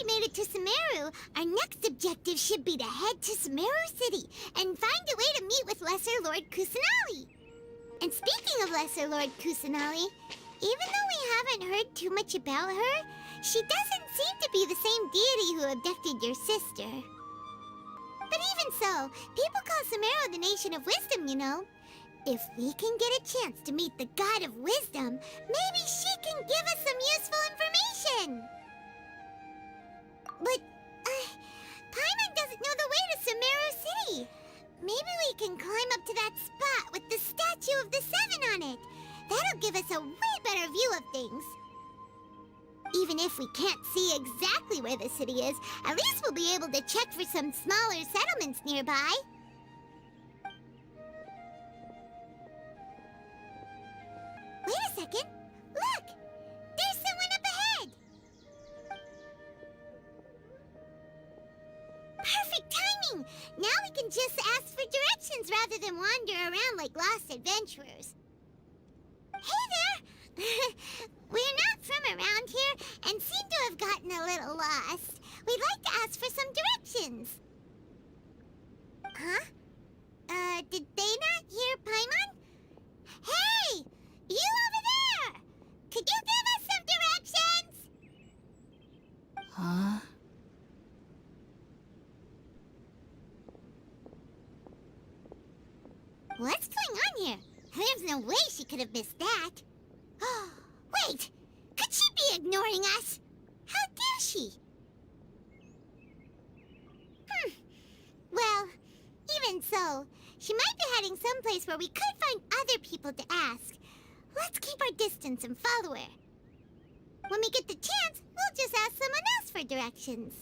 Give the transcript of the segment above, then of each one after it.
we made it to Sumeru, our next objective should be to head to Sumeru City and find a way to meet with Lesser Lord Kusanali. And speaking of Lesser Lord Kusanali, even though we haven't heard too much about her, she doesn't seem to be the same deity who abducted your sister. But even so, people call Sumeru the Nation of Wisdom, you know. If we can get a chance to meet the God of Wisdom, maybe she can give us some useful information. But, Paimon doesn't know the way to Sumeru City. Maybe we can climb up to that spot with the statue of the Seven on it. That'll give us a way better view of things. Even if we can't see exactly where the city is, at least we'll be able to check for some smaller settlements nearby. Wait a second. Look! There's someone up ahead! Perfect timing! Now we can just ask for directions rather than wander around like lost adventurers. Hey there! We're not from around here and seem to have gotten a little lost. We'd like to ask for some directions. Huh? Did they not hear Paimon? Hey! You over there! Could you give us some directions? Huh? What's going on here? There's no way she could have missed that. Wait! Could she be ignoring us? How dare she? Well, even so, she might be heading someplace where we could find other people to ask. Let's keep our distance and follow her. When we get the chance, we'll just ask someone else for directions.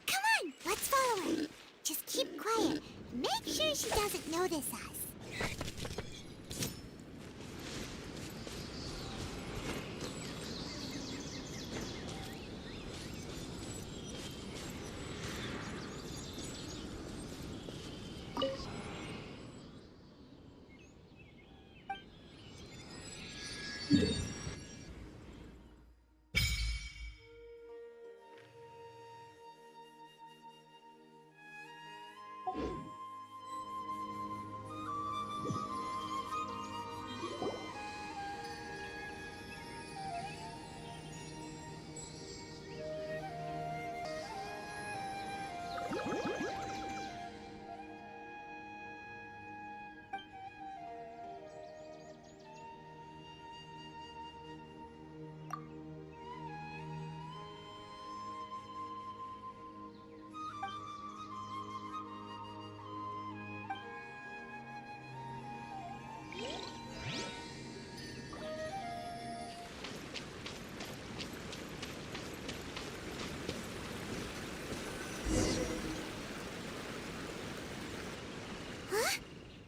Come on, let's follow her. Just keep quiet and make sure she doesn't notice us.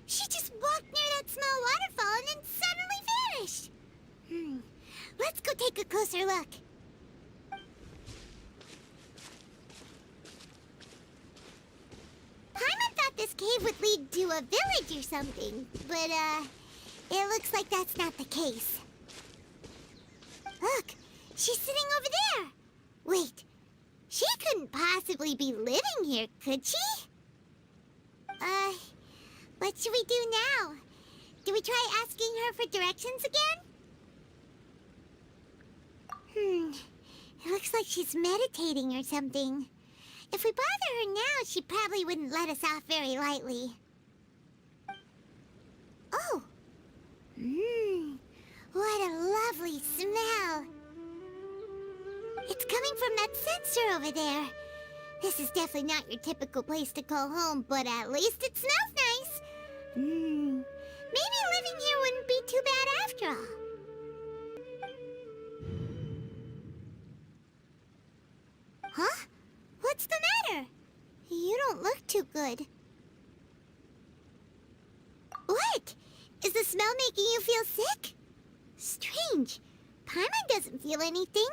She just walked near that small waterfall and then suddenly vanished. Let's go take a closer look. Paimon thought this cave would lead to a village or something, but, it looks like that's not the case. Look, she's sitting over there. Wait, she couldn't possibly be living here, could she? What should we do now? Do we try asking her for directions again? It looks like she's meditating or something. If we bother her now, she probably wouldn't let us off very lightly. Oh! What a lovely smell! It's coming from that sensor over there. This is definitely not your typical place to call home, but at least it smells nice. Maybe living here wouldn't be too bad after all. Huh? What's the matter? You don't look too good. What? Is the smell making you feel sick? Strange. Paimon doesn't feel anything.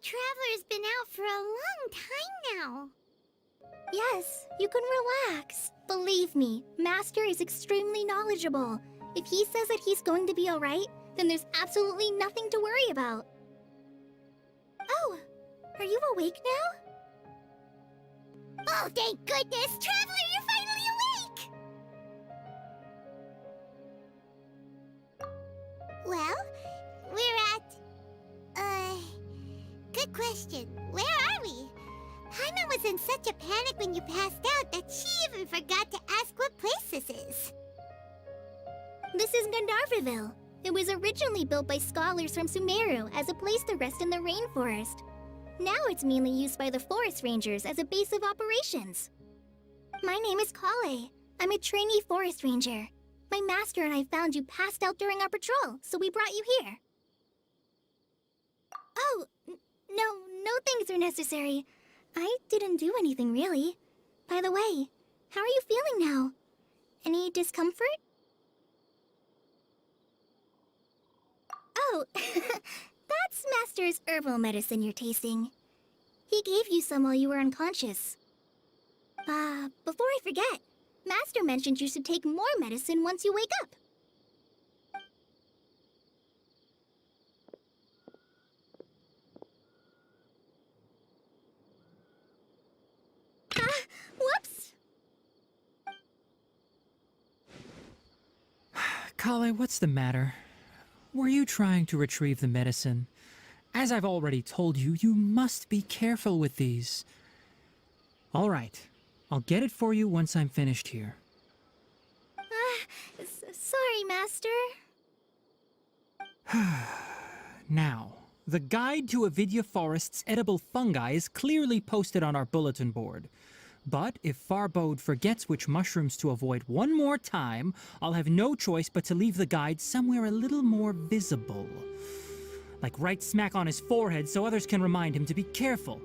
Traveler's been out for a long time now. Yes, you can relax. Believe me, Master is extremely knowledgeable. If he says that he's going to be alright, then there's absolutely nothing to worry about. Oh, are you awake now? Oh, thank goodness! Traveler, you're finally awake! Well, we're at... Good question. Where are we? Paimon was in such a panic when you passed out that she even forgot to ask what place this is. This is Gandharvaville. It was originally built by scholars from Sumeru as a place to rest in the rainforest. Now it's mainly used by the forest rangers as a base of operations. My name is Collei. I'm a trainee forest ranger. My master and I found you passed out during our patrol, so we brought you here. Oh, no things are necessary. I didn't do anything, really. By the way, how are you feeling now? Any discomfort? Oh, that's Master's herbal medicine you're tasting. He gave you some while you were unconscious. Before I forget, Master mentioned you should take more medicine once you wake up. Whoops! Collei, what's the matter? Were you trying to retrieve the medicine? As I've already told you, you must be careful with these. All right, I'll get it for you once I'm finished here. Sorry, Master. Now, the guide to Avidya Forest's edible fungi is clearly posted on our bulletin board. But if Farbode forgets which mushrooms to avoid one more time, I'll have no choice but to leave the guide somewhere a little more visible. Like right smack on his forehead so others can remind him to be careful.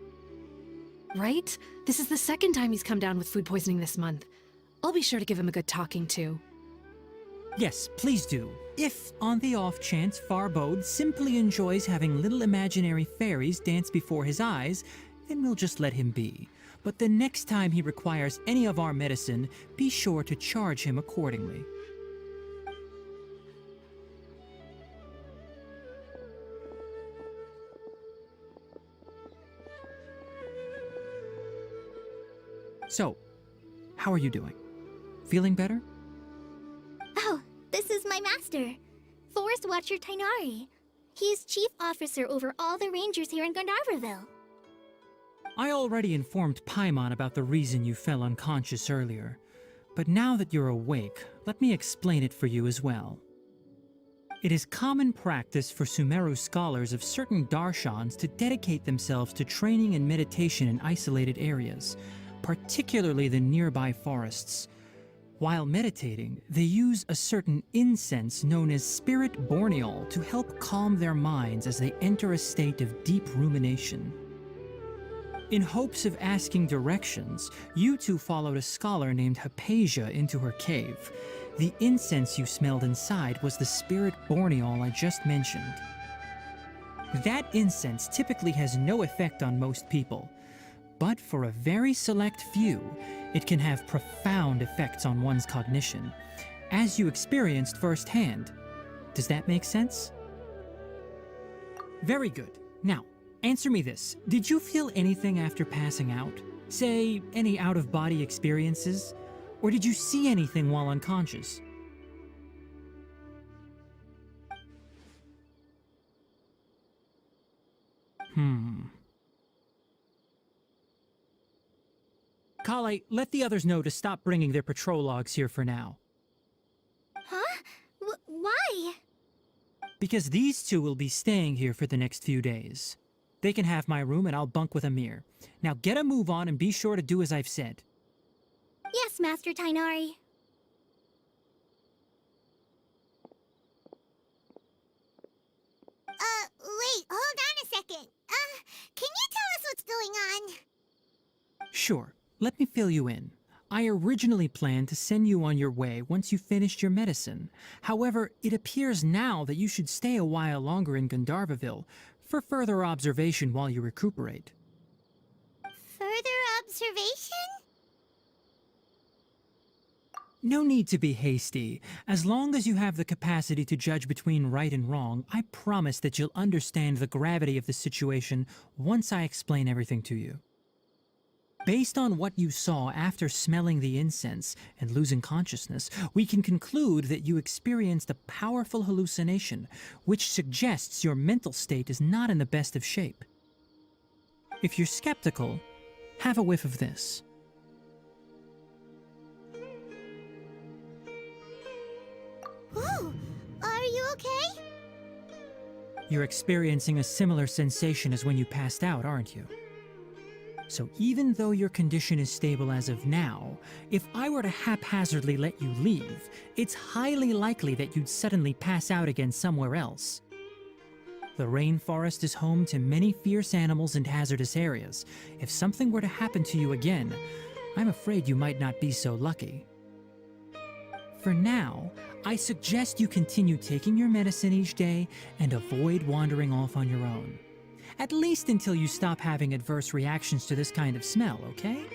Right? This is the second time he's come down with food poisoning this month. I'll be sure to give him a good talking to. Yes, please do. If, on the off chance, Farbode simply enjoys having little imaginary fairies dance before his eyes, then we'll just let him be. But the next time he requires any of our medicine, be sure to charge him accordingly. So, how are you doing? Feeling better? Oh, this is my master, Forest Watcher Tighnari. He is chief officer over all the rangers here in Gandharvaville. I already informed Paimon about the reason you fell unconscious earlier, but now that you're awake, let me explain it for you as well. It is common practice for Sumeru scholars of certain darshans to dedicate themselves to training and meditation in isolated areas, particularly the nearby forests. While meditating, they use a certain incense known as spirit borneol to help calm their minds as they enter a state of deep rumination. In hopes of asking directions, you two followed a scholar named Hypatia into her cave. The incense you smelled inside was the spirit borneol I just mentioned. That incense typically has no effect on most people, but for a very select few, it can have profound effects on one's cognition, as you experienced firsthand. Does that make sense? Very good. Now, answer me this. Did you feel anything after passing out? Say, any out-of-body experiences? Or did you see anything while unconscious? Collei, let the others know to stop bringing their patrol logs here for now. Huh? Why? Because these two will be staying here for the next few days. They can have my room and I'll bunk with Amir. Now get a move on and be sure to do as I've said. Yes, Master Tighnari. Wait, hold on a second. Can you tell us what's going on? Sure, let me fill you in. I originally planned to send you on your way once you finished your medicine. However, it appears now that you should stay a while longer in Gandharvaville for further observation while you recuperate. Further observation? No need to be hasty. As long as you have the capacity to judge between right and wrong, I promise that you'll understand the gravity of the situation once I explain everything to you. Based on what you saw after smelling the incense and losing consciousness, we can conclude that you experienced a powerful hallucination, which suggests your mental state is not in the best of shape. If you're skeptical, have a whiff of this. Ooh, are you okay? You're experiencing a similar sensation as when you passed out, aren't you? So even though your condition is stable as of now, if I were to haphazardly let you leave, it's highly likely that you'd suddenly pass out again somewhere else. The rainforest is home to many fierce animals and hazardous areas. If something were to happen to you again, I'm afraid you might not be so lucky. For now, I suggest you continue taking your medicine each day and avoid wandering off on your own. At least until you stop having adverse reactions to this kind of smell, okay?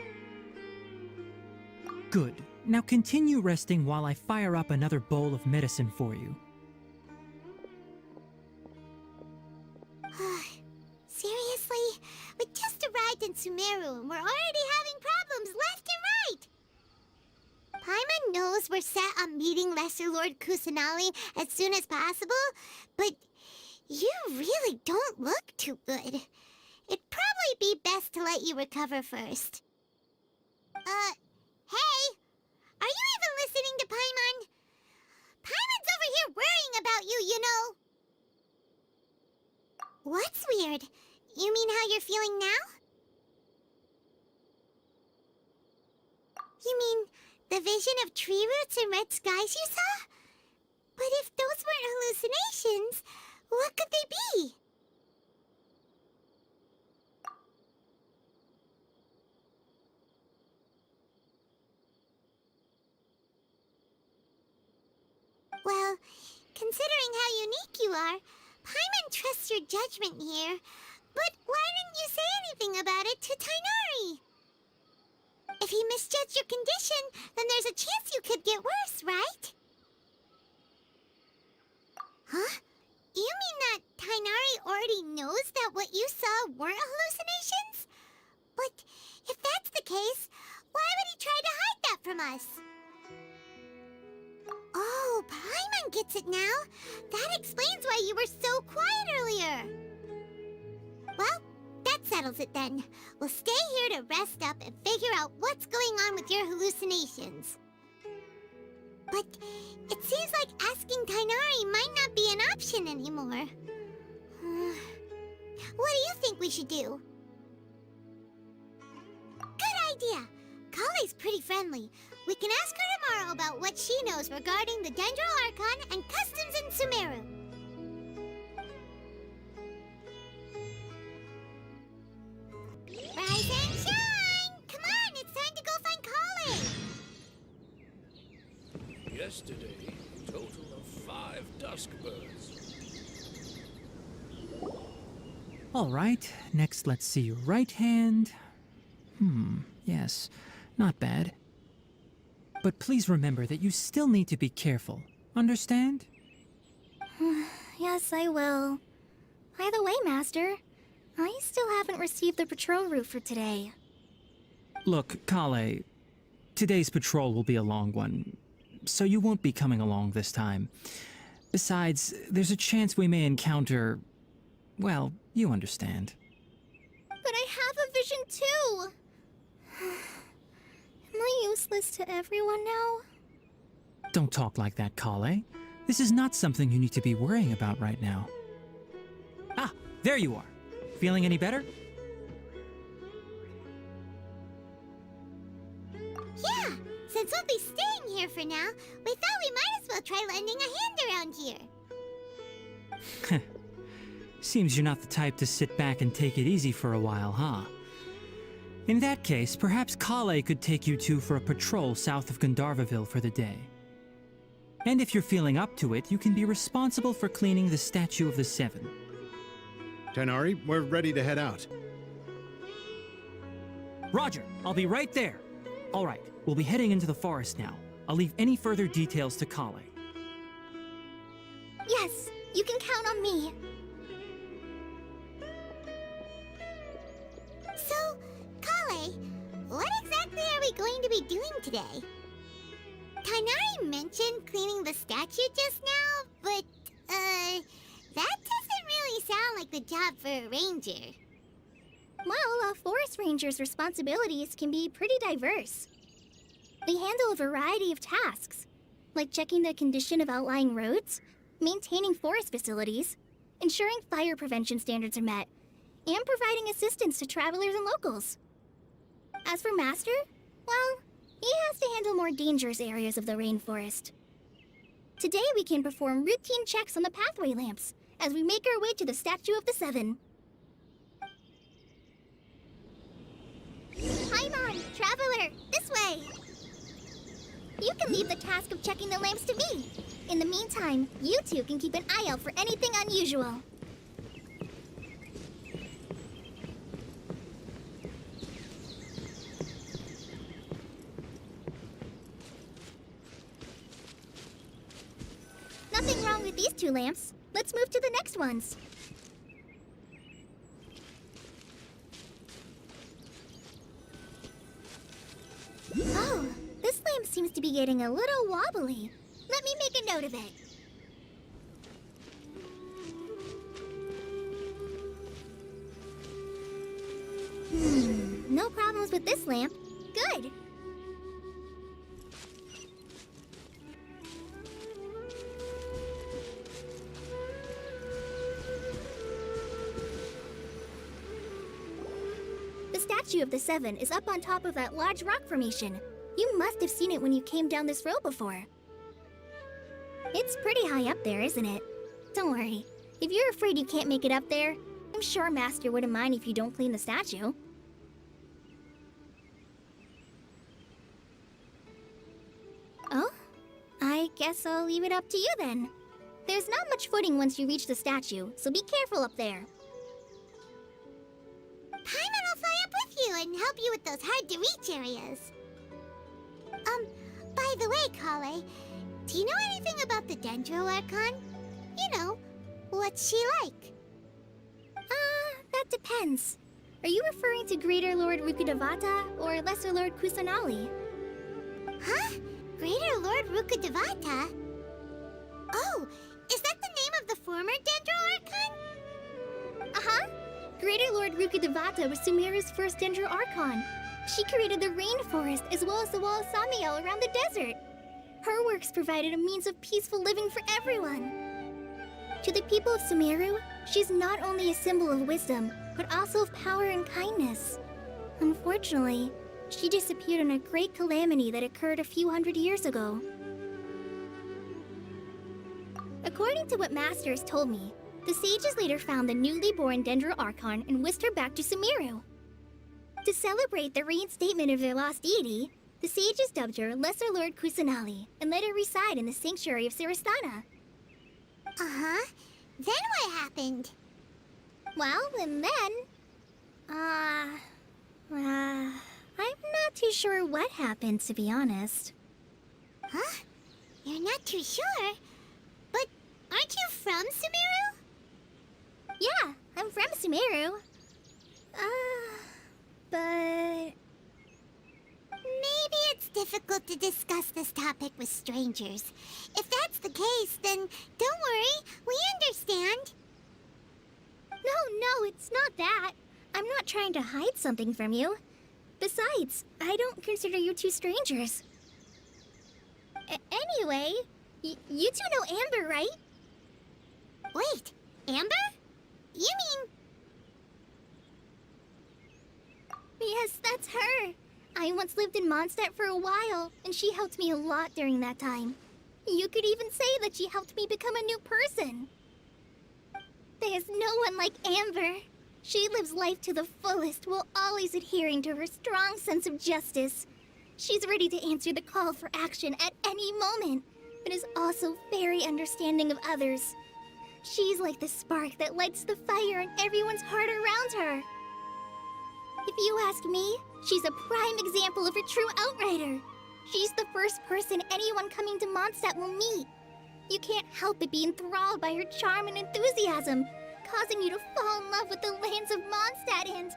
Good. Now continue resting while I fire up another bowl of medicine for you. Seriously? We just arrived in Sumeru and we're already having problems left and right! Paimon knows we're set on meeting Lesser Lord Kusanali as soon as possible, but you really don't look too good. It'd probably be best to let you recover first. Hey! Are you even listening to Paimon? Paimon's over here worrying about you, you know! What's weird? You mean how you're feeling now? You mean the vision of tree roots and red skies you saw? But if those weren't hallucinations, what could they be? Well, considering how unique you are, Paimon trusts your judgment here. But why didn't you say anything about it to Tighnari? If he misjudged your condition, then there's a chance you could get worse, right? Huh? You mean that Tighnari already knows that what you saw weren't hallucinations? But if that's the case, why would he try to hide that from us? Oh, Paimon gets it now. That explains why you were so quiet earlier. Well, that settles it then. We'll stay here to rest up and figure out what's going on with your hallucinations. But it seems like asking Tighnari might not be an option anymore. What do you think we should do? Good idea. Collei's pretty friendly. We can ask her tomorrow about what she knows regarding the Dendro Archon and customs in Sumeru. Rise and shine! Come on, it's time to go find collei! Yesterday, total of 5 dusk birds. All right, next let's see your right hand. Yes, not bad. But please remember that you still need to be careful. Understand? Yes, I will. By the way, Master, I still haven't received the patrol route for today. Look, Collei, today's patrol will be a long one, so you won't be coming along this time. Besides, there's a chance we may encounter... well, you understand. But I have a vision too! Am I useless to everyone now? Don't talk like that, Collei. This is not something you need to be worrying about right now. Ah, there you are. Feeling any better? Yeah, since we'll be staying here for now, we thought we might as well try lending a hand around here. Seems you're not the type to sit back and take it easy for a while, huh? In that case, perhaps Collei could take you two for a patrol south of Gandharvaville for the day. And if you're feeling up to it, you can be responsible for cleaning the Statue of the Seven. Tighnari, we're ready to head out. Roger, I'll be right there. All right, we'll be heading into the forest now. I'll leave any further details to Collei. Yes, you can count on me. So, collei, what exactly are we going to be doing today? Tighnari mentioned cleaning the statue just now, but, that doesn't really sound like the job for a ranger. Well, a forest ranger's responsibilities can be pretty diverse. They handle a variety of tasks, like checking the condition of outlying roads, maintaining forest facilities, ensuring fire prevention standards are met, and providing assistance to travelers and locals. As for Master, well, he has to handle more dangerous areas of the rainforest. Today we can perform routine checks on the pathway lamps as we make our way to the Statue of the Seven. Paimon, traveler, this way! You can leave the task of checking the lamps to me. In the meantime, you two can keep an eye out for anything unusual. Nothing wrong with these two lamps. Let's move to the next ones. Oh, this lamp seems to be getting a little wobbly. Let me make a note of it. No problems with this lamp. Good. The Statue of the Seven is up on top of that large rock formation. You must have seen it when you came down this road before. It's pretty high up there, isn't it? Don't worry. If you're afraid you can't make it up there, I'm sure Master wouldn't mind if you don't clean the statue. Oh? I guess I'll leave it up to you then. There's not much footing once you reach the statue, so be careful up there. Paimon will fly up with you and help you with those hard-to-reach areas. By the way, collei, do you know anything about the Dendro Archon? You know, what's she like? That depends. Are you referring to Greater Lord Rukkhadevata or Lesser Lord Kusanali? Huh? Greater Lord Rukkhadevata? Oh, is that the name of the former Dendro Archon? Uh-huh. Greater Lord Rukkhadevata was Sumeru's first Dendro Archon. She created the rainforest as well as the wall of Samiel around the desert. Her works provided a means of peaceful living for everyone. To the people of Sumeru, she's not only a symbol of wisdom, but also of power and kindness. Unfortunately, She disappeared in a great calamity that occurred a few hundred years ago. According to what Masters told me, the sages later found the newly born Sumeru Archon and whisked her back to Sumeru. To celebrate the reinstatement of their lost deity, the sages dubbed her Lesser Lord Kusanali and let her reside in the sanctuary of Siristana. Uh-huh. Then what happened? Well, and then... I'm not too sure what happened, to be honest. Huh? You're not too sure? But aren't you from Sumeru? Yeah, I'm from Sumeru. But... Maybe it's difficult to discuss this topic with strangers. If that's the case, then don't worry, we understand. No, it's not that. I'm not trying to hide something from you. Besides, I don't consider you two strangers. Anyway, you two know Amber, right? Wait, Amber? You mean... Yes, that's her. I once lived in Mondstadt for a while, and she helped me a lot during that time. You could even say that she helped me become a new person. There's no one like Amber. She lives life to the fullest while always adhering to her strong sense of justice. She's ready to answer the call for action at any moment, but is also very understanding of others. She's like the spark that lights the fire in everyone's heart around her. If you ask me, she's a prime example of a true outrider. She's the first person anyone coming to Mondstadt will meet. You can't help but be enthralled by her charm and enthusiasm, causing you to fall in love with the lands of Mondstadt and...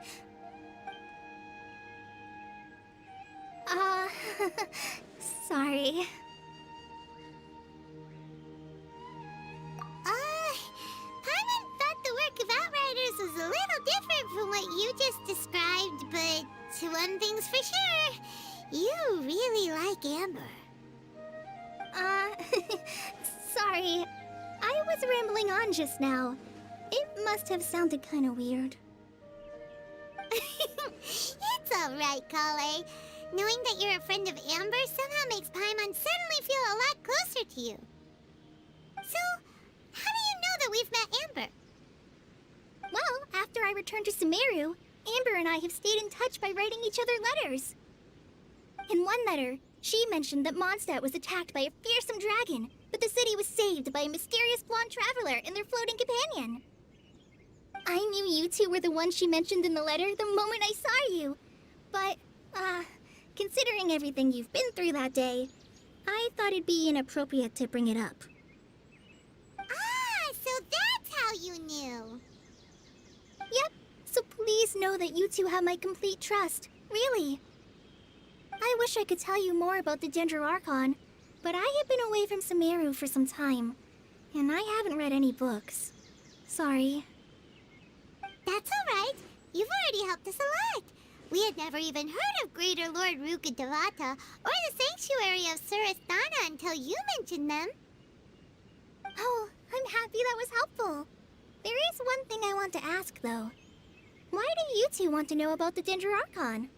sorry. Paimon thought the work of Outriders was a little different from what you just described, but one thing's for sure, you really like Amber. Sorry. I was rambling on just now. It must have sounded kind of weird. It's alright, collei. Knowing that you're a friend of Amber somehow makes Paimon suddenly feel a lot closer to you. So, how do you know that we've met Amber? Well, after I returned to Sumeru, Amber and I have stayed in touch by writing each other letters. In one letter, she mentioned that Mondstadt was attacked by a fearsome dragon, but the city was saved by a mysterious blonde traveler and their floating companion. I knew you two were the ones she mentioned in the letter the moment I saw you. But, considering everything you've been through that day, I thought it'd be inappropriate to bring it up. Ah, so that's how you knew. Yep, so please know that you two have my complete trust, really. I wish I could tell you more about the Sumeru Archon, but I have been away from Sumeru for some time, and I haven't read any books. Sorry. That's alright. You've already helped us a lot. We had never even heard of Greater Lord Rukkhadevata or the Sanctuary of Siristana until you mentioned them. Oh, I'm happy that was helpful. There is one thing I want to ask, though. Why do you two want to know about the Sumeru Archon?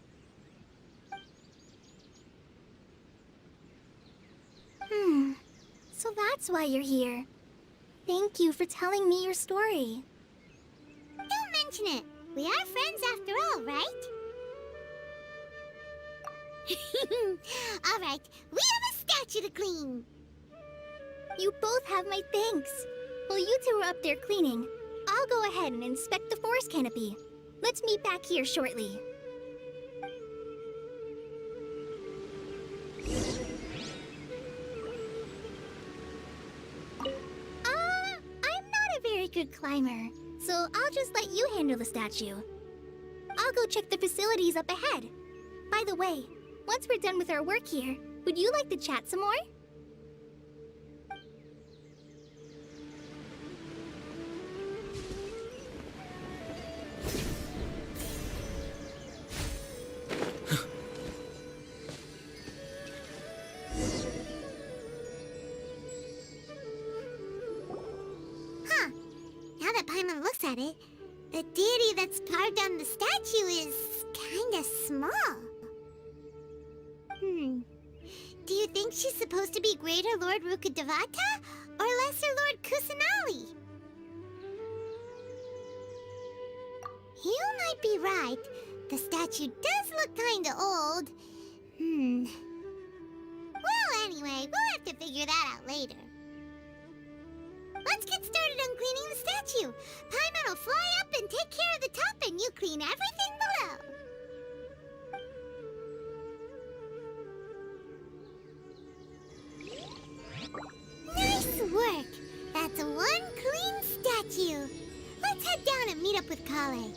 So that's why you're here. Thank you for telling me your story. Don't mention it. We are friends after all, right? Alright, we have a statue to clean. You both have my thanks. While you two are up there cleaning, I'll go ahead and inspect the forest canopy. Let's meet back here shortly. I'm not a very good climber, so I'll just let you handle the statue. I'll go check the facilities up ahead. By the way, once we're done with our work here, would you like to chat some more? Huh. Now that Paimon looks at it, the deity that's carved on the statue is kinda small. think she's supposed to be Greater Lord Rukkhadevata or Lesser Lord Kusanali? You might be right. The statue does look kinda old. Well, anyway, we'll have to figure that out later. Let's get started on cleaning the statue. Paimon will fly up and take care of the top, and you clean everything below. Nice work! That's one clean statue. Let's head down and meet up with Collei.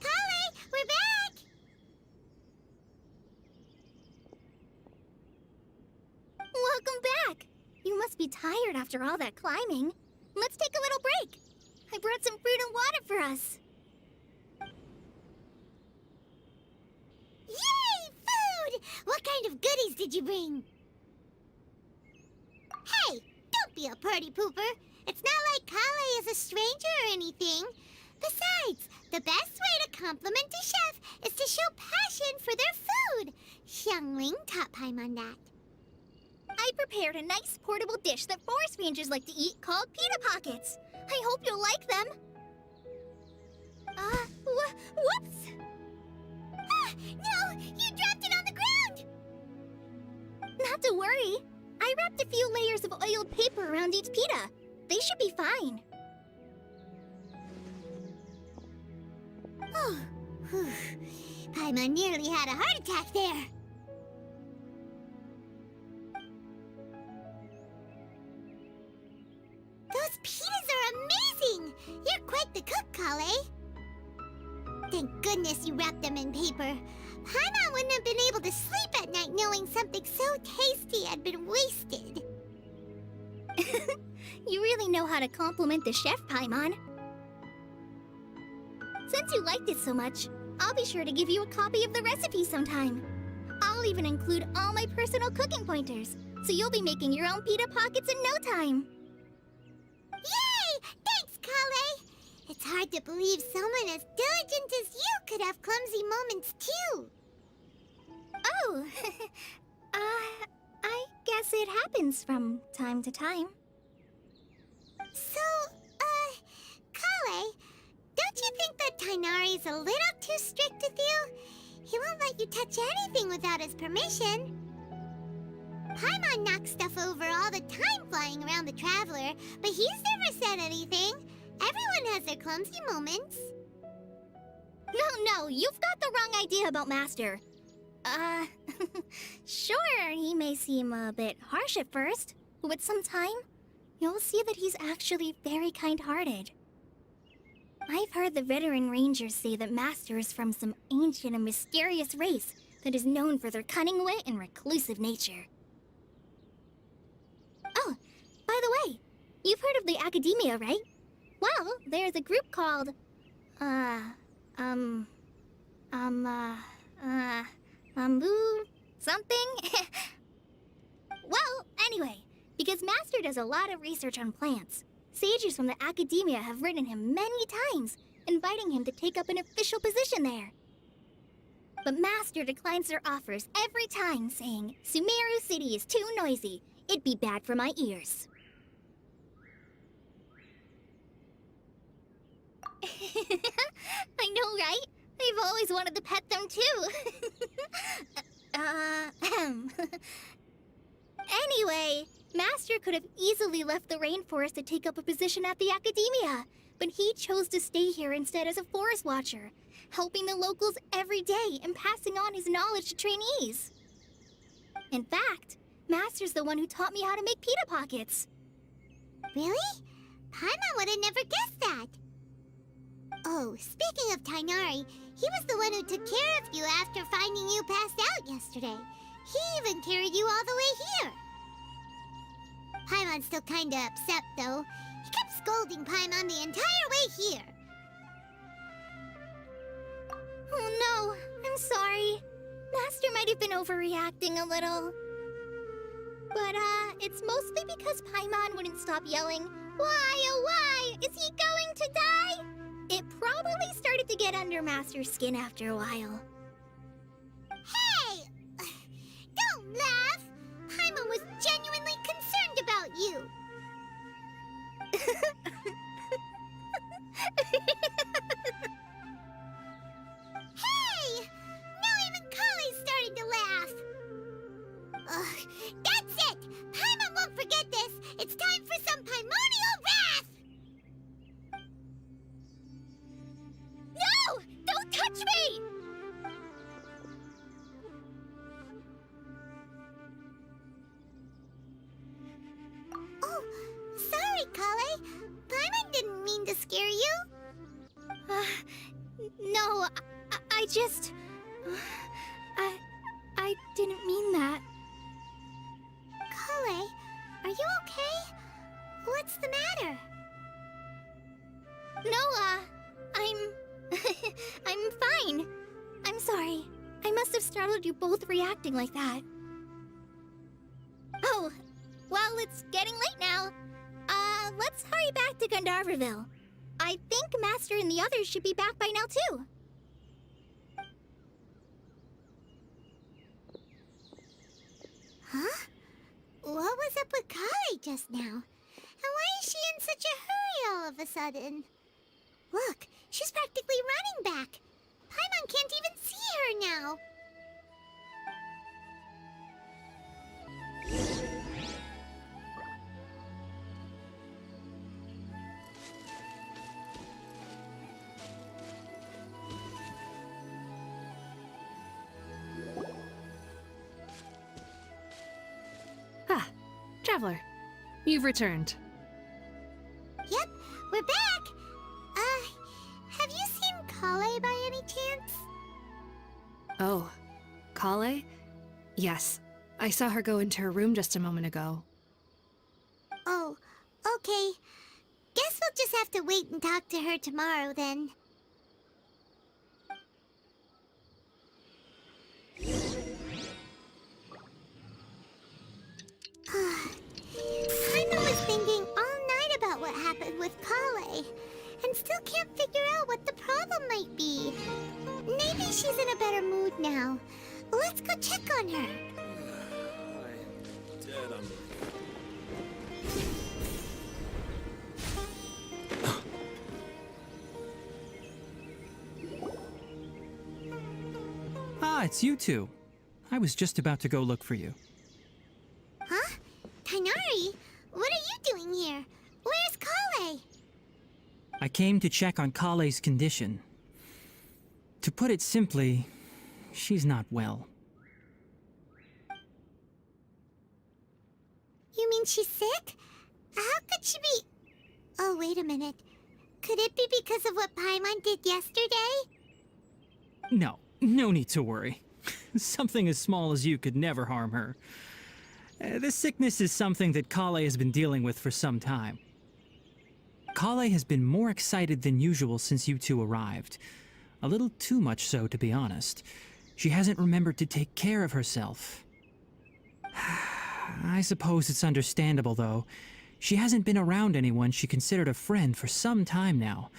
Collei, we're back! Welcome back! You must be tired after all that climbing. Let's take a little break. I brought some fruit and water for us. Yay! Food! What kind of goodies did you bring? Hey! Don't be a party pooper! It's not like Collei is a stranger or anything. Besides, the best way to compliment a chef is to show passion for their food. Xiangling taught Paimon that. I prepared a nice portable dish that forest rangers like to eat called pita pockets. I hope you'll like them. Whoops! Ah! No! You dropped it on the ground! Not to worry. I wrapped a few layers of oiled paper around each pita. They should be fine. Oh, whew. Paimon nearly had a heart attack there. Those pitas are amazing! You're quite the cook, Collei. Thank goodness you wrapped them in paper. Paimon wouldn't have been able to sleep at night knowing something so tasty had been wasted. You really know how to compliment the chef, Paimon. Since you liked it so much, I'll be sure to give you a copy of the recipe sometime. I'll even include all my personal cooking pointers, so you'll be making your own pita pockets in no time. Yay! Thanks, Collei! It's hard to believe someone as diligent as you could have clumsy moments, too. Oh, I guess it happens from time to time. So, Collei, don't you think that tighnari's a little too strict with you? He won't let you touch anything without his permission. Paimon knocks stuff over all the time flying around the Traveler, but he's never said anything. Everyone has their clumsy moments. No, you've got the wrong idea about Master. Sure, he may seem a bit harsh at first, but with some time, you'll see that he's actually very kind-hearted. I've heard the veteran rangers say that Master is from some ancient and mysterious race that is known for their cunning wit and reclusive nature. Oh, by the way, you've heard of the Academia, right? Well, there's a group called, something? Well, anyway, because Master does a lot of research on plants, sages from the Academia have written him many times, inviting him to take up an official position there. But Master declines their offers every time, saying, Sumeru City is too noisy. It'd be bad for my ears. I know, right? I've always wanted to pet them, too. Anyway, Master could have easily left the rainforest to take up a position at the Academia, but he chose to stay here instead as a forest watcher, helping the locals every day and passing on his knowledge to trainees. In fact, Master's the one who taught me how to make pita pockets. Really? Paimon would have never guessed that. Oh, speaking of tighnari, he was the one who took care of you after finding you passed out yesterday. He even carried you all the way here. Paimon's still kinda upset, though. He kept scolding Paimon the entire way here. Oh no, I'm sorry. Master might have been overreacting a little. But, it's mostly because Paimon wouldn't stop yelling, "Why, oh why? Is he going to die?" It probably started to get under Master's skin after a while. Hey! Don't laugh! Paimon was genuinely concerned about you. Hey! Now even Collei started to laugh. That's it! Paimon won't forget this. It's time for some primordial wrath! No! Don't touch me! Oh, sorry, Collei. Paimon didn't mean to scare you. No, I just... I didn't mean that. Collei, are you okay? What's the matter? No, I'm fine. I'm sorry. I must have startled you both reacting like that. Oh, well, it's getting late now. Let's hurry back to Gandharville. I think Master and the others should be back by now, too. Huh? What was up with Collei just now? And why is she in such a hurry all of a sudden? Look, she's practically running back. Paimon can't even see her now. Ah, Traveler. You've returned. Yep, we're back. Have you seen Collei by any chance? Oh, Collei? Yes. I saw her go into her room just a moment ago. Oh, okay. Guess we'll just have to wait and talk to her tomorrow then. Paimon was thinking all night about what happened with Collei, and still can't figure out what the problem might be. Maybe she's in a better mood now. Let's go check on her. I'm dead on Ah, it's you two. I was just about to go look for you. Huh? Tighnari? What are you doing here? Where's Collei? I came to check on Kallei's condition. To put it simply, she's not well. You mean she's sick? How could she be... Oh, wait a minute. Could it be because of what Paimon did yesterday? No need to worry. Something as small as you could never harm her. This sickness is something that Collei has been dealing with for some time. Collei has been more excited than usual since you two arrived. A little too much so, to be honest. She hasn't remembered to take care of herself. I suppose it's understandable, though. She hasn't been around anyone she considered a friend for some time now.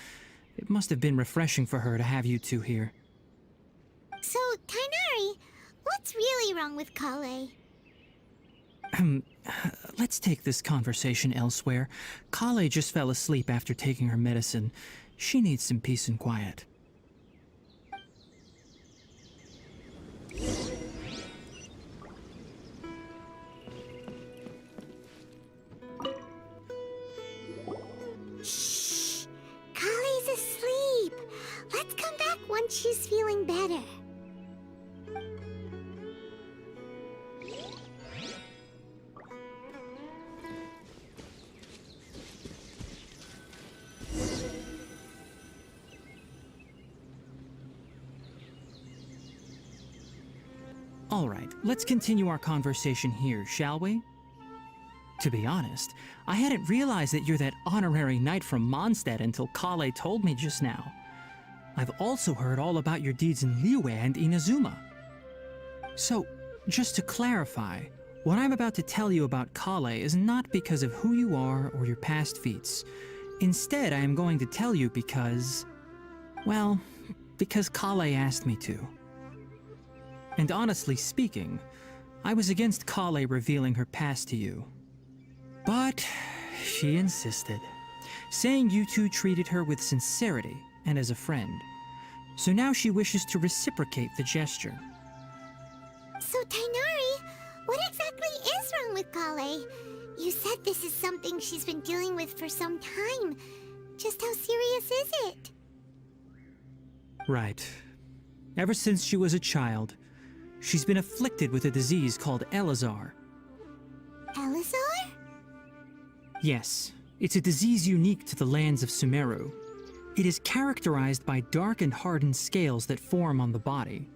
It must have been refreshing for her to have you two here. So, Tighnari, what's really wrong with Collei? Let's take this conversation elsewhere. Collei just fell asleep after taking her medicine. She needs some peace and quiet. Shh! Collei's asleep. Let's come back once she's feeling better. All right, let's continue our conversation here, shall we? To be honest, I hadn't realized that you're that honorary knight from Mondstadt until Collei told me just now. I've also heard all about your deeds in Liyue and Inazuma. So, just to clarify, what I'm about to tell you about Collei is not because of who you are or your past feats. Instead, I am going to tell you because... Well, because Collei asked me to. And honestly speaking, I was against Collei revealing her past to you. But she insisted, saying you two treated her with sincerity and as a friend. So now she wishes to reciprocate the gesture. So, tighnari, what exactly is wrong with Collei? You said this is something she's been dealing with for some time. Just how serious is it? Right. Ever since she was a child, she's been afflicted with a disease called Elazar. Elazar? Yes, it's a disease unique to the lands of Sumeru. It is characterized by dark and hardened scales that form on the body.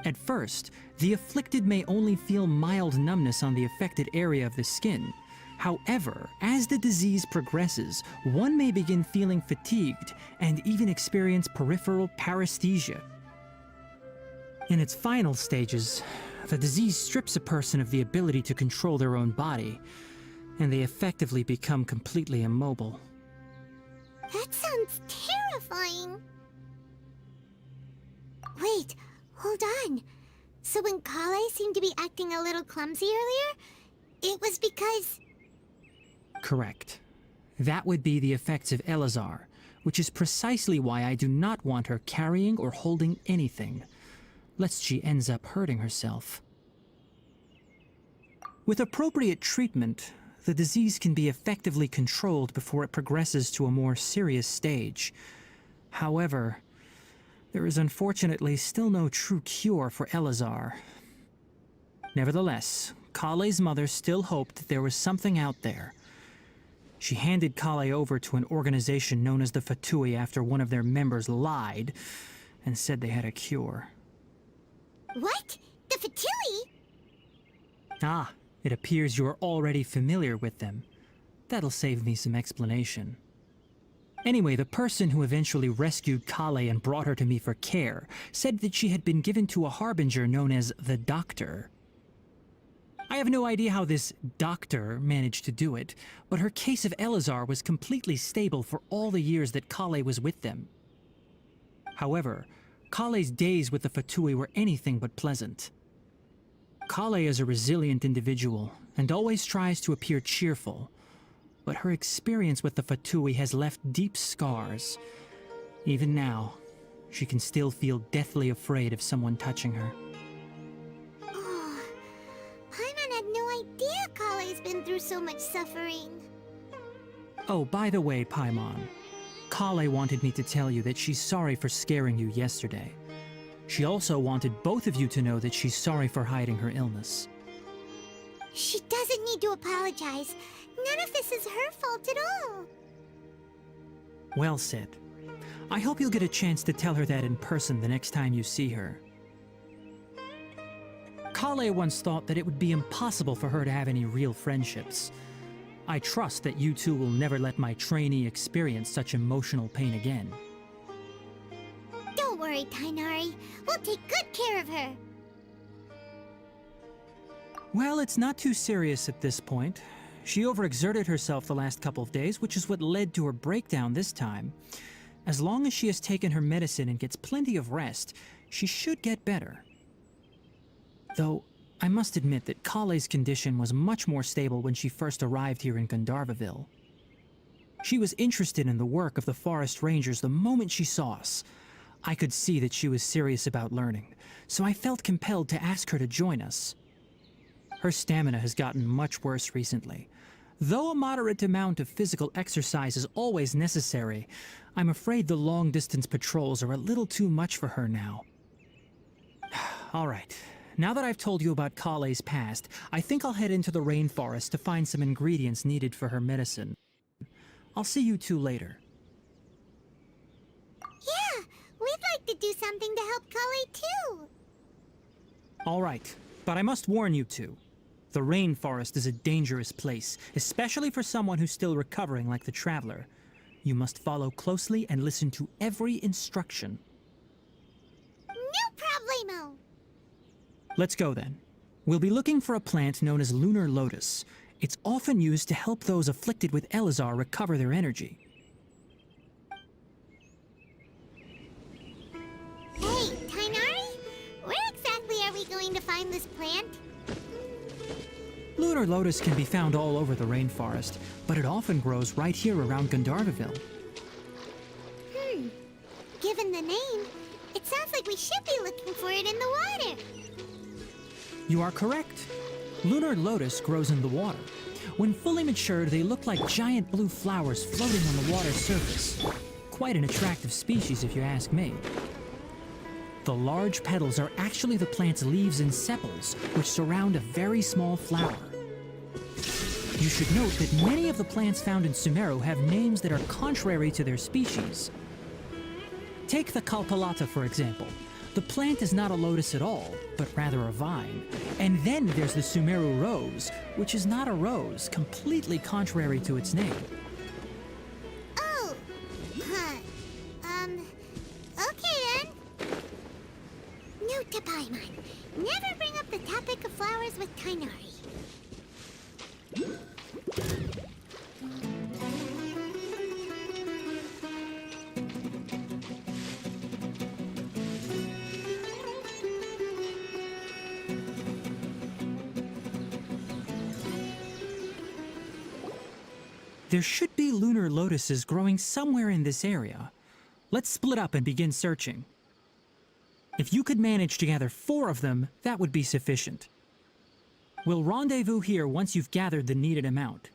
At first, the afflicted may only feel mild numbness on the affected area of the skin. However, as the disease progresses, one may begin feeling fatigued and even experience peripheral paresthesia. In its final stages, the disease strips a person of the ability to control their own body, and they effectively become completely immobile. That sounds terrifying. Wait, hold on. So when Collei seemed to be acting a little clumsy earlier, it was because... Correct. That would be the effects of Elazar, which is precisely why I do not want her carrying or holding anything, lest she ends up hurting herself. With appropriate treatment, the disease can be effectively controlled before it progresses to a more serious stage. However, there is unfortunately still no true cure for Elazar. Nevertheless, Collei's mother still hoped that there was something out there. She handed Collei over to an organization known as the Fatui after one of their members lied and said they had a cure. What? The Fatui? Ah, it appears you are already familiar with them. That'll save me some explanation. Anyway, the person who eventually rescued Collei and brought her to me for care said that she had been given to a harbinger known as the Doctor. I have no idea how this doctor managed to do it, but her case of Elazar was completely stable for all the years that Collei was with them. However, Collei's days with the Fatui were anything but pleasant. Collei is a resilient individual and always tries to appear cheerful, but her experience with the Fatui has left deep scars. Even now, she can still feel deathly afraid of someone touching her. Oh, Paimon had no idea Collei's been through so much suffering. Oh, by the way, Paimon, Collei wanted me to tell you that she's sorry for scaring you yesterday. She also wanted both of you to know that she's sorry for hiding her illness. She doesn't need to apologize. None of this is her fault at all. Well said. I hope you'll get a chance to tell her that in person the next time you see her. Collei once thought that it would be impossible for her to have any real friendships. I trust that you two will never let my trainee experience such emotional pain again. Don't worry, tighnari. We'll take good care of her. Well, it's not too serious at this point. She overexerted herself the last couple of days, which is what led to her breakdown this time. As long as she has taken her medicine and gets plenty of rest, she should get better. Though, I must admit that Collei's condition was much more stable when she first arrived here in Gandharvaville. She was interested in the work of the forest rangers the moment she saw us. I could see that she was serious about learning, so I felt compelled to ask her to join us. Her stamina has gotten much worse recently. Though a moderate amount of physical exercise is always necessary, I'm afraid the long-distance patrols are a little too much for her now. All right, now that I've told you about Collei's past, I think I'll head into the rainforest to find some ingredients needed for her medicine. I'll see you two later. Yeah, we'd like to do something to help Collei too. All right, but I must warn you two. The rainforest is a dangerous place, especially for someone who's still recovering like the Traveler. You must follow closely and listen to every instruction. No problemo. Let's go then. We'll be looking for a plant known as lunar lotus. It's often used to help those afflicted with Elazar recover their energy. Lunar lotus can be found all over the rainforest, but it often grows right here around Gandharvaville. Given the name, it sounds like we should be looking for it in the water. You are correct. Lunar lotus grows in the water. When fully matured, they look like giant blue flowers floating on the water's surface. Quite an attractive species, if you ask me. The large petals are actually the plant's leaves and sepals, which surround a very small flower. You should note that many of the plants found in Sumeru have names that are contrary to their species. Take the Kalpa, for example. The plant is not a lotus at all, but rather a vine. And then there's the Sumeru rose, which is not a rose, completely contrary to its name. Oh, okay then. Note to Paimon, never bring up the topic of flowers with tighnari. There should be lunar lotuses growing somewhere in this area. Let's split up and begin searching. If you could manage to gather 4 of them, that would be sufficient. We'll rendezvous here once you've gathered the needed amount.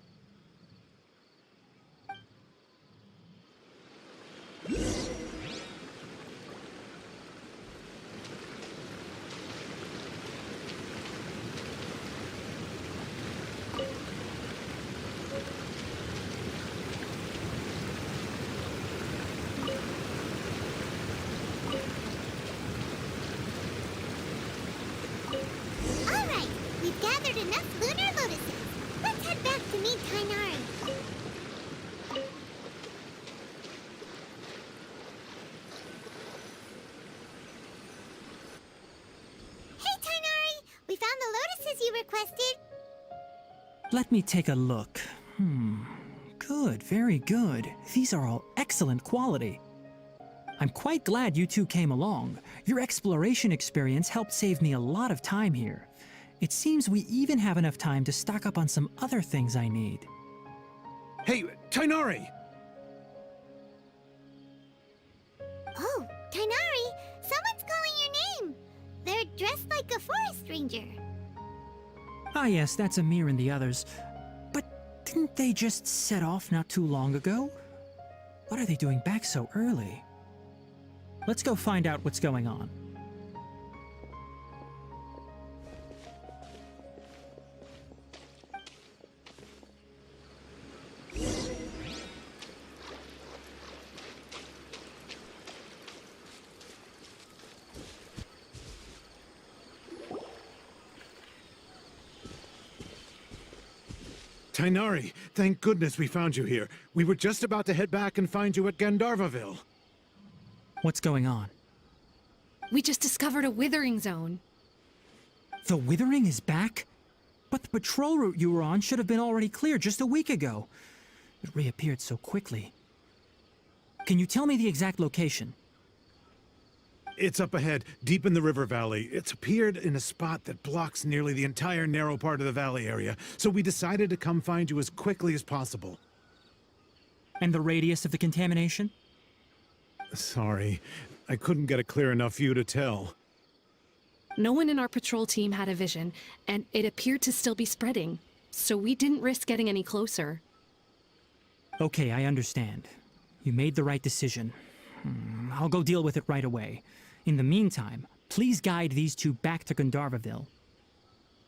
Alright, we've gathered enough lunar lotuses. Let's head back to meet tighnari. Hey tighnari, we found the lotuses you requested. Let me take a look. Good, very good. These are all excellent quality. I'm quite glad you two came along. Your exploration experience helped save me a lot of time here. It seems we even have enough time to stock up on some other things I need. Hey, tighnari! Oh, tighnari, someone's calling your name. They're dressed like a forest ranger. Ah yes, that's Amir and the others. But didn't they just set off not too long ago? What are they doing back so early? Let's go find out what's going on. Tighnari, thank goodness we found you here. We were just about to head back and find you at Gandharvaville. What's going on? We just discovered a withering zone. The Withering is back? But the patrol route you were on should have been already clear just a week ago. It reappeared so quickly. Can you tell me the exact location? It's up ahead, deep in the river valley. It's appeared in a spot that blocks nearly the entire narrow part of the valley area, so we decided to come find you as quickly as possible. And the radius of the contamination? Sorry, I couldn't get a clear enough view to tell. No one in our patrol team had a vision, and it appeared to still be spreading, so we didn't risk getting any closer. Okay, I understand. You made the right decision. I'll go deal with it right away. In the meantime, please guide these two back to Gandharvaville.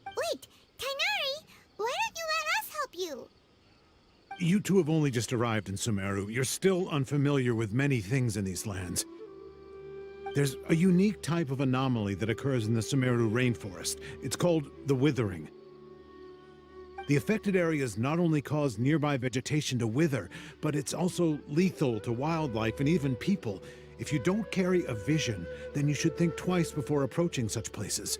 Wait, tighnari, why don't you let us help you? You two have only just arrived in Sumeru. You're still unfamiliar with many things in these lands. There's a unique type of anomaly that occurs in the Sumeru rainforest. It's called the Withering. The affected areas not only cause nearby vegetation to wither, but it's also lethal to wildlife and even people. If you don't carry a vision, then you should think twice before approaching such places.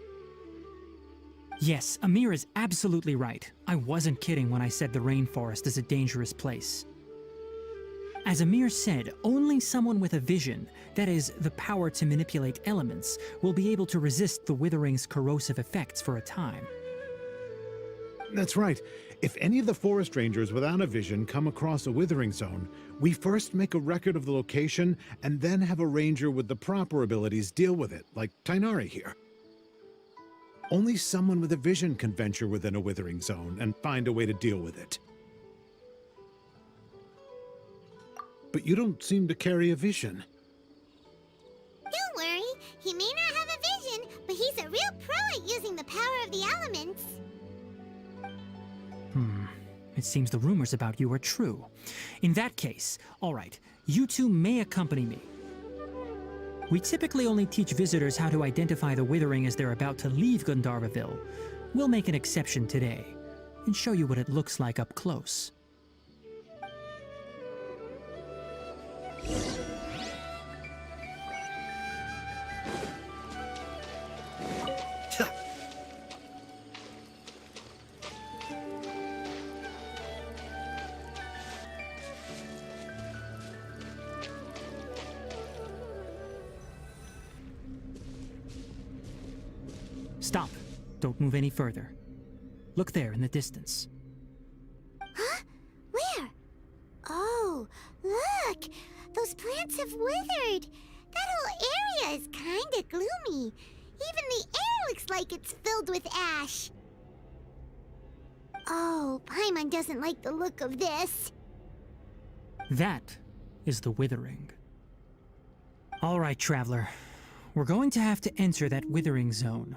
Yes, Amir is absolutely right. I wasn't kidding when I said the rainforest is a dangerous place. As Amir said, only someone with a vision, that is, the power to manipulate elements, will be able to resist the Withering's corrosive effects for a time. That's right. If any of the forest rangers without a vision come across a withering zone, we first make a record of the location and then have a ranger with the proper abilities deal with it, like Tighnari here. Only someone with a vision can venture within a withering zone and find a way to deal with it. But you don't seem to carry a vision. Don't worry, he may not have a vision, but he's a real pro at using the power of the elements. It seems the rumors about you are true. In that case, all right, you two may accompany me. We typically only teach visitors how to identify the withering as they're about to leave Gandharvaville. We'll make an exception today, and show you what it looks like up close. Stop. Don't move any further. Look there in the distance. Huh? Where? Oh, look! Those plants have withered! That whole area is kinda gloomy. Even the air looks like it's filled with ash. Oh, Paimon doesn't like the look of this. That is the withering. All right, traveler. We're going to have to enter that withering zone.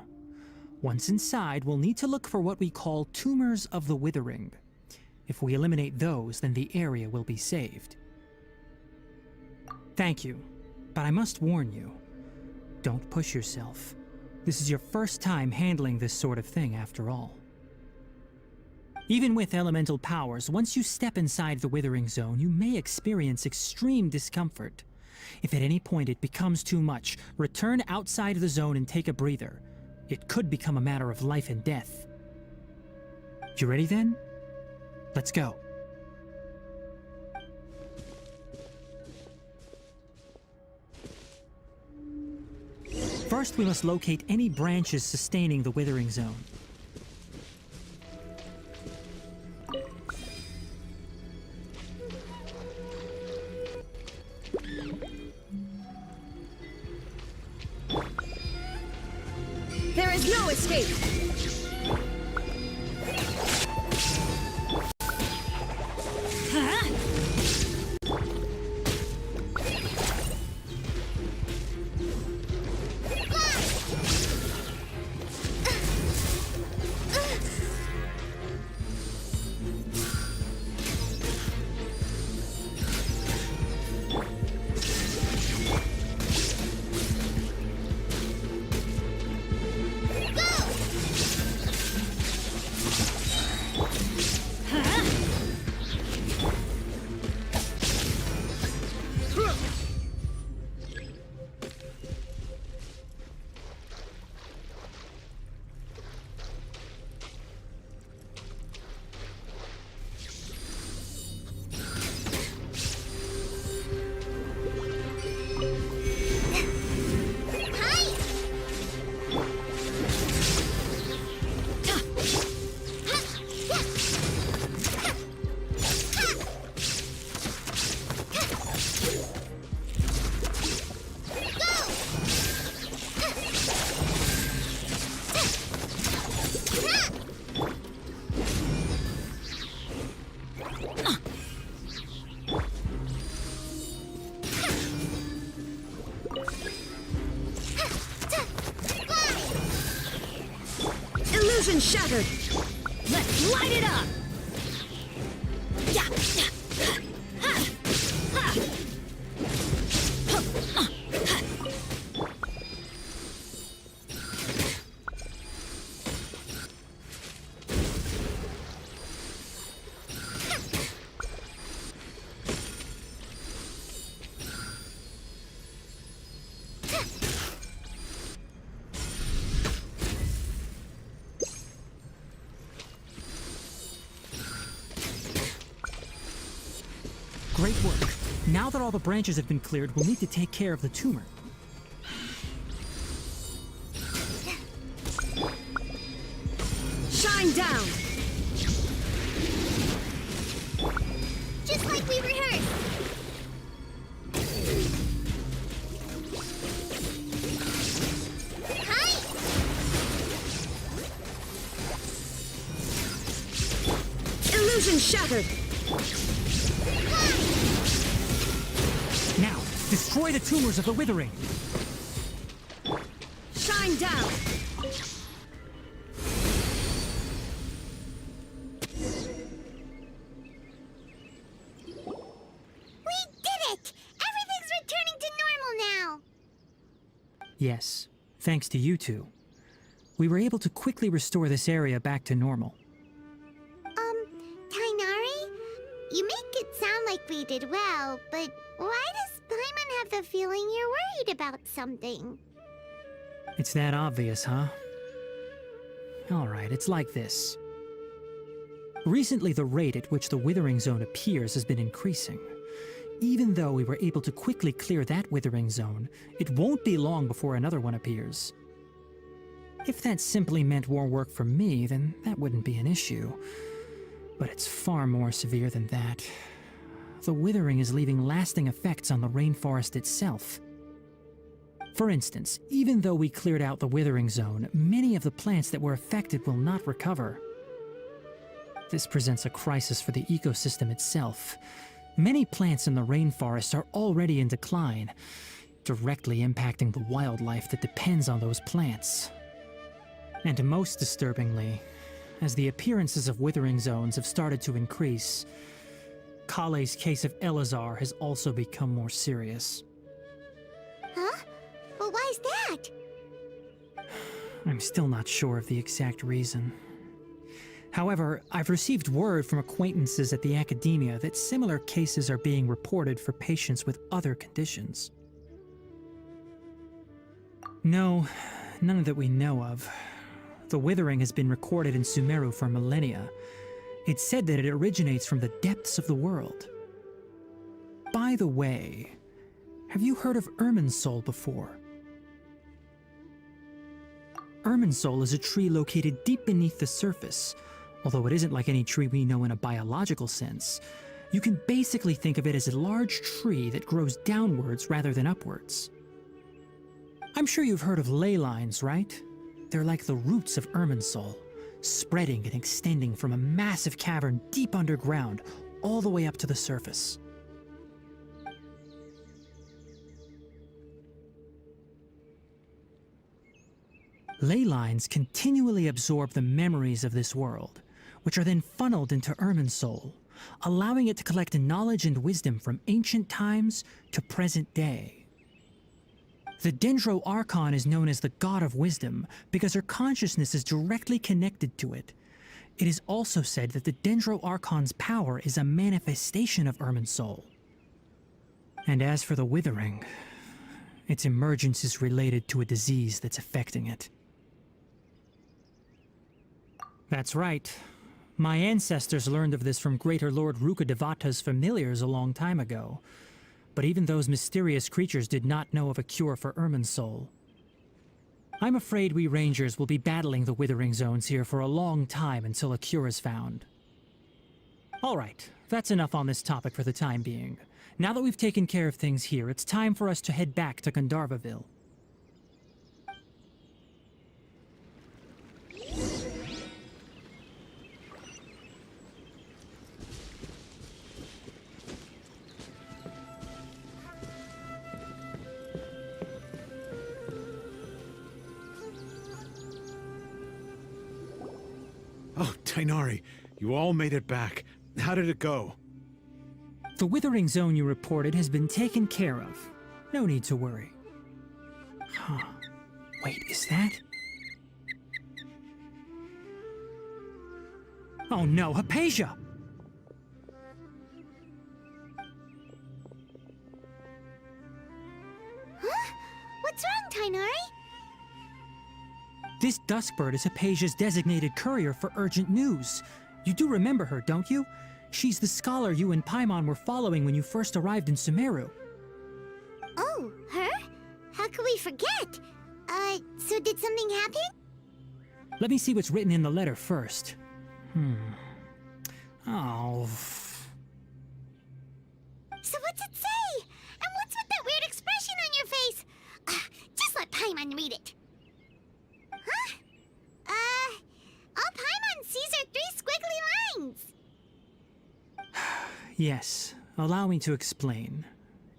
Once inside, we'll need to look for what we call tumors of the withering. If we eliminate those, then the area will be saved. Thank you, but I must warn you. Don't push yourself. This is your first time handling this sort of thing, after all. Even with elemental powers, once you step inside the withering zone, you may experience extreme discomfort. If at any point it becomes too much, return outside the zone and take a breather. It could become a matter of life and death. You ready then? Let's go. First, we must locate any branches sustaining the withering zone. There is no escape! Illusion shattered! Let's light it up! Great work. Now that all the branches have been cleared, we'll need to take care of the tumor. Shine down! like we rehearsed! Hi! Illusion shattered! Now, destroy the tumors of the withering! Shine down! We did it! Everything's returning to normal now! Yes, thanks to you two. We were able to quickly restore this area back to normal. Tighnari? You make it sound like we did well, but why does Paimon have the feeling you're worried about something? It's that obvious, huh? Alright, it's like this. Recently, the rate at which the Withering Zone appears has been increasing. Even though we were able to quickly clear that Withering Zone, it won't be long before another one appears. If that simply meant more work for me, then that wouldn't be an issue. But it's far more severe than that. The Withering is leaving lasting effects on the rainforest itself. For instance, even though we cleared out the Withering Zone, many of the plants that were affected will not recover. This presents a crisis for the ecosystem itself. Many plants in the rainforest are already in decline, directly impacting the wildlife that depends on those plants. And most disturbingly, as the appearances of Withering Zones have started to increase, Collei's case of Elazar has also become more serious. Huh? Well, why's that? I'm still not sure of the exact reason. However, I've received word from acquaintances at the academia that similar cases are being reported for patients with other conditions. No, none that we know of. The Withering has been recorded in Sumeru for millennia. It's said that it originates from the depths of the world. By the way, have you heard of Irminsul before? Irminsul is a tree located deep beneath the surface. Although it isn't like any tree we know in a biological sense, you can basically think of it as a large tree that grows downwards rather than upwards. I'm sure you've heard of ley lines, right? They're like the roots of Irminsul, spreading and extending from a massive cavern deep underground all the way up to the surface. Ley lines continually absorb the memories of this world, which are then funneled into Irminsul, allowing it to collect knowledge and wisdom from ancient times to present day. The Sumeru Archon is known as the God of Wisdom because her consciousness is directly connected to it. It is also said that the Sumeru Archon's power is a manifestation of Irminsul. And as for the Withering, its emergence is related to a disease that's affecting it. That's right. My ancestors learned of this from Greater Lord Rukkhadevata's familiars a long time ago. But even those mysterious creatures did not know of a cure for Irminsul. I'm afraid we Rangers will be battling the Withering Zones here for a long time until a cure is found. Alright, that's enough on this topic for the time being. Now that we've taken care of things here, it's time for us to head back to Gandharvaville. Oh, Tighnari, you all made it back. How did it go? The Withering Zone you reported has been taken care of. No need to worry. Huh. Wait, is that? Oh no, Hypatia! Huh? What's wrong, Tighnari? This Duskbird is Hypatia's designated courier for urgent news. You do remember her, don't you? She's the scholar you and Paimon were following when you first arrived in Sumeru. Oh, her? How could we forget? So did something happen? Let me see what's written in the letter first. Oh. Paimon read it. Huh? All Paimon sees are 3 squiggly lines. Yes, allow me to explain.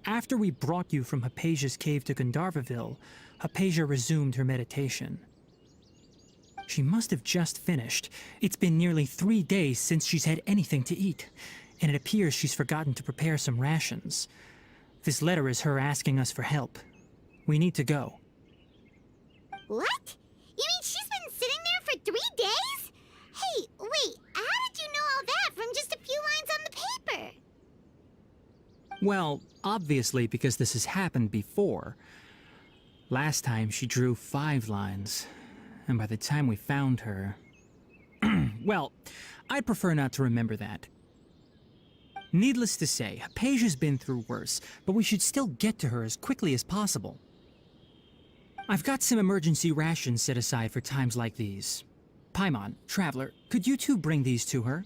After we brought you from Hypatia's cave to Gandharvaville, Hypatia resumed her meditation. She must have just finished. It's been nearly 3 days since she's had anything to eat, and it appears she's forgotten to prepare some rations. This letter is her asking us for help. We need to go. What? You mean she's been sitting there for 3 days? Hey, wait, how did you know all that from just a few lines on the paper? Well, obviously because this has happened before. Last time she drew 5 lines, and by the time we found her... well, I'd prefer not to remember that. Needless to say, Hypatia's been through worse, but we should still get to her as quickly as possible. I've got some emergency rations set aside for times like these. Paimon, Traveler, could you two bring these to her?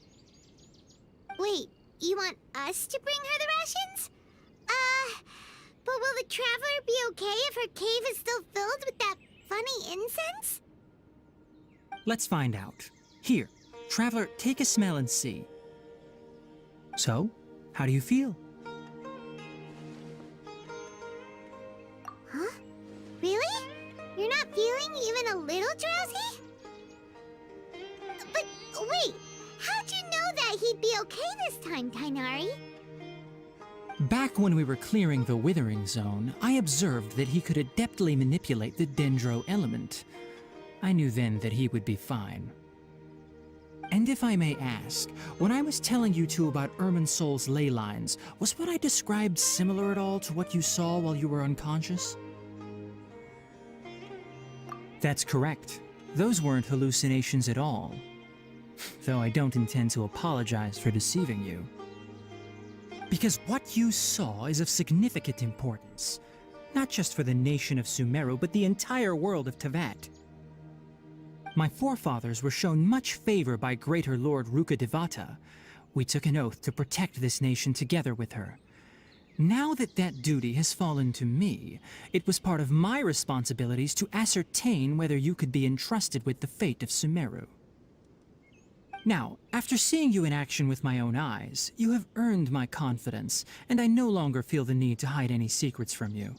Wait, you want us to bring her the rations? But will the Traveler be okay if her cave is still filled with that funny incense? Let's find out. Here, Traveler, take a smell and see. So, how do you feel? Huh? Really? You're not feeling even a little drowsy? But wait, how'd you know that he'd be okay this time, Tighnari? Back when we were clearing the Withering Zone, I observed that he could adeptly manipulate the Dendro element. I knew then that he would be fine. And if I may ask, when I was telling you two about Irminsul's ley lines, was what I described similar at all to what you saw while you were unconscious? That's correct. Those weren't hallucinations at all. Though I don't intend to apologize for deceiving you. Because what you saw is of significant importance. Not just for the nation of Sumeru, but the entire world of Teyvat. My forefathers were shown much favor by Greater Lord Rukkhadevata. We took an oath to protect this nation together with her. Now that that duty has fallen to me, it was part of my responsibilities to ascertain whether you could be entrusted with the fate of Sumeru. Now, after seeing you in action with my own eyes, you have earned my confidence, and I no longer feel the need to hide any secrets from you.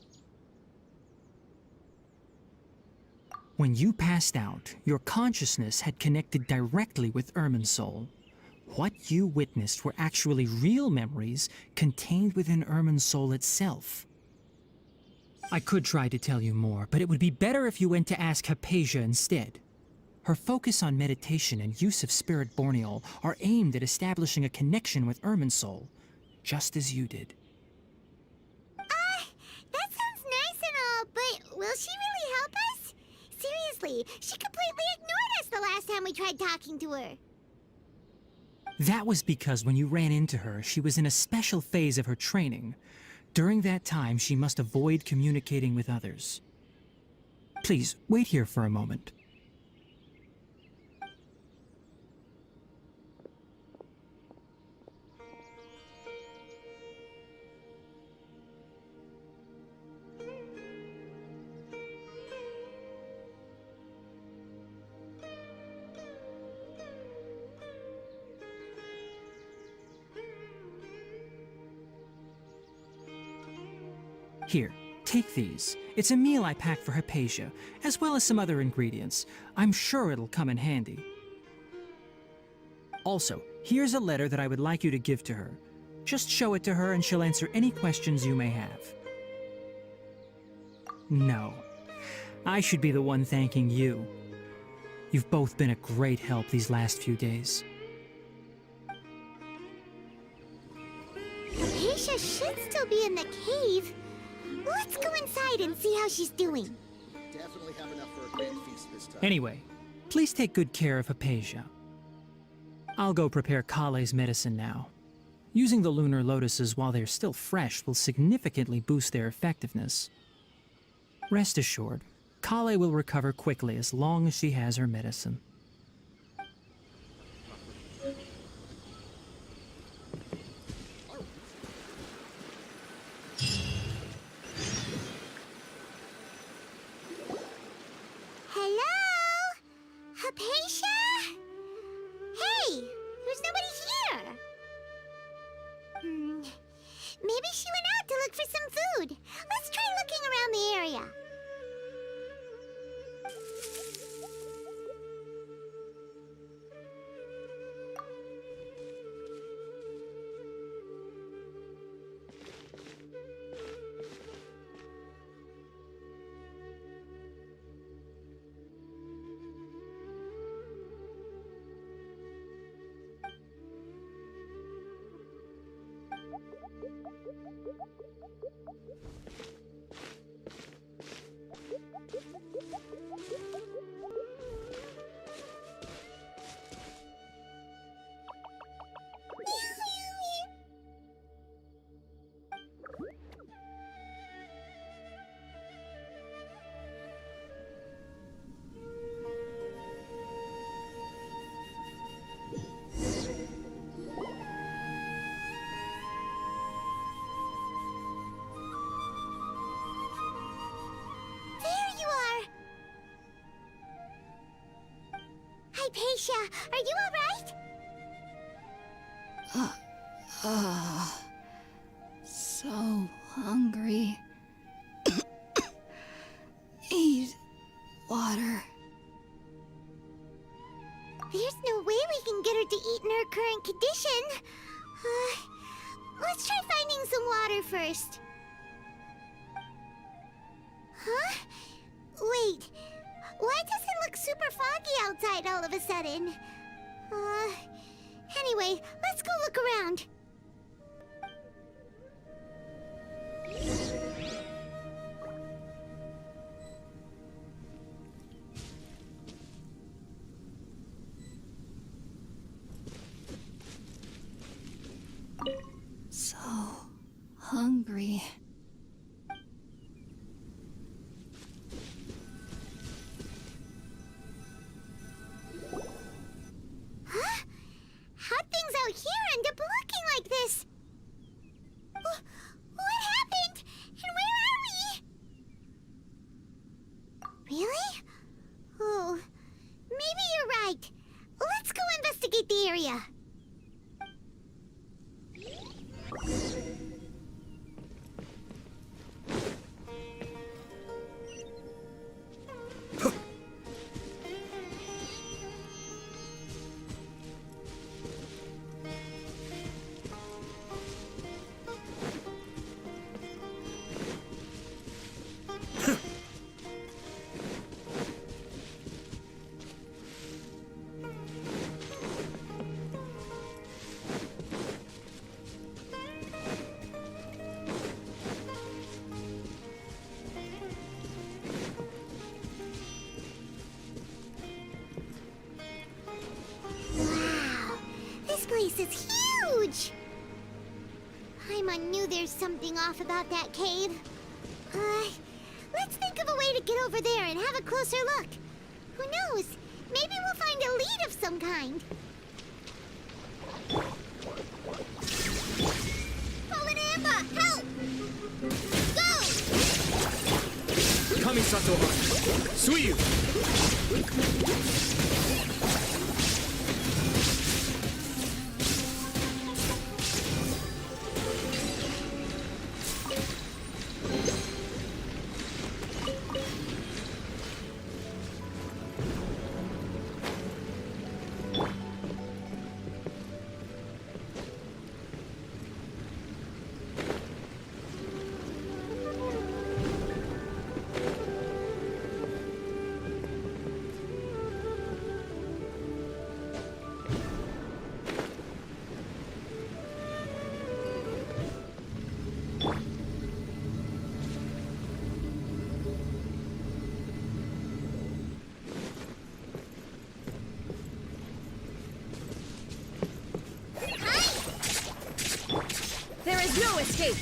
When you passed out, your consciousness had connected directly with Irminsul. What you witnessed were actually real memories contained within Irminsul itself. I could try to tell you more, but it would be better if you went to ask Hypatia instead. Her focus on meditation and use of spirit borneol are aimed at establishing a connection with Irminsul, just as you did. That sounds nice and all, but will she really help us? Seriously, she completely ignored us the last time we tried talking to her. That was because when you ran into her, she was in a special phase of her training. During that time, she must avoid communicating with others. Please, wait here for a moment. Here, take these. It's a meal I packed for Hypatia, as well as some other ingredients. I'm sure it'll come in handy. Also, here's a letter that I would like you to give to her. Just show it to her and she'll answer any questions you may have. No. I should be the one thanking you. You've both been a great help these last few days. Hypatia should still be in the cave. Let's go inside and see how she's doing. Definitely have enough for a grand feast this time. Anyway, please take good care of Hypatia. I'll go prepare Kallei's medicine now. Using the lunar lotuses while they're still fresh will significantly boost their effectiveness. Rest assured, Kalei will recover quickly as long as she has her medicine. Maybe she went out to look for some food. Let's try looking around the area. Hypatia, are you alright? So hungry. Eat water. There's no way we can get her to eat in her current condition. Let's try finding some water first. Huh? Wait. Why does it look super foggy outside all of a sudden? Anyway, let's go look around. So hungry. How'd things out here end up looking like this? What happened? And where are we? Really? Oh, maybe you're right. Let's go investigate the area. This place is huge! Paimon knew there's something off about that cave. Let's think of a way to get over there and have a closer look. Who knows? Maybe we'll find a lead of some kind. Fallen Amber, help! Go! Kamisato, Suyu! There is no escape!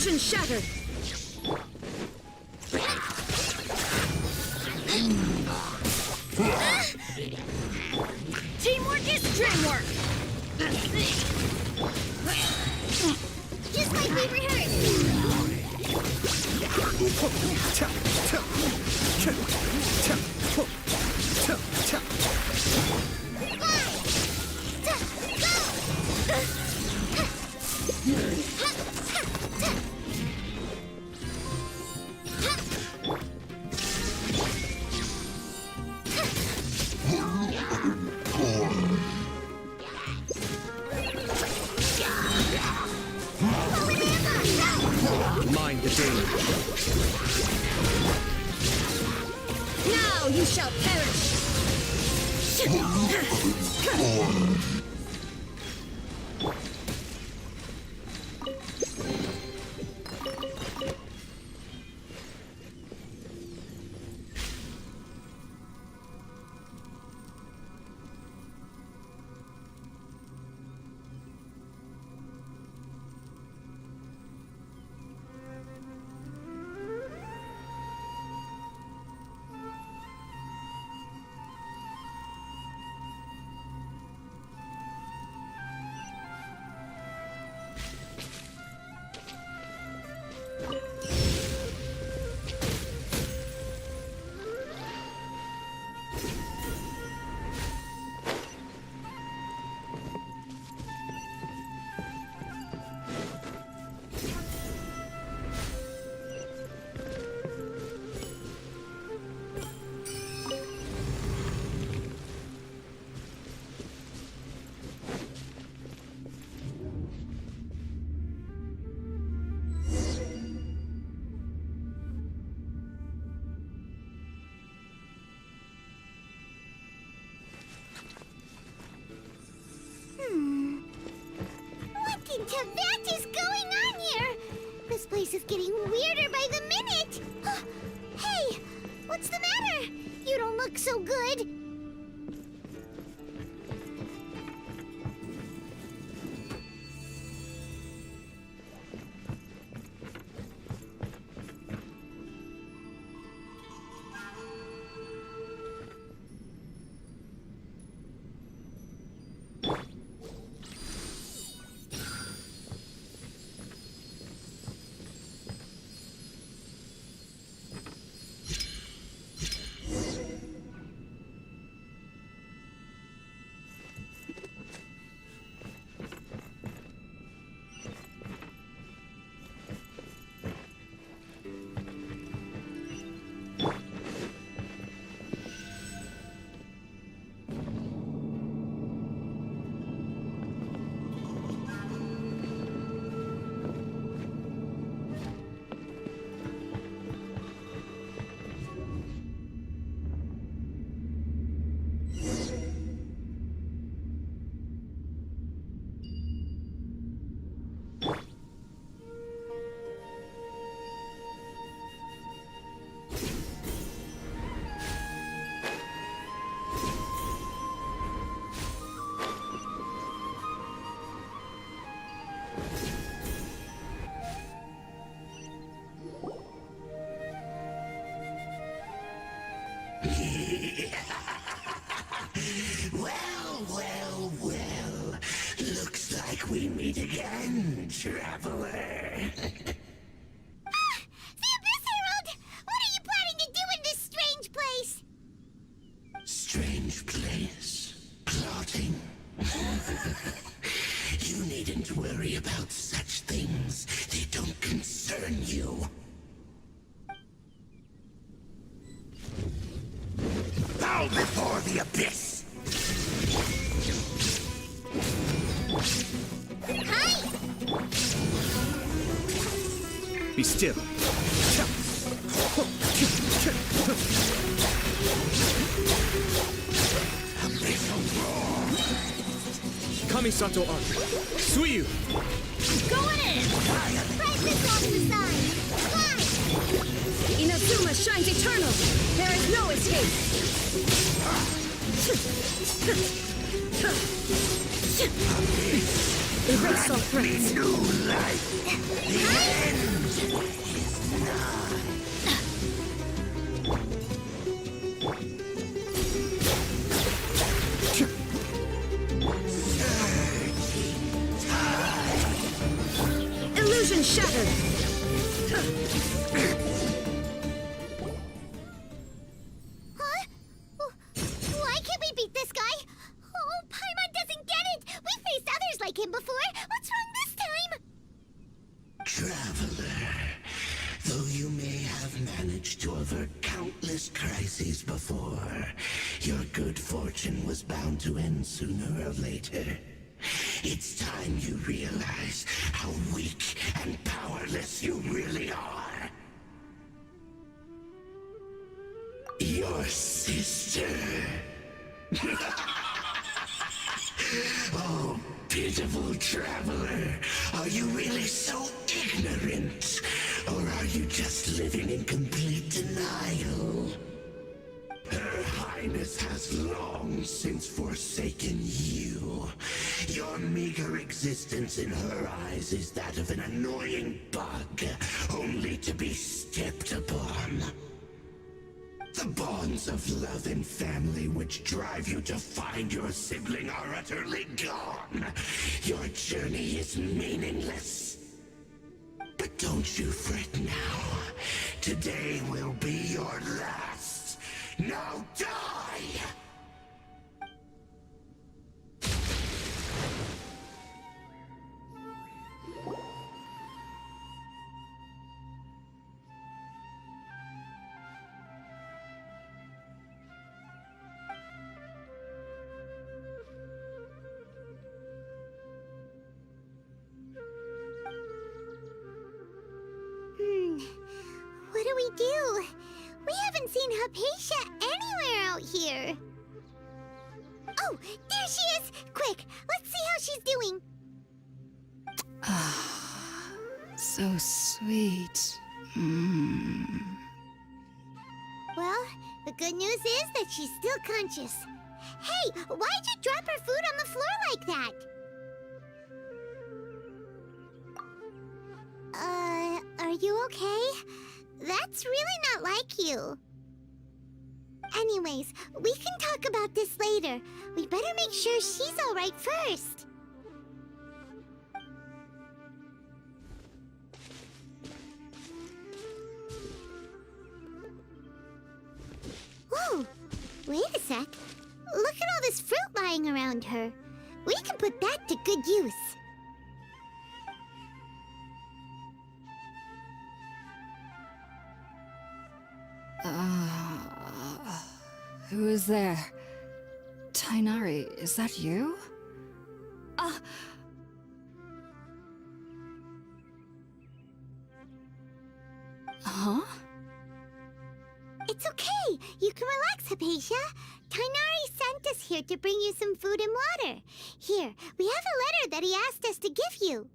Vision shattered! Teamwork is dreamwork! Just like we rehearsed! Mind the danger. Now you shall perish! What is going on here? This place is getting weirder by the minute. Hey, what's the matter? You don't look so good. Well. Looks like we meet again, traveler. The Abyss Herald! What are you planning to do in this strange place? Strange place. Plotting. You needn't worry about such things. They don't concern you. Bow before the Abyss! Hi! Be still. Kamisato Archer. Sumeru! Going in! Right this off to the side! Fly! Inazuma shines eternal! There is no escape! Erase all threats. New life. The end is nigh. Illusion shattered. Huh? Why can't we beat this guy? Oh, Paimon doesn't get it! We faced others like him before! What's wrong this time? Traveler, though you may have managed to avert countless crises before, your good fortune was bound to end sooner or later. It's time you realize how weak and powerless you really are. Your sister. Oh, pitiful traveler. Are you really so ignorant? Or are you just living in complete denial? Her Highness has long since forsaken you. Your meager existence in her eyes is that of an annoying bug, only to be stepped upon. The bonds of love and family which drive you to find your sibling are utterly gone. Your journey is meaningless. But don't you fret now. Today will be your last. Now die! What do we do? We haven't seen Hypatia anywhere out here. Oh, there she is! Quick, let's see how she's doing. So sweet. Well, the good news is that she's still conscious. Hey, why'd you drop her food on the floor like that? Are you okay? That's really not like you. Anyways, we can talk about this later. We better make sure she's alright first. Whoa! Wait a sec. Look at all this fruit lying around her. We can put that to good use. Who is there? Tighnari, is that you? Huh? It's okay. You can relax, Hypatia. Tighnari sent us here to bring you some food and water. Here, we have a letter that he asked us to give you.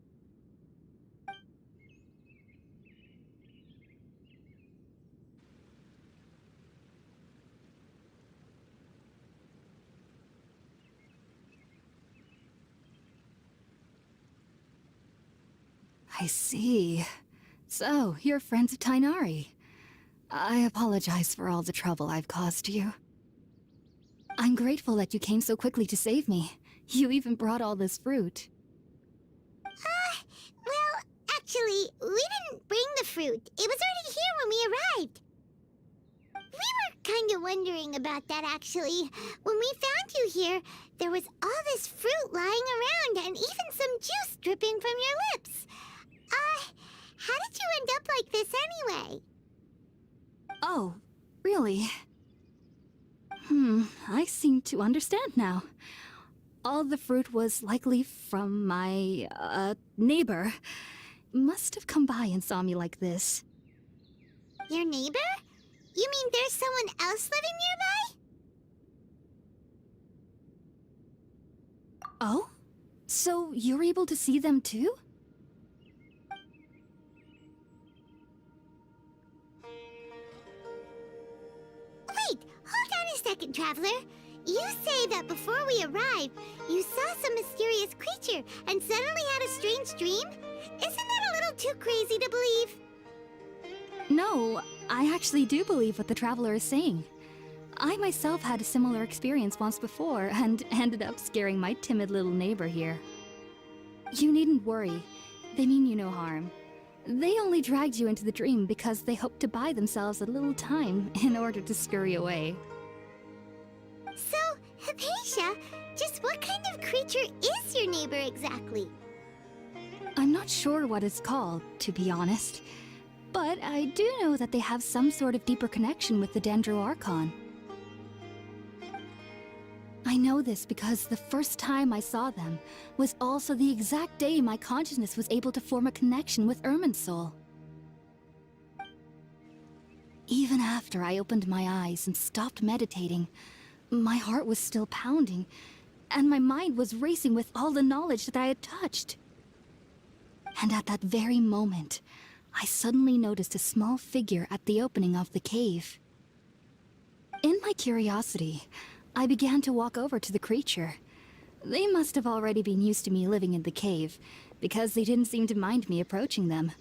I see. So, you're friends of Tighnari. I apologize for all the trouble I've caused you. I'm grateful that you came so quickly to save me. You even brought all this fruit. Well, actually, we didn't bring the fruit. It was already here when we arrived. We were kind of wondering about that, actually. When we found you here, there was all this fruit lying around and even some juice dripping from your lips. How did you end up like this anyway? Oh, really? I seem to understand now. All the fruit was likely from my, neighbor. Must have come by and saw me like this. Your neighbor? You mean there's someone else living nearby? Oh? So you're able to see them too? Wait, hold on a second, Traveler. You say that before we arrived, you saw some mysterious mysterious creature and suddenly had a strange dream? Isn't that a little too crazy to believe? No, I actually do believe what the traveler is saying. I myself had a similar experience once before and ended up scaring my timid little neighbor here. You needn't worry. They mean you no harm. They only dragged you into the dream because they hoped to buy themselves a little time in order to scurry away. So, Hypatia, just what kind of creature is your neighbor exactly? I'm not sure what it's called, to be honest. But I do know that they have some sort of deeper connection with the Dendro Archon. I know this because the first time I saw them was also the exact day my consciousness was able to form a connection with Irminsul. Even after I opened my eyes and stopped meditating, my heart was still pounding, and my mind was racing with all the knowledge that I had touched. And at that very moment, I suddenly noticed a small figure at the opening of the cave. In my curiosity, I began to walk over to the creature. They must have already been used to me living in the cave, because they didn't seem to mind me approaching them.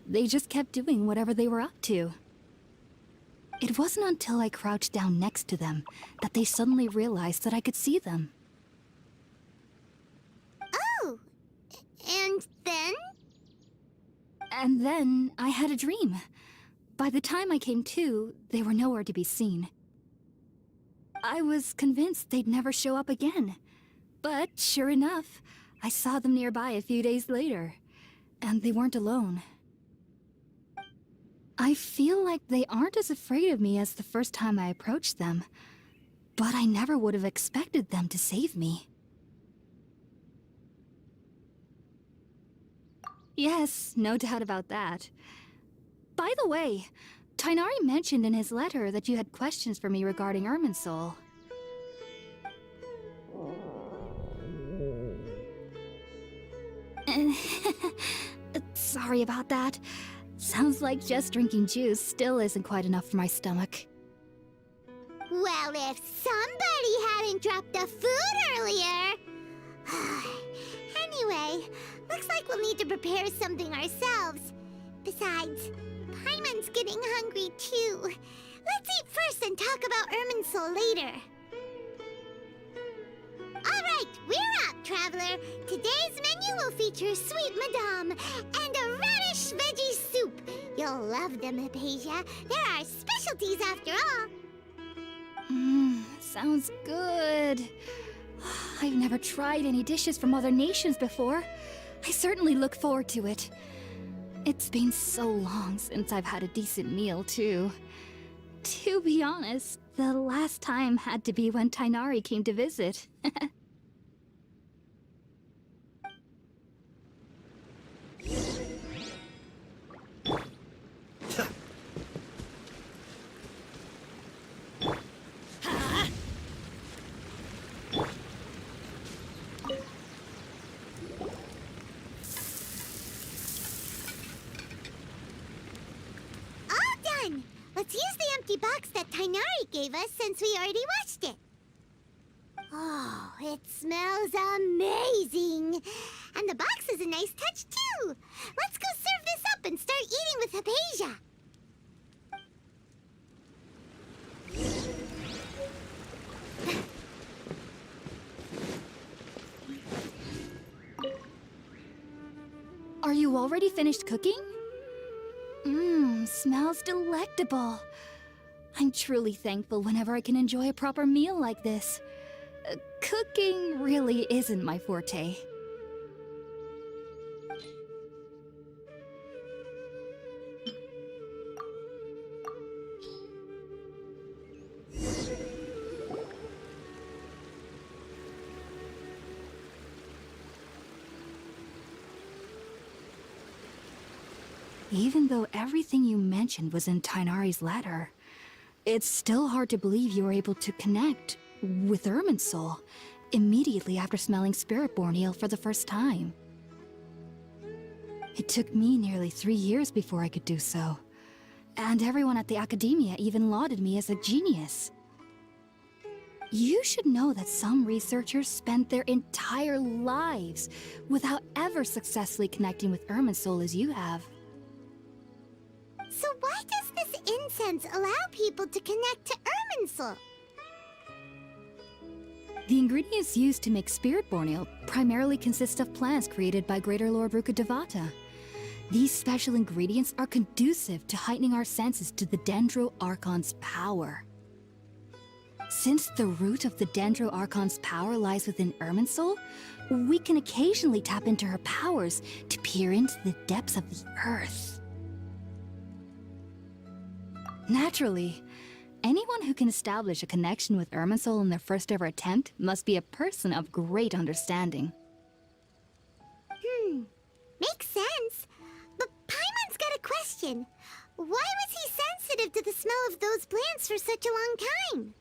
They just kept doing whatever they were up to. It wasn't until I crouched down next to them that they suddenly realized that I could see them. Oh, and then? And then I had a dream. By the time I came to, they were nowhere to be seen. I was convinced they'd never show up again. But sure enough, I saw them nearby a few days later. And they weren't alone. I feel like they aren't as afraid of me as the first time I approached them. But I never would have expected them to save me. Yes, no doubt about that. By the way, Tighnari mentioned in his letter that you had questions for me regarding Irminsul. Sorry about that. Sounds like just drinking juice still isn't quite enough for my stomach. Well, if somebody hadn't dropped the food earlier... Anyway, looks like we'll need to prepare something ourselves. Besides, Paimon's getting hungry too. Let's eat first and talk about Irminsul later. Alright, we're out, Traveler. Today's menu will feature sweet madame and a radish veggie soup. You'll love them, Hypatia. They're our specialties after all. Sounds good. I've never tried any dishes from other nations before. I certainly look forward to it. It's been so long since I've had a decent meal, too. To be honest, the last time had to be when Tighnari came to visit. Let's use the empty box that Tighnari gave us since we already watched it. Oh, it smells amazing. And the box is a nice touch, too. Let's go serve this up and start eating with Hypatia. Are you already finished cooking? Smells delectable. I'm truly thankful whenever I can enjoy a proper meal like this. Cooking really isn't my forte. Even though everything you mentioned was in Tighnari's letter, it's still hard to believe you were able to connect with Irminsul immediately after smelling Spiritborn eel for the first time. It took me nearly 3 years before I could do so, and everyone at the Academia even lauded me as a genius. You should know that some researchers spend their entire lives without ever successfully connecting with Irminsul as you have. So why does this incense allow people to connect to Irminsul? The ingredients used to make spirit-born ale primarily consist of plants created by Greater Lord Rukkhadevata. These special ingredients are conducive to heightening our senses to the Dendro Archon's power. Since the root of the Dendro Archon's power lies within Irminsul, we can occasionally tap into her powers to peer into the depths of the earth. Naturally, anyone who can establish a connection with Irminsul in their first ever attempt must be a person of great understanding. Makes sense. But Paimon's got a question. Why was he sensitive to the smell of those plants for such a long time?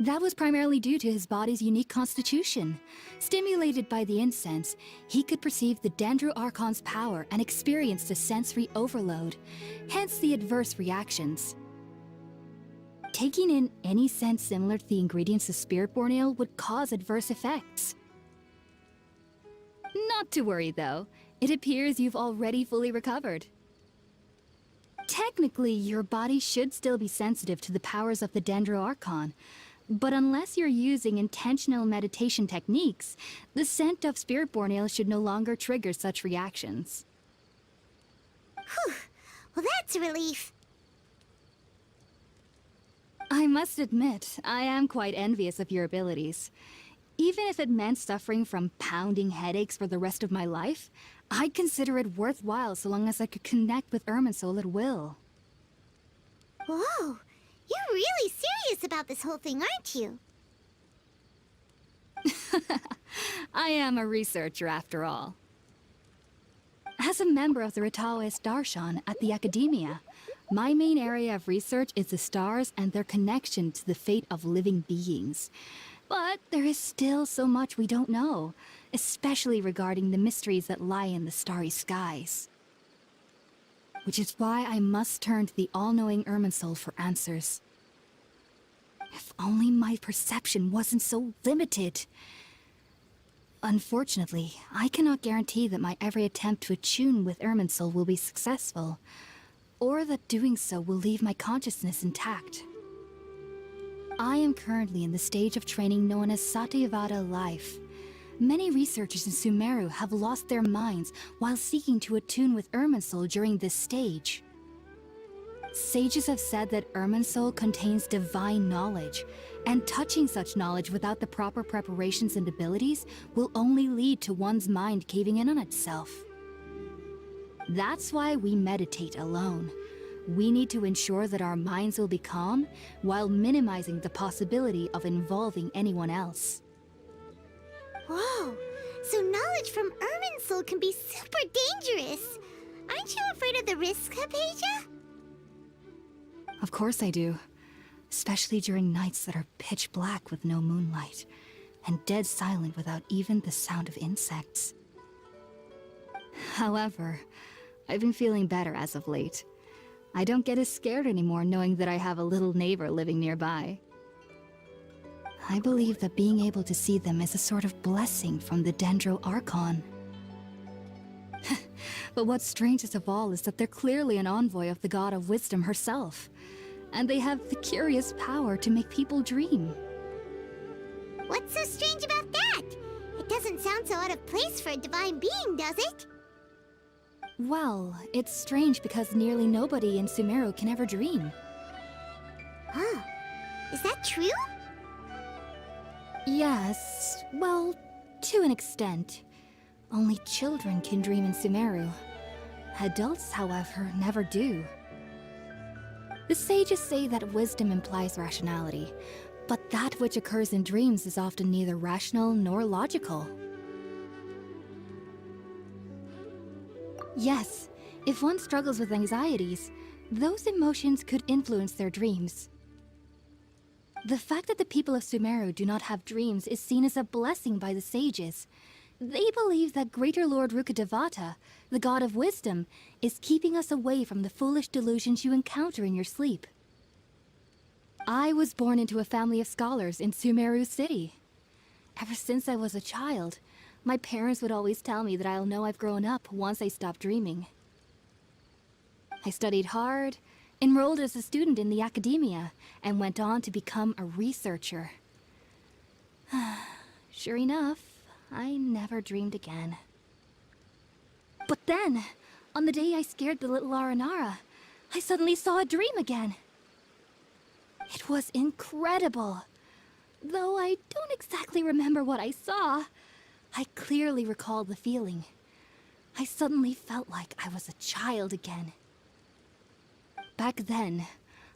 That was primarily due to his body's unique constitution. Stimulated by the incense, he could perceive the Dendro Archon's power and experienced a sensory overload, hence the adverse reactions. Taking in any scent similar to the ingredients of Spirit-born Ale would cause adverse effects. Not to worry though, it appears you've already fully recovered. Technically, your body should still be sensitive to the powers of the Dendro Archon, but unless you're using intentional meditation techniques, the scent of Spirit-born Ale should no longer trigger such reactions. Whew. Well, that's a relief. I must admit, I am quite envious of your abilities. Even if it meant suffering from pounding headaches for the rest of my life, I'd consider it worthwhile so long as I could connect with Irminsul at will. Whoa. You're really serious about this whole thing, aren't you? I am a researcher after all. As a member of the Ritaoist Darshan at the Academia, my main area of research is the stars and their connection to the fate of living beings. But there is still so much we don't know, especially regarding the mysteries that lie in the starry skies. Which is why I must turn to the all-knowing Irminsul for answers. If only my perception wasn't so limited. Unfortunately, I cannot guarantee that my every attempt to attune with Irminsul will be successful, or that doing so will leave my consciousness intact. I am currently in the stage of training known as Satyavada life. Many researchers in Sumeru have lost their minds while seeking to attune with Irminsul during this stage. Sages have said that Irminsul contains divine knowledge, and touching such knowledge without the proper preparations and abilities will only lead to one's mind caving in on itself. That's why we meditate alone. We need to ensure that our minds will be calm while minimizing the possibility of involving anyone else. Whoa. So knowledge from Irminsul can be super dangerous. Aren't you afraid of the risks, Hypatia? Of course I do. Especially during nights that are pitch black with no moonlight, and dead silent without even the sound of insects. However, I've been feeling better as of late. I don't get as scared anymore knowing that I have a little neighbor living nearby. I believe that being able to see them is a sort of blessing from the Dendro Archon. But what's strangest of all is that they're clearly an envoy of the God of Wisdom herself, and they have the curious power to make people dream. What's so strange about that? It doesn't sound so out of place for a divine being, does it? Well, it's strange because nearly nobody in Sumeru can ever dream. Huh. Is that true? Yes, well, to an extent. Only children can dream in Sumeru. Adults, however, never do. The sages say that wisdom implies rationality, but that which occurs in dreams is often neither rational nor logical. Yes, if one struggles with anxieties, those emotions could influence their dreams. The fact that the people of Sumeru do not have dreams is seen as a blessing by the sages. They believe that Greater Lord Rukkhadevata, the God of Wisdom, is keeping us away from the foolish delusions you encounter in your sleep. I was born into a family of scholars in Sumeru City. Ever since I was a child, my parents would always tell me that I'll know I've grown up once I stop dreaming. I studied hard, enrolled as a student in the academia, and went on to become a researcher. Sure enough, I never dreamed again. But then, on the day I scared the little Aranara, I suddenly saw a dream again. It was incredible. Though I don't exactly remember what I saw, I clearly recall the feeling. I suddenly felt like I was a child again. Back then,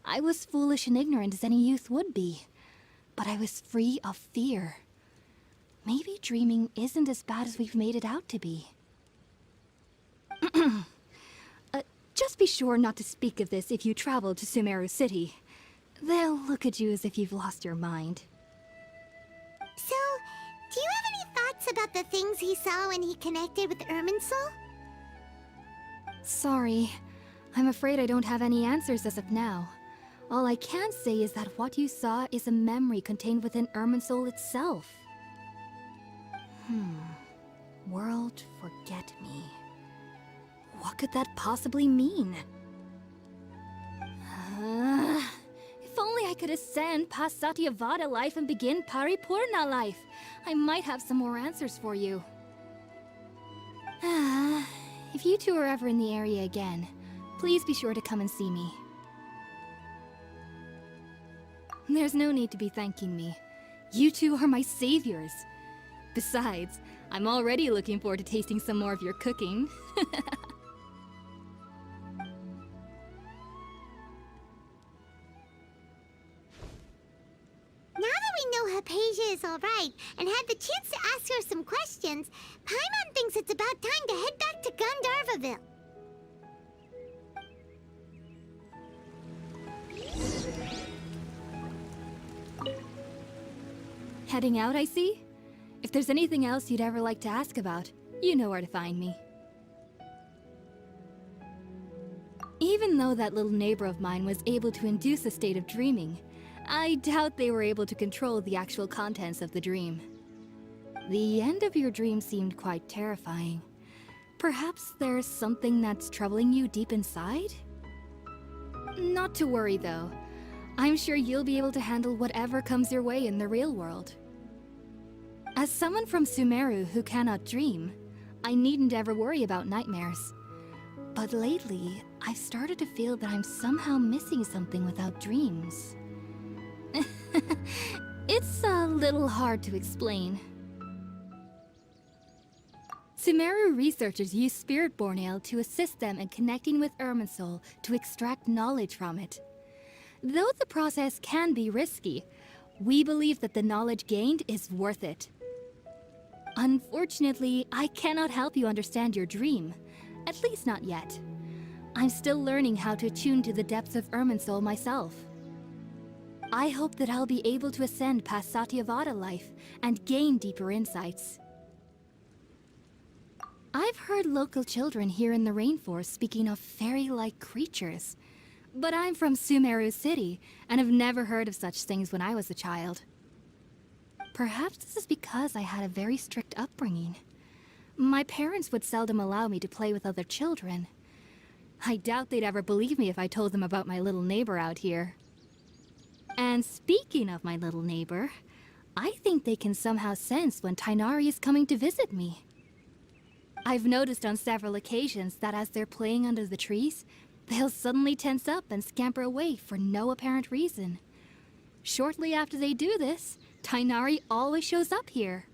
I was foolish and ignorant as any youth would be, but I was free of fear. Maybe dreaming isn't as bad as we've made it out to be. Just be sure not to speak of this if you travel to Sumeru City. They'll look at you as if you've lost your mind. So, do you have any thoughts about the things he saw when he connected with Irminsul? Sorry. I'm afraid I don't have any answers as of now. All I can say is that what you saw is a memory contained within Irminsul itself. World forget me. What could that possibly mean? If only I could ascend past Satyavada life and begin Paripurna life. I might have some more answers for you. If you two are ever in the area again, please be sure to come and see me. There's no need to be thanking me. You two are my saviors. Besides, I'm already looking forward to tasting some more of your cooking. Now that we know Hypatia is alright and had the chance to ask her some questions, Paimon thinks it's about time to head back to Gandharvaville. Heading out, I see? If there's anything else you'd ever like to ask about, you know where to find me. Even though that little neighbor of mine was able to induce a state of dreaming, I doubt they were able to control the actual contents of the dream. The end of your dream seemed quite terrifying. Perhaps there's something that's troubling you deep inside? Not to worry, though. I'm sure you'll be able to handle whatever comes your way in the real world. As someone from Sumeru who cannot dream, I needn't ever worry about nightmares. But lately, I've started to feel that I'm somehow missing something without dreams. It's a little hard to explain. Sumeru researchers use Spiritborn Ale to assist them in connecting with Irminsul to extract knowledge from it. Though the process can be risky, we believe that the knowledge gained is worth it. Unfortunately, I cannot help you understand your dream. At least not yet. I'm still learning how to attune to the depths of Irminsul myself. I hope that I'll be able to ascend past Satyavada life and gain deeper insights. I've heard local children here in the rainforest speaking of fairy-like creatures. But I'm from Sumeru City, and have never heard of such things when I was a child. Perhaps this is because I had a very strict upbringing. My parents would seldom allow me to play with other children. I doubt they'd ever believe me if I told them about my little neighbor out here. And speaking of my little neighbor, I think they can somehow sense when Tighnari is coming to visit me. I've noticed on several occasions that as they're playing under the trees, they'll suddenly tense up and scamper away for no apparent reason. Shortly after they do this, Tighnari always shows up here.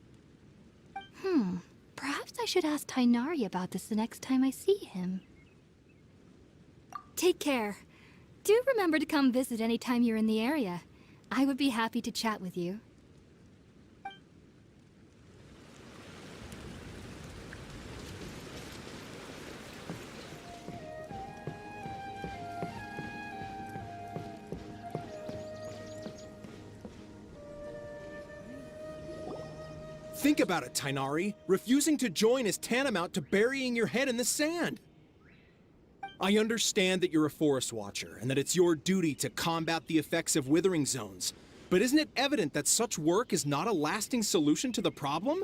Perhaps I should ask Tighnari about this the next time I see him. Take care. Do remember to come visit anytime you're in the area. I would be happy to chat with you. Think about it, Tighnari. Refusing to join is tantamount to burying your head in the sand. I understand that you're a forest watcher, and that it's your duty to combat the effects of withering zones. But isn't it evident that such work is not a lasting solution to the problem?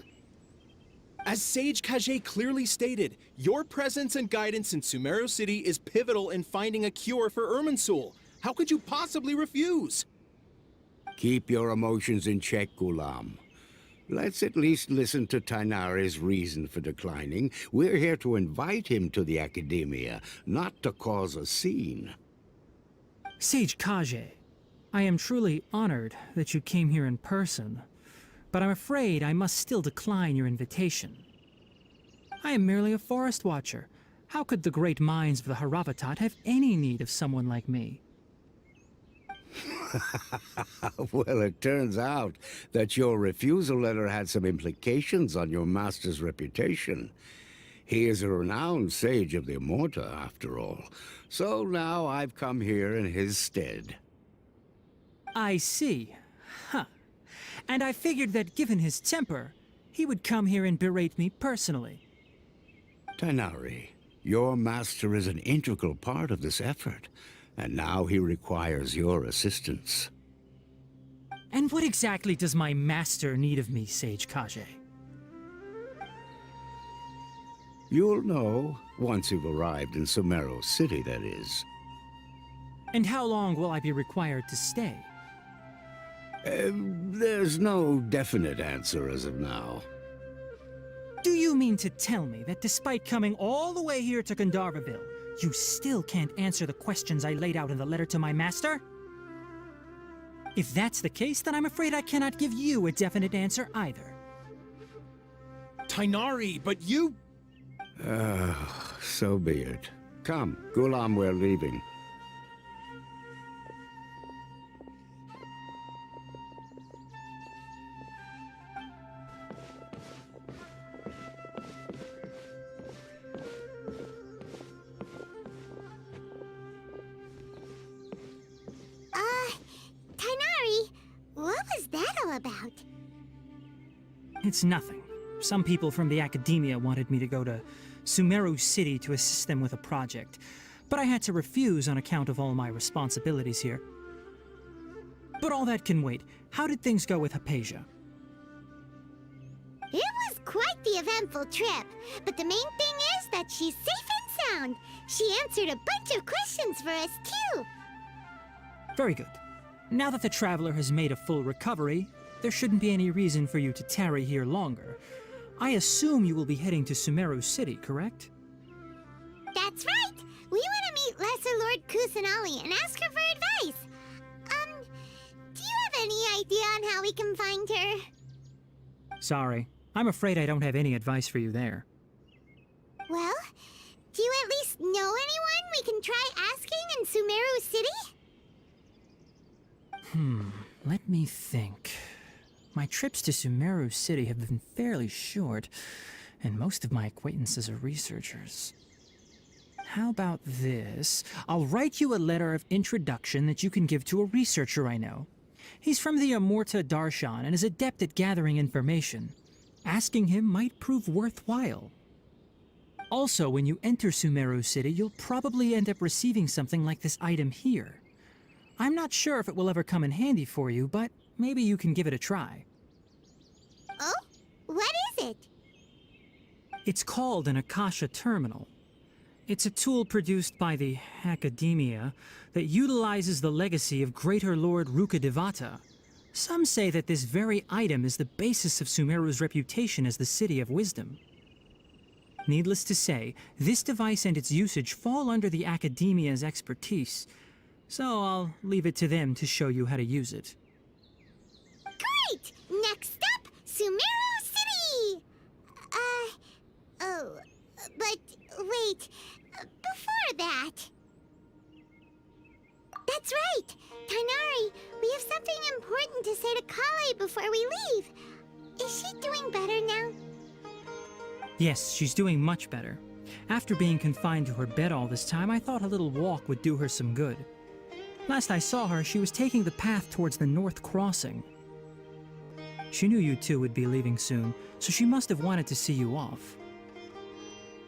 As Sage Kage clearly stated, your presence and guidance in Sumeru City is pivotal in finding a cure for Irminsul. How could you possibly refuse? Keep your emotions in check, Ghulam. Let's at least listen to Tighnari's reason for declining. We're here to invite him to the Academia, not to cause a scene. Sage Kage, I am truly honored that you came here in person, but I'm afraid I must still decline your invitation. I am merely a forest watcher. How could the great minds of the Haravatat have any need of someone like me? Well, it turns out that your refusal letter had some implications on your master's reputation. He is a renowned sage of the Immorta, after all. So now I've come here in his stead. I see. Huh. And I figured that given his temper, he would come here and berate me personally. Tighnari, your master is an integral part of this effort. And now he requires your assistance. And what exactly does my master need of me, Sage Kage? You'll know, once you've arrived in Sumeru City, that is. And how long will I be required to stay? There's no definite answer as of now. Do you mean to tell me that despite coming all the way here to Gandharville, you still can't answer the questions I laid out in the letter to my master? If that's the case, then I'm afraid I cannot give you a definite answer either. Tighnari, but you... So be it. Come, Ghulam, we're leaving. Tighnari, what was that all about? It's nothing. Some people from the Academia wanted me to go to Sumeru City to assist them with a project, but I had to refuse on account of all my responsibilities here. But all that can wait. How did things go with Hypatia? It was quite the eventful trip, but the main thing is that she's safe and sound. She answered a bunch of questions for us, too. Very good. Now that the Traveler has made a full recovery, there shouldn't be any reason for you to tarry here longer. I assume you will be heading to Sumeru City, correct? That's right! We want to meet Lesser Lord Kusanali and ask her for advice. Do you have any idea on how we can find her? Sorry. I'm afraid I don't have any advice for you there. Well, do you at least know anyone we can try asking in Sumeru City? Let me think. My trips to Sumeru City have been fairly short, and most of my acquaintances are researchers. How about this? I'll write you a letter of introduction that you can give to a researcher I know. He's from the Immorta Darshan and is adept at gathering information. Asking him might prove worthwhile. Also, when you enter Sumeru City, you'll probably end up receiving something like this item here. I'm not sure if it will ever come in handy for you, but maybe you can give it a try. Oh? What is it? It's called an Akasha terminal. It's a tool produced by the Academia that utilizes the legacy of Greater Lord Rukkhadevata. Some say that this very item is the basis of Sumeru's reputation as the City of Wisdom. Needless to say, this device and its usage fall under the Academia's expertise, so I'll leave it to them to show you how to use it. Great! Next up, Sumeru City! But wait, before that... That's right! Tighnari, we have something important to say to Collei before we leave. Is she doing better now? Yes, she's doing much better. After being confined to her bed all this time, I thought a little walk would do her some good. Last I saw her, she was taking the path towards the North Crossing. She knew you two would be leaving soon, so she must have wanted to see you off.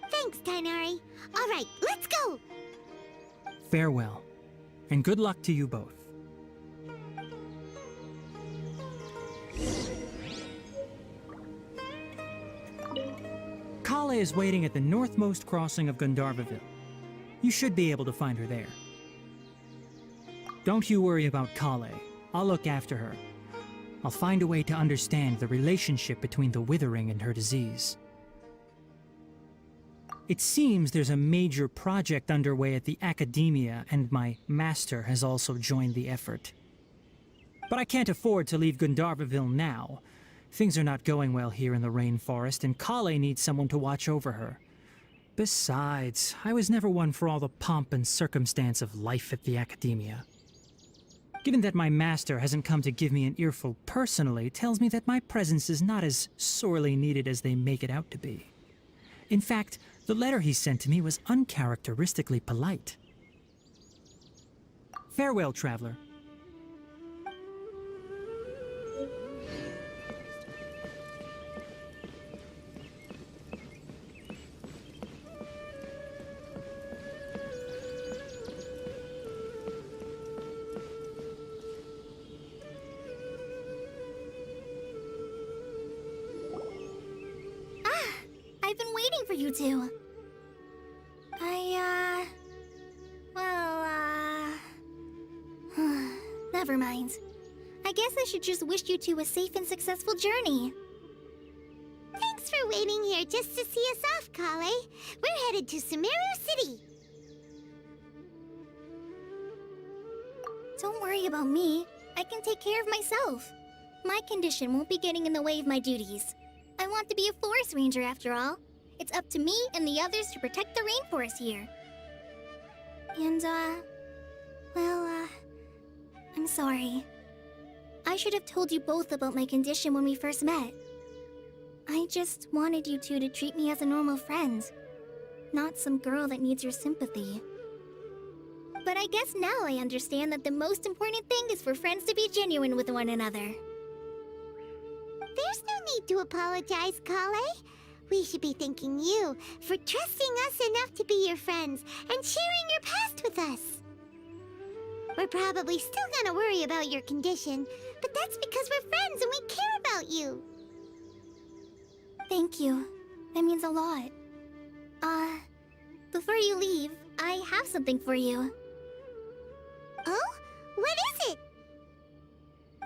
Thanks, Tighnari. All right, let's go! Farewell, and good luck to you both. Collei is waiting at the northmost crossing of Gandharvaville. You should be able to find her there. Don't you worry about Collei. I'll look after her. I'll find a way to understand the relationship between the withering and her disease. It seems there's a major project underway at the Academia, and my master has also joined the effort. But I can't afford to leave Gandharvaville now. Things are not going well here in the rainforest, and Collei needs someone to watch over her. Besides, I was never one for all the pomp and circumstance of life at the Academia. Given that my master hasn't come to give me an earful personally, tells me that my presence is not as sorely needed as they make it out to be. In fact, the letter he sent to me was uncharacteristically polite. Farewell, traveler. I've been waiting for you two. Never mind. I guess I should just wish you two a safe and successful journey. Thanks for waiting here just to see us off, Collei. We're headed to Sumeru City. Don't worry about me. I can take care of myself. My condition won't be getting in the way of my duties. I want to be a forest ranger after all. It's up to me and the others to protect the rainforest here. And, I'm sorry. I should have told you both about my condition when we first met. I just wanted you two to treat me as a normal friend, not some girl that needs your sympathy. But I guess now I understand that the most important thing is for friends to be genuine with one another. There's no need to apologize, Collei. We should be thanking you for trusting us enough to be your friends and sharing your past with us. We're probably still gonna worry about your condition, but that's because we're friends and we care about you. Thank you. That means a lot. Before you leave, I have something for you. Oh? What is it?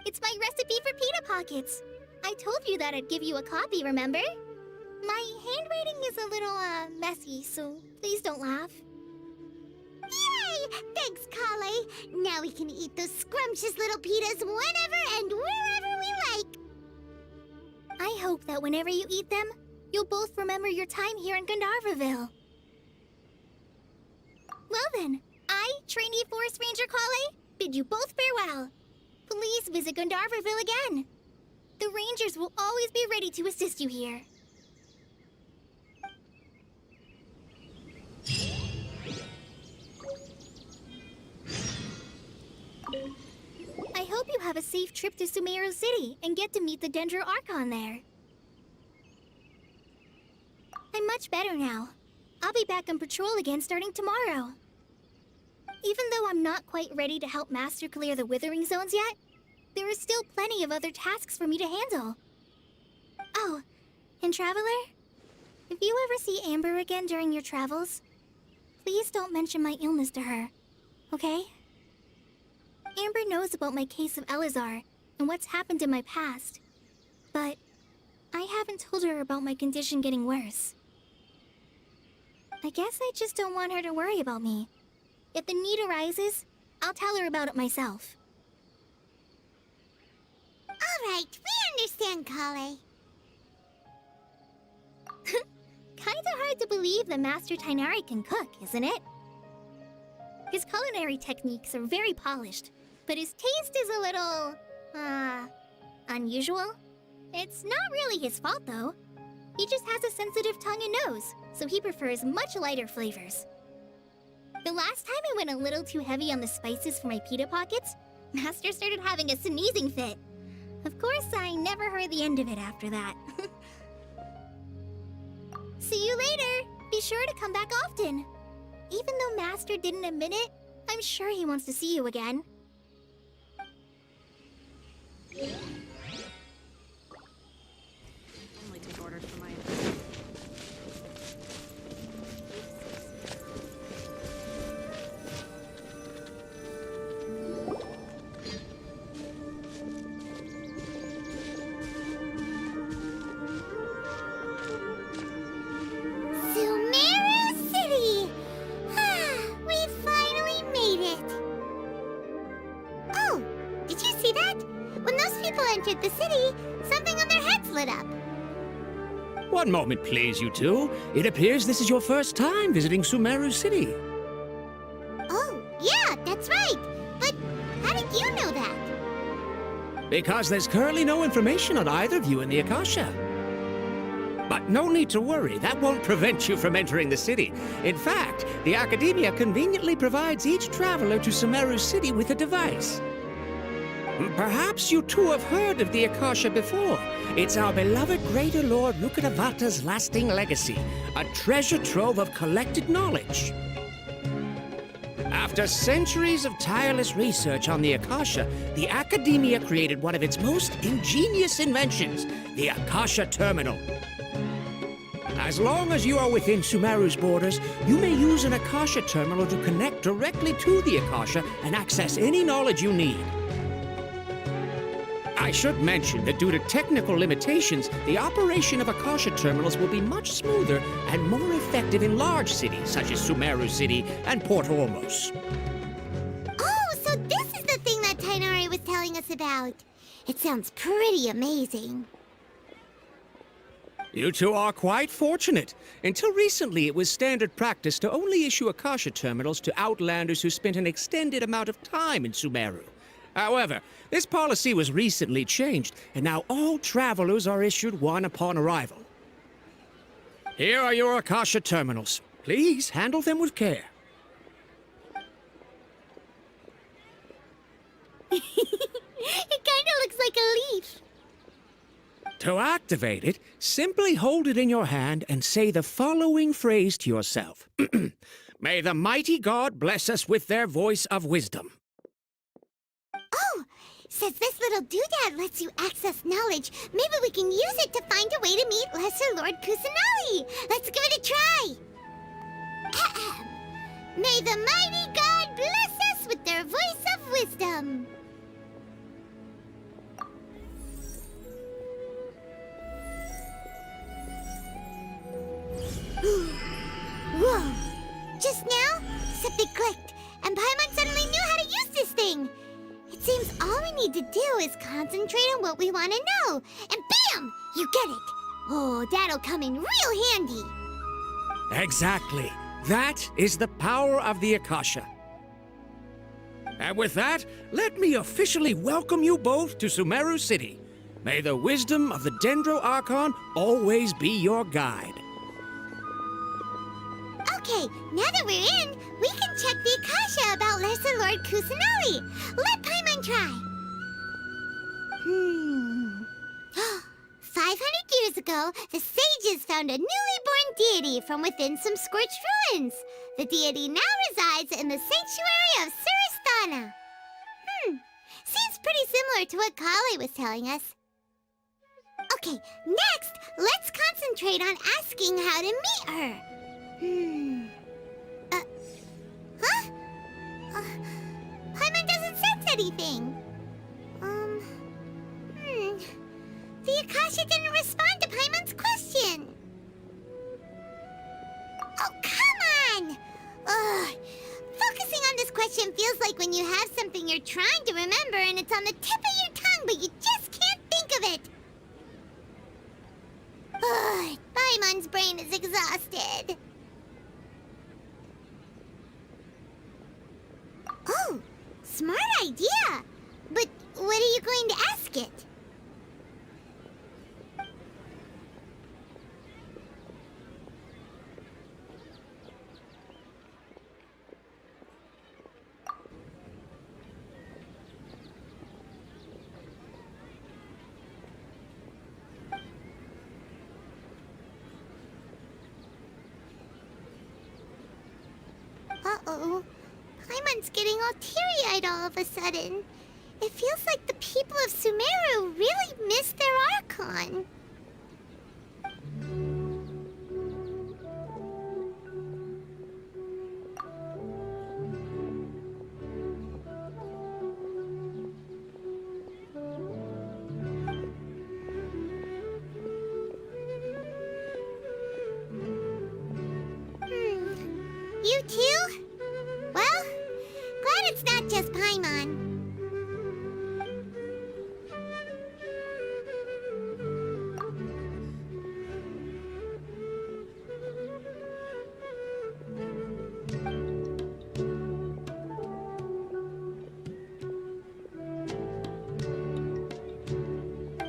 It's my recipe for pita pockets. I told you that I'd give you a copy, remember? My handwriting is a little, messy, so please don't laugh. Yay! Thanks, Collei. Now we can eat those scrumptious little pitas whenever and wherever we like. I hope that whenever you eat them, you'll both remember your time here in Gandharvaville. Well then, I, trainee Forest Ranger Collei, bid you both farewell. Please visit Gandharvaville again. The Rangers will always be ready to assist you here. I hope you have a safe trip to Sumeru City and get to meet the Sumeru Archon there. I'm much better now. I'll be back on patrol again starting tomorrow. Even though I'm not quite ready to help Master clear the withering zones yet, there are still plenty of other tasks for me to handle. Oh, and Traveler, if you ever see Amber again during your travels, please don't mention my illness to her, okay? Amber knows about my case of Elazar and what's happened in my past, but I haven't told her about my condition getting worse. I guess I just don't want her to worry about me. If the need arises, I'll tell her about it myself. All right, we understand, Collei. Kinda hard to believe that Master Tighnari can cook, isn't it? His culinary techniques are very polished, but his taste is a little, unusual. It's not really his fault, though. He just has a sensitive tongue and nose, so he prefers much lighter flavors. The last time I went a little too heavy on the spices for my pita pockets, Master started having a sneezing fit. Of course, I never heard the end of it after that. See you later! Be sure to come back often. Even though Master didn't admit it, I'm sure he wants to see you again. Only take orders from my Sumeru City! We finally made it! Oh, did you see that? When those people entered the city, something on their heads lit up. One moment, please, you two. It appears this is your first time visiting Sumeru City. Oh, yeah, that's right. But how did you know that? Because there's currently no information on either of you in the Akasha. But no need to worry, that won't prevent you from entering the city. In fact, the Academia conveniently provides each traveler to Sumeru City with a device. Perhaps you two have heard of the Akasha before. It's our beloved Greater Lord Rukkhadevata's lasting legacy, a treasure trove of collected knowledge. After centuries of tireless research on the Akasha, the Academia created one of its most ingenious inventions, the Akasha Terminal. As long as you are within Sumeru's borders, you may use an Akasha Terminal to connect directly to the Akasha and access any knowledge you need. I should mention that due to technical limitations, the operation of Akasha terminals will be much smoother and more effective in large cities such as Sumeru City and Port Ormos. Oh, so this is the thing that Tighnari was telling us about. It sounds pretty amazing. You two are quite fortunate. Until recently, it was standard practice to only issue Akasha terminals to outlanders who spent an extended amount of time in Sumeru. However, this policy was recently changed, and now all travelers are issued one upon arrival. Here are your Akasha terminals. Please handle them with care. It kinda looks like a leaf. To activate it, simply hold it in your hand and say the following phrase to yourself. May the mighty God bless us with their voice of wisdom. Oh, since this little doodad lets you access knowledge, maybe we can use it to find a way to meet Lesser Lord Kusanali. Let's give it a try. Ahem. May the mighty God bless us with their voice of wisdom. Whoa! Just now, something clicked, and Paimon suddenly knew how to use this thing. It seems all we need to do is concentrate on what we want to know, and bam! You get it. Oh, that'll come in real handy. Exactly. That is the power of the Akasha. And with that, let me officially welcome you both to Sumeru City. May the wisdom of the Dendro Archon always be your guide. Okay, now that we're in, we can check the Akasha about Lesser Lord Kusanali. Let Paimon try. 500 years ago, the sages found a newly born deity from within some scorched ruins. The deity now resides in the sanctuary of Surasthana. Seems pretty similar to what Collei was telling us. Okay, next, let's concentrate on asking how to meet her. Paimon doesn't sense anything. The Akasha didn't respond to Paimon's question. Oh, come on! Focusing on this question feels like when you have something you're trying to remember and it's on the tip of your tongue, but you just can't think of it. Paimon's brain is exhausted. Oh, smart idea. But what are you going to ask it? Uh-oh. Paimon's getting all teary-eyed all of a sudden. It feels like the people of Sumeru really missed their Archon. You too? Well, glad it's not just Paimon.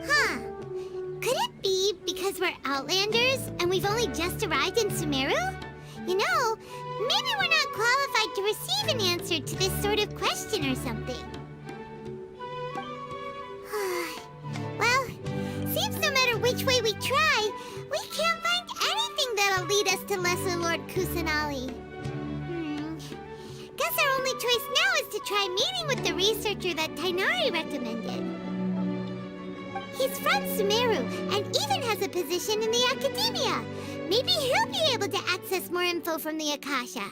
Huh. Could it be because we're Outlanders and we've only just arrived in Sumeru? You know, maybe we're not qualified to receive an answer to this sort of question or something. Well, seems no matter which way we try, we can't find anything that'll lead us to Lesser Lord Kusanali. Guess our only choice now is to try meeting with the researcher that tighnari recommended. He's from Sumeru and even has a position in the Academia. Maybe he'll be able to access more info from the Akasha.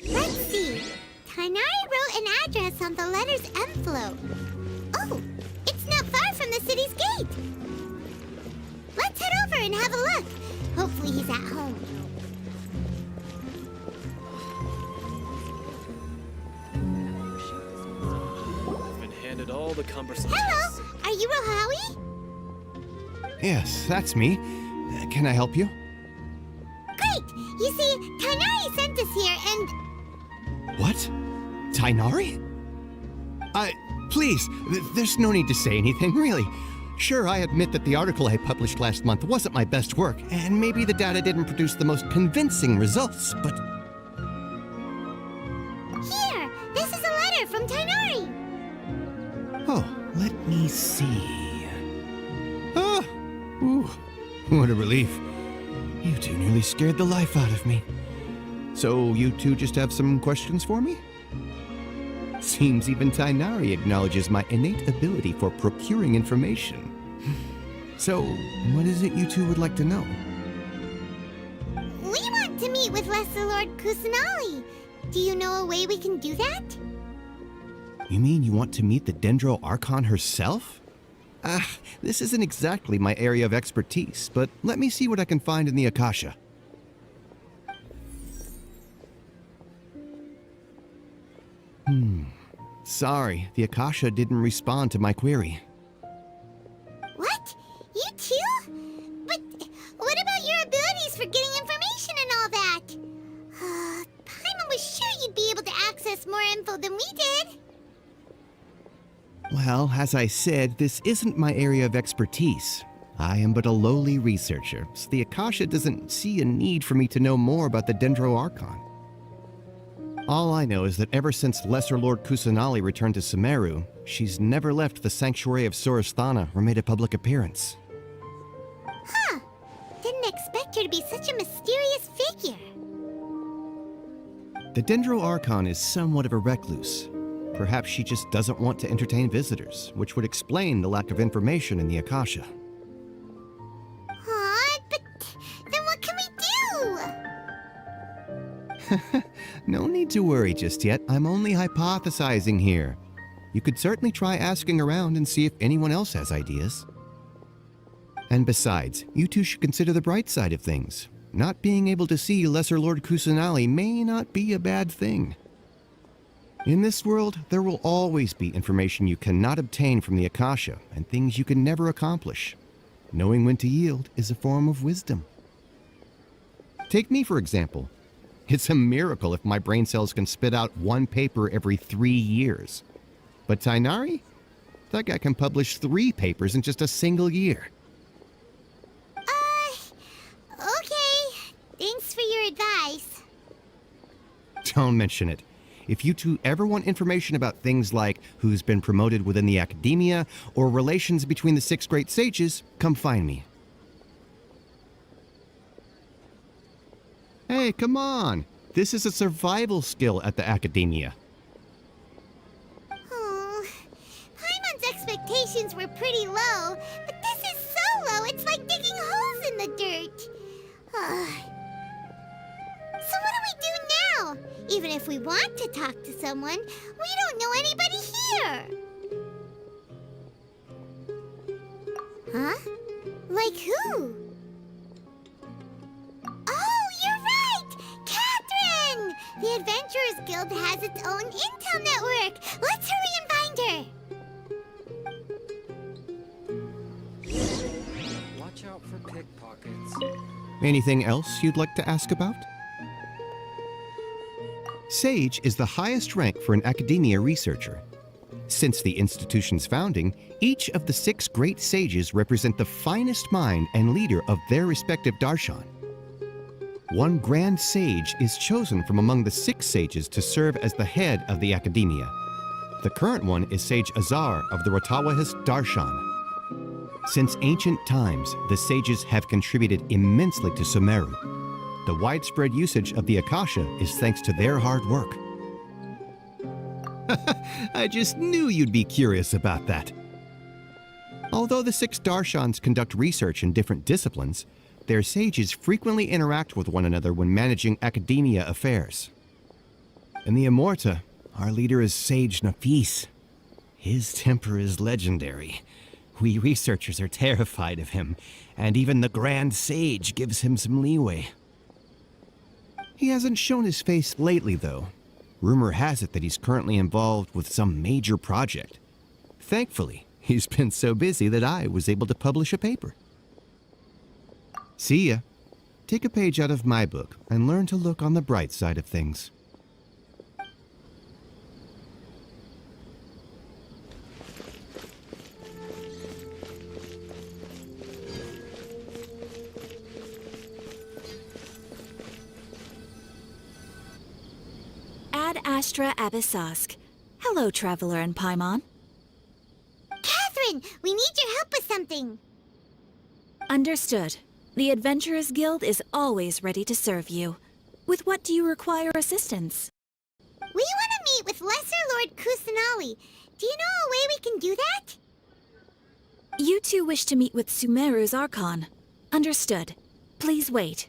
Let's see. Tighnari wrote an address on the letter's envelope. Oh, it's not far from the city's gate. Let's head over and have a look. Hopefully he's at home. I've been handed all the cumbersome. Hello, are you Rohawi? Yes, that's me. Can I help you? Great! You see, tighnari sent us here and... What? Tighnari? Please, there's no need to say anything, really. Sure, I admit that the article I published last month wasn't my best work, and maybe the data didn't produce the most convincing results, but... Here! This is a letter from tighnari! Oh, let me see... Ah! Ooh, what a relief. You two nearly scared the life out of me. So you two just have some questions for me? Seems even tighnari acknowledges my innate ability for procuring information. So, what is it you two would like to know? We want to meet with Lesser Lord Kusanali. Do you know a way we can do that? You mean you want to meet the Dendro Archon herself? This isn't exactly my area of expertise, but let me see what I can find in the Akasha. Sorry, the Akasha didn't respond to my query. What? You too? But what about your abilities for getting information and all that? Paimon was sure you'd be able to access more info than we did. Well, as I said, this isn't my area of expertise. I am but a lowly researcher, so the Akasha doesn't see a need for me to know more about the Dendro Archon. All I know is that ever since Lesser Lord Kusanali returned to Sumeru, she's never left the Sanctuary of Sorasthana or made a public appearance. Huh. Didn't expect her to be such a mysterious figure. The Dendro Archon is somewhat of a recluse. Perhaps she just doesn't want to entertain visitors, which would explain the lack of information in the Akasha. But then what can we do? No need to worry just yet. I'm only hypothesizing here. You could certainly try asking around and see if anyone else has ideas. And besides, you two should consider the bright side of things. Not being able to see Lesser Lord Kusanali may not be a bad thing. In this world, there will always be information you cannot obtain from the Akasha and things you can never accomplish. Knowing when to yield is a form of wisdom. Take me, for example. It's a miracle if my brain cells can spit out one paper every 3 years. But tighnari? That guy can publish 3 papers in just a single year. Okay. Thanks for your advice. Don't mention it. If you two ever want information about things like who's been promoted within the Academia or relations between the 6 great sages, come find me. Hey, come on. This is a survival skill at the Academia. Oh, Paimon's expectations were pretty low, but this is so low it's like digging holes in the dirt. So what do we do now? Even if we want to talk to someone, we don't know anybody here. Huh? Like who? Oh, you're right! Catherine! The Adventurers Guild has its own intel network. Let's hurry and find her. Watch out for pickpockets. Anything else you'd like to ask about? Sage is the highest rank for an Academia researcher. Since the institution's founding, each of the 6 great sages represent the finest mind and leader of their respective darshan. One grand sage is chosen from among the 6 sages to serve as the head of the Academia. The current one is Sage Azar of the Rotawahist Darshan. Since ancient times, the sages have contributed immensely to Sumeru. The widespread usage of the Akasha is thanks to their hard work. I just knew you'd be curious about that. Although the 6 Darshans conduct research in different disciplines, their sages frequently interact with one another when managing Academia affairs. In the Immorta, our leader is Sage Nafis. His temper is legendary. We researchers are terrified of him, and even the Grand Sage gives him some leeway. He hasn't shown his face lately, though. Rumor has it that he's currently involved with some major project. Thankfully, he's been so busy that I was able to publish a paper. See ya. Take a page out of my book and learn to look on the bright side of things. Ad Astra Abyssosk. Hello, Traveler and Paimon. Catherine, we need your help with something. Understood. The Adventurers Guild is always ready to serve you. With what do you require assistance? We want to meet with Lesser Lord Kusanali. Do you know a way we can do that? You two wish to meet with Sumeru's Archon. Understood. Please wait.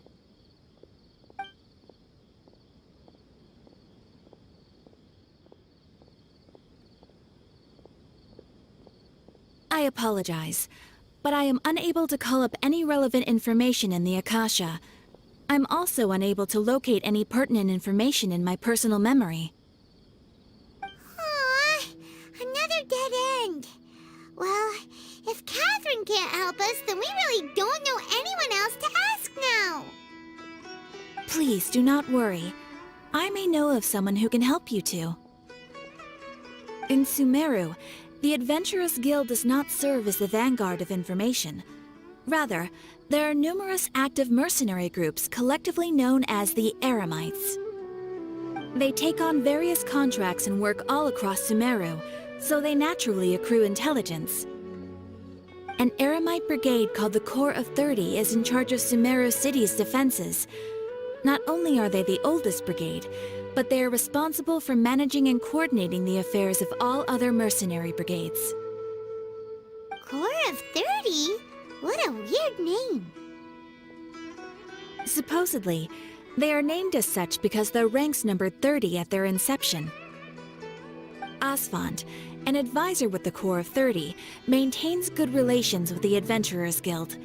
I apologize, but I am unable to call up any relevant information in the Akasha. I'm also unable to locate any pertinent information in my personal memory. Aww, another dead end. Well, if Catherine can't help us, then we really don't know anyone else to ask now. Please do not worry. I may know of someone who can help you two. In Sumeru, the Adventurers Guild does not serve as the vanguard of information. Rather, there are numerous active mercenary groups collectively known as the Eremites. They take on various contracts and work all across Sumeru, so they naturally accrue intelligence. An Eremite brigade called the Corps of 30 is in charge of Sumeru City's defenses. Not only are they the oldest brigade, but they are responsible for managing and coordinating the affairs of all other mercenary brigades. Corps of 30? What a weird name. Supposedly, they are named as such because their ranks numbered 30 at their inception. Asfand, an advisor with the Corps of 30, maintains good relations with the Adventurers Guild.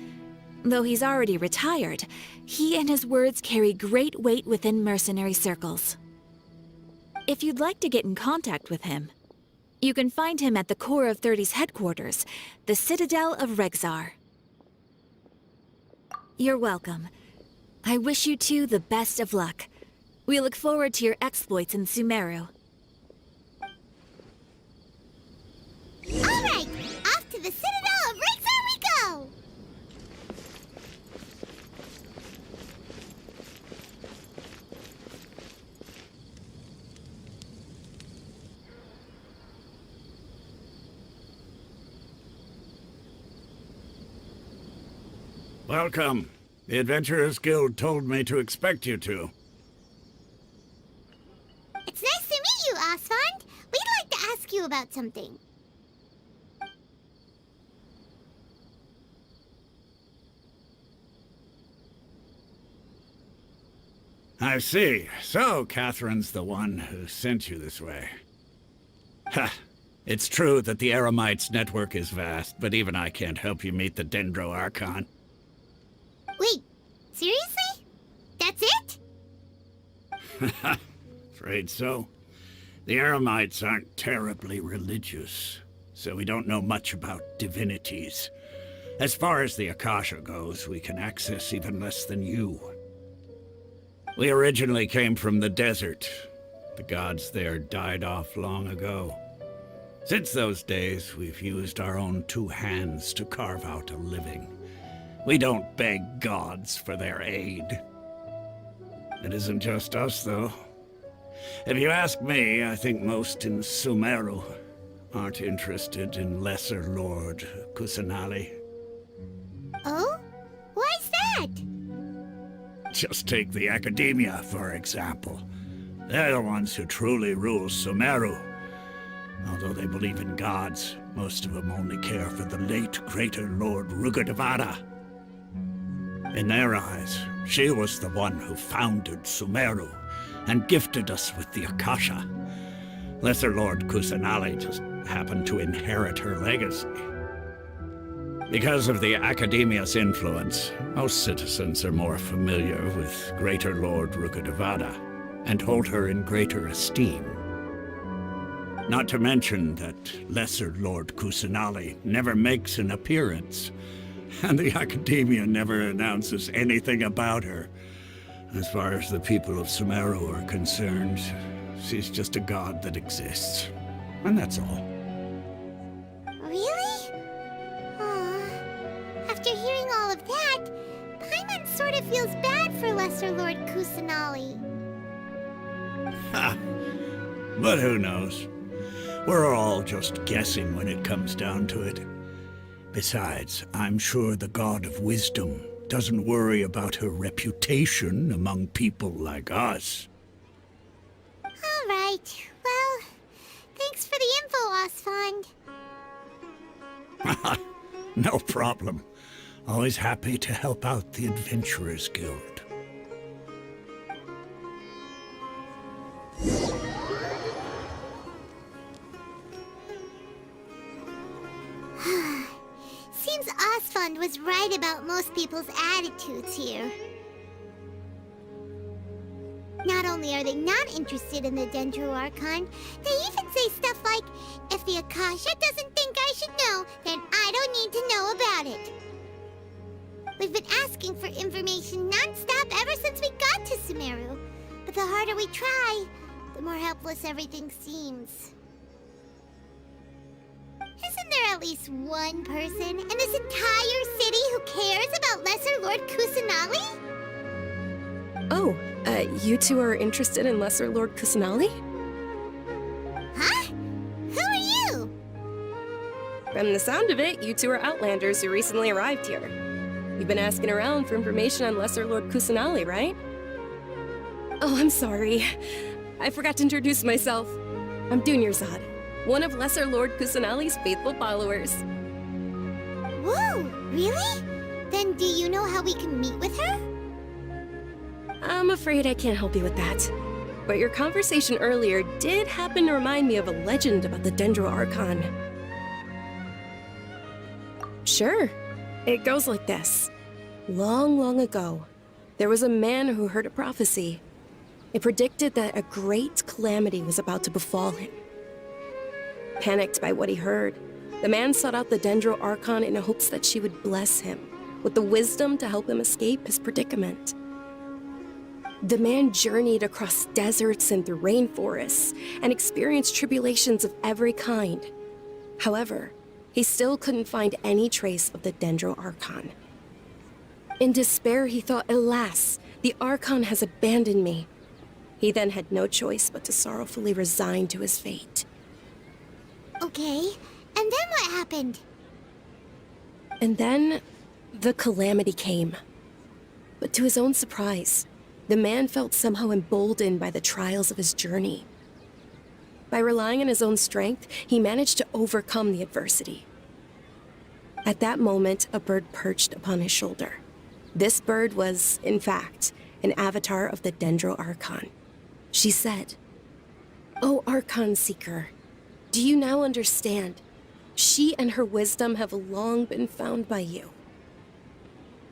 Though he's already retired, he and his words carry great weight within mercenary circles. If you'd like to get in contact with him, you can find him at the Corps of 30's headquarters, the Citadel of Regzar. You're welcome. I wish you two the best of luck. We look forward to your exploits in Sumeru. All right, off to the Citadel of Regzar we go! Welcome. The Adventurers Guild told me to expect you two. you about something. I see. So, Catherine's the one who sent you this way. Ha! It's true that the Eremites' network is vast, but even I can't help you meet the Dendro Archon. Wait, seriously? That's it? Afraid so. The Eremites aren't terribly religious, so we don't know much about divinities. As far as the Akasha goes, we can access even less than you. We originally came from the desert. The gods there died off long ago. Since those days, we've used our own two hands to carve out a living. We don't beg gods for their aid. It isn't just us, though. If you ask me, I think most in Sumeru aren't interested in Lesser Lord Kusanali. Oh? Why's that? Just take the Academia, for example. They're the ones who truly rule Sumeru. Although they believe in gods, most of them only care for the late Greater Lord Rugurdevarra. In their eyes, she was the one who founded Sumeru and gifted us with the Akasha. Lesser Lord Kusanali just happened to inherit her legacy. Because of the Academia's influence, most citizens are more familiar with Greater Lord Rugurdevarra and hold her in greater esteem. Not to mention that Lesser Lord Kusanali never makes an appearance, and the Academia never announces anything about her. As far as the people of Sumeru are concerned, she's just a god that exists. And that's all. Really? Aw. After hearing all of that, Paimon sort of feels bad for Lesser Lord Kusanali. Ha! But who knows? We're all just guessing when it comes down to it. Besides, I'm sure the God of Wisdom doesn't worry about her reputation among people like us. All right. Well, thanks for the info, Osfond. No problem. Always happy to help out the Adventurers Guild. Seems Osfond was right about most people's attitudes here. Not only are they not interested in the Dendro Archon, they even say stuff like, if the Akasha doesn't think I should know, then I don't need to know about it. We've been asking for information non-stop ever since we got to Sumeru, but the harder we try, the more helpless everything seems. Isn't there at least one person in this entire city who cares about Lesser Lord Kusanali? Oh, you two are interested in Lesser Lord Kusanali? Huh? Who are you? From the sound of it, you two are Outlanders who recently arrived here. You've been asking around for information on Lesser Lord Kusanali, right? Oh, I'm sorry. I forgot to introduce myself. I'm Dunyarzad, one of Lesser Lord Kusanali's faithful followers. Whoa, really? Then do you know how we can meet with her? I'm afraid I can't help you with that. But your conversation earlier did happen to remind me of a legend about the Dendro Archon. Sure. It goes like this. Long, long ago, there was a man who heard a prophecy. It predicted that a great calamity was about to befall him. Panicked by what he heard, the man sought out the Dendro Archon in hopes that she would bless him with the wisdom to help him escape his predicament. The man journeyed across deserts and through rainforests and experienced tribulations of every kind. However, he still couldn't find any trace of the Dendro Archon. In despair, he thought, alas, the Archon has abandoned me. He then had no choice but to sorrowfully resign to his fate. Okay, and then what happened? And then, the calamity came. But to his own surprise, the man felt somehow emboldened by the trials of his journey. By relying on his own strength, he managed to overcome the adversity. At that moment, a bird perched upon his shoulder. This bird was, in fact, an avatar of the Dendro Archon. She said, "O Archon Seeker, do you now understand? She and her wisdom have long been found by you.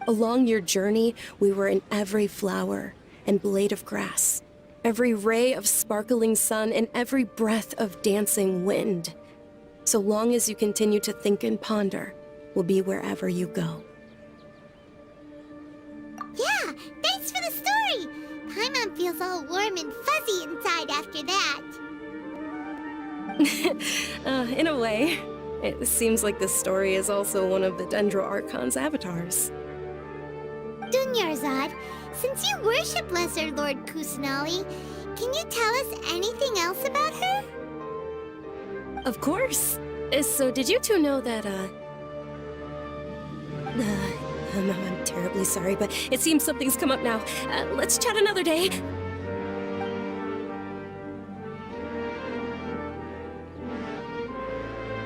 Along your journey, we were in every flower and blade of grass, every ray of sparkling sun, and every breath of dancing wind. So long as you continue to think and ponder, we'll be wherever you go." Yeah, thanks for the story! Paimon feels all warm and fuzzy inside after that. In a way. It seems like this story is also one of the Dendro Archon's avatars. Dunyarzad, since you worship Lesser Lord Kusanali, can you tell us anything else about her? Of course. So did you two know that, I'm terribly sorry, but it seems something's come up now. Let's chat another day.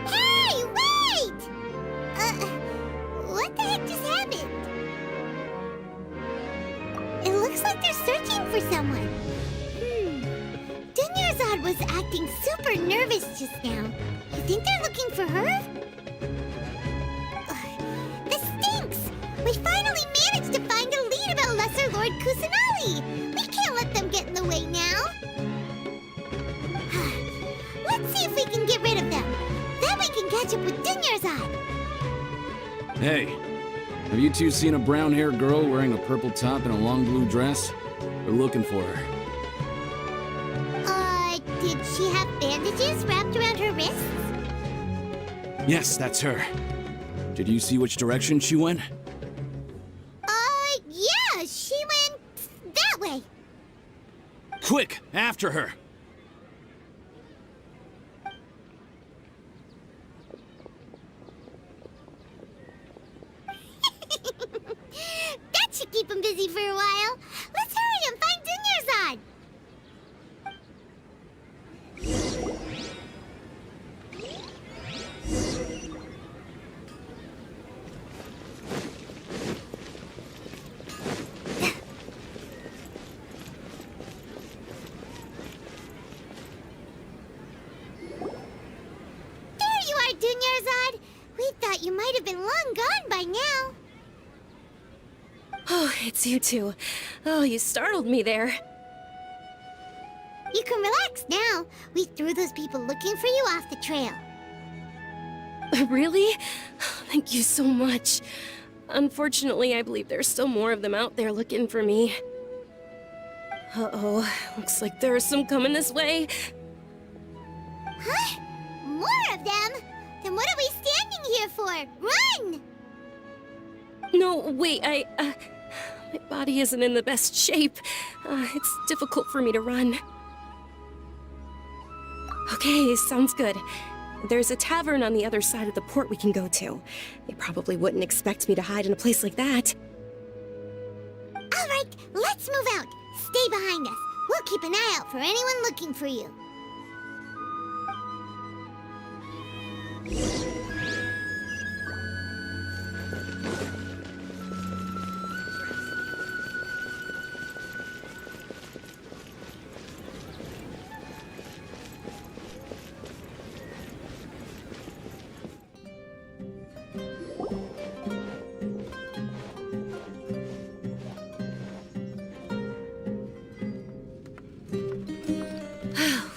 Hey, wait! What the heck just happened? It looks like they're searching for someone. Dunyarzad was acting super nervous just now. You think they're looking for her? This stinks! We finally managed to find a lead about Lesser Lord Kusanali! We can't let them get in the way now! Let's see if we can get rid of them. Then we can catch up with Dunyarzad! Hey, have you two seen a brown-haired girl wearing a purple top and a long blue dress? We're looking for her. Did she have bandages wrapped around her wrists? Yes, that's her. Did you see which direction she went? Yeah, she went that way. Quick, after her! That should keep him busy for a while. Let's hurry and find Dunyarzad. Dunyarzad, we thought you might have been long gone by now. Oh, it's you two. Oh, you startled me there. You can relax now. We threw those people looking for you off the trail. Really? Thank you so much. Unfortunately, I believe there's still more of them out there looking for me. Uh-oh, looks like there are some coming this way. Huh? More of them? Then what are we standing here for? Run! No, wait, my body isn't in the best shape. It's difficult for me to run. Okay, sounds good. There's a tavern on the other side of the port we can go to. They probably wouldn't expect me to hide in a place like that. All right, let's move out. Stay behind us. We'll keep an eye out for anyone looking for you.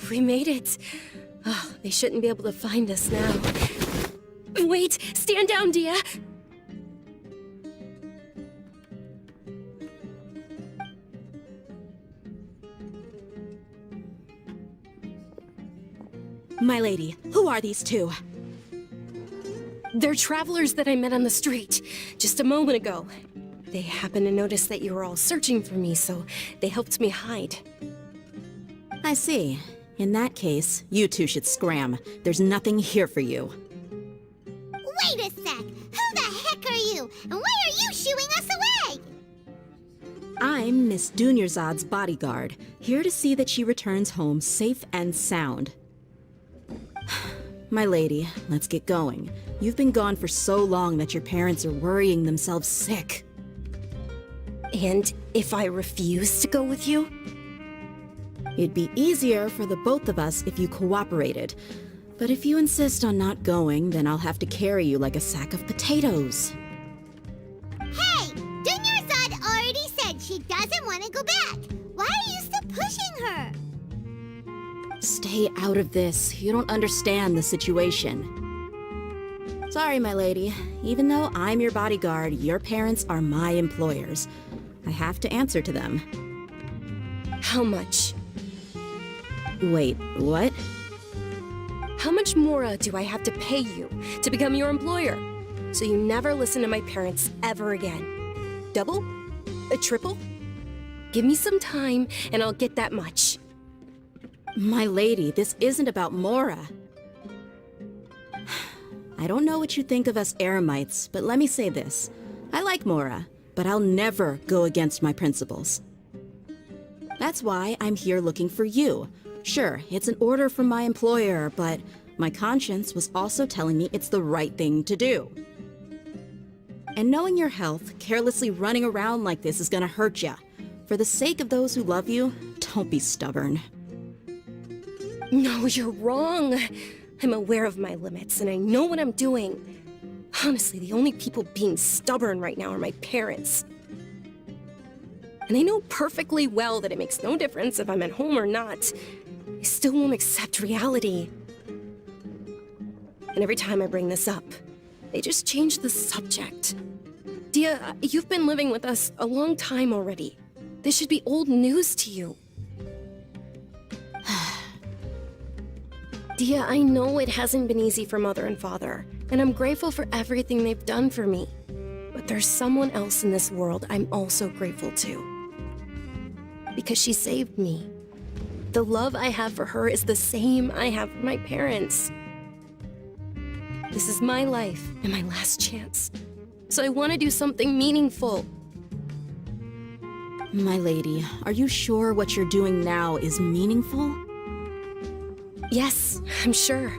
We made it. Oh, they shouldn't be able to find us now. Wait! Stand down, deyha! My lady, who are these two? They're travelers that I met on the street just a moment ago. They happened to notice that you were all searching for me, so they helped me hide. I see. In that case, you two should scram. There's nothing here for you. Wait a sec! Who the heck are you? And why are you shooing us away? I'm Miss Dunyarzad's bodyguard, here to see that she returns home safe and sound. My lady, let's get going. You've been gone for so long that your parents are worrying themselves sick. And if I refuse to go with you? It'd be easier for the both of us if you cooperated. But if you insist on not going, then I'll have to carry you like a sack of potatoes. Hey! Dunyarzad already said she doesn't want to go back. Why are you still pushing her? Stay out of this. You don't understand the situation. Sorry, my lady. Even though I'm your bodyguard, your parents are my employers. I have to answer to them. How much? Wait, what? How much more do I have to pay you to become your employer? So you never listen to my parents ever again? Double? A triple? Give me some time and I'll get that much. My lady, this isn't about Mora. I don't know what you think of us Eremites, but let me say this. I like Mora, but I'll never go against my principles. That's why I'm here looking for you. Sure, it's an order from my employer, but my conscience was also telling me it's the right thing to do. And knowing your health, carelessly running around like this is gonna hurt ya. For the sake of those who love you, don't be stubborn. No, you're wrong. I'm aware of my limits and I know what I'm doing. Honestly, the only people being stubborn right now are my parents. And I know perfectly well that it makes no difference if I'm at home or not. I still won't accept reality. And every time I bring this up, they just change the subject. Deyha, you've been living with us a long time already. This should be old news to you. Deyha, I know it hasn't been easy for Mother and Father, and I'm grateful for everything they've done for me. But there's someone else in this world I'm also grateful to. Because she saved me. The love I have for her is the same I have for my parents. This is my life and my last chance. So I want to do something meaningful. My lady, are you sure what you're doing now is meaningful? Yes, I'm sure.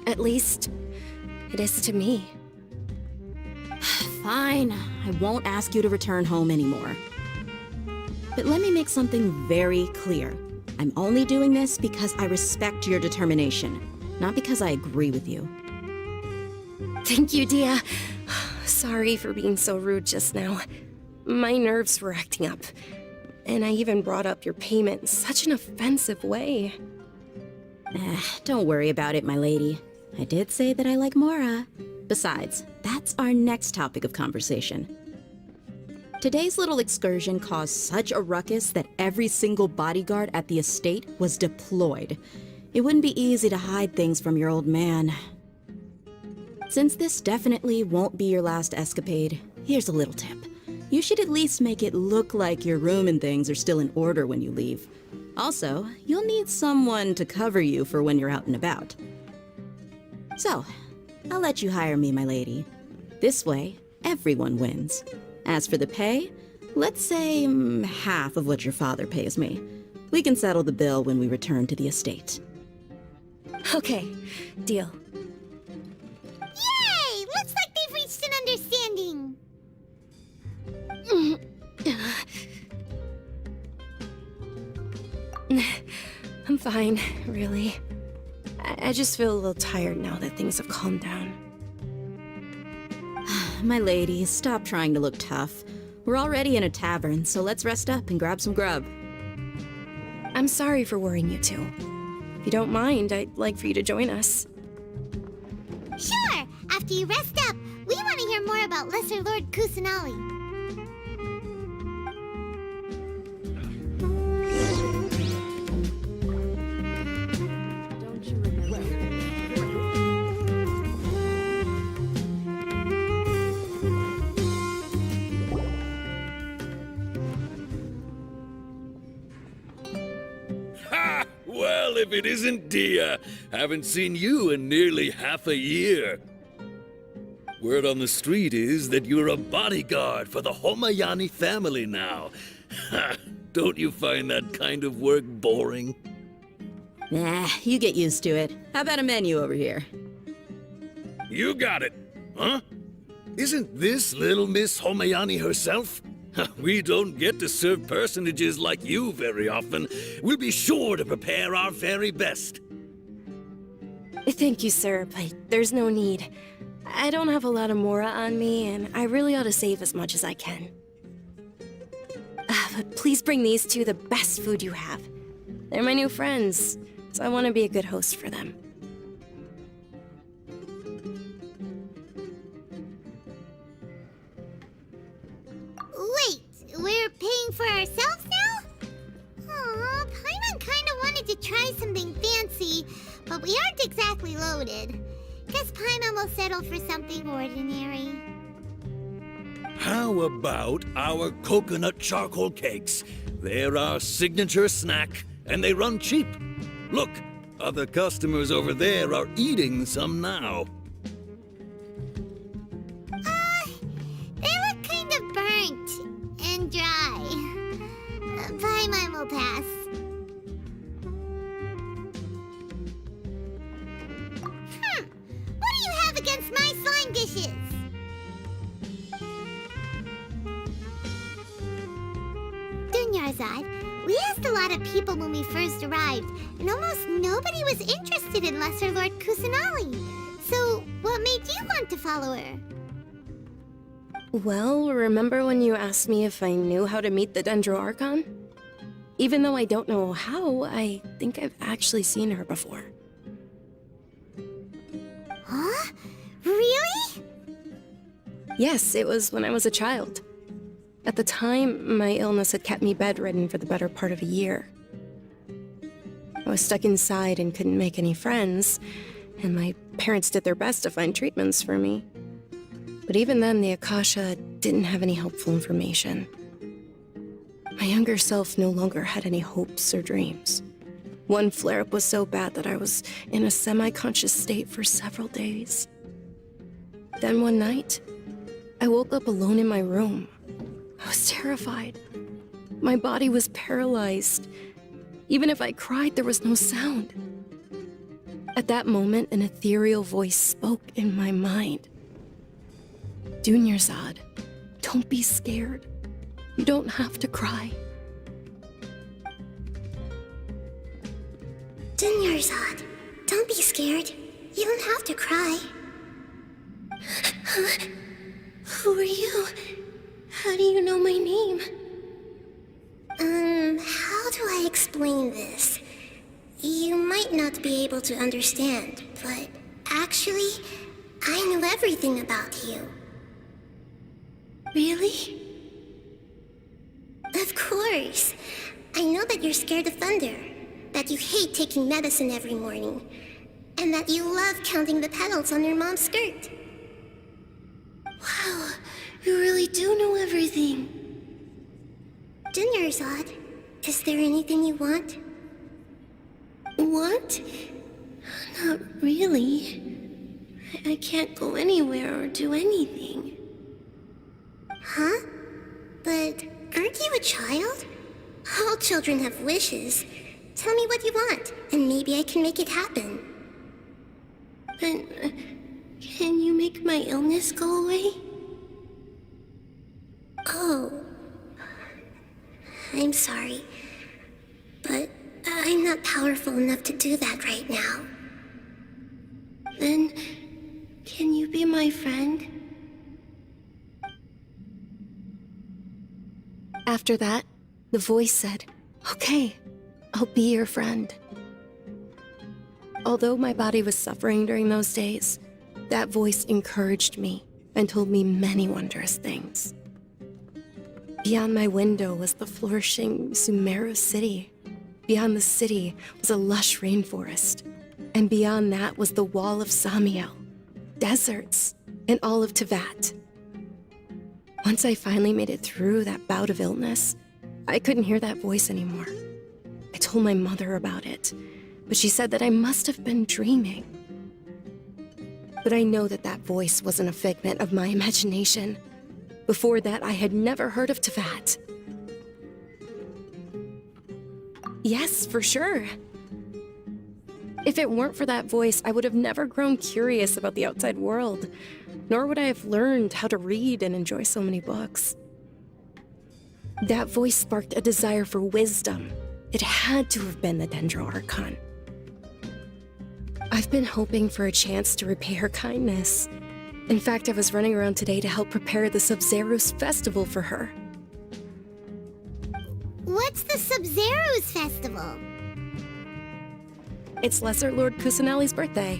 At least, it is to me. Fine, I won't ask you to return home anymore. But let me make something very clear. I'm only doing this because I respect your determination, not because I agree with you. Thank you, Deyha. Sorry for being so rude just now. My nerves were acting up. And I even brought up your payment in such an offensive way. Don't worry about it, my lady. I did say that I like Mora. Besides, that's our next topic of conversation. Today's little excursion caused such a ruckus that every single bodyguard at the estate was deployed. It wouldn't be easy to hide things from your old man. Since this definitely won't be your last escapade, here's a little tip. You should at least make it look like your room and things are still in order when you leave. Also, you'll need someone to cover you for when you're out and about. So, I'll let you hire me, my lady. This way, everyone wins. As for the pay, let's say half of what your father pays me. We can settle the bill when we return to the estate. Okay, deal. Yay! Looks like they've reached an understanding. I'm fine, really. I just feel a little tired now that things have calmed down. My lady, stop trying to look tough. We're already in a tavern, so let's rest up and grab some grub. I'm sorry for worrying you two. If you don't mind, I'd like for you to join us. Sure! After you rest up, we want to hear more about Lesser Lord Kusanali. Well, if it isn't Deyha, haven't seen you in nearly half a year. Word on the street is that you're a bodyguard for the Homayani family now. Don't you find that kind of work boring? Nah, you get used to it. How about a menu over here? You got it, huh? Isn't this little Miss Homayani herself? We don't get to serve personages like you very often. We'll be sure to prepare our very best. Thank you, sir, but there's no need. I don't have a lot of mora on me, and I really ought to save as much as I can. But please bring these two the best food you have. They're my new friends, so I want to be a good host for them. Wait, we're paying for ourselves now? Aw, Paimon kinda wanted to try something fancy, but we aren't exactly loaded. Guess Paimon will settle for something ordinary. How about our coconut charcoal cakes? They're our signature snack, and they run cheap. Look, other customers over there are eating some now. They look kind of burnt and dry. Paimon will pass. What do you have against my slime dishes? Dunyarzad, we asked a lot of people when we first arrived, and almost nobody was interested in Lesser Lord Kusanali. So, what made you want to follow her? Well, remember when you asked me if I knew how to meet the Dendro Archon? Even though I don't know how, I think I've actually seen her before. Huh? Really? Yes, it was when I was a child. At the time, my illness had kept me bedridden for the better part of a year. I was stuck inside and couldn't make any friends, and my parents did their best to find treatments for me. But even then, the Akasha didn't have any helpful information. My younger self no longer had any hopes or dreams. One flare-up was so bad that I was in a semi-conscious state for several days. Then one night, I woke up alone in my room. I was terrified. My body was paralyzed. Even if I cried, there was no sound. At that moment, an ethereal voice spoke in my mind. Dunyarzad, don't be scared. You don't have to cry. Dunyarzad, don't be scared. You don't have to cry. Who are you? How do you know my name? How do I explain this? You might not be able to understand, but actually, I know everything about you. Really? Of course. I know that you're scared of thunder, that you hate taking medicine every morning, and that you love counting the petals on your mom's skirt. Wow, you really do know everything. Dunyarzad, is there anything you want? Want? Not really. I can't go anywhere or do anything. Huh? But aren't you a child? All children have wishes. Tell me what you want, and maybe I can make it happen. But can you make my illness go away? Oh. I'm sorry. But I'm not powerful enough to do that right now. Then, can you be my friend? After that, the voice said, "Okay, I'll be your friend." Although my body was suffering during those days, that voice encouraged me and told me many wondrous things. Beyond my window was the flourishing Sumeru city. Beyond the city was a lush rainforest. And beyond that was the wall of Samiel, deserts, and all of Teyvat. Once I finally made it through that bout of illness, I couldn't hear that voice anymore. I told my mother about it, but she said that I must have been dreaming. But I know that that voice wasn't a figment of my imagination. Before that, I had never heard of Teyvat. Yes, for sure. If it weren't for that voice, I would have never grown curious about the outside world, nor would I have learned how to read and enjoy so many books. That voice sparked a desire for wisdom. It had to have been the Dendro Archon. I've been hoping for a chance to repay her kindness. In fact, I was running around today to help prepare the Sub-Zero's festival for her. What's the Sub-Zero's festival? It's Lesser Lord Kusanali's birthday,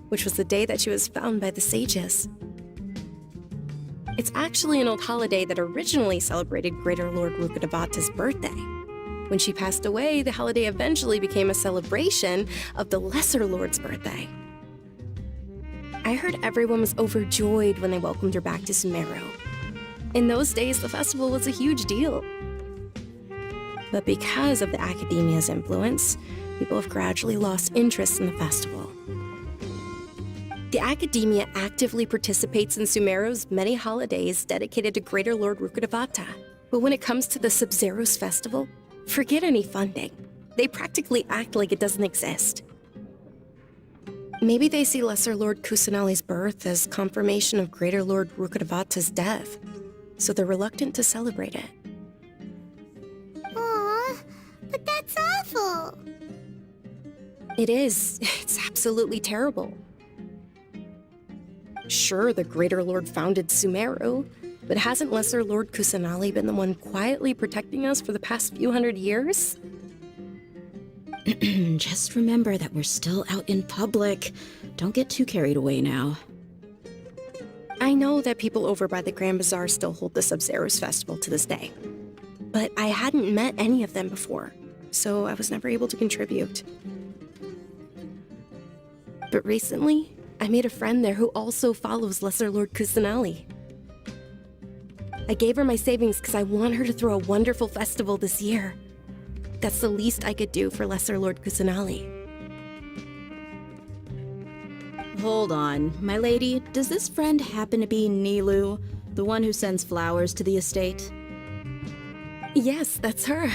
which was the day that she was found by the sages. It's actually an old holiday that originally celebrated Greater Lord Rukkhadevata's birthday. When she passed away, the holiday eventually became a celebration of the Lesser Lord's birthday. I heard everyone was overjoyed when they welcomed her back to Sumeru. In those days, the festival was a huge deal. But because of the Academia's influence, people have gradually lost interest in the festival. The Academia actively participates in Sumeru's many holidays dedicated to Greater Lord Rukkhadevata. But when it comes to the Sub-Zero's festival, forget any funding. They practically act like it doesn't exist. Maybe they see Lesser Lord Kusanali's birth as confirmation of Greater Lord Rukkhadevata's death, so they're reluctant to celebrate it. Aw, but that's awful. It is. It's absolutely terrible. Sure, the Greater Lord founded Sumeru, but hasn't Lesser Lord Kusanali been the one quietly protecting us for the past few hundred years? Just remember that we're still out in public. Don't get too carried away now. I know that people over by the Grand Bazaar still hold the Sub-Zero's festival to this day, but I hadn't met any of them before, so I was never able to contribute. But recently, I made a friend there who also follows Lesser Lord Kusanali. I gave her my savings because I want her to throw a wonderful festival this year. That's the least I could do for Lesser Lord Kusanali. Hold on, my lady. Does this friend happen to be Nilou, the one who sends flowers to the estate? Yes, that's her.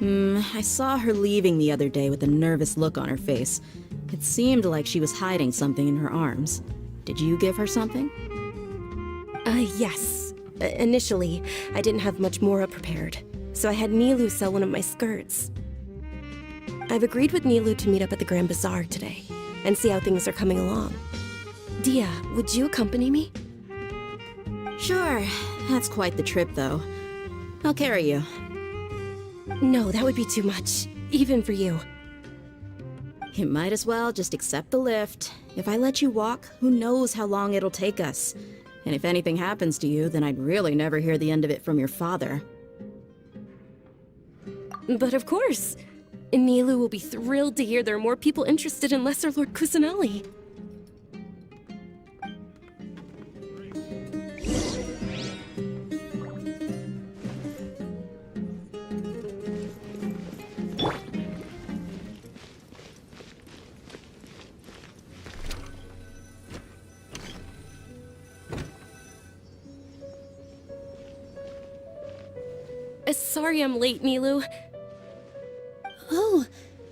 I saw her leaving the other day with a nervous look on her face. It seemed like she was hiding something in her arms. Did you give her something? Yes. Initially, I didn't have much Mora prepared, so I had Nilou sell one of my skirts. I've agreed with Nilou to meet up at the Grand Bazaar today, and see how things are coming along. Deyha, would you accompany me? Sure. That's quite the trip, though. I'll carry you. No, that would be too much, even for you. You might as well just accept the lift. If I let you walk, who knows how long it'll take us. And if anything happens to you, then I'd really never hear the end of it from your father. But of course! Nilou will be thrilled to hear there are more people interested in Lesser Lord Kusanali. Sorry I'm late, Nilou. Oh,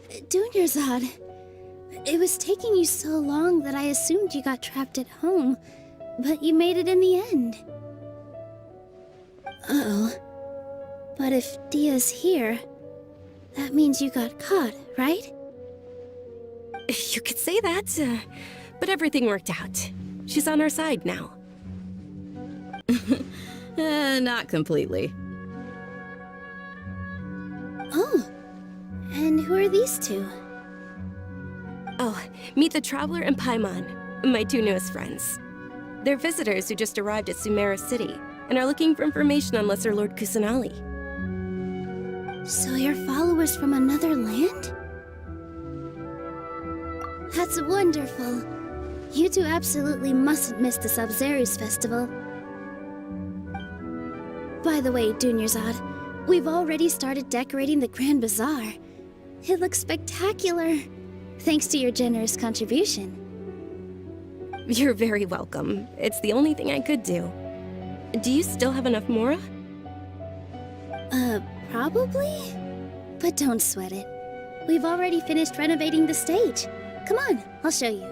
Dunyarzad. It was taking you so long that I assumed you got trapped at home, but you made it in the end. Uh-oh. But if Deyha's here, that means you got caught, right? You could say that, but everything worked out. She's on our side now. Not completely. Oh, and who are these two? Oh, meet the Traveler and Paimon, my two newest friends. They're visitors who just arrived at Sumeru City and are looking for information on Lesser Lord Kusanali. So you're followers from another land? That's wonderful. You two absolutely mustn't miss the Sub-Zero's festival. By the way, Dunyarzad, we've already started decorating the Grand Bazaar. It looks spectacular, thanks to your generous contribution. You're very welcome. It's the only thing I could do. Do you still have enough Mora? Probably? But don't sweat it. We've already finished renovating the stage. Come on, I'll show you.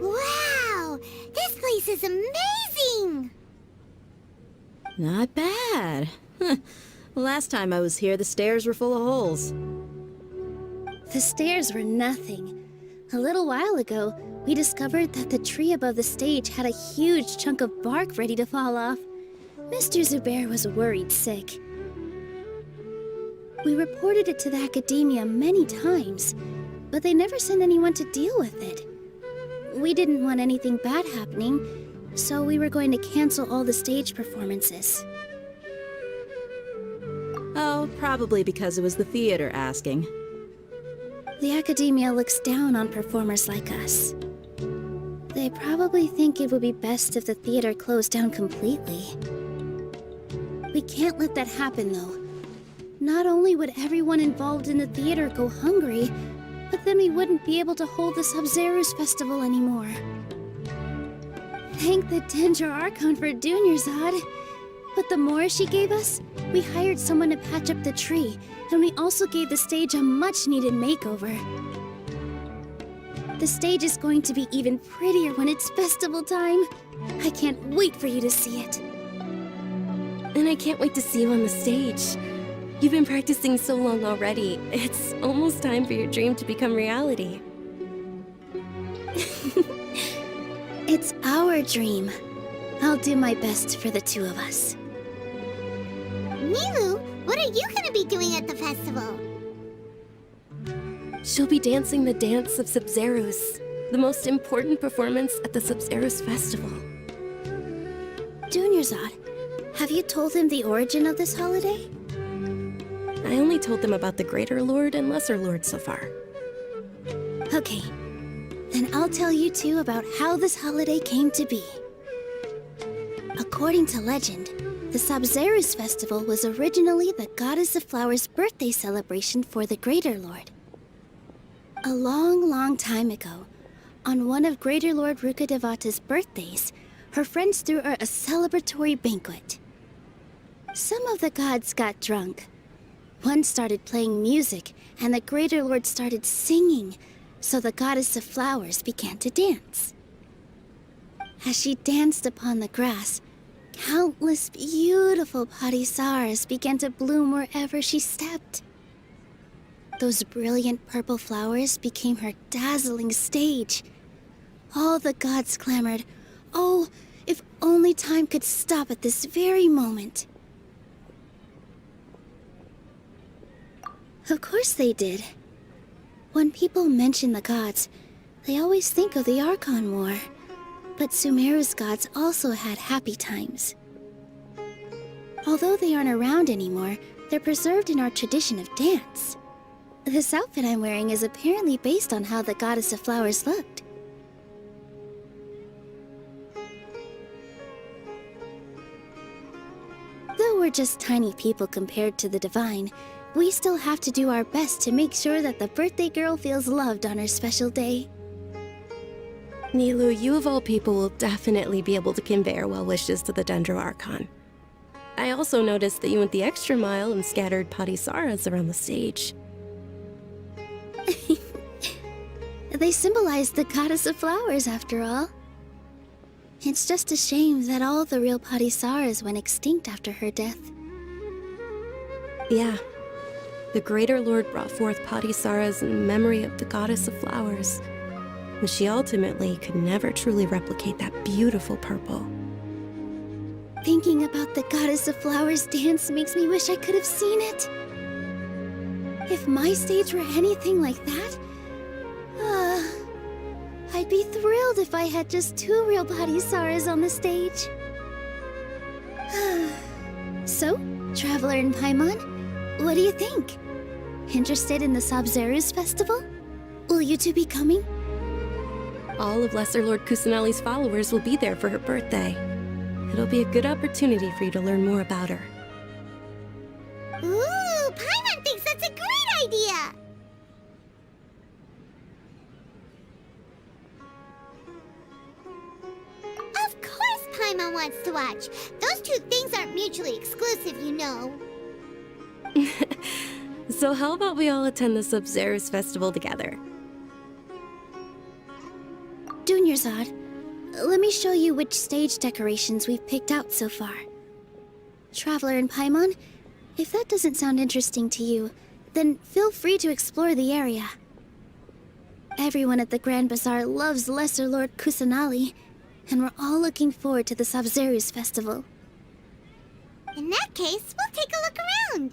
Wow! This place is amazing! Not bad. Last time I was here, the stairs were full of holes. The stairs were nothing. A little while ago, we discovered that the tree above the stage had a huge chunk of bark ready to fall off. Mr. Zubair was worried sick. We reported it to the academia many times, but they never sent anyone to deal with it. We didn't want anything bad happening, so we were going to cancel all the stage performances. Oh, probably because it was the theater asking. The academia looks down on performers like us. They probably think it would be best if the theater closed down completely. We can't let that happen, though. Not only would everyone involved in the theater go hungry, but then we wouldn't be able to hold the Sub-Zero's festival anymore. Thank the Dendro Archon for Dunyarzad. With the Mora she gave us, we hired someone to patch up the tree, and we also gave the stage a much-needed makeover. The stage is going to be even prettier when it's festival time. I can't wait for you to see it. And I can't wait to see you on the stage. You've been practicing so long already. It's almost time for your dream to become reality. It's our dream. I'll do my best for the two of us. Nilou, what are you gonna be doing at the festival? She'll be dancing the dance of Sub-Zeros, the most important performance at the Sub-Zeros festival. Dunyarzad, have you told him the origin of this holiday? I only told them about the Greater Lord and Lesser Lord so far. Okay, then I'll tell you two about how this holiday came to be. According to legend, the Sub-Zeros festival was originally the Goddess of Flowers' birthday celebration for the Greater Lord. A long, long time ago, on one of Greater Lord Rukkhadevata's birthdays, her friends threw her a celebratory banquet. Some of the gods got drunk. One started playing music, and the Greater Lord started singing, so the Goddess of Flowers began to dance. As she danced upon the grass, countless beautiful parisaras began to bloom wherever she stepped. Those brilliant purple flowers became her dazzling stage. All the gods clamored, "Oh, if only time could stop at this very moment." Of course they did. When people mention the gods, they always think of the Archon War. But Sumeru's gods also had happy times. Although they aren't around anymore, they're preserved in our tradition of dance. This outfit I'm wearing is apparently based on how the Goddess of Flowers looked. Though we're just tiny people compared to the Divine, we still have to do our best to make sure that the birthday girl feels loved on her special day. Nilou, you of all people will definitely be able to convey our well wishes to the Dendro Archon. I also noticed that you went the extra mile and scattered parisaras around the stage. They symbolize the Goddess of Flowers, after all. It's just a shame that all the real parisaras went extinct after her death. Yeah. The Greater Lord brought forth parisaras in memory of the Goddess of Flowers, but she ultimately could never truly replicate that beautiful purple. Thinking about the Goddess of Flowers dance makes me wish I could have seen it. If my stage were anything like that, I'd be thrilled if I had just 2 real parisaras on the stage. So, Traveler and Paimon, what do you think? Interested in the Sub-Zeros festival? Will you two be coming? All of Lesser Lord Kusanali's followers will be there for her birthday. It'll be a good opportunity for you to learn more about her. Ooh, Paimon thinks that's a great idea! dance to watch. Those two things aren't mutually exclusive, you know. So how about we all attend the Sub-Zero's festival together? Dunyarzad, let me show you which stage decorations we've picked out so far. Traveler and Paimon, if that doesn't sound interesting to you, then feel free to explore the area. Everyone at the Grand Bazaar loves Lesser Lord Kusanali, and we're all looking forward to the Sub-Zero's festival. In that case, we'll take a look around.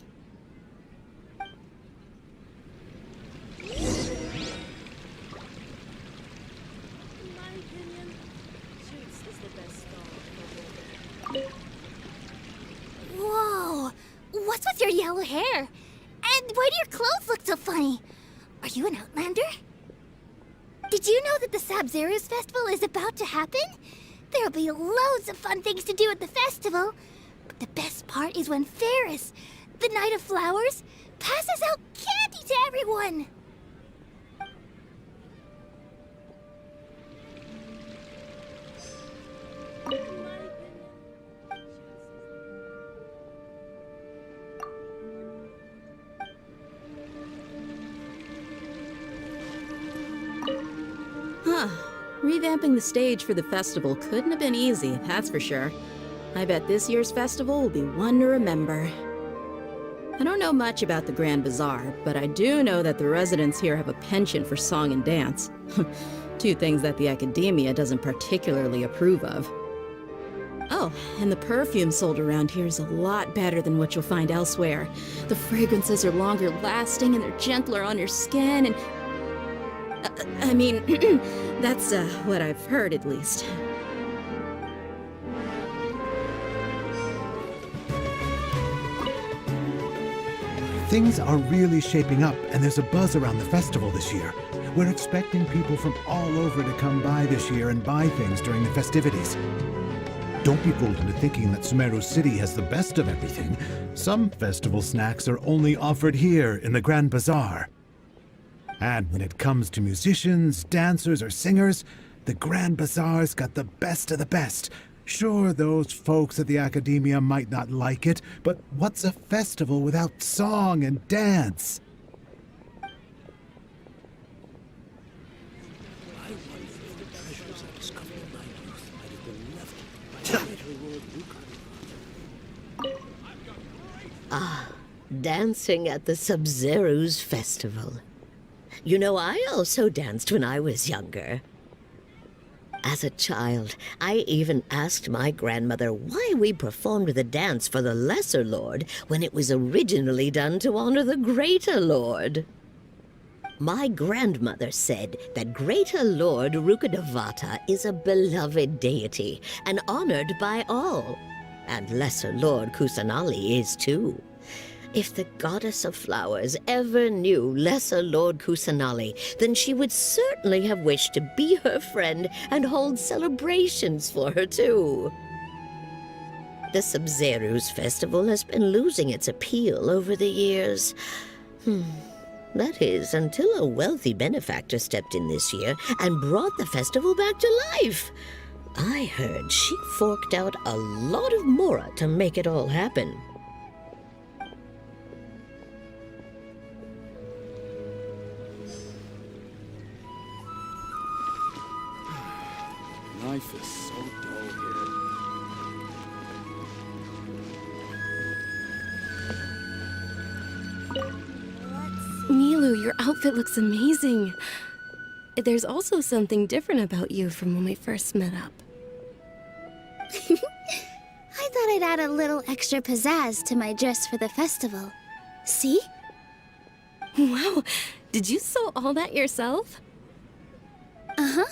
Whoa! What's with your yellow hair? And why do your clothes look so funny? Are you an Outlander? Did you know that the Sub-Zero's festival is about to happen? There'll be loads of fun things to do at the festival. But the best part is when Ferris, the Knight of Flowers, passes out candy to everyone. Huh. Revamping the stage for the festival couldn't have been easy, that's for sure. I bet this year's festival will be one to remember. I don't know much about the Grand Bazaar, but I do know that the residents here have a penchant for song and dance. Two things that the Academia doesn't particularly approve of. Oh, and the perfume sold around here is a lot better than what you'll find elsewhere. The fragrances are longer lasting and they're gentler on your skin and... I mean, that's what I've heard at least. Things are really shaping up, and there's a buzz around the festival this year. We're expecting people from all over to come by this year and buy things during the festivities. Don't be fooled into thinking that Sumeru City has the best of everything. Some festival snacks are only offered here in the Grand Bazaar. And when it comes to musicians, dancers, or singers, the Grand Bazaar's got the best of the best. Sure, those folks at the Academia might not like it, but what's a festival without song and dance? Ah, dancing at the Sub-Zero's festival. You know, I also danced when I was younger. As a child, I even asked my grandmother why we performed the dance for the Lesser Lord when it was originally done to honor the Greater Lord. My grandmother said that Greater Lord Rukkhadevata is a beloved deity and honored by all, and Lesser Lord Kusanali is too. If the Goddess of Flowers ever knew Lesser Lord Kusanali, then she would certainly have wished to be her friend and hold celebrations for her, too. The Sub-Zero's festival has been losing its appeal over the years. That is, until a wealthy benefactor stepped in this year and brought the festival back to life. I heard she forked out a lot of mora to make it all happen. Life is so dull here. Nilou, your outfit looks amazing. There's also something different about you from when we first met up. I thought I'd add a little extra pizzazz to my dress for the festival. See? Wow, did you sew all that yourself? Uh-huh.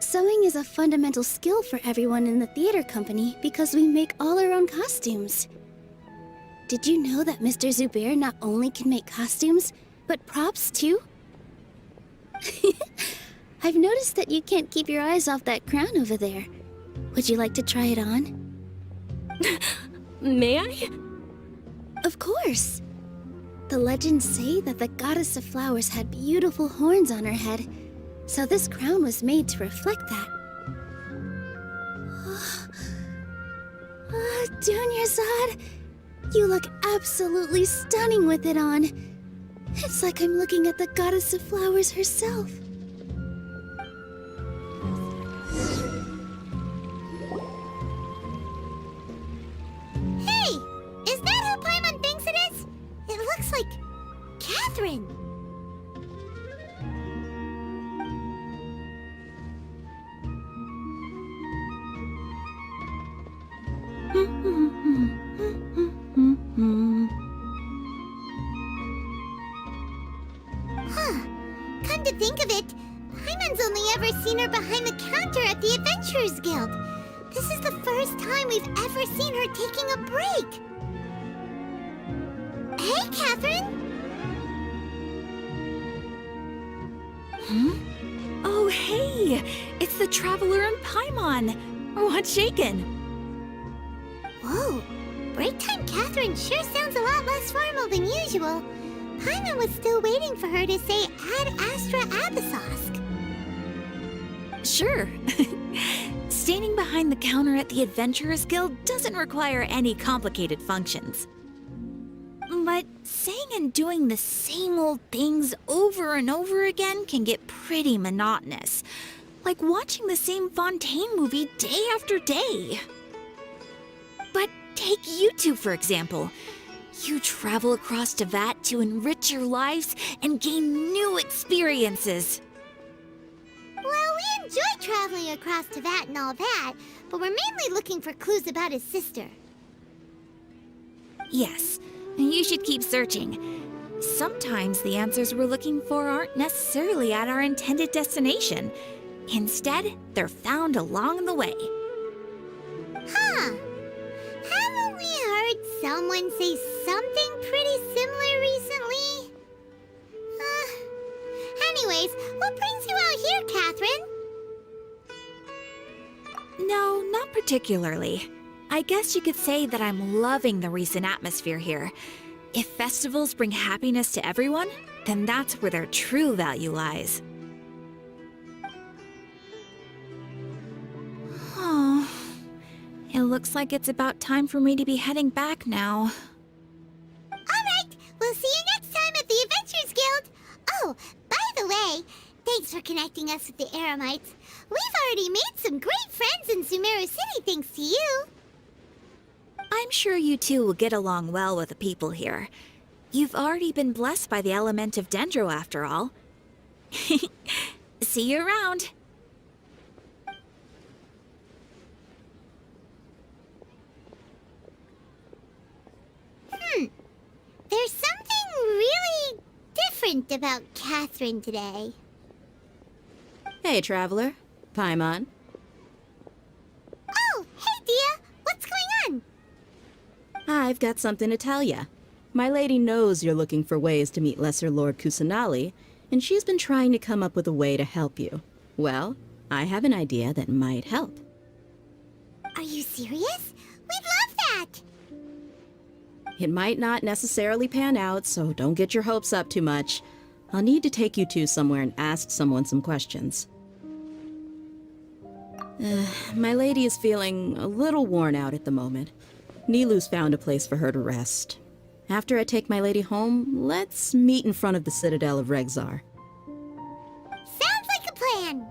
Sewing is a fundamental skill for everyone in the theater company because we make all our own costumes. Did you know that Mr. Zubair not only can make costumes, but props too? I've noticed that you can't keep your eyes off that crown over there. Would you like to try it on? May I? Of course. The legends say that the Goddess of Flowers had beautiful horns on her head, so this crown was made to reflect that. Dunyarzad, you look absolutely stunning with it on. It's like I'm looking at the goddess of flowers herself. Hey! Is that who Paimon thinks it is? It looks like Catherine. Huh. Come to think of it, Paimon's only ever seen her behind the counter at the Adventurers Guild. This is the first time we've ever seen her taking a break. Hey, Catherine! Oh, hey! It's the Traveler and Paimon! What's shaken? Whoa! Break time Catherine sure sounds a lot less formal than usual. Paimon was still waiting for her to say Ad Astra Abyssosque. Sure. Standing behind the counter at the Adventurers Guild doesn't require any complicated functions. But saying and doing the same old things over and over again can get pretty monotonous. Like watching the same Fontaine movie day after day. But take you two, for example. You travel across Teyvat to enrich your lives and gain new experiences. Well, we enjoy traveling across Teyvat and all that, but we're mainly looking for clues about his sister. Yes, you should keep searching. Sometimes the answers we're looking for aren't necessarily at our intended destination. Instead, they're found along the way. Huh. Haven't we heard someone say something pretty similar recently? Anyways, what brings you out here, Catherine? No, not particularly. I guess you could say that I'm loving the recent atmosphere here. If festivals bring happiness to everyone, then that's where their true value lies. Oh, it looks like it's about time for me to be heading back now. Alright, we'll see you next time at the Adventurers Guild. Oh, by the way, thanks for connecting us with the Eremites. We've already made some great friends in Sumeru City thanks to you. I'm sure you two will get along well with the people here. You've already been blessed by the element of Dendro after all. See you around. There's something really different about Catherine today. Hey, Traveler. Paimon. Oh, hey, Deyha. What's going on? I've got something to tell ya. My lady knows you're looking for ways to meet Lesser Lord Kusanali, and she's been trying to come up with a way to help you. Well, I have an idea that might help. Are you serious? We'd love that! It might not necessarily pan out, so don't get your hopes up too much. I'll need to take you two somewhere and ask someone some questions. My lady is feeling a little worn out at the moment. Nilou's found a place for her to rest. After I take my lady home, let's meet in front of the Citadel of Regzar. Sounds like a plan!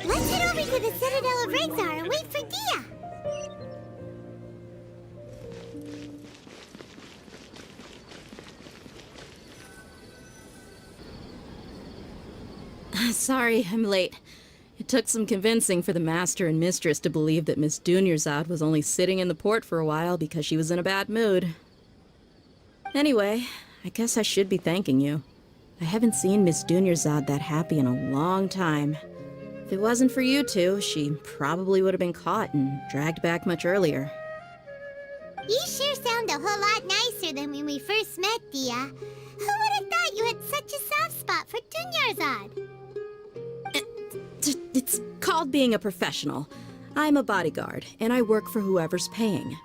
Let's head over to the Citadel of Regzar and wait for Deyha! Sorry, I'm late. It took some convincing for the Master and Mistress to believe that Miss Dunyarzad was only sitting in the port for a while because she was in a bad mood. Anyway, I guess I should be thanking you. I haven't seen Miss Dunyarzad that happy in a long time. If it wasn't for you two, she probably would have been caught and dragged back much earlier. You sure sound a whole lot nicer than when we first met, Deyha. Who would have thought you had such a soft spot for Dunyarzad? It's called being a professional. I'm a bodyguard, and I work for whoever's paying.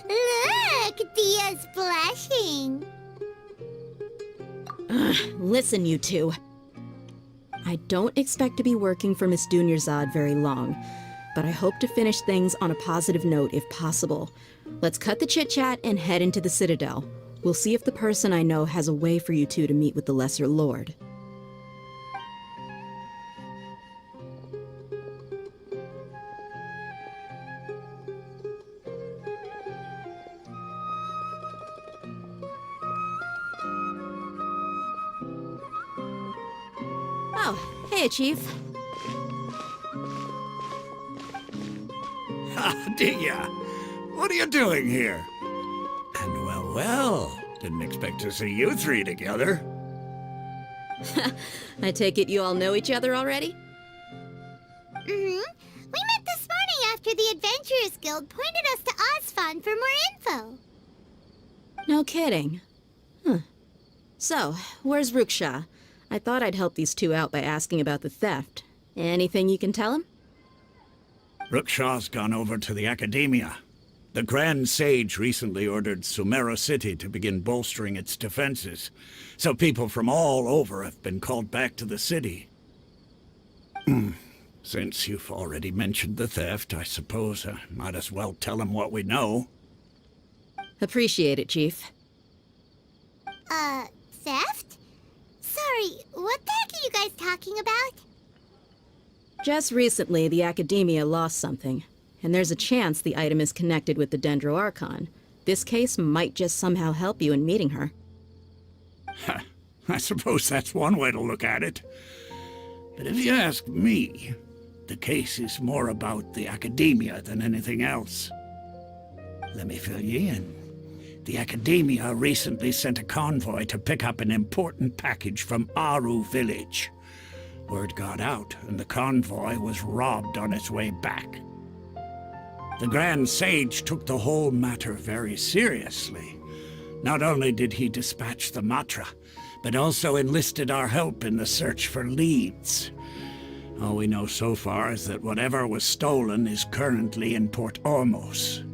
Look, Deyha's blushing. Listen, you two. I don't expect to be working for Miss Dunyarzad very long, but I hope to finish things on a positive note if possible. Let's cut the chit-chat and head into the Citadel. We'll see if the person I know has a way for you two to meet with the Lesser Lord. Oh, hey, Chief. Ah, deyha. What are you doing here? And well, didn't expect to see you three together. I take it you all know each other already? Mm-hmm. We met this morning after the Adventurers Guild pointed us to Osfon for more info. No kidding. Huh. So, where's Ruksha? I thought I'd help these two out by asking about the theft. Anything you can tell him? Ruksha's gone over to the Academia. The Grand Sage recently ordered Sumeru City to begin bolstering its defenses, so people from all over have been called back to the city. Since you've already mentioned the theft, I suppose I might as well tell him what we know. Appreciate it, Chief. Theft? Sorry, what the heck are you guys talking about? Just recently, the Academia lost something, and there's a chance the item is connected with the Dendro Archon. This case might just somehow help you in meeting her. I suppose that's one way to look at it. But if you ask me, the case is more about the Academia than anything else. Let me fill you in. The Academia recently sent a convoy to pick up an important package from Aru village. Word got out, and the convoy was robbed on its way back. The Grand Sage took the whole matter very seriously. Not only did he dispatch the Matra, but also enlisted our help in the search for leads. All we know so far is that whatever was stolen is currently in Port Ormos.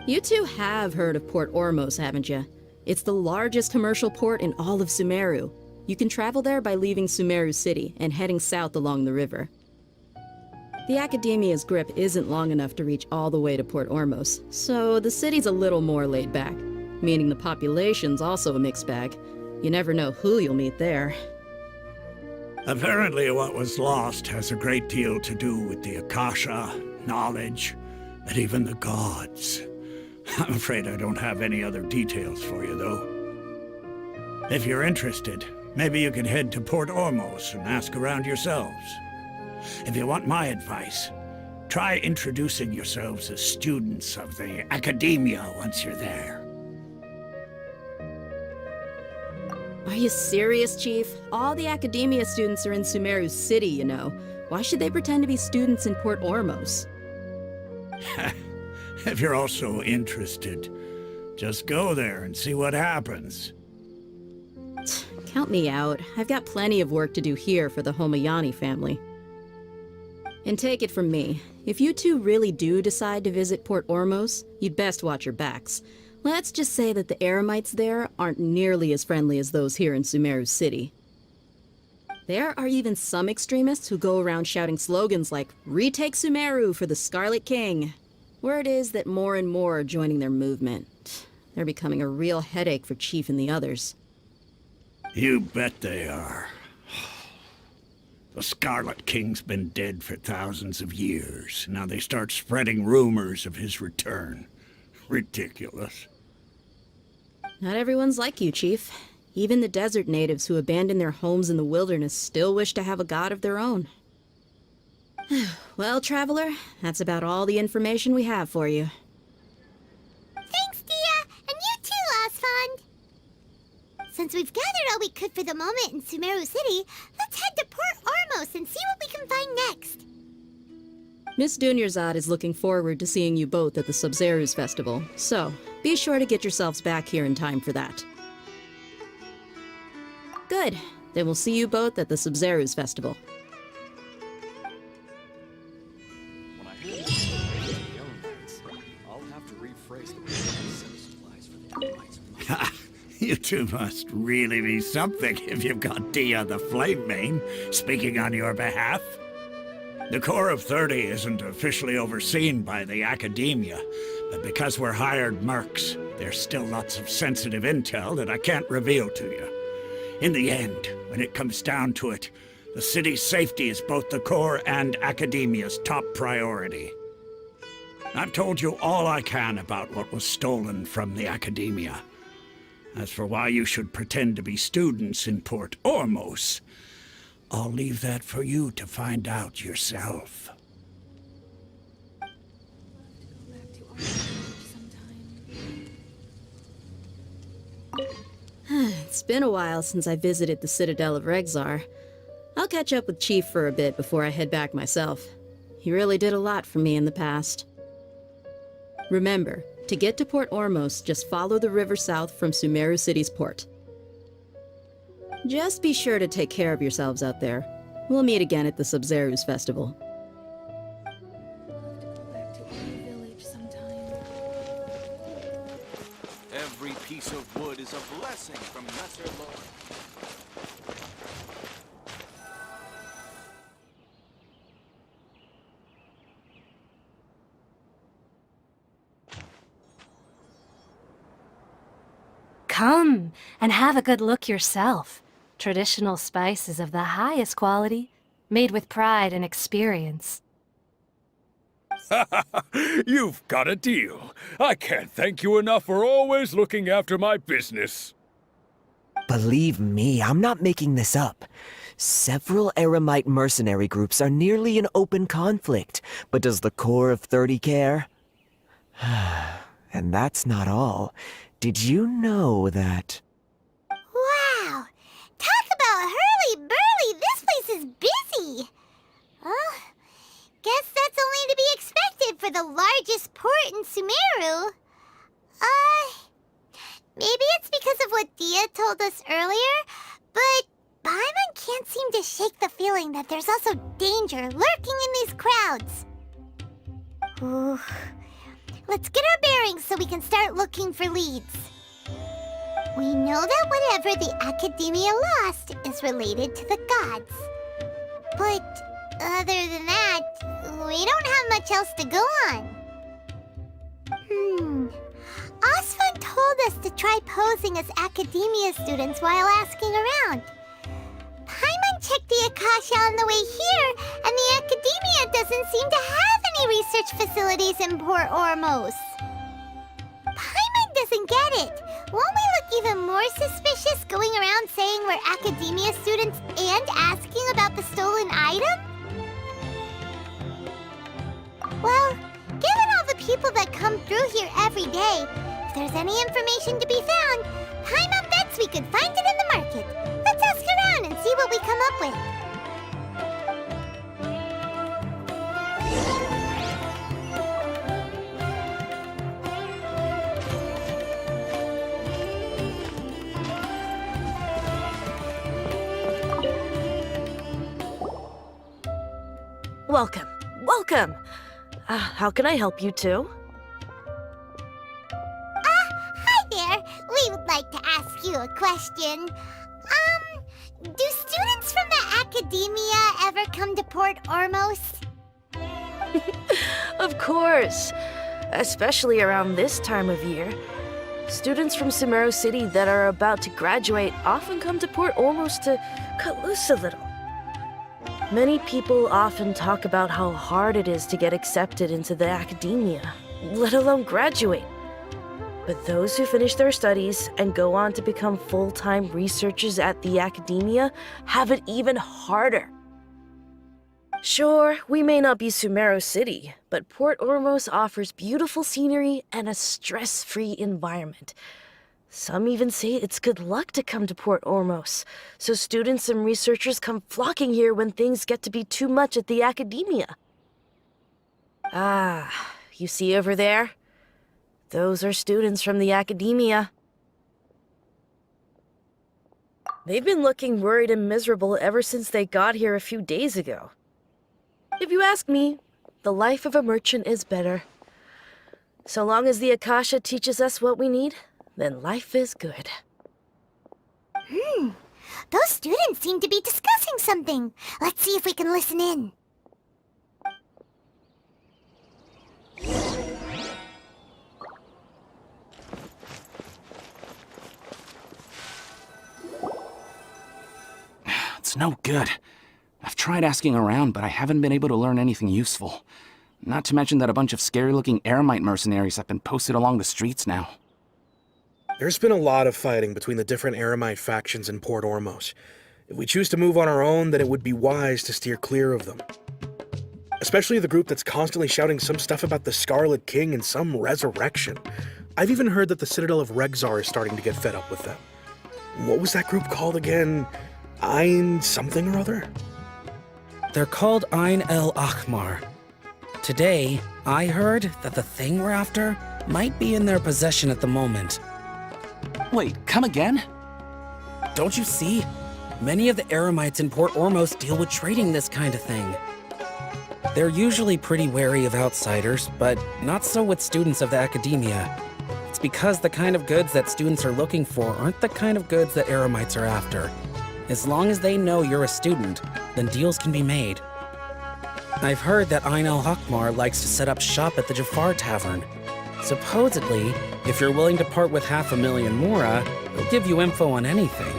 You two have heard of Port Ormos, haven't you? It's the largest commercial port in all of Sumeru. You can travel there by leaving Sumeru City and heading south along the river. The Academia's grip isn't long enough to reach all the way to Port Ormos, so the city's a little more laid back, meaning the population's also a mixed bag. You never know who you'll meet there. Apparently what was lost has a great deal to do with the Akasha, knowledge, and even the gods. I'm afraid I don't have any other details for you, though. If you're interested, maybe you could head to Port Ormos and ask around yourselves. If you want my advice, try introducing yourselves as students of the Academia once you're there. Are you serious, Chief? All the Academia students are in Sumeru City, you know. Why should they pretend to be students in Port Ormos? If you're also interested, just go there and see what happens. Count me out. I've got plenty of work to do here for the Homayani family. And take it from me, if you two really do decide to visit Port Ormos, you'd best watch your backs. Let's just say that the Eremites there aren't nearly as friendly as those here in Sumeru City. There are even some extremists who go around shouting slogans like, "Retake Sumeru for the Scarlet King." Word is that more and more are joining their movement. They're becoming a real headache for Chief and the others. You bet they are. The Scarlet King's been dead for thousands of years. Now they start spreading rumors of his return. Ridiculous. Not everyone's like you, Chief. Even the desert natives who abandoned their homes in the wilderness still wish to have a god of their own. Well, Traveler, that's about all the information we have for you. Thanks, Deyha, and you too, Osfond. Since we've gathered all we could for the moment in Sumeru City, let's head to Port Ormos and see what we can find next. Miss Dunyarzad is looking forward to seeing you both at the Sub-Zerus Festival, so be sure to get yourselves back here in time for that. Good. Then we'll see you both at the Sub-Zerus Festival. When I hear the elements, I'll have to rephrase the way I applies for the elements. You two must really be something if you've got deyha the Flame Mane speaking on your behalf. The Corps of 30 isn't officially overseen by the Academia, but because we're hired mercs, there's still lots of sensitive intel that I can't reveal to you. In the end, when it comes down to it, the city's safety is both the Corps and Academia's top priority. I've told you all I can about what was stolen from the Academia. As for why you should pretend to be students in Port Ormos, I'll leave that for you to find out yourself. It's been a while since I visited the Citadel of Rexar. I'll catch up with Chief for a bit before I head back myself. He really did a lot for me in the past. Remember, to get to Port Ormos, just follow the river south from Sumeru City's port. Just be sure to take care of yourselves out there. We'll meet again at the Sub-Zeru's festival. Every piece of wood is a blessing from Lesser Lord. Come and have a good look yourself. Traditional spices of the highest quality, made with pride and experience. You've got a deal. I can't thank you enough for always looking after my business. Believe me, I'm not making this up. Several Eremite mercenary groups are nearly in open conflict, but does the Corps of 30 care? And that's not all. Did you know that... Wow! Talk about hurly-burly! This place is busy! Oh, guess that's only to be expected for the largest port in Sumeru. Maybe it's because of what Deyha told us earlier, but Paimon can't seem to shake the feeling that there's also danger lurking in these crowds. Ooh. Let's get our bearings so we can start looking for leads. We know that whatever the Academia lost is related to the gods. But other than that, we don't have much else to go on. Osfun told us to try posing as Academia students while asking around. Paimon checked the Akasha on the way here, and the Academia doesn't seem to have any research facilities in Port Ormos. Paimon doesn't get it. Won't we look even more suspicious going around saying we're Academia students and asking about the stolen item? Well, given all the people that come through here every day, if there's any information to be found, Paimon bets we could find it in the market. Let's ask around and see what we come up with. Welcome, welcome! How can I help you two? Hi there. We would like to ask you a question. Do students from the Academia ever come to Port Ormos? Of course! Especially around this time of year. Students from Sumeru City that are about to graduate often come to Port Ormos to cut loose a little. Many people often talk about how hard it is to get accepted into the Academia, let alone graduate. But those who finish their studies and go on to become full-time researchers at the Academia have it even harder. Sure, we may not be Sumeru City, but Port Ormos offers beautiful scenery and a stress-free environment. Some even say it's good luck to come to Port Ormos, so students and researchers come flocking here when things get to be too much at the Academia. Ah, you see over there? Those are students from the Academia. They've been looking worried and miserable ever since they got here a few days ago. If you ask me, the life of a merchant is better. So long as the Akasha teaches us what we need, then life is good. Those students seem to be discussing something. Let's see if we can listen in. It's no good. I've tried asking around, but I haven't been able to learn anything useful. Not to mention that a bunch of scary-looking Eremite mercenaries have been posted along the streets now. There's been a lot of fighting between the different Eremite factions in Port Ormos. If we choose to move on our own, then it would be wise to steer clear of them. Especially the group that's constantly shouting some stuff about the Scarlet King and some resurrection. I've even heard that the Citadel of Regzar is starting to get fed up with them. What was that group called again? Ein something or other? They're called Ein El Akhmar. Today, I heard that the thing we're after might be in their possession at the moment. Wait, come again? Don't you see? Many of the Eremites in Port Ormos deal with trading this kind of thing. They're usually pretty wary of outsiders, but not so with students of the academia. It's because the kind of goods that students are looking for aren't the kind of goods that Eremites are after. As long as they know you're a student, then deals can be made. I've heard that Ein El Akhmar likes to set up shop at the Jafar Tavern. Supposedly, if you're willing to part with 500,000 mora, they'll give you info on anything.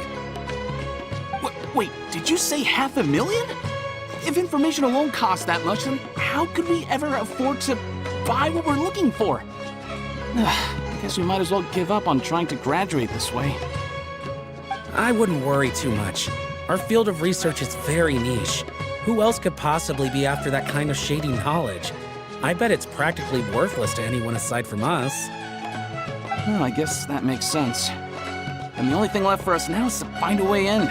Wait, did you say 500,000? If information alone costs that much, then how could we ever afford to buy what we're looking for? I guess we might as well give up on trying to graduate this way. I wouldn't worry too much. Our field of research is very niche. Who else could possibly be after that kind of shady knowledge? I bet it's practically worthless to anyone aside from us. Well, I guess that makes sense. And the only thing left for us now is to find a way in.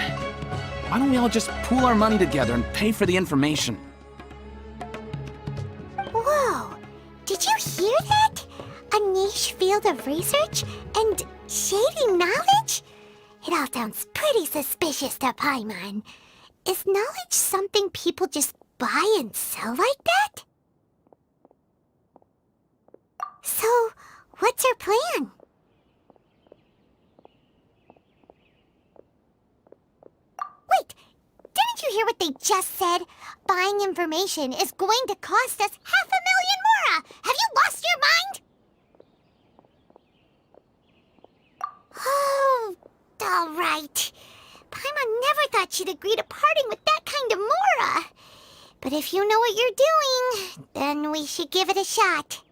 Why don't we all just pool our money together and pay for the information? Whoa! Did you hear that? A niche field of research and shady knowledge? It all sounds pretty suspicious to Paimon. Is knowledge something people just buy and sell like that? So, what's your plan? Wait, didn't you hear what they just said? Buying information is going to cost us 500,000 mora! Have you lost your mind? Oh, all right. Paimon never thought she'd agree to parting with that kind of mora. But if you know what you're doing, then we should give it a shot.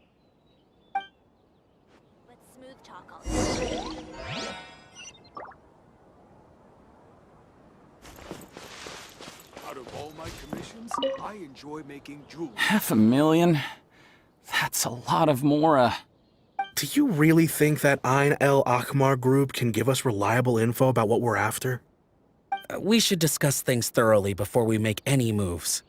Out of all my commissions, I enjoy making jewelry. 500,000? That's a lot of mora. Do you really think that Ein El Akhmar group can give us reliable info about what we're after? We should discuss things thoroughly before we make any moves.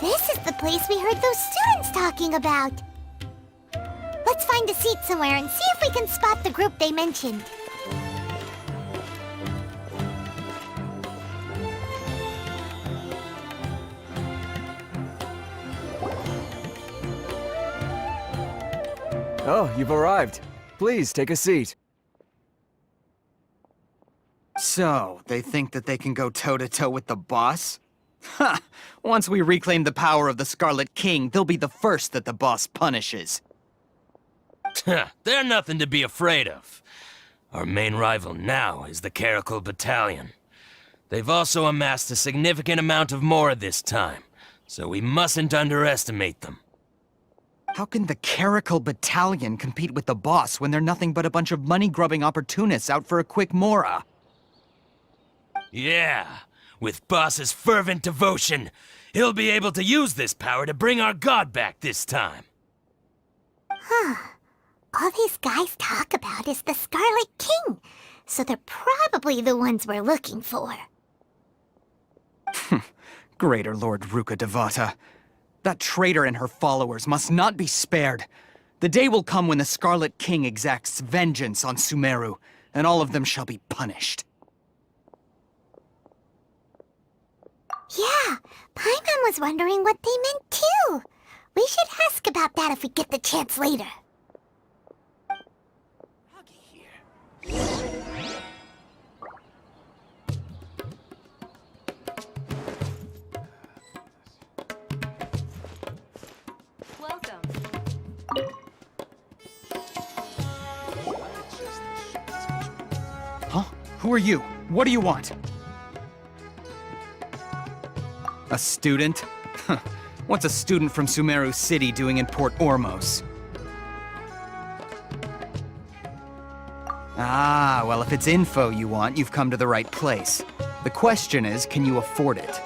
This is the place we heard those students talking about. Let's find a seat somewhere and see if we can spot the group they mentioned. Oh, you've arrived. Please, take a seat. So, they think that they can go toe-to-toe with the boss? Ha! Once we reclaim the power of the Scarlet King, they'll be the first that the boss punishes. They're nothing to be afraid of. Our main rival now is the Caracal Battalion. They've also amassed a significant amount of mora this time, so we mustn't underestimate them. How can the Caracal Battalion compete with the boss when they're nothing but a bunch of money-grubbing opportunists out for a quick mora? Yeah, with boss's fervent devotion, he'll be able to use this power to bring our god back this time. Huh. All these guys talk about is the Scarlet King, so they're probably the ones we're looking for. Greater Lord Ruka Devata. That traitor and her followers must not be spared. The day will come when the Scarlet King exacts vengeance on Sumeru, and all of them shall be punished. Yeah, Paimon was wondering what they meant too. We should ask about that if we get the chance later. Welcome. Huh? Who are you? What do you want? A student? What's a student from Sumeru City doing in Port Ormos? Ah, well, if it's info you want, you've come to the right place. The question is, can you afford it?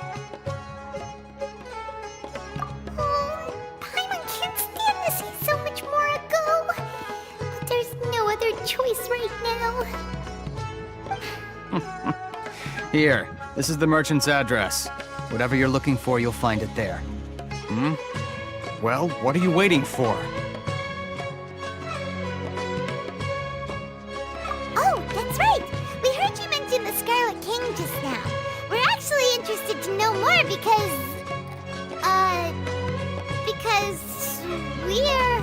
Paimon can't stand to see so much more go. But there's no other choice right now. Here, this is the merchant's address. Whatever you're looking for, you'll find it there. Hmm? Well, what are you waiting for? Oh, that's right. We heard you mention the Scarlet King just now. We're actually interested to know more because we're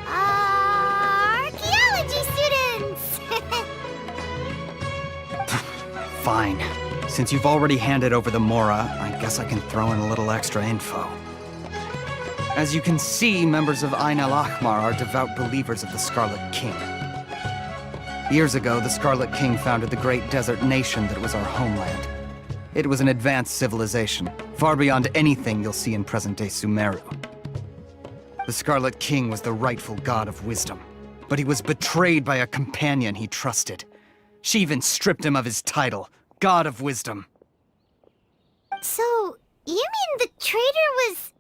archaeology students. Fine. Since you've already handed over the Mora, I guess I can throw in a little extra info. As you can see, members of Ain al-Ahmar are devout believers of the Scarlet King. Years ago, the Scarlet King founded the great desert nation that was our homeland. It was an advanced civilization, far beyond anything you'll see in present-day Sumeru. The Scarlet King was the rightful god of wisdom, but he was betrayed by a companion he trusted. She even stripped him of his title, God of Wisdom. So, you mean the traitor was...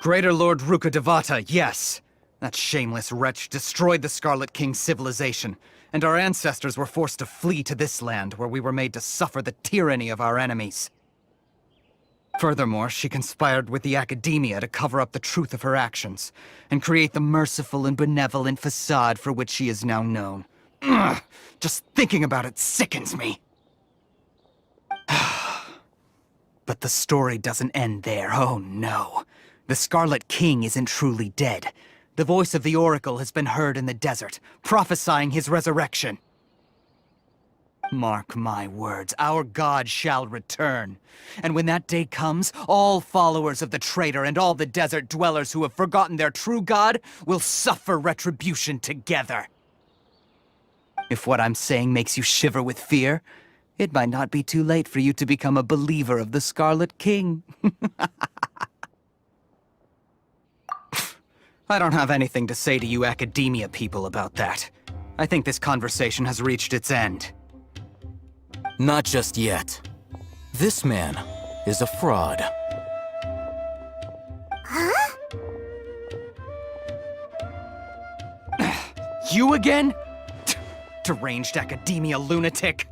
Greater Lord Ruka Devata, yes. That shameless wretch destroyed the Scarlet King's civilization, and our ancestors were forced to flee to this land where we were made to suffer the tyranny of our enemies. Furthermore, she conspired with the Academia to cover up the truth of her actions, and create the merciful and benevolent facade for which she is now known. Ugh, just thinking about it sickens me. But the story doesn't end there, oh no. The Scarlet King isn't truly dead. The voice of the Oracle has been heard in the desert, prophesying his resurrection. Mark my words, our god shall return. And when that day comes, all followers of the traitor and all the desert dwellers who have forgotten their true god will suffer retribution together. If what I'm saying makes you shiver with fear, it might not be too late for you to become a believer of the Scarlet King. I don't have anything to say to you Academia people about that. I think this conversation has reached its end. Not just yet. This man is a fraud. Huh? You again? Deranged Academia lunatic.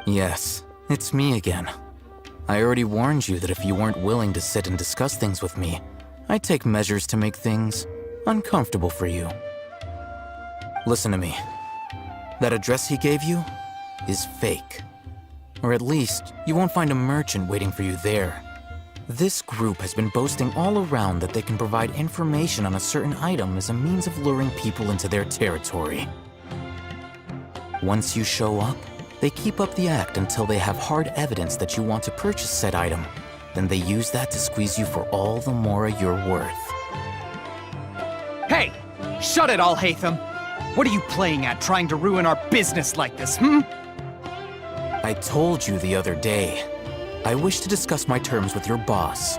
Yes, it's me again. I already warned you that if you weren't willing to sit and discuss things with me, I'd take measures to make things uncomfortable for you. Listen to me. That address he gave you is fake. Or at least, you won't find a merchant waiting for you there. This group has been boasting all around that they can provide information on a certain item as a means of luring people into their territory. Once you show up, they keep up the act until they have hard evidence that you want to purchase said item. Then they use that to squeeze you for all the more you're worth. Hey! Shut it, alhaitham! What are you playing at, trying to ruin our business like this, I told you the other day. I wish to discuss my terms with your boss.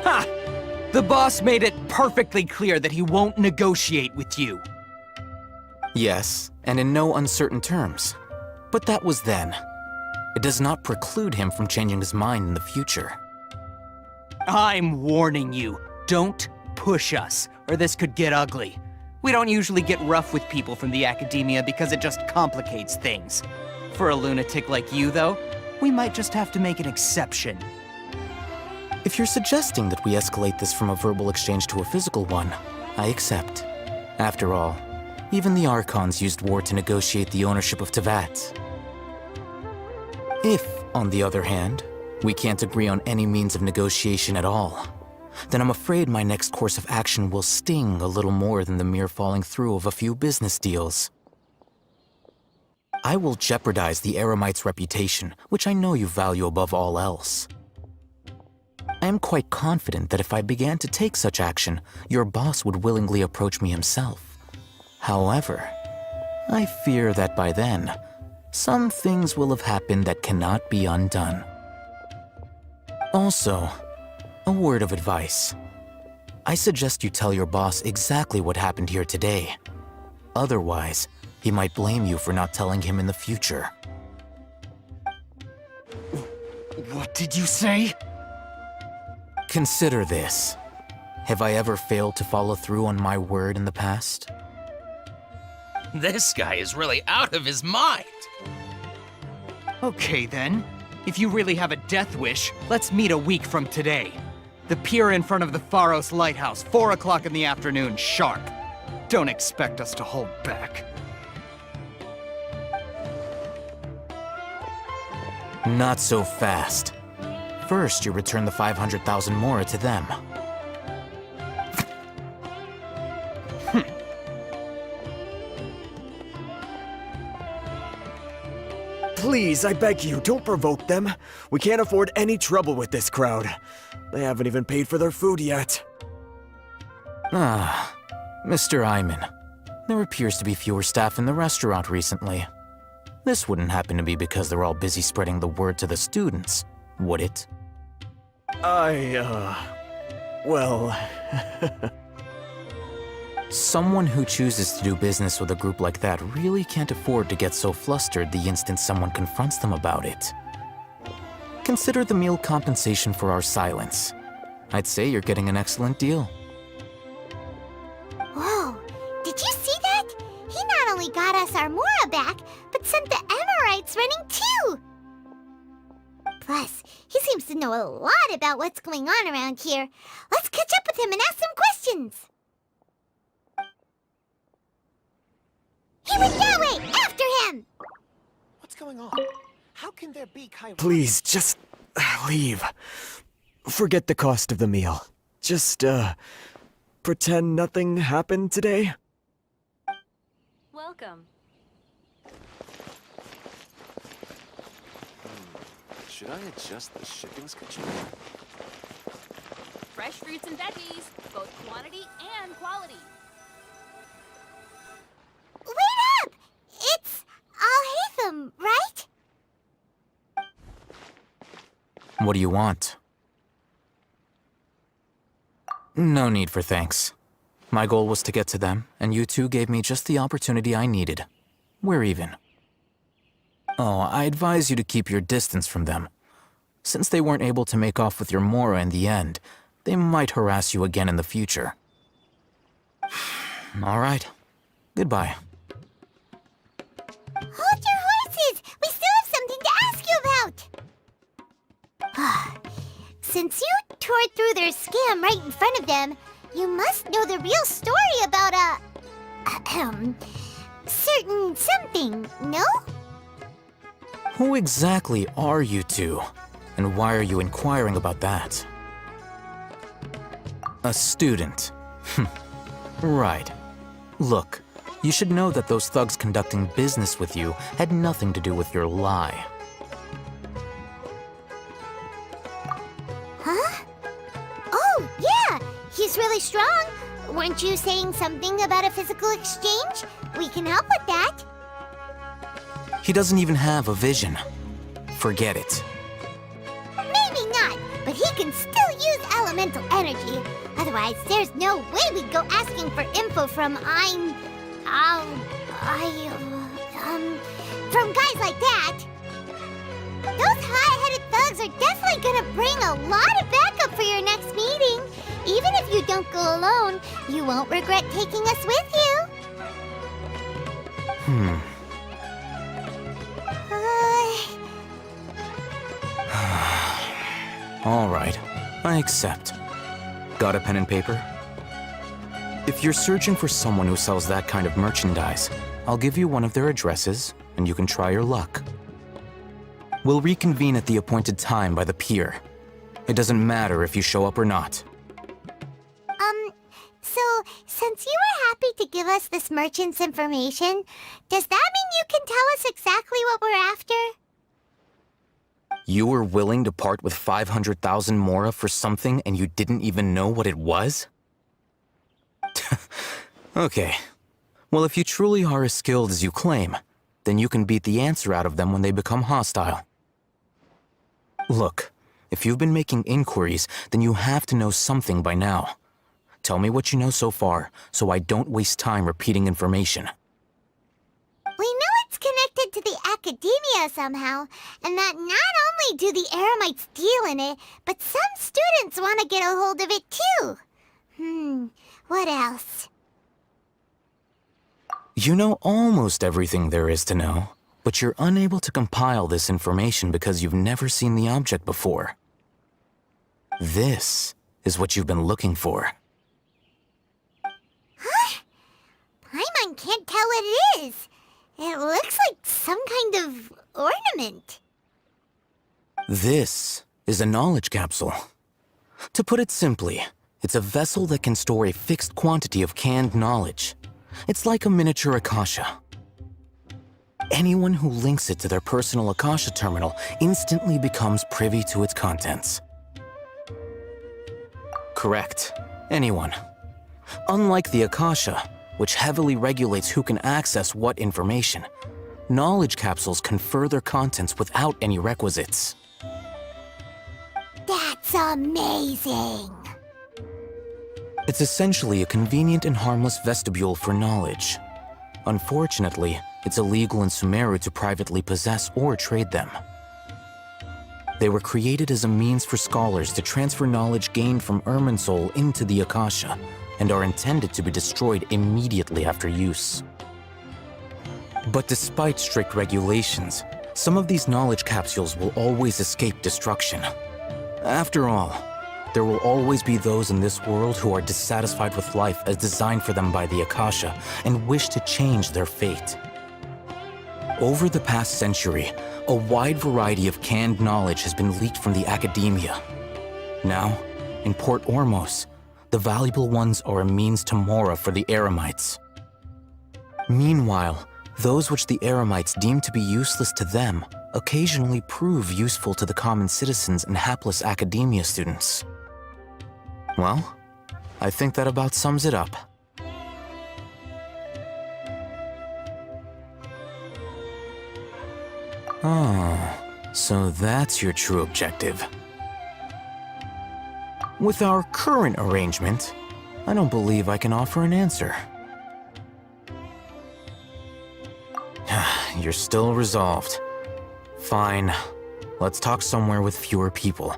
Ha! The boss made it perfectly clear that he won't negotiate with you. Yes, and in no uncertain terms. But that was then. It does not preclude him from changing his mind in the future. I'm warning you, don't push us, or this could get ugly. We don't usually get rough with people from the Academia because it just complicates things. For a lunatic like you, though, we might just have to make an exception. If you're suggesting that we escalate this from a verbal exchange to a physical one, I accept. After all, even the Archons used war to negotiate the ownership of Teyvat. If, on the other hand, We can't agree on any means of negotiation at all. Then I'm afraid my next course of action will sting a little more than the mere falling through of a few business deals. I will jeopardize the Eremite's reputation, which I know you value above all else. I am quite confident that if I began to take such action, your boss would willingly approach me himself. However, I fear that by then, some things will have happened that cannot be undone. Also, a word of advice. I suggest you tell your boss exactly what happened here today. Otherwise, he might blame you for not telling him in the future. What did you say? Consider this. Have I ever failed to follow through on my word in the past? This guy is really out of his mind. Okay then. If you really have a death wish, let's meet a week from today. The pier in front of the Pharos Lighthouse, 4 o'clock in the afternoon, sharp. Don't expect us to hold back. Not so fast. First, you return the 500,000 mora to them. Please, I beg you, don't provoke them. We can't afford any trouble with this crowd. They haven't even paid for their food yet. Ah, Mr. Iman. There appears to be fewer staff in the restaurant recently. This wouldn't happen to be because they're all busy spreading the word to the students, would it? Well... Someone who chooses to do business with a group like that really can't afford to get so flustered the instant someone confronts them about it. Consider the meal compensation for our silence. I'd say you're getting an excellent deal. Whoa, did you see that? He not only got us our mora back, but sent the Emirites running too! Plus, he seems to know a lot about what's going on around here. Let's catch up with him and ask some questions! He went that way! After him! What's going on? How can there be Please, just leave. Forget the cost of the meal. Just, pretend nothing happened today. Welcome. Should I adjust the shipping schedule? Fresh fruits and veggies, both quantity and quality. Wait up! It's alhaitham, right? What do you want? No need for thanks. My goal was to get to them, and you two gave me just the opportunity I needed. We're even. Oh, I advise you to keep your distance from them. Since they weren't able to make off with your mora in the end, they might harass you again in the future. All right. Goodbye. Hold your horses! We still have something to ask you about! Since you tore through their scam right in front of them, you must know the real story about certain something, no? Who exactly are you two? And why are you inquiring about that? A student. Right. Look, you should know that those thugs conducting business with you had nothing to do with your lie. Huh? Oh, yeah! He's really strong! Weren't you saying something about a physical exchange? We can help with that. He doesn't even have a vision. Forget it. Maybe not, but he can still use elemental energy. Otherwise, there's no way we'd go asking for info from from guys like that. Those high-headed thugs are definitely gonna bring a lot of backup for your next meeting. Even if you don't go alone, you won't regret taking us with you. All right, I accept. Got a pen and paper? If you're searching for someone who sells that kind of merchandise, I'll give you one of their addresses, and you can try your luck. We'll reconvene at the appointed time by the pier. It doesn't matter if you show up or not. So, since you were happy to give us this merchant's information, does that mean you can tell us exactly what we're after? You were willing to part with 500,000 mora for something and you didn't even know what it was? Okay. Well, if you truly are as skilled as you claim, then you can beat the answer out of them when they become hostile. Look, if you've been making inquiries, then you have to know something by now. Tell me what you know so far, so I don't waste time repeating information. We know it's connected to the academia somehow, and that not only do the Eremites deal in it, but some students want to get a hold of it too. What else? You know almost everything there is to know, but you're unable to compile this information because you've never seen the object before. This is what you've been looking for. Huh? Paimon can't tell what it is. It looks like some kind of ornament. This is a knowledge capsule. To put it simply, it's a vessel that can store a fixed quantity of canned knowledge. It's like a miniature Akasha. Anyone who links it to their personal Akasha terminal instantly becomes privy to its contents. Correct. Anyone. Unlike the Akasha, which heavily regulates who can access what information, knowledge capsules confer their contents without any requisites. That's amazing! It's essentially a convenient and harmless vestibule for knowledge. Unfortunately, it's illegal in Sumeru to privately possess or trade them. They were created as a means for scholars to transfer knowledge gained from Irminsul into the Akasha, and are intended to be destroyed immediately after use. But despite strict regulations, some of these knowledge capsules will always escape destruction. After all, there will always be those in this world who are dissatisfied with life as designed for them by the Akasha and wish to change their fate. Over the past century, a wide variety of canned knowledge has been leaked from the academia. Now, in Port Ormos, the valuable ones are a means to mora for the Eremites. Meanwhile, those which the Eremites deem to be useless to them occasionally prove useful to the common citizens and hapless academia students. Well, I think that about sums it up. Oh, so that's your true objective. With our current arrangement, I don't believe I can offer an answer. You're still resolved. Fine. Let's talk somewhere with fewer people.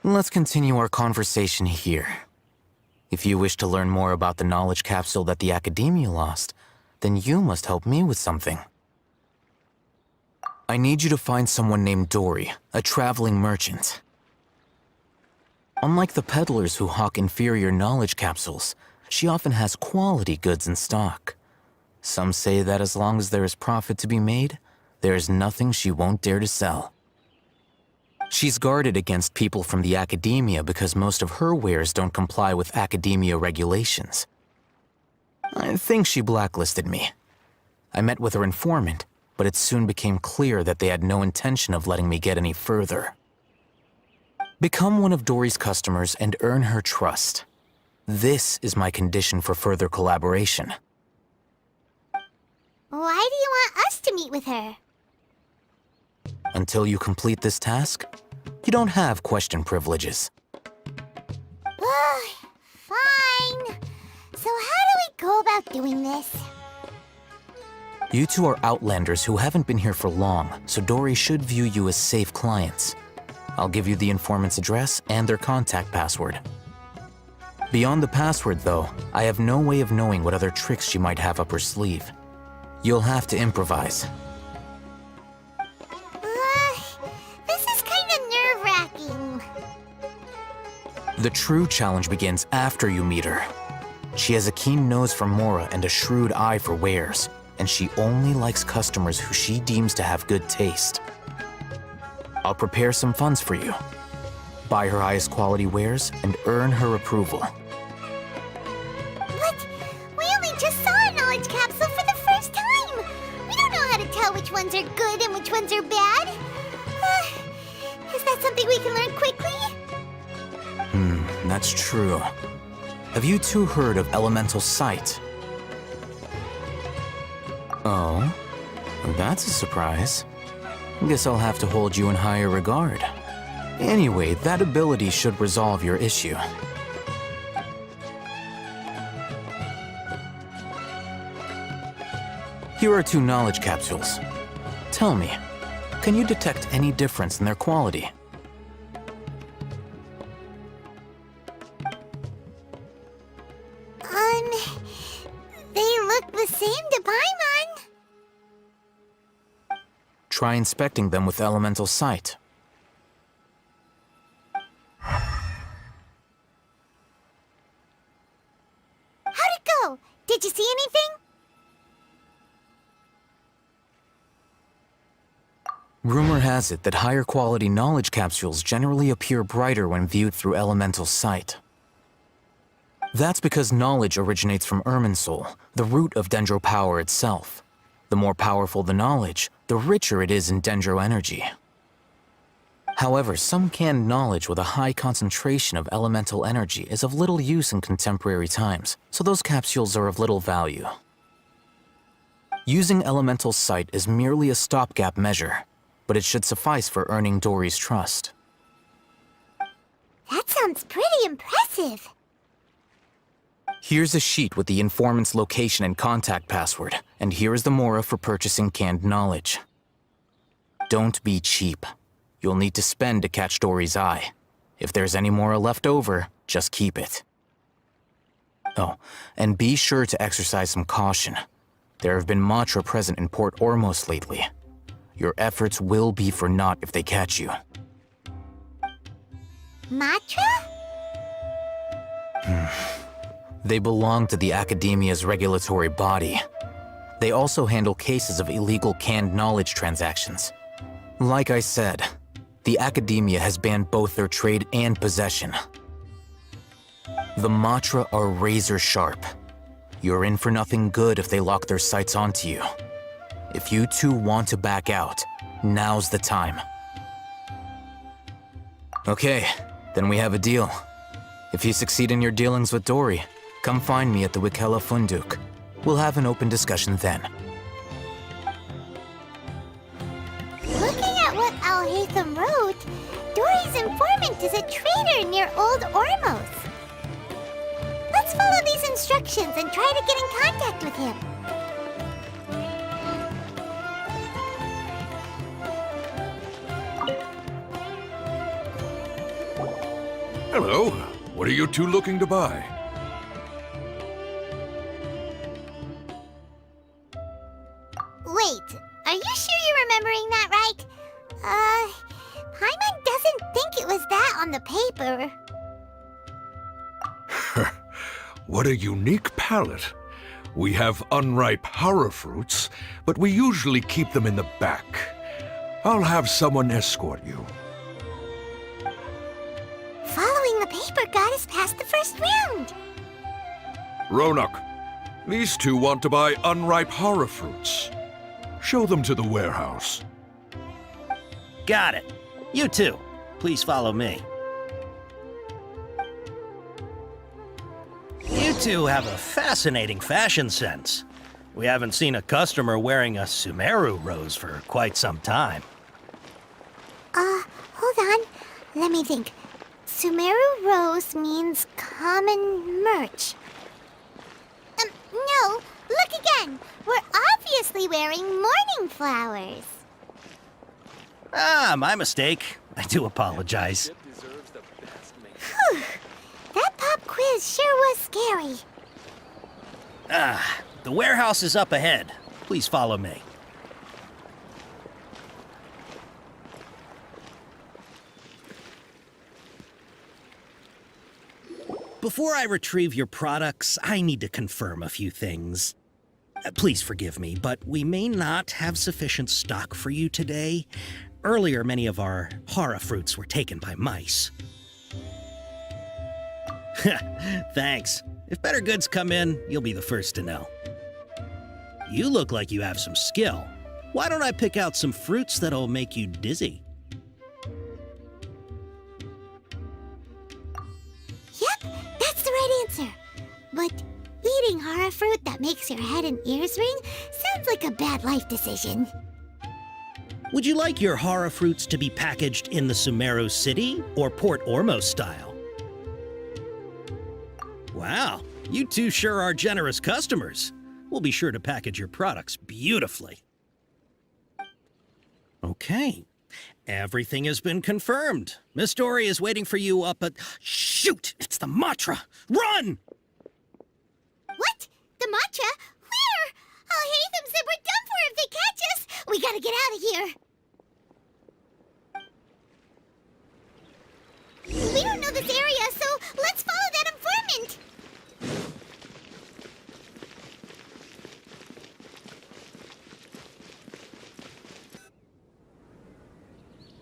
Let's continue our conversation here. If you wish to learn more about the knowledge capsule that the Academia lost, then you must help me with something. I need you to find someone named Dori, a traveling merchant. Unlike the peddlers who hawk inferior knowledge capsules, she often has quality goods in stock. Some say that as long as there is profit to be made, there is nothing she won't dare to sell. She's guarded against people from the Academia because most of her wares don't comply with Academia regulations. I think she blacklisted me. I met with her informant, but it soon became clear that they had no intention of letting me get any further. Become one of Dori's customers and earn her trust. This is my condition for further collaboration. Why do you want us to meet with her? Until you complete this task, you don't have question privileges. Fine. So how do we go about doing this? You two are outlanders who haven't been here for long, so Dori should view you as safe clients. I'll give you the informant's address and their contact password. Beyond the password, though, I have no way of knowing what other tricks she might have up her sleeve. You'll have to improvise. The true challenge begins after you meet her. She has a keen nose for mora and a shrewd eye for wares, and she only likes customers who she deems to have good taste. I'll prepare some funds for you. Buy her highest quality wares and earn her approval. But we only just saw a knowledge capsule for the first time. We don't know how to tell which ones are good and which ones are bad. Is that something we can learn quickly? That's true. Have you two heard of elemental sight? Oh, that's a surprise. Guess I'll have to hold you in higher regard. Anyway, that ability should resolve your issue. Here are 2 knowledge capsules. Tell me, can you detect any difference in their quality? They look the same to Paimon. Try inspecting them with elemental sight. How'd it go? Did you see anything? Rumor has it that higher quality knowledge capsules generally appear brighter when viewed through elemental sight. That's because knowledge originates from Irminsul, the root of Dendro power itself. The more powerful the knowledge, the richer it is in Dendro energy. However, some canned knowledge with a high concentration of elemental energy is of little use in contemporary times, so those capsules are of little value. Using elemental sight is merely a stopgap measure, but it should suffice for earning Dori's trust. That sounds pretty impressive. Here's a sheet with the informant's location and contact password, and here is the mora for purchasing canned knowledge. Don't be cheap. You'll need to spend to catch Dori's eye. If there's any mora left over, just keep it. Oh, and be sure to exercise some caution. There have been Matra present in Port Ormos lately. Your efforts will be for naught if they catch you. Matra? They belong to the Academia's regulatory body. They also handle cases of illegal canned knowledge transactions. Like I said, the Academia has banned both their trade and possession. The Matra are razor sharp. You're in for nothing good if they lock their sights onto you. If you two want to back out, now's the time. Okay, then we have a deal. If you succeed in your dealings with Dori, come find me at the Wikela Funduk. We'll have an open discussion then. Looking at what alhaitham wrote, Dori's informant is a trader near Old Ormos. Let's follow these instructions and try to get in contact with him. Hello. What are you two looking to buy? Wait, are you sure you're remembering that right? Paimon doesn't think it was that on the paper. What a unique palate. We have unripe horror fruits, but we usually keep them in the back. I'll have someone escort you. Following the paper got us past the first round. Ronak, these two want to buy unripe horror fruits. Show them to the warehouse. Got it. You two, please follow me. You two have a fascinating fashion sense. We haven't seen a customer wearing a Sumeru rose for quite some time. Hold on. Let me think. Sumeru rose means common merch. No, look again. We're obviously wearing morning flowers. Ah, my mistake. I do apologize. Whew. That pop quiz sure was scary. Ah, the warehouse is up ahead. Please follow me. Before I retrieve your products, I need to confirm a few things. Please forgive me, but we may not have sufficient stock for you today. Earlier, many of our hara fruits were taken by mice. Thanks. If better goods come in, you'll be the first to know. You look like you have some skill. Why don't I pick out some fruits that'll make you dizzy? Yep, that's the right answer. But eating hara fruit that makes your head and ears ring sounds like a bad life decision. Would you like your hara fruits to be packaged in the Sumeru City or Port Ormos style? Wow, you two sure are generous customers. We'll be sure to package your products beautifully. Okay, everything has been confirmed. Miss Dori is waiting for you up at... Shoot! It's the Matra! Run! What? The Matra? Where? Alhaitham said we're done for if they catch us. We gotta get out of here. We don't know this area, so let's follow that informant.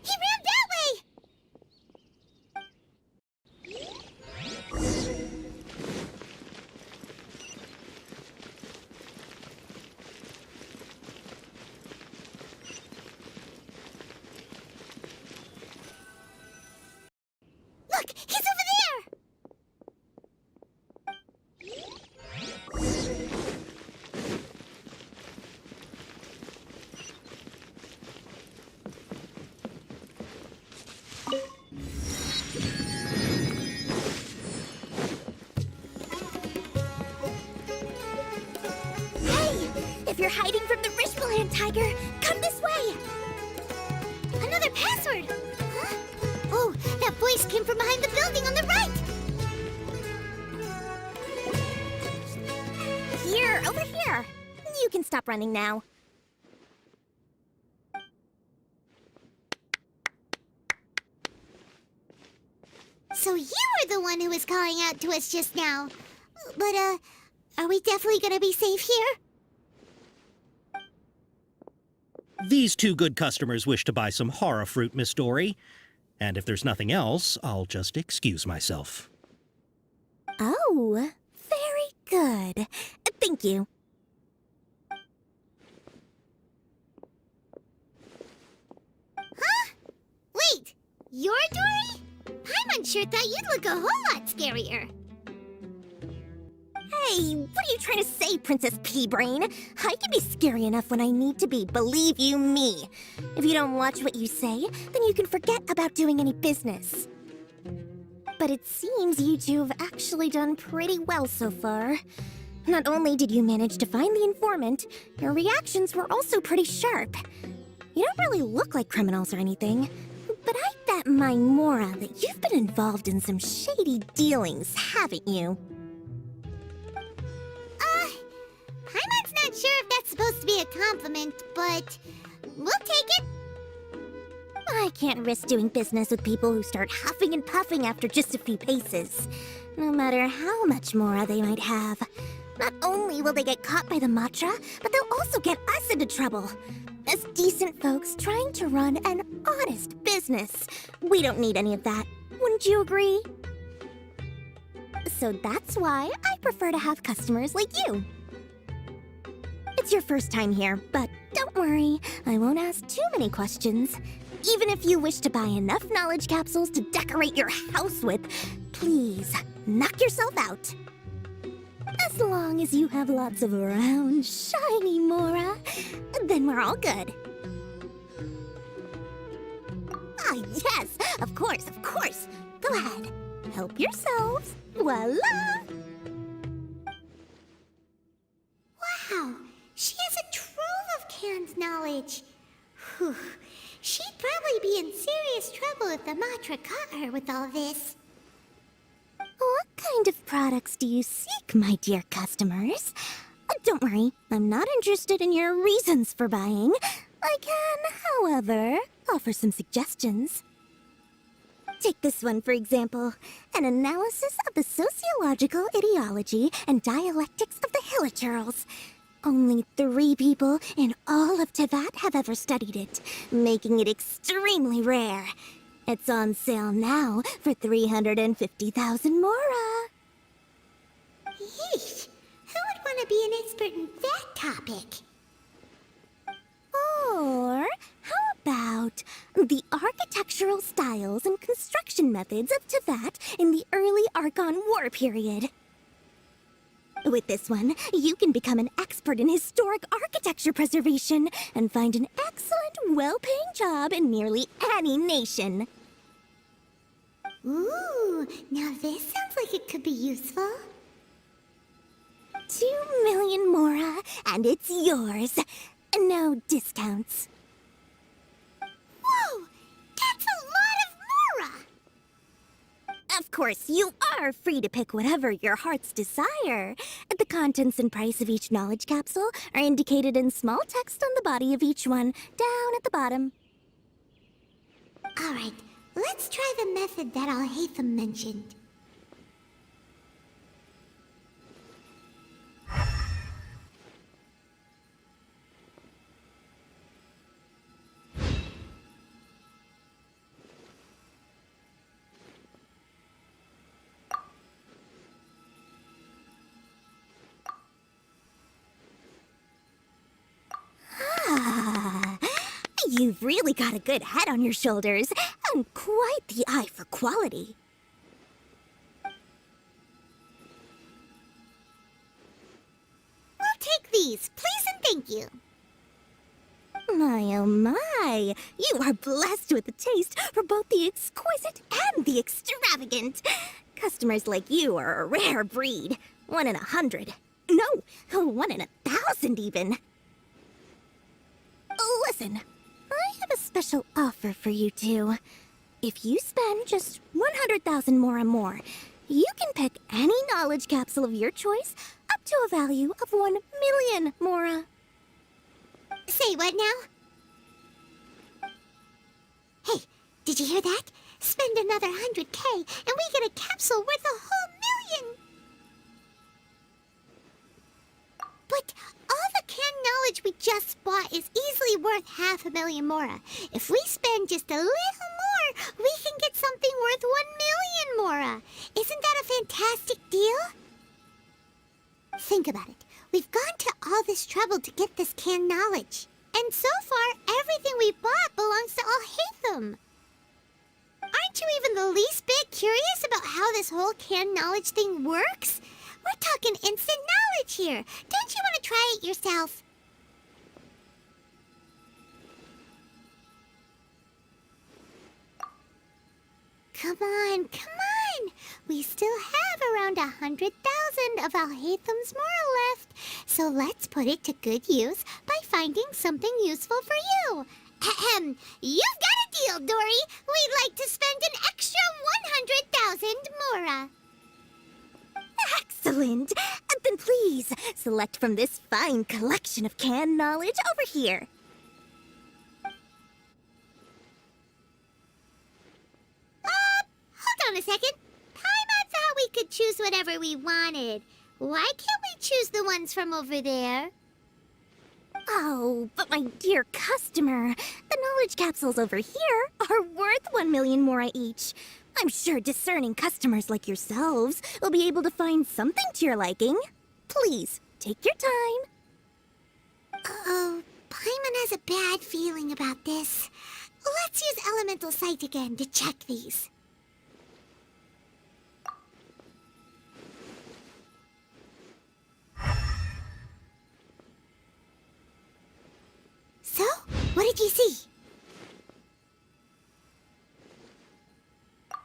He ran that way! Look, he's over there! Hey! If you're hiding from the Rishmaland tiger, come this way! Another password! Huh? Oh, that voice came from behind the building on the right! Here, over here. You can stop running now. So you were the one who was calling out to us just now. But, are we definitely gonna be safe here? These two good customers wish to buy some hara fruit, Miss Dori. And if there's nothing else, I'll just excuse myself. Oh, very good. Thank you. Huh? Wait, you're Dori? I'm unsure thought you'd look a whole lot scarier. Hey, what are you trying to say, Princess Pea-Brain? I can be scary enough when I need to be, believe you me. If you don't watch what you say, then you can forget about doing any business. But it seems you two have actually done pretty well so far. Not only did you manage to find the informant, your reactions were also pretty sharp. You don't really look like criminals or anything, but I bet my Mora that you've been involved in some shady dealings, haven't you? Paimon's not sure if that's supposed to be a compliment, but we'll take it. I can't risk doing business with people who start huffing and puffing after just a few paces, no matter how much Mora they might have. Not only will they get caught by the Matra, but they'll also get us into trouble. As decent folks trying to run an honest business, we don't need any of that. Wouldn't you agree? So that's why I prefer to have customers like you. It's your first time here, but don't worry, I won't ask too many questions. Even if you wish to buy enough knowledge capsules to decorate your house with, please, knock yourself out. As long as you have lots of round, shiny Mora, then we're all good. Ah, yes, of course, of course. Go ahead, help yourselves. Voila! Wow, she has a trove of canned knowledge. Whew. She'd probably be in serious trouble if the Matra caught her with all this. What kind of products do you seek, my dear customers? Don't worry, I'm not interested in your reasons for buying. I can, however, offer some suggestions. Take this one, for example. An analysis of the sociological ideology and dialectics of the hilichurls. Only 3 people in all of Teyvat have ever studied it, making it extremely rare. It's on sale now for 350,000 mora. Yeesh. Who would want to be an expert in that topic? Or how about the architectural styles and construction methods of Teyvat in the early Archon War period? With this one, you can become an expert in historic architecture preservation and find an excellent, well-paying job in nearly any nation. Ooh, now this sounds like it could be useful. 2 million mora, and it's yours. No discounts. Whoa! That's a lot of mora! Of course, you are free to pick whatever your heart's desire. The contents and price of each knowledge capsule are indicated in small text on the body of each one, down at the bottom. Alright, let's try the method that alhaitham mentioned. You've really got a good head on your shoulders, and quite the eye for quality. We'll take these, please and thank you. My oh my, you are blessed with a taste for both the exquisite and the extravagant. Customers like you are a rare breed. 1 in 100. No, 1 in 1,000 even. Listen, I have a special offer for you two. If you spend just 100,000 mora more, you can pick any knowledge capsule of your choice up to a value of 1 million mora. Say what now? Hey, did you hear that? Spend another 100K and we get a capsule worth a whole 1,000,000! But all the canned knowledge we just bought is easily worth 500,000 mora. If we spend just a little more, we can get something worth 1,000,000 mora. Isn't that a fantastic deal? Think about it. We've gone to all this trouble to get this canned knowledge. And so far, everything we bought belongs to alhaitham. Aren't you even the least bit curious about how this whole canned knowledge thing works? We're talking instant knowledge here. Don't you want to try it yourself? Come on, come on! We still have around 100,000 of alhaitham's mora left, so let's put it to good use by finding something useful for you. Ahem, you've got a deal, Dori. We'd like to spend an extra 100,000 mora. Excellent! Then please, select from this fine collection of canned knowledge over here. Hold on a second. Paimon thought we could choose whatever we wanted. Why can't we choose the ones from over there? Oh, but my dear customer, the knowledge capsules over here are worth 1 million mora each. I'm sure discerning customers like yourselves will be able to find something to your liking. Please, take your time. Uh-oh, Paimon has a bad feeling about this. Let's use Elemental Sight again to check these. So, what did you see?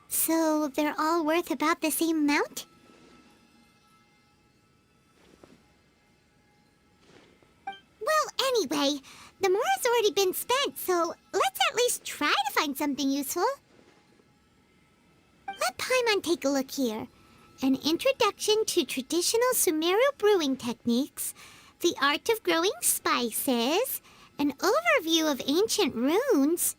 So, they're all worth about the same amount? Well, anyway, the mora's already been spent, so let's at least try to find something useful. Let Paimon take a look here. An introduction to traditional Sumeru brewing techniques, the art of growing spices, an overview of ancient runes.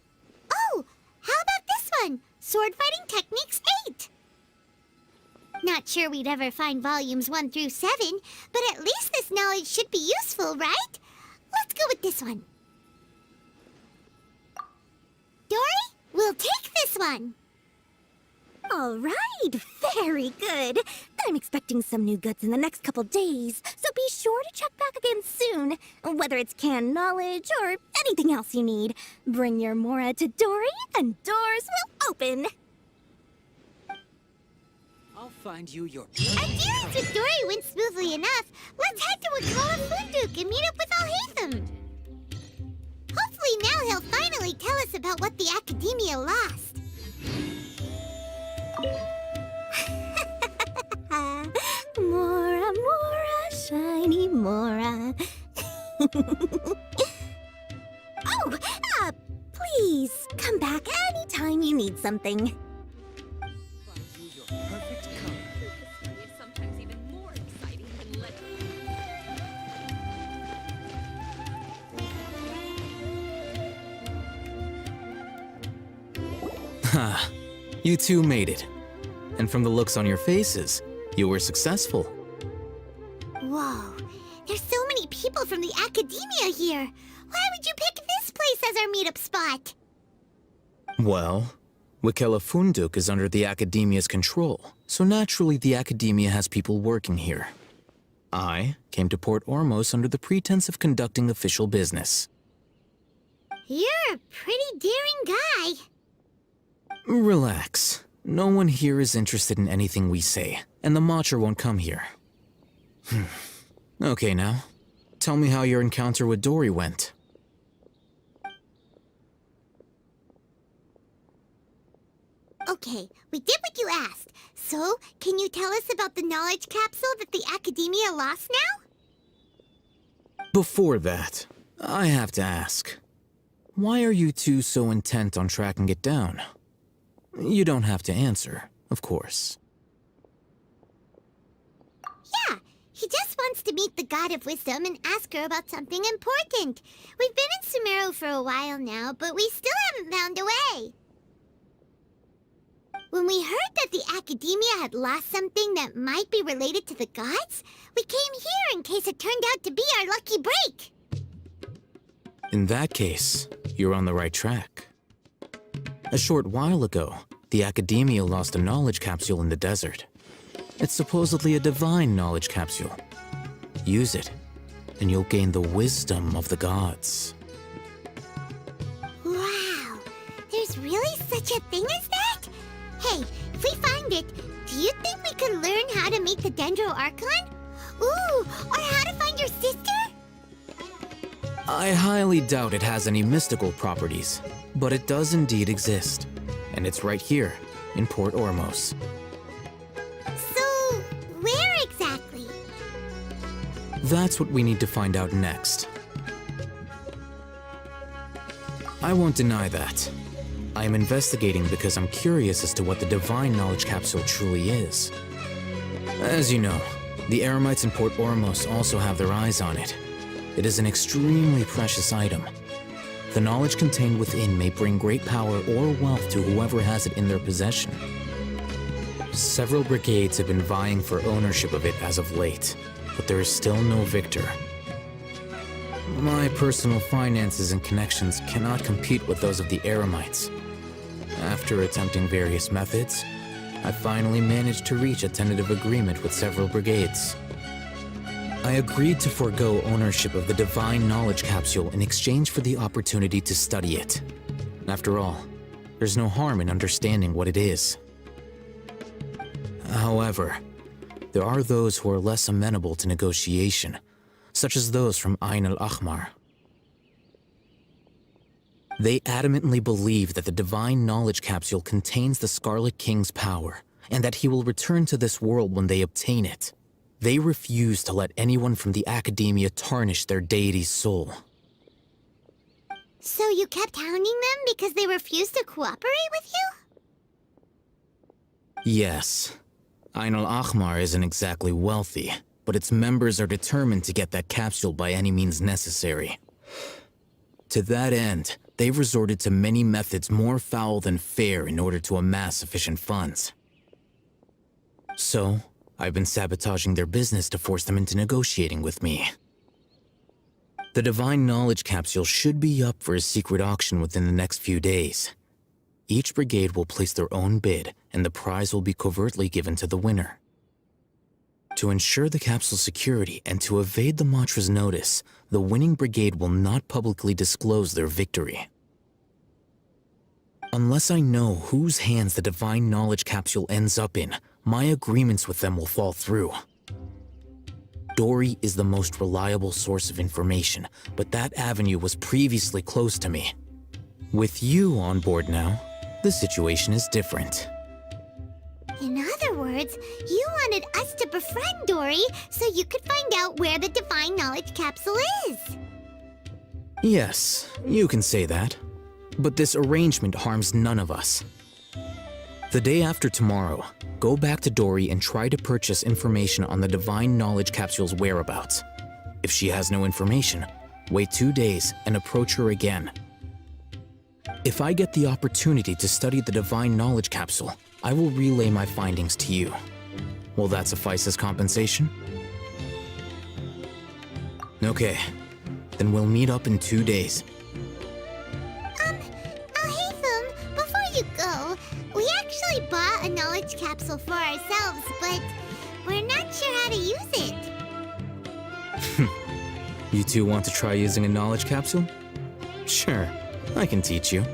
Oh, how about this one? Sword Fighting Techniques 8. Not sure we'd ever find volumes 1 through 7, but at least this knowledge should be useful, right? Let's go with this one. Dori, we'll take this one. All right, very good. I'm expecting some new goods in the next couple days, so be sure to check back again soon. Whether it's canned knowledge or anything else you need, bring your Mora to Dori and doors will open. I'll find you your... Our dealings with Dori went smoothly enough. Let's head to Akasha and meet up with alhaitham. Hopefully now he'll finally tell us about what the Academia lost. Mora, Mora, shiny Mora. Please come back anytime you need something. Sometimes even more exciting than Ha! You two made it. And from the looks on your faces, you were successful. Whoa, there's so many people from the Academia here. Why would you pick this place as our meetup spot? Well, Funduk is under the Academia's control, so naturally the Academia has people working here. I came to Port Ormos under the pretense of conducting official business. You're a pretty daring guy. Relax. No one here is interested in anything we say, and the Matcher won't come here. Okay now, tell me how your encounter with Dori went. Okay, we did what you asked. So, can you tell us about the knowledge capsule that the Academia lost now? Before that, I have to ask. Why are you two so intent on tracking it down? You don't have to answer, of course. Yeah, he just wants to meet the God of Wisdom and ask her about something important. We've been in Sumeru for a while now, but we still haven't found a way. When we heard that the Academia had lost something that might be related to the gods, we came here in case it turned out to be our lucky break. In that case, you're on the right track. A short while ago, the Academia lost a knowledge capsule in the desert. It's supposedly a divine knowledge capsule. Use it, and you'll gain the wisdom of the gods. Wow, there's really such a thing as that? Hey, if we find it, do you think we could learn how to meet the Dendro Archon? Ooh, or how to find your sister? I highly doubt it has any mystical properties, but it does indeed exist. And it's right here, in Port Ormos. So, where exactly? That's what we need to find out next. I won't deny that. I am investigating because I'm curious as to what the divine knowledge capsule truly is. As you know, the Eremites in Port Ormos also have their eyes on it. It is an extremely precious item. The knowledge contained within may bring great power or wealth to whoever has it in their possession. Several brigades have been vying for ownership of it as of late, but there is still no victor. My personal finances and connections cannot compete with those of the Eremites. After attempting various methods, I finally managed to reach a tentative agreement with several brigades. I agreed to forego ownership of the divine knowledge capsule in exchange for the opportunity to study it. After all, there's no harm in understanding what it is. However, there are those who are less amenable to negotiation, such as those from Ain al-Ahmar. They adamantly believe that the divine knowledge capsule contains the Scarlet King's power, and that he will return to this world when they obtain it. They refuse to let anyone from the Academia tarnish their deity's soul. So you kept hounding them because they refused to cooperate with you? Yes. Ain al-Ahmar isn't exactly wealthy, but its members are determined to get that capsule by any means necessary. To that end, they've resorted to many methods more foul than fair in order to amass sufficient funds. So, I've been sabotaging their business to force them into negotiating with me. The Divine Knowledge Capsule should be up for a secret auction within the next few days. Each brigade will place their own bid, and the prize will be covertly given to the winner. To ensure the capsule's security and to evade the Matra's notice, the winning brigade will not publicly disclose their victory. Unless I know whose hands the Divine Knowledge Capsule ends up in, my agreements with them will fall through. Dori is the most reliable source of information, but that avenue was previously closed to me. With you on board now, the situation is different. In other words, you wanted us to befriend Dori so you could find out where the Divine Knowledge Capsule is. Yes, you can say that. But this arrangement harms none of us. The day after tomorrow, go back to Dori and try to purchase information on the Divine Knowledge Capsule's whereabouts. If she has no information, wait 2 days and approach her again. If I get the opportunity to study the Divine Knowledge Capsule, I will relay my findings to you. Will that suffice as compensation? Okay, then we'll meet up in 2 days. Alhaitham, before you go, we actually bought a knowledge capsule for ourselves, but we're not sure how to use it. You two want to try using a knowledge capsule? Sure, I can teach you.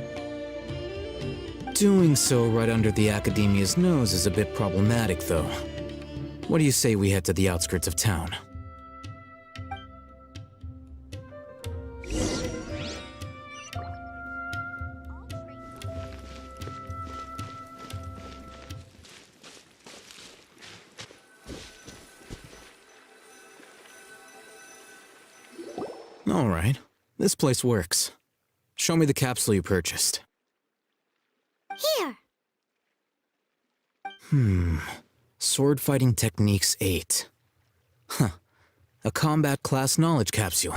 Doing so right under the Academia's nose is a bit problematic, though. What do you say we head to the outskirts of town? All right, this place works. Show me the capsule you purchased. Here. Sword Fighting Techniques 8. Huh. A combat class knowledge capsule.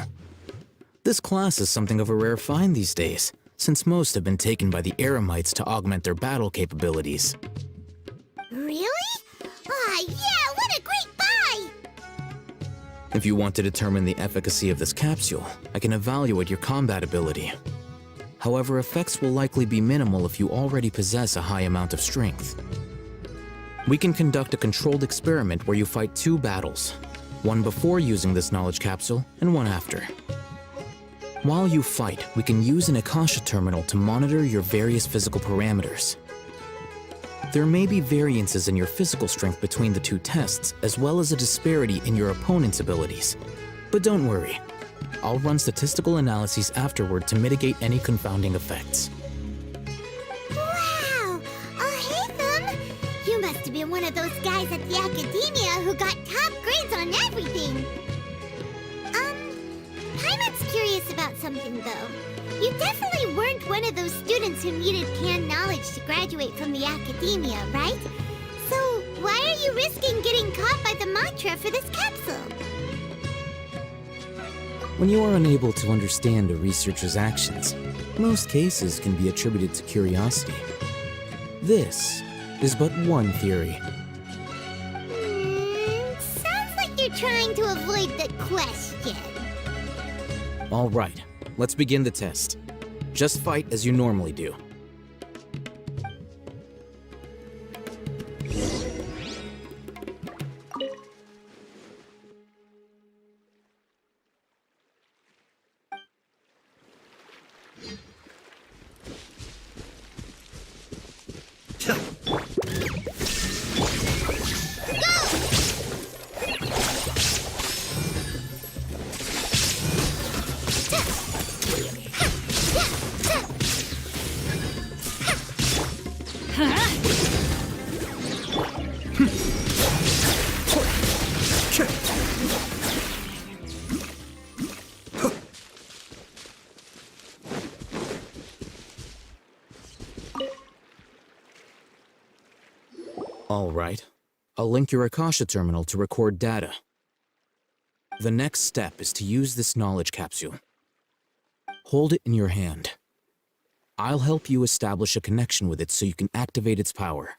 This class is something of a rare find these days, since most have been taken by the Eremites to augment their battle capabilities. Really? Ah, yeah, what a great buy! If you want to determine the efficacy of this capsule, I can evaluate your combat ability. However, effects will likely be minimal if you already possess a high amount of strength. We can conduct a controlled experiment where you fight 2 battles, one before using this knowledge capsule and one after. While you fight, we can use an Akasha terminal to monitor your various physical parameters. There may be variances in your physical strength between the 2 tests, as well as a disparity in your opponent's abilities. But don't worry. I'll run statistical analyses afterward to mitigate any confounding effects. Wow! Alhaitham! You must have been one of those guys at the Academia who got top grades on everything! Paimon's curious about something, though. You definitely weren't one of those students who needed canned knowledge to graduate from the Academia, right? So, why are you risking getting caught by the Matra for this capsule? When you are unable to understand a researcher's actions, most cases can be attributed to curiosity. This is but one theory. Sounds like you're trying to avoid the question. All right, let's begin the test. Just fight as you normally do. All right. I'll link your Akasha terminal to record data. The next step is to use this knowledge capsule. Hold it in your hand. I'll help you establish a connection with it so you can activate its power.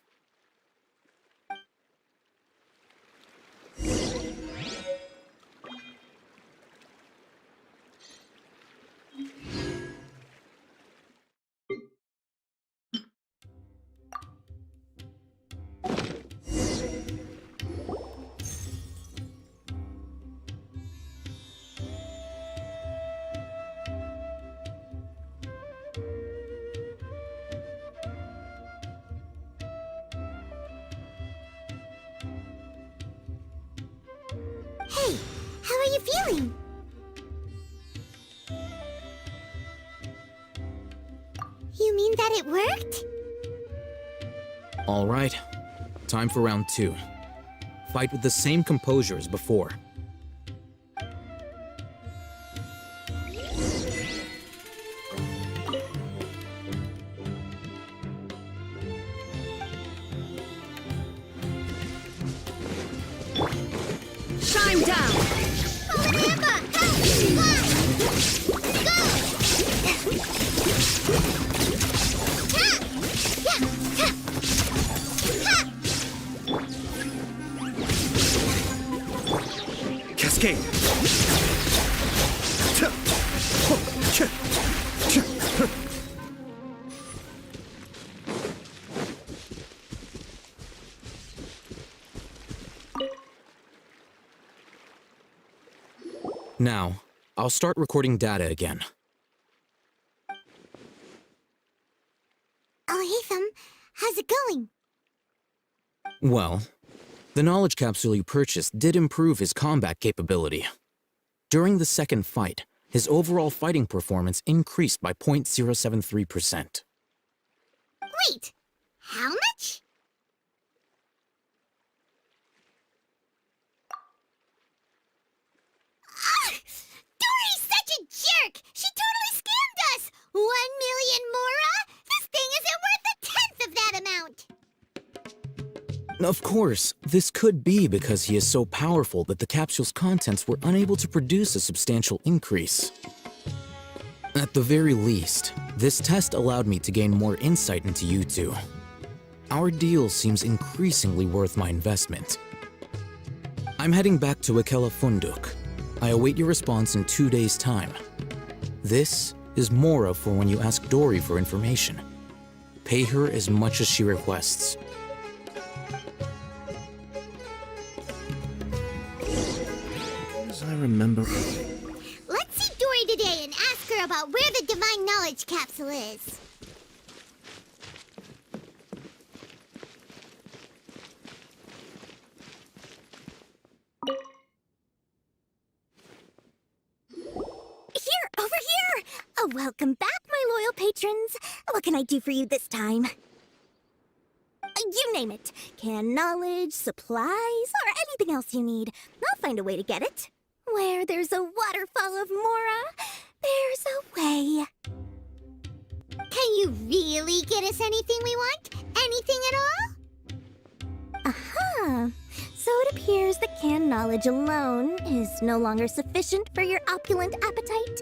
Hey, how are you feeling? You mean that it worked? All right, time for round 2. Fight with the same composure as before. Shine down! Cascade! Now, I'll start recording data again. Alhaitham, how's it going? Well, the knowledge capsule you purchased did improve his combat capability. During the second fight, his overall fighting performance increased by 0.073%. Wait, how much? Dori's such a jerk! She totally scammed us! 1 million mora? This thing isn't worth a tenth of that amount! Of course, this could be because he is so powerful that the capsule's contents were unable to produce a substantial increase. At the very least, this test allowed me to gain more insight into you two. Our deal seems increasingly worth my investment. I'm heading back to Akela Funduk. I await your response in 2 days' time. This is Mora for when you ask Dori for information. Pay her as much as she requests. As I remember... Let's see Dori today and ask her about where the divine knowledge capsule is. Over here! Oh, welcome back, my loyal patrons. What can I do for you this time? You name it. Canned knowledge, supplies, or anything else you need. I'll find a way to get it. Where there's a waterfall of Mora, there's a way. Can you really get us anything we want? Anything at all? Aha! So it appears that canned knowledge alone is no longer sufficient for your opulent appetite.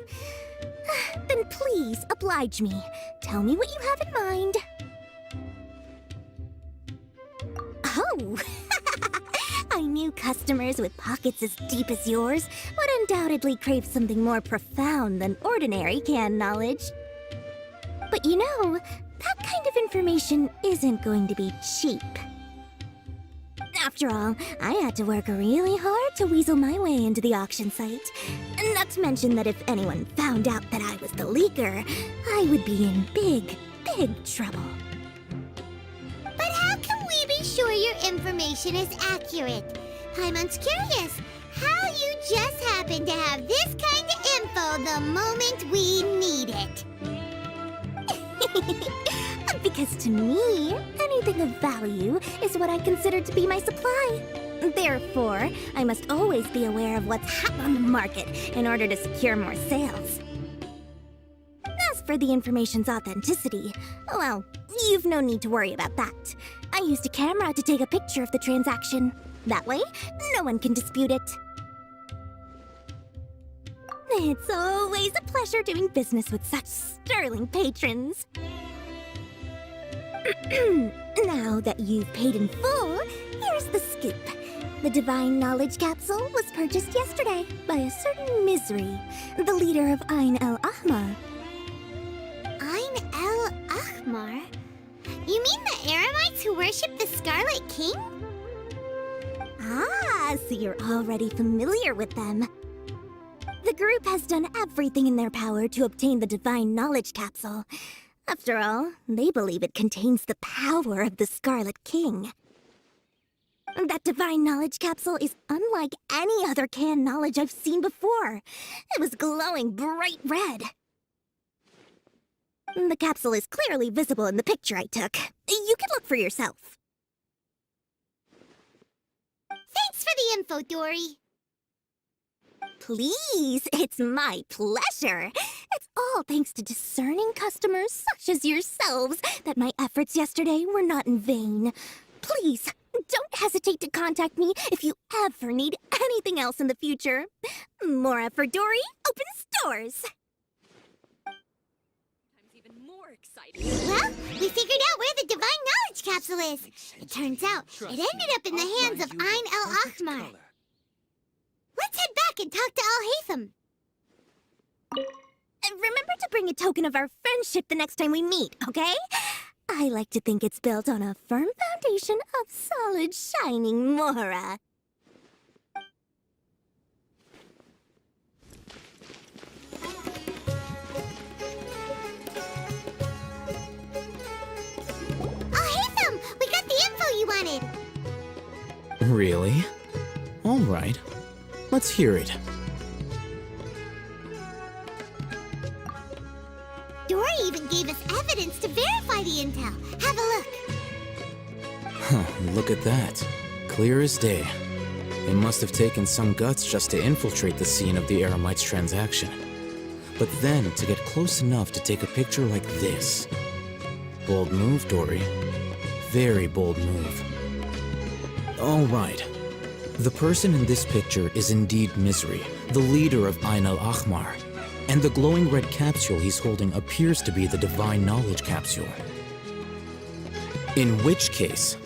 Then please, oblige me. Tell me what you have in mind. Oh! I knew customers with pockets as deep as yours would undoubtedly crave something more profound than ordinary canned knowledge. But you know, that kind of information isn't going to be cheap. After all, I had to work really hard to weasel my way into the auction site. Not to mention that if anyone found out that I was the leaker, I would be in big, big trouble. But how can we be sure your information is accurate? Paimon's curious how you just happen to have this kind of info the moment we need it. Because to me, anything of value is what I consider to be my supply. Therefore, I must always be aware of what's hot on the market in order to secure more sales. As for the information's authenticity, well, you've no need to worry about that. I used a camera to take a picture of the transaction. That way, no one can dispute it. It's always a pleasure doing business with such sterling patrons. Now that you've paid in full, here's the scoop. The Divine Knowledge Capsule was purchased yesterday by a certain Misery, the leader of Ain el-Ahmar. Ain el-Ahmar? You mean the Eremites who worship the Scarlet King? Ah, so you're already familiar with them. The group has done everything in their power to obtain the Divine Knowledge Capsule. After all, they believe it contains the power of the Scarlet King. That Divine Knowledge Capsule is unlike any other canned knowledge I've seen before. It was glowing bright red. The capsule is clearly visible in the picture I took. You can look for yourself. Thanks for the info, Dori. Please, it's my pleasure. It's all thanks to discerning customers such as yourselves that my efforts yesterday were not in vain. Please, don't hesitate to contact me if you ever need anything else in the future. Mora for Dori opens doors. Well, we figured out where the Divine Knowledge Capsule is. It turns out it ended up in the hands of Ain el-Ahmar. Let's head back and talk to alhaitham. Remember to bring a token of our friendship the next time we meet, okay? I like to think it's built on a firm foundation of solid, shining Mora. Alhaitham, we got the info you wanted. Really? All right. Let's hear it. Dori even gave us evidence to verify the intel. Have a look. Huh, look at that. Clear as day. It must have taken some guts just to infiltrate the scene of the Eremites' transaction. But then to get close enough to take a picture like this. Bold move, Dori. Very bold move. All right. The person in this picture is indeed Misery, the leader of Ain el-Ahmar. And the glowing red capsule he's holding appears to be the Divine Knowledge Capsule. In which case,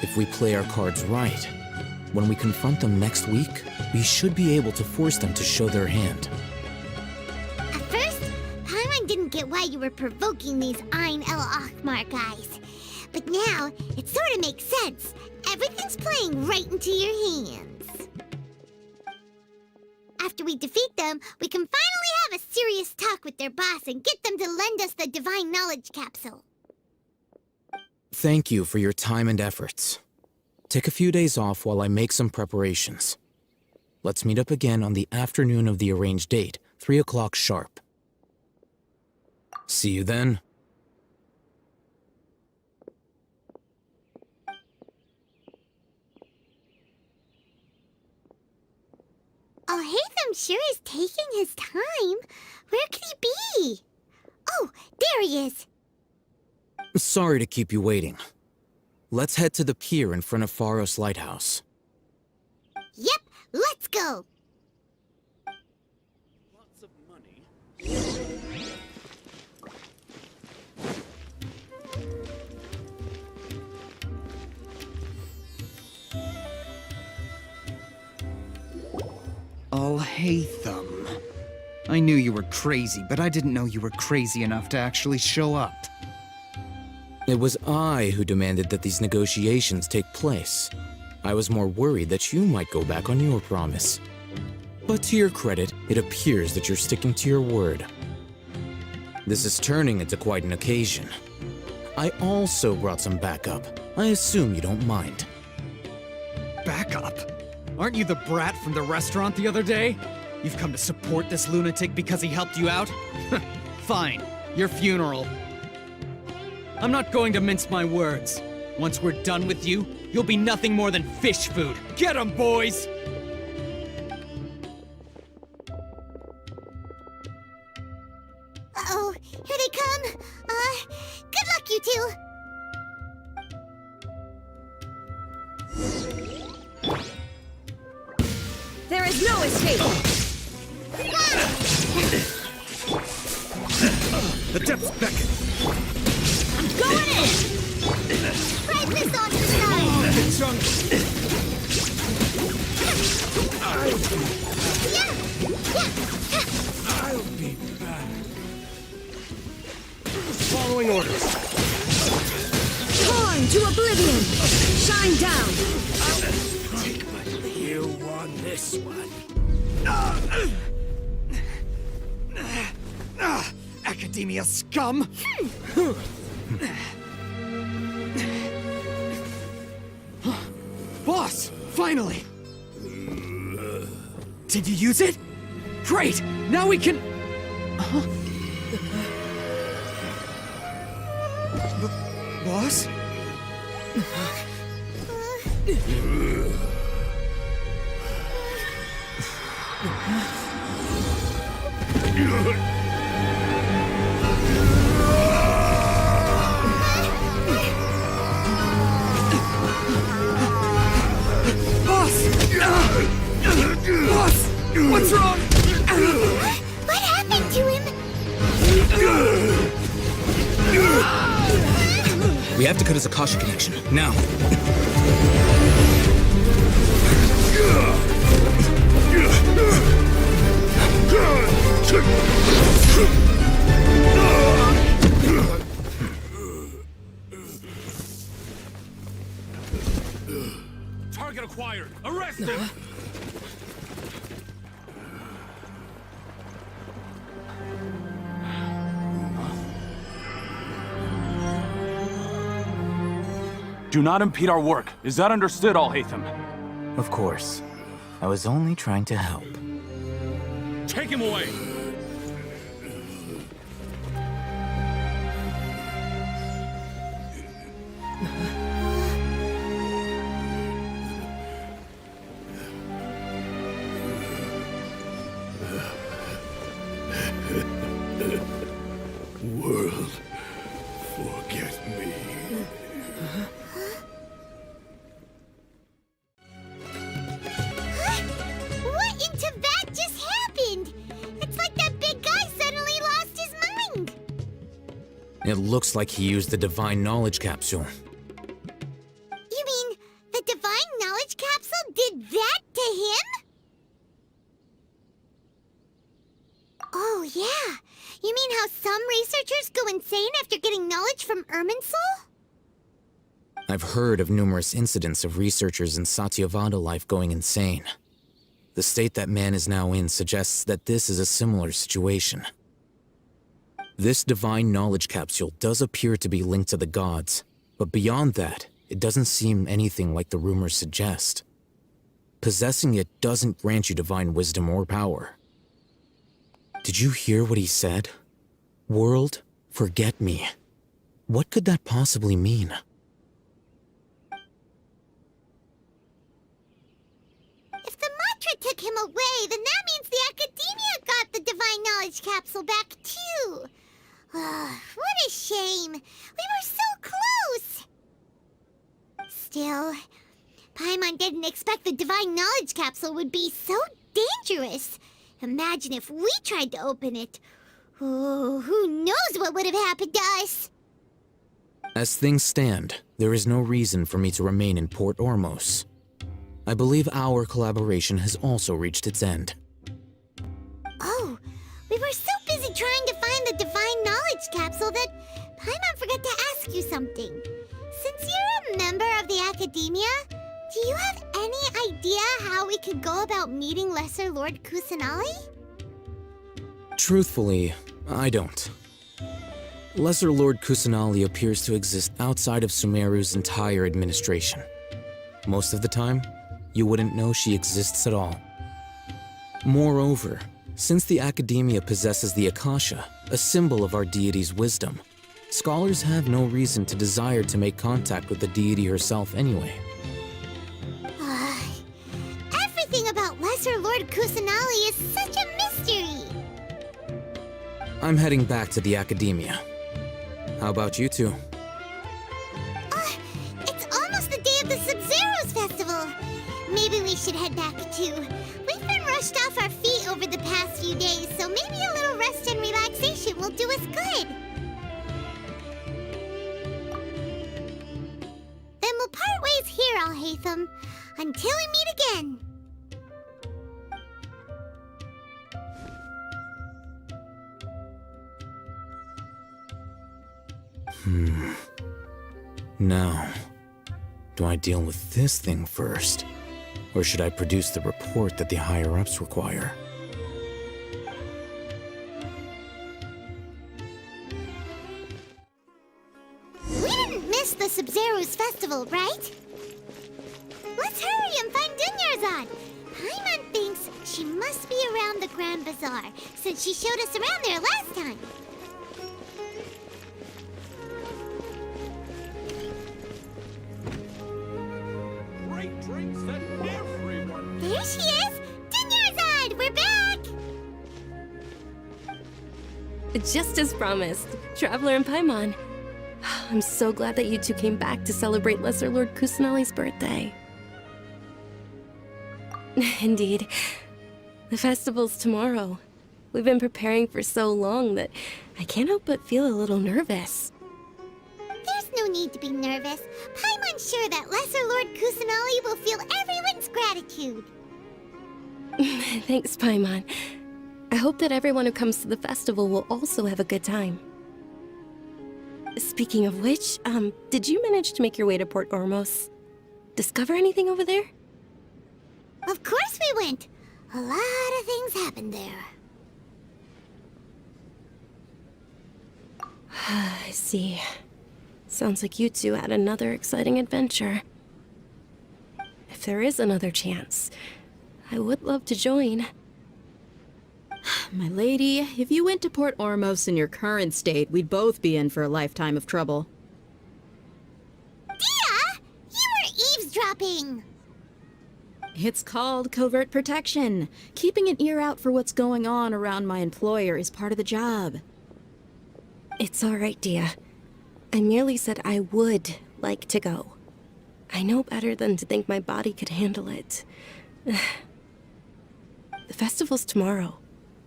if we play our cards right, when we confront them next week, we should be able to force them to show their hand. At first, Paimon didn't get why you were provoking these Ain el-Ahmar guys. But now, it sort of makes sense. Everything's playing right into your hands. After we defeat them, we can finally have a serious talk with their boss and get them to lend us the Divine Knowledge Capsule. Thank you for your time and efforts. Take a few days off while I make some preparations. Let's meet up again on the afternoon of the arranged date, 3 o'clock sharp. See you then. Alhaitham sure is taking his time. Where could he be? Oh, there he is. Sorry to keep you waiting. Let's head to the pier in front of Pharos Lighthouse. Yep, let's go. Lots of money. Alhaitham. I knew you were crazy, but I didn't know you were crazy enough to actually show up. It was I who demanded that these negotiations take place. I was more worried that you might go back on your promise. But to your credit, it appears that you're sticking to your word. This is turning into quite an occasion. I also brought some backup. I assume you don't mind. Backup? Aren't you the brat from the restaurant the other day? You've come to support this lunatic because he helped you out? Fine, your funeral. I'm not going to mince my words. Once we're done with you, you'll be nothing more than fish food. Get 'em, boys! Uh-oh, here they come. Good luck, you two. There is no escape! Ah! The depths beckon. I'm going in! Right this on the side! The jungle. I'll be back. Following orders. Morn to oblivion! Shine down! You won this one. Academia scum! Boss! Finally! Did you use it? Great! Now we can... Boss? Boss! What's wrong? What happened to him? We have to cut his Akasha connection, now. Target acquired! Arrest him! Do not impede our work. Is that understood, alhaitham? Of course. I was only trying to help. Take him away! World, forget me. What into that just happened? It's like that big guy suddenly lost his mind. It looks like he used the divine knowledge capsule. You mean the divine knowledge capsule did that to him? Oh, yeah. You mean how some researchers go insane after getting knowledge from Irminsul? I've heard of numerous incidents of researchers in Satyavada life going insane. The state that man is now in suggests that this is a similar situation. This divine knowledge capsule does appear to be linked to the gods, but beyond that, it doesn't seem anything like the rumors suggest. Possessing it doesn't grant you divine wisdom or power. Did you hear what he said? World, forget me. What could that possibly mean? If the mantra took him away, then that means the Academia got the divine knowledge capsule back too. What a shame. We were so close. Still, Paimon didn't expect the divine knowledge capsule would be so dangerous. Imagine if we tried to open it. Oh, who knows what would have happened to us? As things stand, there is no reason for me to remain in Port Ormos. I believe our collaboration has also reached its end. Oh, we were so busy trying to find the divine knowledge capsule that Paimon forgot to ask you something. Since you're a member of the Academia, do you have any idea how we could go about meeting Lesser Lord Kusanali? Truthfully, I don't. Lesser Lord Kusanali appears to exist outside of Sumeru's entire administration. Most of the time, you wouldn't know she exists at all. Moreover, since the Academia possesses the Akasha, a symbol of our deity's wisdom, scholars have no reason to desire to make contact with the deity herself anyway. Everything about Lesser Lord Kusanali is such a mystery! I'm heading back to the Academia. How about you two? It's almost the day of the Sub-Zeros Festival. Maybe we should head back too. We've been rushed off our feet over the past few days, so maybe a little rest and relaxation will do us good. we'll part ways here, alhaitham. Until we meet again. Now, do I deal with this thing first? Or should I produce the report that the higher-ups require? We didn't miss the Sub-Zero's festival, right? Let's hurry and find Dunyarzad. Paimon thinks she must be around the Grand Bazaar, since she showed us around there last time. Great drinks that everyone... There she is! Dunyarzad, we're back! Just as promised, Traveler and Paimon. I'm so glad that you two came back to celebrate Lesser Lord Kusanali's birthday. Indeed. The festival's tomorrow. We've been preparing for so long that I can't help but feel a little nervous. There's no need to be nervous. Paimon's sure that Lesser Lord Kusanali will feel everyone's gratitude. Thanks, Paimon. I hope that everyone who comes to the festival will also have a good time. Speaking of which, did you manage to make your way to Port Ormos? Discover anything over there? Of course we went. A lot of things happened there. I see. Sounds like you two had another exciting adventure. If there is another chance, I would love to join. My lady, if you went to Port Ormos in your current state, we'd both be in for a lifetime of trouble. Deyha! You were eavesdropping! It's called covert protection. Keeping an ear out for what's going on around my employer is part of the job. It's all right, Deyha. I merely said I would like to go. I know better than to think my body could handle it. The festival's tomorrow.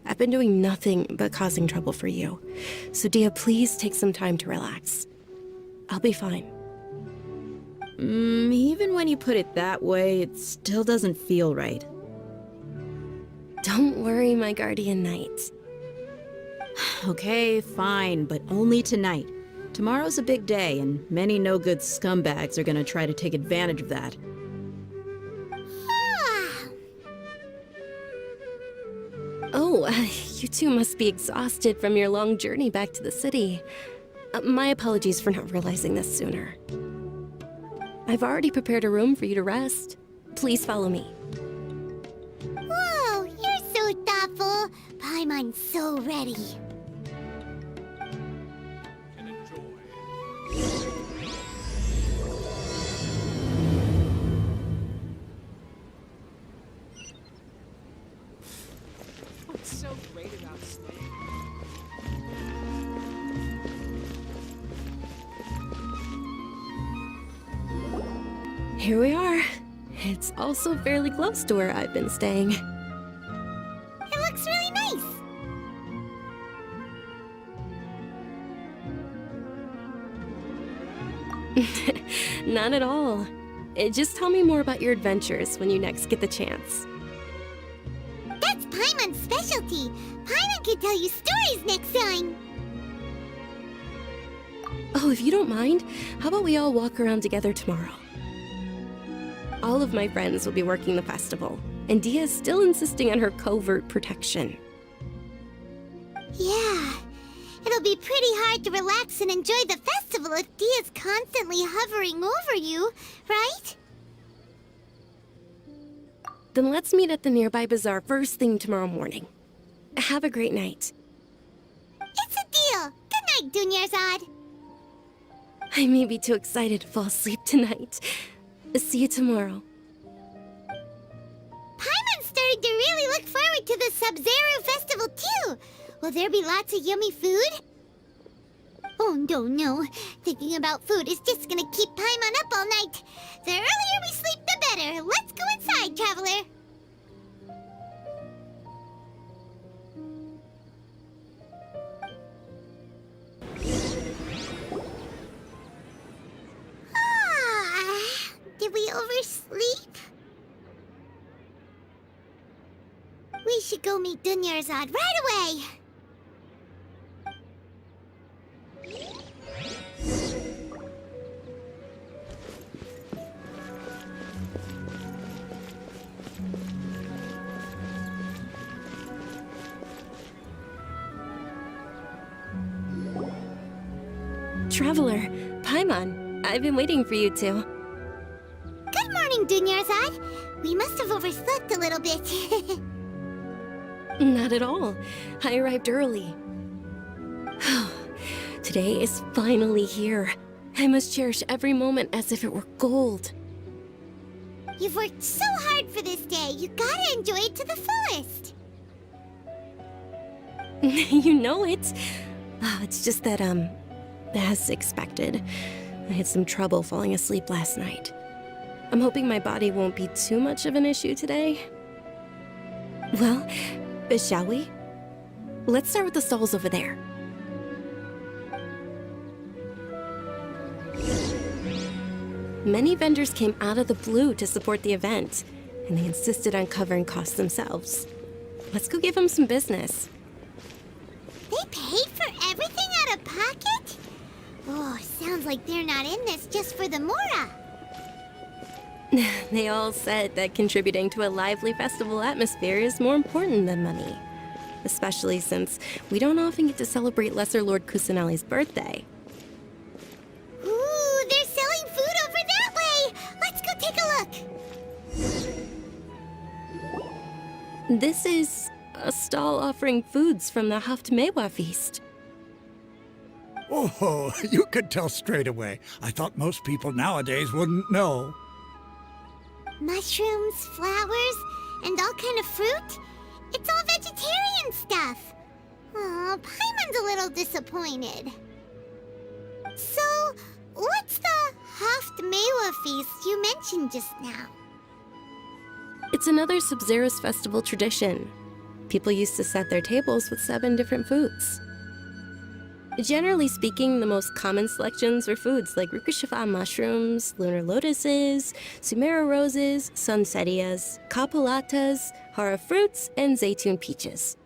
I've been doing nothing but causing trouble for you. So Deyha, please take some time to relax. I'll be fine. Even when you put it that way, it still doesn't feel right. Don't worry, my guardian knight. Okay, fine, but only tonight. Tomorrow's a big day, and many no-good scumbags are gonna try to take advantage of that. Oh, you two must be exhausted from your long journey back to the city. My apologies for not realizing this sooner. I've already prepared a room for you to rest. Please follow me. Whoa, you're so thoughtful. Paimon's so ready. What's so great about sleep? Here we are. It's also fairly close to where I've been staying. It looks really nice. Not at all. Just tell me more about your adventures when you next get the chance. That's Paimon's specialty. Paimon can tell you stories next time. Oh, if you don't mind, how about we all walk around together tomorrow? All of my friends will be working the festival, and Deyha is still insisting on her covert protection. Yeah, it'll be pretty hard to relax and enjoy the festival if Deyha's constantly hovering over you, right? Then let's meet at the nearby bazaar first thing tomorrow morning. Have a great night. It's a deal. Good night, Dunyarzad. I may be too excited to fall asleep tonight. See you tomorrow. Paimon's starting to really look forward to the Sub-Zero festival too. Will there be lots of yummy food? Oh no. Thinking about food is just gonna keep Paimon up all night. The earlier we sleep, the better. Let's go inside, Traveler. We should go meet Dunyarzad right away! Traveler, Paimon, I've been waiting for you two. Good morning, Dunyarzad. We must have overslept a little bit. Not at all. I arrived early. Today is finally here. I must cherish every moment as if it were gold. You've worked so hard for this day. You gotta enjoy it to the fullest. You know it. It's just that, as expected, I had some trouble falling asleep last night. I'm hoping my body won't be too much of an issue today. Well, shall we? Let's start with the stalls over there. Many vendors came out of the blue to support the event, and they insisted on covering costs themselves. Let's go give them some business. They paid for everything out of pocket? Oh, sounds like they're not in this just for the Mora. They all said that contributing to a lively festival atmosphere is more important than money. Especially since we don't often get to celebrate Lesser Lord Kusanali's birthday. Ooh, they're selling food over that way! Let's go take a look! This is a stall offering foods from the Haftmewa feast. Oh, you could tell straight away. I thought most people nowadays wouldn't know. Mushrooms, flowers, and all kind of fruit? It's all vegetarian stuff. Aw, Paimon's a little disappointed. So, what's the Haftmewa feast you mentioned just now? It's another Sub-Zero's festival tradition. People used to set their tables with 7 different foods. Generally speaking, the most common selections were foods like Rukushifa mushrooms, lunar lotuses, Sumeru roses, sunsetias, kapulatas, hara fruits, and zaytun peaches.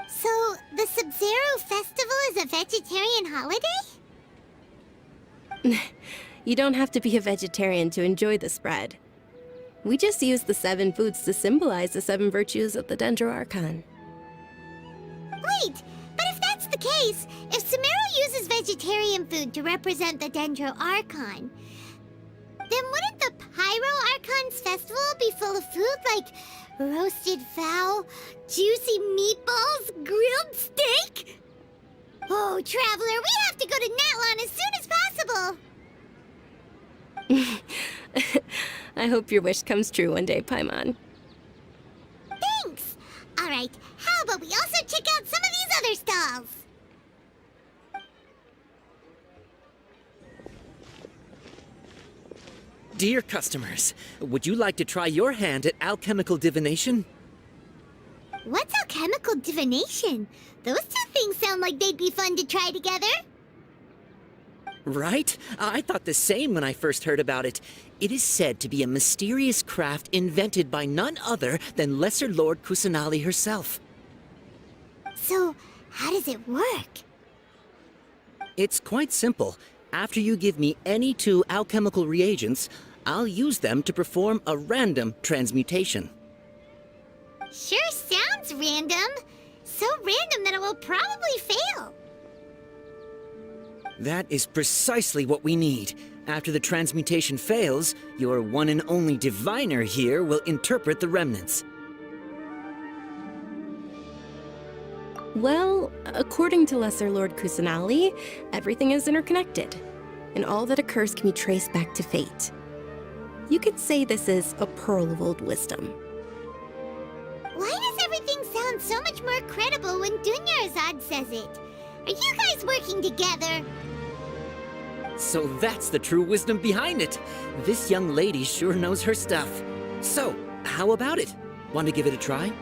So, the Sub-Zero festival is a vegetarian holiday? You don't have to be a vegetarian to enjoy the spread. We just use the 7 foods to symbolize the 7 virtues of the Dendro Archon. Wait! But if that's the case, if Sumeru uses vegetarian food to represent the Dendro Archon, then wouldn't the Pyro Archon's festival be full of food like roasted fowl, juicy meatballs, grilled steak? Oh, Traveler, we have to go to Natlan as soon as possible! I hope your wish comes true one day, Paimon. Thanks! Alright, how about we also check out some of these other stalls? Dear customers, would you like to try your hand at alchemical divination? What's alchemical divination? Those two things sound like they'd be fun to try together. Right? I thought the same when I first heard about it. It is said to be a mysterious craft invented by none other than Lesser Lord Kusanali herself. So, how does it work? It's quite simple. After you give me any 2 alchemical reagents, I'll use them to perform a random transmutation. Sure sounds random. So random that it will probably fail. That is precisely what we need. After the transmutation fails, your one and only diviner here will interpret the remnants. Well, according to Lesser Lord Kusanali, everything is interconnected, and all that occurs can be traced back to fate. You could say this is a pearl of old wisdom. Why does everything sound so much more credible when Dunyarzad says it? Are you guys working together? So that's the true wisdom behind it. This young lady sure knows her stuff. So, how about it? Want to give it a try?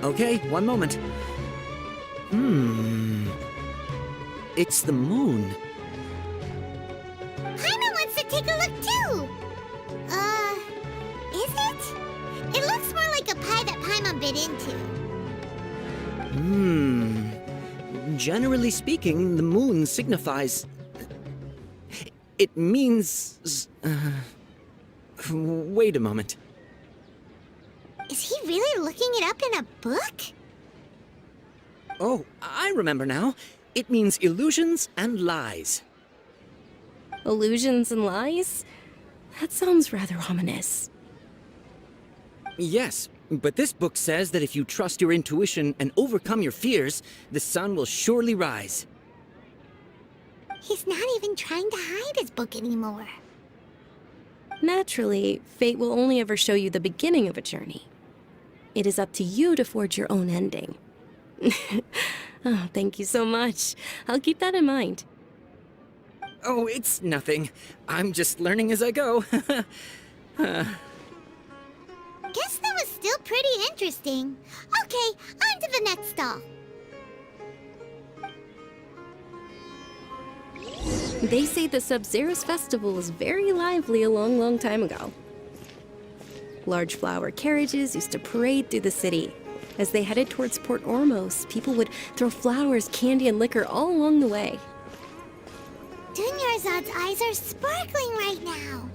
Okay, one moment. It's the moon. Paimon wants to take a look too! Is it? It looks more like a pie that Paimon bit into. Generally speaking, the moon signifies... It means... Wait a moment. Is he really looking it up in a book? Oh, I remember now. It means illusions and lies. Illusions and lies? That sounds rather ominous. Yes, but this book says that if you trust your intuition and overcome your fears, the sun will surely rise. He's not even trying to hide his book anymore. Naturally, fate will only ever show you the beginning of a journey. It is up to you to forge your own ending. Oh, thank you so much. I'll keep that in mind. Oh, it's nothing. I'm just learning as I go. Guess that was still pretty interesting. Okay, on to the next stall. They say the Sub-Zero's festival was very lively a long, long time ago. Large flower carriages used to parade through the city. As they headed towards Port Ormos, people would throw flowers, candy, and liquor all along the way. Dunyarzad's eyes are sparkling right now.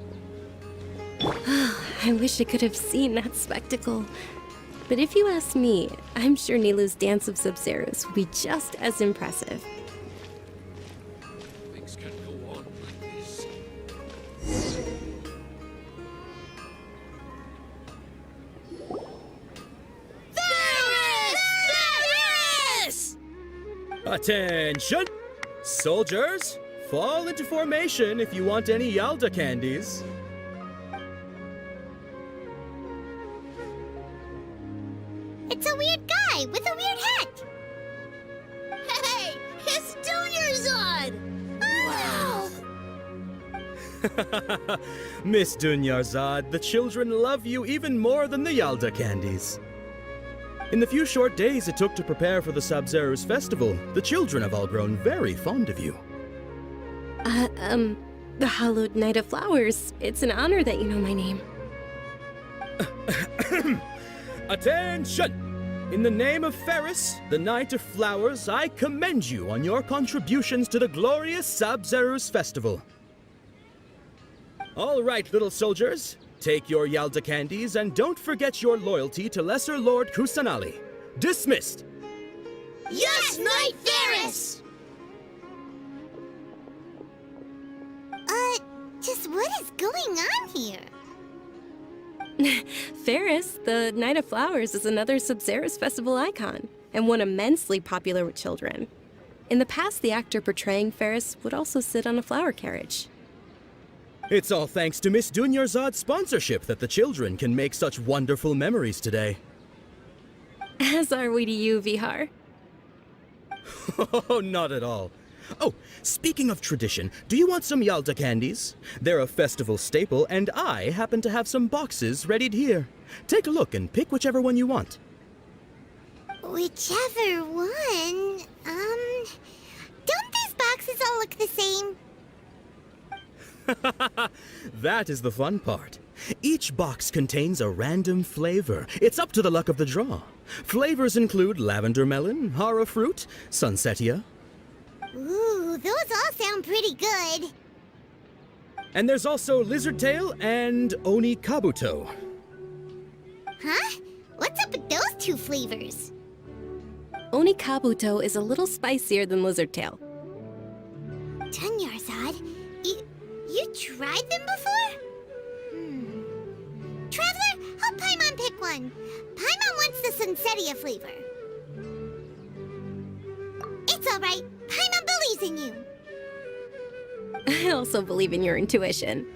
I wish I could have seen that spectacle. But if you ask me, I'm sure Nilou's dance of Sub-Zeros would be just as impressive. Things can go on like this. Attention! Soldiers, fall into formation if you want any Yalda candies. It's a weird guy with a weird hat. Hey, it's Dunyarzad! Wow! Miss Dunyarzad, the children love you even more than the Yalda candies. In the few short days it took to prepare for the Sub-Zero's festival, the children have all grown very fond of you. The Hallowed Knight of Flowers. It's an honor that you know my name. Attention! In the name of Ferris, the Knight of Flowers, I commend you on your contributions to the glorious Sub-Zero's festival. All right, little soldiers. Take your Yalda candies and don't forget your loyalty to Lesser Lord Kusanali. Dismissed! Yes, Knight Ferris! Just what is going on here? Ferris, the Knight of Flowers, is another Sub-Zero's festival icon, and one immensely popular with children. In the past, the actor portraying Ferris would also sit on a flower carriage. It's all thanks to Miss Dunyarzad's sponsorship that the children can make such wonderful memories today. As are we to you, Vihar. Oh, not at all. Oh, speaking of tradition, do you want some Yalda candies? They're a festival staple, and I happen to have some boxes readied here. Take a look and pick whichever one you want. Whichever one? Don't these boxes all look the same? That is the fun part. Each box contains a random flavor. It's up to the luck of the draw. Flavors include lavender melon, hara fruit, sunsetia. Ooh, those all sound pretty good. And there's also lizard tail and oni kabuto. Huh? What's up with those two flavors? Oni Kabuto is a little spicier than Lizard Tail. Dunyarzad, you tried them before? Traveler, help Paimon pick one. Paimon wants the sunsetia flavor. It's all right. Paimon believes in you. I also believe in your intuition.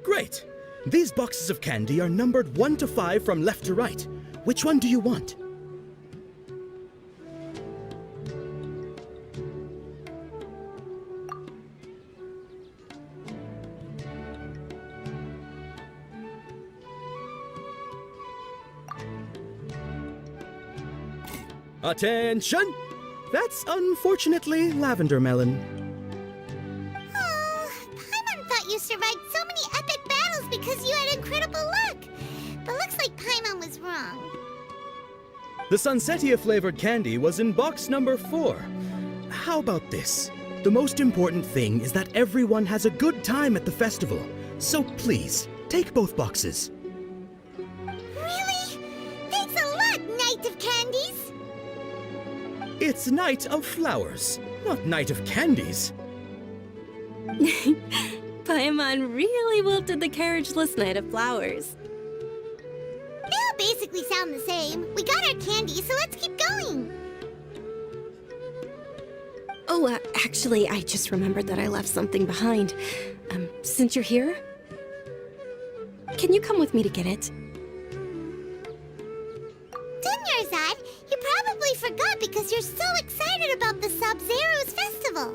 Great. These boxes of candy are numbered 1 to 5 from left to right. Which one do you want? Attention! That's unfortunately lavender melon. Oh, Paimon thought you survived so many epic battles because you had incredible luck. But looks like Paimon was wrong. The Sunsetia-flavored candy was in box number 4. How about this? The most important thing is that everyone has a good time at the festival. So please, take both boxes. Really? Thanks a lot, Knight of Candies! It's Night of Flowers, not Night of Candies. Paimon really wilted the carriageless Night of Flowers. They all basically sound the same. We got our candy, so let's keep going. Oh, actually, I just remembered that I left something behind. Since you're here, can you come with me to get it? Dunyarzad, you probably forgot because you're so excited about the Sub-Zero's festival.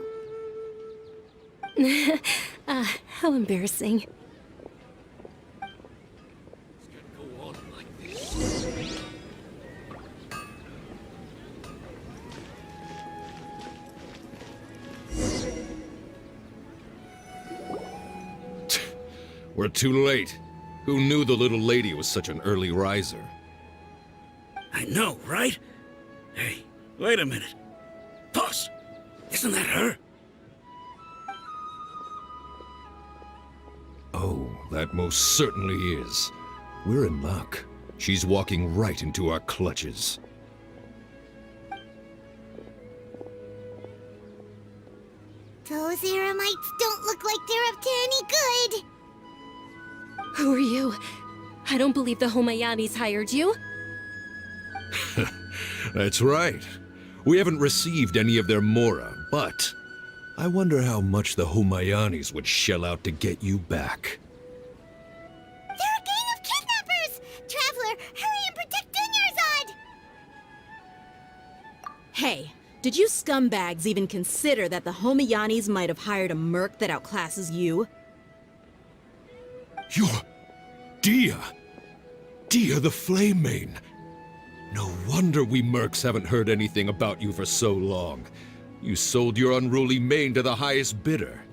How embarrassing. We're too late. Who knew the little lady was such an early riser? I know, right? Hey, wait a minute. Boss, isn't that her? Oh, that most certainly is. We're in luck. She's walking right into our clutches. Those Eremites don't look like they're up to any good. Who are you? I don't believe the Homayanis hired you. That's right. We haven't received any of their mora, but I wonder how much the Homayanis would shell out to get you back. They're a gang of kidnappers! Traveler, hurry and protect Dunyarzad! Hey, did you scumbags even consider that the Homayanis might have hired a merc that outclasses you? You're deyha! Deyha the Flame Mane! No wonder we mercs haven't heard anything about you for so long. You sold your unruly mane to the highest bidder.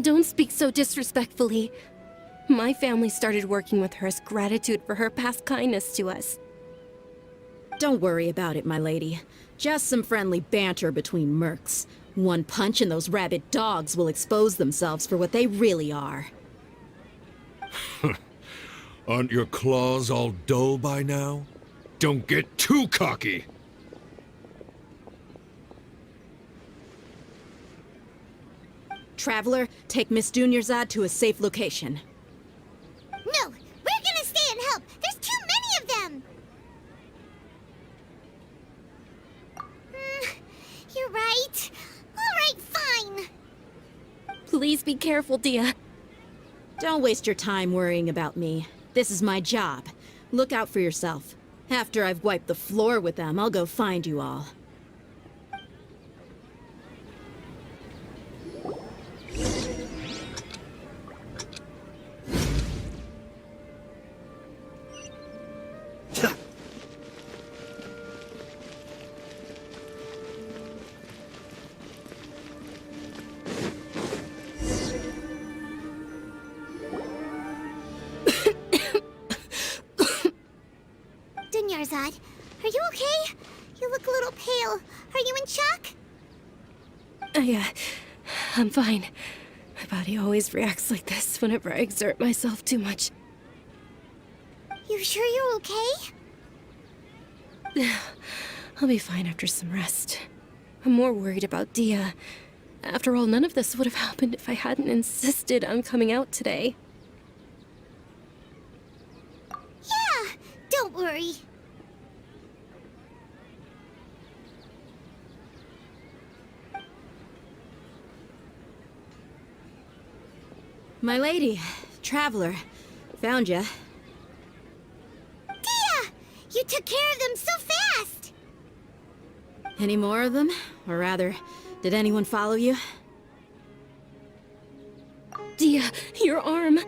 Don't speak so disrespectfully. My family started working with her as gratitude for her past kindness to us. Don't worry about it, my lady. Just some friendly banter between mercs. One punch and those rabid dogs will expose themselves for what they really are. Aren't your claws all dull by now? Don't get too cocky! Traveler, take Miss Dunyarzad to a safe location. No, we're gonna stay and help. There's too many of them. You're right. All right, fine. Please be careful, deyha. Don't waste your time worrying about me. This is my job. Look out for yourself. After I've wiped the floor with them, I'll go find you all. Dunyarzad, are you okay? You look a little pale. Are you in shock? I'm fine. My body always reacts like this whenever I exert myself too much. You sure you're okay? I'll be fine after some rest. I'm more worried about deyha. After all, none of this would have happened if I hadn't insisted on coming out today. Yeah, don't worry. My lady, Traveler, found ya. Deyha! You took care of them so fast! Any more of them? Or rather, did anyone follow you? Deyha, your arm!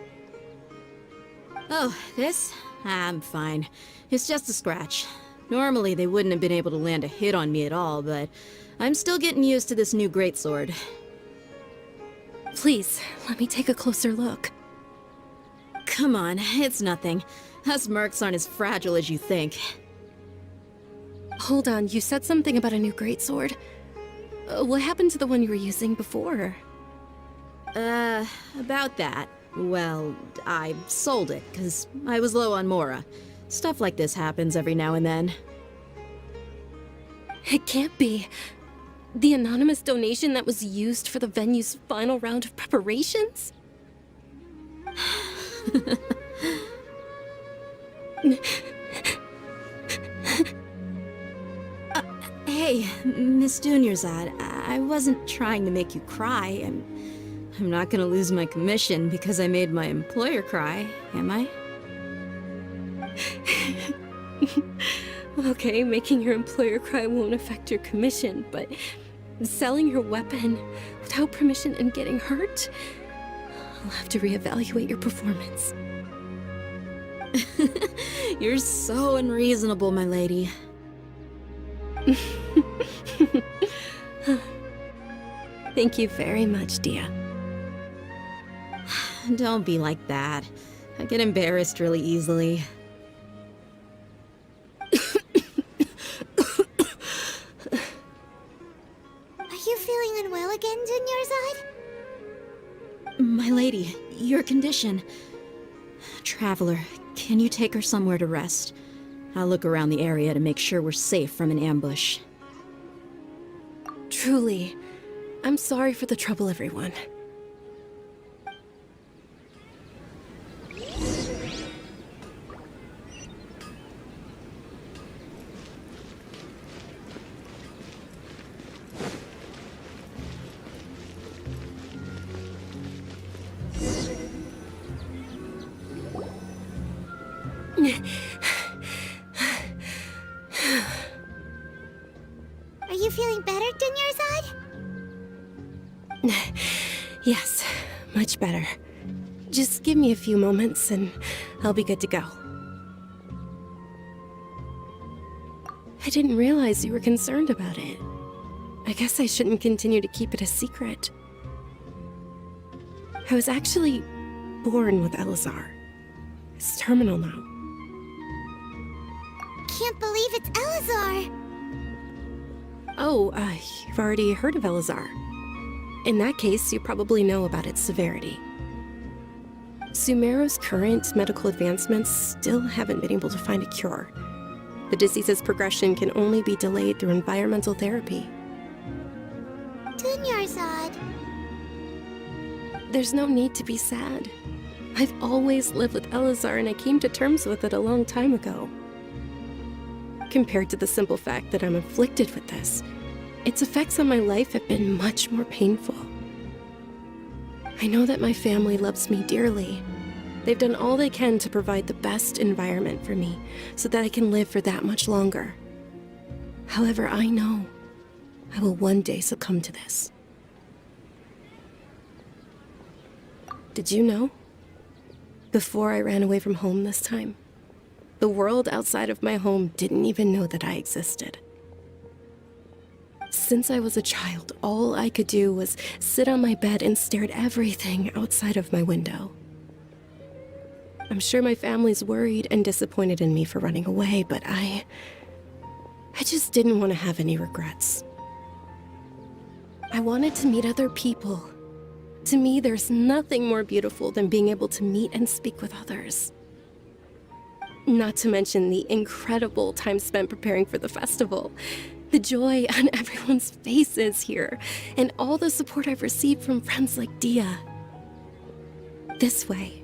Oh, this? I'm fine. It's just a scratch. Normally, they wouldn't have been able to land a hit on me at all, but I'm still getting used to this new greatsword. Please, let me take a closer look. Come on, it's nothing. Us mercs aren't as fragile as you think. Hold on, you said something about a new greatsword. What happened to the one you were using before? About that. Well, I sold it, because I was low on Mora. Stuff like this happens every now and then. It can't be. The anonymous donation that was used for the venue's final round of preparations? Hey, Miss Dunyarzad, I wasn't trying to make you cry. I'm not gonna lose my commission because I made my employer cry, am I? Okay, making your employer cry won't affect your commission, but selling your weapon without permission and getting hurt? I'll have to reevaluate your performance. You're so unreasonable, my lady. Thank you very much, Deyha. Don't be like that. I get embarrassed really easily. Are you feeling unwell again, Dunyarzad? My lady, your condition. Traveler, can you take her somewhere to rest? I'll look around the area to make sure we're safe from an ambush. Truly, I'm sorry for the trouble, everyone. Are you feeling better, Dunyarzad? Yes, much better. Just give me a few moments and I'll be good to go. I didn't realize you were concerned about it. I guess I shouldn't continue to keep it a secret. I was actually born with Elazar. It's terminal now. Can't believe it's Elazar! Oh, you've already heard of Elazar. In that case, you probably know about its severity. Sumeru's current medical advancements still haven't been able to find a cure. The disease's progression can only be delayed through environmental therapy. Dunyarzad. There's no need to be sad. I've always lived with Elazar and I came to terms with it a long time ago. Compared to the simple fact that I'm afflicted with this, its effects on my life have been much more painful. I know that my family loves me dearly. They've done all they can to provide the best environment for me so that I can live for that much longer. However, I know I will one day succumb to this. Did you know? Before I ran away from home this time, the world outside of my home didn't even know that I existed. Since I was a child, all I could do was sit on my bed and stare at everything outside of my window. I'm sure my family's worried and disappointed in me for running away, but I just didn't want to have any regrets. I wanted to meet other people. To me, there's nothing more beautiful than being able to meet and speak with others. Not to mention the incredible time spent preparing for the festival. The joy on everyone's faces here, and all the support I've received from friends like Deyha. This way,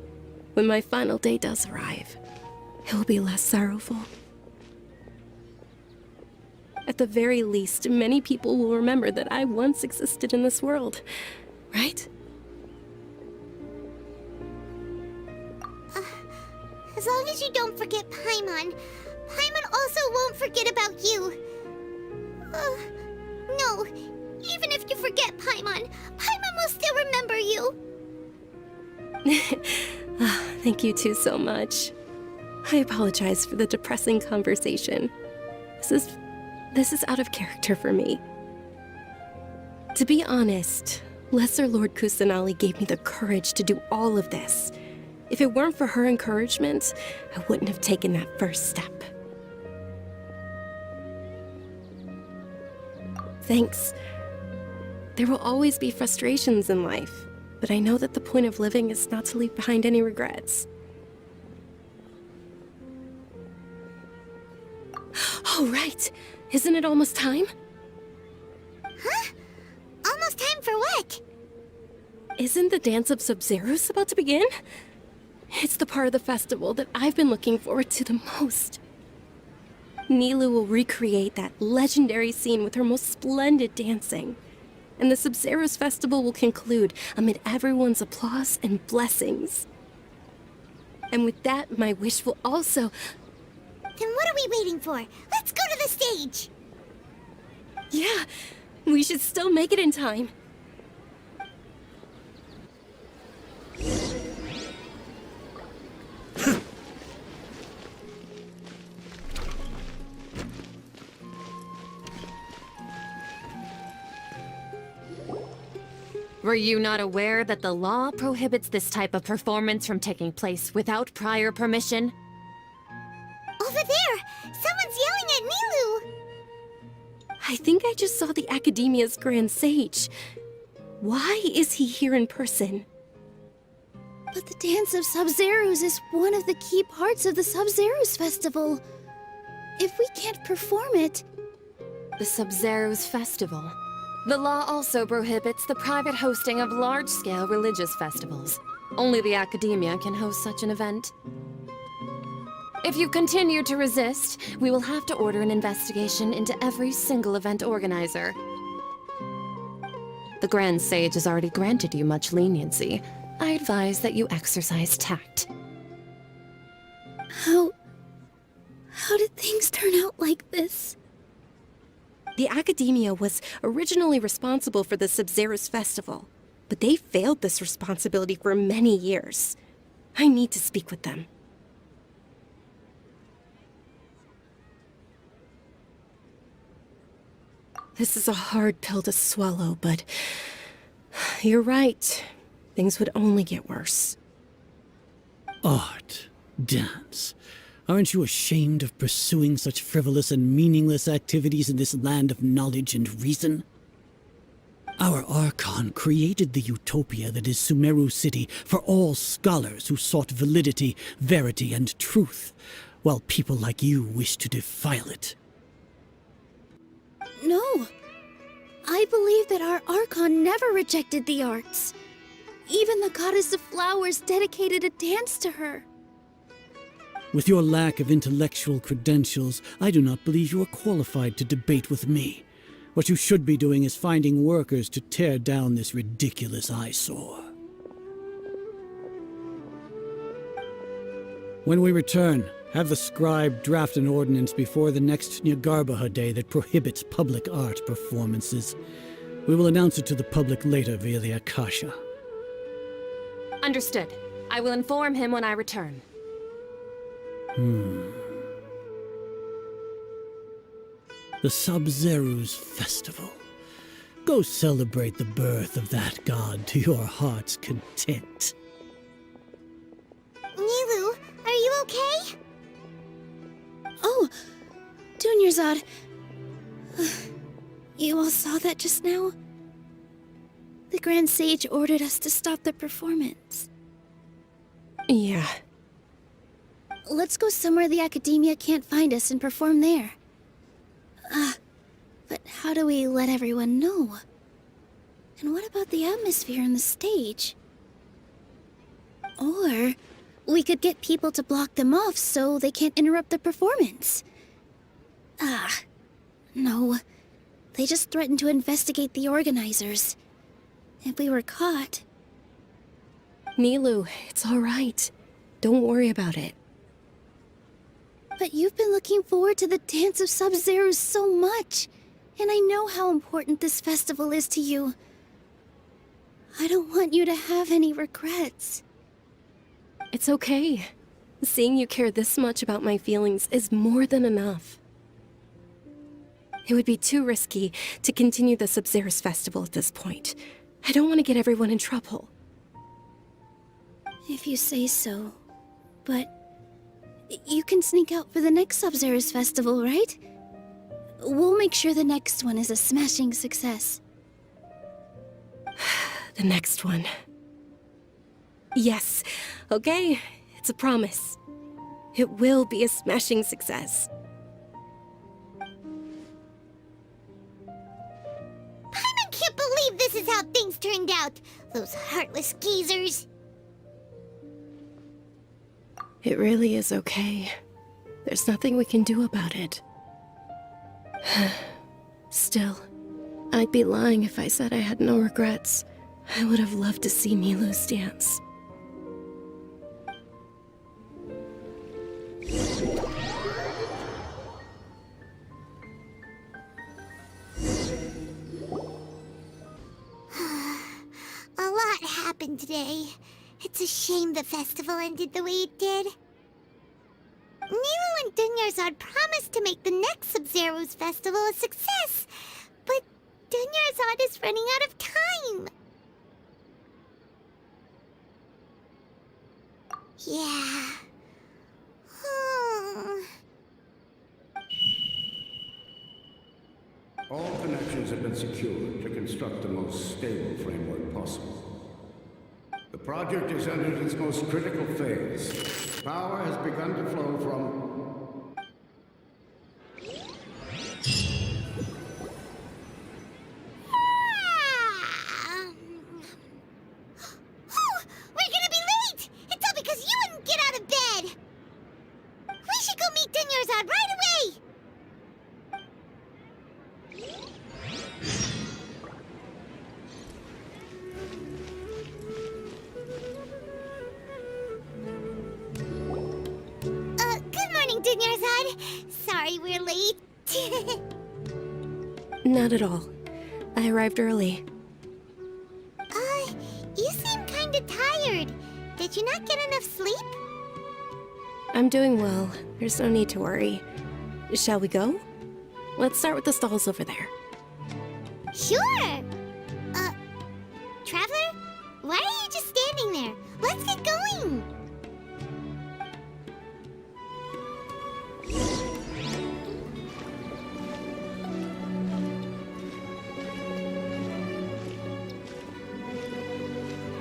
when my final day does arrive, it will be less sorrowful. At the very least, many people will remember that I once existed in this world, right? As long as you don't forget Paimon, Paimon also won't forget about you. No, even if you forget Paimon, Paimon will still remember you. Thank you two so much. I apologize for the depressing conversation. This is out of character for me. To be honest, Lesser Lord Kusanali gave me the courage to do all of this. If it weren't for her encouragement, I wouldn't have taken that first step. Thanks. There will always be frustrations in life, but I know that the point of living is not to leave behind any regrets. Oh, right. Isn't it almost time? Huh? Almost time for what? Isn't the Dance of Sub-Zeros about to begin? It's the part of the festival that I've been looking forward to the most. Nilou will recreate that legendary scene with her most splendid dancing. And the Sub-Zeros festival will conclude amid everyone's applause and blessings. And with that, my wish will also... Then what are we waiting for? Let's go to the stage! Yeah, we should still make it in time. Were you not aware that the law prohibits this type of performance from taking place without prior permission? Over there! Someone's yelling at Nilou! I think I just saw the Academia's Grand Sage. Why is he here in person? But the Dance of Sub-Zeros is one of the key parts of the Sub-Zeros festival. If we can't perform it... The Sub-Zeros festival. The law also prohibits the private hosting of large-scale religious festivals. Only the Academia can host such an event. If you continue to resist, we will have to order an investigation into every single event organizer. The Grand Sage has already granted you much leniency. I advise that you exercise tact. How did things turn out like this? The Academia was originally responsible for the Sub-Zeros festival, but they failed this responsibility for many years. I need to speak with them. This is a hard pill to swallow, but you're right. Things would only get worse. Art, dance. Aren't you ashamed of pursuing such frivolous and meaningless activities in this land of knowledge and reason? Our Archon created the utopia that is Sumeru City for all scholars who sought validity, verity, and truth, while people like you wish to defile it. No. I believe that our Archon never rejected the arts. Even the goddess of flowers dedicated a dance to her. With your lack of intellectual credentials, I do not believe you are qualified to debate with me. What you should be doing is finding workers to tear down this ridiculous eyesore. When we return, have the scribe draft an ordinance before the next Nyagarbha Day that prohibits public art performances. We will announce it to the public later via the Akasha. Understood. I will inform him when I return. The Sub-Zeros Festival. Go celebrate the birth of that god to your heart's content. Nilou, are you okay? Oh, Dunyarzad. You all saw that just now? The Grand Sage ordered us to stop the performance. Yeah. Let's go somewhere the Academia can't find us and perform there. But how do we let everyone know? And what about the atmosphere on the stage? Or we could get people to block them off so they can't interrupt the performance. No. They just threatened to investigate the organizers. If we were caught... Nilou, it's all right. Don't worry about it. But you've been looking forward to the Dance of Sub-Zeros so much, and I know how important this festival is to you. I don't want you to have any regrets. It's okay. Seeing you care this much about my feelings is more than enough. It would be too risky to continue the Sub-Zerus festival at this point. I don't want to get everyone in trouble. If you say so. But you can sneak out for the next Sub-Zerus festival, right? We'll make sure the next one is a smashing success. The next one. Yes. Okay, it's a promise. It will be a smashing success. Paimon can't believe this is how things turned out. Those heartless geezers. It really is okay. There's nothing we can do about it. Still, I'd be lying if I said I had no regrets. I would have loved to see Nilou's dance. A lot happened today. It's a shame the festival ended the way it did. Nilou and Dunyarzad promised to make the next Sub-Zerus festival a success, but Dunyarzad is running out of time. Yeah. All connections have been secured to construct the most stable framework possible. The project is entered its most critical phase. Power has begun to flow from... We're gonna be late! It's all because you wouldn't get out of bed! We should go meet Dunyarzad right away! Good morning, Dunyarzad. Sorry we're late. Not at all. I arrived early. You seem kinda tired. Did you not get enough sleep? I'm doing well. There's no need to worry. Shall we go? Let's start with the stalls over there. Sure! Traveler? Why are you just standing there? Let's get going!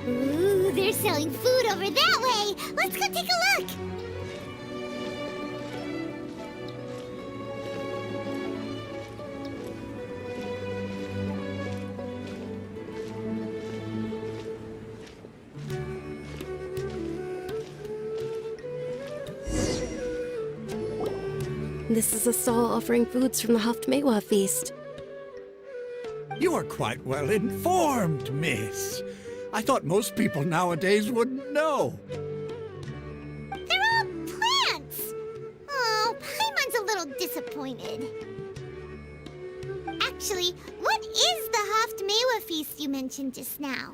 Ooh, they're selling food over that way! Let's go take a look! This is a stall offering foods from the Haftmewa feast. You are quite well informed, miss. I thought most people nowadays wouldn't know. They're all plants! Oh, Paimon's a little disappointed. Actually, what is the Haftmewa feast you mentioned just now?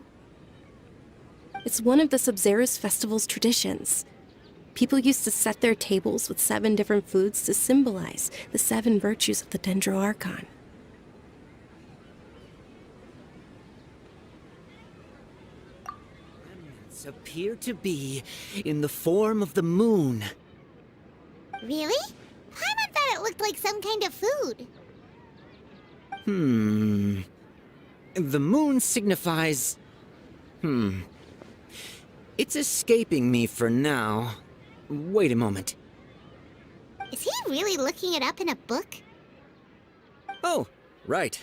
It's one of the Sub-Zerus festival's traditions. People used to set their tables with 7 different foods to symbolize the 7 virtues of the Dendro Archon. Remnants appear to be in the form of the moon. Really? Paimon thought it looked like some kind of food. The moon signifies... It's escaping me for now. Wait a moment. Is he really looking it up in a book? Oh, right.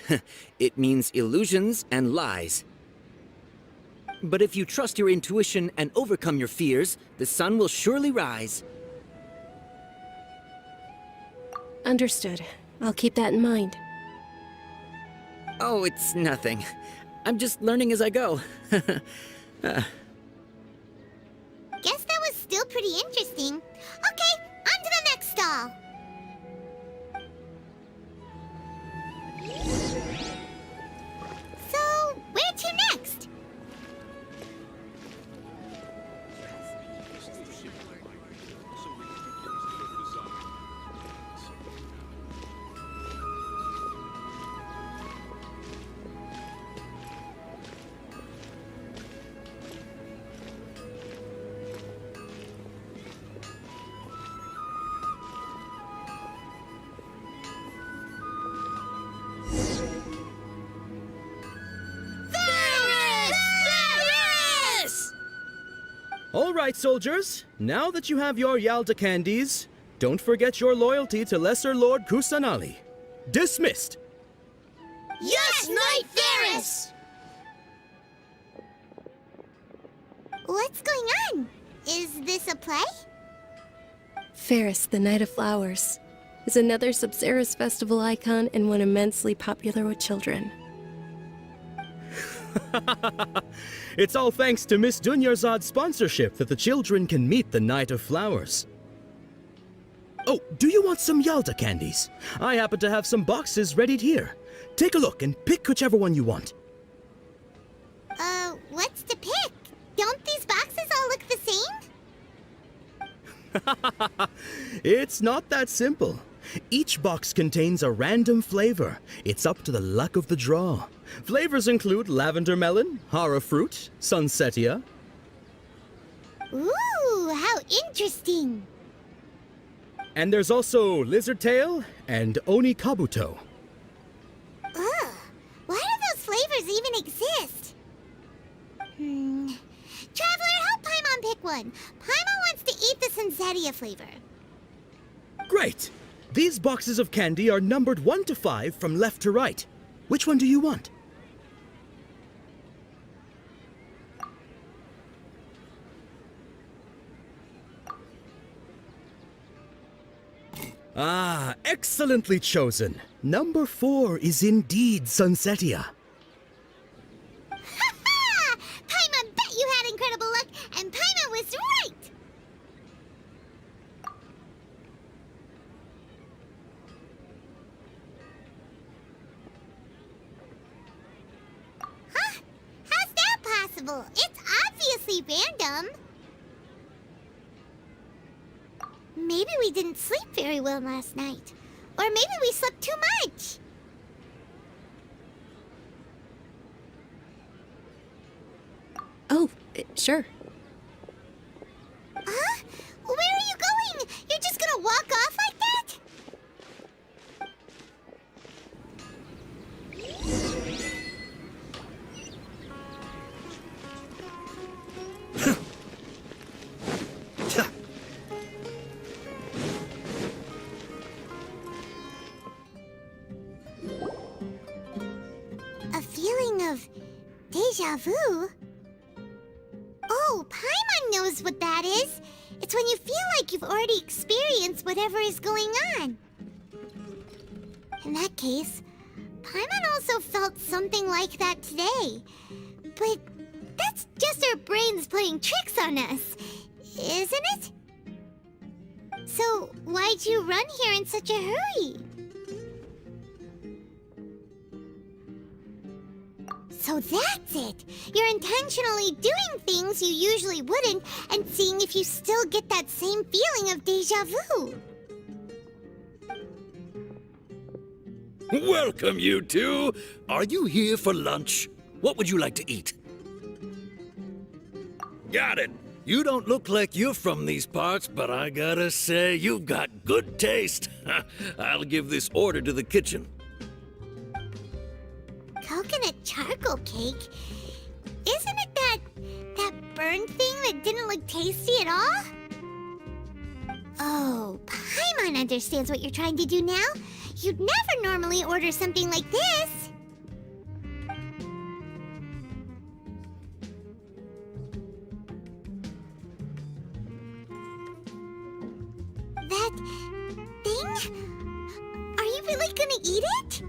It means illusions and lies. But if you trust your intuition and overcome your fears, the sun will surely rise. Understood. I'll keep that in mind. Oh, it's nothing. I'm just learning as I go. Guess that was still pretty interesting. Okay, on to the next stall. So, where to next? right, soldiers. Now that you have your Yalda candies, don't forget your loyalty to Lesser Lord Kusanali. Dismissed! Yes, Knight Varus! What's going on? Is this a play? Ferris, the Knight of Flowers, is another Sabzeruz festival icon and one immensely popular with children. It's all thanks to Miss Dunyarzad's sponsorship that the children can meet the Knight of Flowers. Oh, do you want some Yalda candies? I happen to have some boxes ready here. Take a look and pick whichever one you want. What's to pick? Don't these boxes all look the same? It's not that simple. Each box contains a random flavor. It's up to the luck of the draw. Flavors include lavender melon, hara fruit, sunsetia. Ooh, how interesting! And there's also lizard tail and oni kabuto. Ugh, why do those flavors even exist? Traveler, help Paimon pick one. Paimon wants to eat the sunsetia flavor. Great! These boxes of candy are numbered 1 to 5 from left to right. Which one do you want? Ah, excellently chosen. Number 4 is indeed sunsetia. Ha-ha! Paimon bet you had incredible luck, and Paimon was right! Huh? How's that possible? It's obviously random. Maybe we didn't sleep very well last night. Or maybe we slept too much. Oh, sure. Huh? Where are you going? You're just gonna walk off like that? A feeling of deja vu? Oh, Paimon knows what that is. It's when you feel like you've already experienced whatever is going on. In that case, Paimon also felt something like that today. But that's just our brains playing tricks on us, isn't it? So why'd you run here in such a hurry? So that's it! You're intentionally doing things you usually wouldn't and seeing if you still get that same feeling of deja vu. Welcome, you two. Are you here for lunch? What would you like to eat? Got it. You don't look like you're from these parts, but I gotta say, you've got good taste. I'll give this order to the kitchen. Coconut charcoal cake? Isn't it that burned thing that didn't look tasty at all? Oh, Paimon understands what you're trying to do now. You'd never normally order something like this. That thing? Are you really gonna eat it?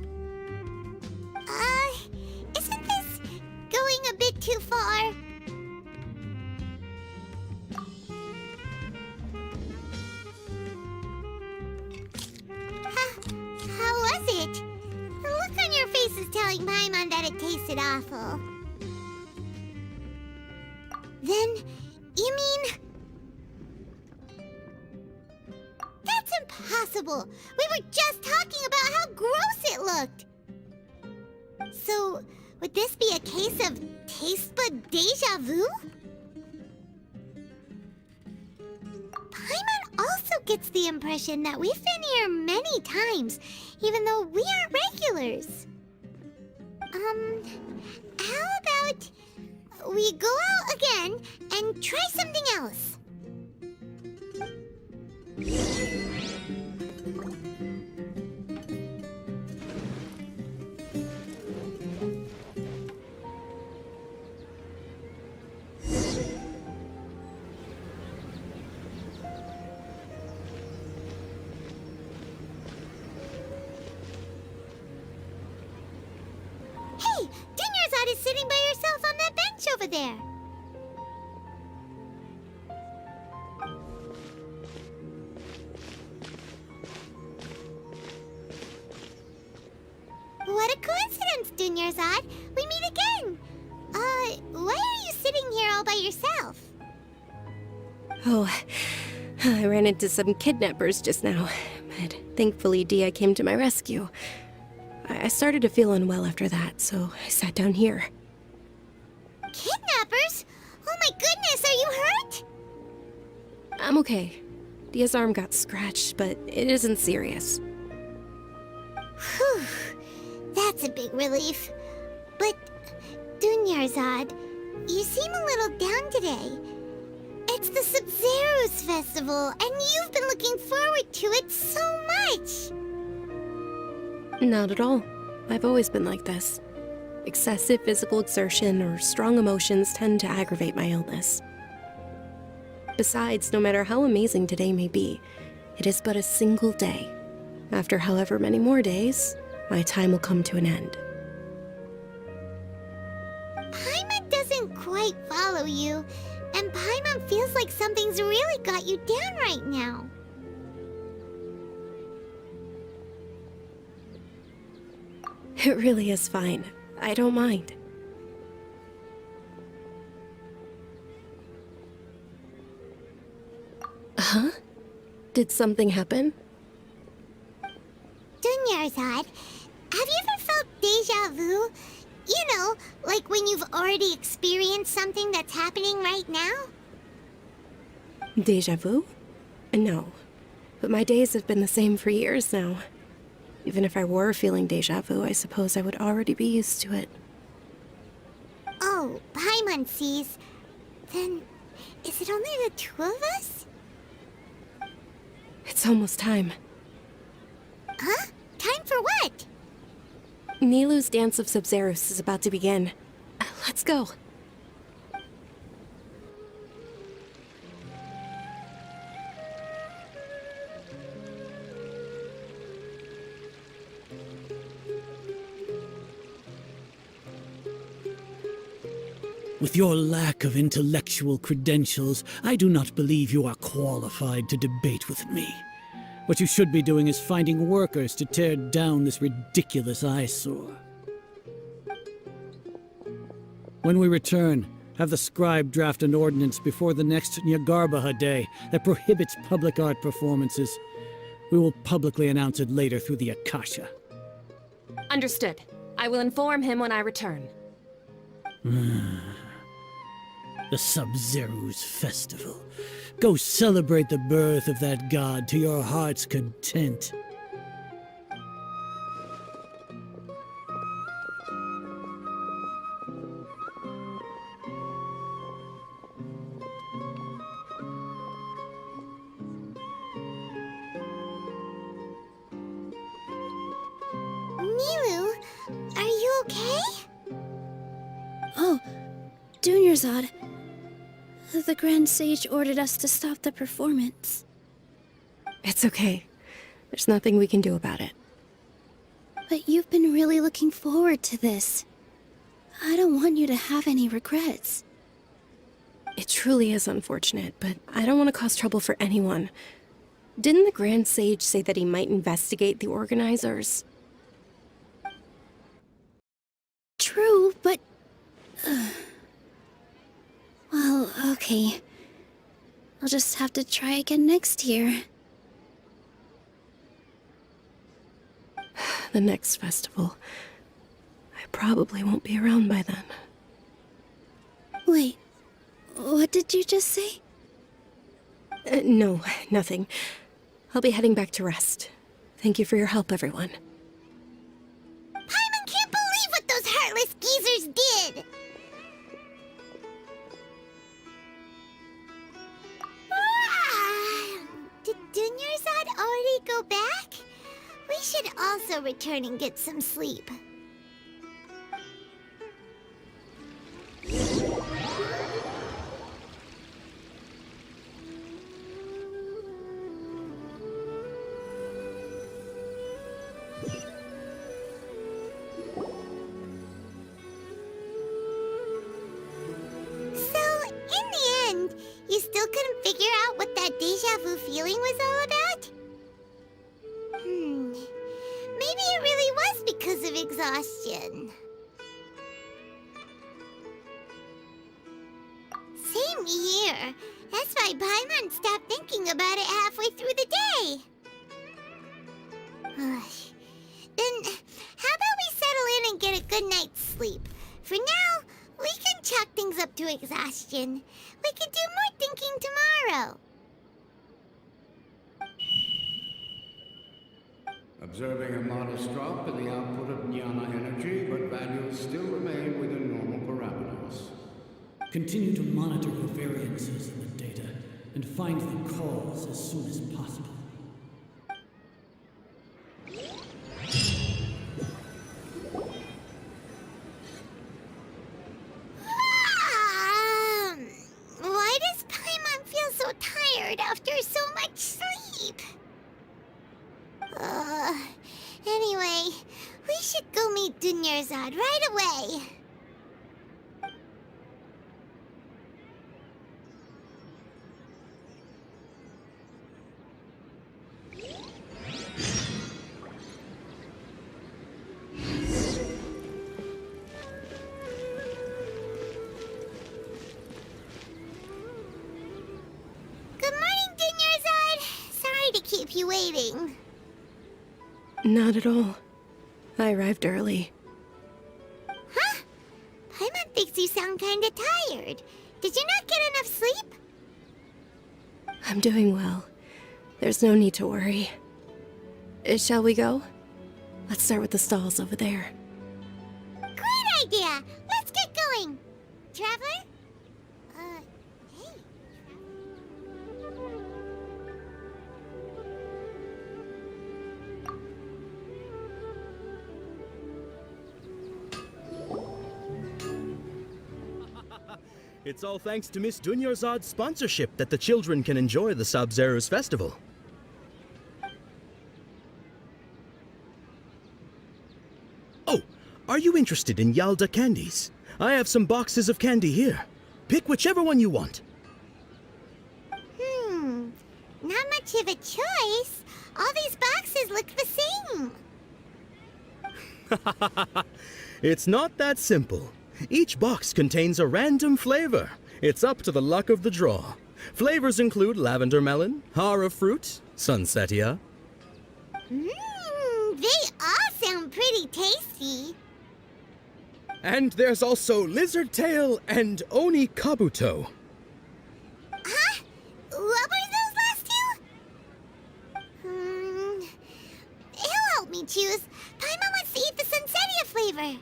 Isn't this going a bit too far? How was it? The look on your face is telling Paimon that it tasted awful. Then, you mean... That's impossible! We were just talking about how gross it looked! So, would this be a case of taste bud deja vu? Paimon also gets the impression that we've been here many times, even though we aren't regulars. How about we go out again and try something else. Hey, Dunyarzad is sitting by herself on that bench over there. What a coincidence, Dunyarzad. We meet again. Why are you sitting here all by yourself? Oh, I ran into some kidnappers just now, but thankfully Deyha came to my rescue. I started to feel unwell after that, so I sat down here. Kidnappers? Oh my goodness, are you hurt? I'm okay. Deyha's arm got scratched, but it isn't serious. Whew, that's a big relief. But, Dunyarzad, you seem a little down today. It's the Sub-Zero's festival, and you've been looking forward to it so much. Not at all. I've always been like this. Excessive physical exertion or strong emotions tend to aggravate my illness. Besides, no matter how amazing today may be, it is but a single day. After however many more days, my time will come to an end. Paimon doesn't quite follow you, and Paimon feels like something's really got you down right now. It really is fine. I don't mind. Huh? Did something happen? Dunyarzad, have you ever felt déjà vu? You know, like when you've already experienced something that's happening right now? Déjà vu? No. But my days have been the same for years now. Even if I were feeling déjà vu, I suppose I would already be used to it. Oh, Paimon sees. Then, is it only the two of us? It's almost time. Huh? Time for what? Nilou's Dance of Sub-Zeros is about to begin. Let's go. With your lack of intellectual credentials, I do not believe you are qualified to debate with me. What you should be doing is finding workers to tear down this ridiculous eyesore. When we return, have the scribe draft an ordinance before the next Nyagarbaha Day that prohibits public art performances. We will publicly announce it later through the Akasha. Understood. I will inform him when I return. The Sub-Zero's festival. Go celebrate the birth of that god to your heart's content. Nilou, are you okay? Oh, Dunyarzad. The Grand Sage ordered us to stop the performance. It's okay. There's nothing we can do about it. But you've been really looking forward to this. I don't want you to have any regrets. It truly is unfortunate, but I don't want to cause trouble for anyone. Didn't the Grand Sage say that he might investigate the organizers? True, but... Well, okay. I'll just have to try again next year. The next festival. I probably won't be around by then. Wait, what did you just say? No, nothing. I'll be heading back to rest. Thank you for your help, everyone. Paimon can't believe what those heartless geezers did! also return and get some sleep. You still couldn't figure out what that deja vu feeling was all about? Maybe it really was because of exhaustion. Same here. That's why Paimon stopped thinking about it halfway through the day. Then, how about we settle in and get a good night's sleep? For now, we can chalk things up to exhaustion. We can do more thinking tomorrow. Observing a modest drop in the output of jnana energy, but values still remain within normal parameters. Continue to monitor the variances in the data and find the cause as soon as possible. Why does Paimon feel so tired after so much sleep? Anyway, we should go meet Dunyarzad right away. Good morning, Dunyarzad. Sorry to keep you waiting. Not at all. I arrived early. Huh? Paimon thinks you sound kinda tired. Did you not get enough sleep? I'm doing well. There's no need to worry. Shall we go? Let's start with the stalls over there. Great idea! Let's get going! Traveler? Hey. It's all thanks to Miss Dunyarzad's sponsorship that the children can enjoy the Sub-Zero's festival. Oh, are you interested in Yalda candies? I have some boxes of candy here. Pick whichever one you want. Not much of a choice. All these boxes look the same. It's not that simple. Each box contains a random flavor. It's up to the luck of the draw. Flavors include lavender melon, hara fruit, sunsetia. They all sound pretty tasty. And there's also lizard tail and oni kabuto. Huh? What were those last two? He'll help me choose. Paimon wants to eat the sunsetia flavor.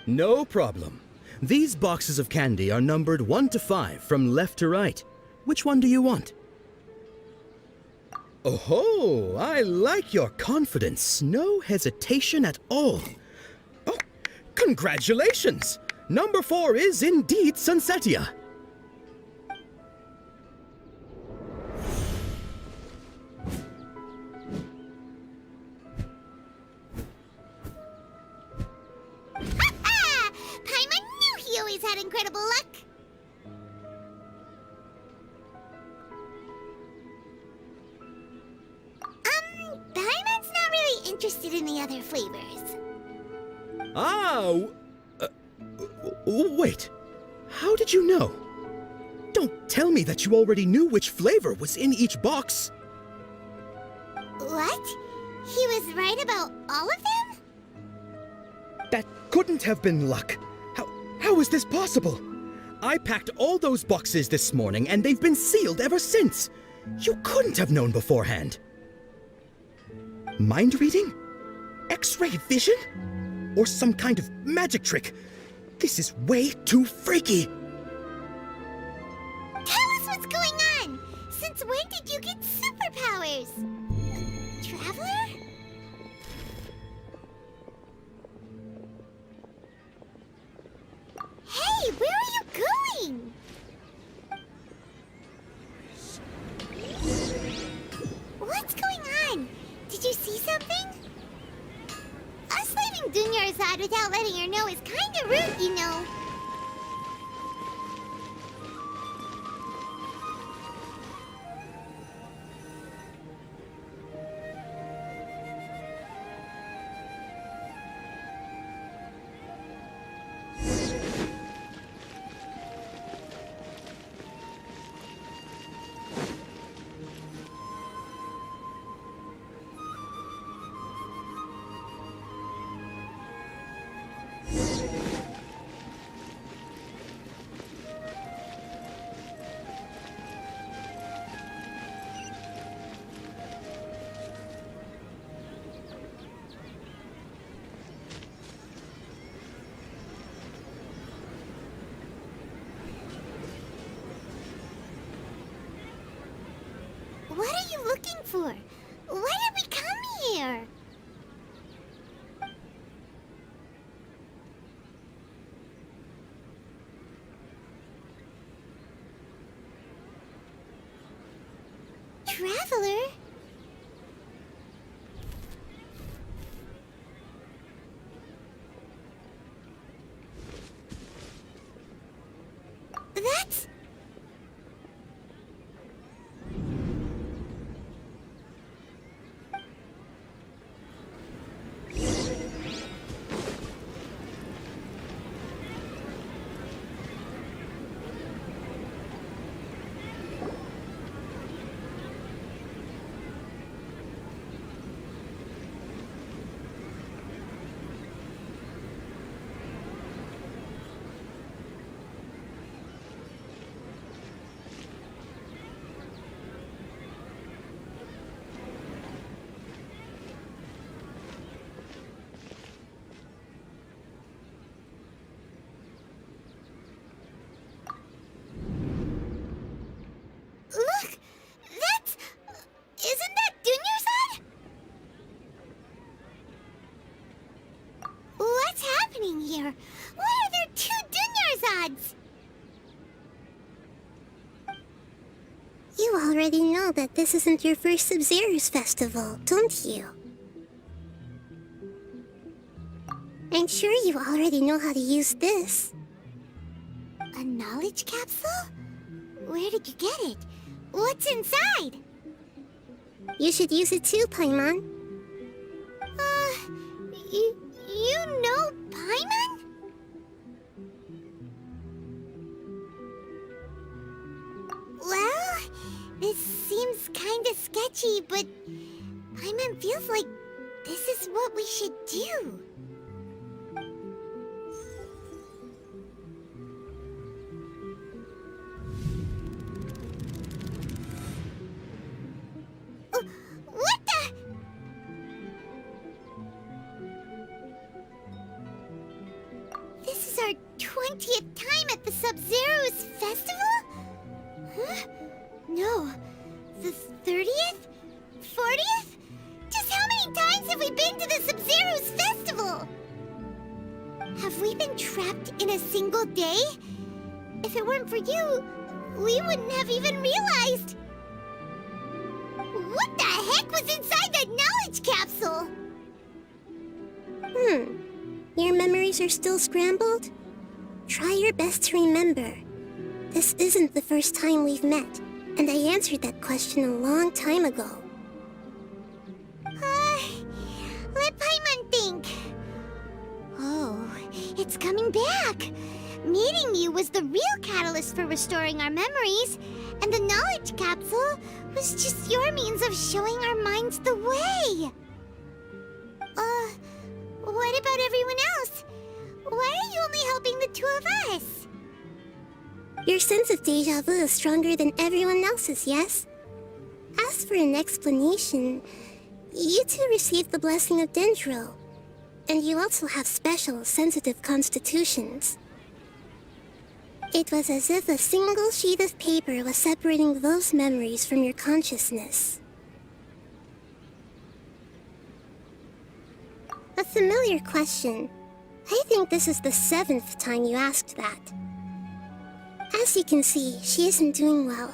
No problem. These boxes of candy are numbered 1 to 5 from left to right. Which one do you want? Oh, I like your confidence. No hesitation at all. Oh, congratulations! Number 4 is indeed sunsetia. Paimon knew he always had incredible luck. Paimon's not really interested in the other flavors. Wait. How did you know? Don't tell me that you already knew which flavor was in each box. What? He was right about all of them? That couldn't have been luck. How is this possible? I packed all those boxes this morning and they've been sealed ever since. You couldn't have known beforehand. Mind reading? X-ray vision? Or some kind of magic trick? This is way too freaky. Tell us what's going on! Since when did you get superpowers? Traveler? Did you see something? Us leaving Dunyarzad without letting her know is kinda rude, you know. What are you looking for? Why did we come here? Traveler? That's... Look! That's... Isn't that Dunyarzad? What's happening here? Why are there two Dunyarzads? You already know that this isn't your first Sub-Zero's festival, don't you? I'm sure you already know how to use this. A knowledge capsule? Where did you get it? What's inside? You should use it too, Paimon. You know Paimon? Well, this seems kinda sketchy, but Paimon feels like this is what we should do. What the? This is our 20th time at the Sub-Zero's festival? Huh? No. The 30th? 40th? Just how many times have we been to the Sub-Zero's festival? Have we been trapped in a single day? If it weren't for you, we wouldn't have even realized. What the heck was inside that knowledge capsule? Your memories are still scrambled? Try your best to remember. This isn't the first time we've met, and I answered that question a long time ago. Let Paimon think. Oh, it's coming back. Meeting you was the real catalyst for restoring our memories, and the knowledge capsule was just your means of showing our minds the way. What about everyone else? Why are you only helping the two of us? Your sense of deja vu is stronger than everyone else's, yes? As for an explanation, you two received the blessing of Dendro, and you also have special, sensitive constitutions. It was as if a single sheet of paper was separating those memories from your consciousness. A familiar question. I think this is the 7th time you asked that. As you can see, she isn't doing well.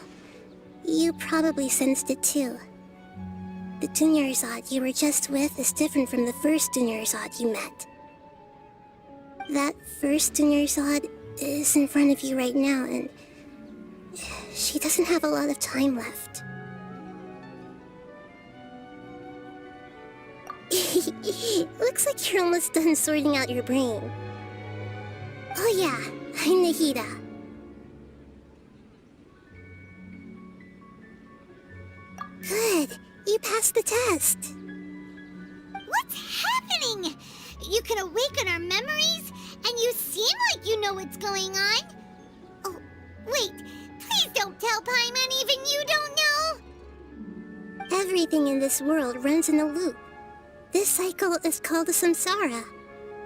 You probably sensed it too. the Dunyarzad you were just with is different from the first Dunyarzad you met. That first Dunyarzad is in front of you right now, and she doesn't have a lot of time left. Looks like you're almost done sorting out your brain. Oh yeah, I'm Nahida. Good, you passed the test. What's happening? You can awaken our memories, and you seem like you know what's going on. Oh, wait, please don't tell Paimon even you don't know. Everything in this world runs in a loop. This cycle is called a samsara.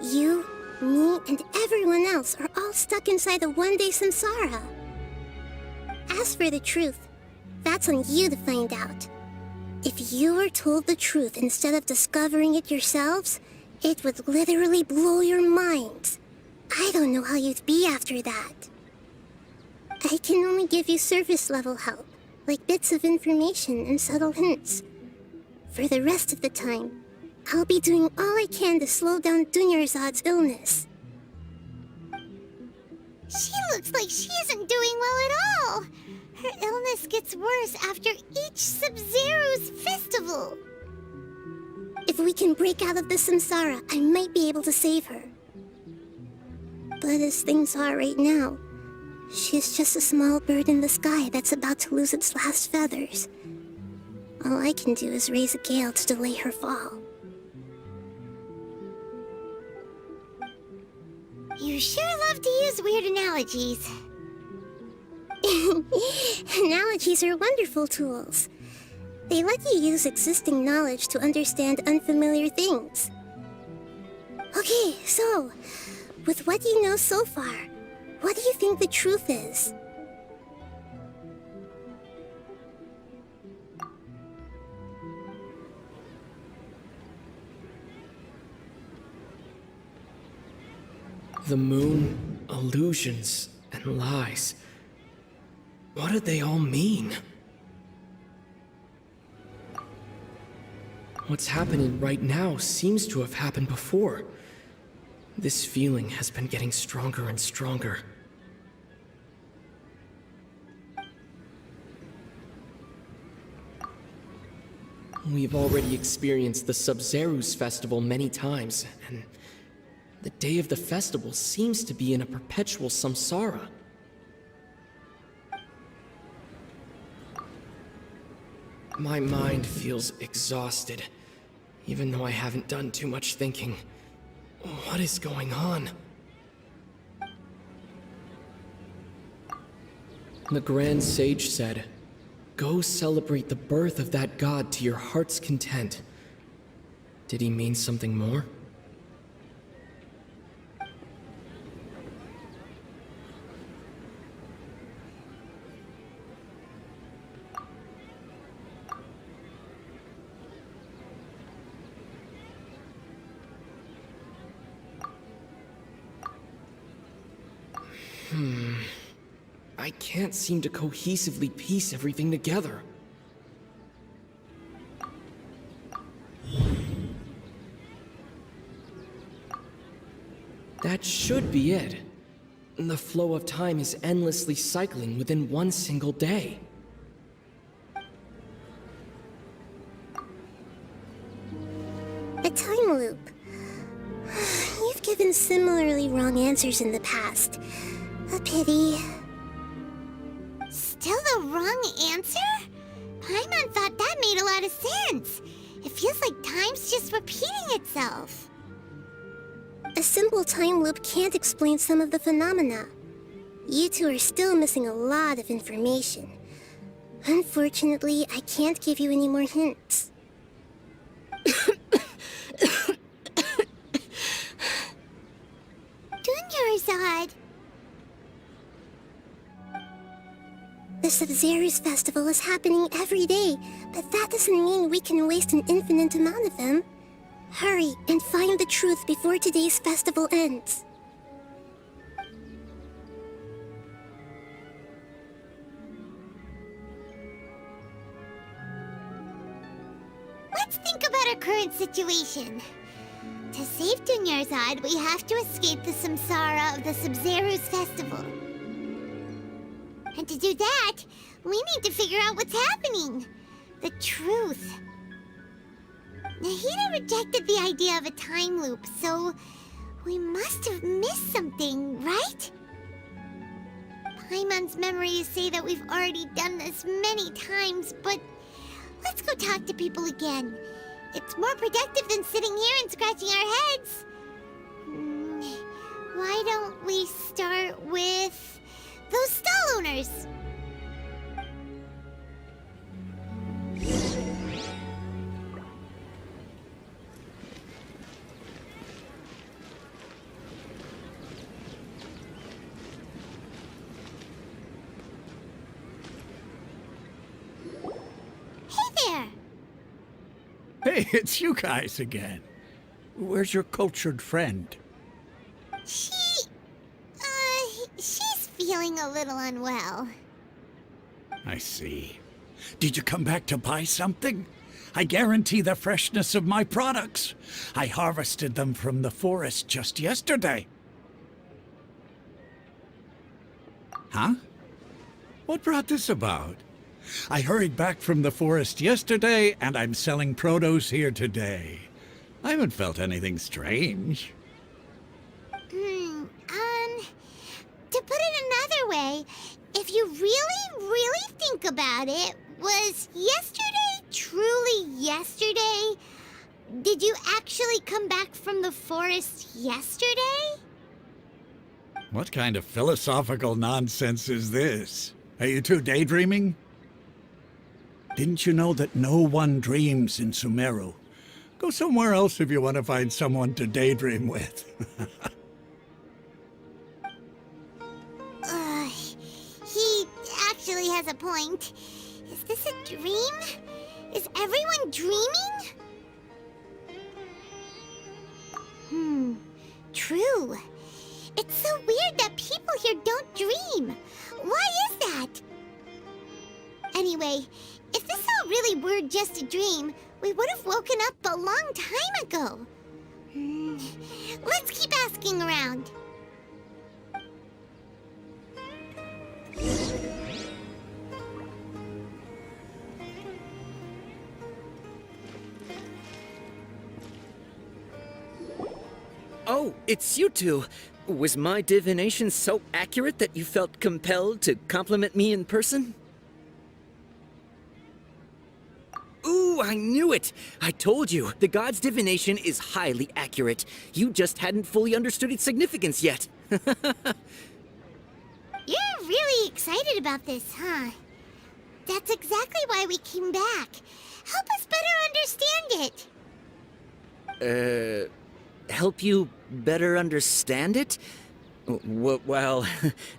You, me, and everyone else are all stuck inside a one-day samsara. As for the truth, that's on you to find out. If you were told the truth instead of discovering it yourselves, it would literally blow your minds. I don't know how you'd be after that. I can only give you surface-level help, like bits of information and subtle hints. For the rest of the time, I'll be doing all I can to slow down Dunyarzad's illness. She looks like she isn't doing well at all. Her illness gets worse after each Sub-Zero's festival. If we can break out of this samsara, I might be able to save her. But as things are right now, she's just a small bird in the sky that's about to lose its last feathers. All I can do is raise a gale to delay her fall. You sure love to use weird analogies. Analogies are wonderful tools. They let you use existing knowledge to understand unfamiliar things. Okay, so, with what you know so far, what do you think the truth is? The moon, illusions, and lies. What do they all mean? What's happening right now seems to have happened before. This feeling has been getting stronger and stronger. We've already experienced the Sub-Zero's festival many times, and the day of the festival seems to be in a perpetual samsara. My mind feels exhausted, even though I haven't done too much thinking. What is going on? The Grand Sage said, "Go celebrate the birth of that god to your heart's content." Did he mean something more? I can't seem to cohesively piece everything together. That should be it. The flow of time is endlessly cycling within one single day. A time loop. You've given similarly wrong answers in the past. A pity. Still the wrong answer? Paimon thought that made a lot of sense. It feels like time's just repeating itself. A simple time loop can't explain some of the phenomena. You two are still missing a lot of information. Unfortunately, I can't give you any more hints. Dunyarzad. The Sub-Zero's festival is happening every day, but that doesn't mean we can waste an infinite amount of them. Hurry and find the truth before today's festival ends. about our current situation. To save Dunyarzad, we have to escape the samsara of the Sumeru's festival. And to do that, we need to figure out what's happening. The truth. Nahida rejected the idea of a time loop, so we must have missed something, right? Paimon's memories say that we've already done this many times, but let's go talk to people again. It's more productive than sitting here and scratching our heads. Why don't we start with those stall owners? Hey, it's you guys again. Where's your cultured friend? She's feeling a little unwell. I see. Did you come back to buy something? I guarantee the freshness of my products. I harvested them from the forest just yesterday. Huh? What brought this about? I hurried back from the forest yesterday, and I'm selling produce here today. I haven't felt anything strange. To put it another way, if you really think about it, was yesterday truly yesterday? Did you actually come back from the forest yesterday? What kind of philosophical nonsense is this? Are you two daydreaming? Didn't you know that no one dreams in Sumeru? Go somewhere else if you want to find someone to daydream with. He actually has a point. Is this a dream? Is everyone dreaming? True. It's so weird that people here don't dream. Why is that? Anyway, if this all really were just a dream, we would have woken up a long time ago. Let's keep asking around. Oh, it's you two. Was my divination so accurate that you felt compelled to compliment me in person? Ooh, I knew it! I told you, the god's divination is highly accurate. You just hadn't fully understood its significance yet. You're really excited about this, huh? That's exactly why we came back. Help us better understand it. Help you better understand it? Well,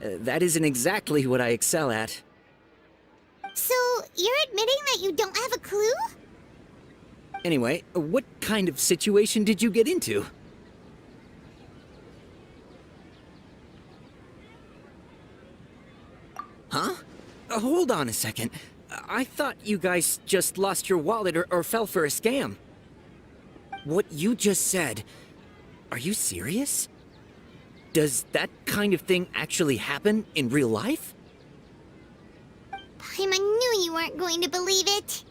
that isn't exactly what I excel at. So, you're admitting that you don't have a clue? Anyway, what kind of situation did you get into? Huh? Hold on a second. I thought you guys just lost your wallet or fell for a scam. What you just said, are you serious? Does that kind of thing actually happen in real life? Paimon knew you weren't going to believe it.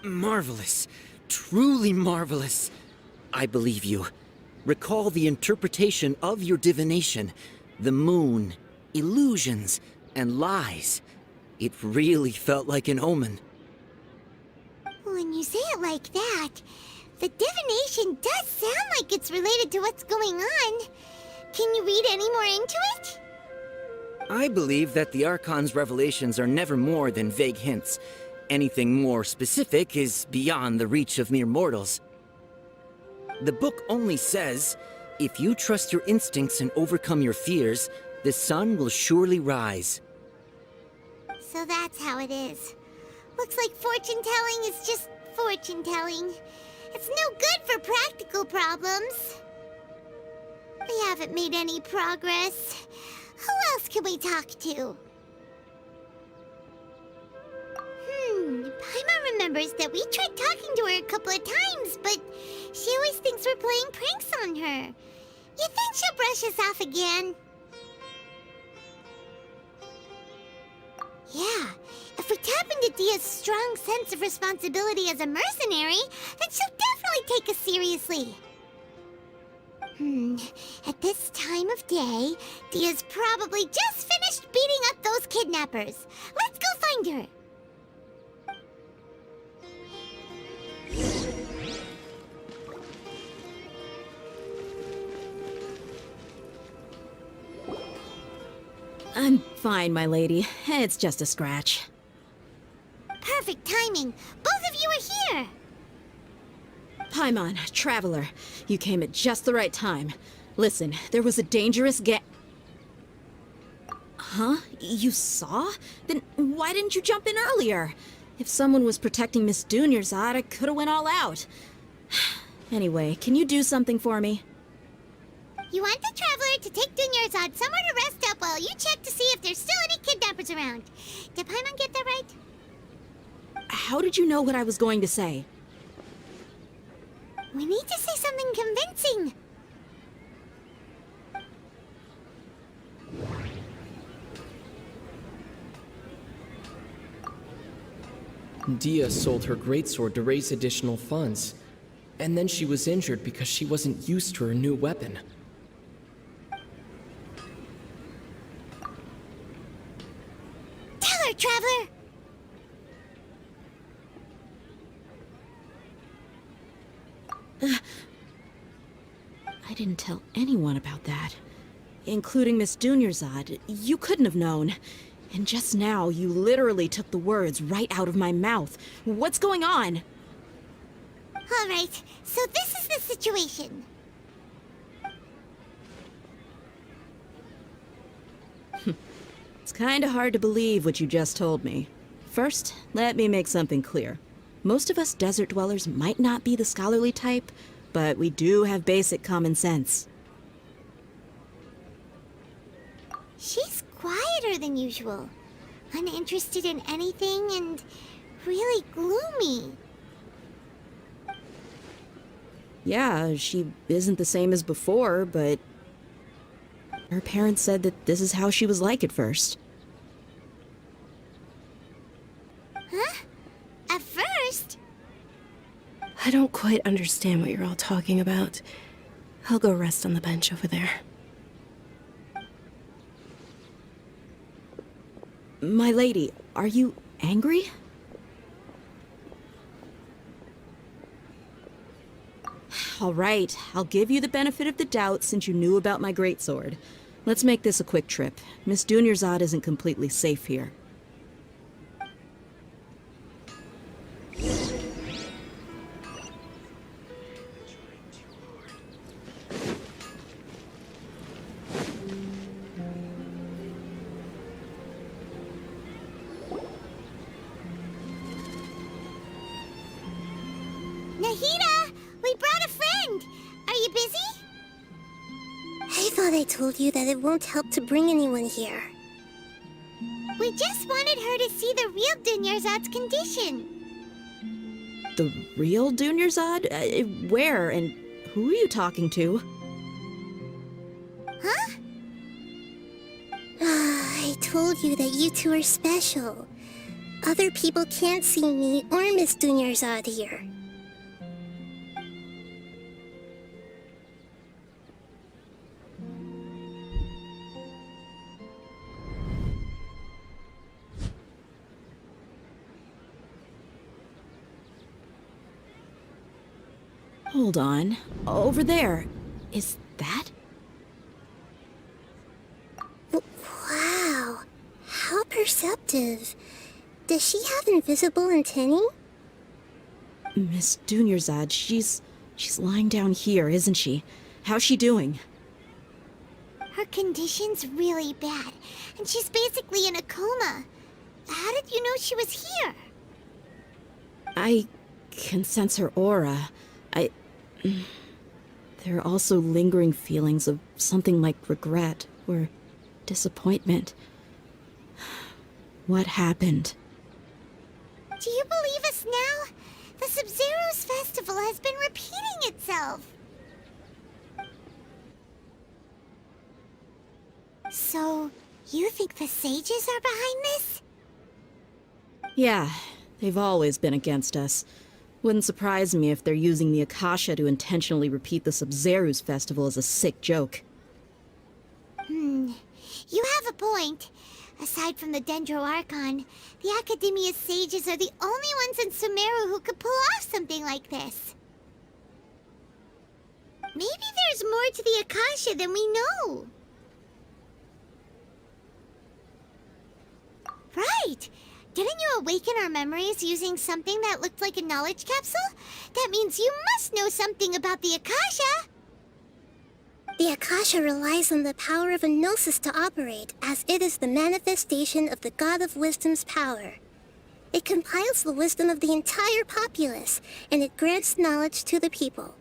Marvelous. Truly marvelous. I believe you. Recall the interpretation of your divination. The moon, illusions, and lies. It really felt like an omen. When you say it like that, the divination does sound like it's related to what's going on. Can you read any more into it? I believe that the Archon's revelations are never more than vague hints. Anything more specific is beyond the reach of mere mortals. The book only says, if you trust your instincts and overcome your fears, the sun will surely rise. So that's how it is. Looks like fortune-telling is just fortune-telling. It's no good for practical problems. We haven't made any progress. Who else can we talk to? Paimon remembers that we tried talking to her a couple of times, but she always thinks we're playing pranks on her. You think she'll brush us off again? Yeah, if we tap into Dia's strong sense of responsibility as a mercenary, then she'll definitely take us seriously. At this time of day, Dia's probably just finished beating up those kidnappers. Let's go find her. I'm fine, my lady. It's just a scratch. Perfect timing. Both of you are here. Paimon, Traveler, you came at just the right time. Listen, there was a dangerous Huh? You saw? Then why didn't you jump in earlier? If someone was protecting Miss Dunyarzad, I could've went all out. Anyway, can you do something for me? You want the Traveler to take Dunyarzad somewhere to rest up while you check to see if there's still any kidnappers around. Did Paimon get that right? How did you know what I was going to say? We need to say something convincing. Dia sold her greatsword to raise additional funds. And then she was injured because she wasn't used to her new weapon. Tell her, Traveler! I didn't tell anyone about that. Including Miss Dunyarzad. You couldn't have known. And just now, you literally took the words right out of my mouth. What's going on? All right, so this is the situation. It's kinda hard to believe what you just told me. First, let me make something clear. Most of us desert dwellers might not be the scholarly type, but we do have basic common sense. She's quieter than usual. Uninterested in anything and really gloomy. Yeah, she isn't the same as before, but her parents said that this is how she was like at first. Huh? At first? I don't quite understand what you're all talking about. I'll go rest on the bench over there. My lady, are you angry? All right, I'll give you the benefit of the doubt since you knew about my greatsword. Let's make this a quick trip. Miss Dunyarzad isn't completely safe here. Nahida! We brought a friend! Are you busy? I thought I told you that it won't help to bring anyone here. We just wanted her to see the real Dunyarzad's condition. The real Dunyarzad? Where and who are you talking to? Huh? I told you that you two are special. Other people can't see me or Miss Dunyarzad here. Hold on. Over there. Is that? Wow. How perceptive. Does she have invisible antennae? Miss Dunyarzad, she's lying down here, isn't she? How's she doing? Her condition's really bad, and she's basically in a coma. How did you know she was here? I can sense her aura. There are also lingering feelings of something like regret or disappointment. What happened? Do you believe this now? The Sub-Zero's festival has been repeating itself. So, you think the sages are behind this? Yeah, they've always been against us. Wouldn't surprise me if they're using the Akasha to intentionally repeat the Sub-Zeru's festival as a sick joke. You have a point. Aside from the Dendro Archon, the Academia's sages are the only ones in Sumeru who could pull off something like this. Maybe there's more to the Akasha than we know. Right! Didn't you awaken our memories using something that looked like a knowledge capsule? That means you must know something about the Akasha! The Akasha relies on the power of a gnosis to operate, as it is the manifestation of the God of Wisdom's power. It compiles the wisdom of the entire populace, and it grants knowledge to the people.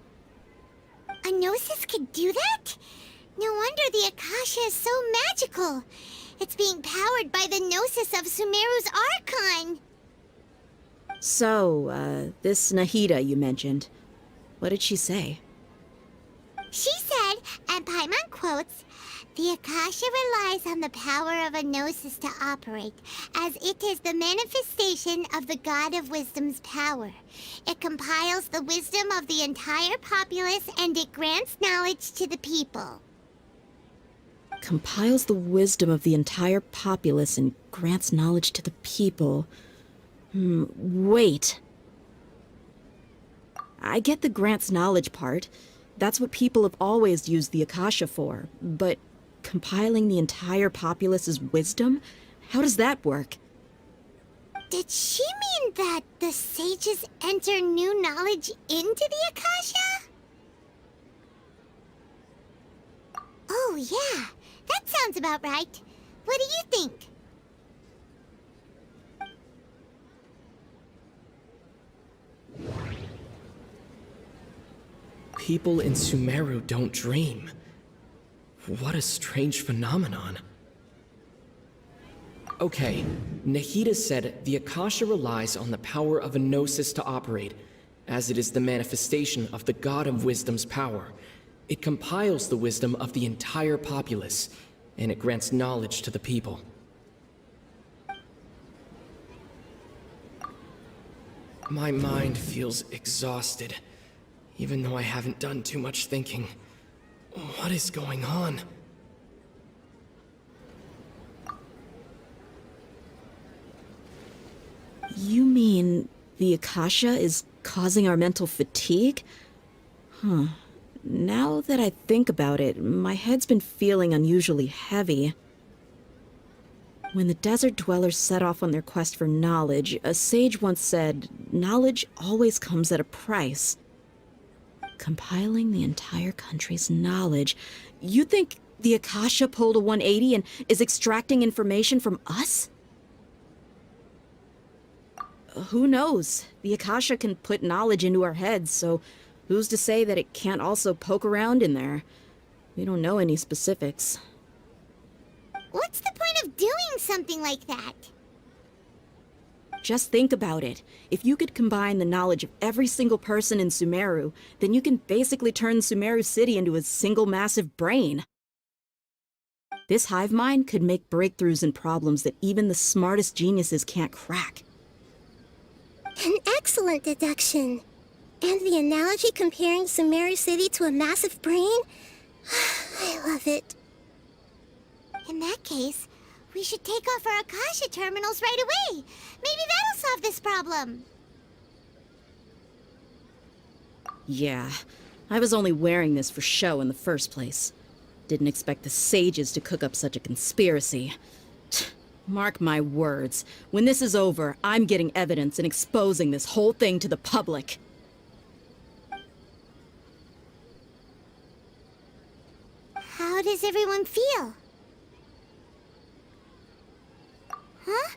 A gnosis could do that? No wonder the Akasha is so magical. It's being powered by the gnosis of Sumeru's Archon. So, this Nahida you mentioned, what did she say? She said, and Paimon quotes, "The Akasha relies on the power of a gnosis to operate, as it is the manifestation of the God of Wisdom's power. It compiles the wisdom of the entire populace, and it grants knowledge to the people." Compiles the wisdom of the entire populace and grants knowledge to the people. Wait. I get the grants knowledge part. That's what people have always used the Akasha for. But compiling the entire populace's wisdom? How does that work? Did she mean that the sages enter new knowledge into the Akasha? Oh, yeah. That sounds about right. What do you think? People in Sumeru don't dream. What a strange phenomenon. Okay, Nahida said the Akasha relies on the power of a gnosis to operate, as it is the manifestation of the God of Wisdom's power. It compiles the wisdom of the entire populace, and it grants knowledge to the people. My mind feels exhausted, even though I haven't done too much thinking. What is going on? You mean the Akasha is causing our mental fatigue? Huh. Now that I think about it, my head's been feeling unusually heavy. When the desert dwellers set off on their quest for knowledge, a sage once said, "Knowledge always comes at a price." Compiling the entire country's knowledge. You think the Akasha pulled a 180 and is extracting information from us? Who knows? The Akasha can put knowledge into our heads, so who's to say that it can't also poke around in there? We don't know any specifics. What's the point of doing something like that? Just think about it. If you could combine the knowledge of every single person in Sumeru, then you can basically turn Sumeru City into a single massive brain. This hive mind could make breakthroughs in problems that even the smartest geniuses can't crack. An excellent deduction. And the analogy comparing Sumeru City to a massive brain? I love it. In that case, we should take off our Akasha terminals right away. Maybe that'll solve this problem. Yeah, I was only wearing this for show in the first place. Didn't expect the sages to cook up such a conspiracy. Mark my words, when this is over, I'm getting evidence and exposing this whole thing to the public. How does everyone feel? Huh?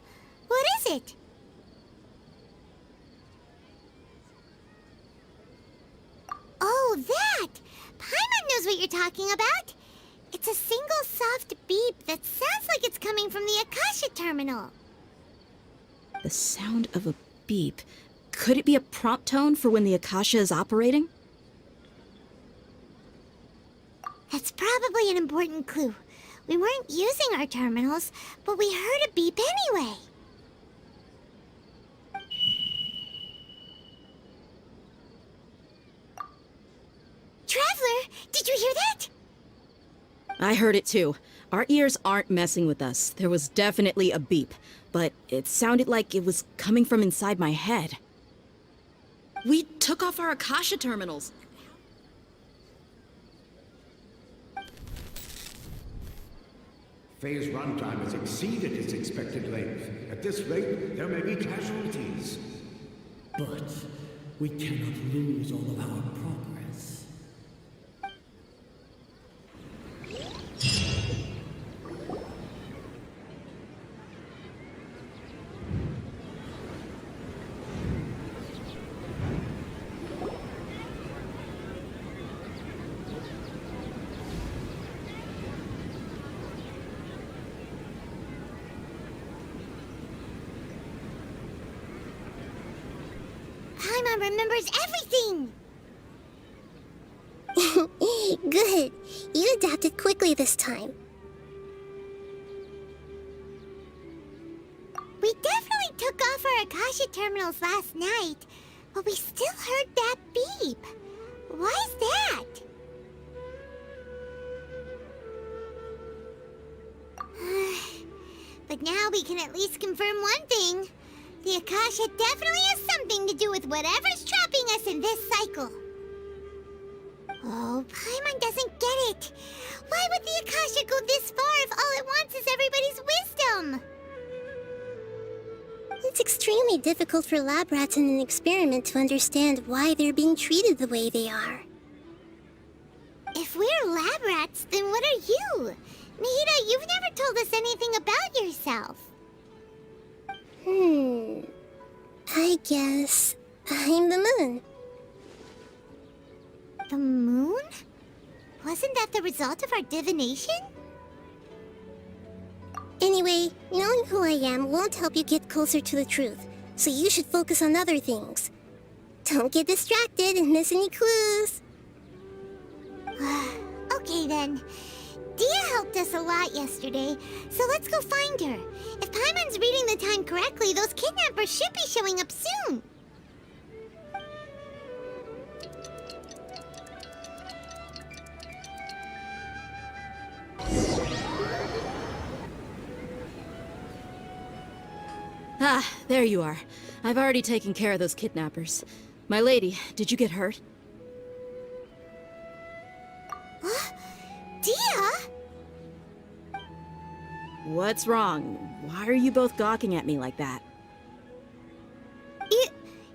What is it? Oh, that! Paimon knows what you're talking about. It's a single soft beep that sounds like it's coming from the Akasha terminal. The sound of a beep Could it be a prompt tone for when the Akasha is operating? That's probably an important clue. We weren't using our terminals, but we heard a beep anyway. Traveler, did you hear that? I heard it too. Our ears aren't messing with us. There was definitely a beep, but it sounded like it was coming from inside my head. We took off our Akasha terminals. Phase runtime has exceeded its expected length. At this rate, there may be casualties. But we cannot lose all of our progress. Paimon remembers everything! Good. You adapted quickly this time. We definitely took off our Akasha terminals last night, but we still heard that beep. Why is that? But now we can at least confirm one thing. The Akasha definitely has something to do with whatever's trapping us in this cycle. Oh, Paimon doesn't get it. Why would the Akasha go this far if all it wants is everybody's wisdom? It's extremely difficult for lab rats in an experiment to understand why they're being treated the way they are. If we're lab rats, then what are you? Nahida, you've never told us anything about yourself. I guess I'm the moon. The moon? Wasn't that the result of our divination? Anyway, knowing who I am won't help you get closer to the truth, so you should focus on other things. Don't get distracted and miss any clues. Okay then. Deyha helped us a lot yesterday, so let's go find her. If Paimon's reading the time correctly, those kidnappers should be showing up soon. Ah, there you are. I've already taken care of those kidnappers. My lady, did you get hurt? Deyha? What's wrong? Why are you both gawking at me like that? You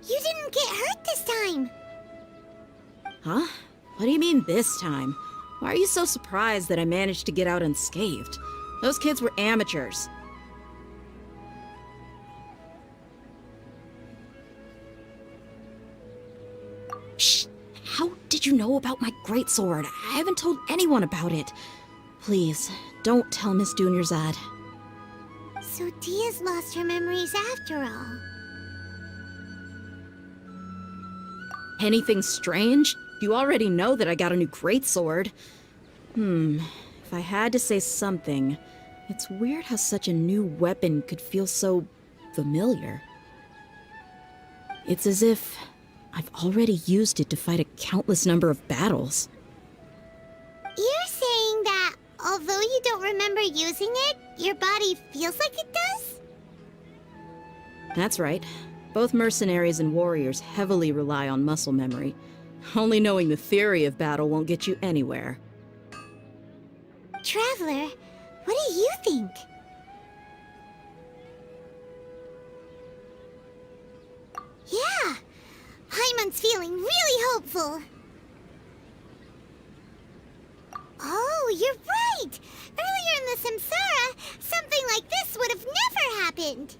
didn't get hurt this time. Huh? What do you mean this time? Why are you so surprised that I managed to get out unscathed? Those kids were amateurs. Shh! How did you know about my greatsword? I haven't told anyone about it. Please, don't tell Miss Dunyarzad. So Deyha's lost her memories after all. Anything strange? You already know that I got a new greatsword. If I had to say something, it's weird how such a new weapon could feel so familiar. It's as if I've already used it to fight a countless number of battles. You're saying that although you don't remember using it, your body feels like it does? That's right. Both mercenaries and warriors heavily rely on muscle memory. Only knowing the theory of battle won't get you anywhere. Traveler, what do you think? Yeah, Paimon's feeling really hopeful. Oh, you're right! Earlier in the Samsara, something like this would have never happened.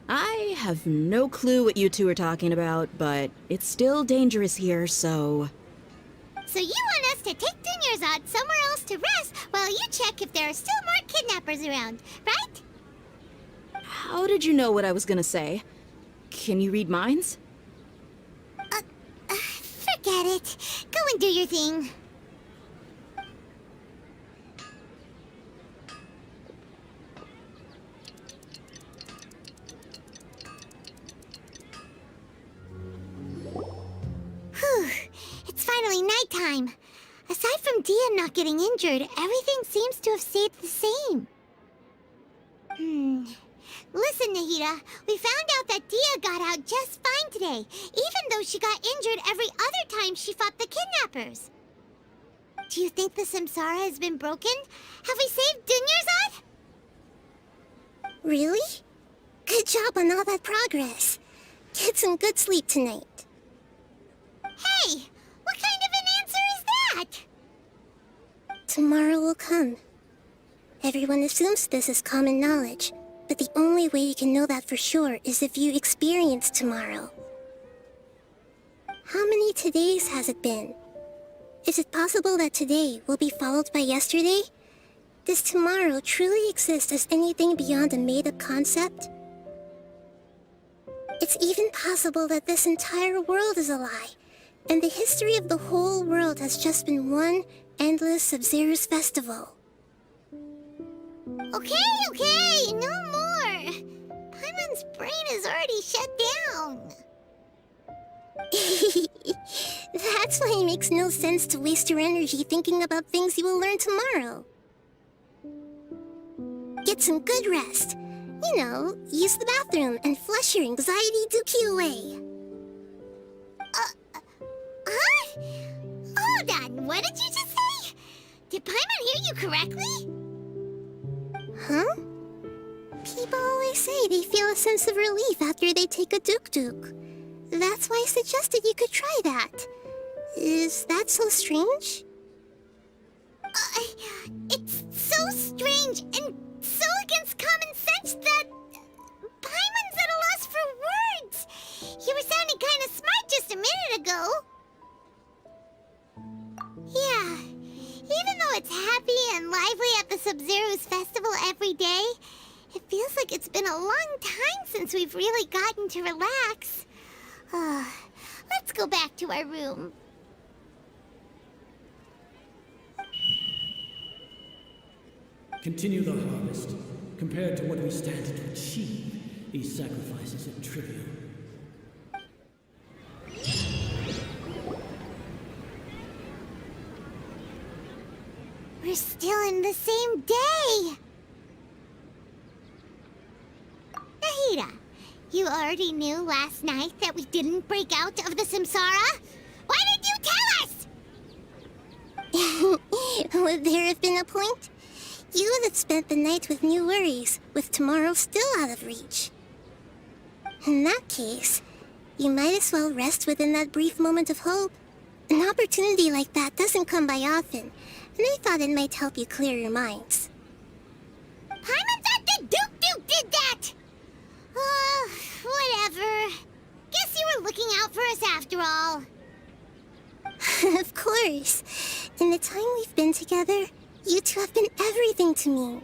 I have no clue what you two are talking about, but it's still dangerous here, so... So you want us to take Dunyarzad somewhere else to rest while you check if there are still more kidnappers around, right? How did you know what I was gonna say? Can you read minds? Forget it. Go and do your thing. Whew. It's finally nighttime. Aside from Deyha not getting injured, everything seems to have stayed the same. Listen, Nahida, we found out that Deyha got out just fine today, even though she got injured every other time she fought the kidnappers. Do you think the samsara has been broken? Have we saved Dunyarzad? Really? Good job on all that progress. Get some good sleep tonight. Hey, what kind of an answer is that? Tomorrow will come. Everyone assumes this is common knowledge, but the only way you can know that for sure is if you experience tomorrow. How many todays has it been? Is it possible that today will be followed by yesterday? Does tomorrow truly exist as anything beyond a made-up concept? It's even possible that this entire world is a lie, and the history of the whole world has just been one endless Sub-Zero's festival. Okay, no more. Paimon's brain is already shut down. That's why it makes no sense to waste your energy thinking about things you will learn tomorrow. Get some good rest. You know, use the bathroom and flush your anxiety dookie away. Huh? Hold on, what did you just say? Did Paimon hear you correctly? Huh? People always say they feel a sense of relief after they take a duk-duk. That's why I suggested you could try that. Is that so strange? It's so strange and so against common sense that Paimon's at a loss for words. You were sounding kind of smart just a minute ago. Yeah, even though it's happy and lively at the Sub-Zero's festival every day, it feels like it's been a long time since we've really gotten to relax. Let's go back to our room. Continue the harvest. Compared to what we stand to achieve, these sacrifices are trivial. We're still in the same day! Nahida, you already knew last night that we didn't break out of the samsara? Why did you tell us? Would there have been a point? You would have spent the night with new worries, with tomorrow still out of reach. In that case, you might as well rest within that brief moment of hope. An opportunity like that doesn't come by often, and I thought it might help you clear your minds. Paimon thought the Duke did that! Whatever. Guess you were looking out for us after all. Of course. In the time we've been together, you two have been everything to me.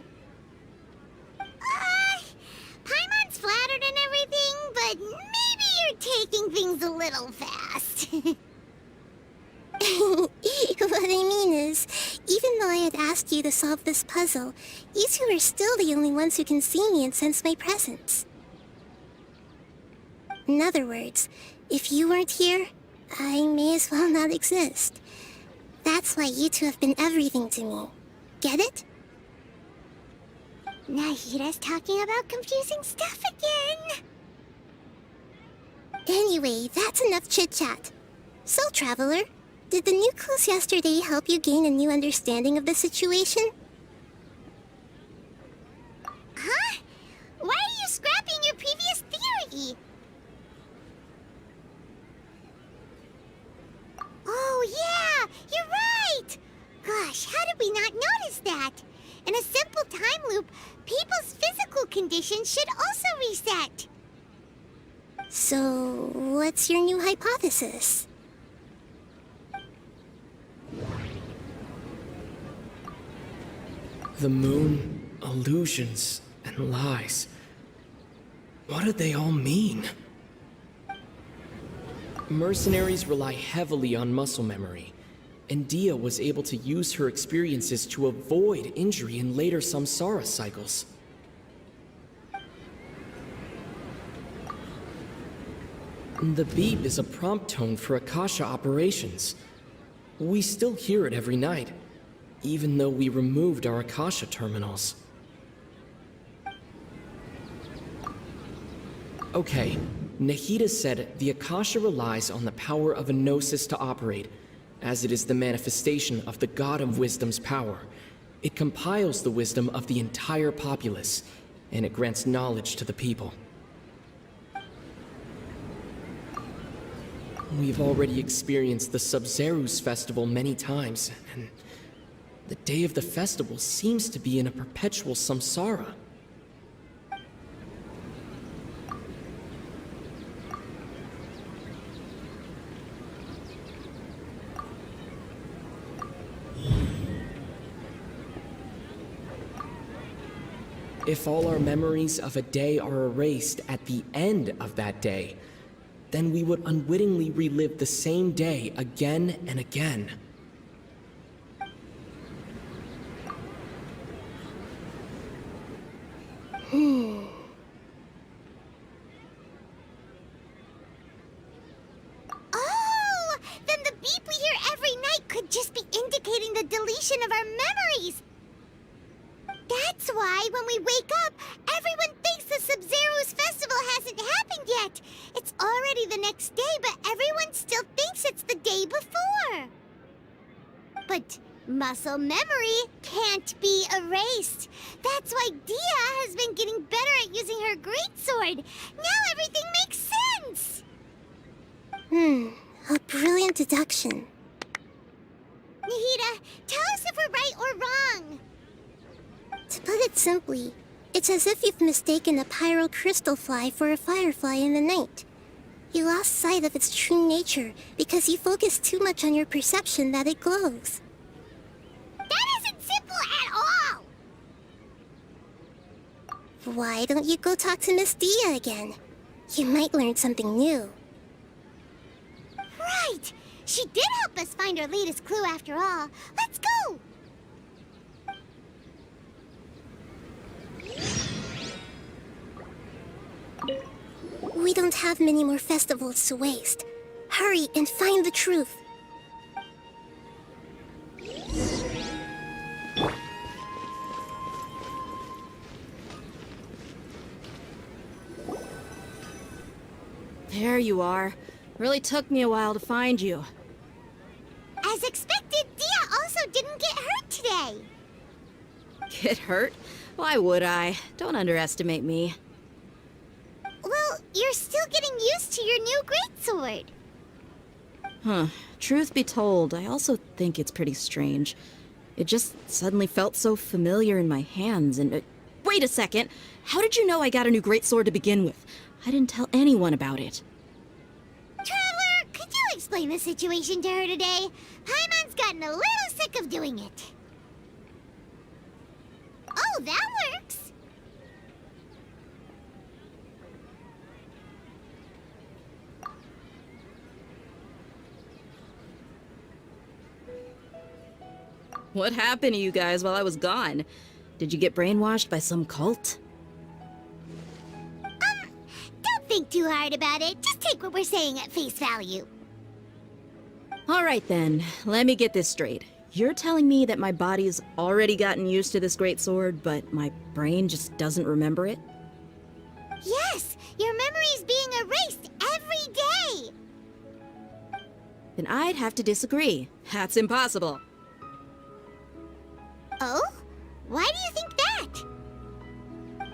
Paimon's flattered and everything, but maybe you're taking things a little fast. What I mean is, even though I had asked you to solve this puzzle, you two are still the only ones who can see me and sense my presence. In other words, if you weren't here, I may as well not exist. That's why you two have been everything to me. Get it? Nahida's talking about confusing stuff again. Anyway, that's enough chit-chat. So, Traveler, did the new clues yesterday help you gain a new understanding of the situation? Huh? Why are you scrapping your previous theory? Oh, yeah! You're right! Gosh, how did we not notice that? In a simple time loop, people's physical conditions should also reset. So, what's your new hypothesis? The moon, illusions, and lies. What do they all mean? Mercenaries rely heavily on muscle memory, and Deyha was able to use her experiences to avoid injury in later samsara cycles. The beep is a prompt tone for Akasha operations. We still hear it every night, even though we removed our Akasha terminals. Okay, Nahida said the Akasha relies on the power of a gnosis to operate, as it is the manifestation of the God of Wisdom's power. It compiles the wisdom of the entire populace, and it grants knowledge to the people. We've already experienced the Sub-Zerus festival many times, and the day of the festival seems to be in a perpetual samsara. If all our memories of a day are erased at the end of that day, then we would unwittingly relive the same day again and again. Oh! Then the beep we hear every night could just be indicating the deletion of our memories! That's why, when we wake up, everyone thinks the Sub-Zero's festival hasn't happened yet. It's already the next day, but everyone still thinks it's the day before. But muscle memory can't be erased. That's why Deyha has been getting better at using her greatsword. Now everything makes sense! A brilliant deduction. Nahida, tell us if we're right or wrong. To put it simply, it's as if you've mistaken a pyrocrystal fly for a firefly in the night. You lost sight of its true nature because you focused too much on your perception that it glows. That isn't simple at all! Why don't you go talk to Miss Deyha again? You might learn something new. Right! She did help us find our latest clue after all. Let's go! We don't have many more festivals to waste. Hurry and find the truth. There you are. Really took me a while to find you. As expected, Deyha also didn't get hurt today. Get hurt? Why would I? Don't underestimate me. Well, you're still getting used to your new greatsword. Huh. Truth be told, I also think it's pretty strange. It just suddenly felt so familiar in my hands and... wait a second! How did you know I got a new greatsword to begin with? I didn't tell anyone about it. Traveler, could you explain the situation to her today? Paimon's gotten a little sick of doing it. Oh, that works! What happened to you guys while I was gone? Did you get brainwashed by some cult? Don't think too hard about it. Just take what we're saying at face value. Alright then, let me get this straight. You're telling me that my body's already gotten used to this greatsword, but my brain just doesn't remember it? Yes! Your memory's being erased every day! Then I'd have to disagree. That's impossible. Oh? Why do you think that?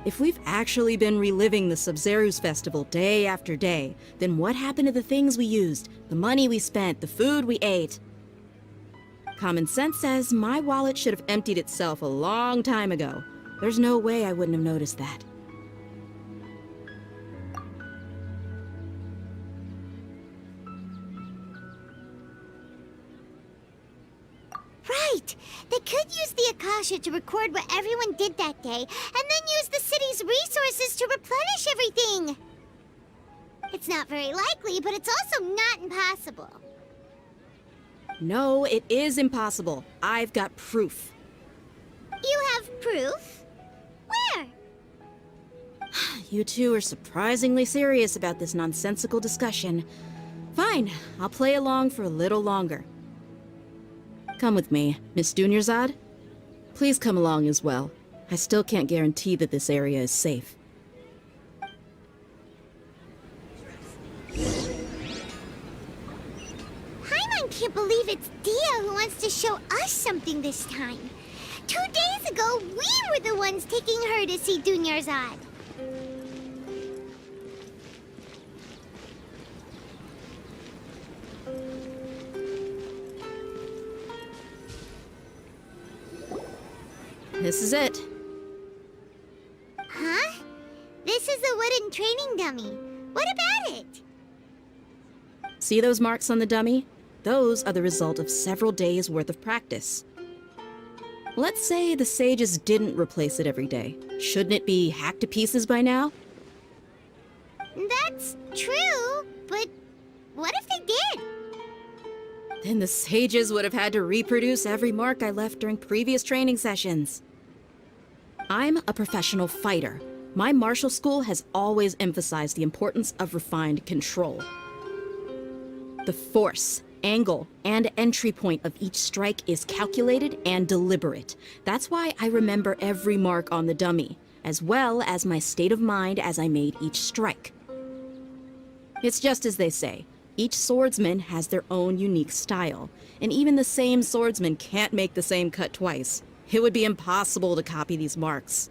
If we've actually been reliving the Sub-Zerus festival day after day, then what happened to the things we used, the money we spent, the food we ate? Common sense says my wallet should have emptied itself a long time ago. There's no way I wouldn't have noticed that. Right! They could use the Akasha to record what everyone did that day, and then use the city's resources to replenish everything! It's not very likely, but it's also not impossible. impossible. No, it is impossible. I've got proof. You have proof? Where? You two are surprisingly serious about this nonsensical discussion. Fine, I'll play along for a little longer. Come with me, Miss Dunyarzad. Please come along as well. I still can't guarantee that this area is safe. Paimon can't believe it's Deyha who wants to show us something this time. 2 days ago, we were the ones taking her to see Dunyarzad. This is it. Huh? This is a wooden training dummy. What about it? See those marks on the dummy? Those are the result of several days' worth of practice. Let's say the sages didn't replace it every day. Shouldn't it be hacked to pieces by now? That's true, but what if they did? Then the sages would have had to reproduce every mark I left during previous training sessions. I'm a professional fighter. My martial school has always emphasized the importance of refined control. The force, angle, and entry point of each strike is calculated and deliberate. That's why I remember every mark on the dummy, as well as my state of mind as I made each strike. It's just as they say, each swordsman has their own unique style, and even the same swordsman can't make the same cut twice. It would be impossible to copy these marks.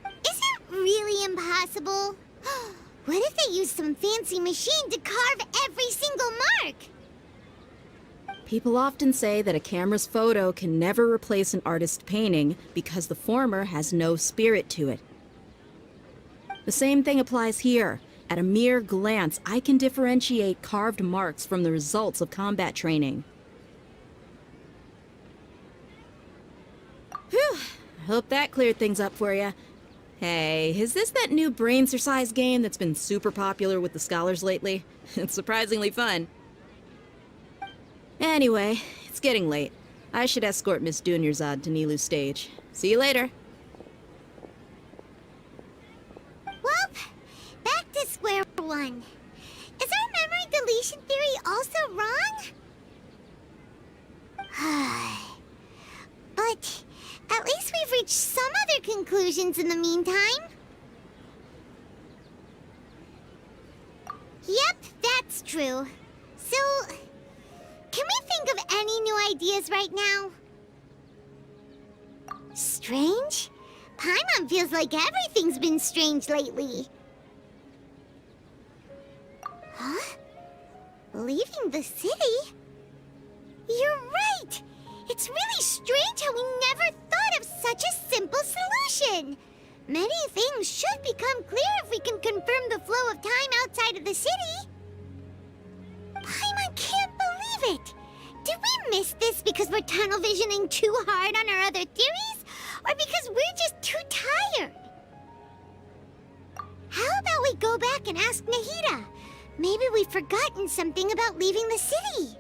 Is it really impossible? What if they used some fancy machine to carve every single mark? People often say that a camera's photo can never replace an artist's painting because the former has no spirit to it. The same thing applies here. At a mere glance, I can differentiate carved marks from the results of combat training. Whew, I hope that cleared things up for you. Hey, is this that new brain exercise game that's been super popular with the scholars lately? It's surprisingly fun. Anyway, it's getting late. I should escort Miss Dunyarzad to Nilou's stage. See you later. Well, back to square one. Is our memory deletion theory also wrong? But at least we've reached some other conclusions in the meantime. Yep, that's true. So, can we think of any new ideas right now? Strange? Paimon feels like everything's been strange lately. Huh? Leaving the city? You're right! It's really strange how we never thought of such a simple solution! Many things should become clear if we can confirm the flow of time outside of the city. Paimon can't believe it! Did we miss this because we're tunnel visioning too hard on our other theories? Or because we're just too tired? How about we go back and ask Nahida? Maybe we've forgotten something about leaving the city.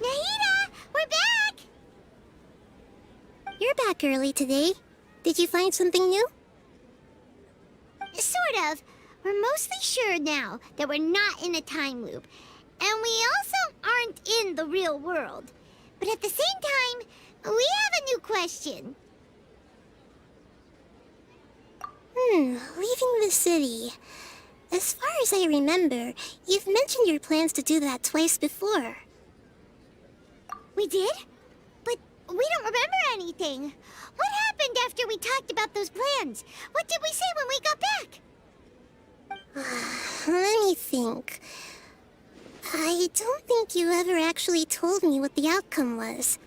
Nahida, we're back! You're back early today. Did you find something new? Sort of. We're mostly sure now that we're not in a time loop. And we also aren't in the real world. But at the same time, we have a new question. Leaving the city. As far as I remember, you've mentioned your plans to do that twice before. We did? But we don't remember anything. What happened after we talked about those plans? What did we say when we got back? Let me think. I don't think you ever actually told me what the outcome was.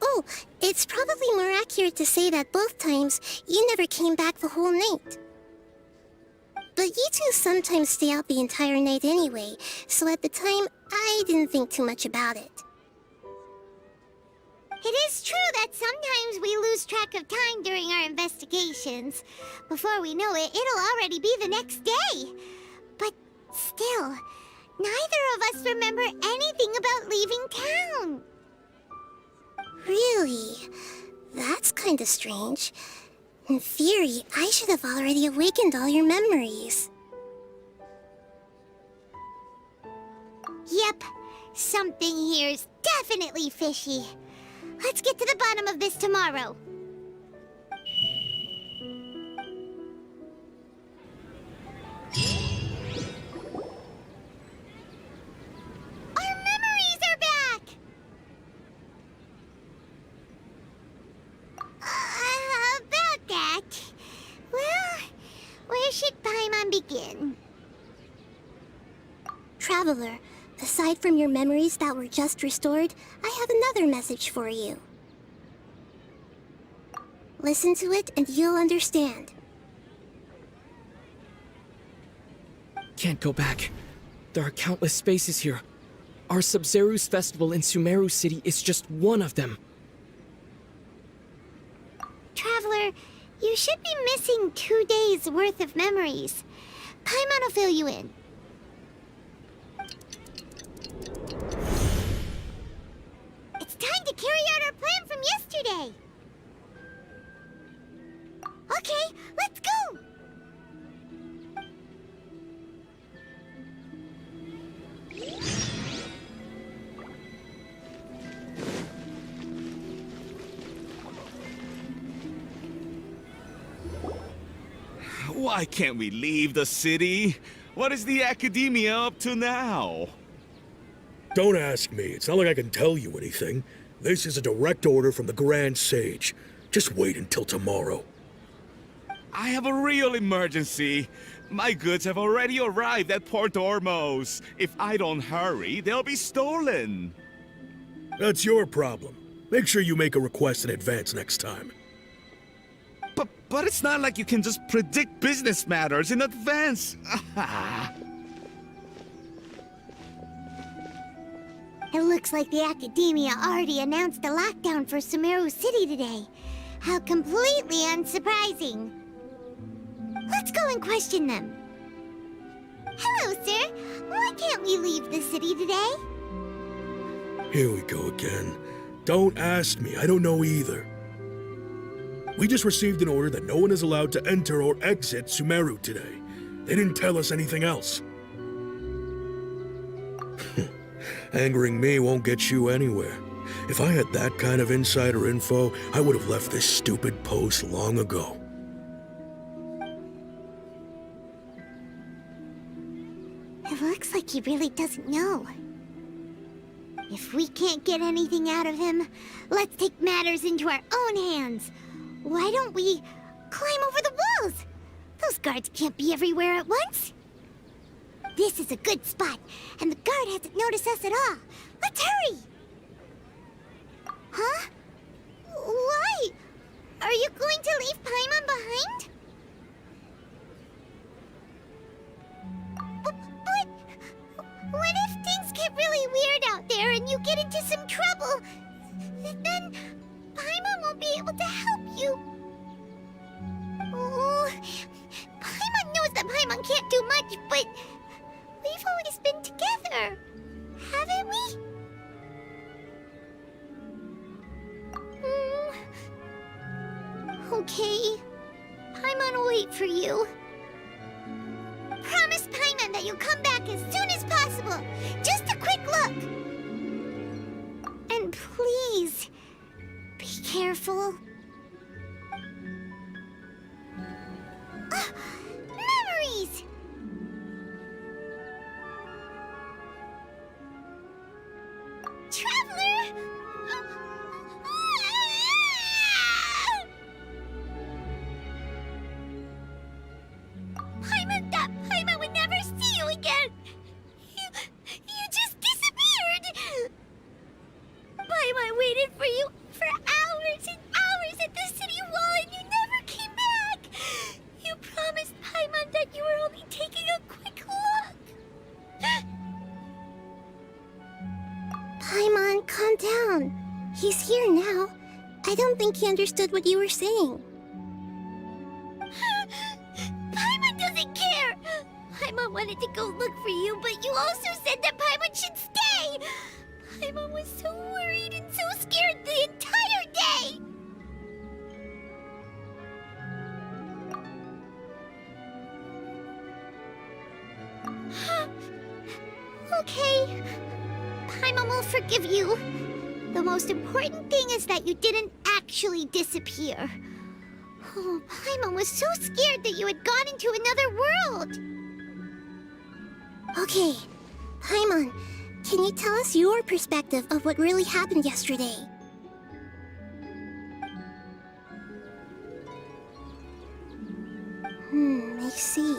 Oh, it's probably more accurate to say that both times you never came back the whole night. But you two sometimes stay out the entire night anyway, so at the time, I didn't think too much about it. It is true that sometimes we lose track of time during our investigations. Before we know it, it'll already be the next day. But still, neither of us remember anything about leaving town. Really? That's kinda strange. In theory, I should have already awakened all your memories. Yep, something here's definitely fishy. Let's get to the bottom of this tomorrow. Our memories are back! About that... Well, where should Paimon begin? Traveler, aside from your memories that were just restored, I have another message for you. Listen to it and you'll understand. Can't go back. There are countless spaces here. Our Sabzeruz festival in Sumeru City is just one of them. Traveler, you should be missing 2 days' worth of memories. Paimon will fill you in. It's time to carry out our plan from yesterday. Okay, let's go! Why can't we leave the city? What is the Academia up to now? Don't ask me. It's not like I can tell you anything. This is a direct order from the Grand Sage. Just wait until tomorrow. I have a real emergency. My goods have already arrived at Port Ormos. If I don't hurry, they'll be stolen. That's your problem. Make sure you make a request in advance next time. But it's not like you can just predict business matters in advance. It looks like the Academia already announced a lockdown for Sumeru City today. How completely unsurprising. Let's go and question them. Hello, sir. Why can't we leave the city today? Here we go again. Don't ask me. I don't know either. We just received an order that no one is allowed to enter or exit Sumeru today. They didn't tell us anything else. Angering me won't get you anywhere. If I had that kind of insider info, I would have left this stupid post long ago. It looks like he really doesn't know. If we can't get anything out of him, let's take matters into our own hands. Why don't we climb over the walls? Those guards can't be everywhere at once. This is a good spot, and the guard hasn't noticed us at all. Let's hurry! Huh? Why? Are you going to leave Paimon behind? But what if things get really weird out there and you get into some trouble? Then Paimon won't be able to help you. Oh, Paimon knows that Paimon can't do much, but we've always been together, haven't we? Okay. Paimon will wait for you. Promise Paimon that you'll come back as soon as possible. Just a quick look. And please, be careful. Memories! Traveler! Paimon thought Paimon would never see you again! calm down. He's here now. I don't think he understood what you were saying. Paimon doesn't care! Paimon wanted to go look for you, but you also said that Paimon should stay! Paimon was so worried and so scared the entire day! Okay. Paimon will forgive you. The most important thing is that you didn't actually disappear. Oh, Paimon was so scared that you had gone into another world. Okay, Paimon, can you tell us your perspective of what really happened yesterday? I see.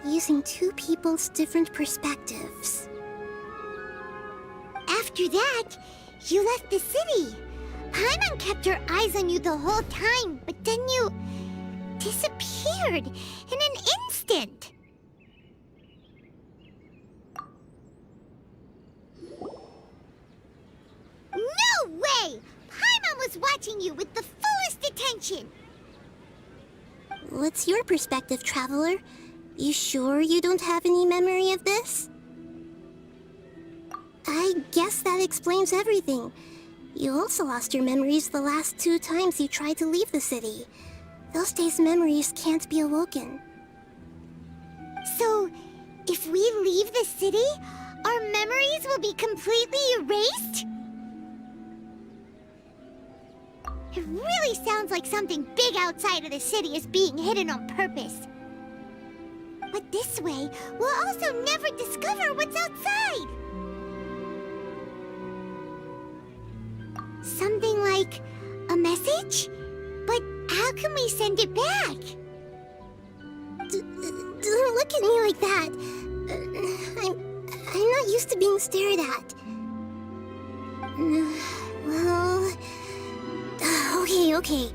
Using two people's different perspectives. After that, you left the city. Paimon kept her eyes on you the whole time, but then you disappeared in an instant. No way! Paimon was watching you with the fullest attention. What's your perspective, Traveler? You sure you don't have any memory of this? I guess that explains everything. You also lost your memories the last 2 times you tried to leave the city. Those days' memories can't be awoken. So, if we leave the city, our memories will be completely erased? It really sounds like something big outside of the city is being hidden on purpose. But this way, we'll also never discover what's outside. Something like a message? But how can we send it back? Don't look at me like that. I'm not used to being stared at. Well... Okay.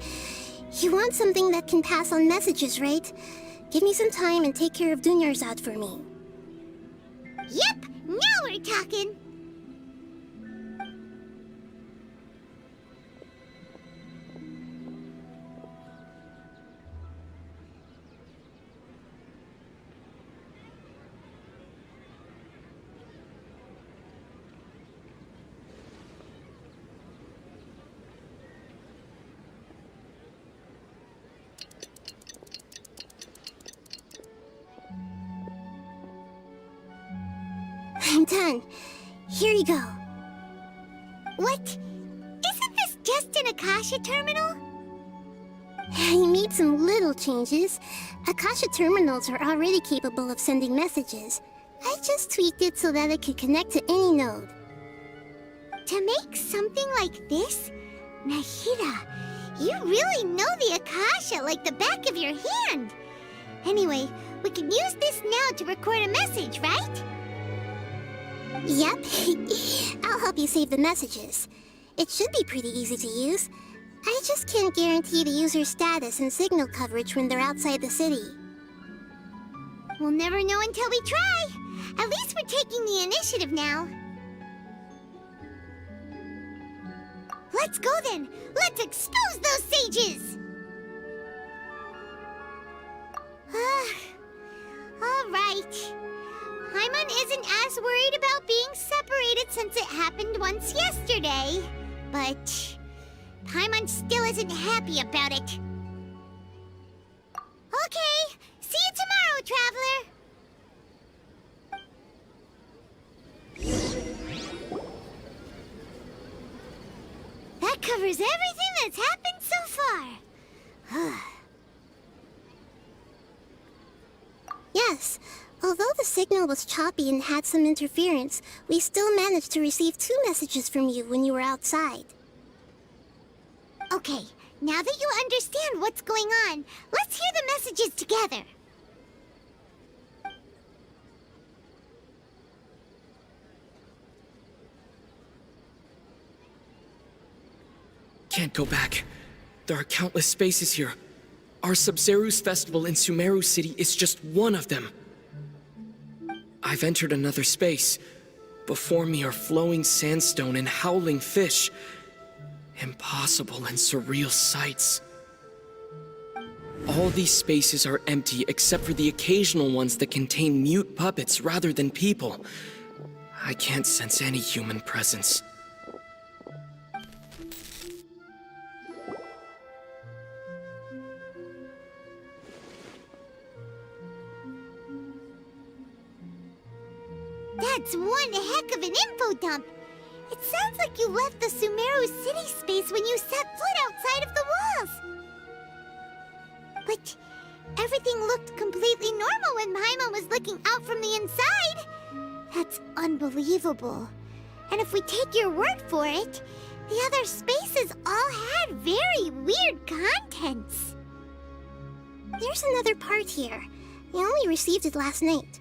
You want something that can pass on messages, right? Give me some time and take care of Dunyarzad for me. Yep! Now we're talking! I'm done. Here you go. What? Isn't this just an Akasha terminal? I made some little changes. Akasha terminals are already capable of sending messages. I just tweaked it so that it could connect to any node. To make something like this? Nahida, you really know the Akasha like the back of your hand. Anyway, we can use this now to record a message, right? Yep. I'll help you save the messages. It should be pretty easy to use. I just can't guarantee the user's status and signal coverage when they're outside the city. We'll never know until we try. At least we're taking the initiative now. Let's go then. Let's expose those sages. All right. Paimon isn't as worried about being separated since it happened once yesterday. But Paimon still isn't happy about it. Okay, see you tomorrow, Traveler. That covers everything that's happened so far. Yes. Although the signal was choppy and had some interference, we still managed to receive 2 messages from you when you were outside. Okay, now that you understand what's going on, let's hear the messages together. Can't go back. There are countless spaces here. Our Sabzeruz festival in Sumeru City is just one of them. I've entered another space, Before me are flowing sandstone and howling fish. Impossible and surreal sights. All these spaces are empty except for the occasional ones that contain mute puppets rather than people. I can't sense any human presence. That's one heck of an info dump. It sounds like you left the Sumeru city space when you set foot outside of the walls. But everything looked completely normal when Paimon was looking out from the inside. That's unbelievable. And if we take your word for it, the other spaces all had very weird contents. There's another part here. We only received it last night.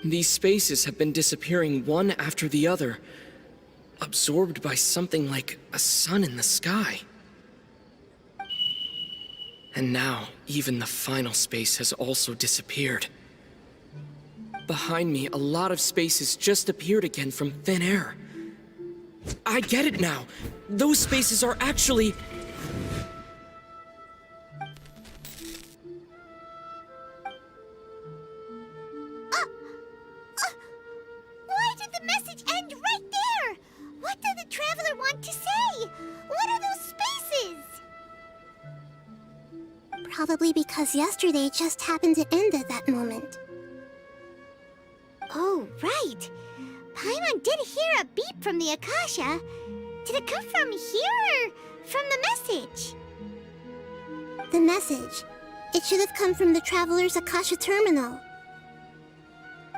These spaces have been disappearing one after the other, absorbed by something like a sun in the sky. And now, even the final space has also disappeared. Behind me, a lot of spaces just appeared again from thin air. I get it now! Those spaces are actually... Why did the message end right there? What did the traveler want to say? What are those spaces? Probably because yesterday just happened to end at that moment. Oh, right. Paimon did hear a beep from the Akasha. Did it come from here or from the message? The message. It should have come from the Traveler's Akasha terminal.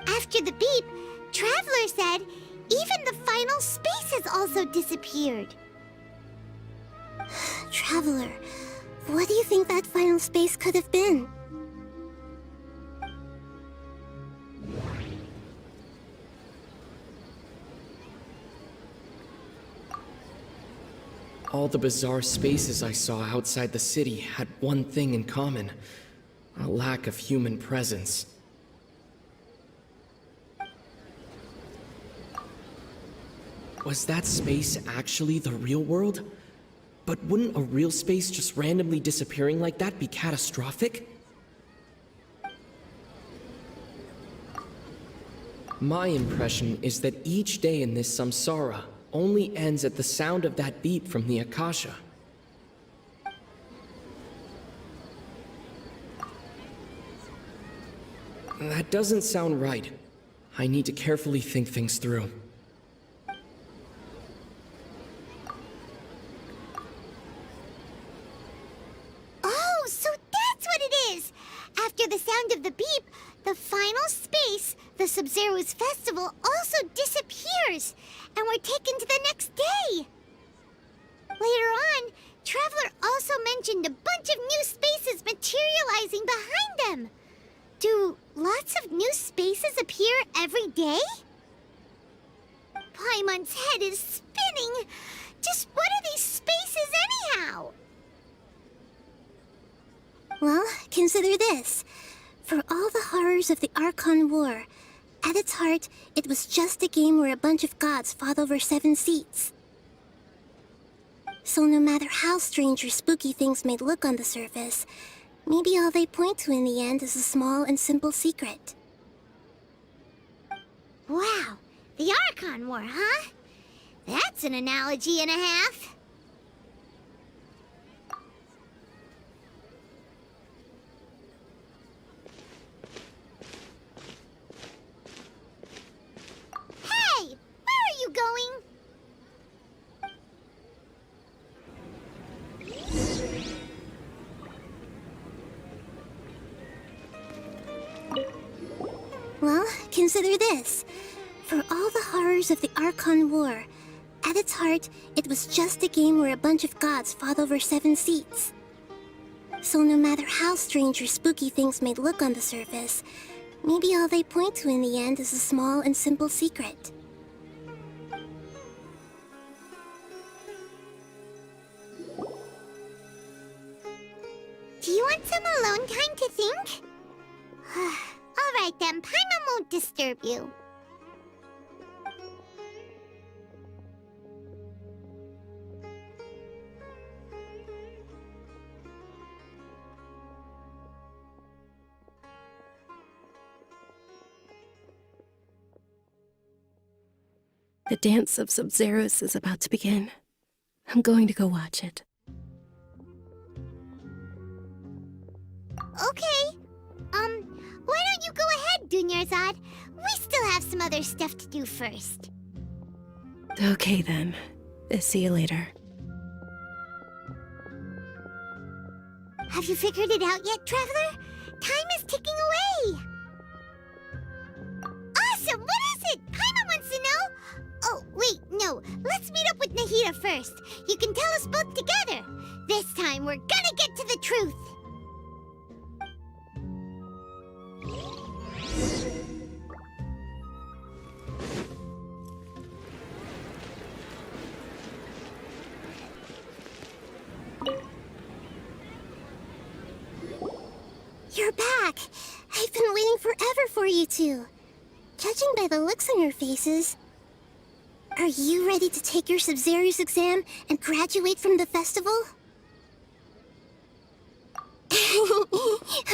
After the beep, Traveler said even the final spaces also disappeared. Traveler, what do you think that final space could have been? All the bizarre spaces I saw outside the city had one thing in common: a lack of human presence. Was that space actually the real world? But wouldn't a real space just randomly disappearing like that be catastrophic? My impression is that each day in this samsara only ends at the sound of that beep from the Akasha. That doesn't sound right. I need to carefully think things through. Oh, so that's what it is! After the sound of the beep, the final space, the Sub-Zero's festival, also disappears, and we're taken to the next day. Later on, Traveler also mentioned a bunch of new spaces materializing behind them. Do lots of new spaces appear every day? Paimon's head is spinning. Just what are these spaces anyhow? Well, consider this. For all the horrors of the Archon War, at its heart, it was just a game where a bunch of gods fought over 7 seats. So no matter how strange or spooky things may look on the surface, maybe all they point to in the end is a small and simple secret. Wow, the Archon War, huh? That's an analogy and a half. Hey, where are you going? Well, consider this. For all the horrors of the Archon War, at its heart, it was just a game where a bunch of gods fought over 7 seats. So no matter how strange or spooky things may look on the surface, maybe all they point to in the end is a small and simple secret. Do you want some alone time to think? All right then, Paimon won't disturb you. The dance of Sub-Zeros is about to begin. I'm going to go watch it. Okay. Why don't you go ahead, Dunyarzad? We still have some other stuff to do first. Okay then. See you later. Have you figured it out yet, Traveler? Time is ticking away! Awesome! What is it? Paimon wants to know! Oh, wait, no. Let's meet up with Nahida first. You can tell us both together. This time, we're gonna get to the truth! You're back! I've been waiting forever for you two. Judging by the looks on your faces, are you ready to take your Sub-Zero's exam and graduate from the festival?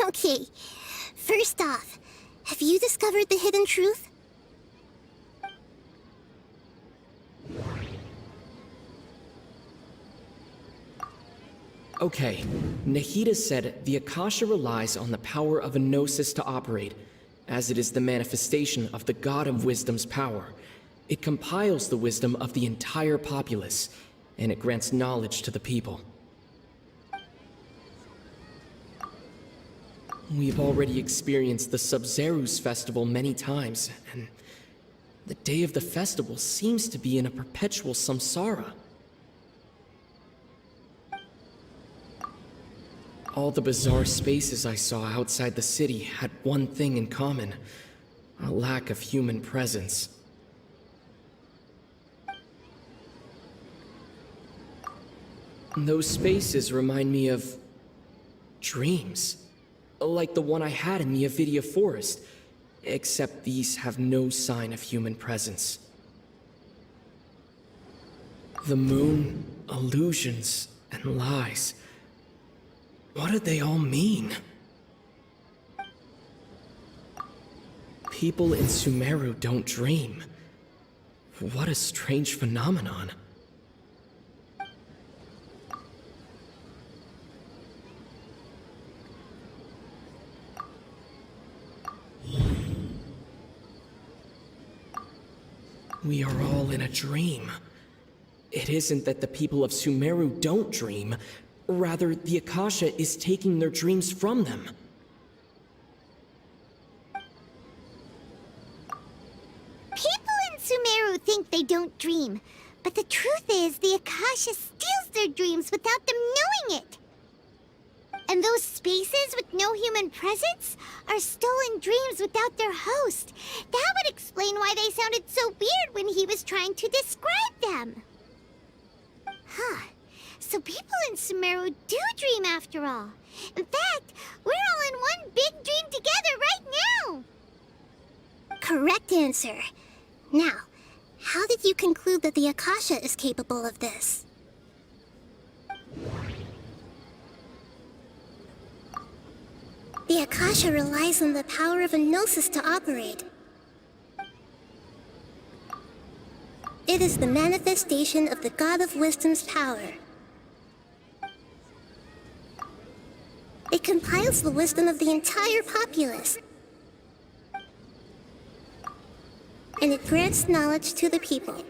Okay, first off, have you discovered the hidden truth? Okay, Nahida said the Akasha relies on the power of a gnosis to operate, as it is the manifestation of the God of Wisdom's power. It compiles the wisdom of the entire populace, and it grants knowledge to the people. We've already experienced the Sub-Zero's festival many times, and the day of the festival seems to be in a perpetual samsara. All the bizarre spaces I saw outside the city had one thing in common: a lack of human presence. Those spaces remind me of dreams, like the one I had in the Avidia Forest, except these have no sign of human presence. The moon, illusions, and lies. What did they all mean? People in Sumeru don't dream. What a strange phenomenon. We are all in a dream. It isn't that the people of Sumeru don't dream. Rather, the Akasha is taking their dreams from them. People in Sumeru think they don't dream, but the truth is the Akasha steals their dreams without them knowing it. And those spaces with no human presence are stolen dreams without their host. That would explain why they sounded so weird when he was trying to describe them. Huh. So people in Sumeru do dream after all. In fact, we're all in one big dream together right now. Correct answer. Now, how did you conclude that the Akasha is capable of this? The Akasha relies on the power of a gnosis to operate. It is the manifestation of the God of Wisdom's power. It compiles the wisdom of the entire populace. And it grants knowledge to the people.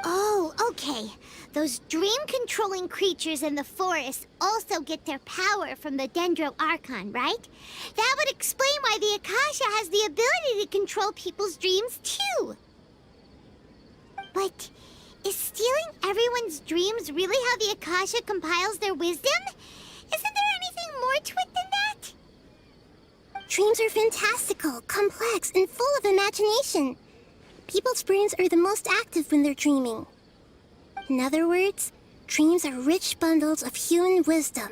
Oh, okay. Those dream-controlling creatures in the forest also get their power from the Dendro Archon, right? That would explain why the Akasha has the ability to control people's dreams, too. But is stealing everyone's dreams really how the Akasha compiles their wisdom? Isn't there anything more to it than that? Dreams are fantastical, complex, and full of imagination. People's brains are the most active when they're dreaming. In other words, dreams are rich bundles of human wisdom.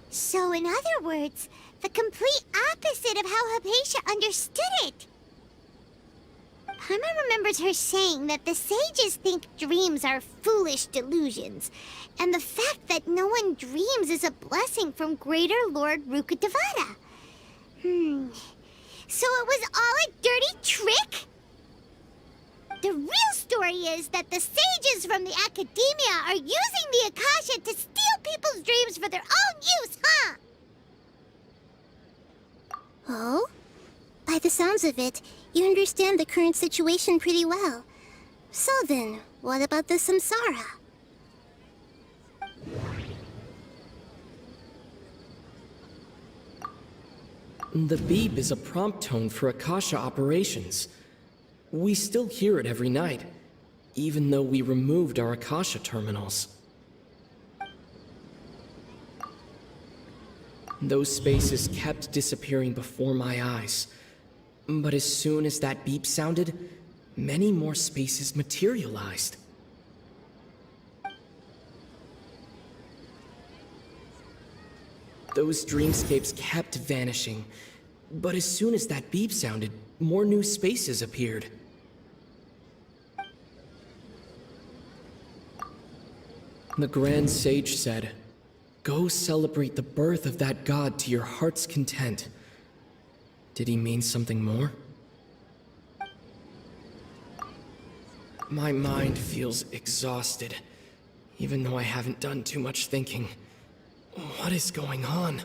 So in other words, the complete opposite of how Hypatia understood it. Paimon remembers her saying that the sages think dreams are foolish delusions, and the fact that no one dreams is a blessing from Greater Lord Rukkhadevata. So it was all a dirty trick? The real story is that the sages from the Academia are using the Akasha to steal people's dreams for their own use, huh? Oh? By the sounds of it, you understand the current situation pretty well. So then, what about the samsara? The beep is a prompt tone for Akasha operations. We still hear it every night, even though we removed our Akasha terminals. Those spaces kept disappearing before my eyes. But as soon as that beep sounded, many more spaces materialized. Those dreamscapes kept vanishing, but as soon as that beep sounded, more new spaces appeared. The Grand Sage said, "Go celebrate the birth of that god to your heart's content." Did he mean something more? My mind feels exhausted, even though I haven't done too much thinking. What is going on?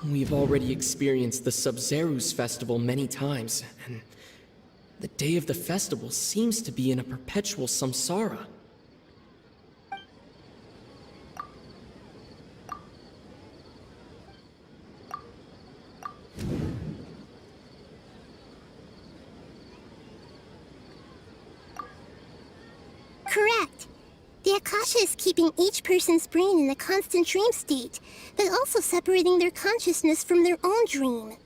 We've already experienced the Sub-Zerus festival many times, and the day of the festival seems to be in a perpetual samsara. Correct. The Akasha is keeping each person's brain in a constant dream state, but also separating their consciousness from their own dream.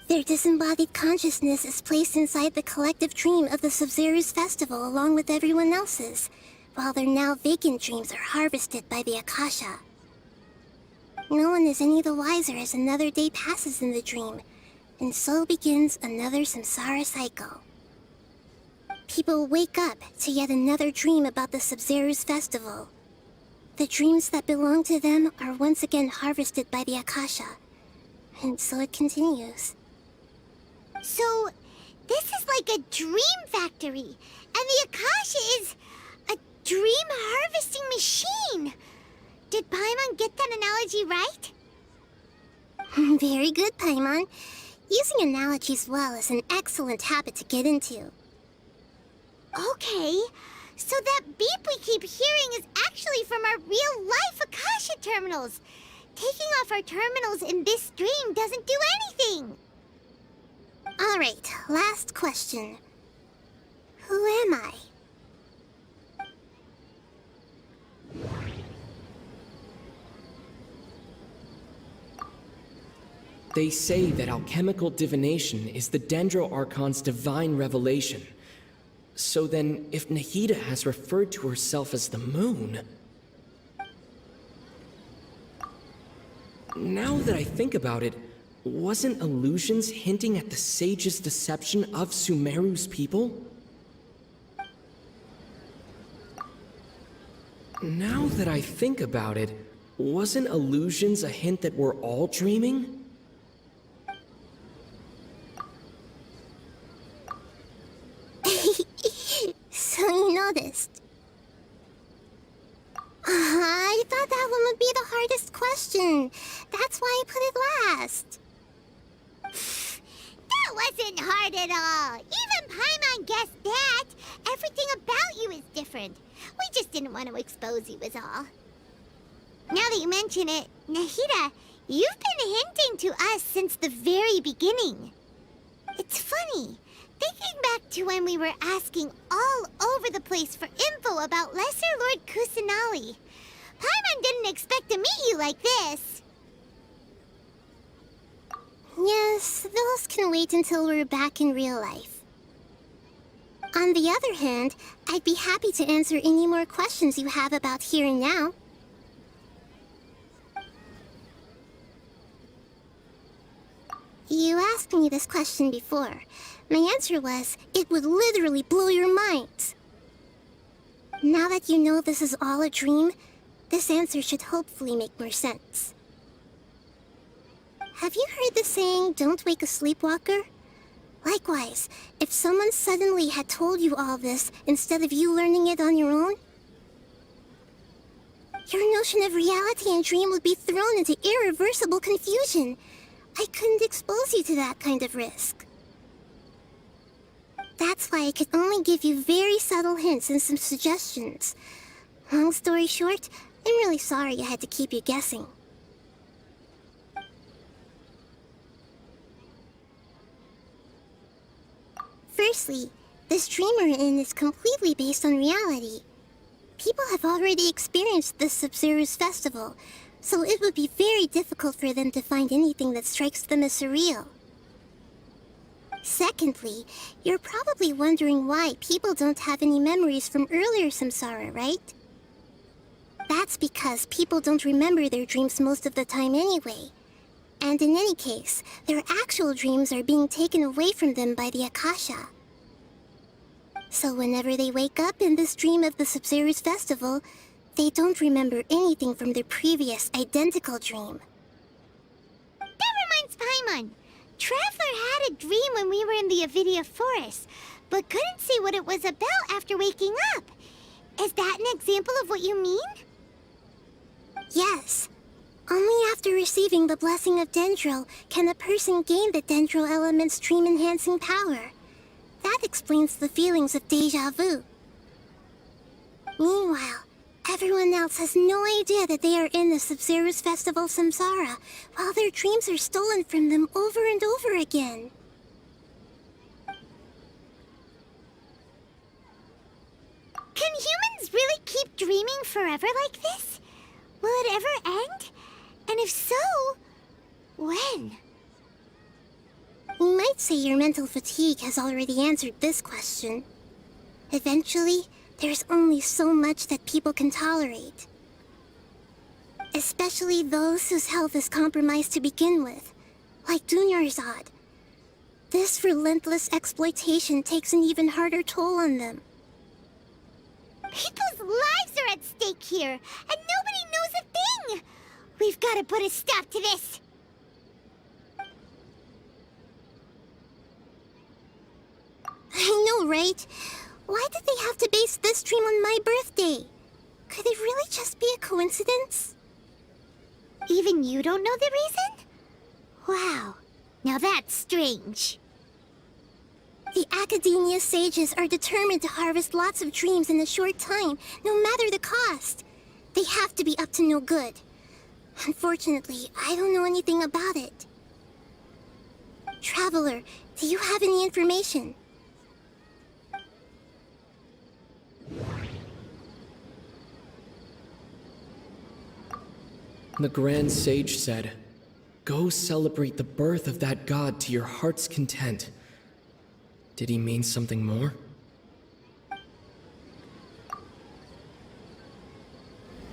Their disembodied consciousness is placed inside the collective dream of the Sub-Zerus festival along with everyone else's, while their now vacant dreams are harvested by the Akasha. No one is any the wiser as another day passes in the dream, and so begins another samsara cycle. People wake up to yet another dream about the Sub-Zerus festival. The dreams that belong to them are once again harvested by the Akasha, and so it continues. So, this is like a dream factory, and the Akasha is a dream harvesting machine. Did Paimon get that analogy right? Very good, Paimon. Using analogies well is an excellent habit to get into. Okay, so that beep we keep hearing is actually from our real-life Akasha terminals. Taking off our terminals in this dream doesn't do anything. Alright, last question. Who am I? They say that alchemical divination is the Dendro Archon's divine revelation. So then, if Nahida has referred to herself as the moon... Now that I think about it, wasn't illusions hinting at the sage's deception of Sumeru's people? Now that I think about it, wasn't illusions a hint that we're all dreaming? So you noticed. I thought that one would be the hardest question. That's why I put it last. That wasn't hard at all. Even Paimon guessed that. Everything about you is different. We just didn't want to expose you is all. Now that you mention it, Nahida, you've been hinting to us since the very beginning. It's funny. Thinking back to when we were asking all over the place for info about Lesser Lord Kusanali, Paimon didn't expect to meet you like this. Yes, those can wait until we're back in real life. On the other hand, I'd be happy to answer any more questions you have about here and now. You asked me this question before. My answer was, it would literally blow your minds. Now that you know this is all a dream, this answer should hopefully make more sense. Have you heard the saying, don't wake a sleepwalker? Likewise, if someone suddenly had told you all this instead of you learning it on your own, your notion of reality and dream would be thrown into irreversible confusion. I couldn't expose you to that kind of risk. That's why I could only give you very subtle hints and some suggestions. Long story short, I'm really sorry I had to keep you guessing. Firstly, this dream we're in is completely based on reality. People have already experienced this Sub-Zero's festival, so it would be very difficult for them to find anything that strikes them as surreal. Secondly, you're probably wondering why people don't have any memories from earlier samsara, right? That's because people don't remember their dreams most of the time anyway. And in any case, their actual dreams are being taken away from them by the Akasha. So whenever they wake up in this dream of the Sub-Zero's festival, they don't remember anything from their previous identical dream. That reminds Paimon. Traveler had a dream when we were in the Avidia forest, but couldn't see what it was about after waking up. Is that an example of what you mean? Yes. Only after receiving the blessing of Dendro can a person gain the Dendro element's dream-enhancing power. That explains the feelings of déjà vu. Meanwhile, everyone else has no idea that they are in the Sub-Zero's festival samsara, while their dreams are stolen from them over and over again. Can humans really keep dreaming forever like this? Will it ever end? And if so, when? You might say your mental fatigue has already answered this question. Eventually, there's only so much that people can tolerate. Especially those whose health is compromised to begin with, like Dunyarzad. This relentless exploitation takes an even harder toll on them. People's lives are at stake here, and nobody knows a thing! We've got to put a stop to this! I know, right? Why did they have to base this dream on my birthday? Could it really just be a coincidence? Even you don't know the reason? Wow, now that's strange. The Academia sages are determined to harvest lots of dreams in a short time, no matter the cost. They have to be up to no good. Unfortunately, I don't know anything about it. Traveler, do you have any information? The Grand Sage said, "Go celebrate the birth of that god to your heart's content." Did he mean something more?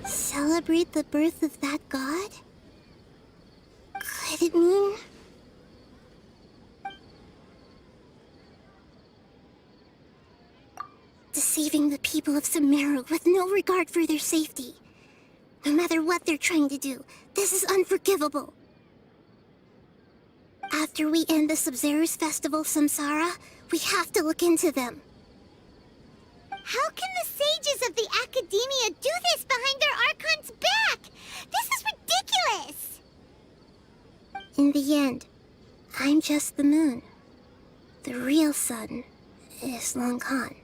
Celebrate the birth of that god? Could it mean... deceiving the people of Sumeru with no regard for their safety? No matter what they're trying to do, this is unforgivable. After we end the Sub-Zero's festival samsara, we have to look into them. How can the sages of the Academia do this behind their Archon's back? This is ridiculous! In the end, I'm just the moon. The real sun is long gone.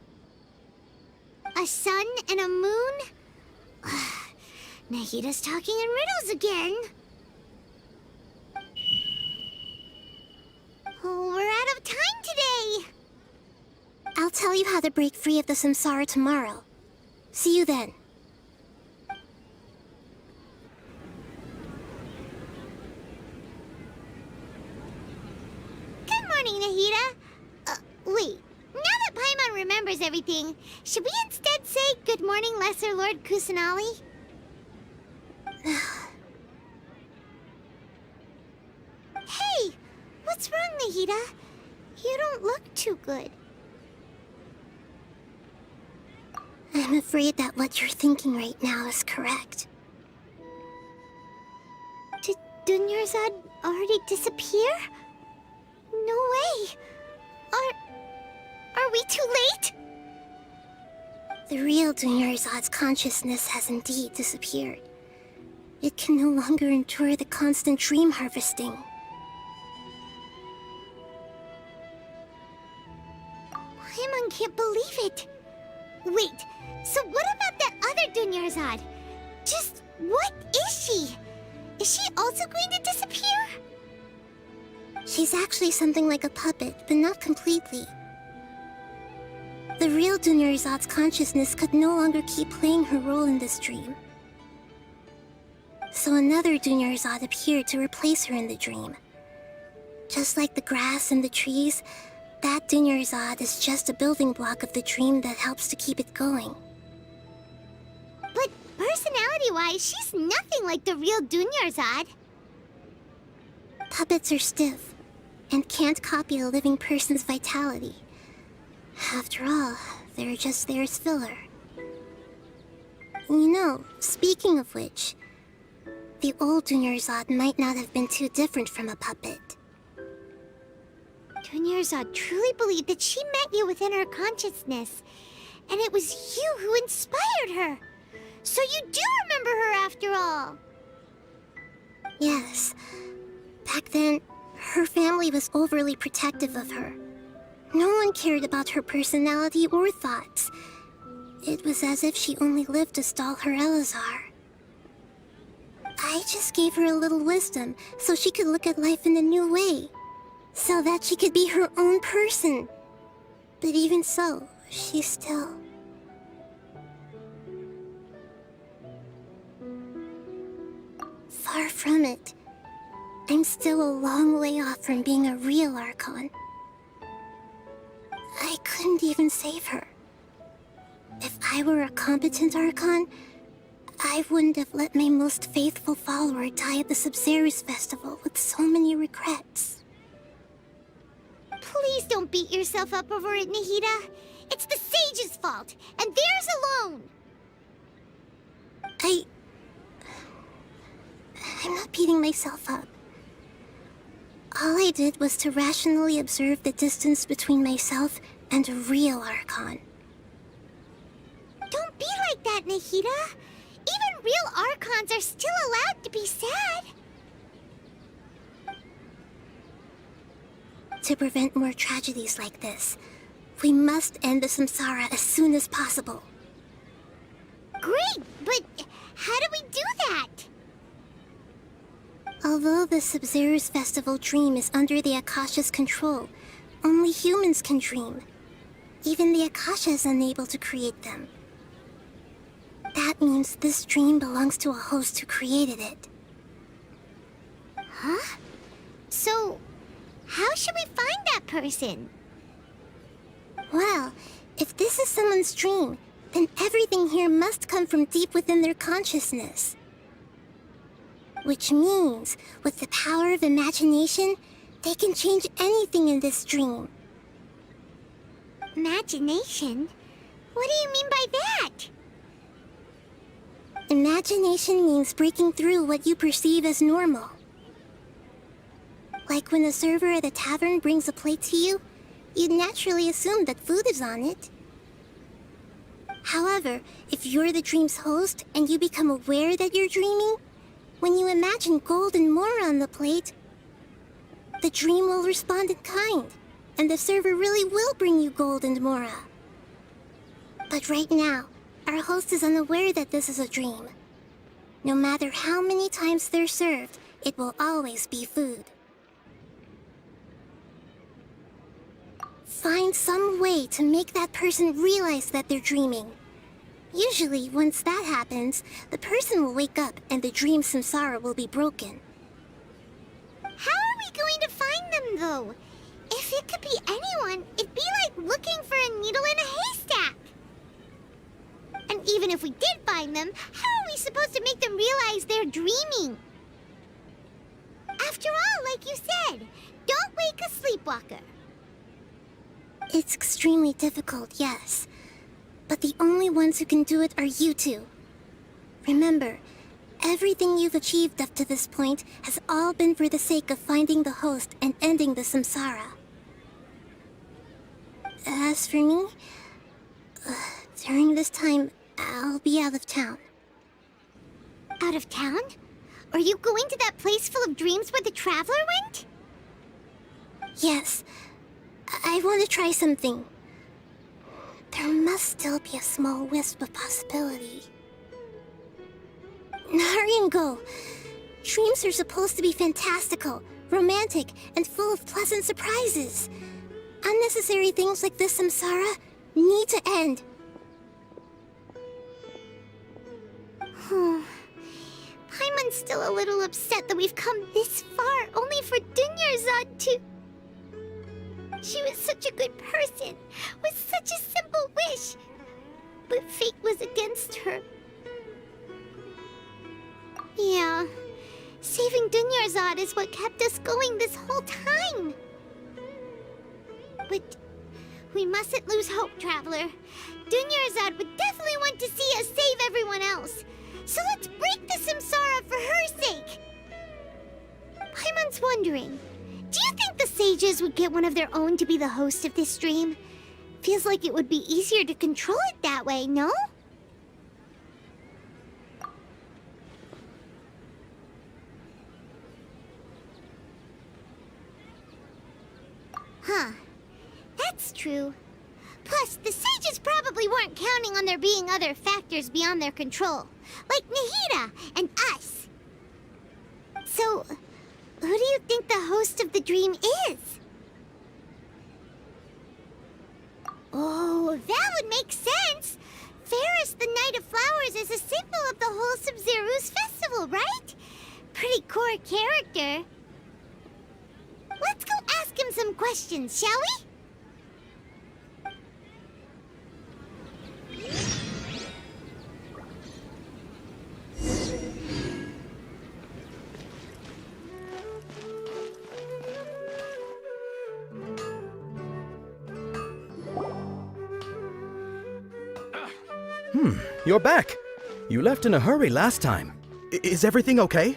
A sun and a moon? Nahida's talking in riddles again. Oh, we're out of time today. I'll tell you how to break free of the samsara tomorrow. See you then. Good morning, Nahida. Wait. Now that Paimon remembers everything, should we instead say good morning, Lesser Lord Kusanali? Hey! What's What's wrong, Nahida? You don't look too good. I'm afraid that what you're thinking right now is correct. Did Dunyarzad already disappear? No way! Are we too late? The real Dunyarzad's consciousness has indeed disappeared. It can no longer endure the constant dream harvesting. Paimon can't believe it. Wait, so what about that other Dunyarzad? Just what is she? Is she also going to disappear? She's actually something like a puppet, but not completely. The real Dunyarzad's consciousness could no longer keep playing her role in this dream. So another Dunyarzad appeared to replace her in the dream. Just like the grass and the trees, that Dunyarzad is just a building block of the dream that helps to keep it going. But personality-wise, she's nothing like the real Dunyarzad. Puppets are stiff, and can't copy a living person's vitality. After all, they're just there as filler. You know, speaking of which, the old Dunyarzad might not have been too different from a puppet. Dunyarzad truly believed that she met you within her consciousness, and it was you who inspired her. So you do remember her after all. Yes. Back then, her family was overly protective of her. No one cared about her personality or thoughts. It was as if she only lived to stall her Elazar. I just gave her a little wisdom so she could look at life in a new way. So that she could be her own person. But even so, she's still... Far from it. I'm still a long way off from being a real Archon. I couldn't even save her. If I were a competent Archon, I wouldn't have let my most faithful follower die at the Sabzeruz festival with so many regrets. Please don't beat yourself up over it, Nahida. It's the sage's fault, and theirs alone. I'm not beating myself up. All I did was to rationally observe the distance between myself and a real Archon. Don't be like that, Nahida. Even real Archons are still allowed to be sad. To prevent more tragedies like this, we must end the samsara as soon as possible. Great, but how do we do that? Although the Sabzeruz festival dream is under the Akasha's control, only humans can dream. Even the Akasha is unable to create them. That means this dream belongs to a host who created it. Huh? So, how should we find that person? Well, if this is someone's dream, then everything here must come from deep within their consciousness. Which means, with the power of imagination, they can change anything in this dream. Imagination? What do you mean by that? Imagination means breaking through what you perceive as normal. Like when the server at the tavern brings a plate to you, you'd naturally assume that food is on it. However, if you're the dream's host and you become aware that you're dreaming, when you imagine gold and more on the plate, the dream will respond in kind, and the server really will bring you gold and mora. But right now, our host is unaware that this is a dream. No matter how many times they're served, it will always be food. Find some way to make that person realize that they're dreaming. Usually, once that happens, the person will wake up and the dream samsara will be broken. How are we going to find them, though? If it could be anyone, it'd be like looking for a needle in a haystack. And even if we did find them, how are we supposed to make them realize they're dreaming? After all, like you said, Don't wake a sleepwalker. It's extremely difficult, yes. But the only ones who can do it are you two. Remember, everything you've achieved up to this point has all been for the sake of finding the host and ending the samsara. As for me, during this time, I'll be out of town. Out of town? Are you going to that place full of dreams where the Traveler went? Yes. I want to try something. There must still be a small wisp of possibility. Hurry and go. Dreams are supposed to be fantastical, romantic, and full of pleasant surprises. Unnecessary things like this samsara need to end. Paimon's still a little upset that we've come this far only for Dunyarzad to... She was such a good person, with such a simple wish. But fate was against her. Yeah, saving Dunyarzad is what kept us going this whole time. But we mustn't lose hope, Traveler. Dunyarzad would definitely want to see us save everyone else. So let's break the samsara for her sake. Paimon's wondering, do you think the sages would get one of their own to be the host of this dream? Feels like it would be easier to control it that way, no? Huh. That's true. Plus, the sages probably weren't counting on there being other factors beyond their control, like Nahida and us. So, who do you think the host of the dream is? Oh, that would make sense. Ferris, the Knight of Flowers, is a symbol of the whole Sub-Zero's festival, right? Pretty core character. Let's go ask him some questions, shall we? You're back. You left in a hurry last time. Is everything okay?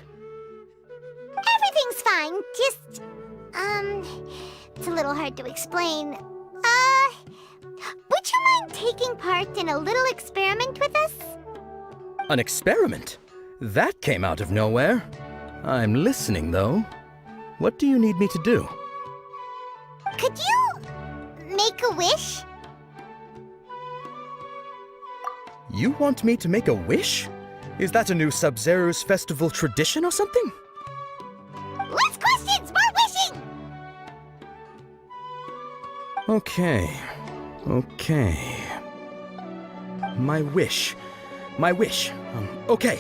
Everything's fine, just... it's a little hard to explain. Would you mind taking part in a little experiment with us? An experiment? That came out of nowhere. I'm listening, though. What do you need me to do? Could you make a wish? You want me to make a wish? Is that a new Sub-Zero's festival tradition or something? Less questions, more wishing! Okay. My wish. Okay.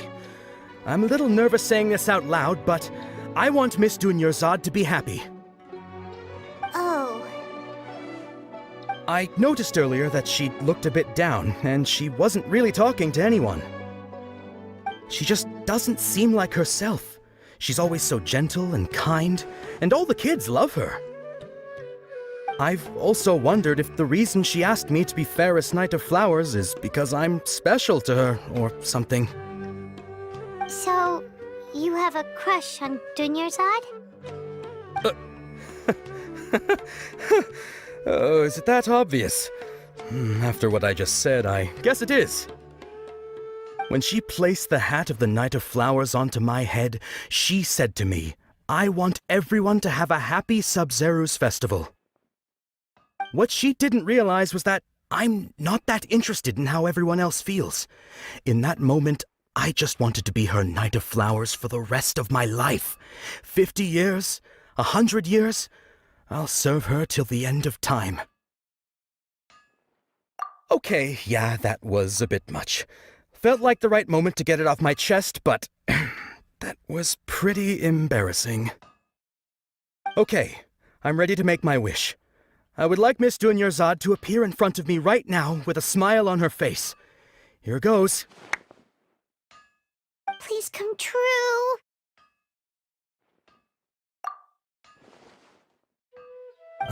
I'm a little nervous saying this out loud, but I want Miss Dunyarzad to be happy. Oh. I noticed earlier that she looked a bit down, and she wasn't really talking to anyone. She just doesn't seem like herself. She's always so gentle and kind, and all the kids love her. I've also wondered if the reason she asked me to be Ferris Knight of Flowers is because I'm special to her, or something. So, you have a crush on Dunyarzad? Oh, is it that obvious? After what I just said, I guess it is. When she placed the hat of the Knight of Flowers onto my head, she said to me, I want everyone to have a happy Sub-Zero's festival. What she didn't realize was that I'm not that interested in how everyone else feels. In that moment, I just wanted to be her Knight of Flowers for the rest of my life. 50 years? 100 years? I'll serve her till the end of time. Okay, yeah, that was a bit much. Felt like the right moment to get it off my chest, but that was pretty embarrassing. Okay, I'm ready to make my wish. I would like Miss Dunyarzad to appear in front of me right now with a smile on her face. Here goes. Please come true.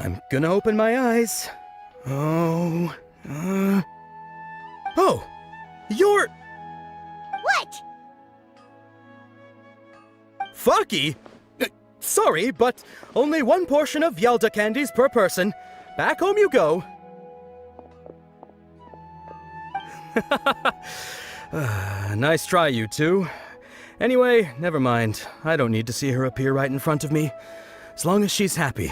I'm gonna open my eyes. Oh, oh, you're... What? Fucky? Sorry, but only one portion of Yalda candies per person. Back home you go. Nice try, you two. Anyway, never mind. I don't need to see her appear right in front of me. As long as she's happy.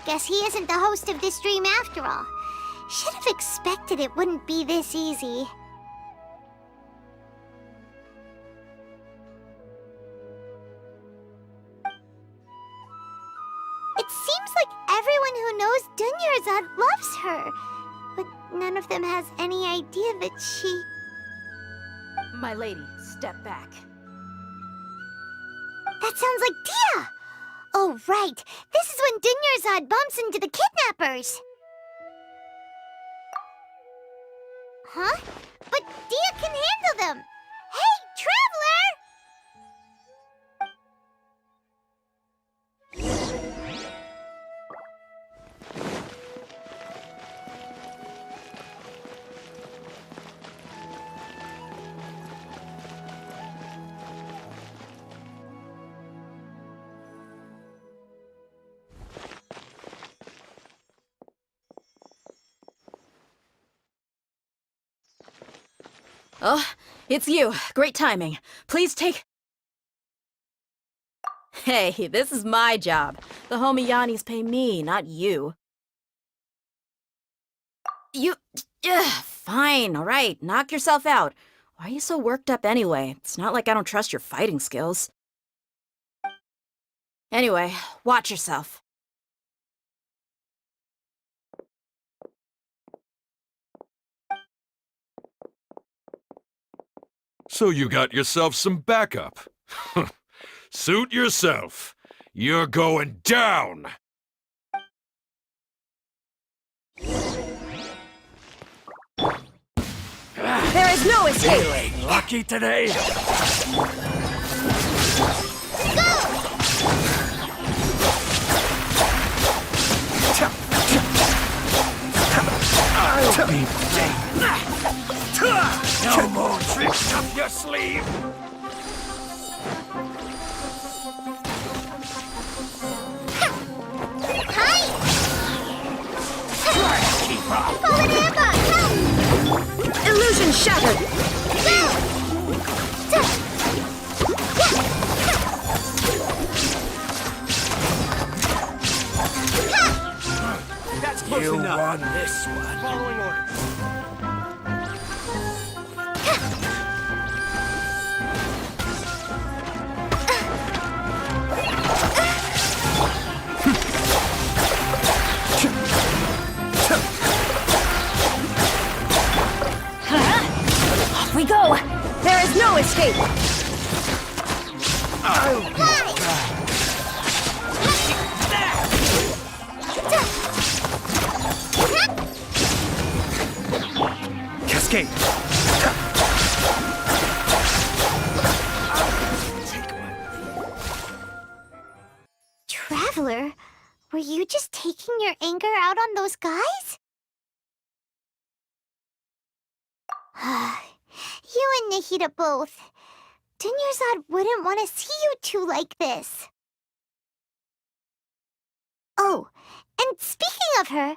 Guess he isn't the host of this dream after all. Should have expected it wouldn't be this easy. It seems like everyone who knows Dunyarzad loves her, but none of them has any idea that she... My lady, step back. That sounds like deyha! Oh, right. This is when Dunyarzad bumps into the kidnappers. Huh? But deyha can handle them. Hey, traveler! Oh, it's you. Great timing. Please take... Hey, this is my job. The Homayanis pay me, not you. You... fine, alright. Knock yourself out. Why are you so worked up anyway? It's not like I don't trust your fighting skills. Anyway, watch yourself. So you got yourself some backup. Suit yourself. You're going down! There is no escape! Feeling lucky today? I'll be no more tricks up your sleeve! Hi! Try to keep up! Fallen amber! Illusion shattered! That's close enough. You won this one. Following orders. Off we go! There is no escape! Cascade! Traveler, were you just taking your anger out on those guys? You and Nahida both. Dunyarzad wouldn't want to see you two like this. Oh, and speaking of her,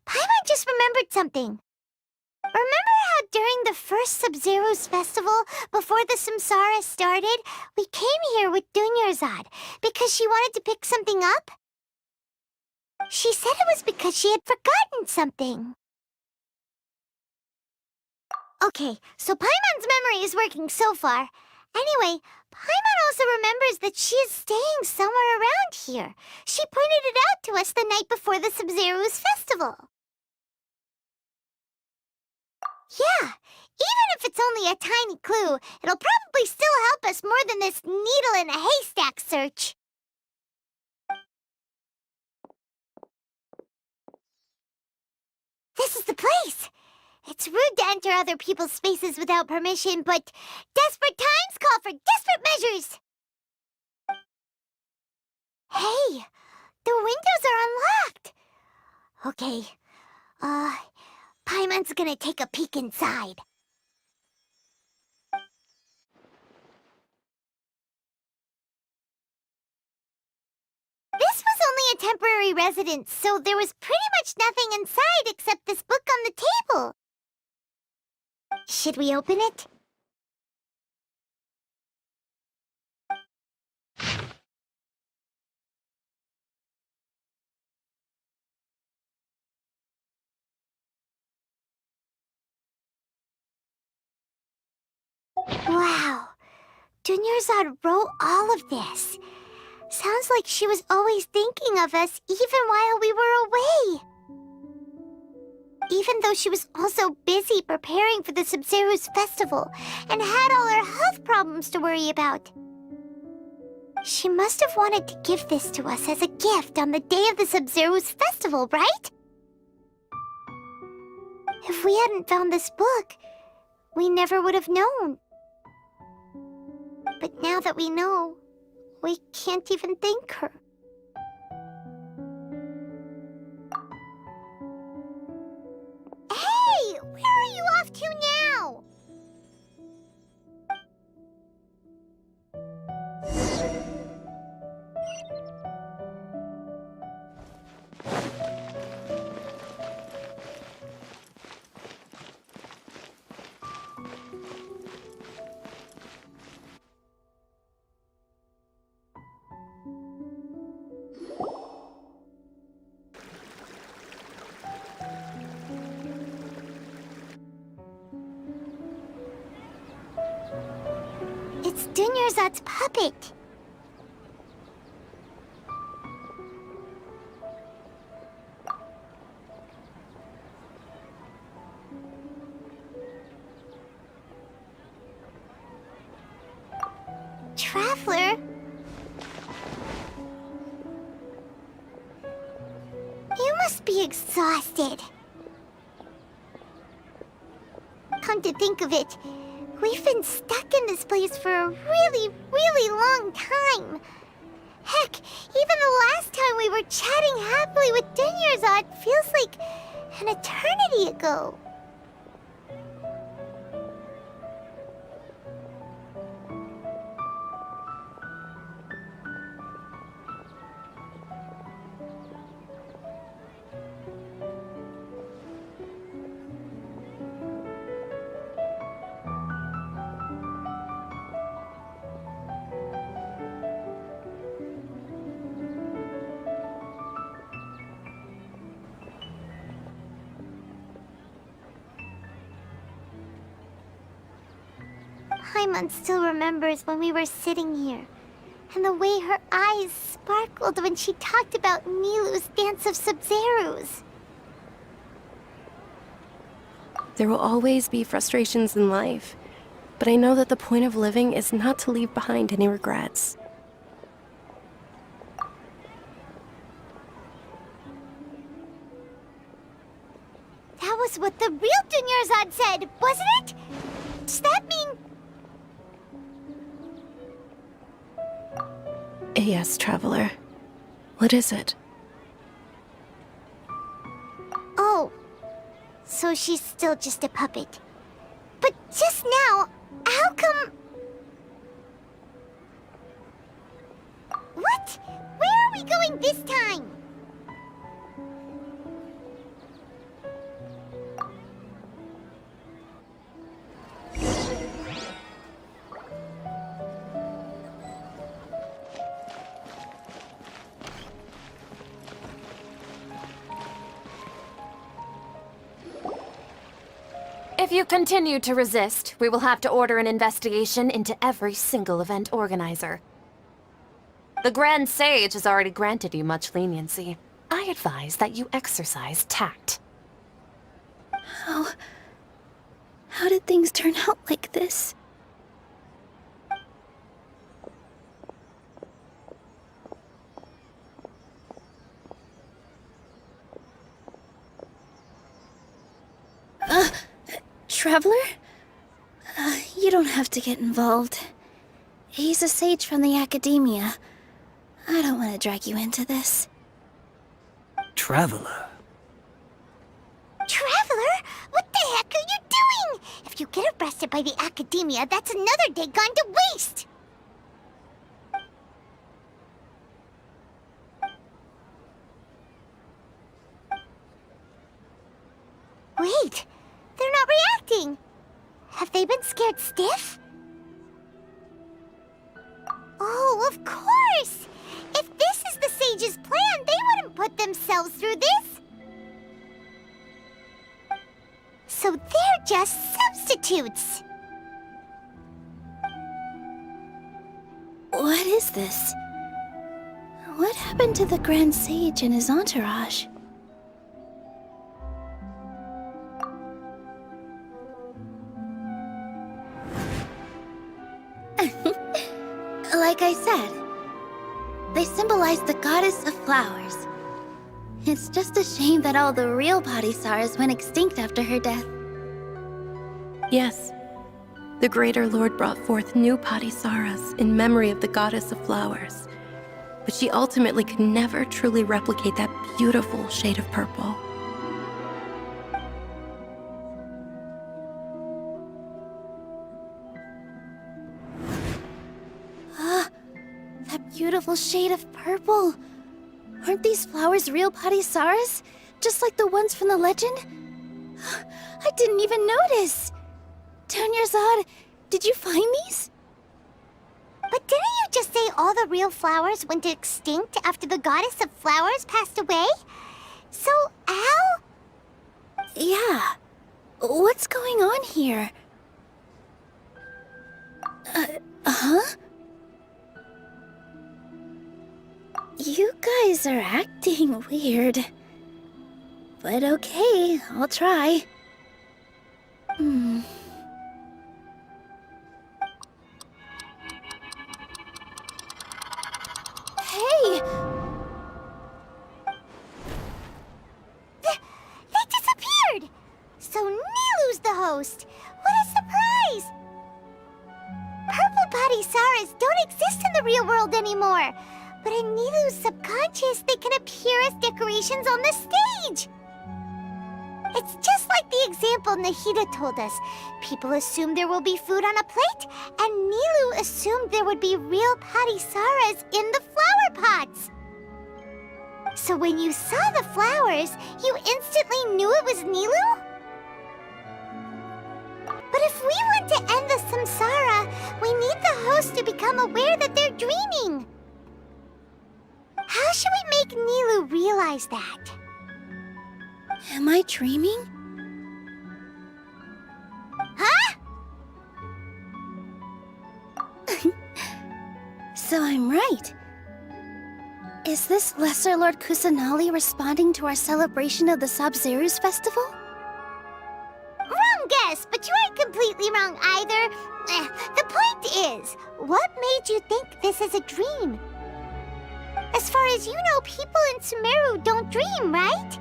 Paimon just remembered something. Remember how during the first Sub-Zero's festival, before the Samsara started, we came here with Dunyarzad because she wanted to pick something up? She said it was because she had forgotten something. Okay, so Paimon's memory is working so far. Anyway, Paimon also remembers that she is staying somewhere around here. She pointed it out to us the night before the Sub-Zero's festival. Yeah, even if it's only a tiny clue, it'll probably still help us more than this needle in a haystack search. This is the place. It's rude to enter other people's spaces without permission, but desperate times call for desperate measures. Hey, Okay. Paimon's gonna take a peek inside. This was only a temporary residence, so there was pretty much nothing inside except this book on the table. Should we open it? Wow. Dunyarzad wrote all of this. Sounds like she was always thinking of us even while we were away. Even though she was also busy preparing for the Sumeru's festival and had all her health problems to worry about. She must have wanted to give this to us as a gift on the day of the Sumeru's festival, right? If we hadn't found this book, we never would have known. But now that we know, we can't even thank her. Hey! Where are you off to now? It's Dunyarzad's puppet. Traveler? You must be exhausted. Come to think of it, we've been stuck in this place for a really, really long time. Heck, even the last time we were chatting happily with Dunyarzad feels like an eternity ago. Paimon still remembers when we were sitting here, and the way her eyes sparkled when she talked about Nilou's dance of Sub-Zerus. There will always be frustrations in life, but I know that the point of living is not to leave behind any regrets. That was what the real Dunyarzad said, wasn't it? Does that mean... Yes, Traveler. What is it? Oh, so she's still just a puppet. But just now, how come... What? Where are we going this time? If you continue to resist, we will have to order an investigation into every single event organizer. The Grand Sage has already granted you much leniency. I advise that you exercise tact. How did things turn out like this? Traveler? You don't have to get involved. He's a sage from the academia. I don't want to drag you into this. Traveler, Traveler, what the heck are you doing? If you get arrested by the Academia, that's another day gone to waste! Wait, they're not reacting. Have they been scared stiff? Oh, of course! If this is the sage's plan, they wouldn't put themselves through this. So they're just substitutes. What is this? What happened to the Grand Sage and his entourage? Like I said, they symbolize the goddess of flowers. It's just a shame that all the real Padisarahs went extinct after her death. Yes. The Greater Lord brought forth new Padisarahs in memory of the goddess of flowers. But she ultimately could never truly replicate that beautiful shade of purple. That beautiful shade of purple. Aren't these flowers real Padisarahs? Just like the ones from the legend? I didn't even notice. Dunyarzad, did you find these? But didn't you just say all the real flowers went extinct after the goddess of flowers passed away? So, how? Yeah. What's going on here? Huh? You guys are acting weird. But okay, I'll try. Hey! They disappeared! So Nilou's the host! What a surprise! Purple Padisarahs don't exist in the real world anymore! But in Nilou's subconscious, they can appear as decorations on the stage! It's just like the example Nahida told us. People assumed there will be food on a plate, and Nilou assumed there would be real Padisarahs in the flower pots. So when you saw the flowers, you instantly knew it was Nilou? But if we want to end the samsara, we need the host to become aware that they're dreaming. How should we make Nilou realize that? Am I dreaming? Huh? So I'm right. Is this Lesser Lord Kusanali responding to our celebration of the Sabzeruz festival? Wrong guess, but you aren't completely wrong either. The point is, what made you think this is a dream? As far as you know, people in Sumeru don't dream, right?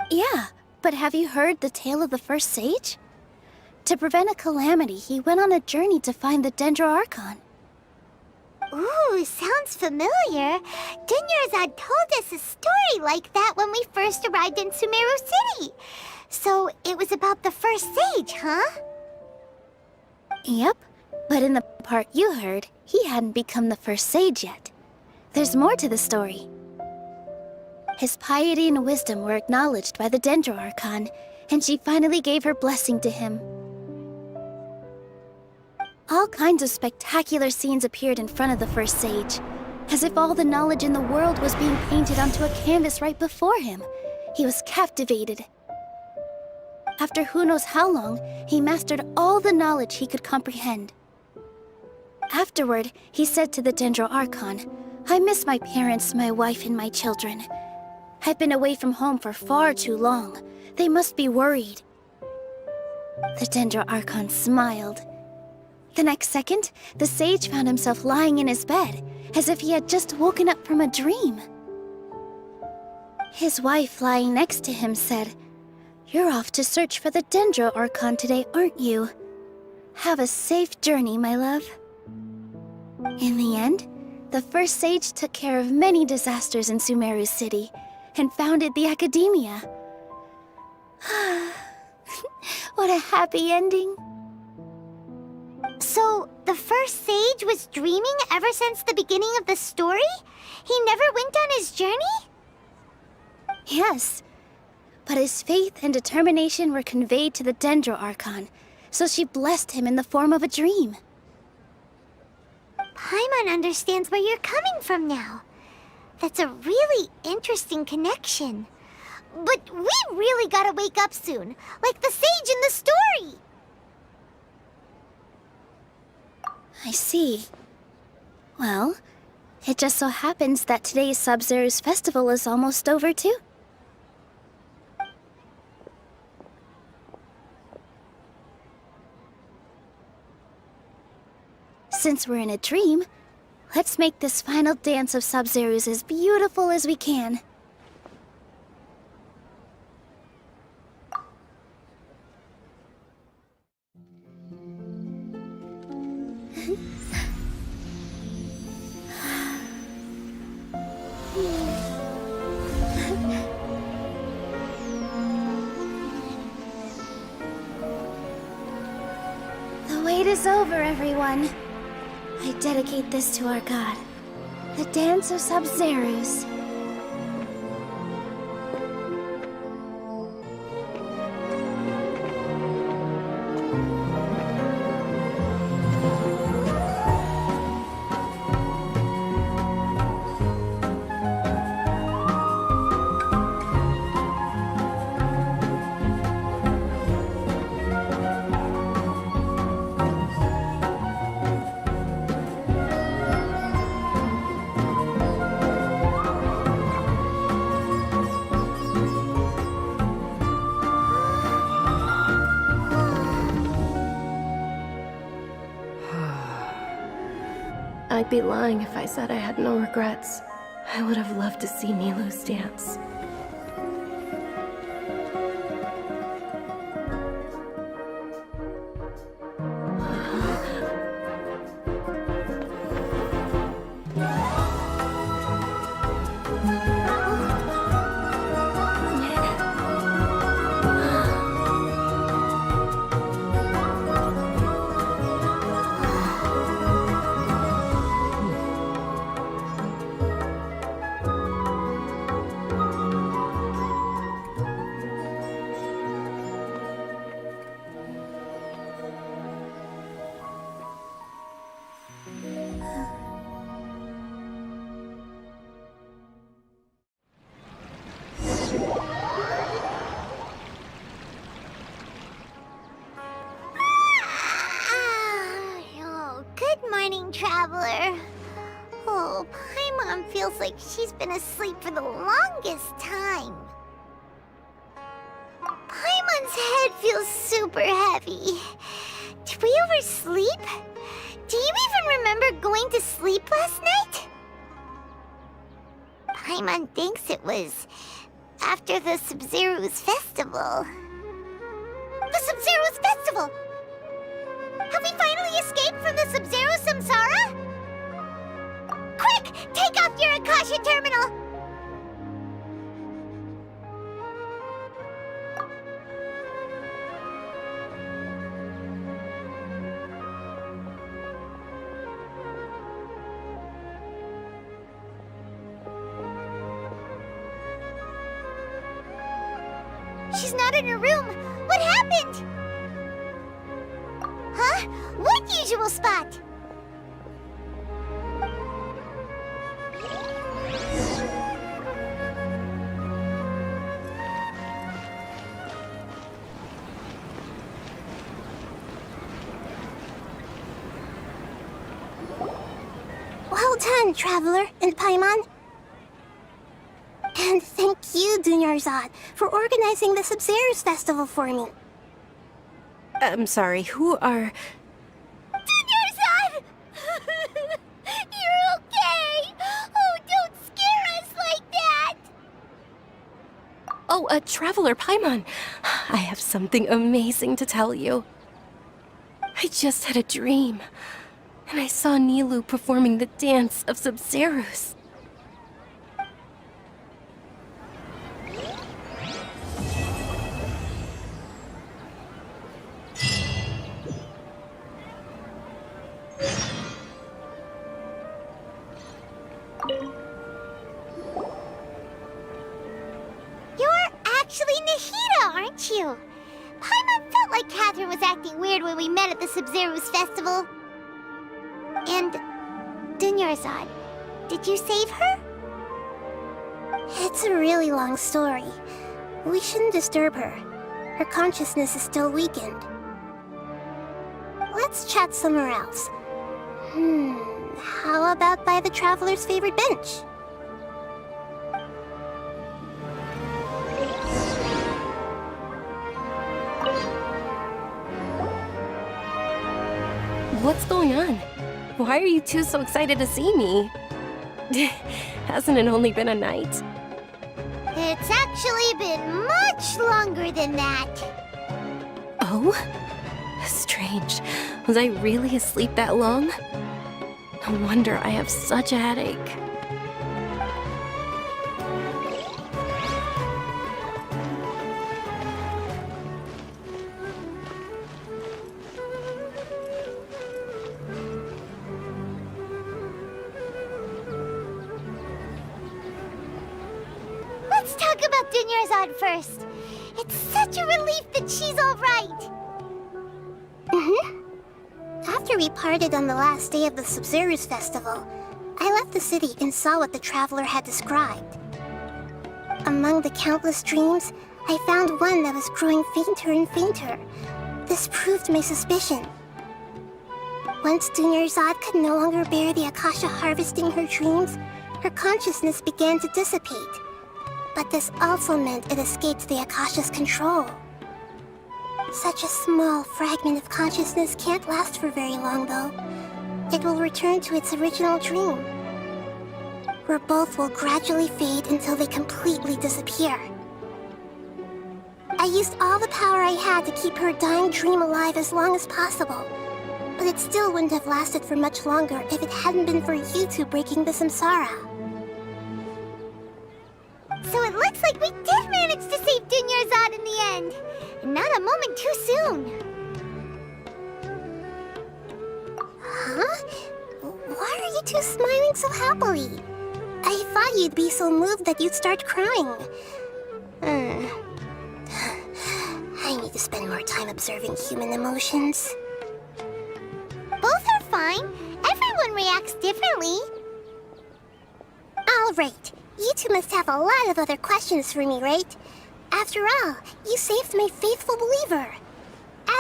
Yeah, but have you heard the tale of the first sage? To prevent a calamity, he went on a journey to find the Dendro Archon. Ooh, sounds familiar. Dunyarzad told us a story like that when we first arrived in Sumeru City. So it was about the first sage, huh? Yep, but in the part you heard, he hadn't become the first sage yet. There's more to the story. His piety and wisdom were acknowledged by the Dendro Archon, and she finally gave her blessing to him. All kinds of spectacular scenes appeared in front of the first sage, as if all the knowledge in the world was being painted onto a canvas right before him. He was captivated. After who knows how long, he mastered all the knowledge he could comprehend. Afterward, he said to the Dendro Archon, "I miss my parents, my wife, and my children. I've been away from home for far too long. They must be worried." The Dendro Archon smiled. The next second, the sage found himself lying in his bed, as if he had just woken up from a dream. His wife, lying next to him, said, "You're off to search for the Dendro Archon today, aren't you? Have a safe journey, my love." In the end, the first sage took care of many disasters in Sumeru City, and founded the Academia. What a happy ending. So, the first sage was dreaming ever since the beginning of the story? He never went on his journey? Yes, but his faith and determination were conveyed to the Dendro Archon, so she blessed him in the form of a dream. Paimon understands where you're coming from now. That's a really interesting connection. But we really gotta wake up soon, like the sage in the story! I see. Well, it just so happens that today's Sub-Zero's festival is almost over too. Since we're in a dream, let's make this final dance of Sub-Zero's as beautiful as we can. The wait is over, everyone. I dedicate this to our god, the Dance of Sub-Zero's. I'd be lying if I said I had no regrets. I would have loved to see Nilou's dance. Traveler. Oh, Paimon feels like she's been asleep for the longest time. Paimon's head feels super heavy. Did we oversleep? Do you even remember going to sleep last night? Paimon thinks it was after the Sub-Zero's festival. The Sub-Zero's festival! Have we finally escaped from the Sub-Zero samsara? Quick! Take off your Akasha terminal! She's not in her room. What happened? Huh? What usual spot? Well done, Traveler and Paimon. And thank you, Dunyarzad, for organizing the Sub-Zero's festival for me. I'm sorry, who are... Dunyarzad! You're okay! Oh, don't scare us like that! Oh, Traveler Paimon. I have something amazing to tell you. I just had a dream, and I saw Nilou performing the dance of Sub-Zero's. met you. Paimon felt like Catherine was acting weird when we met at the Sub-Zero's festival. And Dunyarzad, did you save her? It's a really long story. We shouldn't disturb her. Her consciousness is still weakened. Let's chat somewhere else. How about by the Traveler's favorite bench? What's going on? Why are you two so excited to see me? Hasn't it only been a night? It's actually been much longer than that. Oh? Strange. Was I really asleep that long? No wonder I have such a headache. Let's talk about Dunyarzad first. It's such a relief that she's all right. After we parted on the last day of the Sub-Zero's festival, I left the city and saw what the Traveler had described. Among the countless dreams, I found one that was growing fainter and fainter. This proved my suspicion. Once Dunyarzad could no longer bear the Akasha harvesting her dreams, her consciousness began to dissipate. But this also meant it escaped the Akasha's control. Such a small fragment of consciousness can't last for very long, though. It will return to its original dream, where both will gradually fade until they completely disappear. I used all the power I had to keep her dying dream alive as long as possible, but it still wouldn't have lasted for much longer if it hadn't been for you two breaking the samsara. So it looks like we did manage to save Dunyarzad in the end. And not a moment too soon. Huh? Why are you two smiling so happily? I thought you'd be so moved that you'd start crying. I need to spend more time observing human emotions. Both are fine. Everyone reacts differently. All right. You two must have a lot of other questions for me, right? After all, you saved my faithful believer.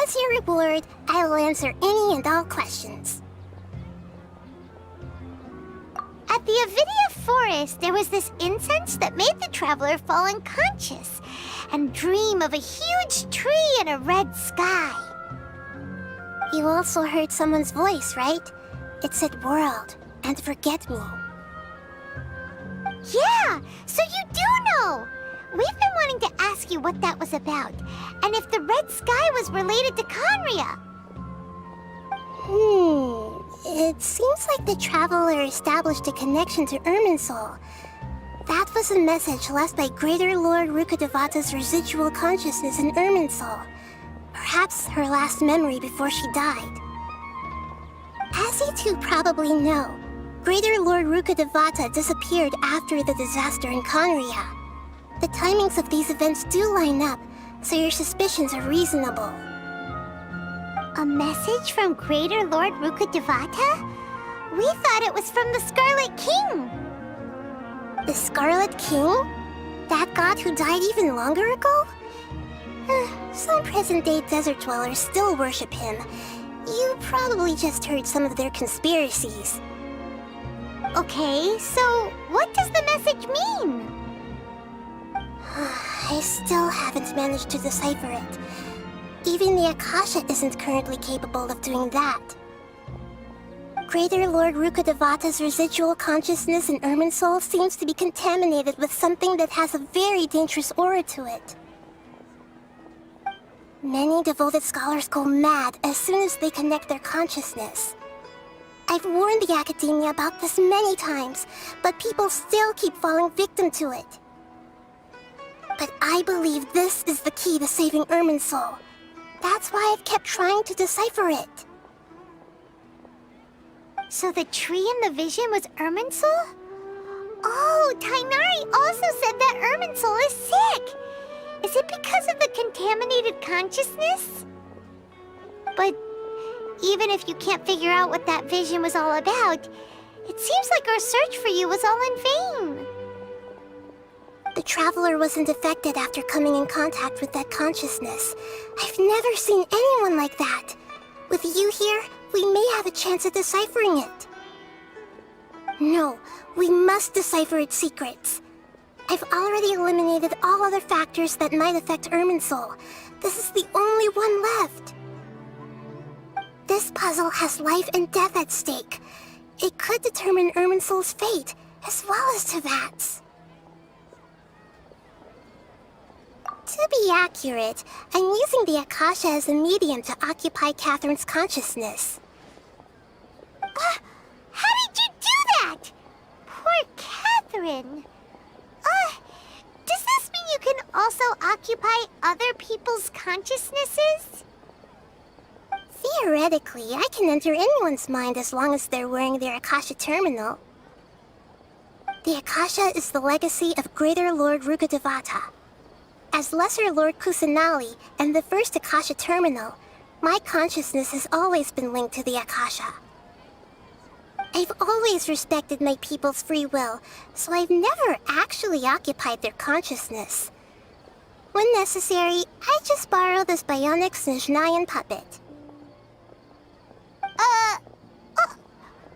As your reward, I will answer any and all questions. At the Avidia forest, there was this incense that made the Traveler fall unconscious and dream of a huge tree and a red sky. You also heard someone's voice, right? It said world and forget me. Yeah, so you do know! We've been wanting to ask you what that was about, and if the red sky was related to Khaenri'ah. It seems like the Traveler established a connection to Irminsul. That was a message left by Greater Lord Rukkhadevata's residual consciousness in Irminsul. Perhaps her last memory before she died. As you two probably know, Greater Lord Rukkhadevata disappeared after the disaster in Khaenri'ah. The timings of these events do line up, so your suspicions are reasonable. A message from Greater Lord Rukkhadevata? We thought it was from the Scarlet King. The Scarlet King? That god who died even longer ago? Some present-day desert dwellers still worship him. You probably just heard some of their conspiracies. Okay, so what does the message mean? I still haven't managed to decipher it. Even the Akasha isn't currently capable of doing that. Greater Lord Rukkhadevata's residual consciousness in Irminsul seems to be contaminated with something that has a very dangerous aura to it. Many devoted scholars go mad as soon as they connect their consciousness. I've warned the Academia about this many times, but people still keep falling victim to it. But I believe this is the key to saving Irminsul. That's why I've kept trying to decipher it. So the tree in the vision was Irminsul? Oh, Tighnari also said that Irminsul is sick. Is it because of the contaminated consciousness? But even if you can't figure out what that vision was all about, it seems like our search for you was all in vain. The Traveler wasn't affected after coming in contact with that consciousness. I've never seen anyone like that. With you here, we may have a chance at deciphering it. No, we must decipher its secrets. I've already eliminated all other factors that might affect Irminsul. This is the only one left. This puzzle has life and death at stake. It could determine Irminsul's fate, as well as Tevat's. To be accurate, I'm using the Akasha as a medium to occupy Catherine's consciousness. How did you do that? Poor Catherine. Does this mean you can also occupy other people's consciousnesses? Theoretically, I can enter anyone's mind as long as they're wearing their Akasha terminal. The Akasha is the legacy of Greater Lord Rukkhadevata. As Lesser Lord Kusanali and the first Akasha terminal, my consciousness has always been linked to the Akasha. I've always respected my people's free will, so I've never actually occupied their consciousness. When necessary, I just borrow this bionic Snezhnayan puppet.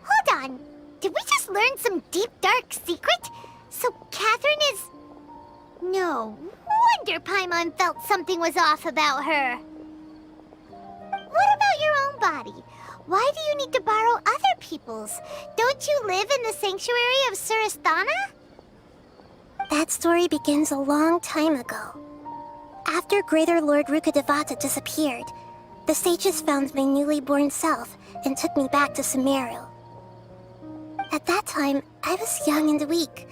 Hold on. Did we just learn some deep, dark secret? So Catherine is... No wonder Paimon felt something was off about her. What about your own body? Why do you need to borrow other people's? Don't you live in the sanctuary of Surasthana? That story begins a long time ago. After Greater Lord Rukkhadevata disappeared, the sages found my newly born self and took me back to Sumeru. At that time, I was young and weak.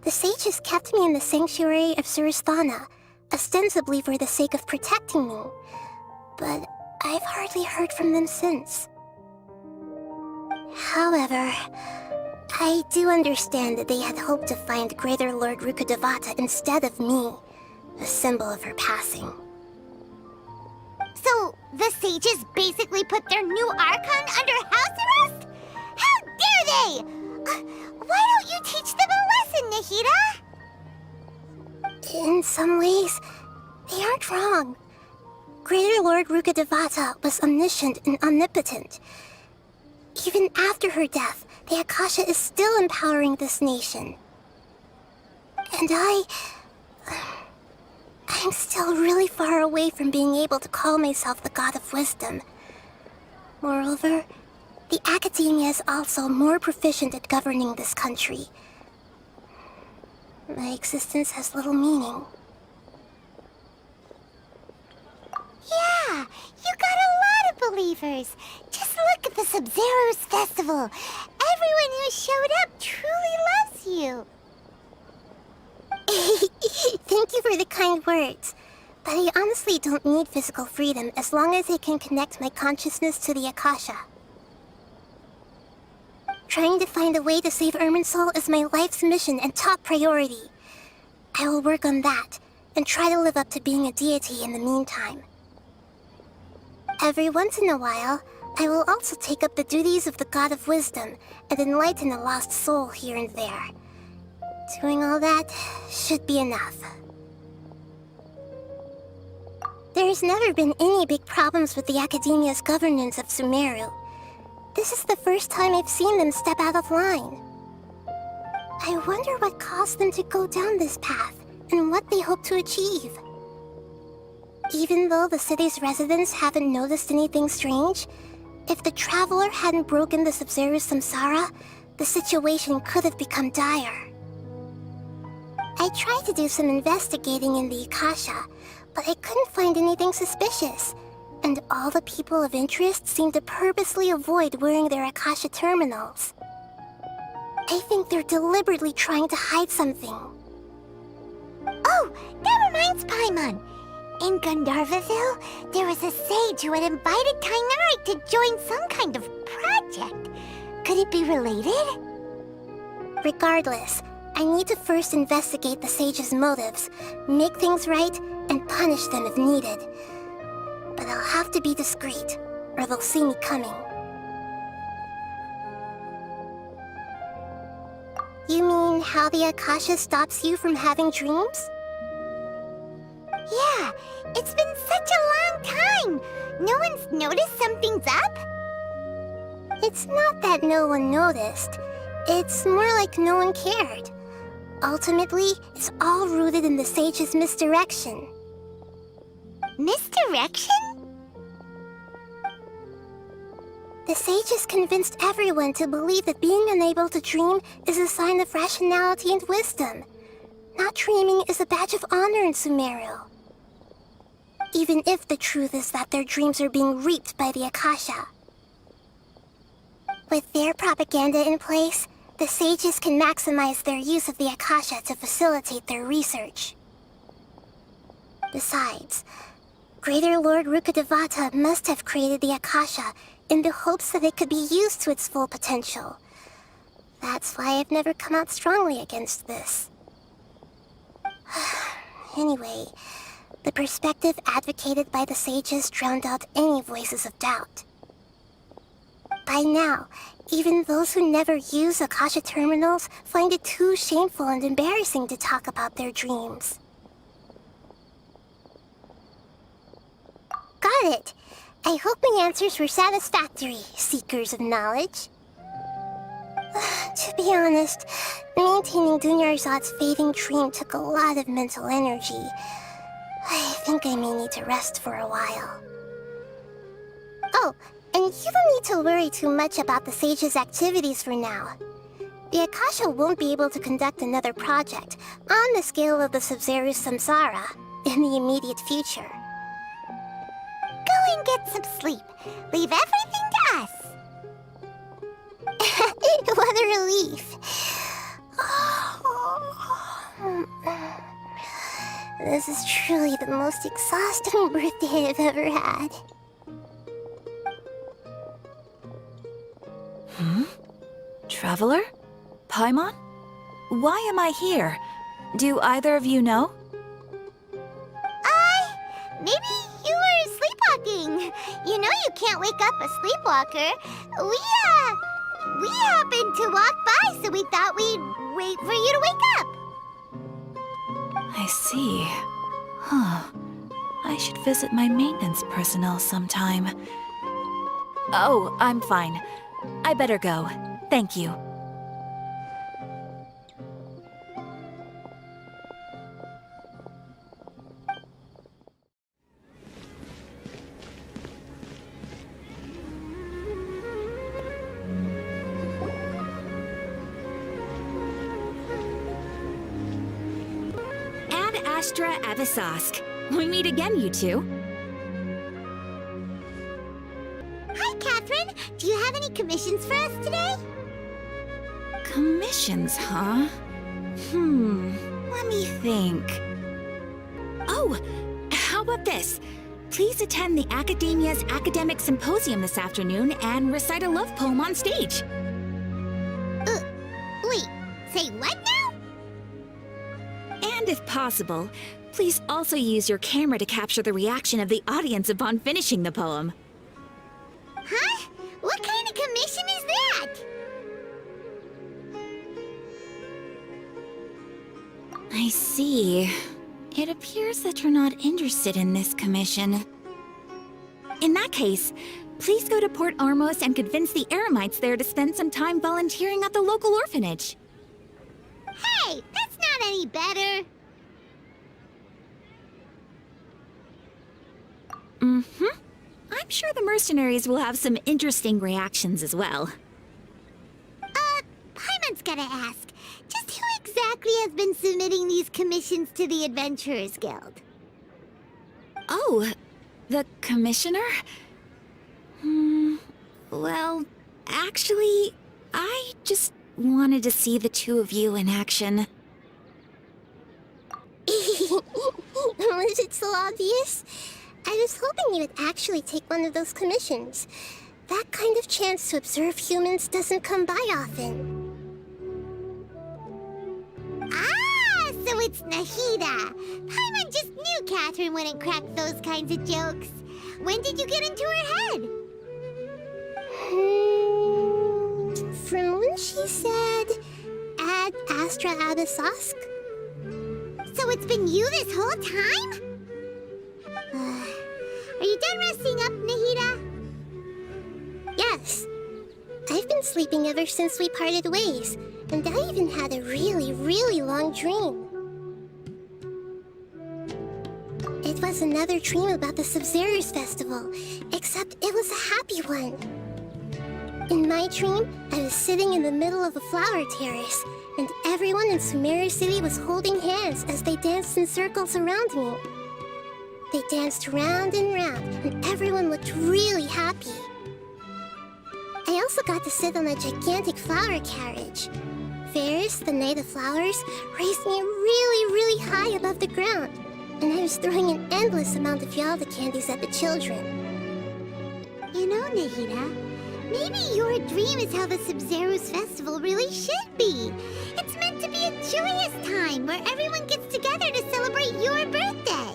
The sages kept me in the sanctuary of Surasthana, ostensibly for the sake of protecting me. But I've hardly heard from them since. However, I do understand that they had hoped to find Greater Lord Rukkhadevata instead of me, a symbol of her passing. So, the sages basically put their new Archon under house arrest? How dare they! Why don't you teach them a lesson, nahida? In some ways, they aren't wrong. Greater Lord Rukkhadevata was omniscient and omnipotent. Even after her death, the Akasha is still empowering this nation. And I'm still really far away from being able to call myself the God of Wisdom. Moreover, the Academia is also more proficient at governing this country. My existence has little meaning. Yeah, you got a lot of believers. Just look at the Sub-Zero's festival. Everyone who showed up truly loves you. Thank you for the kind words. But I honestly don't need physical freedom as long as I can connect my consciousness to the Akasha. Trying to find a way to save Irminsul is my life's mission and top priority. I will work on that, and try to live up to being a deity in the meantime. Every once in a while, I will also take up the duties of the God of Wisdom and enlighten a lost soul here and there. Doing all that should be enough. There's never been any big problems with the Academia's governance of Sumeru. This is the first time I've seen them step out of line. I wonder what caused them to go down this path, and what they hope to achieve. Even though the city's residents haven't noticed anything strange, if the Traveler hadn't broken the Sub-Zero's samsara, the situation could have become dire. I tried to do some investigating in the Akasha, but I couldn't find anything suspicious, and all the people of interest seemed to purposely avoid wearing their Akasha terminals. I think they're deliberately trying to hide something. Oh, that reminds Paimon. In Gandharvaville, there was a sage who had invited Tighnari to join some kind of project. Could it be related? Regardless, I need to first investigate the sage's motives, make things right, and punish them if needed. But I'll have to be discreet, or they'll see me coming. You mean how the Akasha stops you from having dreams? Yeah, it's been such a long time. No one's noticed something's up? It's not that no one noticed. It's more like no one cared. Ultimately, it's all rooted in the sage's misdirection. Misdirection? The sages convinced everyone to believe that being unable to dream is a sign of rationality and wisdom. Not dreaming is a badge of honor in Sumeru. Even if the truth is that their dreams are being reaped by the Akasha. With their propaganda in place, the sages can maximize their use of the Akasha to facilitate their research. Besides, Greater Lord Rukkhadevata must have created the Akasha in the hopes that it could be used to its full potential. That's why I've never come out strongly against this. Anyway, the perspective advocated by the sages drowned out any voices of doubt. By now, even those who never use Akasha terminals find it too shameful and embarrassing to talk about their dreams. Got it! I hope my answers were satisfactory, seekers of knowledge. To be honest, maintaining Dunyarzad's fading dream took a lot of mental energy. I think I may need to rest for a while. Oh, and you don't need to worry too much about the sage's activities for now. The Akasha won't be able to conduct another project on the scale of the Sumeru Samsara in the immediate future. Go and get some sleep. Leave everything to us. What a relief. This is truly the most exhausting birthday I've ever had. Traveler? Paimon? Why am I here? Do either of you know? Maybe you were sleepwalking. You know you can't wake up a sleepwalker. We happened to walk by, so we thought we'd wait for you to wake up. I see. Huh. I should visit my maintenance personnel sometime. Oh, I'm fine. I better go. Thank you. Ad Astra Avisask. We meet again, you two. Hi, Catherine. Do you have any commissions for us today? Commissions, huh? Let me think. Oh, how about this? Please attend the Academia's Academic Symposium this afternoon and recite a love poem on stage. Wait, say what now? And if possible, please also use your camera to capture the reaction of the audience upon finishing the poem. Huh? What kind of commission is that? I see. It appears that you're not interested in this commission. In that case, please go to Port Armos and convince the Eremites there to spend some time volunteering at the local orphanage. Hey, that's not any better. I'm sure the mercenaries will have some interesting reactions as well. Paimon's gotta ask. Just who exactly has been submitting these commissions to the Adventurers Guild? Oh, the commissioner? Well, actually, I just wanted to see the two of you in action. Was it so obvious? I was hoping you would actually take one of those commissions. That kind of chance to observe humans doesn't come by often. Ah, so it's Nahida. Paimon just knew Catherine wouldn't crack those kinds of jokes. When did you get into her head? From when she said, "Ad astra abyssosque." So it's been you this whole time? Are you done resting up, Nahida? Yes. I've been sleeping ever since we parted ways, and I even had a really, really long dream. It was another dream about the Sub-Zero's festival, except it was a happy one. In my dream, I was sitting in the middle of a flower terrace, and everyone in Sumeru City was holding hands as they danced in circles around me. They danced round and round, and everyone looked really happy. I also got to sit on a gigantic flower carriage. Ferris, the Knight of Flowers, raised me really, really high above the ground, and I was throwing an endless amount of Yalda candies at the children. You know, Nahida, maybe your dream is how the Sub-Zero's festival really should be. It's meant to be a joyous time where everyone gets together to celebrate your birthday.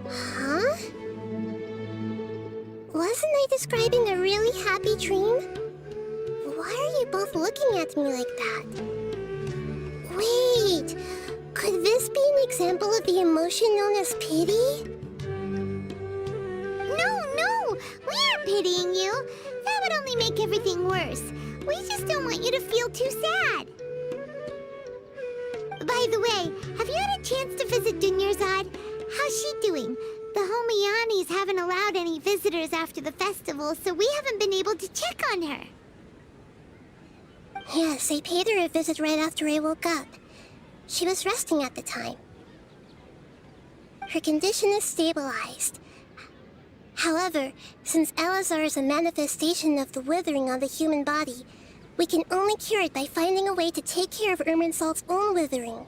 Huh? Wasn't I describing a really happy dream? Why are you both looking at me like that? Wait, could this be an example of the emotion known as pity? No, we aren't pitying you. That would only make everything worse. We just don't want you to feel too sad. By the way, have you had a chance to visit Dunyarzad? How's she doing? The Homayanis haven't allowed any visitors after the festival, so we haven't been able to check on her. Yes, I paid her a visit right after I woke up. She was resting at the time. Her condition is stabilized. However, since Elazar is a manifestation of the withering on the human body, we can only cure it by finding a way to take care of Irminsul's own withering.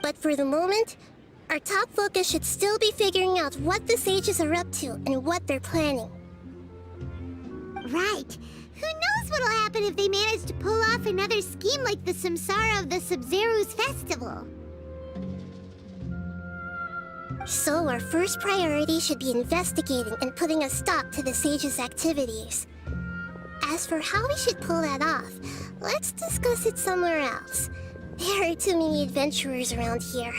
But for the moment, our top focus should still be figuring out what the sages are up to and what they're planning. Right. Who knows what'll happen if they manage to pull off another scheme like the Samsara of the Sub-Zero's festival? So our first priority should be investigating and putting a stop to the sages' activities. As for how we should pull that off, let's discuss it somewhere else. There are too many adventurers around here.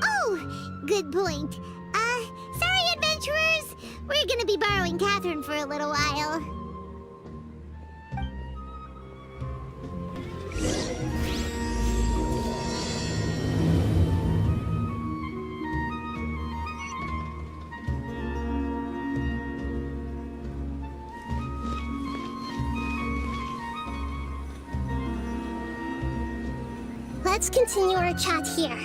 Oh, good point. Sorry, adventurers. We're gonna be borrowing Catherine for a little while. Let's continue our chat here.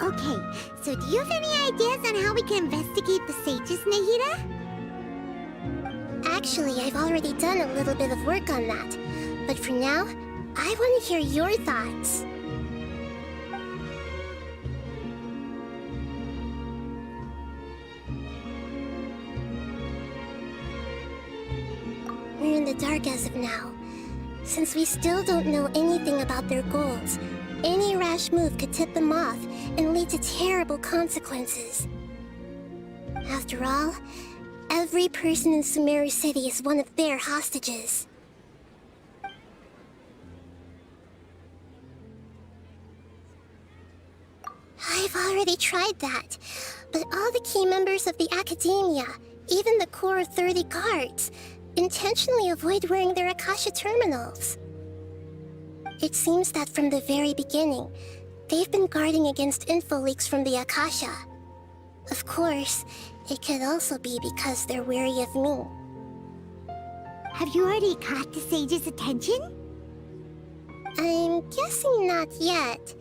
Okay, so do you have any ideas on how we can investigate the sages, Nahida? Actually, I've already done a little bit of work on that. But for now, I want to hear your thoughts. We're in the dark as of now. Since we still don't know anything about their goals, any rash move could tip them off and lead to terrible consequences. After all, every person in Sumeru City is one of their hostages. I've already tried that, but all the key members of the Academia, even the core of 30 guards, intentionally avoid wearing their Akasha terminals. It seems that from the very beginning, they've been guarding against info leaks from the Akasha. Of course, it could also be because they're wary of me. Have you already caught the sage's attention? I'm guessing not yet,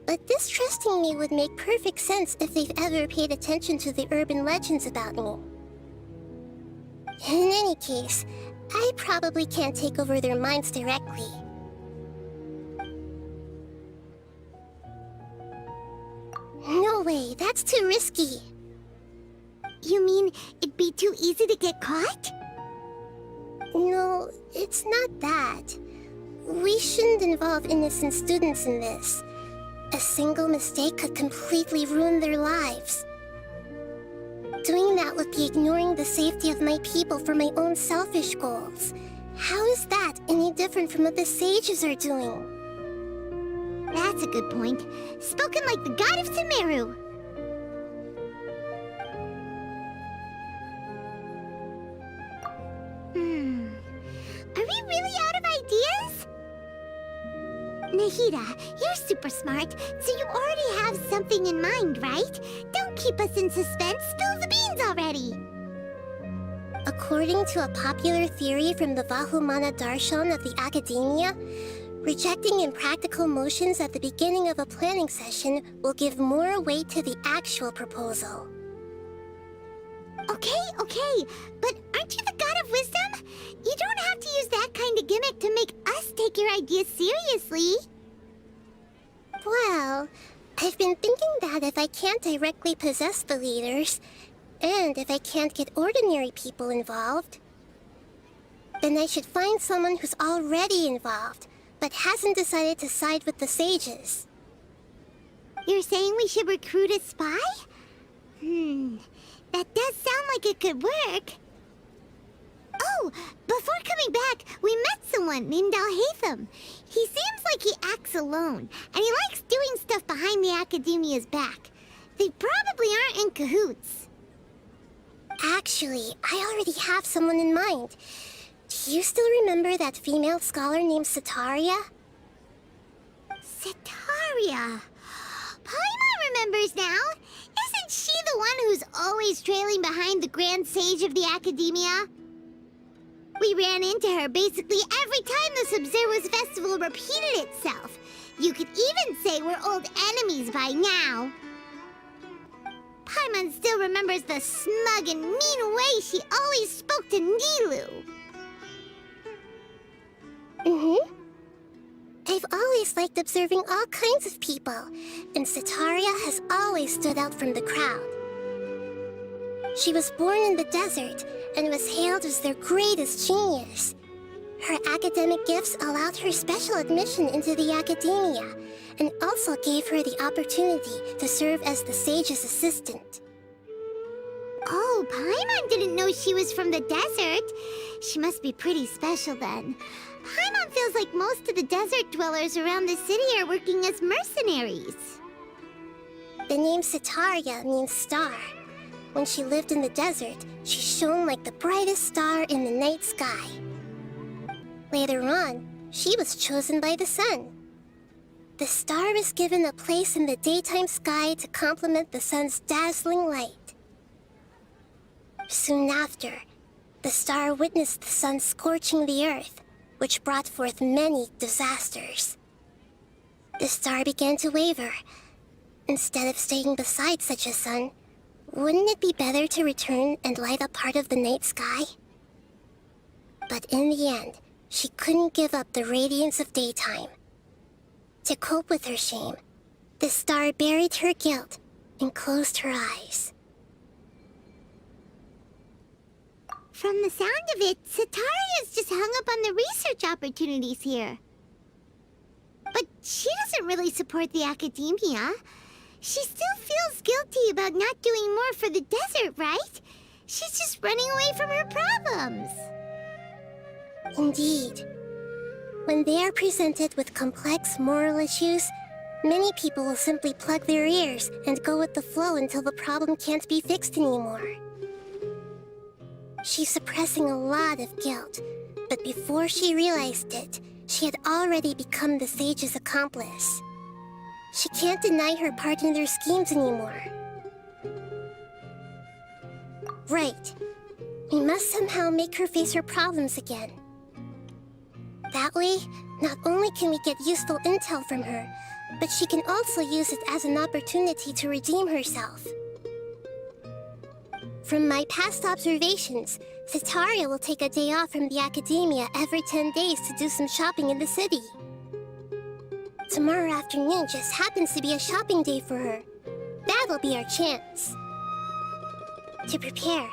but distrusting me would make perfect sense if they've ever paid attention to the urban legends about me. In any case, I probably can't take over their minds directly. No way, that's too risky. You mean it'd be too easy to get caught? No, it's not that. We shouldn't involve innocent students in this. A single mistake could completely ruin their lives. Doing that would be ignoring the safety of my people for my own selfish goals. How is that any different from what the sages are doing? That's a good point. Spoken like the god of Sumeru. Are we really out of ideas? Nahida, you're super smart, so you already have something in mind, right? Don't keep us in suspense. Spill the beans already. According to a popular theory from the Vahumana Darshan of the Academia, rejecting impractical motions at the beginning of a planning session will give more weight to the actual proposal. Okay, but aren't you the god of wisdom? You don't have to use that kind of gimmick to make us take your ideas seriously. Well, I've been thinking that if I can't directly possess the leaders, and if I can't get ordinary people involved, then I should find someone who's already involved, but hasn't decided to side with the sages. You're saying we should recruit a spy? That does sound like it could work. Oh, before coming back, we met someone named Alhaitham. He seems like he acts alone, and he likes doing stuff behind the Academia's back. They probably aren't in cahoots. Actually, I already have someone in mind. Do you still remember that female scholar named Setaria? Setaria. Paimon remembers now. Isn't she the one who's always trailing behind the Grand Sage of the Academia? We ran into her basically every time the Sub-Zero's festival repeated itself. You could even say we're old enemies by now. Paimon still remembers the smug and mean way she always spoke to Nilou. I've always liked observing all kinds of people, and Setaria has always stood out from the crowd. She was born in the desert and was hailed as their greatest genius. Her academic gifts allowed her special admission into the Academia, and also gave her the opportunity to serve as the sage's assistant. Oh, Paimon didn't know she was from the desert. She must be pretty special then. Paimon feels like most of the desert dwellers around the city are working as mercenaries. The name Setaria means star. When she lived in the desert, she shone like the brightest star in the night sky. Later on, she was chosen by the sun. The star was given a place in the daytime sky to complement the sun's dazzling light. Soon after, the star witnessed the sun scorching the earth, which brought forth many disasters. The star began to waver. Instead of staying beside such a sun, wouldn't it be better to return and light up part of the night sky? But in the end, she couldn't give up the radiance of daytime. To cope with her shame, the star buried her guilt and closed her eyes. From the sound of it, Setaria's just hung up on the research opportunities here. But she doesn't really support the Academia. She still feels guilty about not doing more for the desert, right? She's just running away from her problems. Indeed. When they are presented with complex moral issues, many people will simply plug their ears and go with the flow until the problem can't be fixed anymore. She's suppressing a lot of guilt, but before she realized it, she had already become the sage's accomplice. She can't deny her part in their schemes anymore. Right. We must somehow make her face her problems again. That way, not only can we get useful intel from her, but she can also use it as an opportunity to redeem herself. From my past observations, Setaria will take a day off from the Academia every 10 days to do some shopping in the city. Tomorrow afternoon just happens to be a shopping day for her. That'll be our chance. To prepare,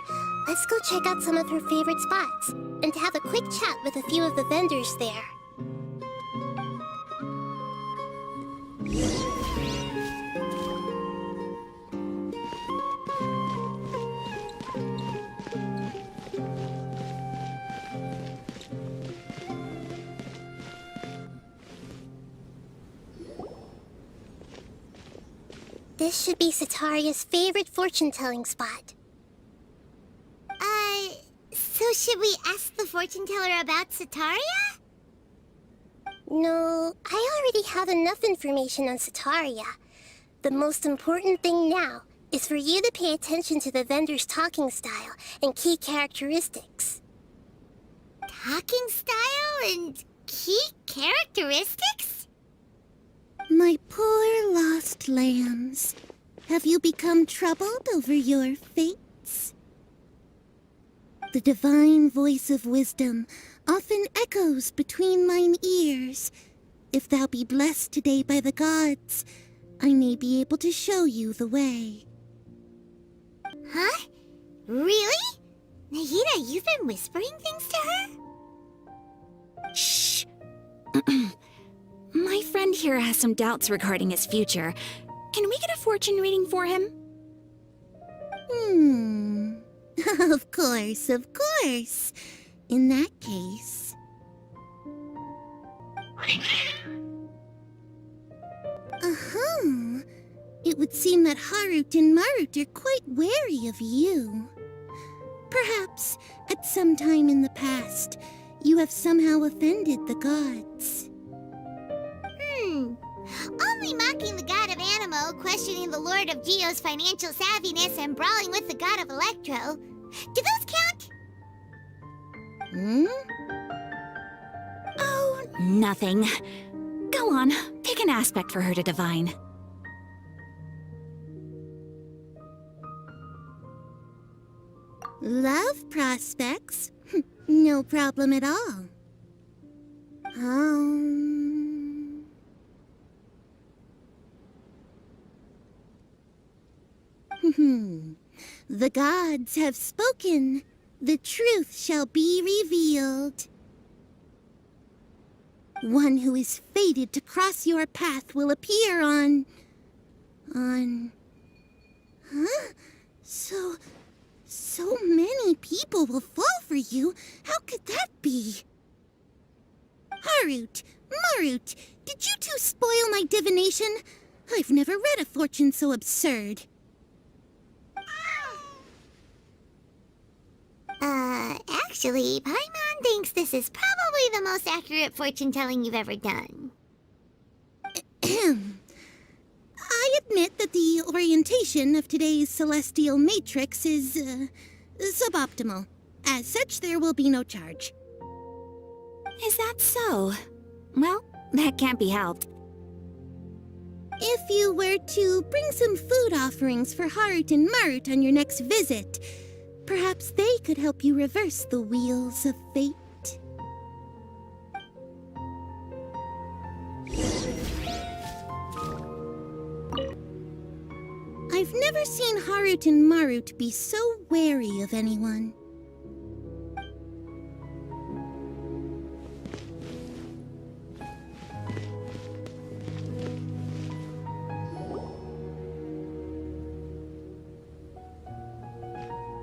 let's go check out some of her favorite spots, and have a quick chat with a few of the vendors there. This should be Sataria's favorite fortune-telling spot. So should we ask the fortune teller about Sataria? No, I already have enough information on Sataria. The most important thing now is for you to pay attention to the vendor's talking style and key characteristics. Talking style and key characteristics? My poor lost lambs. Have you become troubled over your fates? The divine voice of wisdom often echoes between mine ears. If thou be blessed today by the gods, I may be able to show you the way. Huh? Really? Nahida, you've been whispering things to her? Shh. My friend here has some doubts regarding his future. Can we get a fortune reading for him? Of course, of course. In that case... It would seem that Harut and Marut are quite wary of you. Perhaps, at some time in the past, you have somehow offended the gods. Only mocking the god of Animo, questioning the lord of Geo's financial savviness, and brawling with the god of Electro. Do those count? Oh, nothing. Go on, pick an aspect for her to divine. Love prospects? No problem at all. The gods have spoken. The truth shall be revealed. One who is fated to cross your path will appear on... Huh? So many people will fall for you. How could that be? Harut, Marut, did you two spoil my divination? I've never read a fortune so absurd. Actually, Paimon thinks this is probably the most accurate fortune-telling you've ever done. I admit that the orientation of today's celestial matrix is, suboptimal. As such, there will be no charge. Is that so? Well, that can't be helped. If you were to bring some food offerings for Harut and Marut on your next visit, perhaps they could help you reverse the wheels of fate. I've never seen Harut and Marut be so wary of anyone.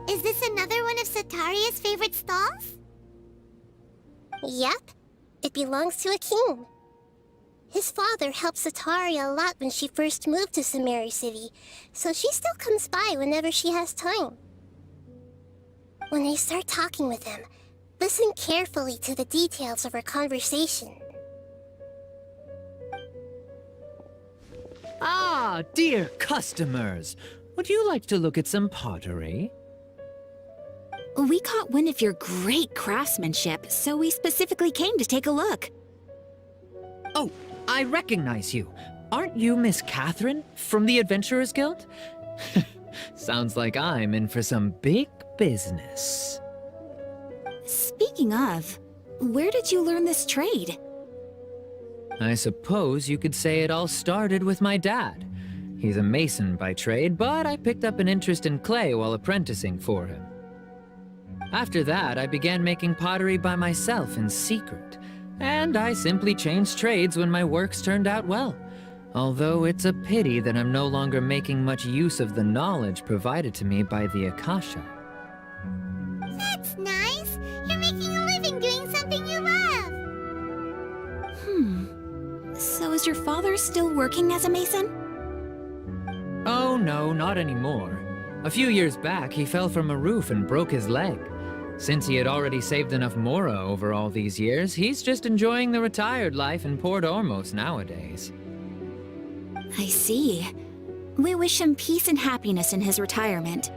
Is this another one of Sataria's favorite stalls? Yep. It belongs to a king. His father helped Sataria a lot when she first moved to Sumeru City, so she still comes by whenever she has time. When I start talking with him, listen carefully to the details of our conversation. Ah, dear customers, would you like to look at some pottery? We caught wind of your great craftsmanship, so we specifically came to take a look. Oh, I recognize you. Aren't you Miss Catherine from the Adventurers Guild? Sounds like I'm in for some big business. Speaking of, where did you learn this trade? I suppose you could say it all started with my dad. He's a mason by trade, but I picked up an interest in clay while apprenticing for him. After that, I began making pottery by myself in secret, and I simply changed trades when my works turned out well. Although it's a pity that I'm no longer making much use of the knowledge provided to me by the Akasha. That's nice. You're making a living doing something you love. So is your father still working as a mason? Oh no, not anymore. A few years back, he fell from a roof and broke his leg. Since he had already saved enough mora over all these years, he's just enjoying the retired life in Port Ormos nowadays. I see. We wish him peace and happiness in his retirement.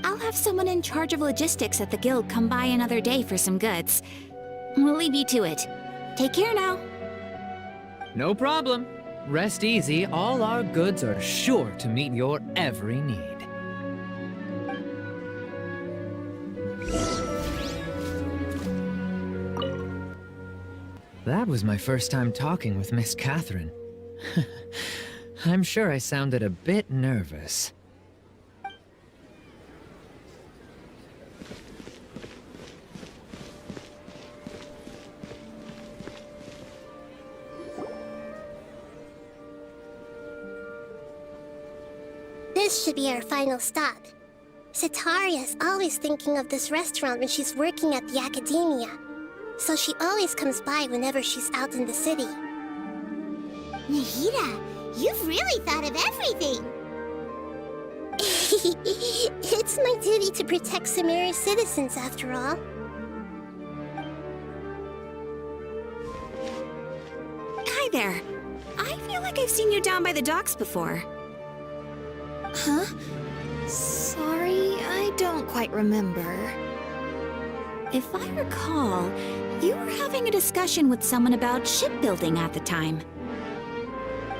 I'll have someone in charge of logistics at the guild come by another day for some goods. We'll leave you to it. Take care now. No problem. Rest easy, all our goods are sure to meet your every need. That was my first time talking with Miss Catherine. I'm sure I sounded a bit nervous. This should be our final stop. Cetaria's always thinking of this restaurant when she's working at the academia, so she always comes by whenever she's out in the city. Nahida, you've really thought of everything. It's my duty to protect Sumeru's citizens, after all. Hi there. I feel like I've seen you down by the docks before. Huh? Sorry, I don't quite remember. If I recall, you were having a discussion with someone about shipbuilding at the time.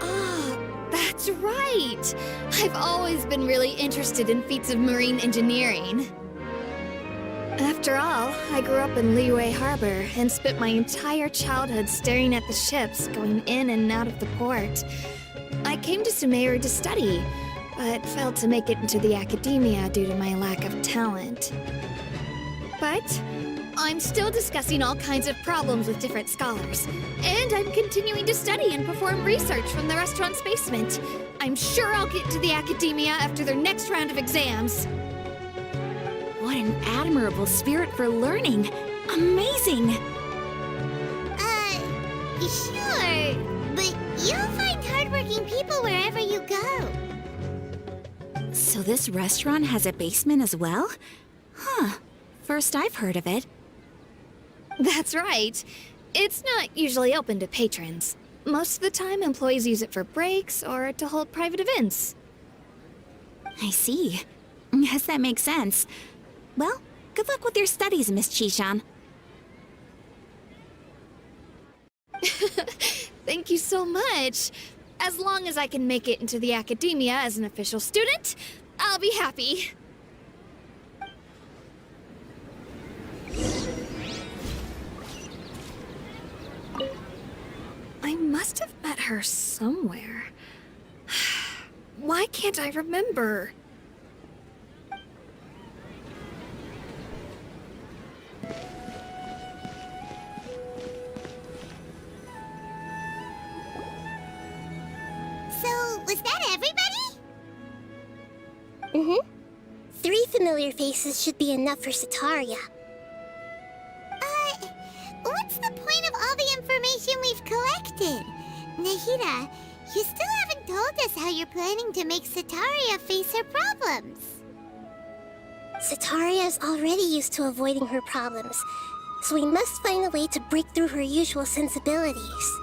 Ah, that's right! I've always been really interested in feats of marine engineering. After all, I grew up in Liyue Harbor and spent my entire childhood staring at the ships going in and out of the port. I came to Sumeru to study, but failed to make it into the academia due to my lack of talent. But I'm still discussing all kinds of problems with different scholars, and I'm continuing to study and perform research from the restaurant's basement. I'm sure I'll get to the academia after their next round of exams. What an admirable spirit for learning! Amazing! Sure, but you'll find hardworking people wherever you go. So this restaurant has a basement as well? Huh. First I've heard of it. That's right. It's not usually open to patrons. Most of the time, employees use it for breaks or to hold private events. I see. Yes, that makes sense. Well, good luck with your studies, Miss Chishan. Thank you so much. As long as I can make it into the academia as an official student, I'll be happy. I must have met her somewhere. Why can't I remember? So, was that everybody? Mm-hmm. 3 familiar faces should be enough for Cetaria. What's the point of all the information we've collected? Nahida, you still haven't told us how you're planning to make Cetaria face her problems. Cetaria is already used to avoiding her problems, so we must find a way to break through her usual sensibilities.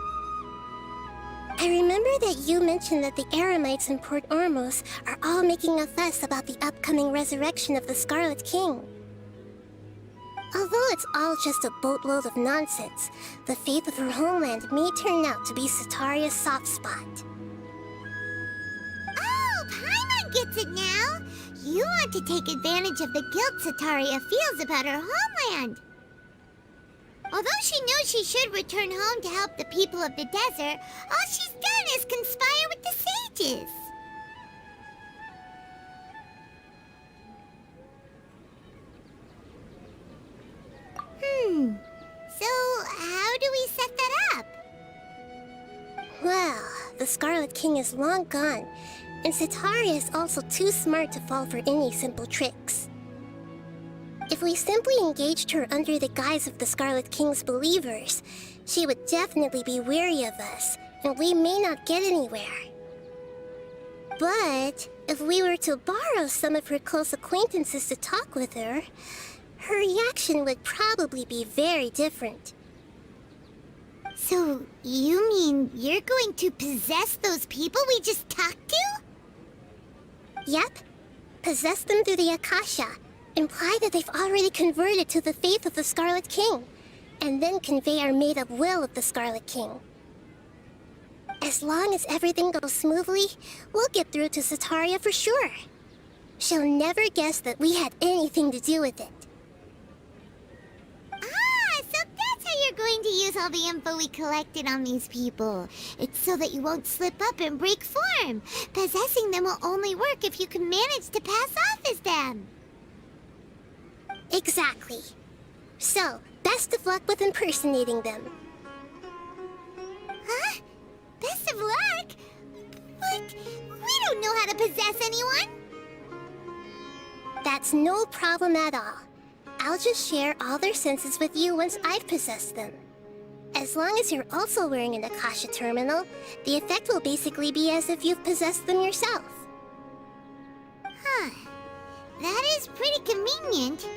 I remember that you mentioned that the Eremites in Port Ormos are all making a fuss about the upcoming resurrection of the Scarlet King. Although it's all just a boatload of nonsense, the fate of her homeland may turn out to be Cetaria's soft spot. Oh, Paimon gets it now! You want to take advantage of the guilt Cetaria feels about her homeland. Although she knows she should return home to help the people of the desert, all she's done is conspire with the sages. So, how do we set that up? the Scarlet King is long gone, and Setaria is also too smart to fall for any simple tricks. If we simply engaged her under the guise of the Scarlet King's believers, she would definitely be wary of us, and we may not get anywhere. But if we were to borrow some of her close acquaintances to talk with her, her reaction would probably be very different. So, you mean you're going to possess those people we just talked to? Yep. Possess them through the Akasha. Imply that they've already converted to the faith of the Scarlet King, and then convey our made-up will of the Scarlet King. As long as everything goes smoothly, we'll get through to Setaria for sure. She'll never guess that we had anything to do with it. Ah, so that's how you're going to use all the info we collected on these people. It's so that you won't slip up and break form. Possessing them will only work if you can manage to pass off as them. Exactly. So, best of luck with impersonating them. Huh? Best of luck? But we don't know how to possess anyone. That's no problem at all. I'll just share all their senses with you once I've possessed them. As long as you're also wearing an Akasha terminal, the effect will basically be as if you've possessed them yourself. Huh. That is pretty convenient.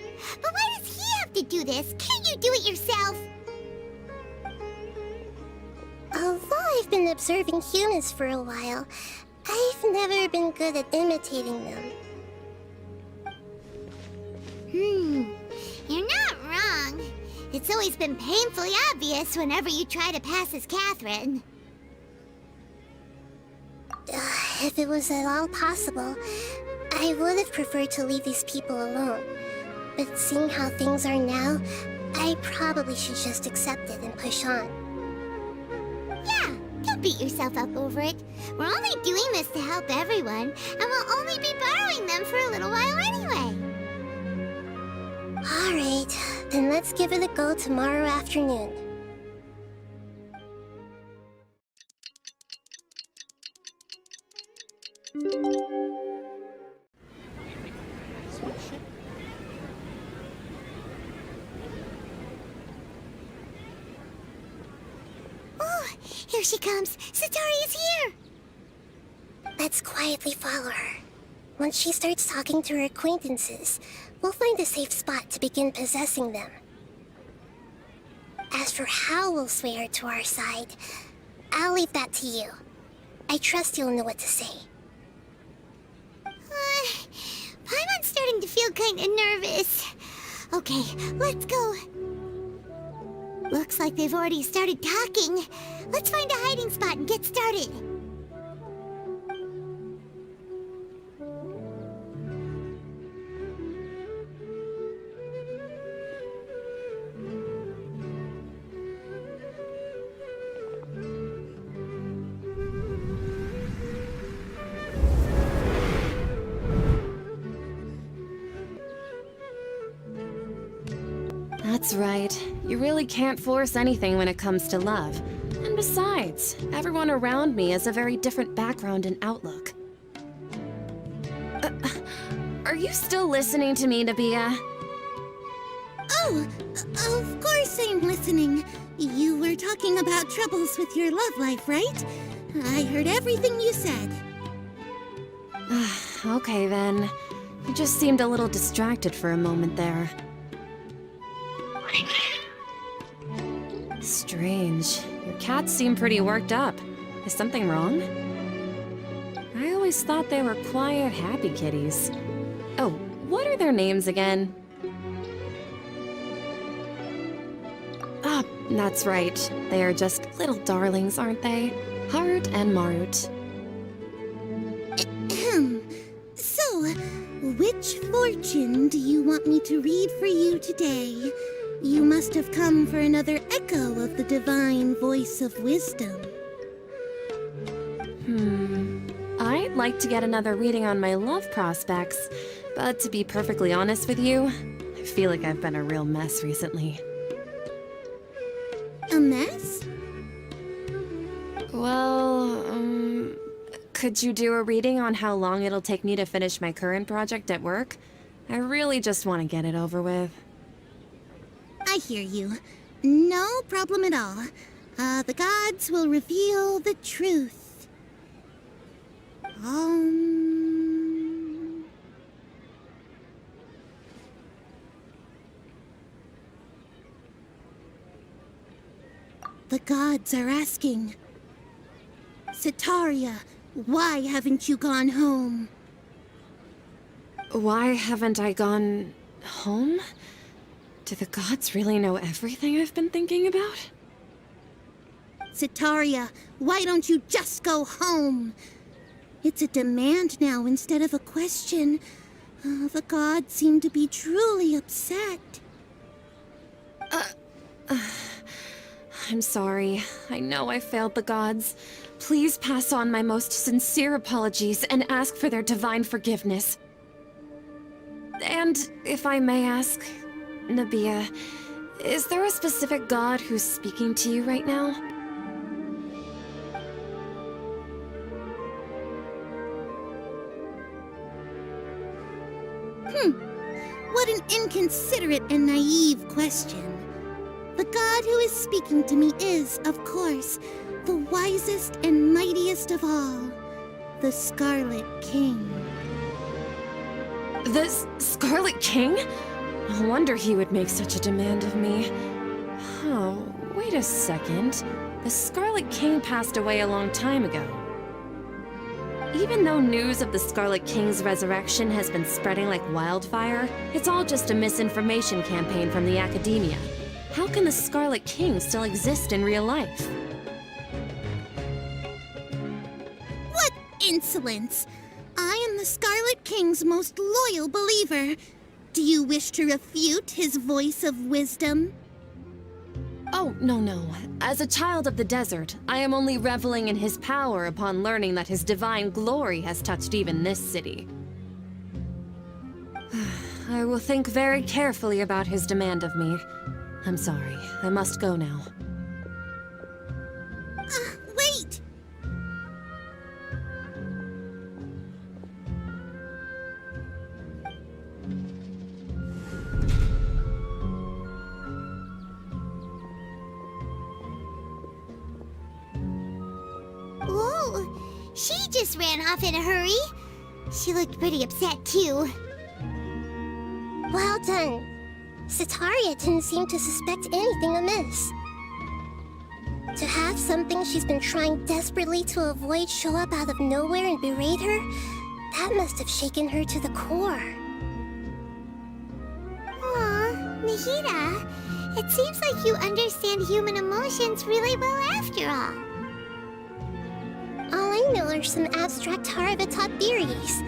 But why does he have to do this? Can't you do it yourself? Although I've been observing humans for a while, I've never been good at imitating them. You're not wrong. It's always been painfully obvious whenever you try to pass as Catherine. If it was at all possible, I would have preferred to leave these people alone. But seeing how things are now, I probably should just accept it and push on. Yeah, don't beat yourself up over it. We're only doing this to help everyone, and we'll only be borrowing them for a little while anyway. Alright, then let's give it a go tomorrow afternoon. Oh, here she comes. Sataria's here. Let's quietly follow her. Once she starts talking to her acquaintances, we'll find a safe spot to begin possessing them. As for how we'll sway her to our side, I'll leave that to you. I trust you'll know what to say. Paimon's starting to feel kind of nervous. Okay, let's go. Looks like they've already started talking. Let's find a hiding spot and get started. That's right. You really can't force anything when it comes to love. And besides, everyone around me has a very different background and outlook. Are you still listening to me, Nabia? Oh, of course I'm listening. You were talking about troubles with your love life, right? I heard everything you said. Okay then. You just seemed a little distracted for a moment there. Strange. Your cats seem pretty worked up. Is something wrong? I always thought they were quiet, happy kitties. Oh, what are their names again? Ah, that's right. They are just little darlings, aren't they? Harut and Marut. So, which fortune do you want me to read for you today? You must have come for another echo of the divine voice of wisdom. I'd like to get another reading on my love prospects, but to be perfectly honest with you, I feel like I've been a real mess recently. A mess? Well, Could you do a reading on how long it'll take me to finish my current project at work? I really just want to get it over with. I hear you. No problem at all. The gods will reveal the truth. The gods are asking. Setaria, why haven't you gone home? Why haven't I gone home? Do the gods really know everything I've been thinking about? Setaria, why don't you just go home? It's a demand now instead of a question. The gods seem to be truly upset. I'm sorry. I know I failed the gods. Please pass on my most sincere apologies and ask for their divine forgiveness. And if I may ask, Nabia, is there a specific god who's speaking to you right now? What an inconsiderate and naive question. The god who is speaking to me is, of course, the wisest and mightiest of all, the Scarlet King. The Scarlet King? No wonder he would make such a demand of me. Oh, wait a second. The Scarlet King passed away a long time ago. Even though news of the Scarlet King's resurrection has been spreading like wildfire, it's all just a misinformation campaign from the academia. How can the Scarlet King still exist in real life? What insolence! I am the Scarlet King's most loyal believer. Do you wish to refute his voice of wisdom? Oh, no. As a child of the desert, I am only reveling in his power upon learning that his divine glory has touched even this city. I will think very carefully about his demand of me. I'm sorry. I must go now. Wait! Ooh, she just ran off in a hurry. She looked pretty upset, too. Well done. Setaria didn't seem to suspect anything amiss. To have something she's been trying desperately to avoid show up out of nowhere and berate her, that must have shaken her to the core. Aw, nahida, it seems like you understand human emotions really well after all. All I know are some abstract Haravatop theories.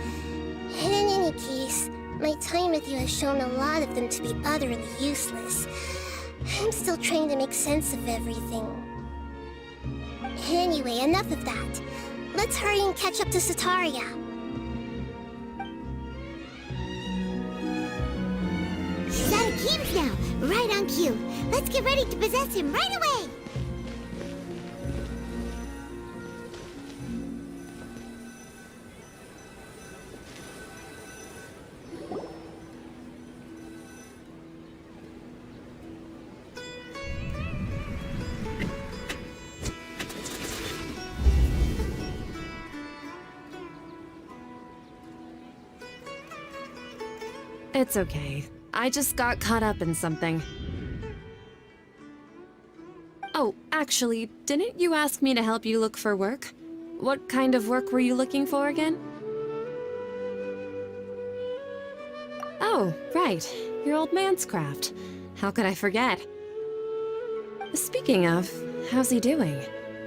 And in any case, my time with you has shown a lot of them to be utterly useless. I'm still trying to make sense of everything. Anyway, enough of that. Let's hurry and catch up to Setaria. She's out of Keeps now, right on cue. Let's get ready to possess him right away! It's okay. I just got caught up in something. Oh, actually, didn't you ask me to help you look for work? What kind of work were you looking for again? Oh, right. Your old man's craft. How could I forget? Speaking of, how's he doing?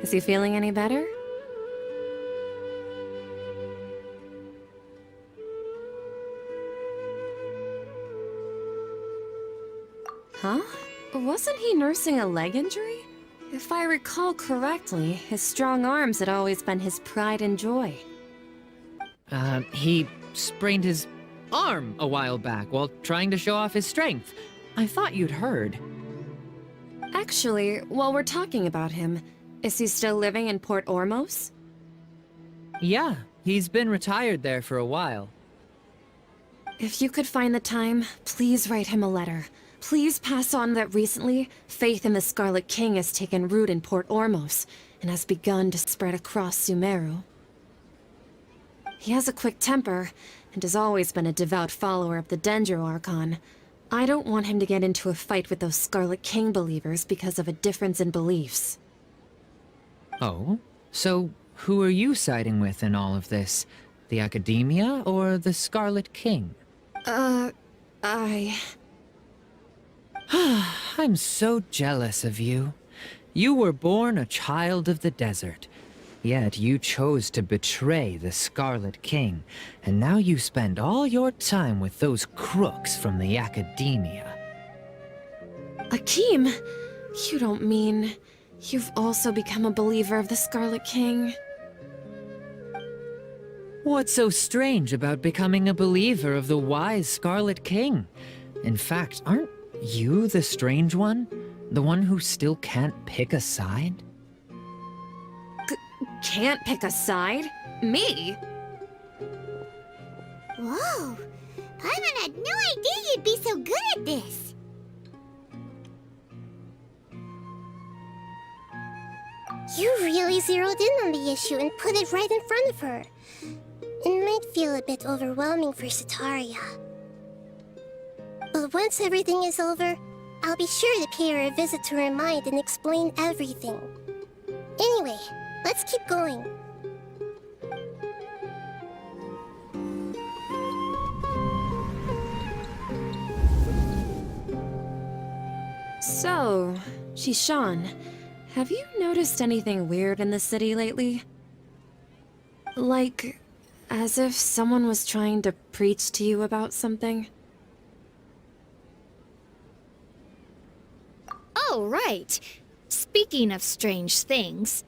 Is he feeling any better? Huh? Wasn't he nursing a leg injury? If I recall correctly, his strong arms had always been his pride and joy. He sprained his arm a while back while trying to show off his strength. I thought you'd heard. Actually, while we're talking about him, is he still living in Port Ormos? Yeah, he's been retired there for a while. If you could find the time, please write him a letter. Please pass on that recently, faith in the Scarlet King has taken root in Port Ormos, and has begun to spread across Sumeru. He has a quick temper, and has always been a devout follower of the Sumeru Archon. I don't want him to get into a fight with those Scarlet King believers because of a difference in beliefs. Oh? So, who are you siding with in all of this? The Academia or the Scarlet King? I'm so jealous of you. You were born a child of the desert. Yet you chose to betray the Scarlet King, and now you spend all your time with those crooks from the Academia. Akeem, you don't mean you've also become a believer of the Scarlet King? What's so strange about becoming a believer of the wise Scarlet King? In fact, aren't you the strange one? The one who still can't pick a side? Can't pick a side? Me? Whoa! Paimon had no idea you'd be so good at this! You really zeroed in on the issue and put it right in front of her. It might feel a bit overwhelming for Setaria. But once everything is over, I'll be sure to pay her a visit to her mind and explain everything. Anyway, let's keep going. So, Shishan, have you noticed anything weird in the city lately? Like, as if someone was trying to preach to you about something? Oh, right. Speaking of strange things,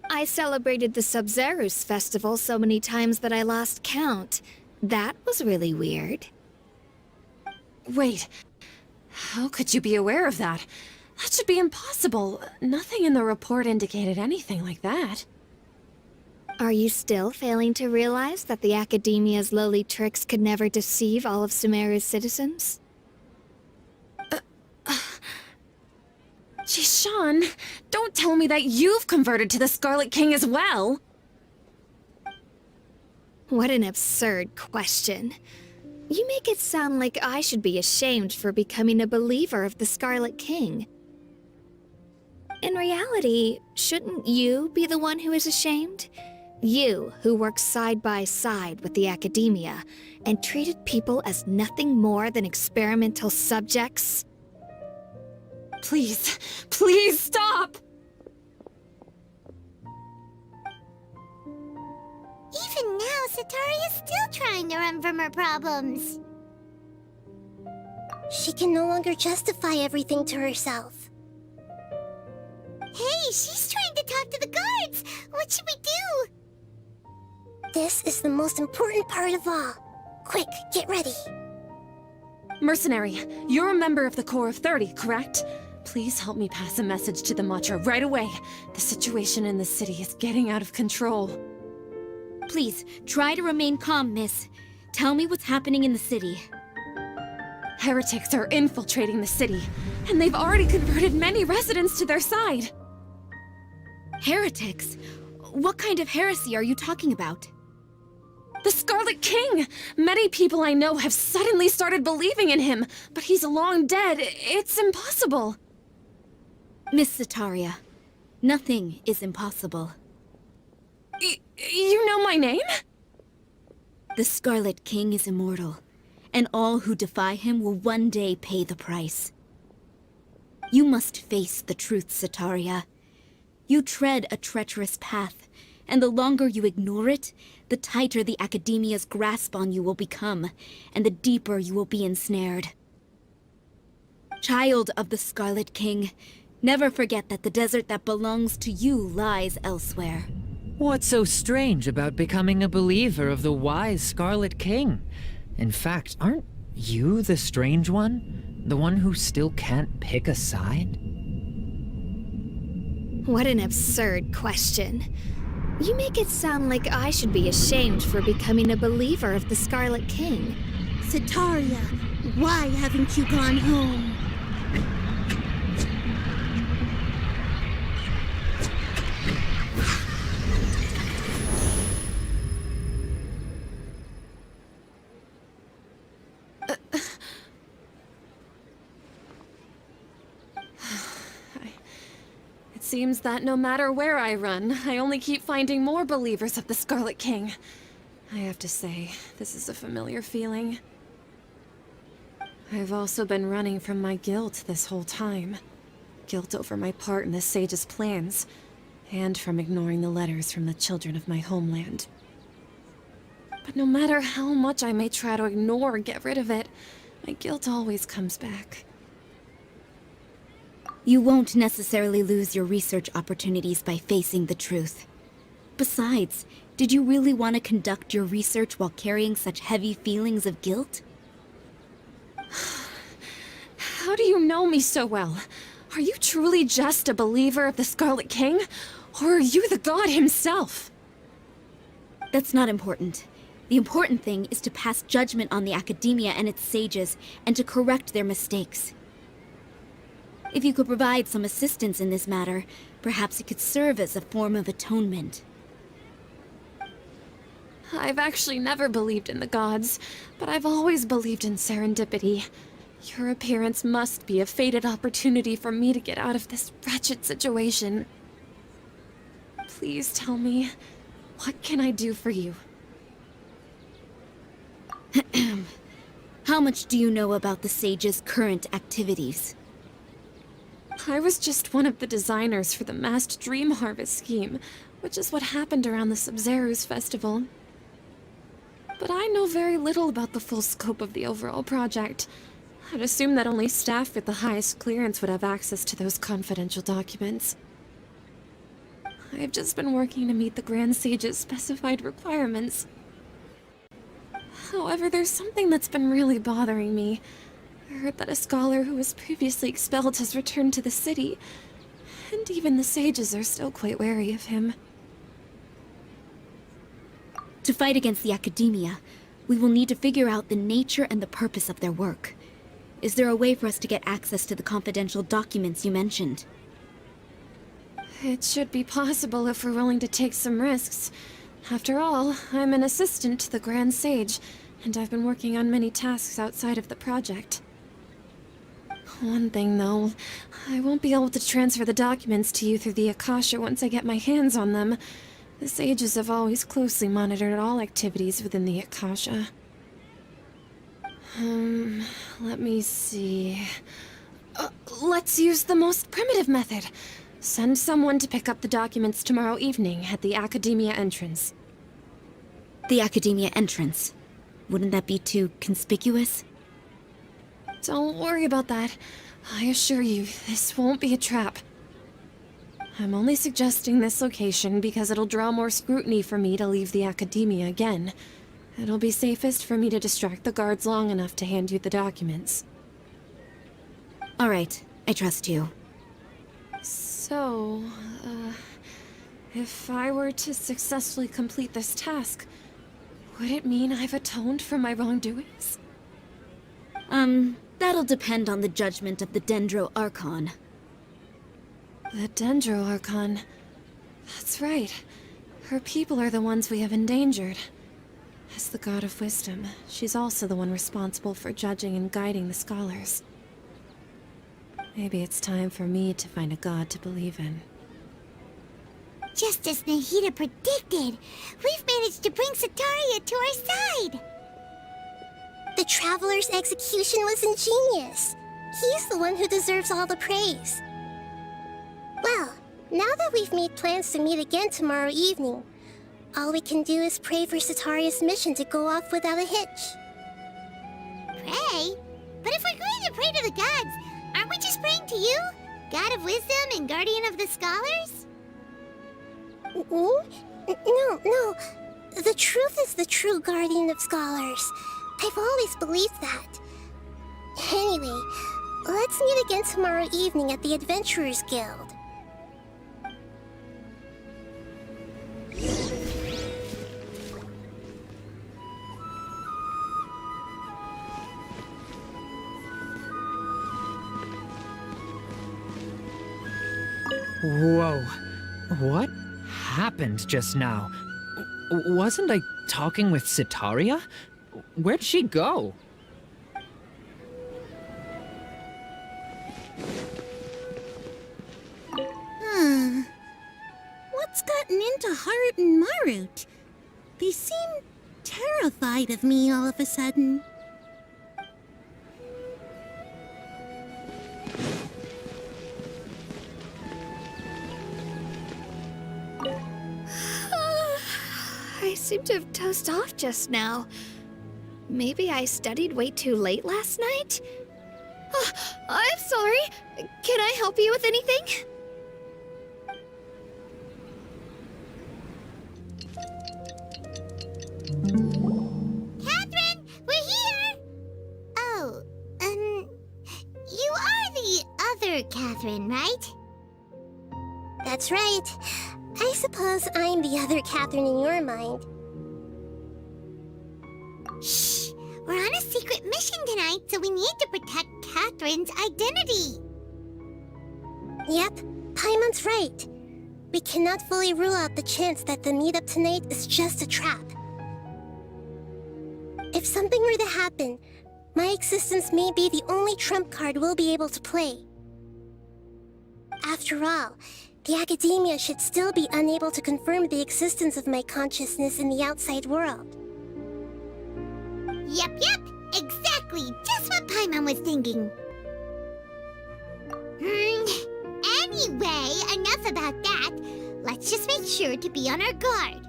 I celebrated the Sub-Zerus festival so many times that I lost count. That was really weird. Wait, how could you be aware of that? That should be impossible. Nothing in the report indicated anything like that. Are you still failing to realize that the Academia's lowly tricks could never deceive all of Sumeru's citizens? Shishan, don't tell me that you've converted to the Scarlet King as well! What an absurd question. You make it sound like I should be ashamed for becoming a believer of the Scarlet King. In reality, shouldn't you be the one who is ashamed? You, who works side by side with the Academia, and treated people as nothing more than experimental subjects? Please, please stop! Even now, Setaria's still trying to run from her problems. She can no longer justify everything to herself. Hey, she's trying to talk to the guards! What should we do? This is the most important part of all. Quick, get ready. Mercenary, you're a member of the Corps of 30, correct? Please help me pass a message to the Matcha right away. The situation in the city is getting out of control. Please, try to remain calm, miss. Tell me what's happening in the city. Heretics are infiltrating the city, and they've already converted many residents to their side. Heretics? What kind of heresy are you talking about? The Scarlet King! Many people I know have suddenly started believing in him, but he's long dead. It's impossible. Miss Setaria, nothing is impossible. You know my name? The Scarlet King is immortal, and all who defy him will one day pay the price. You must face the truth, Setaria. You tread a treacherous path, and the longer you ignore it, the tighter the Academia's grasp on you will become, and the deeper you will be ensnared. Child of the Scarlet King, never forget that the desert that belongs to you lies elsewhere. What's so strange about becoming a believer of the wise Scarlet King? In fact, aren't you the strange one? The one who still can't pick a side? What an absurd question. You make it sound like I should be ashamed for becoming a believer of the Scarlet King. Sataria, why haven't you gone home? It seems that no matter where I run, I only keep finding more believers of the Scarlet King. I have to say, this is a familiar feeling. I've also been running from my guilt this whole time. Guilt over my part in the sage's plans, and from ignoring the letters from the children of my homeland. But no matter how much I may try to ignore or get rid of it, my guilt always comes back. You won't necessarily lose your research opportunities by facing the truth. Besides, did you really want to conduct your research while carrying such heavy feelings of guilt? How do you know me so well? Are you truly just a believer of the Scarlet King? Or are you the god himself? That's not important. The important thing is to pass judgment on the academia and its sages, and to correct their mistakes. If you could provide some assistance in this matter, perhaps it could serve as a form of atonement. I've actually never believed in the gods, but I've always believed in serendipity. Your appearance must be a fated opportunity for me to get out of this wretched situation. Please tell me, what can I do for you? How much do you know about the sage's current activities? I was just one of the designers for the massed dream harvest scheme, which is what happened around the Sumeru's festival. But I know very little about the full scope of the overall project. I'd assume that only staff with the highest clearance would have access to those confidential documents. I've just been working to meet the Grand Sage's specified requirements. However, there's something that's been really bothering me. I heard that a scholar who was previously expelled has returned to the city, and even the sages are still quite wary of him. To fight against the academia, we will need to figure out the nature and the purpose of their work. Is there a way for us to get access to the confidential documents you mentioned? It should be possible if we're willing to take some risks. After all, I'm an assistant to the Grand Sage, and I've been working on many tasks outside of the project. One thing, though, I won't be able to transfer the documents to you through the Akasha once I get my hands on them. The sages have always closely monitored all activities within the Akasha. Let me see... let's use the most primitive method. Send someone to pick up the documents tomorrow evening at the Academia entrance. The Academia entrance? Wouldn't that be too conspicuous? Don't worry about that. I assure you, this won't be a trap. I'm only suggesting this location because it'll draw more scrutiny for me to leave the Academia again. It'll be safest for me to distract the guards long enough to hand you the documents. All right, I trust you. So, if I were to successfully complete this task, would it mean I've atoned for my wrongdoings? That'll depend on the judgment of the Dendro Archon. The Dendro Archon. That's right. Her people are the ones we have endangered. As the god of wisdom, she's also the one responsible for judging and guiding the scholars. Maybe it's time for me to find a god to believe in. Just as Nahida predicted, we've managed to bring Sataria to our side! The Traveler's execution was ingenious. He's the one who deserves all the praise. Well, now that we've made plans to meet again tomorrow evening, all we can do is pray for Sataria's mission to go off without a hitch. Pray? But if we're going to pray to the gods, aren't we just praying to you? God of wisdom and guardian of the scholars? No. The truth is the true guardian of scholars. I've always believed that. Anyway, let's meet again tomorrow evening at the Adventurers Guild. Whoa. What happened just now? Wasn't I talking with Citaria? Where'd she go? What's gotten into Haru and Marut? They seem terrified of me all of a sudden. I seem to have dozed off just now. Maybe I studied way too late last night? I'm sorry. Can I help you with anything? Catherine, we're here! Oh, you are the other Catherine, right? That's right. I suppose I'm the other Catherine in your mind. Shh! We're on a secret mission tonight, so we need to protect Catherine's identity. Yep, Paimon's right. We cannot fully rule out the chance that the meetup tonight is just a trap. If something were to happen, my existence may be the only trump card we'll be able to play. After all, the Academia should still be unable to confirm the existence of my consciousness in the outside world. Yep, exactly, just what Paimon was thinking. Anyway, enough about that. Let's just make sure to be on our guard.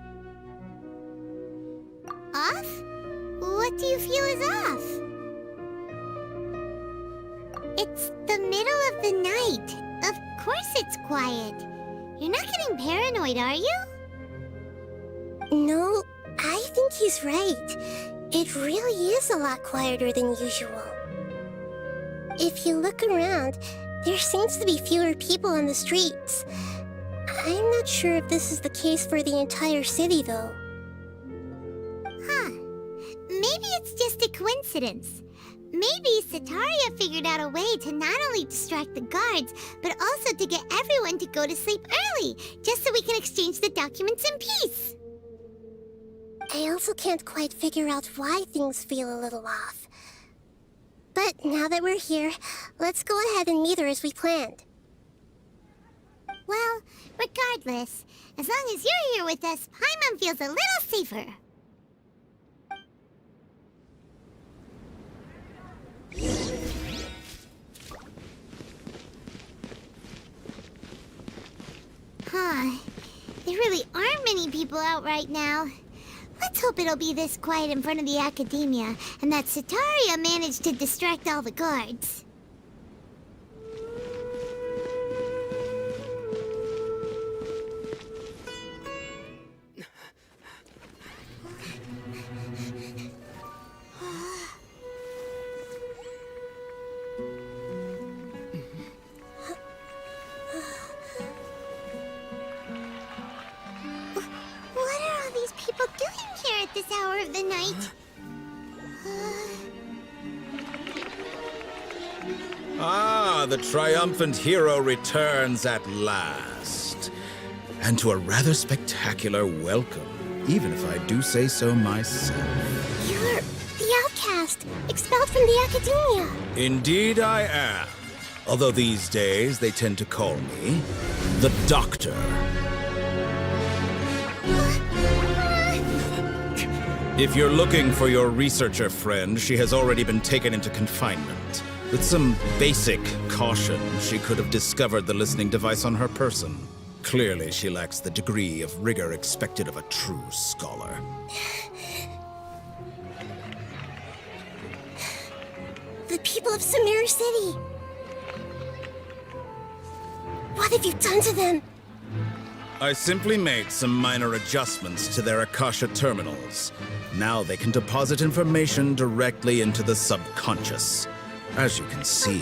Off? What do you feel is off? It's the middle of the night. Of course it's quiet. You're not getting paranoid, are you? No, I think he's right. It really is a lot quieter than usual. If you look around, there seems to be fewer people on the streets. I'm not sure if this is the case for the entire city, though. Maybe it's just a coincidence. Maybe Citaria figured out a way to not only distract the guards, but also to get everyone to go to sleep early, just so we can exchange the documents in peace. I also can't quite figure out why things feel a little off. But now that we're here, let's go ahead and meet her as we planned. Well, regardless, as long as you're here with us, Paimon feels a little safer. There really aren't many people out right now. Let's hope it'll be this quiet in front of the Academia, and that Citaria managed to distract all the guards. This hour of the night. The triumphant hero returns at last. And to a rather spectacular welcome, even if I do say so myself. You're the outcast, expelled from the Academia. Indeed I am. Although these days they tend to call me the Doctor. If you're looking for your researcher friend, she has already been taken into confinement. With some basic caution, she could have discovered the listening device on her person. Clearly, she lacks the degree of rigor expected of a true scholar. The people of Sumeru City! What have you done to them? I simply made some minor adjustments to their Akasha terminals. Now they can deposit information directly into the subconscious. As you can see,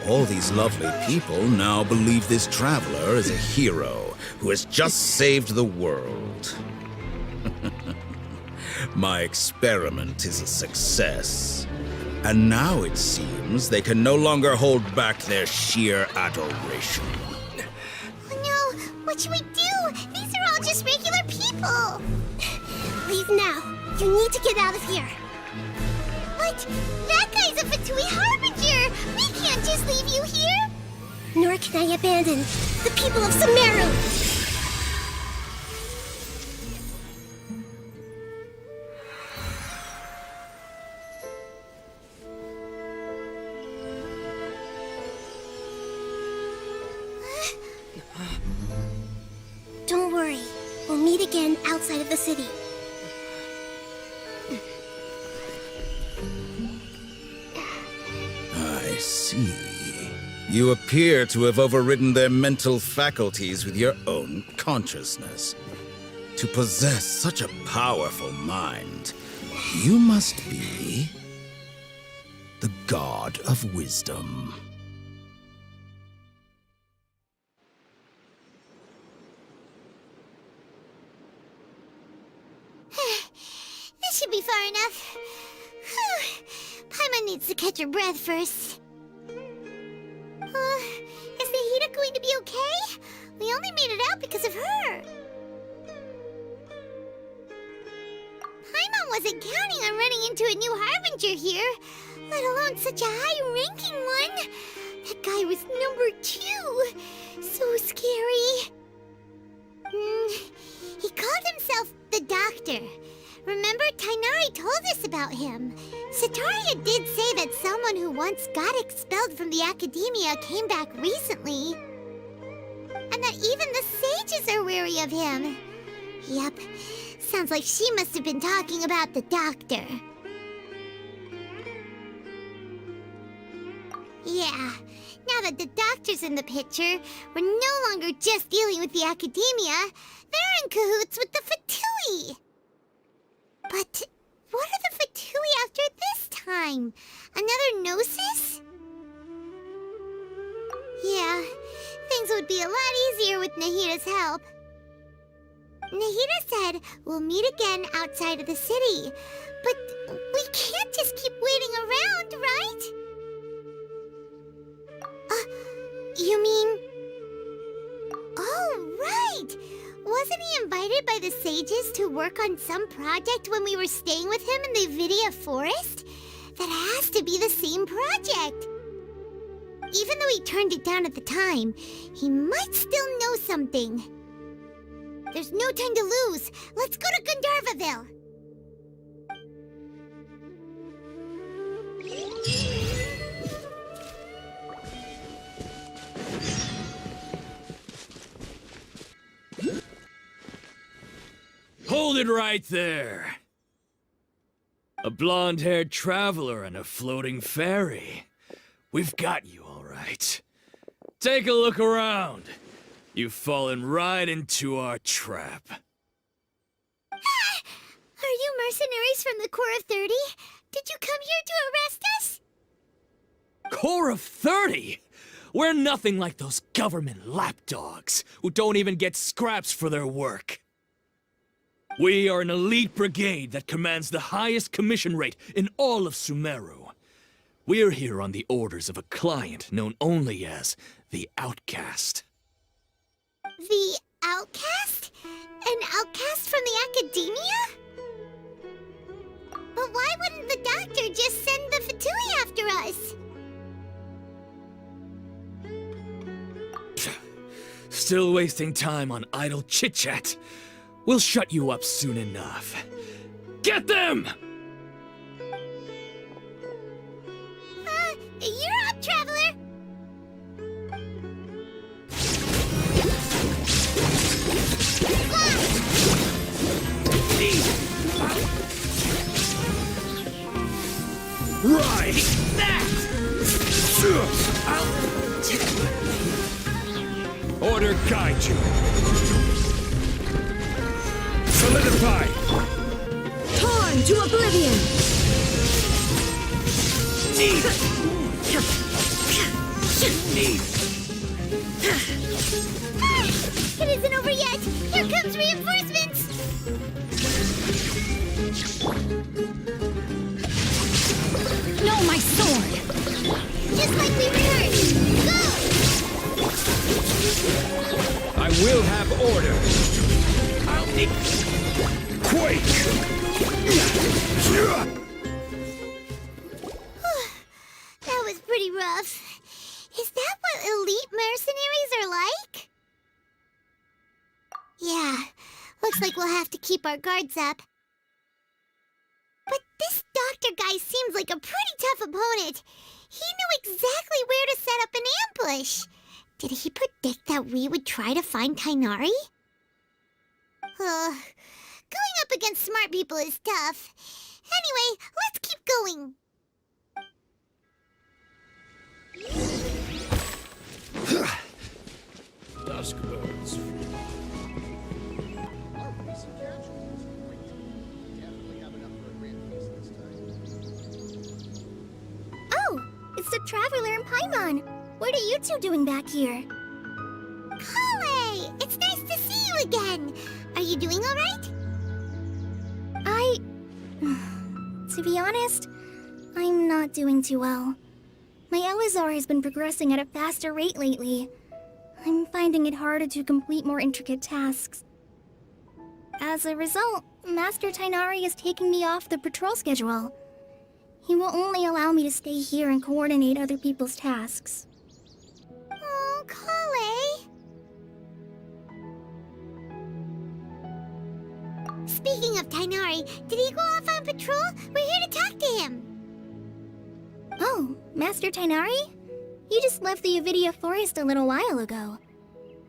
all these lovely people now believe this traveler is a hero who has just saved the world. My experiment is a success. And now it seems they can no longer hold back their sheer adoration. No! what should we do? These are all just regular people. Leave now. You need to get out of here. But that guy's a Fatui Harbinger. We can't just leave you here. Nor can I abandon the people of Sumeru. Don't worry. We'll meet again outside of the city. I see. You appear to have overridden their mental faculties with your own consciousness. To possess such a powerful mind, you must be the God of Wisdom. This should be far enough. Paimon needs to catch her breath first. Is Nahida going to be okay? We only made it out because of her. Paimon wasn't counting on running into a new Harbinger here, let alone such a high-ranking one. That guy was number 2. So scary. He called himself the Doctor. Remember, tighnari told us about him. Sataria did say that someone who once got expelled from the academia came back recently. And that even the sages are wary of him. Yep, sounds like she must have been talking about the Doctor. Yeah, now that the Doctor's in the picture, we're no longer just dealing with the academia. They're in cahoots with the Fatui. But what are the Fatui after this time? Another Gnosis? Yeah, things would be a lot easier with Nahida's help. Nahida said we'll meet again outside of the city. But we can't just keep waiting around, right? You mean... Oh, right! Wasn't he invited by the sages to work on some project when we were staying with him in the Vidia forest? That has to be the same project. Even though he turned it down at the time, he might still know something. There's no time to lose. Let's go to Gandharvaville. Hold it right there. A blonde-haired traveler and a floating fairy. We've got you, all right. Take a look around. You've fallen right into our trap. Are you mercenaries from the Corps of 30? Did you come here to arrest us? Corps of 30? We're nothing like those government lapdogs who don't even get scraps for their work. We are an elite brigade that commands the highest commission rate in all of Sumeru. We're here on the orders of a client known only as the Outcast. The Outcast? An outcast from the academia? But why wouldn't the Doctor just send the Fatui after us? Still wasting time on idle chit-chat. We'll shut you up soon enough. Get them! You're up, Traveler! Right! That! Order guide you. Solidify! Torn to oblivion! It isn't over yet! Here comes reinforcements! No, my sword! Just like we rehearsed! Go! I will have order. I'll need... Quake! That was pretty rough. Is that what elite mercenaries are like? Yeah, looks like we'll have to keep our guards up. But this doctor guy seems like a pretty tough opponent. He knew exactly where to set up an ambush. Did he predict that we would try to find tighnari? Going up against smart people is tough. Anyway, let's keep going. Dusk birds. Oh, it's the Traveler and Paimon. What are you two doing back here? Collei! It's nice to see you again. Are you doing all right? To be honest, I'm not doing too well. My Elazar has been progressing at a faster rate lately. I'm finding it harder to complete more intricate tasks. As a result, Master Tighnari is taking me off the patrol schedule. He will only allow me to stay here and coordinate other people's tasks. Oh, Collei. Speaking of tighnari, did he go off on patrol? We're here to talk to him. Oh, Master Tighnari? He just left the Avidia Forest a little while ago.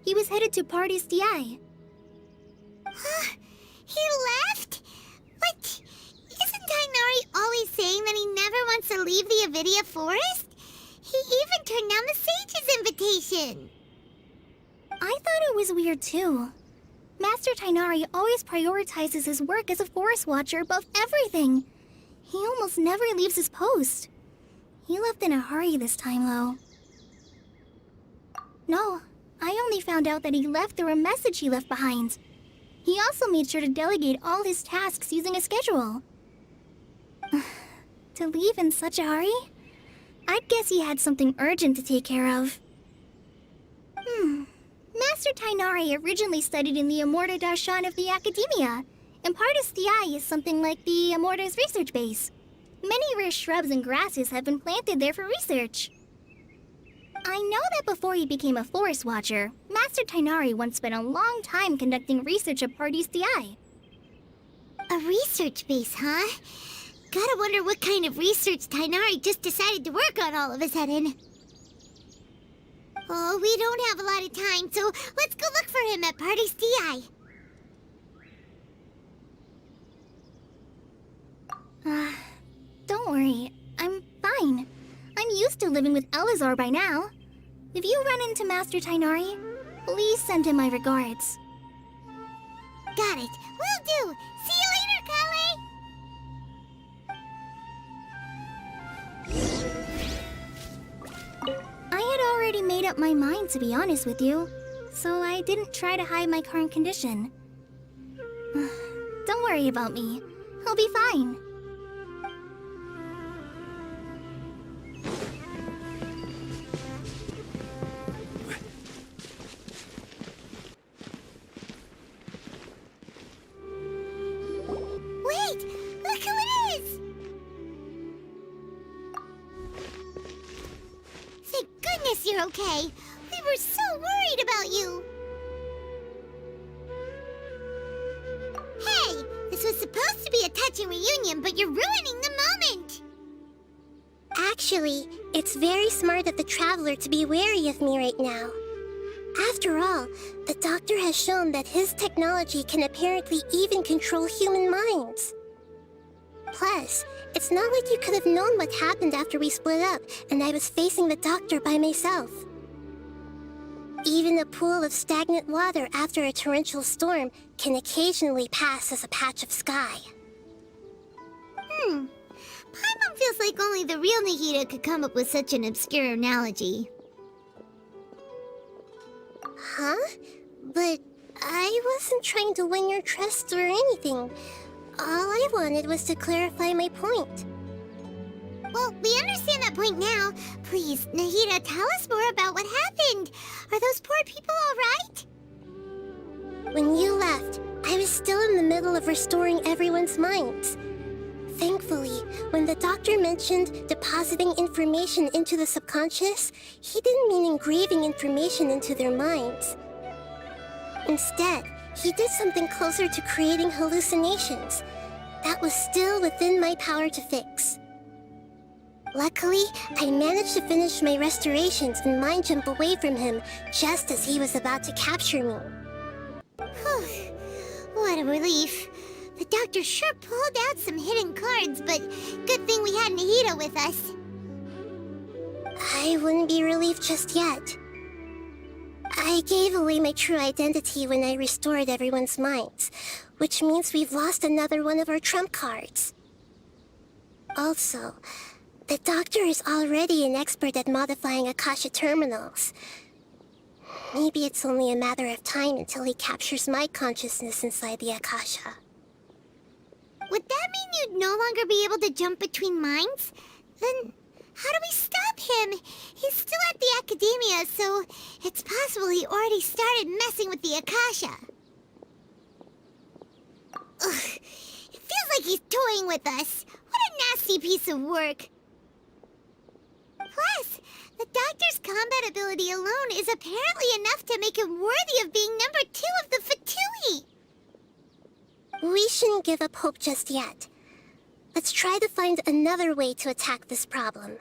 He was headed to Party's DI. He left? But isn't Tighnari always saying that he never wants to leave the Avidia Forest? He even turned down the sage's invitation. I thought it was weird too. Master Tighnari always prioritizes his work as a forest watcher above everything. He almost never leaves his post. He left in a hurry this time, though. No, I only found out that he left through a message he left behind. He also made sure to delegate all his tasks using a schedule. To leave in such a hurry? I'd guess he had something urgent to take care of. Master Tighnari originally studied in the Amorta Darshan of the Academia, and Partis DI is something like the Amorta's research base. Many rare shrubs and grasses have been planted there for research. I know that before he became a forest watcher, Master Tighnari once spent a long time conducting research at Partis DI. A research base, huh? Gotta wonder what kind of research Tighnari just decided to work on all of a sudden. Oh, we don't have a lot of time, so let's go look for him at Party's DI. Don't worry. I'm fine. I'm used to living with Elazar by now. If you run into Master Tighnari, please send him my regards. Got it. Will do. See you later, Collei. I had already made up my mind, to be honest with you, so I didn't try to hide my current condition. Don't worry about me. I'll be fine. Wait! Look who it is! Thank goodness you're okay. We were so worried about you. Hey, this was supposed to be a touching reunion, but you're ruining the moment. Actually, it's very smart of the Traveler to be wary of me right now. After all, the Doctor has shown that his technology can apparently even control human minds. Plus, it's not like you could have known what happened after we split up and I was facing the Doctor by myself. Even a pool of stagnant water after a torrential storm can occasionally pass as a patch of sky. Paimon feels like only the real Nahida could come up with such an obscure analogy. Huh? But I wasn't trying to win your trust or anything. All I wanted was to clarify my point. Well, we understand that point now. Please, Nahida, tell us more about what happened. Are those poor people all right? of restoring everyone's minds. Thankfully, when the doctor mentioned depositing information into the subconscious, he didn't mean engraving information into their minds. Instead, he did something closer to creating hallucinations. That was still within my power to fix. Luckily, I managed to finish my restorations and mind jump away from him just as he was about to capture me. Whew. What a relief. The doctor sure pulled out some hidden cards, but good thing we had Nahida with us. I wouldn't be relieved just yet. I gave away my true identity when I restored everyone's minds, which means we've lost another one of our trump cards. Also, the doctor is already an expert at modifying Akasha terminals. Maybe it's only a matter of time until he captures my consciousness inside the Akasha. Would that mean you'd no longer be able to jump between minds? Then how do we stop him? He's still at the Academia, so it's possible he already started messing with the Akasha. Ugh, it feels like he's toying with us. What a nasty piece of work. Plus, the doctor's combat ability alone is apparently enough to make him worthy of being number 2 of the Fatui. We shouldn't give up hope just yet. Let's try to find another way to attack this problem.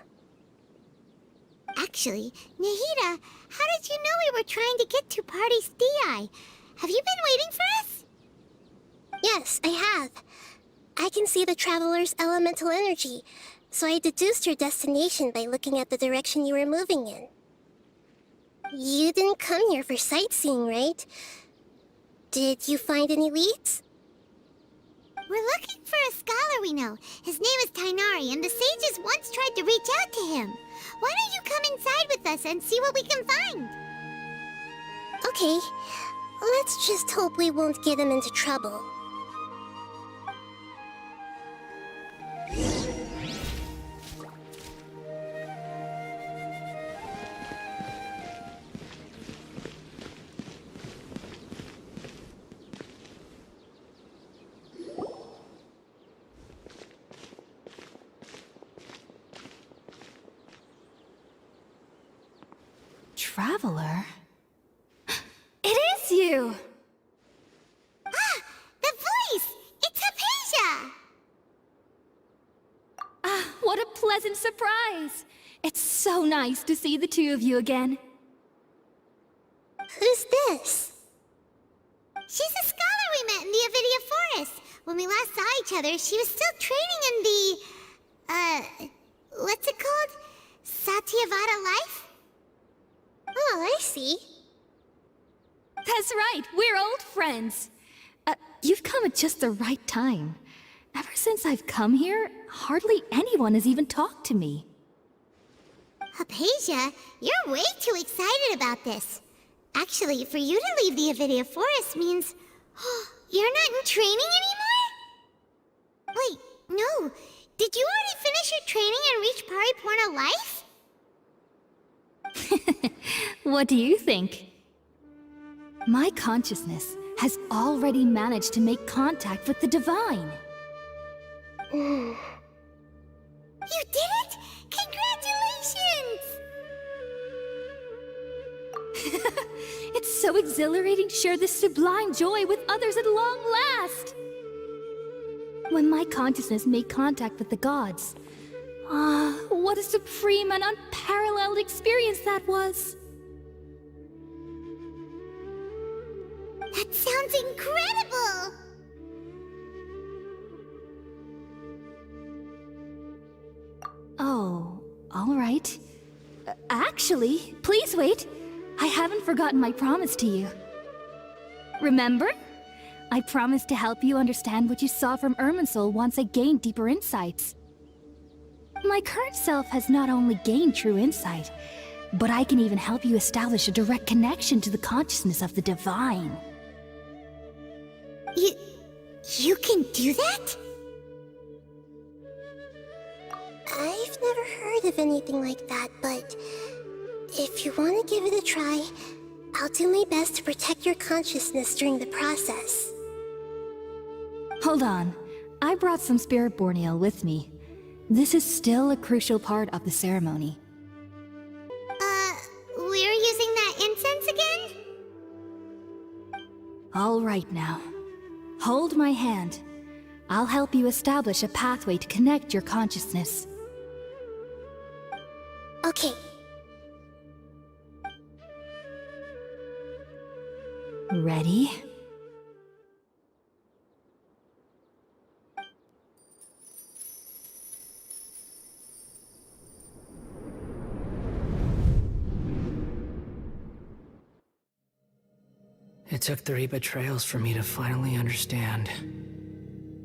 Actually, Nahida, how did you know we were trying to get to Party's deyha? Have you been waiting for us? Yes, I have. I can see the Traveler's elemental energy, so I deduced your destination by looking at the direction you were moving in. You didn't come here for sightseeing, right? Did you find any leads? We're looking for a scholar we know. His name is Tighnari, and the sages once tried to reach out to him. Why don't you come inside with us and see what we can find? Okay, let's just hope we won't get him into trouble. Traveler? It is you! Ah! The voice! It's Hypatia! Ah, what a pleasant surprise! It's so nice to see the two of you again. Who's this? She's a scholar we met in the Avidia Forest. When we last saw each other, she was still training in the... what's it called? Satyavada life? Oh, I see. That's right, we're old friends. You've come at just the right time. Ever since I've come here, hardly anyone has even talked to me. Hypatia, you're way too excited about this. Actually, for you to leave the Avidia Forest means... you're not in training anymore? Wait, no. Did you already finish your training and reach Paripurna life? What do you think? My consciousness has already managed to make contact with the divine. You did it! Congratulations! It's so exhilarating to share this sublime joy with others at long last! When my consciousness made contact with the gods, what a supreme and unparalleled experience that was! That sounds incredible! Oh, all right. Actually, please wait. I haven't forgotten my promise to you. Remember? I promised to help you understand what you saw from Irminsul once I gained deeper insights. My current self has not only gained true insight, but I can even help you establish a direct connection to the consciousness of the divine. You can do that? I've never heard of anything like that, but if you want to give it a try, I'll do my best to protect your consciousness during the process. Hold on. I brought some spirit-born ale with me. This is still a crucial part of the ceremony. We're using that incense again? All right now. Hold my hand. I'll help you establish a pathway to connect your consciousness. Okay. Ready? It took 3 betrayals for me to finally understand.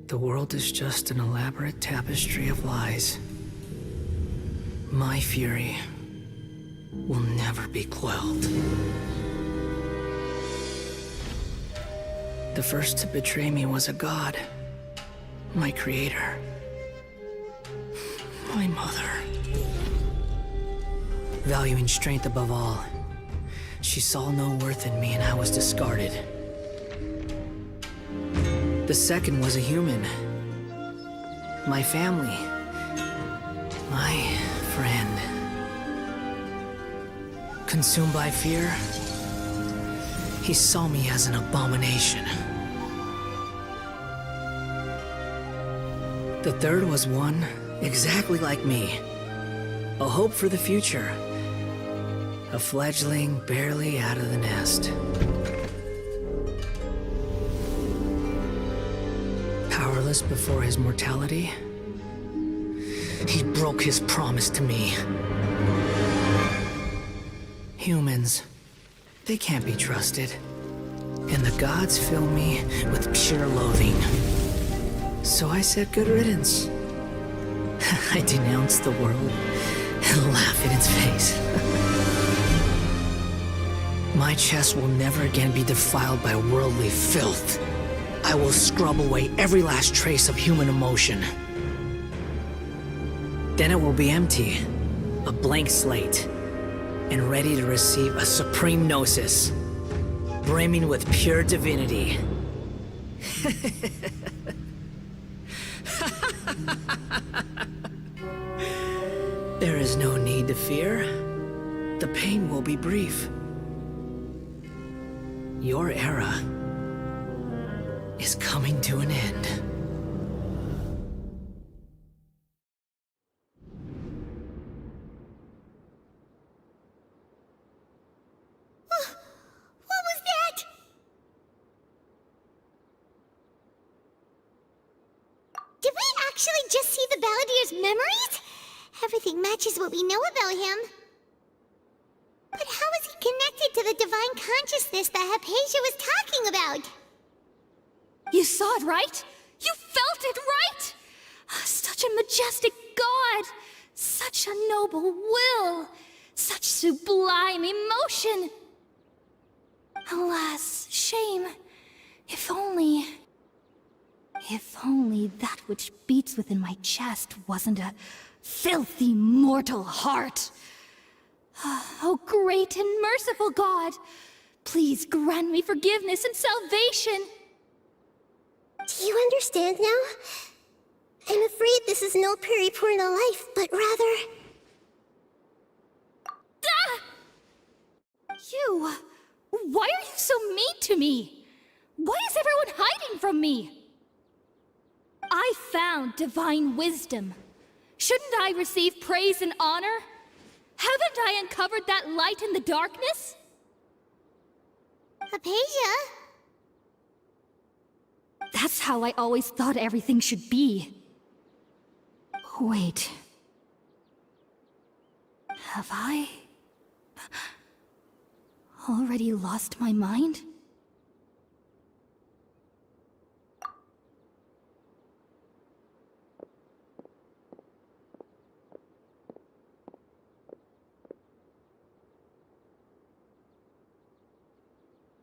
The world is just an elaborate tapestry of lies. My fury will never be quelled. The first to betray me was a god. My creator. My mother. Valuing strength above all, she saw no worth in me and I was discarded. The second was a human. My family. My friend. Consumed by fear, he saw me as an abomination. The third was one exactly like me. A hope for the future. A fledgling barely out of the nest. Powerless before his mortality, he broke his promise to me. Humans, they can't be trusted. And the gods fill me with pure loathing. So I said good riddance. I denounce the world and laugh in its face. My chest will never again be defiled by worldly filth. I will scrub away every last trace of human emotion. Then it will be empty, a blank slate, and ready to receive a supreme gnosis, brimming with pure divinity. There is no need to fear. The pain will be brief. Your era is coming to an end. What was that? Did we actually just see the Balladier's memories? Everything matches what we know about him. But how is he connected to the divine consciousness that Hypatia was talking about? You saw it, right? You felt it, right? Such a majestic god! Such a noble will! Such sublime emotion! Alas, shame. If only that which beats within my chest wasn't a filthy mortal heart. Oh, great and merciful God, please grant me forgiveness and salvation. Do you understand now? I'm afraid this is no Puripurna life, but rather... You! Why are you so mean to me? Why is everyone hiding from me? I found divine wisdom. Shouldn't I receive praise and honor? Haven't I uncovered that light in the darkness? Hypatia? That's how I always thought everything should be. Wait. Have I already lost my mind?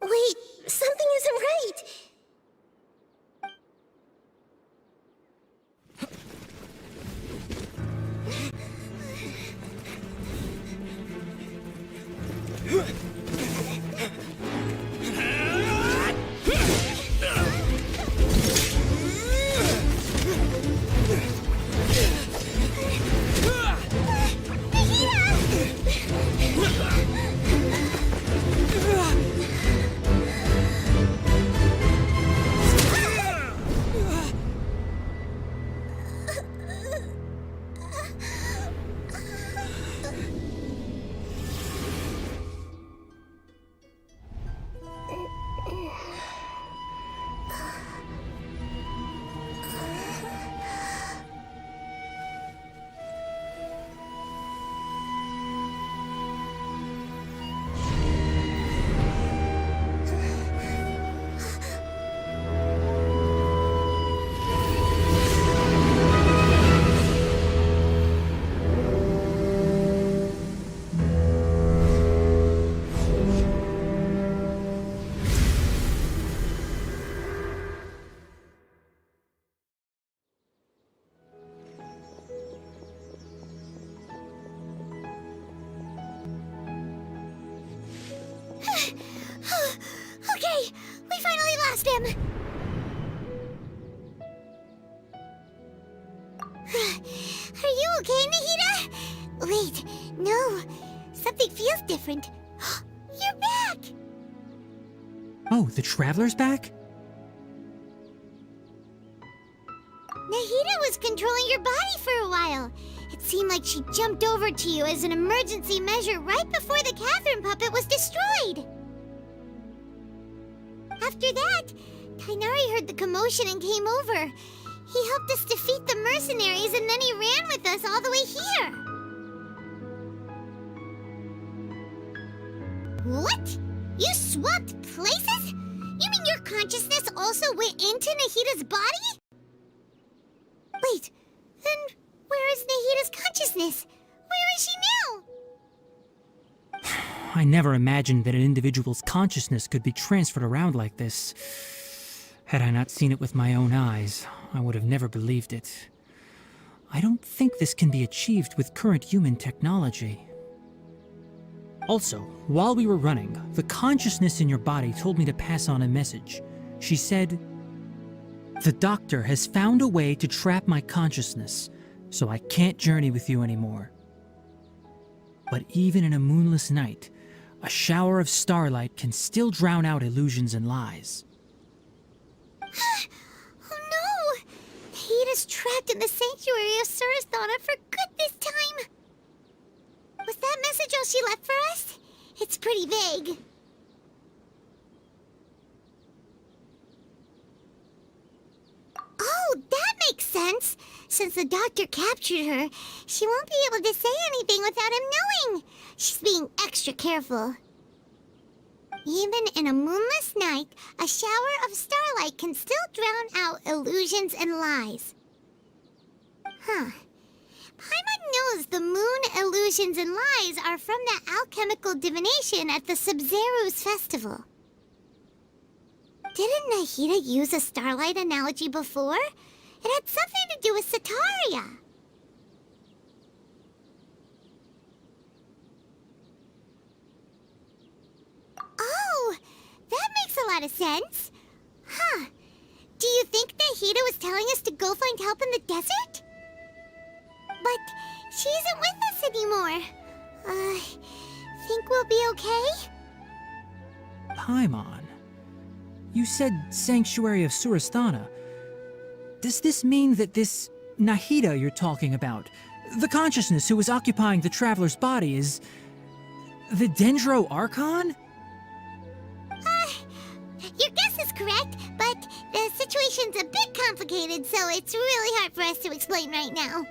Wait, something isn't right! lost him! Are you okay, Nahida? Wait, no. Something feels different. You're back! Oh, the Traveler's back? Nahida was controlling your body for a while. It seemed like she jumped over to you as an emergency measure right before the Catherine puppet was destroyed. After that, Tighnari heard the commotion and came over. He helped us defeat the mercenaries and then he ran with us all the way here. What? You swapped places? You mean your consciousness also went into Nahida's body? Wait, then where is Nahida's consciousness? Where is she now? I never imagined that an individual's consciousness could be transferred around like this. Had I not seen it with my own eyes, I would have never believed it. I don't think this can be achieved with current human technology. Also, while we were running, the consciousness in your body told me to pass on a message. She said, "The doctor has found a way to trap my consciousness, so I can't journey with you anymore. But even in a moonless night, a shower of starlight can still drown out illusions and lies." Oh no! Nahida's trapped in the sanctuary of Suristhana for good this time! Was that message all she left for us? It's pretty vague. Oh, that makes sense! Since the doctor captured her, she won't be able to say anything without him knowing. She's being extra careful. Even in a moonless night, a shower of starlight can still drown out illusions and lies. Huh. Paimon knows the moon illusions and lies are from that alchemical divination at the Sub-Zeru's festival. Didn't Nahida use a starlight analogy before? It had something to do with Sataria. Oh, that makes a lot of sense. Huh. Do you think Nahida was telling us to go find help in the desert? But she isn't with us anymore. Think we'll be okay? Paimon, you said Sanctuary of Suristhana. Does this mean that this Nahida you're talking about, the consciousness who was occupying the Traveler's body, is the Dendro Archon? Your guess is correct, but the situation's a bit complicated, so it's really hard for us to explain right now.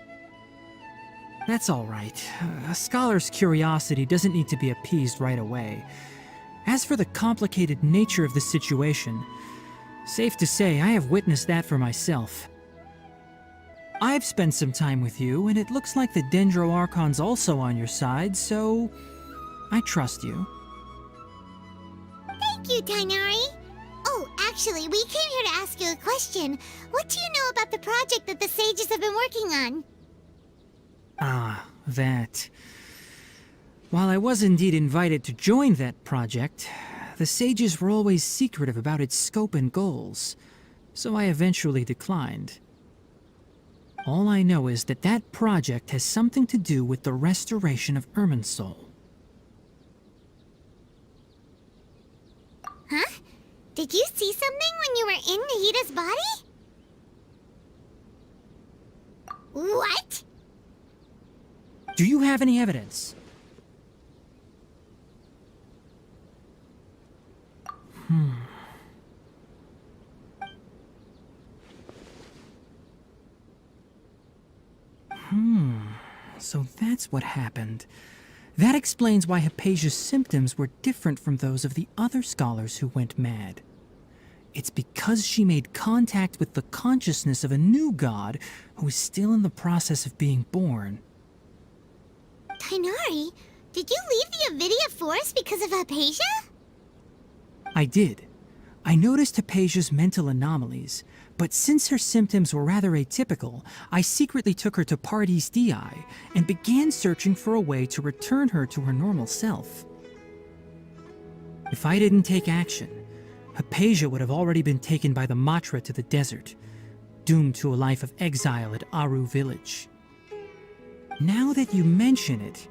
That's all right. A scholar's curiosity doesn't need to be appeased right away. As for the complicated nature of the situation, safe to say I have witnessed that for myself. I've spent some time with you, and it looks like the Dendro Archon's also on your side, so I trust you. Thank you, Tighnari. Oh, actually, we came here to ask you a question. What do you know about the project that the sages have been working on? Ah, that. While I was indeed invited to join that project, the sages were always secretive about its scope and goals, so I eventually declined. All I know is that that project has something to do with the restoration of Irminsul. Huh? Did you see something when you were in Nahida's body? What? Do you have any evidence? So that's what happened. That explains why Hypatia's symptoms were different from those of the other scholars who went mad. It's because she made contact with the consciousness of a new god who is still in the process of being born. Tighnari, did you leave the Avidia Forest because of Hypatia? I did. I noticed Hypatia's mental anomalies, but since her symptoms were rather atypical, I secretly took her to Paradis Dei and began searching for a way to return her to her normal self. If I didn't take action, Hypatia would have already been taken by the Matra to the desert, doomed to a life of exile at Aru village. Now that you mention it,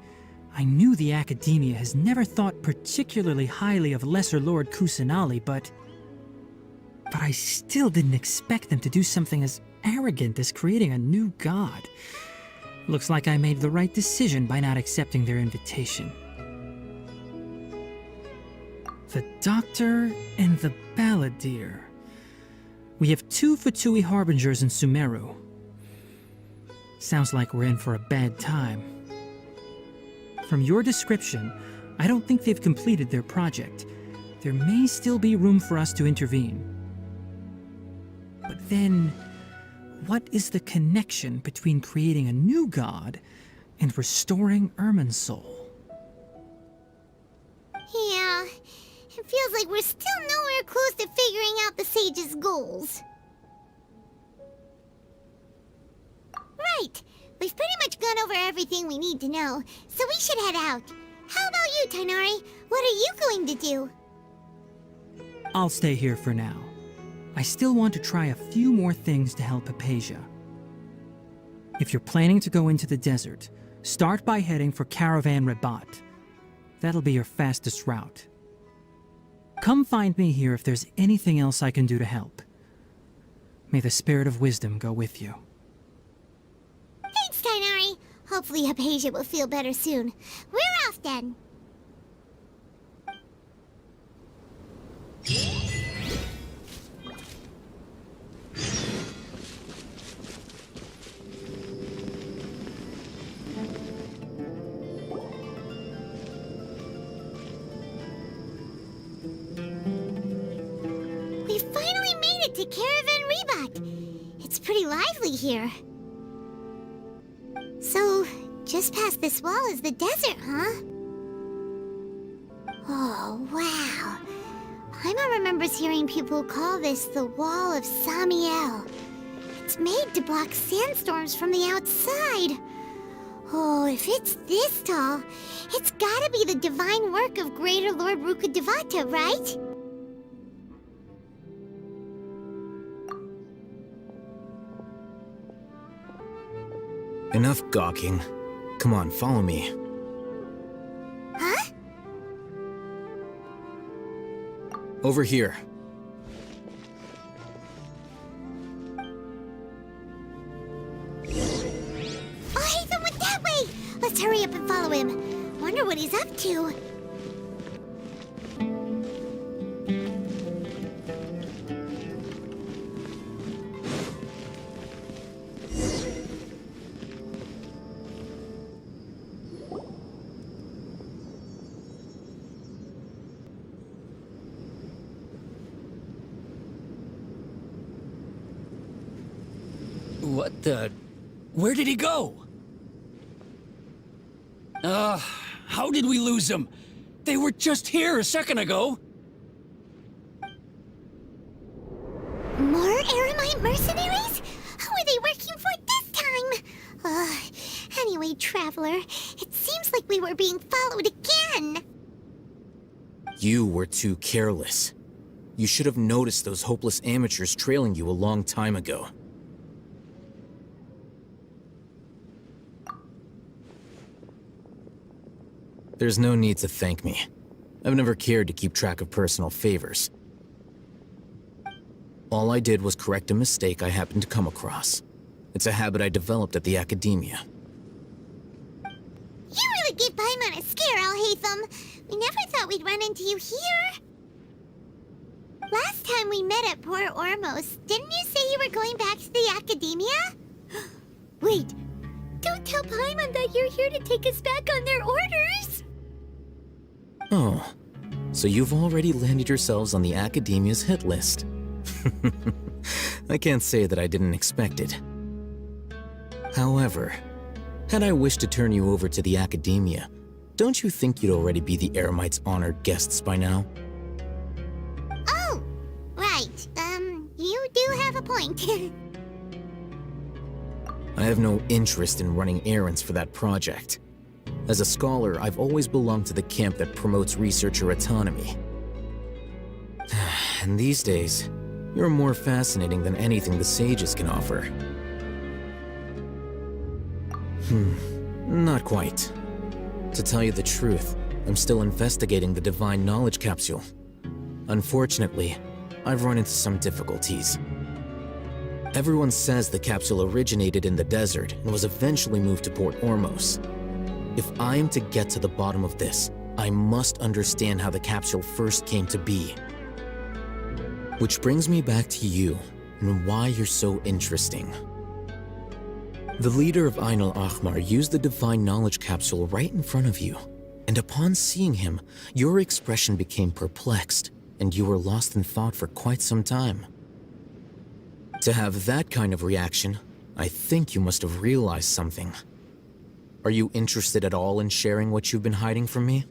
I knew the Academia has never thought particularly highly of Lesser Lord Kusanali, but I still didn't expect them to do something as arrogant as creating a new god. Looks like I made the right decision by not accepting their invitation. The Doctor and the Balladeer. We have 2 Fatui Harbingers in Sumeru. Sounds like we're in for a bad time. From your description, I don't think they've completed their project. There may still be room for us to intervene. But then, what is the connection between creating a new god and restoring Irminsul? Yeah, it feels like we're still nowhere close to figuring out the sage's goals. Right, we've pretty much gone over everything we need to know, so we should head out. How about you, Tighnari? What are you going to do? I'll stay here for now. I still want to try a few more things to help Hypatia. If you're planning to go into the desert, start by heading for Caravan Rabat. That'll be your fastest route. Come find me here if there's anything else I can do to help. May the spirit of wisdom go with you. Thanks, Tighnari. Hopefully Hypatia will feel better soon. We're off then. We finally made it to Caravan Rabat. It's pretty lively here. So, just past this wall is the desert, huh? Oh, wow. Paimon remembers hearing people call this the Wall of Samiel. It's made to block sandstorms from the outside. Oh, if it's this tall, it's gotta be the divine work of Greater Lord Rukkhadevata, right? Enough gawking. Come on, follow me. Huh? Over here. Alhaitham went that way! Let's hurry up and follow him. Wonder what he's up to. What the... Where did he go? How did we lose them? They were just here a second ago. More Eremite mercenaries? Who are they working for this time? Anyway, Traveler, it seems like we were being followed again. You were too careless. You should have noticed those hopeless amateurs trailing you a long time ago. There's no need to thank me. I've never cared to keep track of personal favors. All I did was correct a mistake I happened to come across. It's a habit I developed at the Academia. You really gave Paimon a scare, Alhaitham. We never thought we'd run into you here. Last time we met at Port Ormos, didn't you say you were going back to the Academia? Wait, don't tell Paimon that you're here to take us back on their orders! Oh, so you've already landed yourselves on the Academia's hit list. I can't say that I didn't expect it. However, had I wished to turn you over to the Academia, don't you think you'd already be the Eremites' honored guests by now? Oh, right. You do have a point. I have no interest in running errands for that project. As a scholar, I've always belonged to the camp that promotes researcher autonomy. And these days, you're more fascinating than anything the sages can offer. Not quite. To tell you the truth, I'm still investigating the Divine Knowledge Capsule. Unfortunately, I've run into some difficulties. Everyone says the capsule originated in the desert and was eventually moved to Port Ormos. If I am to get to the bottom of this, I must understand how the capsule first came to be. Which brings me back to you and why you're so interesting. The leader of Ain al-Ahmar used the Divine Knowledge Capsule right in front of you, and upon seeing him, your expression became perplexed, and you were lost in thought for quite some time. To have that kind of reaction, I think you must have realized something. Are you interested at all in sharing what you've been hiding from me?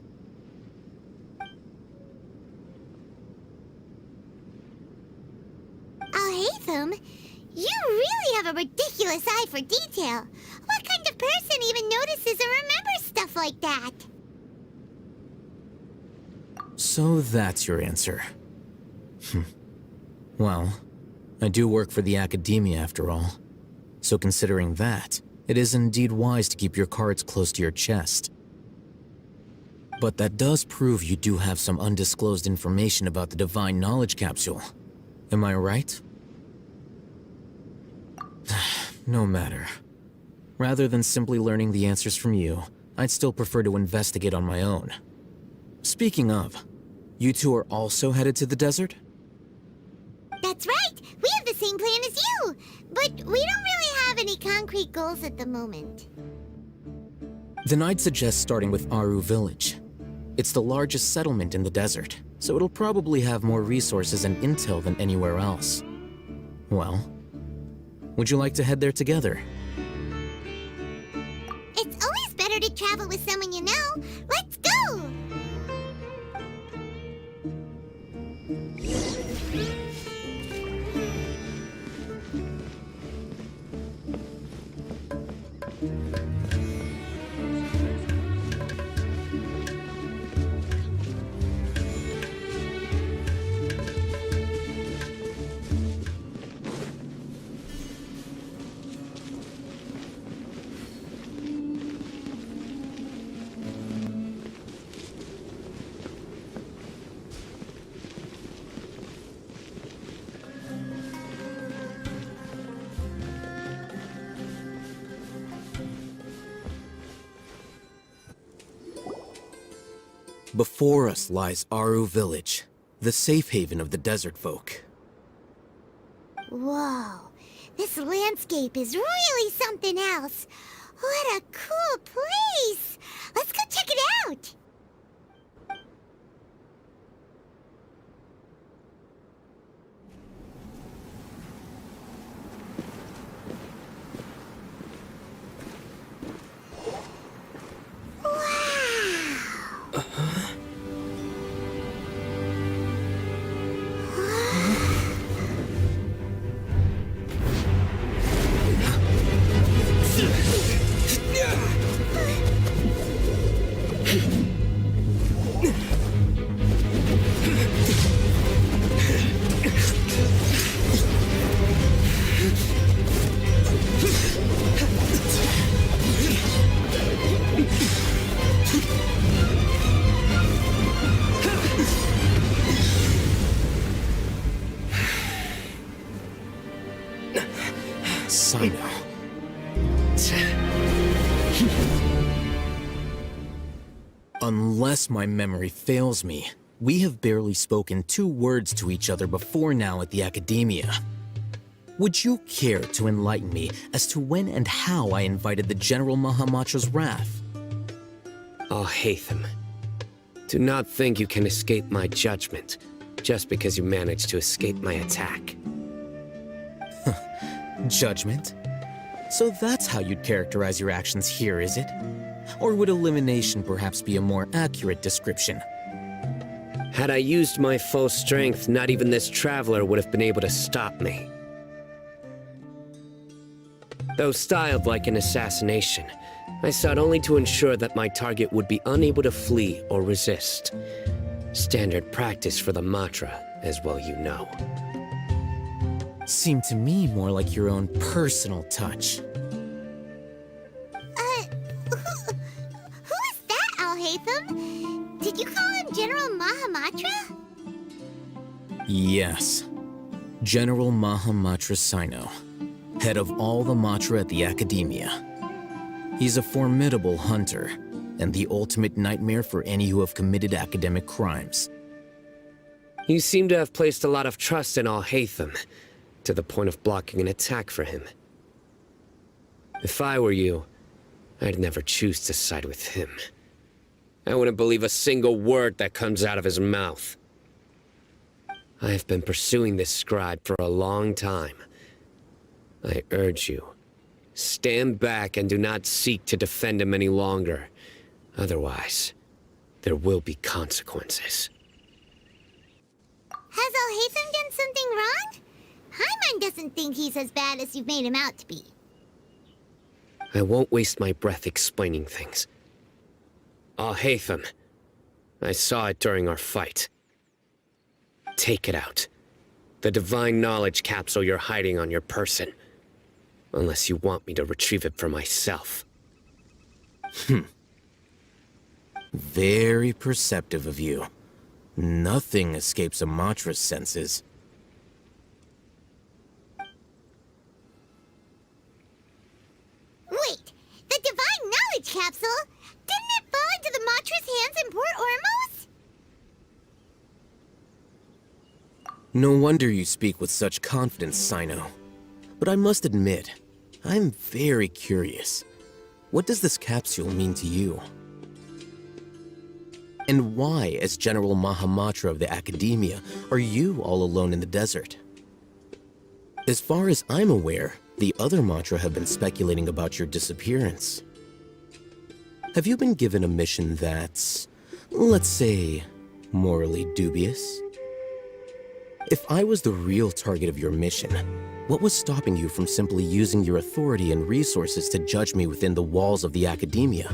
Alhaitham, you really have a ridiculous eye for detail. What kind of person even notices or remembers stuff like that? So that's your answer. Well, I do work for the Academia after all. So considering that, it is indeed wise to keep your cards close to your chest. But that does prove you do have some undisclosed information about the Divine Knowledge Capsule. Am I right? No matter. Rather than simply learning the answers from you, I'd still prefer to investigate on my own. Speaking of, you two are also headed to the desert? That's right! We have the same plan as you! But we don't really have any concrete goals at the moment. Then I'd suggest starting with Aru Village. It's the largest settlement in the desert, so it'll probably have more resources and intel than anywhere else. Well, would you like to head there together? It's always better to travel with someone you know. Let's go! Before us lies Aru Village, the safe haven of the desert folk. Whoa, this landscape is really something else. What a cool place! Let's go check it out! Cyno. Unless my memory fails me, we have barely spoken 2 words to each other before now at the Academia. Would you care to enlighten me as to when and how I invited the General Mahamatra's wrath? Alhaitham, do not think you can escape my judgment just because you managed to escape my attack. Judgment? So that's how you'd characterize your actions here, is it? Or would elimination perhaps be a more accurate description? Had I used my full strength, not even this traveler would have been able to stop me. Though styled like an assassination, I sought only to ensure that my target would be unable to flee or resist. Standard practice for the Matra. as well you know. Seemed to me more like your own personal touch. Who is that, alhaitham? Did you call him General Mahamatra? Yes. General Mahamatra Cyno, head of all the Matra at the Academia. He's a formidable hunter, and the ultimate nightmare for any who have committed academic crimes. You seem to have placed a lot of trust in alhaitham, to the point of blocking an attack for him. If I were you, I'd never choose to side with him. I wouldn't believe a single word that comes out of his mouth. I have been pursuing this scribe for a long time. I urge you, stand back and do not seek to defend him any longer. Otherwise, there will be consequences. Has alhaitham done something wrong? Paimon doesn't think he's as bad as you've made him out to be. I won't waste my breath explaining things. Alhaitham, I saw it during our fight. Take it out. The divine knowledge capsule you're hiding on your person. Unless you want me to retrieve it for myself. Very perceptive of you. Nothing escapes a Matra's senses. Wait, the divine knowledge capsule? Didn't it fall into the Matra's hands in Port Ormos? No wonder you speak with such confidence, Cyno. But I must admit, I'm very curious. What does this capsule mean to you? And why, as General Mahamatra of the Academia, are you all alone in the desert? As far as I'm aware, the other Matra have been speculating about your disappearance. Have you been given a mission that's, let's say, morally dubious? If I was the real target of your mission, what was stopping you from simply using your authority and resources to judge me within the walls of the Academia?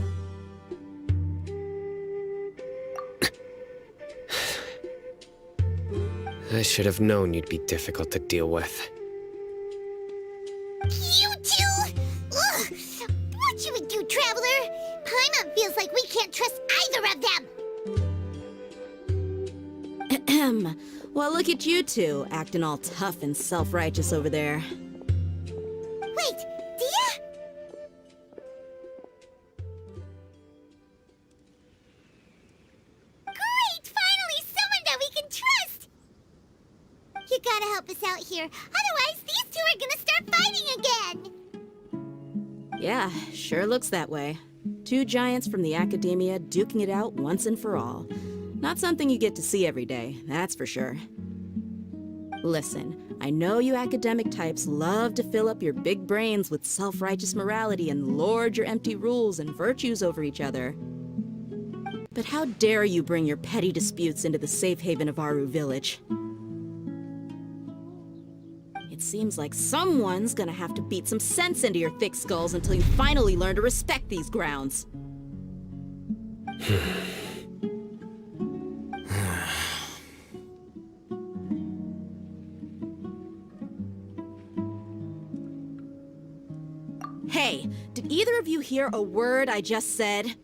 I should have known you'd be difficult to deal with. You two! Ugh! What should we do, Traveler? Paimon feels like we can't trust either of them! Well, look at you two, acting all tough and self-righteous over there. Wait, deyha? Great! Finally, someone that we can trust! You gotta help us out here, otherwise these two are gonna start fighting again! Yeah, sure looks that way. Two giants from the Academia duking it out once and for all. Not something you get to see every day, that's for sure. Listen, I know you academic types love to fill up your big brains with self-righteous morality and lord your empty rules and virtues over each other. But how dare you bring your petty disputes into the safe haven of Aru Village? It seems like someone's gonna have to beat some sense into your thick skulls until you finally learn to respect these grounds. Hey, did either of you hear a word I just said?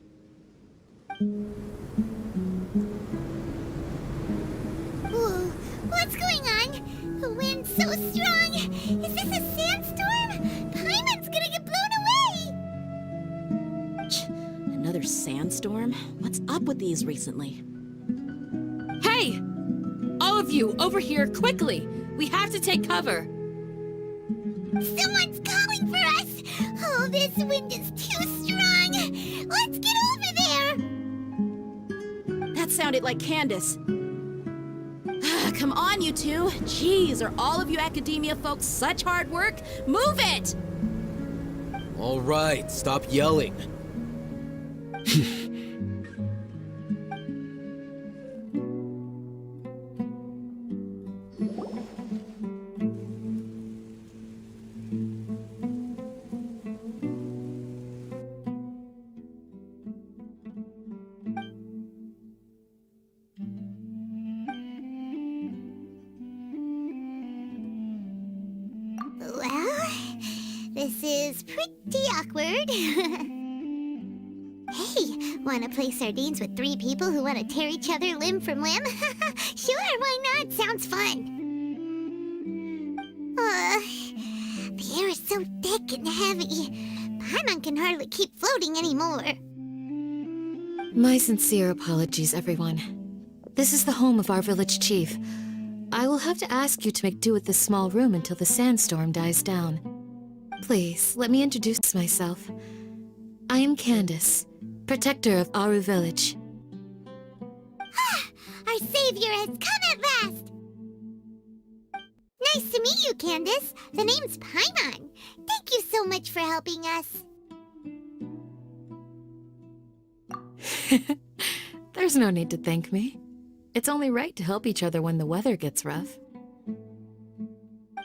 Whoa, what's going on? The wind's so strong! Is this a sandstorm? Paimon's gonna get blown away! Another sandstorm? What's up with these recently? Hey! All of you, over here, quickly! We have to take cover! Someone's calling for us! Oh, this wind is too strong! Let's get over there! That sounded like Candace. Come on, you two. Jeez, are all of you Academia folks such hard work? Move it! All right, stop yelling. This is pretty awkward. Hey, wanna play sardines with 3 people who wanna tear each other limb from limb? Sure, why not? Sounds fun. The air is so thick and heavy. Paimon can hardly keep floating anymore. My sincere apologies, everyone. This is the home of our village chief. I will have to ask you to make do with this small room until the sandstorm dies down. Please, let me introduce myself. I am Candace, protector of Aru village. Our savior has come at last! Nice to meet you, Candace. The name's Paimon. Thank you so much for helping us. There's no need to thank me. It's only right to help each other when the weather gets rough.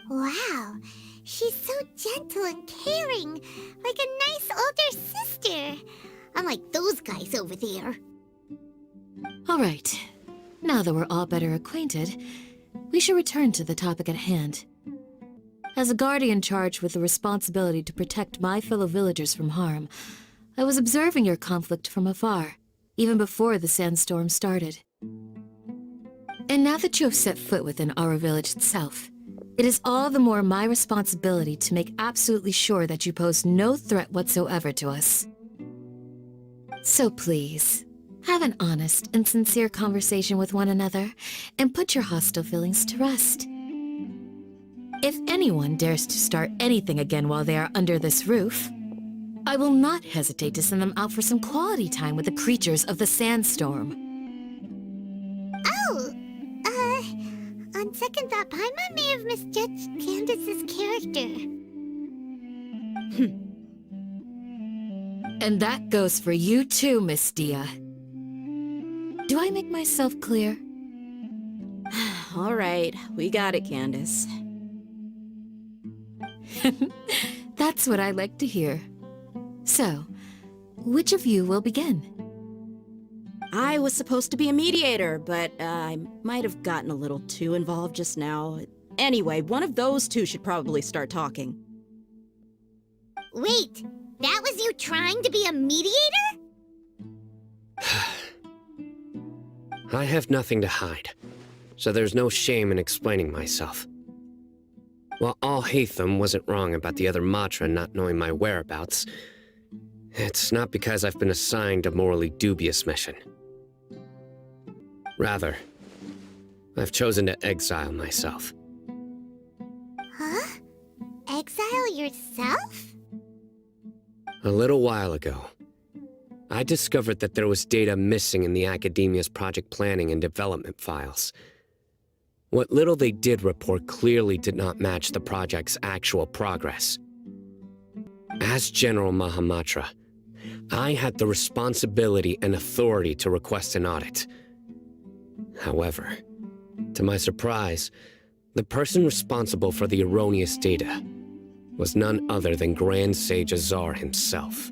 Wow, she's so gentle and caring, like a nice older sister. Unlike those guys over there. All right. Now that we're all better acquainted, we should return to the topic at hand. As a guardian charged with the responsibility to protect my fellow villagers from harm, I was observing your conflict from afar, even before the sandstorm started. And now that you have set foot within our village itself, it is all the more my responsibility to make absolutely sure that you pose no threat whatsoever to us. So please, have an honest and sincere conversation with one another, and put your hostile feelings to rest. If anyone dares to start anything again while they are under this roof, I will not hesitate to send them out for some quality time with the creatures of the sandstorm. Oh, on second thought, Paimon may have misjudged Candace's character. And that goes for you too, Miss deyha. Do I make myself clear? All right, we got it, Candace. That's what I like to hear. So, which of you will begin? I was supposed to be a mediator, but I might have gotten a little too involved just now. Anyway, one of those two should probably start talking. Wait, that was you trying to be a mediator? I have nothing to hide, so there's no shame in explaining myself. While alhaitham wasn't wrong about the other Matra not knowing my whereabouts, it's not because I've been assigned a morally dubious mission. Rather, I've chosen to exile myself. Huh? Exile yourself? A little while ago, I discovered that there was data missing in the Academia's project planning and development files. What little they did report clearly did not match the project's actual progress. As General Mahamatra, I had the responsibility and authority to request an audit. However, to my surprise, the person responsible for the erroneous data was none other than Grand Sage Azar himself.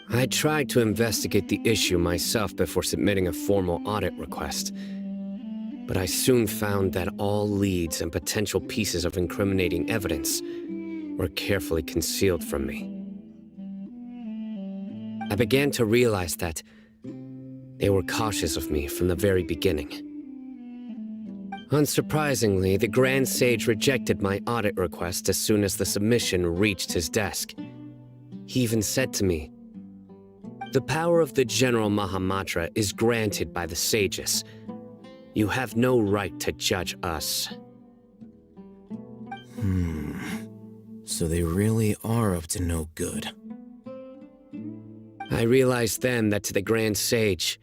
I tried to investigate the issue myself before submitting a formal audit request, but I soon found that all leads and potential pieces of incriminating evidence were carefully concealed from me. I began to realize that they were cautious of me from the very beginning. Unsurprisingly, the Grand Sage rejected my audit request as soon as the submission reached his desk. He even said to me, "The power of the General Mahamatra is granted by the sages. You have no right to judge us." So they really are up to no good. I realized then that to the Grand Sage,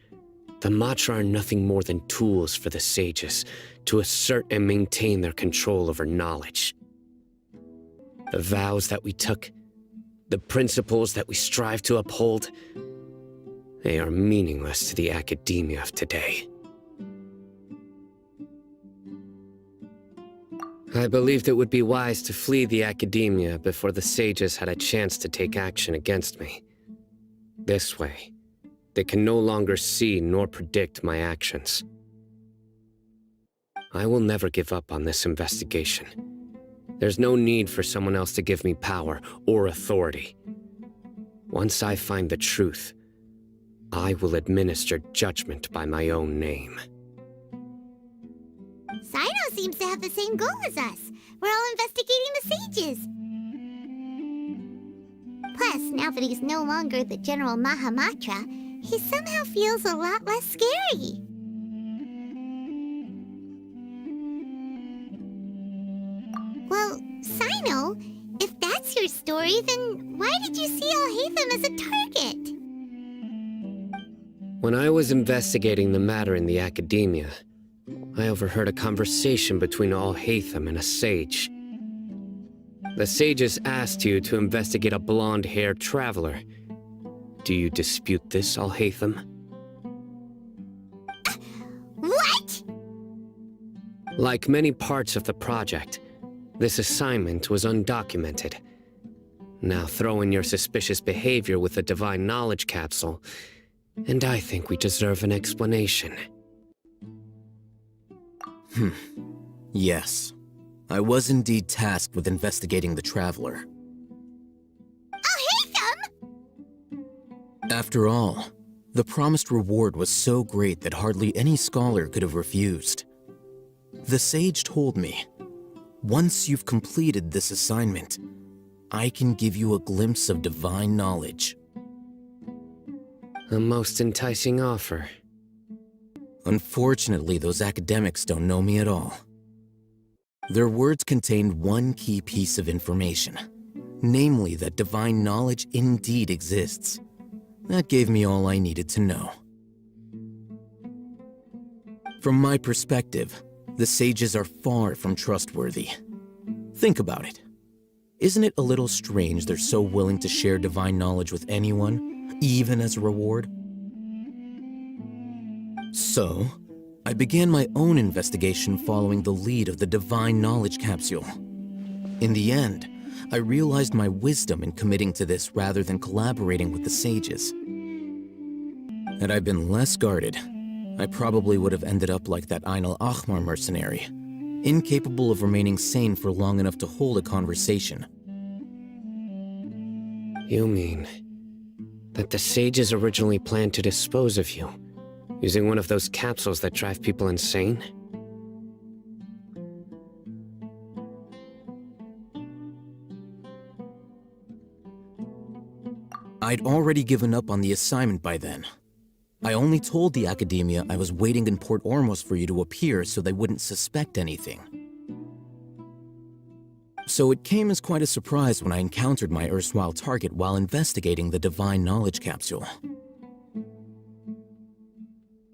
the Matra are nothing more than tools for the sages to assert and maintain their control over knowledge. The vows that we took, the principles that we strive to uphold, they are meaningless to the academia of today. I believed it would be wise to flee the academia before the sages had a chance to take action against me. This way, they can no longer see nor predict my actions. I will never give up on this investigation, There's no need for someone else to give me power or authority. Once I find the truth, I will administer judgment by my own name. Cyno seems to have the same goal as us. We're all investigating the sages. Plus, now that he's no longer the General Mahamatra, he somehow feels a lot less scary. Well, Cyno, if that's your story, then why did you see alhaitham as a target? When I was investigating the matter in the academia, I overheard a conversation between alhaitham and a sage. The sages asked you to investigate a blonde-haired traveler. Do you dispute this, alhaitham? What? Like many parts of the project, this assignment was undocumented. Now throw in your suspicious behavior with the Divine Knowledge Capsule, and I think we deserve an explanation. Yes. I was indeed tasked with investigating the Traveler. Alhaitham! After all, the promised reward was so great that hardly any scholar could have refused. The sage told me, once you've completed this assignment, I can give you a glimpse of divine knowledge. A most enticing offer. Unfortunately, those academics don't know me at all. Their words contained one key piece of information, namely that divine knowledge indeed exists. That gave me all I needed to know. From my perspective, the sages are far from trustworthy. Think about it. Isn't it a little strange they're so willing to share divine knowledge with anyone, even as a reward? So, I began my own investigation following the lead of the Divine Knowledge Capsule. In the end, I realized my wisdom in committing to this rather than collaborating with the sages. Had I been less guarded, I probably would have ended up like that Ain al-Ahmar mercenary, incapable of remaining sane for long enough to hold a conversation. You mean that the sages originally planned to dispose of you, using one of those capsules that drive people insane? I'd already given up on the assignment by then. I only told the Academia I was waiting in Port Ormos for you to appear so they wouldn't suspect anything. So it came as quite a surprise when I encountered my erstwhile target while investigating the Divine Knowledge Capsule.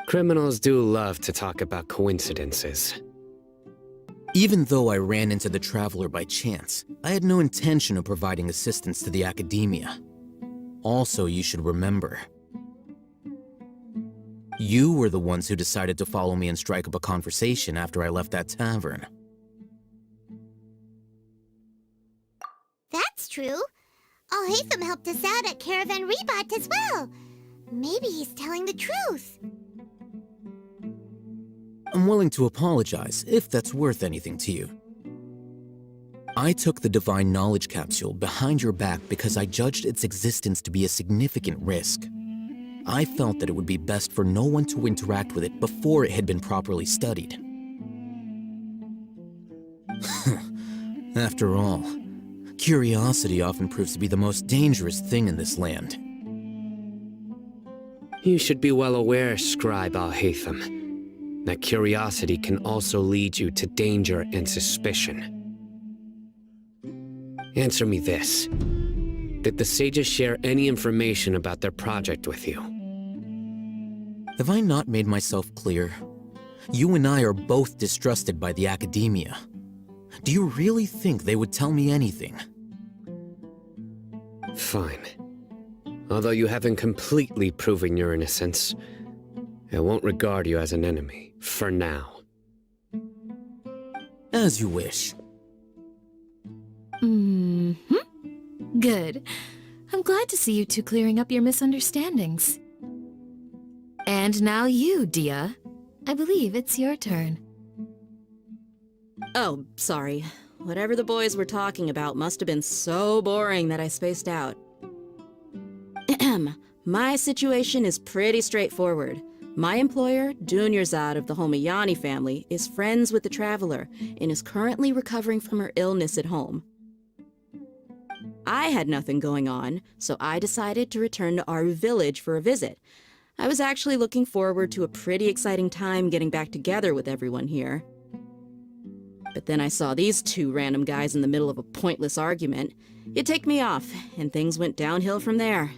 Criminals do love to talk about coincidences. Even though I ran into the Traveler by chance, I had no intention of providing assistance to the Academia. Also, you should remember, you were the ones who decided to follow me and strike up a conversation after I left that tavern. That's true. Alhaitham helped us out at Caravan Rebat as well. Maybe he's telling the truth. I'm willing to apologize if that's worth anything to you. I took the Divine Knowledge Capsule behind your back because I judged its existence to be a significant risk. I felt that it would be best for no one to interact with it before it had been properly studied. After all, curiosity often proves to be the most dangerous thing in this land. You should be well aware, Scribe alhaitham, that curiosity can also lead you to danger and suspicion. Answer me this. Did the sages share any information about their project with you? Have I not made myself clear? You and I are both distrusted by the Academia. Do you really think they would tell me anything? Fine. Although you haven't completely proven your innocence, I won't regard you as an enemy, for now. As you wish. Good. I'm glad to see you two clearing up your misunderstandings. And now you, Deyha. I believe it's your turn. Oh, sorry. Whatever the boys were talking about must have been so boring that I spaced out. My situation is pretty straightforward. My employer, Dunyarzad of the Homayani family, is friends with the Traveler and is currently recovering from her illness at home. I had nothing going on, so I decided to return to Aru Village for a visit. I was actually looking forward to a pretty exciting time getting back together with everyone here. But then I saw these two random guys in the middle of a pointless argument. It ticked me off, and things went downhill from there.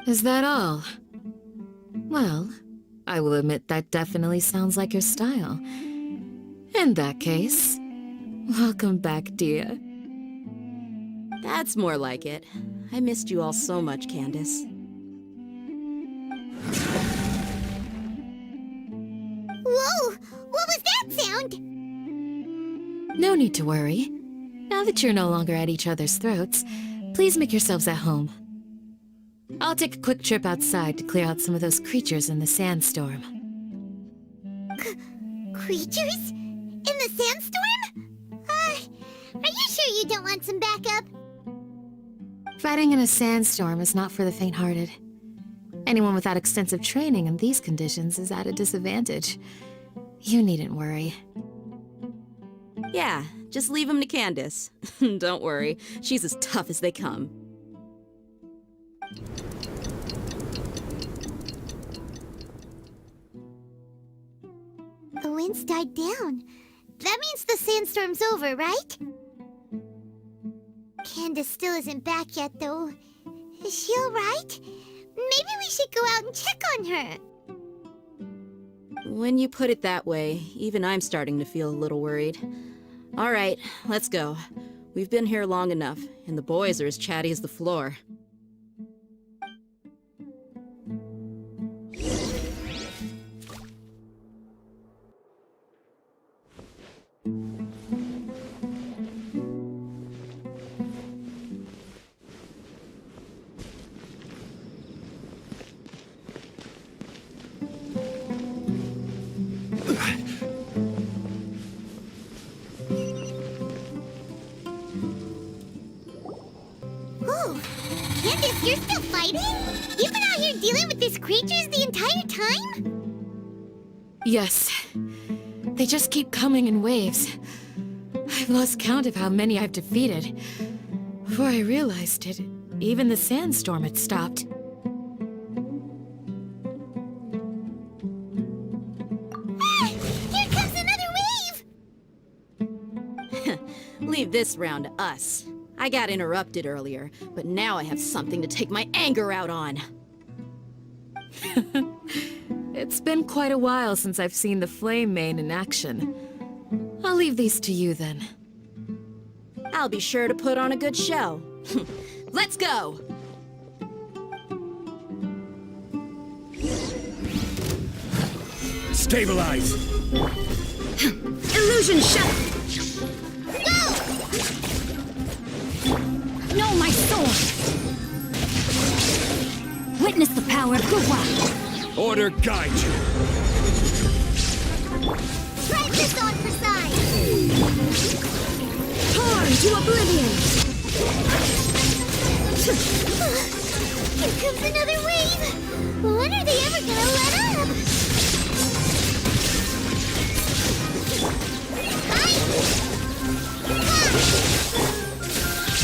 Is that all? Well, I will admit that definitely sounds like your style. In that case, welcome back, dear. That's more like it. I missed you all so much, Candace. Whoa! What was that sound? No need to worry. Now that you're no longer at each other's throats, please make yourselves at home. I'll take a quick trip outside to clear out some of those creatures in the sandstorm. Creatures? In the sandstorm? Are you sure you don't want some backup? Fighting in a sandstorm is not for the faint-hearted. Anyone without extensive training in these conditions is at a disadvantage. You needn't worry. Yeah, just leave him to Candace. Don't worry, she's as tough as they come. The winds died down. That means the sandstorm's over, right? Candace still isn't back yet, though. Is she alright? Maybe we should go out and check on her. When you put it that way, even I'm starting to feel a little worried. All right, let's go. We've been here long enough, and the boys are as chatty as the floor. Oh, Candace, you're still fighting? You've been out here dealing with these creatures the entire time? Yes. They just keep coming in waves. I've lost count of how many I've defeated. Before I realized it, even the sandstorm had stopped. Here comes another wave! Leave this round to us. I got interrupted earlier, but now I have something to take my anger out on. It's been quite a while since I've seen the Flame Mane in action. I'll leave these to you then. I'll be sure to put on a good show. Let's go! Stabilize! Illusion shut! No, my sword! Witness the power of Guwa! Order guide you! Strike this on for size! Torn to oblivion! Here comes another wave! When are they ever gonna let up?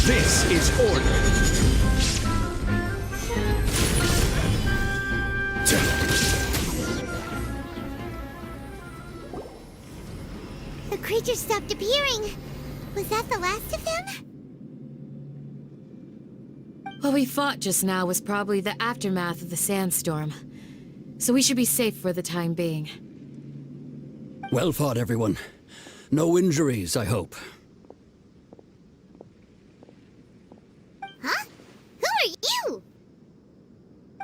This is order! The creatures stopped appearing. Was that the last of them? What we fought just now was probably the aftermath of the sandstorm. So we should be safe for the time being. Well fought, everyone. No injuries, I hope. Huh? Who are you?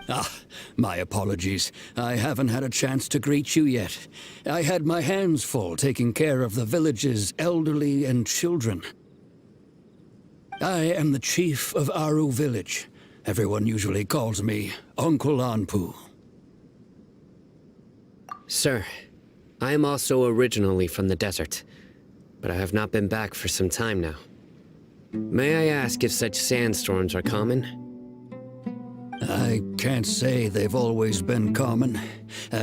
Ah, my apologies. I haven't had a chance to greet you yet. I had my hands full taking care of the village's elderly and children. I am the chief of Aru Village. Everyone usually calls me Uncle Anpu. Sir, I am also originally from the desert, but I have not been back for some time now. May I ask if such sandstorms are common? I can't say they've always been common,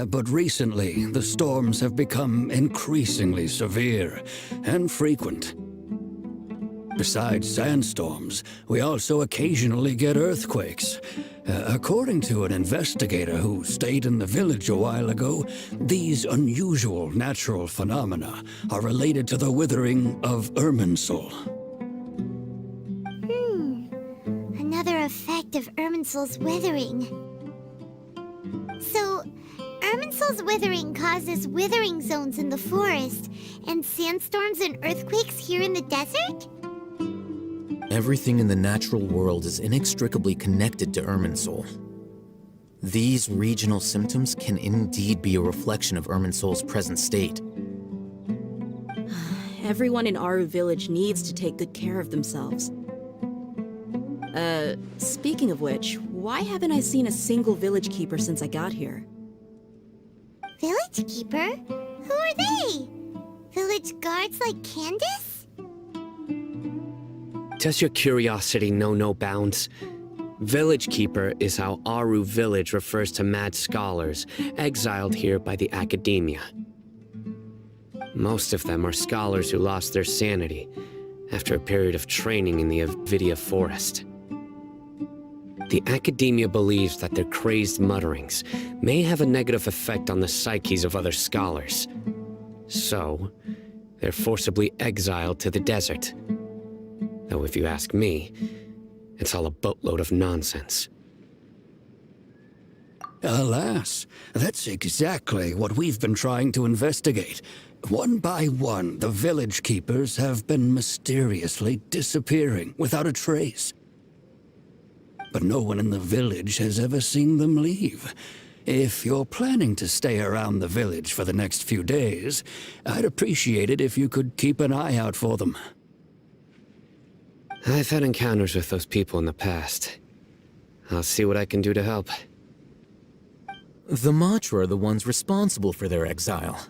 but recently the storms have become increasingly severe and frequent. Besides sandstorms, we also occasionally get earthquakes. According to an investigator who stayed in the village a while ago, these unusual natural phenomena are related to the withering of Irminsul. Another effect of Irminsul's withering. So, Irminsul's withering causes withering zones in the forest, and sandstorms and earthquakes here in the desert? Everything in the natural world is inextricably connected to Irminsul. These regional symptoms can indeed be a reflection of Irminsul's present state. Everyone in Aru Village needs to take good care of themselves. Speaking of which, why haven't I seen a single village keeper since I got here? Village keeper? Who are they? Village guards like Candace? Does your curiosity know no bounds? Village Keeper is how Aru Village refers to mad scholars exiled here by the Academia. Most of them are scholars who lost their sanity after a period of training in the Avidia Forest. The Academia believes that their crazed mutterings may have a negative effect on the psyches of other scholars. So, they're forcibly exiled to the desert. Though if you ask me, it's all a boatload of nonsense. Alas, that's exactly what we've been trying to investigate. One by one, the village keepers have been mysteriously disappearing without a trace. But no one in the village has ever seen them leave. If you're planning to stay around the village for the next few days, I'd appreciate it if you could keep an eye out for them. I've had encounters with those people in the past. I'll see what I can do to help. The Matra are the ones responsible for their exile.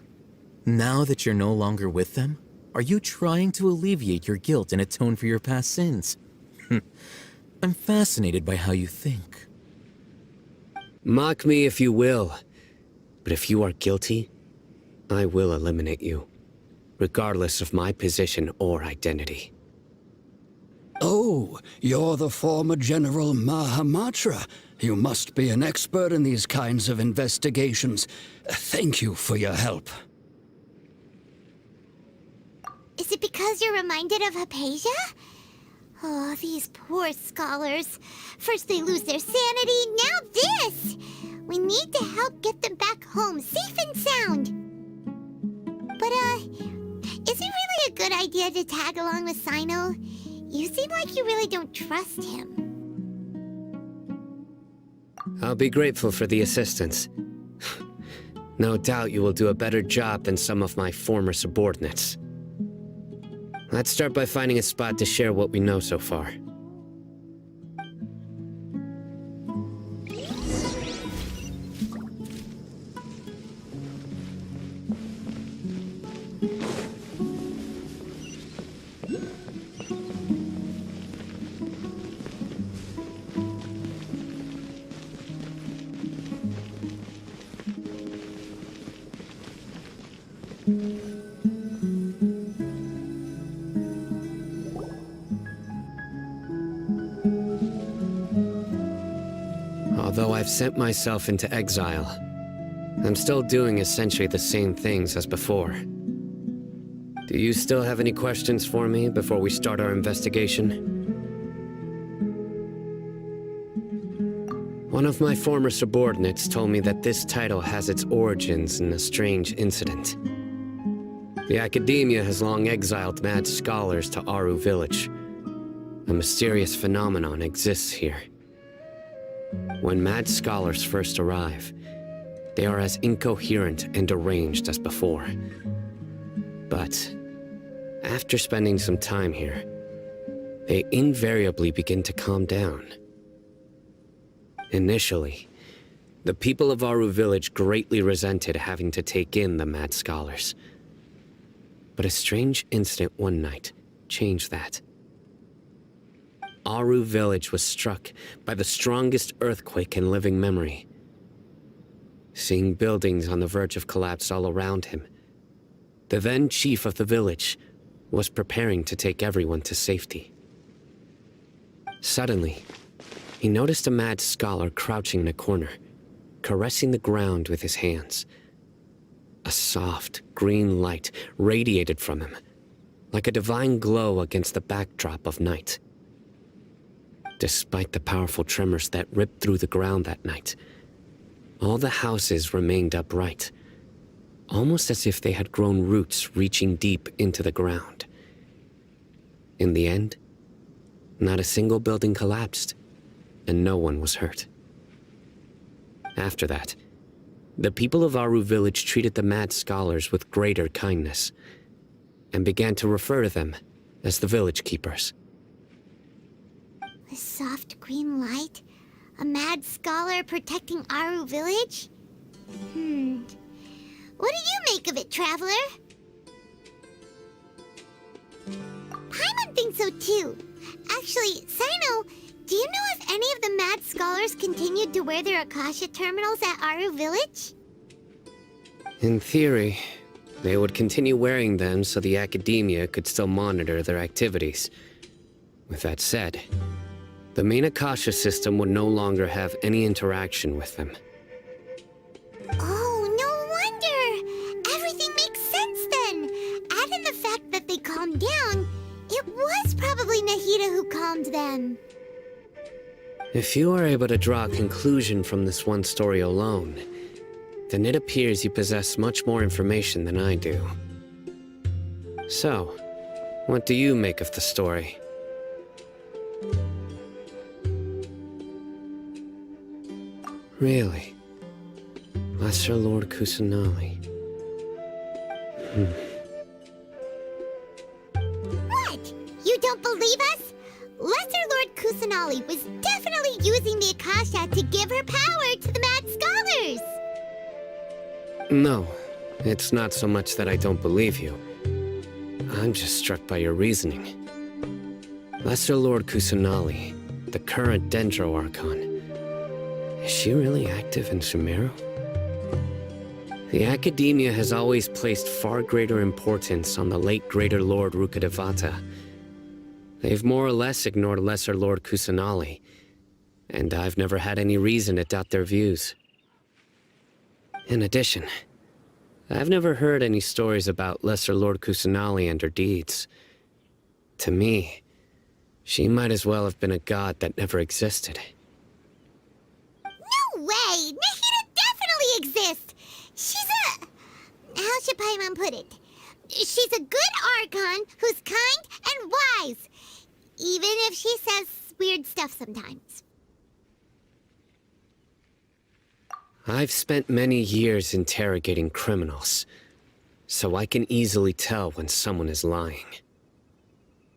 Now that you're no longer with them, are you trying to alleviate your guilt and atone for your past sins? I'm fascinated by how you think. Mock me if you will, but if you are guilty, I will eliminate you, regardless of my position or identity. Oh, you're the former General Mahamatra. You must be an expert in these kinds of investigations. Thank you for your help. Is it because you're reminded of Hypatia? Oh, these poor scholars. First they lose their sanity, now this! We need to help get them back home, safe and sound. But, is it really a good idea to tag along with Cyno? You seem like you really don't trust him. I'll be grateful for the assistance. No doubt you will do a better job than some of my former subordinates. Let's start by finding a spot to share what we know so far. Although I've sent myself into exile, I'm still doing essentially the same things as before. Do you still have any questions for me before we start our investigation? One of my former subordinates told me that this title has its origins in a strange incident. The Academia has long exiled mad scholars to Aru Village. A mysterious phenomenon exists here. When mad scholars first arrive, they are as incoherent and deranged as before. But after spending some time here, they invariably begin to calm down. Initially, the people of Aru Village greatly resented having to take in the mad scholars. But a strange incident one night changed that. Aru village was struck by the strongest earthquake in living memory. Seeing buildings on the verge of collapse all around him, the then chief of the village was preparing to take everyone to safety. Suddenly, he noticed a mad scholar crouching in a corner, caressing the ground with his hands. A soft, green light radiated from him, like a divine glow against the backdrop of night. Despite the powerful tremors that ripped through the ground that night, all the houses remained upright, almost as if they had grown roots reaching deep into the ground. In the end, not a single building collapsed, and no one was hurt. After that, the people of Aru village treated the mad scholars with greater kindness, and began to refer to them as the village keepers. A soft green light? A mad scholar protecting Aru village? What do you make of it, traveler? Paimon thinks so too. Actually, Cyno, do you know if any of the mad scholars continued to wear their Akasha terminals at Aru village? In theory, they would continue wearing them so the academia could still monitor their activities. With that said, the main Akasha system would no longer have any interaction with them. Oh, no wonder! Everything makes sense then! Add in the fact that they calmed down, it was probably Nahida who calmed them. If you are able to draw a conclusion from this one story alone, then it appears you possess much more information than I do. So, what do you make of the story? Really? Lesser Lord Kusanali. What? You don't believe us? Lesser Lord Kusanali was definitely using the Akasha to give her power to the mad scholars! No, it's not so much that I don't believe you. I'm just struck by your reasoning. Lesser Lord Kusanali, the current Dendro Archon, is she really active in Sumeru? The Academia has always placed far greater importance on the late Greater Lord Rukkhadevata. They've more or less ignored Lesser Lord Kusanali, and I've never had any reason to doubt their views. In addition, I've never heard any stories about Lesser Lord Kusanali and her deeds. To me, she might as well have been a god that never existed. No way! Nahida definitely exists! She's a... how should Paimon put it? She's a good Archon who's kind and wise, even if she says weird stuff sometimes. I've spent many years interrogating criminals, so I can easily tell when someone is lying.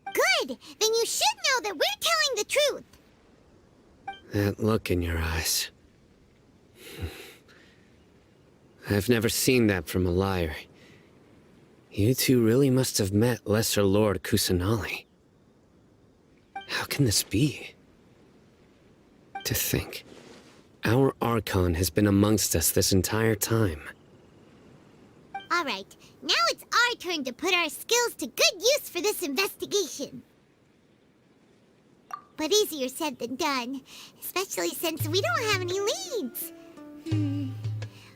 Good! Then you should know that we're telling the truth! That look in your eyes. I've never seen that from a liar. You two really must have met Lesser Lord Kusanali. How can this be? To think, our Archon has been amongst us this entire time. Alright, now it's our turn to put our skills to good use for this investigation. But easier said than done, especially since we don't have any leads.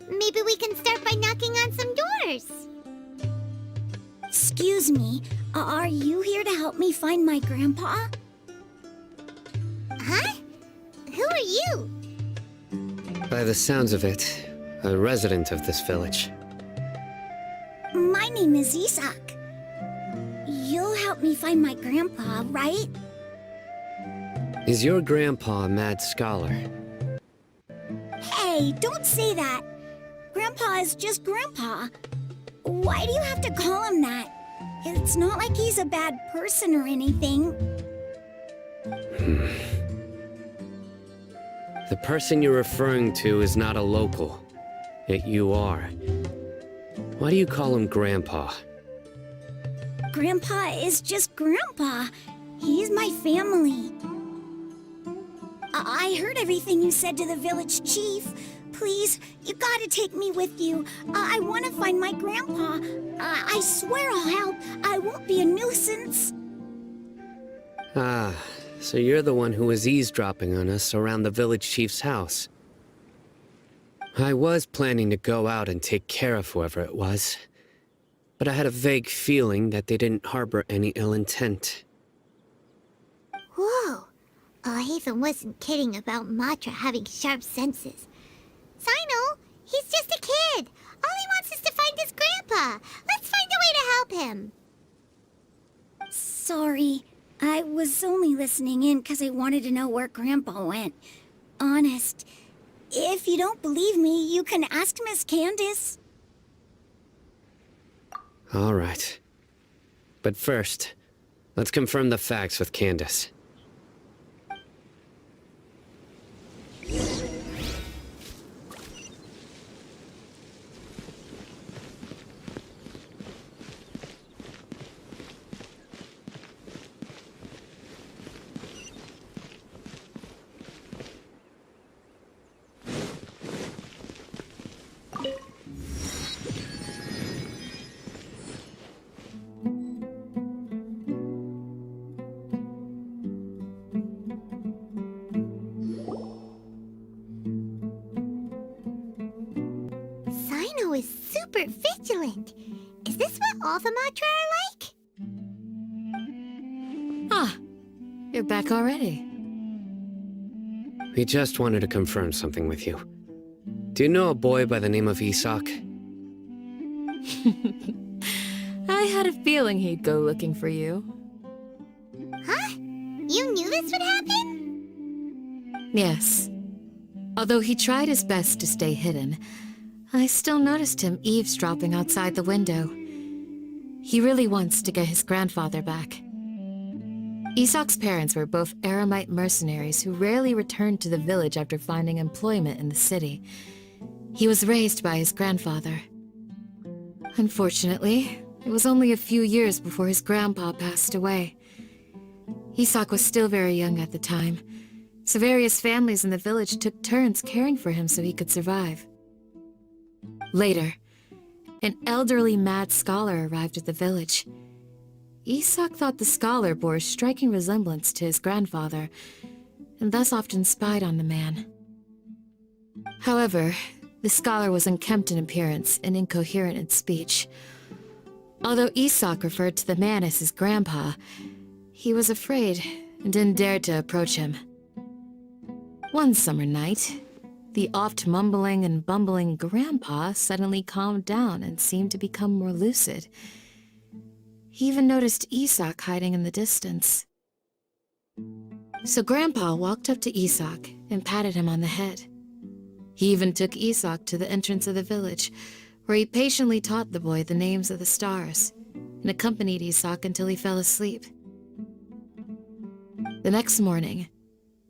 Maybe we can start by knocking on some doors. Excuse me, are you here to help me find my grandpa? Huh? Who are you? By the sounds of it, a resident of this village. My name is Isak. You'll help me find my grandpa, right? Is your grandpa a mad scholar? Hey, don't say that. Grandpa is just Grandpa. Why do you have to call him that? It's not like he's a bad person or anything. The person you're referring to is not a local, yet you are. Why do you call him Grandpa? Grandpa is just Grandpa. He's my family. I heard everything you said to the village chief. Please, you gotta take me with you. I want to find my grandpa. I swear I'll help. I won't be a nuisance. Ah, so you're the one who was eavesdropping on us around the village chief's house. I was planning to go out and take care of whoever it was, but I had a vague feeling that they didn't harbor any ill intent. Whoa. Alhaitham wasn't kidding about Matra having sharp senses. Cyno, he's just a kid. All he wants is to find his grandpa. Let's find a way to help him. Sorry, I was only listening in because I wanted to know where Grandpa went. Honest. If you don't believe me, you can ask Miss Candace. All right. But first, let's confirm the facts with Candace. Cyno is super vigilant. Is this what all the Matra are like? Ah, you're back already. We just wanted to confirm something with you. Do you know a boy by the name of Isak? I had a feeling he'd go looking for you. Huh? You knew this would happen? Yes. Although he tried his best to stay hidden, I still noticed him eavesdropping outside the window. He really wants to get his grandfather back. Isak's parents were both Aramite mercenaries who rarely returned to the village after finding employment in the city. He was raised by his grandfather. Unfortunately, it was only a few years before his grandpa passed away. Isak was still very young at the time, so various families in the village took turns caring for him so he could survive. Later, an elderly mad scholar arrived at the village. Isak thought the scholar bore a striking resemblance to his grandfather, and thus often spied on the man. However, the scholar was unkempt in appearance and incoherent in speech. Although Isak referred to the man as his grandpa, he was afraid and didn't dare to approach him. One summer night, the oft mumbling and bumbling grandpa suddenly calmed down and seemed to become more lucid. He even noticed Isak hiding in the distance. So Grandpa walked up to Isak and patted him on the head. He even took Isak to the entrance of the village, where he patiently taught the boy the names of the stars, and accompanied Isak until he fell asleep. The next morning,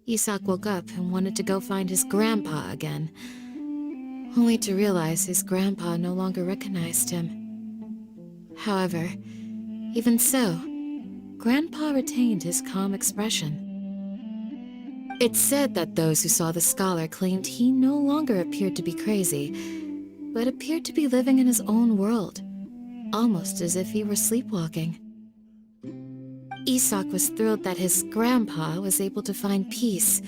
Isak woke up and wanted to go find his grandpa again, only to realize his grandpa no longer recognized him. However, even so, Grandpa retained his calm expression. It's said that those who saw the scholar claimed he no longer appeared to be crazy, but appeared to be living in his own world, almost as if he were sleepwalking. Isak was thrilled that his grandpa was able to find peace,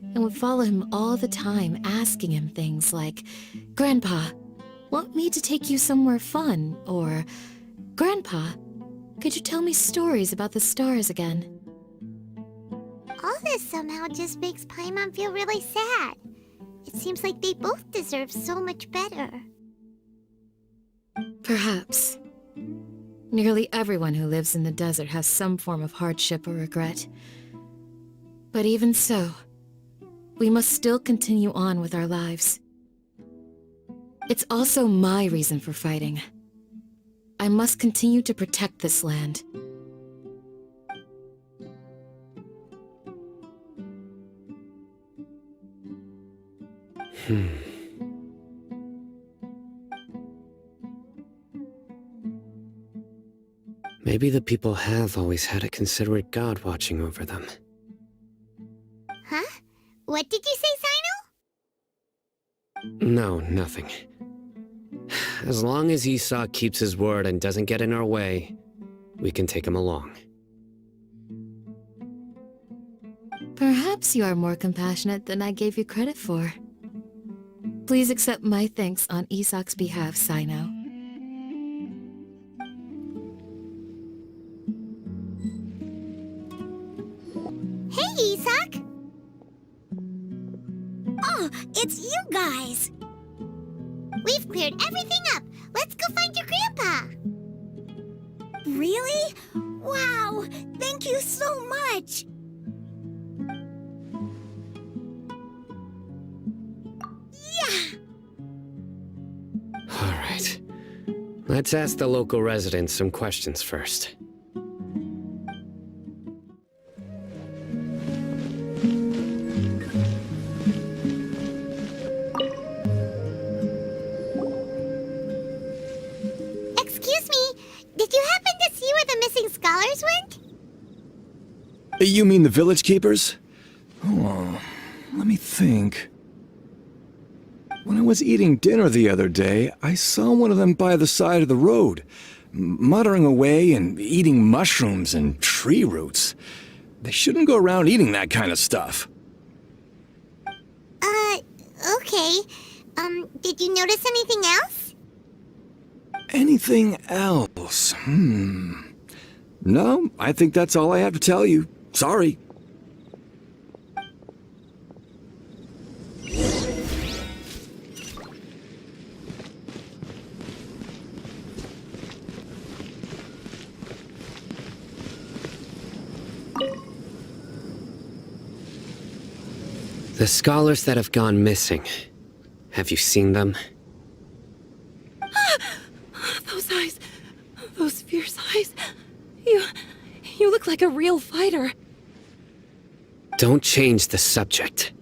and would follow him all the time, asking him things like, "Grandpa, want me to take you somewhere fun?" Or, "Grandpa, could you tell me stories about the stars again?" All this somehow just makes Paimon feel really sad. It seems like they both deserve so much better. Perhaps. Nearly everyone who lives in the desert has some form of hardship or regret. But even so, we must still continue on with our lives. It's also my reason for fighting. I must continue to protect this land. Maybe the people have always had a considerate god watching over them. Huh? What did you say, Cyno? No, nothing. As long as Esau keeps his word and doesn't get in our way, we can take him along. Perhaps you are more compassionate than I gave you credit for. Please accept my thanks on Isak's behalf, Cyno. Hey, Isak! Oh, it's you guys! We've cleared everything up. Let's go find your grandpa. Really? Wow! Thank you so much! Yeah! All right. Let's ask the local residents some questions first. Excuse me, did you happen to see where the missing scholars went? You mean the village keepers? Oh, let me think. When I was eating dinner the other day, I saw one of them by the side of the road, muttering away and eating mushrooms and tree roots. They shouldn't go around eating that kind of stuff. Okay. Did you notice anything else? Anything else? No, I think that's all I have to tell you. Sorry. The scholars that have gone missing. Have you seen them? Those eyes. Those fierce eyes. You look like a real fighter. Don't change the subject.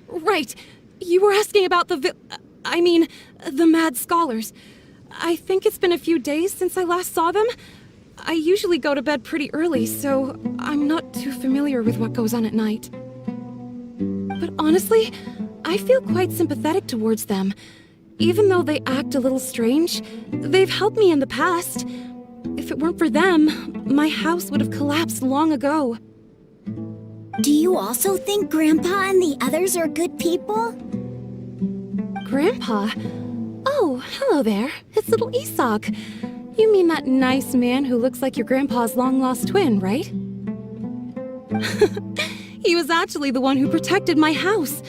Right. You were asking about the mad scholars. I think it's been a few days since I last saw them. I usually go to bed pretty early, so I'm not too familiar with what goes on at night. But honestly, I feel quite sympathetic towards them. Even though they act a little strange, they've helped me in the past. If it weren't for them, my house would have collapsed long ago. Do you also think Grandpa and the others are good people? Grandpa? Oh, hello there. It's little Isak. You mean that nice man who looks like your grandpa's long-lost twin, right? He was actually the one who protected my house.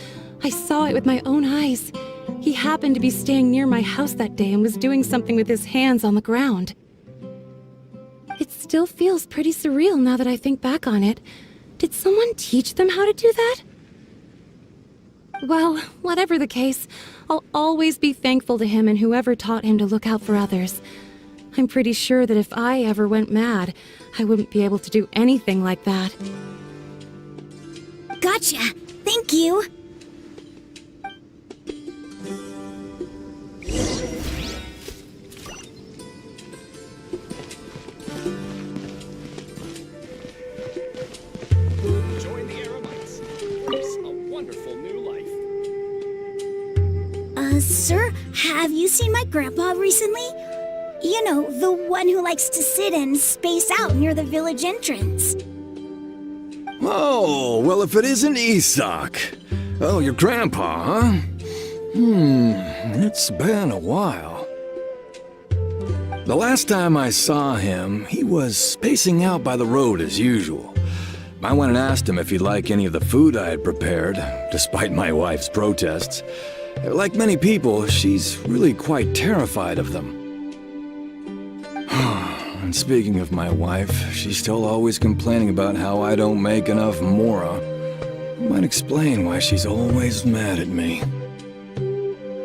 I saw it with my own eyes. He happened to be staying near my house that day and was doing something with his hands on the ground. It still feels pretty surreal now that I think back on it. Did someone teach them how to do that? Well, whatever the case, I'll always be thankful to him and whoever taught him to look out for others. I'm pretty sure that if I ever went mad, I wouldn't be able to do anything like that. Gotcha! Thank you! Join the Aramites. Embrace a wonderful new life. Sir, have you seen my grandpa recently? You know, the one who likes to sit and space out near the village entrance. Oh, well, if it isn't Isak. Oh, your grandpa, huh? It's been a while. The last time I saw him, he was spacing out by the road as usual. I went and asked him if he'd like any of the food I had prepared, despite my wife's protests. Like many people, she's really quite terrified of them. And speaking of my wife, she's still always complaining about how I don't make enough mora. Might explain why she's always mad at me.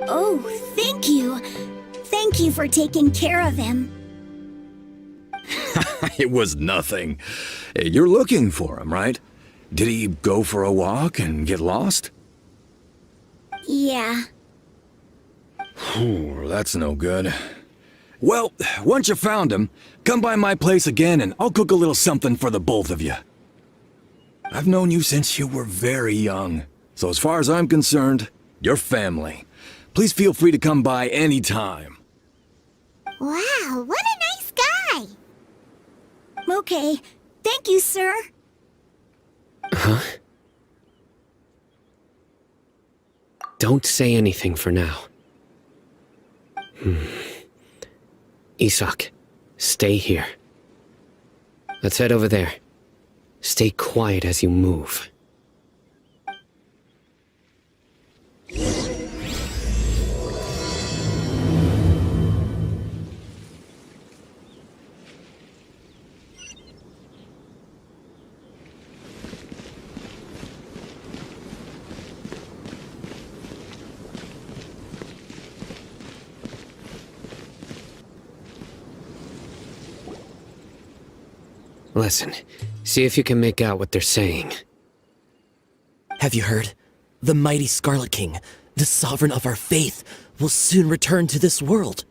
Oh, thank you. Thank you for taking care of him. It was nothing. You're looking for him, right? Did he go for a walk and get lost? Yeah. That's no good. Well, once you found him, come by my place again and I'll cook a little something for the both of you. I've known you since you were very young, so as far as I'm concerned, you're family. Please feel free to come by anytime. Wow, what a nice guy! Okay, thank you, sir. Huh? Don't say anything for now. Isak, stay here. Let's head over there. Stay quiet as you move. Listen, see if you can make out what they're saying. Have you heard? The mighty Scarlet King, the sovereign of our faith, will soon return to this world.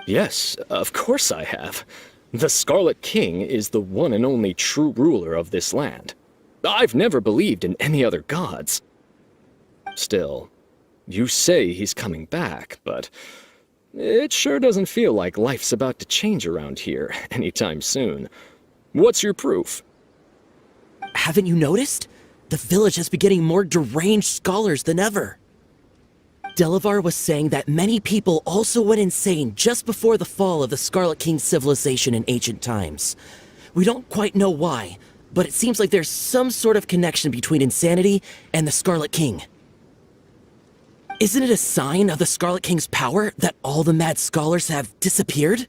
Yes, of course I have. The Scarlet King is the one and only true ruler of this land. I've never believed in any other gods. Still, you say he's coming back, but it sure doesn't feel like life's about to change around here anytime soon. What's your proof? Haven't you noticed? The village has been getting more deranged scholars than ever. Delavar was saying that many people also went insane just before the fall of the Scarlet King civilization in ancient times. We don't quite know why, but it seems like there's some sort of connection between insanity and the Scarlet King. Isn't it a sign of the Scarlet King's power that all the mad scholars have disappeared?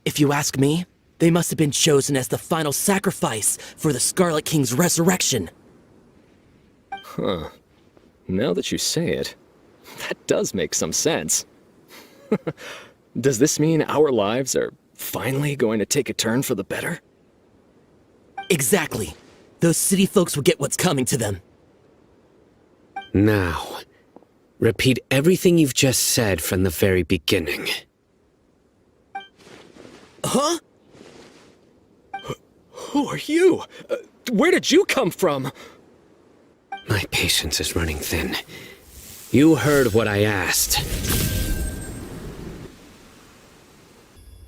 If you ask me, they must have been chosen as the final sacrifice for the Scarlet King's resurrection. Huh. Now that you say it, that does make some sense. Does this mean our lives are finally going to take a turn for the better? Exactly. Those city folks will get what's coming to them. Now, repeat everything you've just said from the very beginning. Huh? Who are you? Where did you come from? My patience is running thin. You heard what I asked.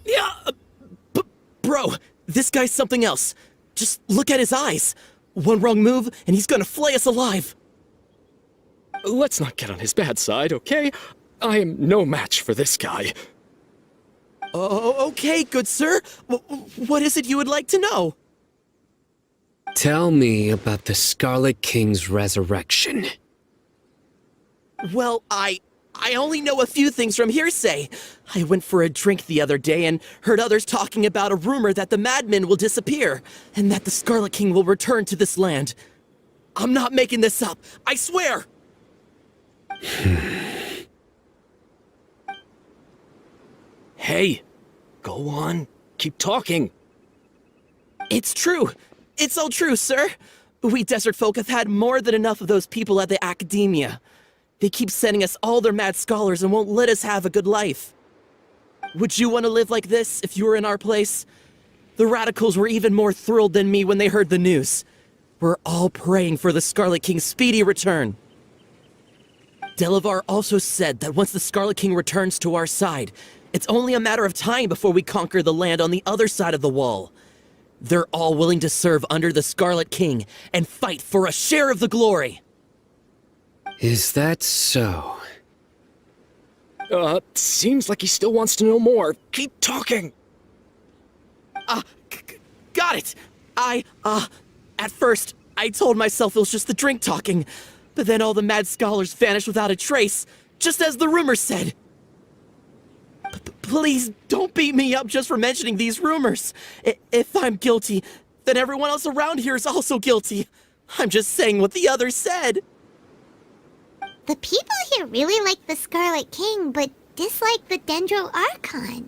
Yeah, bro, this guy's something else. Just look at his eyes. One wrong move, and he's gonna flay us alive. Let's not get on his bad side, okay? I am no match for this guy. Oh, okay, good sir. What is it you would like to know? Tell me about the Scarlet King's resurrection. Well, I only know a few things from hearsay. I went for a drink the other day and heard others talking about a rumor that the madmen will disappear, and that the Scarlet King will return to this land. I'm not making this up, I swear! Hey, go on, keep talking. It's true. It's all true, sir. We desert folk have had more than enough of those people at the academia. They keep sending us all their mad scholars and won't let us have a good life. Would you want to live like this if you were in our place? The radicals were even more thrilled than me when they heard the news. We're all praying for the Scarlet King's speedy return. Delavar also said that once the Scarlet King returns to our side, it's only a matter of time before we conquer the land on the other side of the wall. They're all willing to serve under the Scarlet King and fight for a share of the glory. Is that so? Seems like he still wants to know more. Keep talking. Got it. At first, I told myself it was just the drink talking, but then all the mad scholars vanished without a trace, just as the rumors said. Please don't beat me up just for mentioning these rumors. If I'm guilty, then everyone else around here is also guilty. I'm just saying what the others said. The people here really like the Scarlet King, but dislike the Sumeru Archon.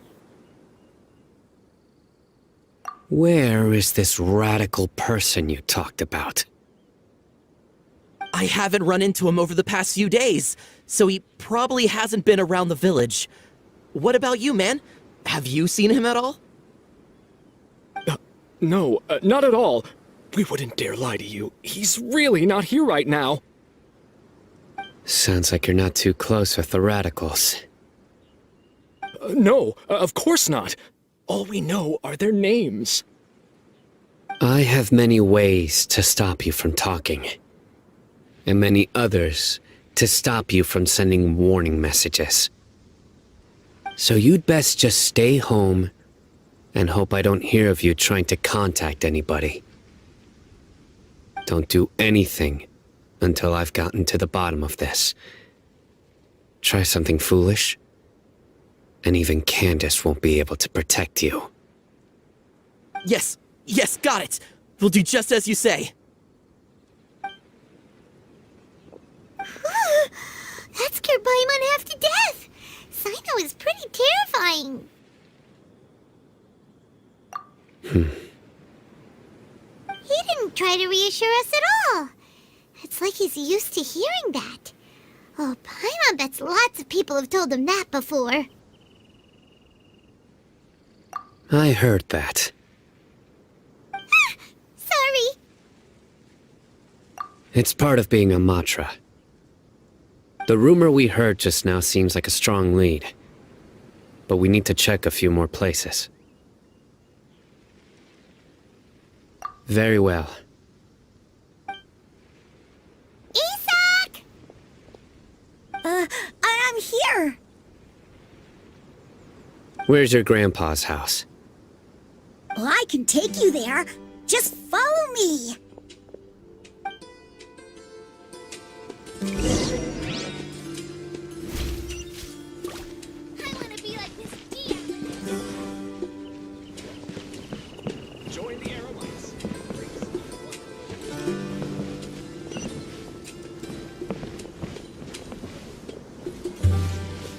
Where is this radical person you talked about? I haven't run into him over the past few days, so he probably hasn't been around the village. What about you, man? Have you seen him at all? No, not at all. We wouldn't dare lie to you. He's really not here right now. Sounds like you're not too close with the radicals. No, of course not. All we know are their names. I have many ways to stop you from talking. And many others to stop you from sending warning messages. So you'd best just stay home and hope I don't hear of you trying to contact anybody. Don't do anything until I've gotten to the bottom of this. Try something foolish, and even Candace won't be able to protect you. Yes, got it. We'll do just as you say. That scared Paimon half to death. Cyno is pretty terrifying. He didn't try to reassure us at all. It's like he's used to hearing that. Oh, Paimon bets lots of people have told him that before. I heard that. Sorry. It's part of being a Matra. The rumor we heard just now seems like a strong lead. But we need to check a few more places. Very well. Isak! I'm here. Where's your grandpa's house? Well, I can take you there. Just follow me.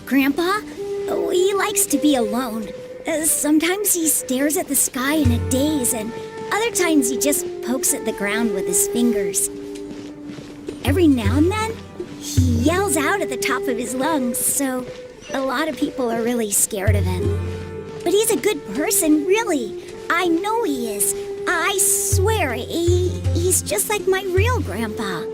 Grandpa? Oh, he likes to be alone. Sometimes he stares at the sky in a daze, and other times he just pokes at the ground with his fingers. Every now and then, he yells out at the top of his lungs, so a lot of people are really scared of him. But he's a good person, really. I know he is. I swear, he's just like my real grandpa.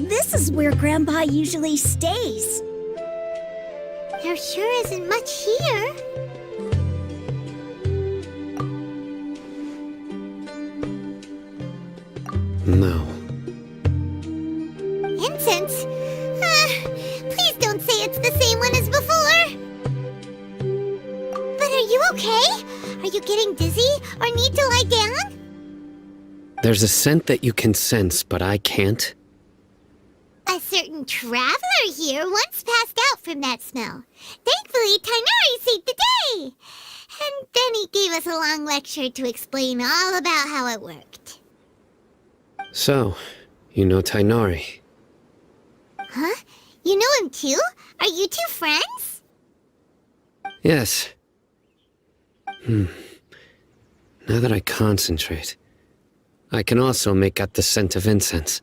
This is where Grandpa usually stays. There sure isn't much here. No. Incense? Please don't say it's the same one as before. But are you okay? Are you getting dizzy or need to lie down? There's a scent that you can sense, but I can't. A certain traveler here once passed out from that smell. Thankfully, tighnari saved the day. And then he gave us a long lecture to explain all about how it worked. So, you know tighnari. Huh? You know him too? Are you two friends? Yes. Now that I concentrate, I can also make out the scent of incense.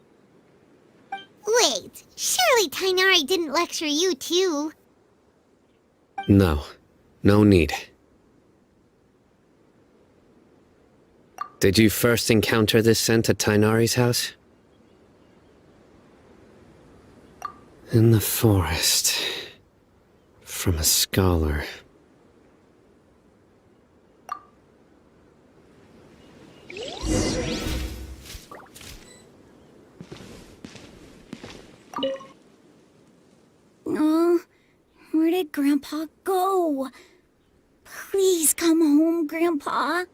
Wait, surely tighnari didn't lecture you too? No. No need. Did you first encounter this scent at Tighnari's house? In the forest. From a scholar. Oh, where did Grandpa go? Please come home, Grandpa.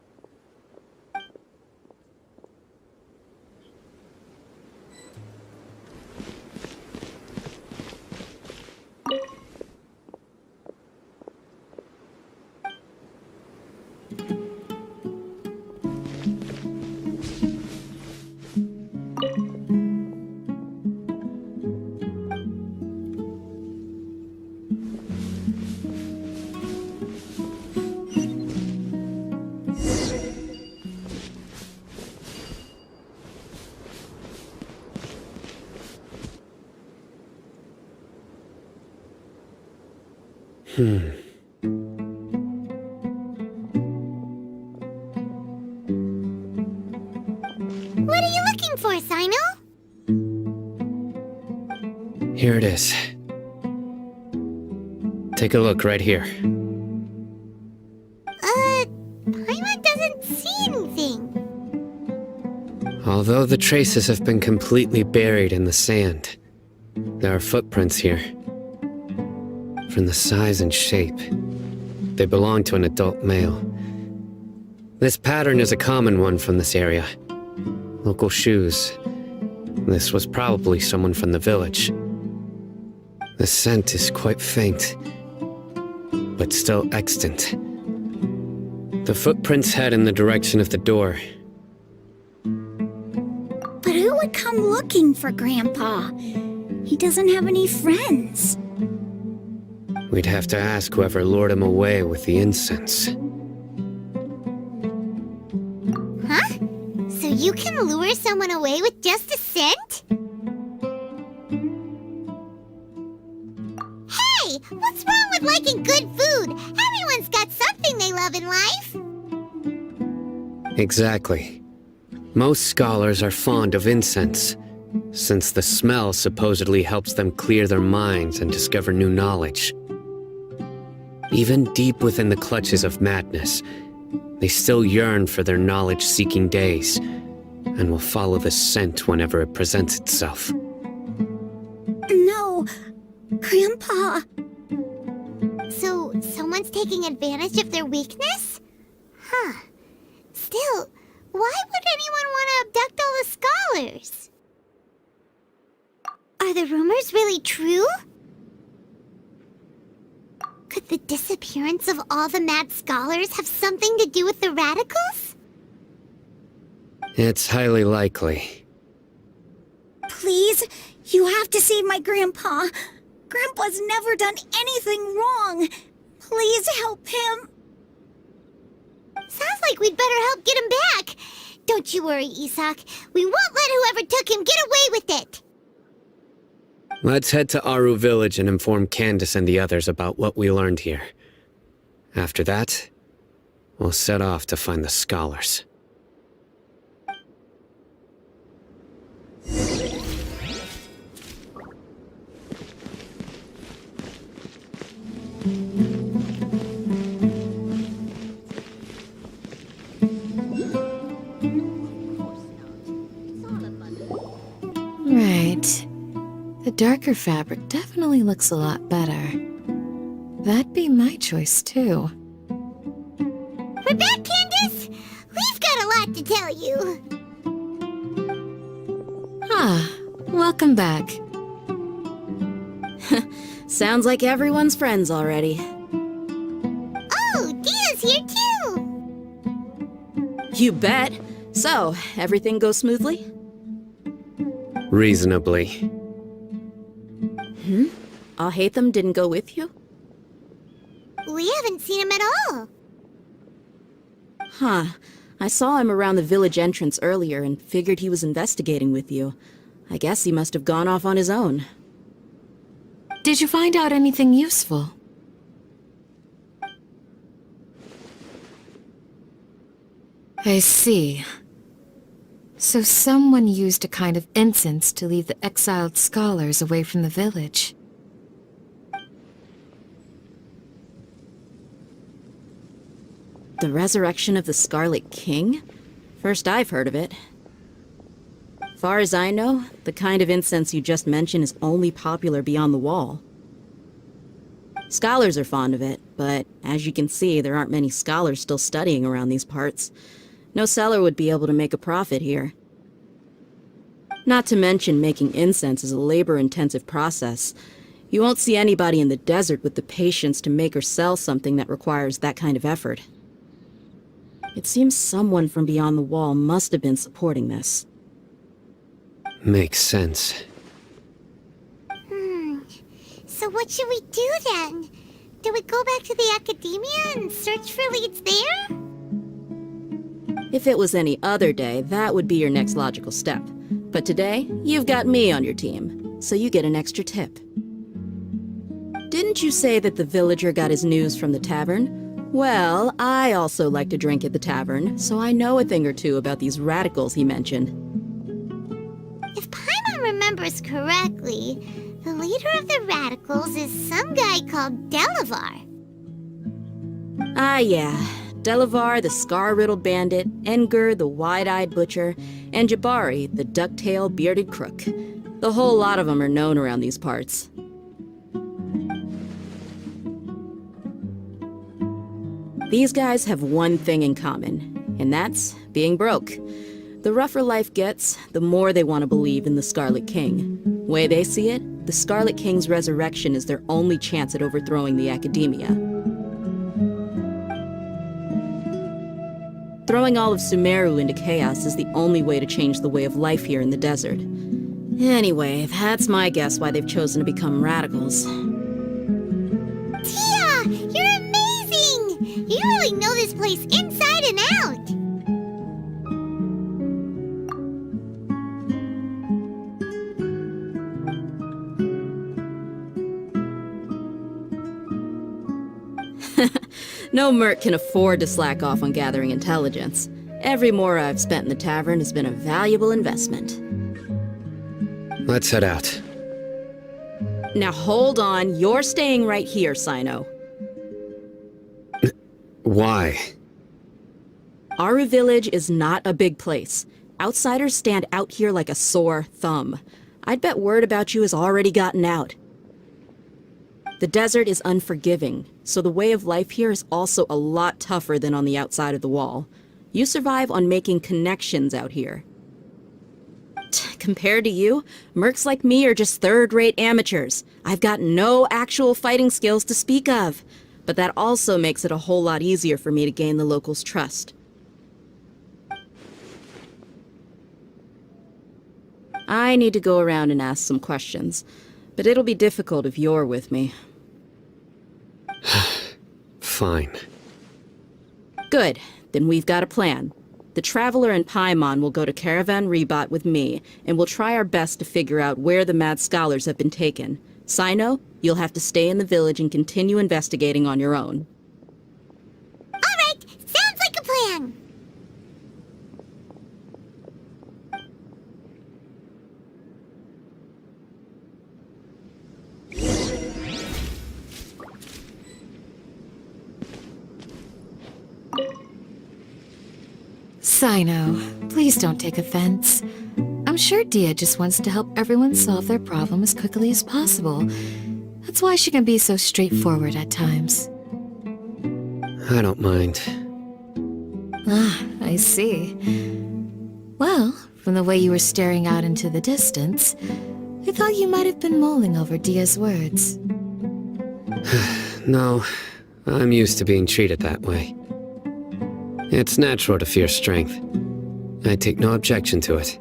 What are you looking for, Cyno? Here it is. Take a look right here. Paimon doesn't see anything. Although the traces have been completely buried in the sand, there are footprints here. From the size and shape, they belong to an adult male. This pattern is a common one from this area. Local shoes. This was probably someone from the village. The scent is quite faint, but still extant. The footprints head in the direction of the door. But who would come looking for Grandpa? He doesn't have any friends. We'd have to ask whoever lured him away with the incense. Huh? So you can lure someone away with just a scent? Hey! What's wrong with liking good food? Everyone's got something they love in life. Exactly. Most scholars are fond of incense, since the smell supposedly helps them clear their minds and discover new knowledge. Even deep within the clutches of madness, they still yearn for their knowledge-seeking days, and will follow the scent whenever it presents itself. No, Grandpa. So, someone's taking advantage of their weakness? Huh. Still, why would anyone want to abduct all the scholars? Are the rumors really true? Could the disappearance of all the mad scholars have something to do with the radicals? It's highly likely. Please, you have to save my Grandpa. Grandpa's never done anything wrong. Please help him. Sounds like we'd better help get him back. Don't you worry, Isak. We won't let whoever took him get away with it. Let's head to Aru village and inform Candace and the others about what we learned here. After that, we'll set off to find the scholars. Right. The darker fabric definitely looks a lot better. That'd be my choice, too. We're back, Candace! We've got a lot to tell you. Ah, welcome back. Sounds like everyone's friends already. Oh, Dia's here, too! You bet. So, everything goes smoothly? Reasonably. Alhaitham didn't go with you? We haven't seen him at all. Huh. I saw him around the village entrance earlier and figured he was investigating with you. I guess he must have gone off on his own. Did you find out anything useful? I see. So someone used a kind of incense to lead the exiled scholars away from the village. The resurrection of the Scarlet King? First I've heard of it. Far as I know, the kind of incense you just mentioned is only popular beyond the wall. Scholars are fond of it, but as you can see, there aren't many scholars still studying around these parts. No seller would be able to make a profit here. Not to mention making incense is a labor-intensive process. You won't see anybody in the desert with the patience to make or sell something that requires that kind of effort. It seems someone from beyond the wall must have been supporting this. Makes sense. So what should we do then? Do we go back to the academia and search for leads there? If it was any other day, that would be your next logical step. But today, you've got me on your team, so you get an extra tip. Didn't you say that the villager got his news from the tavern? Well, I also like to drink at the tavern, so I know a thing or two about these radicals he mentioned. If Paimon remembers correctly, the leader of the radicals is some guy called Delavar. Ah, yeah. Delavar, the scar-riddled bandit, Engur, the wide-eyed butcher, and Jabari, the duck-tailed bearded crook. The whole lot of them are known around these parts. These guys have one thing in common, and that's being broke. The rougher life gets, the more they want to believe in the Scarlet King. Way they see it, the Scarlet King's resurrection is their only chance at overthrowing the Academia. Throwing all of Sumeru into chaos is the only way to change the way of life here in the desert. Anyway, that's my guess why they've chosen to become radicals. Tia! You're amazing! You really know this place inside and out! No merc can afford to slack off on gathering intelligence. Every mora I've spent in the tavern has been a valuable investment. Let's head out. Now hold on, you're staying right here, Cyno. Why? Aru Village is not a big place. Outsiders stand out here like a sore thumb. I'd bet word about you has already gotten out. The desert is unforgiving, so the way of life here is also a lot tougher than on the outside of the wall. You survive on making connections out here. Compared to you, mercs like me are just third-rate amateurs. I've got no actual fighting skills to speak of. But that also makes it a whole lot easier for me to gain the locals' trust. I need to go around and ask some questions, but it'll be difficult if you're with me. Fine. Good. Then we've got a plan. The Traveler and Paimon will go to Caravan Rebot with me, and we'll try our best to figure out where the Mad Scholars have been taken. Cyno, you'll have to stay in the village and continue investigating on your own. Alright! Sounds like a plan! Cyno, please don't take offense. I'm sure Deyha just wants to help everyone solve their problem as quickly as possible. That's why she can be so straightforward at times. I don't mind. Ah, I see. Well, from the way you were staring out into the distance, I thought you might have been mulling over Deyha's words. No, I'm used to being treated that way. It's natural to fear strength. I take no objection to it.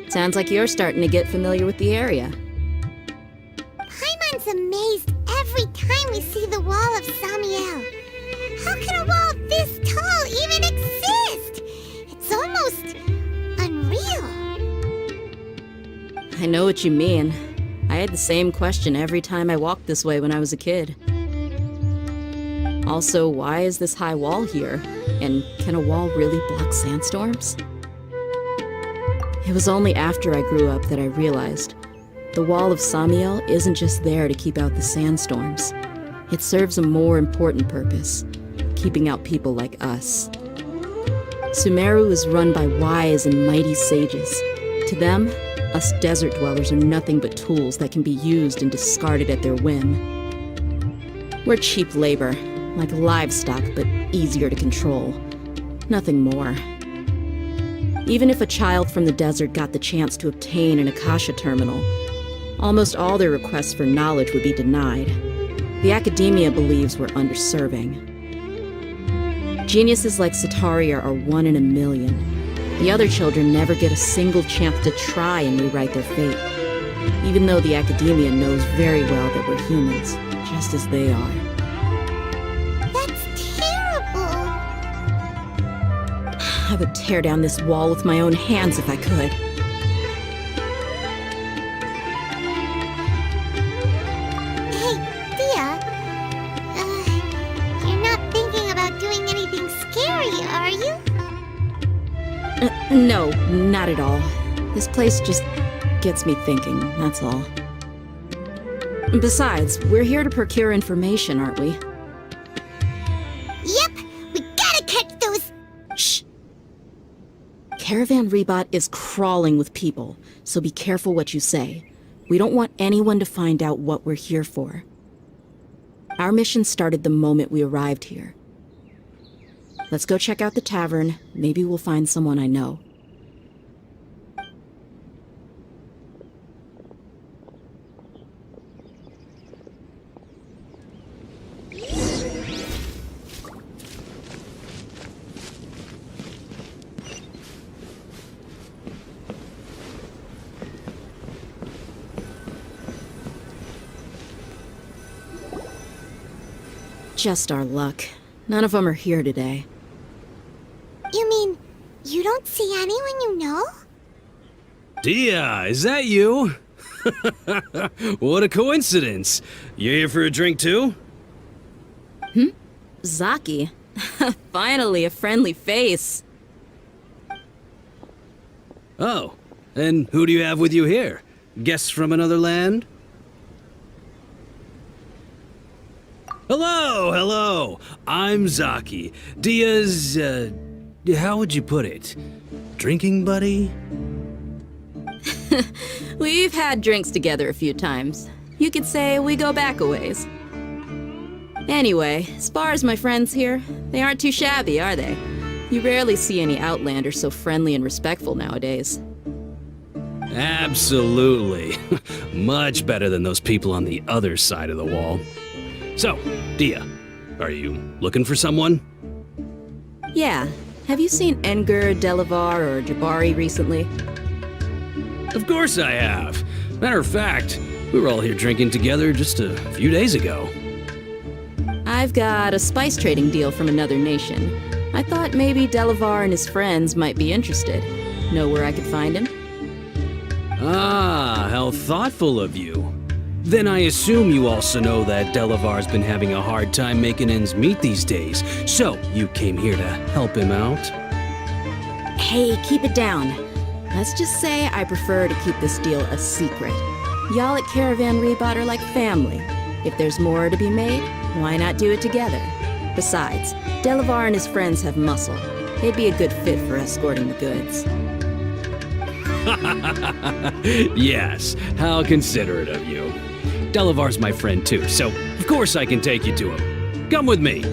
Sounds like you're starting to get familiar with the area. Paimon's amazed every time we see the wall of Samiel. How can a wall this tall even exist? It's almost unreal. I know what you mean. I had the same question every time I walked this way when I was a kid. Also, why is this high wall here? And can a wall really block sandstorms? It was only after I grew up that I realized the Wall of Samiel isn't just there to keep out the sandstorms. It serves a more important purpose, keeping out people like us. Sumeru is run by wise and mighty sages. To them, us desert dwellers are nothing but tools that can be used and discarded at their whim. We're cheap labor, like livestock, but easier to control. Nothing more. Even if a child from the desert got the chance to obtain an Akasha terminal, almost all their requests for knowledge would be denied. The Academia believes we're underserving. Geniuses like Sataria are 1 in a million. The other children never get a single chance to try and rewrite their fate. Even though the Academia knows very well that we're humans, just as they are. That's terrible. I would tear down this wall with my own hands if I could. Hey, Thea. You're not thinking about doing anything scary, are you? No, not at all. This place just gets me thinking, that's all. Besides, we're here to procure information, aren't we? Yep, we gotta catch those... Shh! Caravan Rebot is crawling with people, so be careful what you say. We don't want anyone to find out what we're here for. Our mission started the moment we arrived here. Let's go check out the tavern. Maybe we'll find someone I know. Just our luck. None of them are here today. You mean, you don't see anyone you know? Deyha, is that you? What a coincidence. You here for a drink too? Zaki. Finally, a friendly face. Oh, and who do you have with you here? Guests from another land? Hello, hello. I'm Zaki. Deyha's, how would you put it? Drinking buddy? We've had drinks together a few times. You could say we go back a ways. Anyway, as far as my friends here, they aren't too shabby, are they? You rarely see any Outlanders so friendly and respectful nowadays. Absolutely. Much better than those people on the other side of the wall. So, Deyha, are you looking for someone? Yeah. Have you seen Engur, Delavar, or Jabari recently? Of course I have. Matter of fact, we were all here drinking together just a few days ago. I've got a spice trading deal from another nation. I thought maybe Delavar and his friends might be interested. Know where I could find him? Ah, how thoughtful of you. Then I assume you also know that Delavar's been having a hard time making ends meet these days, so you came here to help him out? Hey, keep it down. Let's just say I prefer to keep this deal a secret. Y'all at Caravan Rebot are like family. If there's more to be made, why not do it together? Besides, Delavar and his friends have muscle. They'd be a good fit for escorting the goods. Yes, how considerate of you. Delavar's my friend too, so of course I can take you to him. Come with me.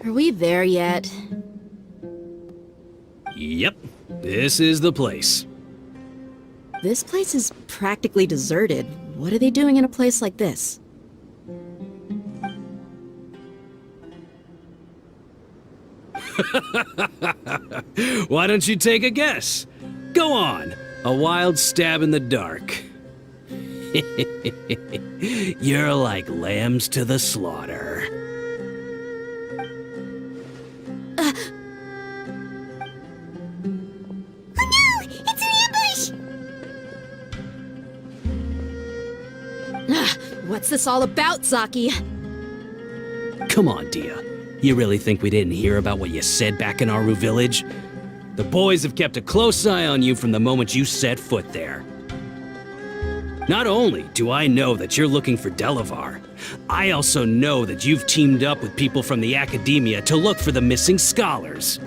Are we there yet? Yep, this is the place. This place is practically deserted. What are they doing in a place like this? Why don't you take a guess? Go on, a wild stab in the dark. You're like lambs to the slaughter. What's this all about, Zaki? Come on, Deyha. You really think we didn't hear about what you said back in Aru village? The boys have kept a close eye on you from the moment you set foot there. Not only do I know that you're looking for Delavar, I also know that you've teamed up with people from the Academia to look for the missing scholars.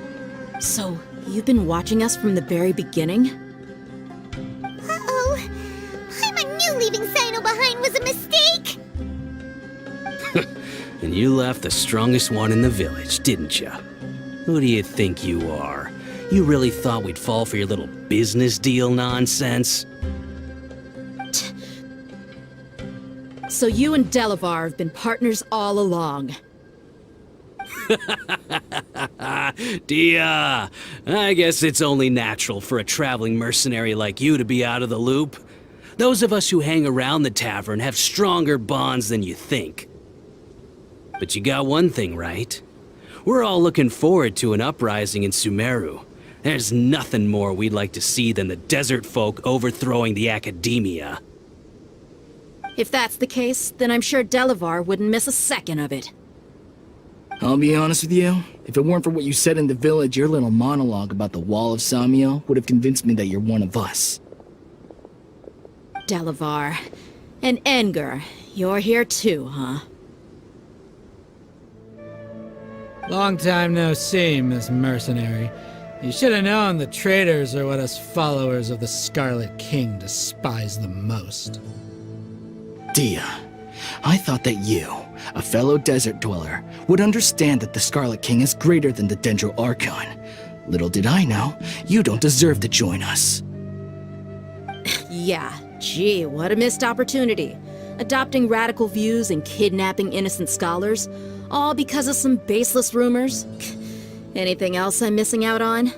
So, you've been watching us from the very beginning? Uh-oh. I knew leaving Cyno behind was a mistake! And you left the strongest one in the village, didn't you? Who do you think you are? You really thought we'd fall for your little business deal nonsense? So you and Delavar have been partners all along. Deyha, I guess it's only natural for a traveling mercenary like you to be out of the loop. Those of us who hang around the tavern have stronger bonds than you think. But you got one thing right. We're all looking forward to an uprising in Sumeru. There's nothing more we'd like to see than the desert folk overthrowing the Academia. If that's the case, then I'm sure Delavar wouldn't miss a second of it. I'll be honest with you, if it weren't for what you said in the village, your little monologue about the Wall of Samiel would have convinced me that you're one of us. Delavar. And Enger, you're here too, huh? Long time no see, Miss Mercenary. You should have known the traitors are what us followers of the Scarlet King despise the most. Deyha, I thought that you, a fellow desert dweller, would understand that the Scarlet King is greater than the Dendro Archon. Little did I know, you don't deserve to join us. Yeah, gee, what a missed opportunity. Adopting radical views and kidnapping innocent scholars, all because of some baseless rumors. Anything else I'm missing out on?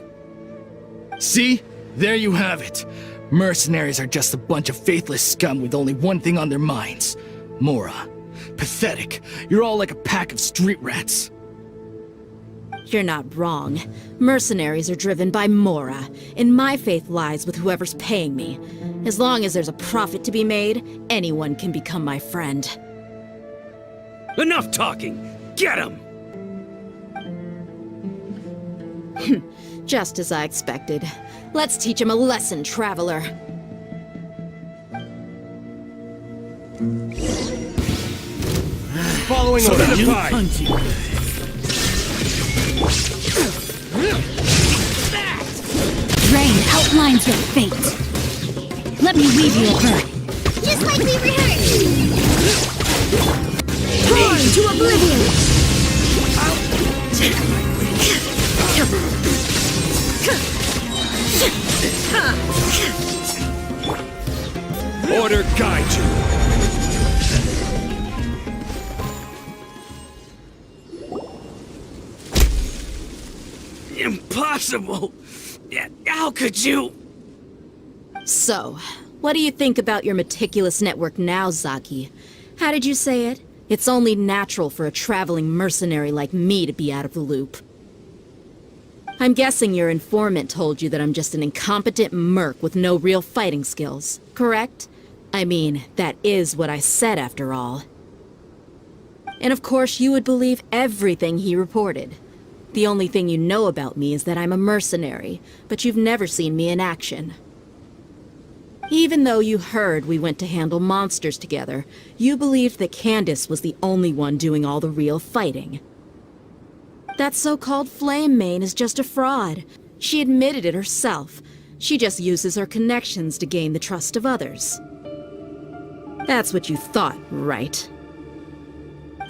See? There you have it. Mercenaries are just a bunch of faithless scum with only one thing on their minds. Mora. Pathetic. You're all like a pack of street rats. You're not wrong. Mercenaries are driven by Mora, and my faith lies with whoever's paying me. As long as there's a profit to be made, anyone can become my friend. Enough talking! Get him! Just as I expected. Let's teach him a lesson, traveler. Following Solidified. Rain outlines your fate. Let me weave you a bird. Just like we rehearsed! Torn to oblivion! Order guide you. Impossible! How could you? So, what do you think about your meticulous network now, Zaki? How did you say it? It's only natural for a traveling mercenary like me to be out of the loop. I'm guessing your informant told you that I'm just an incompetent merc with no real fighting skills, correct? I mean, that is what I said after all. And of course you would believe everything he reported. The only thing you know about me is that I'm a mercenary, but you've never seen me in action. Even though you heard we went to handle monsters together, you believed that Candace was the only one doing all the real fighting. That so-called Flame Mane is just a fraud. She admitted it herself. She just uses her connections to gain the trust of others. That's what you thought, right?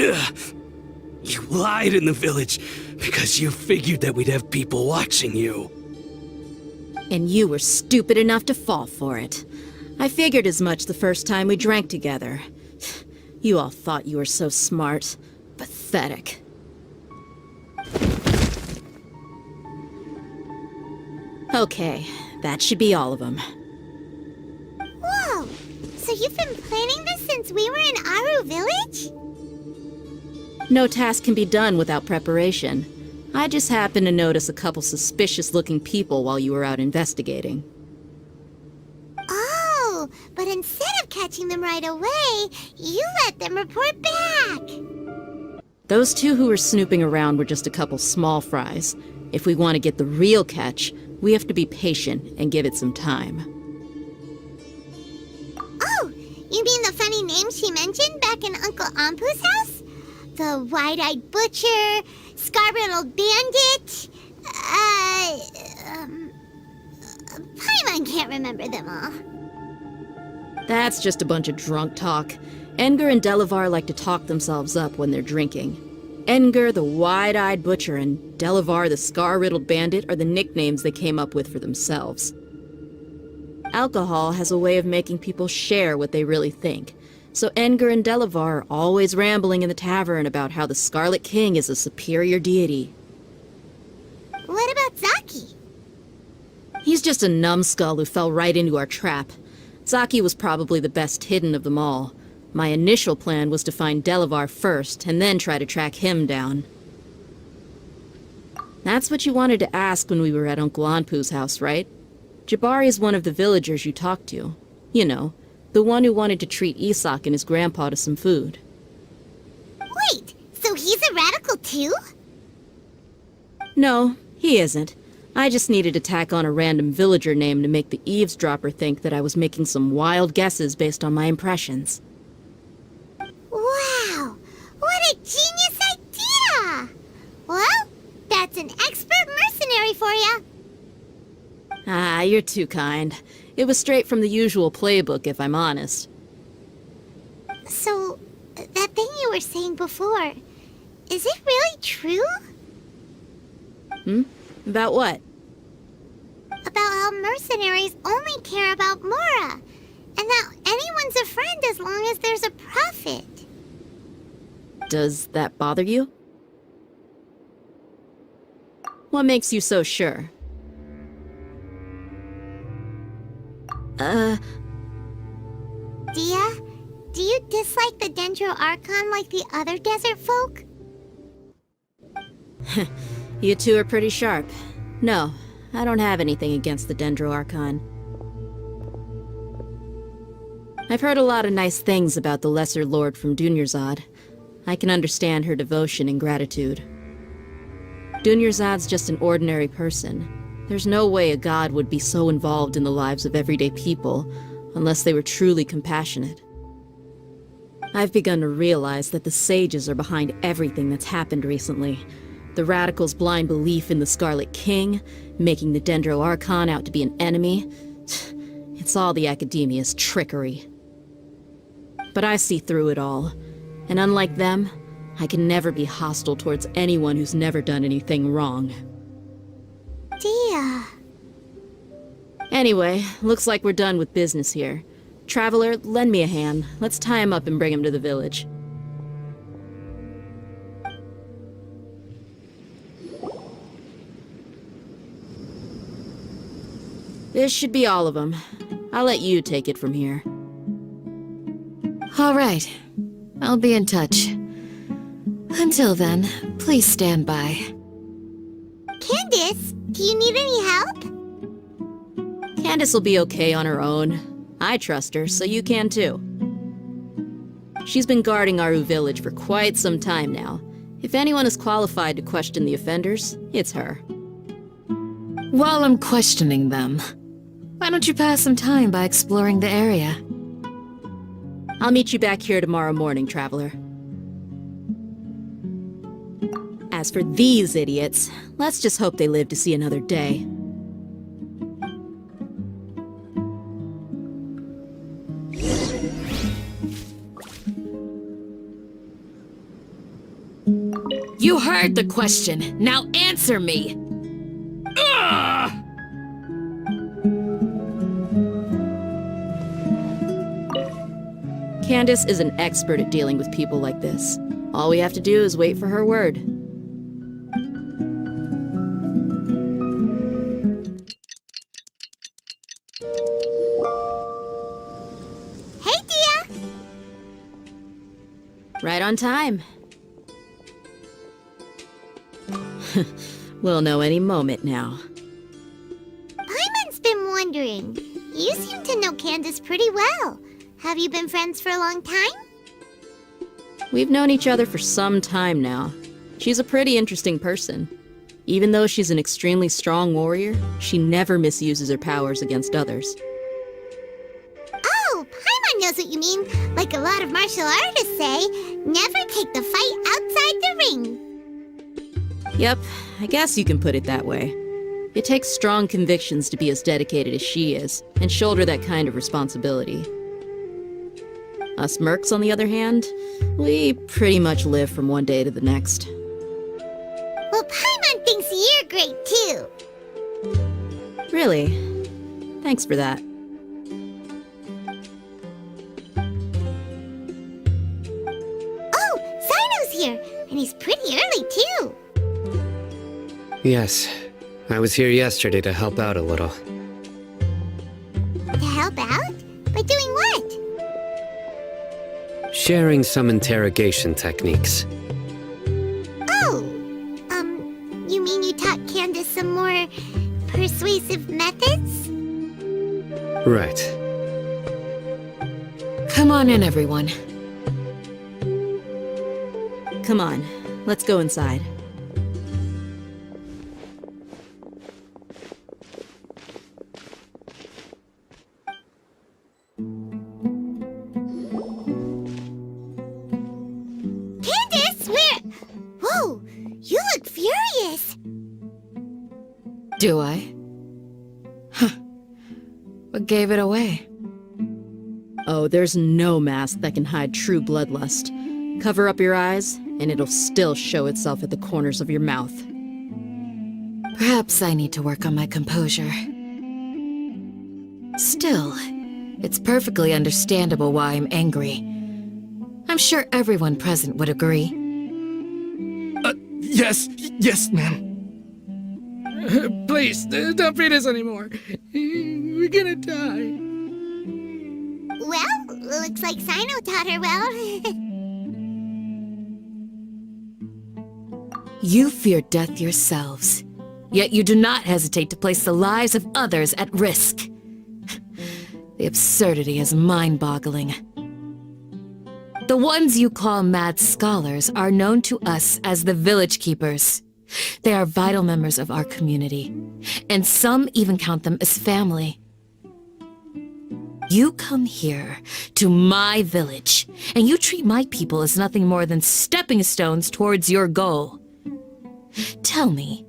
Ugh. You lied in the village because you figured that we'd have people watching you. And you were stupid enough to fall for it. I figured as much the first time we drank together. You all thought you were so smart. Pathetic. Okay, that should be all of them. Whoa! So you've been planning this since we were in Aru village? No task can be done without preparation. I just happened to notice a couple suspicious-looking people while you were out investigating. Oh, but instead of catching them right away, you let them report back! Those two who were snooping around were just a couple small fries. If we want to get the real catch, we have to be patient and give it some time. Oh, you mean the funny name she mentioned back in Uncle Ampu's house? The wide-eyed butcher, scar-riddled bandit, Paimon can't remember them all. That's just a bunch of drunk talk. Edgar and Delavar like to talk themselves up when they're drinking. Edgar, the wide-eyed butcher, and Delavar, the scar-riddled bandit, are the nicknames they came up with for themselves. Alcohol has a way of making people share what they really think, so Edgar and Delavar are always rambling in the tavern about how the Scarlet King is a superior deity. What about Zaki? He's just a numbskull who fell right into our trap. Zaki was probably the best hidden of them all. My initial plan was to find Delavar first, and then try to track him down. That's what you wanted to ask when we were at Uncle Anpu's house, right? Jabari is one of the villagers you talked to. You know, the one who wanted to treat Isak and his grandpa to some food. Wait, so he's a radical too? No, he isn't. I just needed to tack on a random villager name to make the eavesdropper think that I was making some wild guesses based on my impressions. Wow, what a genius idea! Well, that's an expert mercenary for you. Ah, you're too kind. It was straight from the usual playbook, if I'm honest. So, that thing you were saying before, is it really true? About what? About how mercenaries only care about Mora, and that anyone's a friend as long as there's a profit. Does that bother you? What makes you so sure? Deyha, do you dislike the Dendro Archon like the other desert folk? You two are pretty sharp. No, I don't have anything against the Dendro Archon. I've heard a lot of nice things about the Lesser Lord from Dunyarzad. I can understand her devotion and gratitude. Dunyarzad's just an ordinary person. There's no way a god would be so involved in the lives of everyday people, unless they were truly compassionate. I've begun to realize that the sages are behind everything that's happened recently. The radicals' blind belief in the Scarlet King, making the Dendro Archon out to be an enemy. It's all the Academia's trickery. But I see through it all, and unlike them, I can never be hostile towards anyone who's never done anything wrong. Deyha. Anyway, looks like we're done with business here. Traveler, lend me a hand. Let's tie him up and bring him to the village. This should be all of them. I'll let you take it from here. All right. I'll be in touch. Until then, please stand by. Candace, do you need any help? Candace will be okay on her own. I trust her, so you can too. She's been guarding Aru village for quite some time now. If anyone is qualified to question the offenders, it's her. While I'm questioning them, why don't you pass some time by exploring the area? I'll meet you back here tomorrow morning, Traveler. As for these idiots, let's just hope they live to see another day. You heard the question. Now answer me! Ugh! Candace is an expert at dealing with people like this. All we have to do is wait for her word. Hey, Deyha! Right on time. We'll know any moment now. Paimon's been wondering. You seem to know Candace pretty well. Have you been friends for a long time? We've known each other for some time now. She's a pretty interesting person. Even though she's an extremely strong warrior, she never misuses her powers against others. Oh, Paimon knows what you mean. Like a lot of martial artists say, never take the fight outside the ring. Yep, I guess you can put it that way. It takes strong convictions to be as dedicated as she is, and shoulder that kind of responsibility. Us mercs, on the other hand, we pretty much live from one day to the next. Well, Paimon thinks you're great too. Really? Thanks for that. Oh, Cyno's here, and he's pretty early too. Yes, I was here yesterday to help out a little. To help out? By doing what? Sharing some interrogation techniques. Oh, you mean you taught Candace some more persuasive methods? Right. Come on in, everyone. Come on, let's go inside. Candace, where? Whoa, you look furious. Do I? Huh. What gave it away? Oh, there's no mask that can hide true bloodlust. Cover up your eyes, and it'll still show itself at the corners of your mouth. Perhaps I need to work on my composure. Still, it's perfectly understandable why I'm angry. I'm sure everyone present would agree. Yes, ma'am. Please, don't beat us anymore. We're gonna die. Well, looks like Cyno taught her well. You fear death yourselves, yet you do not hesitate to place the lives of others at risk. The absurdity is mind-boggling. The ones you call mad scholars are known to us as the Village Keepers. They are vital members of our community, and some even count them as family. You come here, to my village, and you treat my people as nothing more than stepping stones towards your goal. Tell me,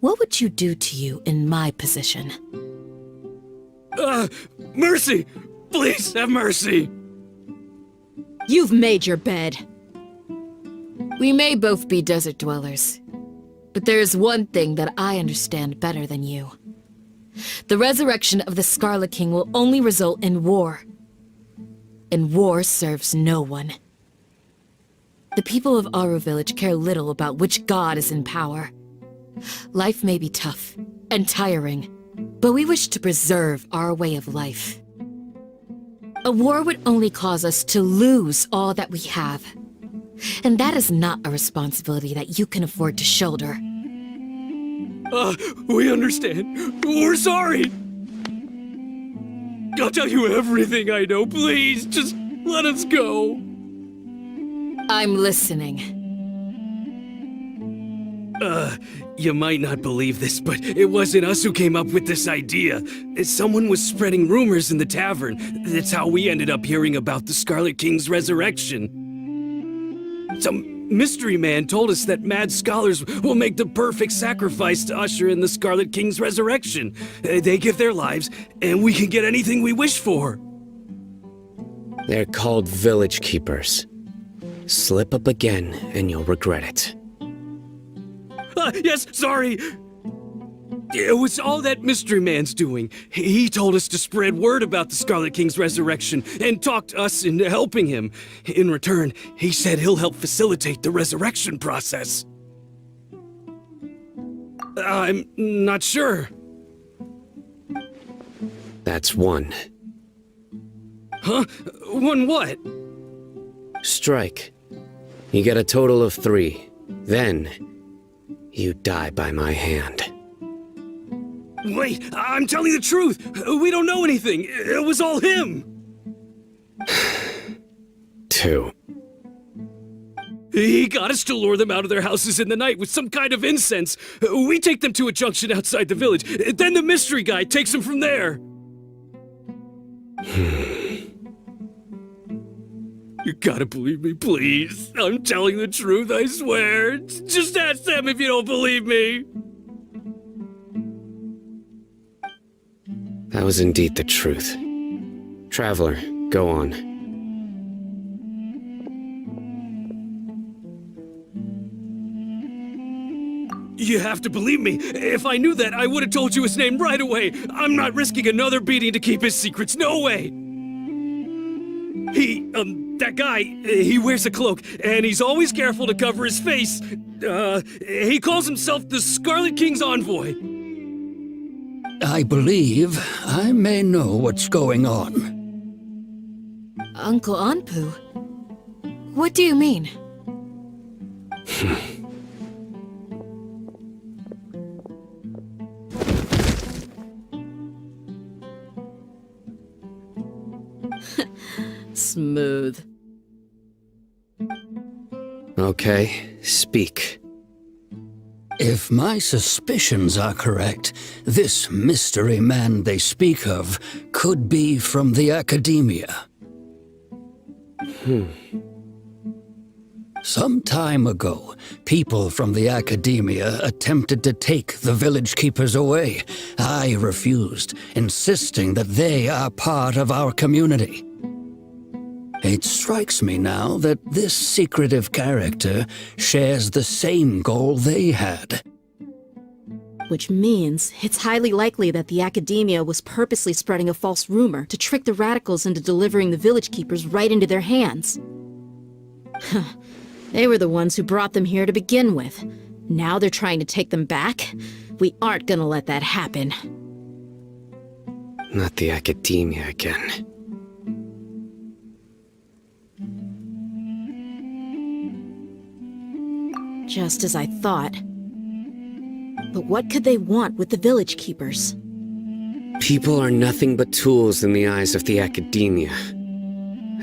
what would you do to you in my position? Mercy! Please have mercy! You've made your bed. We may both be desert dwellers, but there is one thing that I understand better than you. The resurrection of the Scarlet King will only result in war. And war serves no one. The people of Aru Village care little about which god is in power. Life may be tough and tiring, but we wish to preserve our way of life. A war would only cause us to lose all that we have. And that is not a responsibility that you can afford to shoulder. We understand. We're sorry. I'll tell you everything I know. Please, just let us go. I'm listening. You might not believe this, but it wasn't us who came up with this idea. Someone was spreading rumors in the tavern. That's how we ended up hearing about the Scarlet King's resurrection. Some mystery man told us that mad scholars will make the perfect sacrifice to usher in the Scarlet King's resurrection. They give their lives, and we can get anything we wish for. They're called Village Keepers. Slip up again, and you'll regret it. Yes, sorry. It was all that mystery man's doing. He told us to spread word about the Scarlet King's resurrection and talked us into helping him. In return, he said he'll help facilitate the resurrection process. I'm not sure. That's one. Huh? One what? Strike. You get a total of 3. Then, you die by my hand. Wait, I'm telling the truth. We don't know anything. It was all him. 2. He got us to lure them out of their houses in the night with some kind of incense. We take them to a junction outside the village. Then the mystery guy takes them from there. You gotta believe me, please. I'm telling the truth, I swear. Just ask them if you don't believe me. That was indeed the truth. Traveler, go on. You have to believe me. If I knew that, I would have told you his name right away. I'm not risking another beating to keep his secrets. No way. That guy, he wears a cloak, and he's always careful to cover his face. He calls himself the Scarlet King's envoy. I believe I may know what's going on. Uncle Anpu? What do you mean? Smooth. Okay, speak. If my suspicions are correct, this mystery man they speak of could be from the Academia. Some time ago, people from the Academia attempted to take the village keepers away. I refused, insisting that they are part of our community. It strikes me now that this secretive character shares the same goal they had. Which means it's highly likely that the Academia was purposely spreading a false rumor to trick the radicals into delivering the village keepers right into their hands. They were the ones who brought them here to begin with. Now they're trying to take them back? We aren't gonna let that happen. Not the Academia again. Just as I thought. But what could they want with the village keepers? People are nothing but tools in the eyes of the Academia.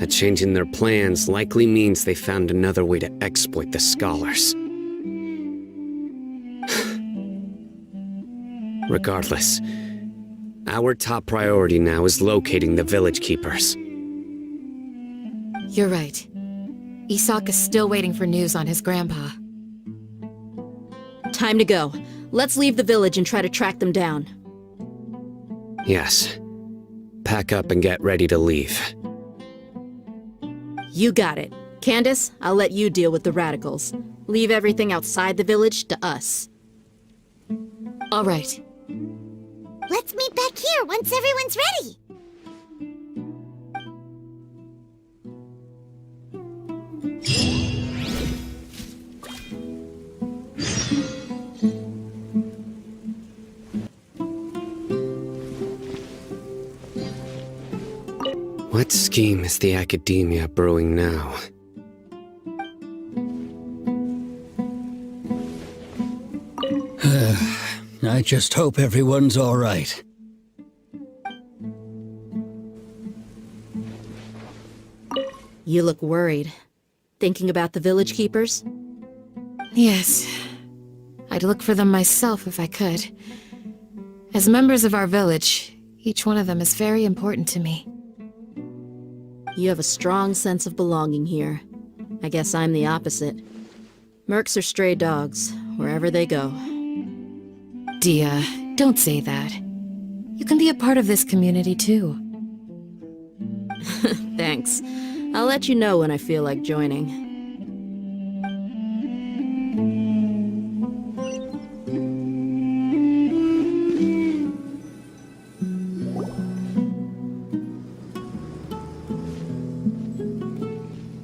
A change in their plans likely means they found another way to exploit the scholars. Regardless, our top priority now is locating the village keepers. You're right. Isak is still waiting for news on his grandpa. Time to go. Let's leave the village and try to track them down. Yes. Pack up and get ready to leave. You got it. Candace, I'll let you deal with the radicals. Leave everything outside the village to us. All right. Let's meet back here once everyone's ready. What scheme is the Academia brewing now? I just hope everyone's all right. You look worried. Thinking about the village keepers? Yes. I'd look for them myself if I could. As members of our village, each one of them is very important to me. You have a strong sense of belonging here. I guess I'm the opposite. Mercs are stray dogs, wherever they go. Deyha, don't say that. You can be a part of this community too. Thanks. I'll let you know when I feel like joining.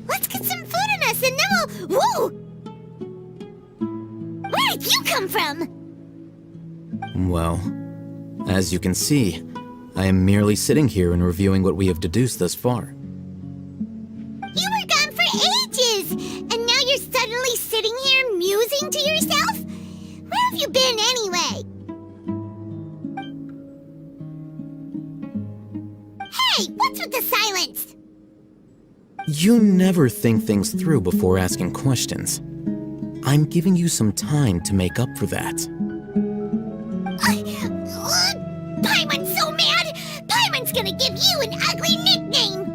Let's get some food in us and then we'll... Whoa! Where did you come from? Well, as you can see, I am merely sitting here and reviewing what we have deduced thus far. You were gone for ages! And now you're suddenly sitting here musing to yourself? Where have you been anyway? Hey, what's with the silence? You never think things through before asking questions. I'm giving you some time to make up for that. Paimon's so mad! Paimon's gonna give you an ugly nickname!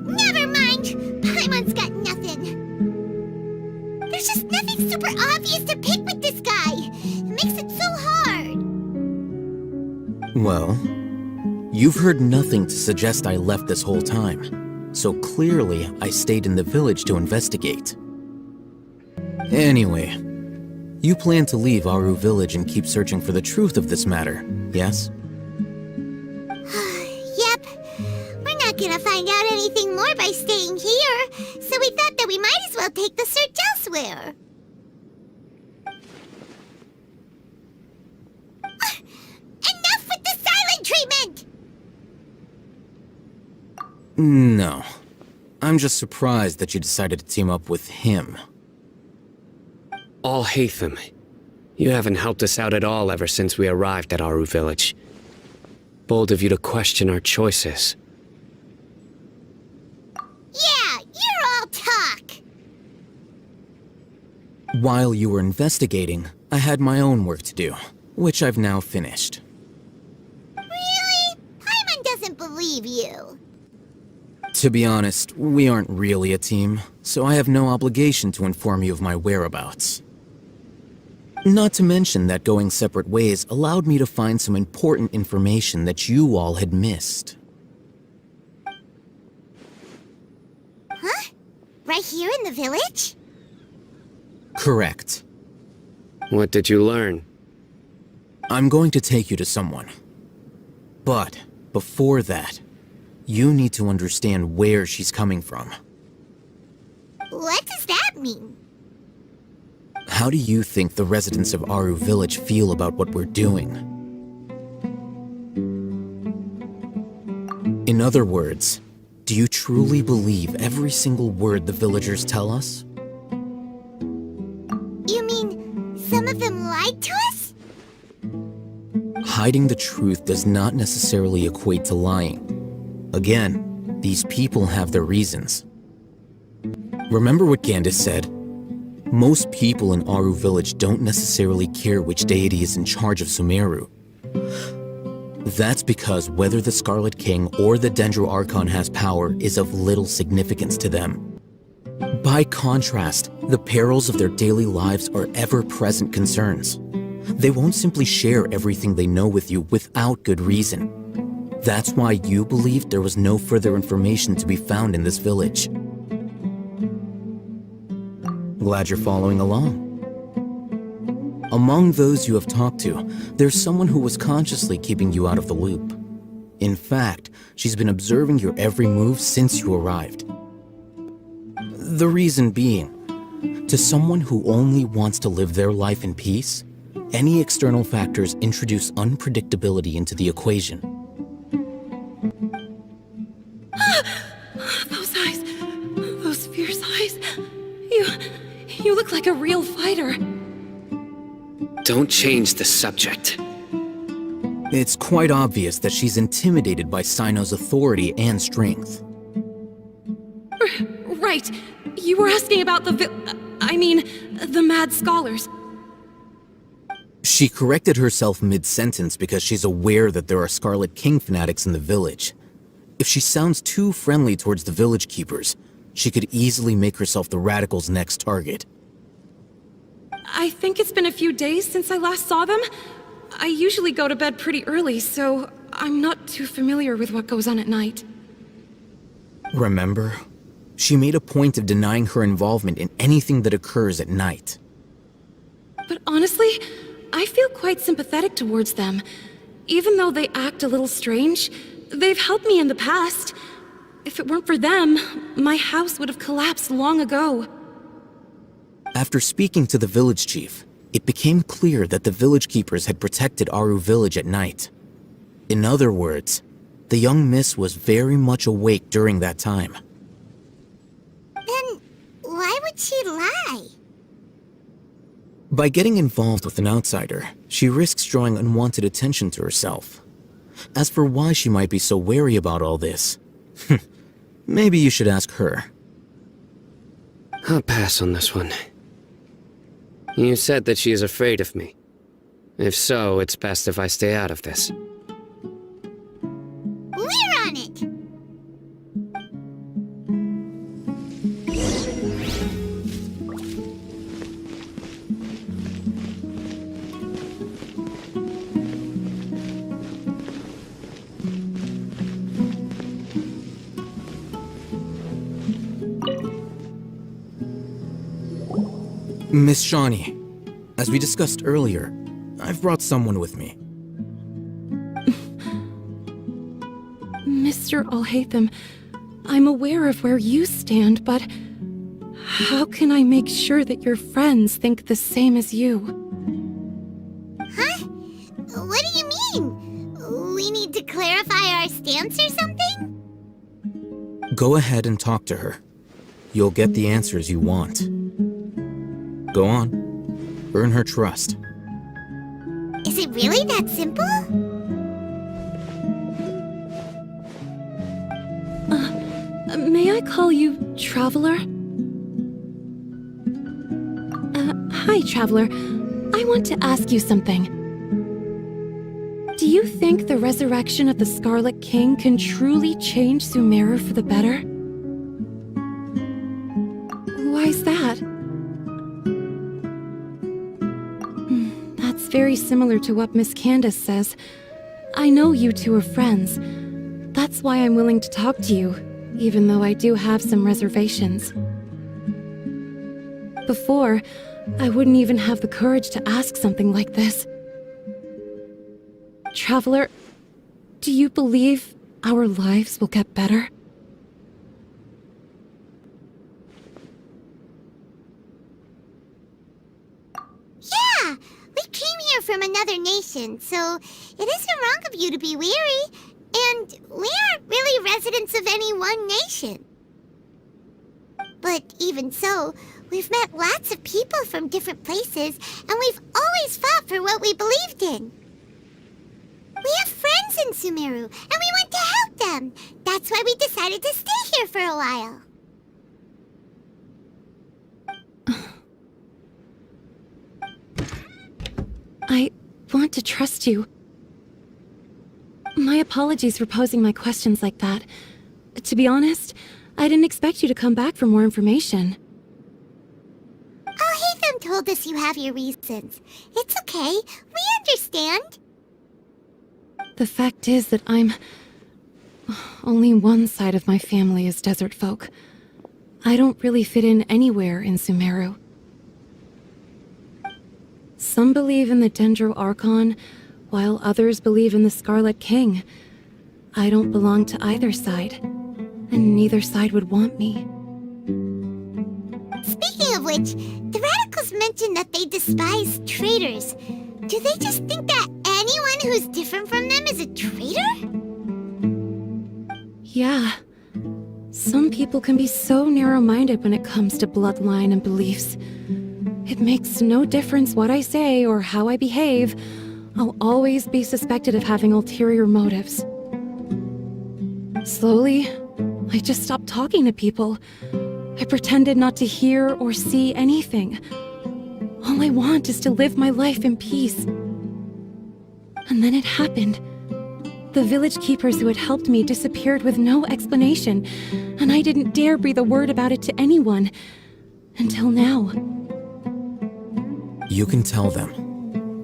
Never mind. Paimon's got nothing. There's just nothing super obvious to pick with this guy. It makes it so hard. Well, you've heard nothing to suggest I left this whole time, so clearly I stayed in the village to investigate. Anyway, you plan to leave Aru village and keep searching for the truth of this matter, yes? Yep. We're not gonna find out anything more by staying here, so we thought that we might as well take the search elsewhere. Enough with the silent treatment! No. I'm just surprised that you decided to team up with him. Alhaitham, you haven't helped us out at all ever since we arrived at Aru village. Bold of you to question our choices. Yeah, you're all talk! While you were investigating, I had my own work to do, which I've now finished. Really? Paimon doesn't believe you. To be honest, we aren't really a team, so I have no obligation to inform you of my whereabouts. Not to mention that going separate ways allowed me to find some important information that you all had missed. Huh? Right here in the village? Correct. What did you learn? I'm going to take you to someone. But, before that, you need to understand where she's coming from. What does that mean? How do you think the residents of Aru village feel about what we're doing? In other words, do you truly believe every single word the villagers tell us? You mean some of them lied to us? Hiding the truth does not necessarily equate to lying. Again, these people have their reasons. Remember what Candace said? Most people in Aru village don't necessarily care which deity is in charge of Sumeru. That's because whether the Scarlet King or the Dendro Archon has power is of little significance to them. By contrast, the perils of their daily lives are ever-present concerns. They won't simply share everything they know with you without good reason. That's why you believed there was no further information to be found in this village. Glad you're following along. Among those you have talked to, there's someone who was consciously keeping you out of the loop. In fact, she's been observing your every move since you arrived. The reason being, to someone who only wants to live their life in peace, any external factors introduce unpredictability into the equation. Those eyes. Those fierce eyes. You look like a real fighter. Don't change the subject. It's quite obvious that she's intimidated by Cyno's authority and strength. Right. You were asking about the mad scholars. She corrected herself mid-sentence because she's aware that there are Scarlet King fanatics in the village. If she sounds too friendly towards the village keepers, she could easily make herself the radicals' next target. I think it's been a few days since I last saw them. I usually go to bed pretty early, so I'm not too familiar with what goes on at night. Remember? She made a point of denying her involvement in anything that occurs at night. But honestly, I feel quite sympathetic towards them. Even though they act a little strange, they've helped me in the past. If it weren't for them, my house would have collapsed long ago. After speaking to the village chief, it became clear that the village keepers had protected Aru village at night. In other words, the young miss was very much awake during that time. Then why would she lie? By getting involved with an outsider, she risks drawing unwanted attention to herself. As for why she might be so wary about all this, maybe you should ask her. I'll pass on this one. You said that she is afraid of me. If so, it's best if I stay out of this. We're on it! Miss Shawnee, as we discussed earlier, I've brought someone with me. Mr. Alhaitham, I'm aware of where you stand, but how can I make sure that your friends think the same as you? Huh? What do you mean? We need to clarify our stance or something? Go ahead and talk to her. You'll get the answers you want. Go on. Earn her trust. Is it really that simple? May I call you Traveler? Hi, Traveler. I want to ask you something. Do you think the resurrection of the Scarlet King can truly change Sumeru for the better? Why's that? That's very similar to what Miss Candace says. I know you two are friends. That's why I'm willing to talk to you, even though I do have some reservations. Before, I wouldn't even have the courage to ask something like this. Traveler, do you believe our lives will get better? Yeah! We came here from another nation, so it isn't wrong of you to be weary. And we aren't really residents of any one nation. But even so, we've met lots of people from different places, and we've always fought for what we believed in. We have friends in Sumeru, and we want to help them. That's why we decided to stay here for a while. I want to trust you. My apologies for posing my questions like that. To be honest, I didn't expect you to come back for more information. Alhaitham told us you have your reasons. It's okay. We understand. The fact is that only one side of my family is desert folk. I don't really fit in anywhere in Sumeru. Some believe in the Sumeru Archon, while others believe in the Scarlet King. I don't belong to either side, and neither side would want me. Speaking of which, the radicals mentioned that they despise traitors. Do they just think that anyone who's different from them is a traitor? Yeah. Some people can be so narrow-minded when it comes to bloodline and beliefs. It makes no difference what I say or how I behave. I'll always be suspected of having ulterior motives. Slowly, I just stopped talking to people. I pretended not to hear or see anything. All I want is to live my life in peace. And then it happened. The village keepers who had helped me disappeared with no explanation, and I didn't dare breathe a word about it to anyone. Until now. You can tell them.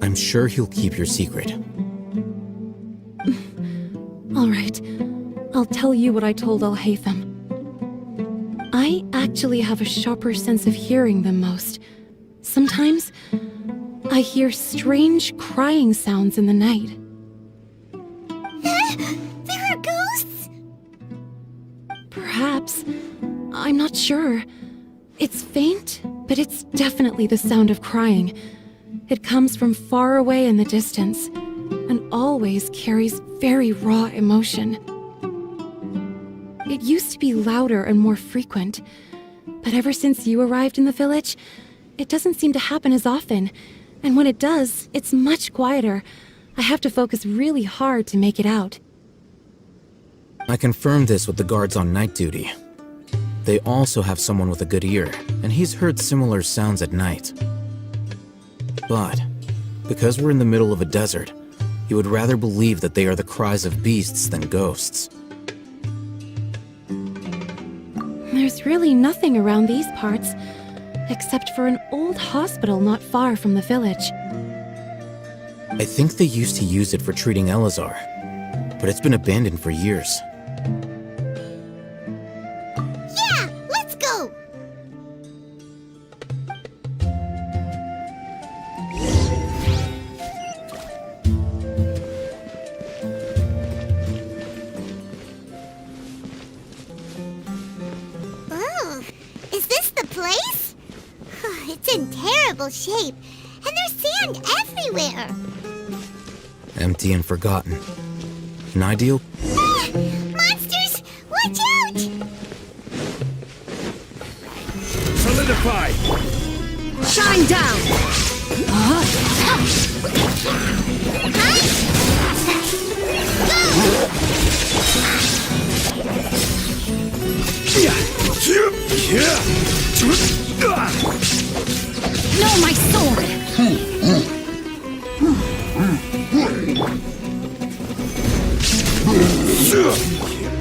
I'm sure he'll keep your secret. All right. I'll tell you what I told Alhaitham. I actually have a sharper sense of hearing than most. Sometimes, I hear strange crying sounds in the night. There are ghosts? Perhaps. I'm not sure. It's faint, but it's definitely the sound of crying. It comes from far away in the distance, and always carries very raw emotion. It used to be louder and more frequent, but ever since you arrived in the village, it doesn't seem to happen as often, and when it does, it's much quieter. I have to focus really hard to make it out. I confirmed this with the guards on night duty. They also have someone with a good ear, and he's heard similar sounds at night. But, because we're in the middle of a desert, he would rather believe that they are the cries of beasts than ghosts. There's really nothing around these parts, except for an old hospital not far from the village. I think they used to use it for treating Elazar, but it's been abandoned for years. Yeah, let's go! Oh, is this the place? It's in terrible shape, and there's sand everywhere. Empty and forgotten. An ideal? Ah, monsters! Watch out! Solidify! Shine down! No, my sword!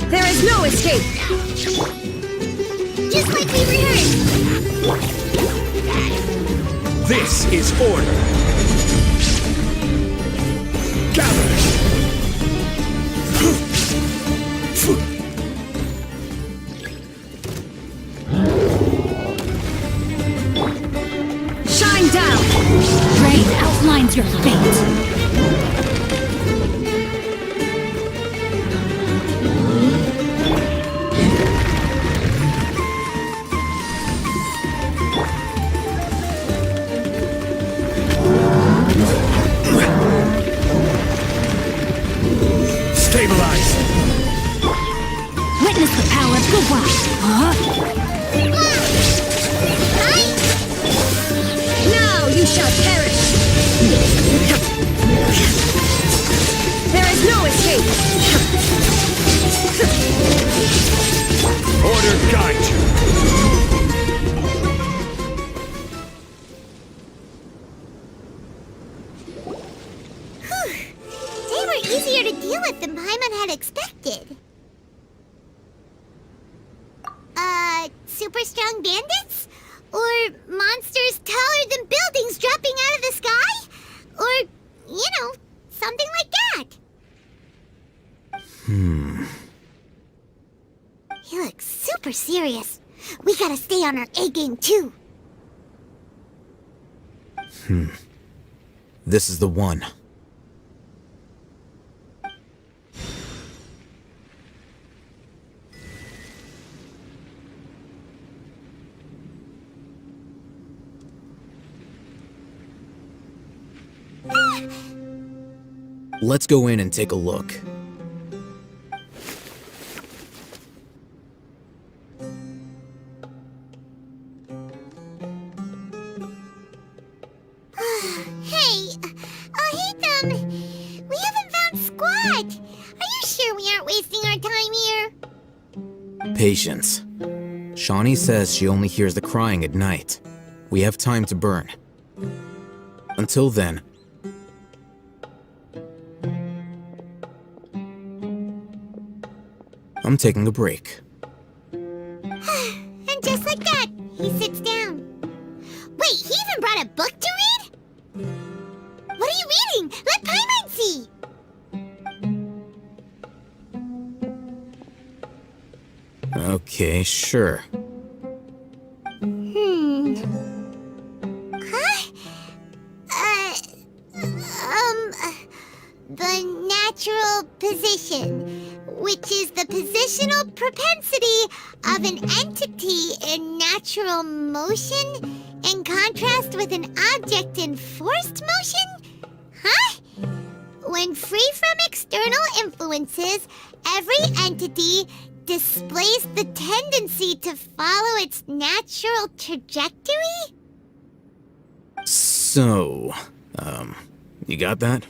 There is no escape! Just like we rehearsed! This is order! Gather! Shine down! Rain outlines your fate! Stabilize! Witness the power of Kuwa! Now you shall perish! There is no escape! Order guide you! They were easier to deal with than Paimon had expected. Super strong bandits? Or monsters taller than buildings dropping out of the sky? Or, something like that. He looks super serious. We gotta stay on our A-game too. This is the one. Let's go in and take a look. Hey, alhaitham! We haven't found Squat! Are you sure we aren't wasting our time here? Patience. Shawnee says she only hears the crying at night. We have time to burn. Until then, I'm taking a break. And just like that, he sits down. Wait, he even brought a book to read? What are you reading? Let Paimon see! Okay, sure. The natural position, which is the positional propensity of an entity in natural motion in contrast with an object in forced motion? Huh? When free from external influences, every entity displays the tendency to follow its natural trajectory? So, you got that?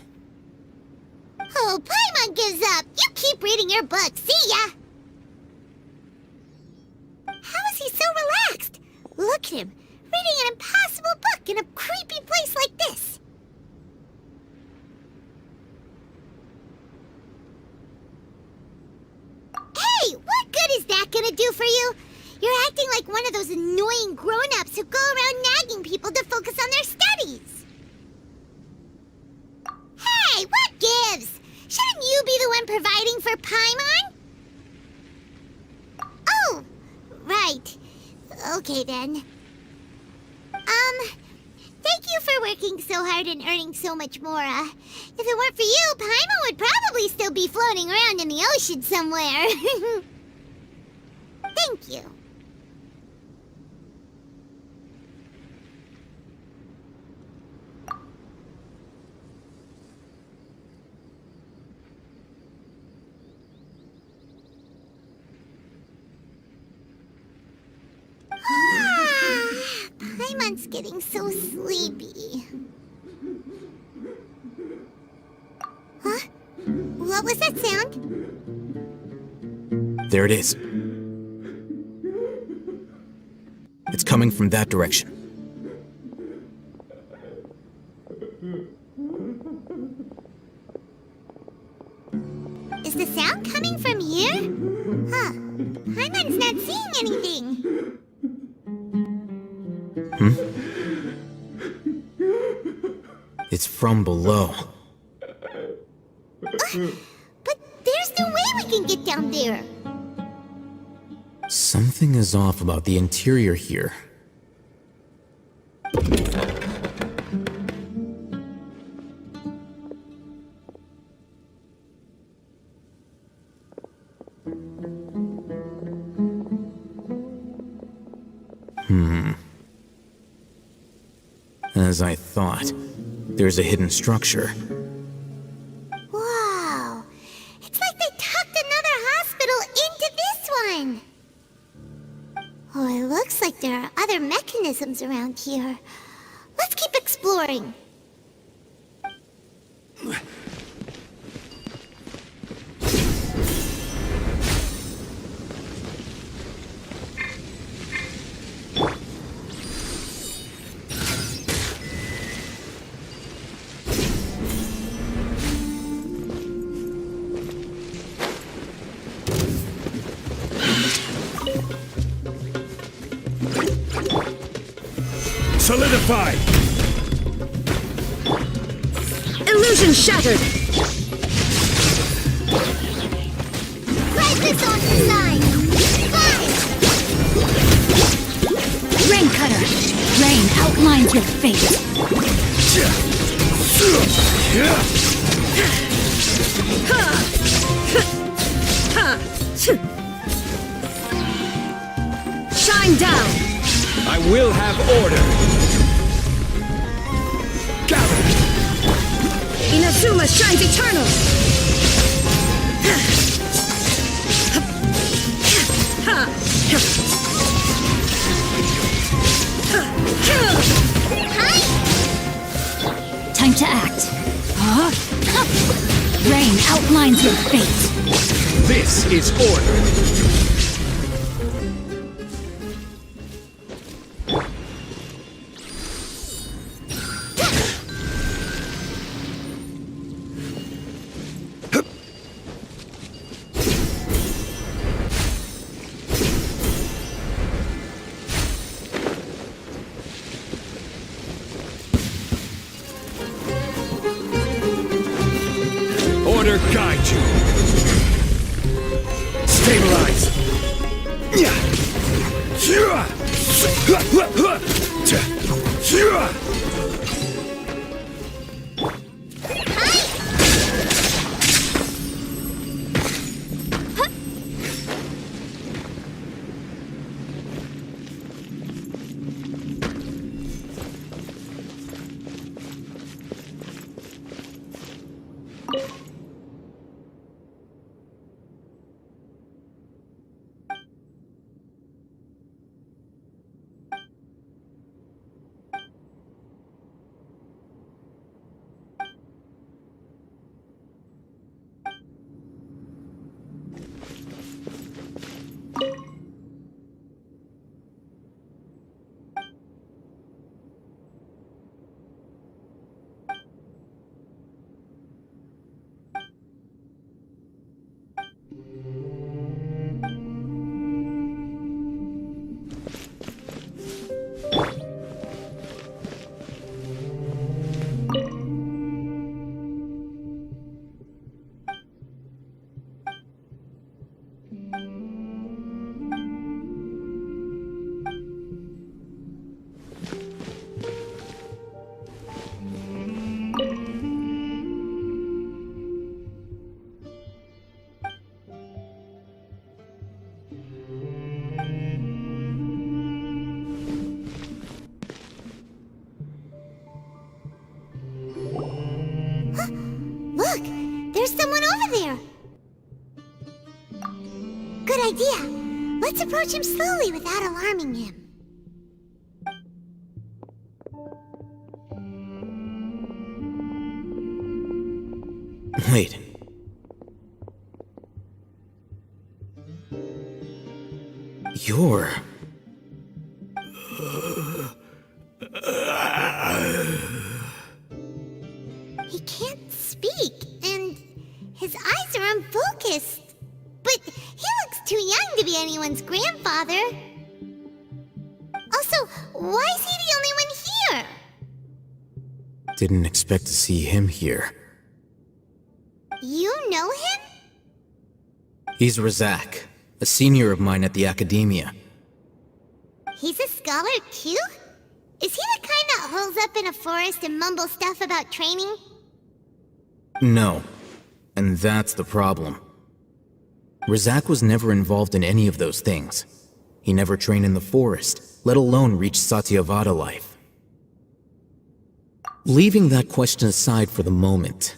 Oh, Paimon gives up. You keep reading your book. See ya. How is he so relaxed? Look at him, reading an impossible book in a creepy place like this. Hey, what good is that gonna do for you? You're acting like one of those annoying grown-ups who go around nagging people to focus on their studies. Hey, what gives? Shouldn't you be the one providing for Paimon? Oh, right. Okay then. Thank you for working so hard and earning so much more. If it weren't for you, Paimon would probably still be floating around in the ocean somewhere. Thank you. Paimon's getting so sleepy. Huh? What was that sound? There it is. It's coming from that direction. Is the sound coming from here? Huh. Paimon's not seeing anything. It's from below. But there's no way we can get down there. Something is off about the interior here. As I thought, there's a hidden structure. Wow. It's like they tucked another hospital into this one. Oh, it looks like there are other mechanisms around here. Let's keep exploring. Solidified! Illusion shattered! Crisis on the side! Fire! Rain cutter! Rain outlines your fate! Shine down! I will have order! Kaveh! Inazuma shines eternal! Time to act. Rain outlines your fate. This is order! Order guide you. Stabilize. idea. Let's approach him slowly without alarming him. Wait. You're... He can't speak, and his eyes are unfocused. But he looks too young to be anyone's grandfather. Also, why is he the only one here? Didn't expect to see him here. You know him? He's Razak, a senior of mine at the Academia. He's a scholar too? Is he the kind that holes up in a forest and mumbles stuff about training? No, and that's the problem. Razak was never involved in any of those things. He never trained in the forest, let alone reach Satyavada life. Leaving that question aside for the moment,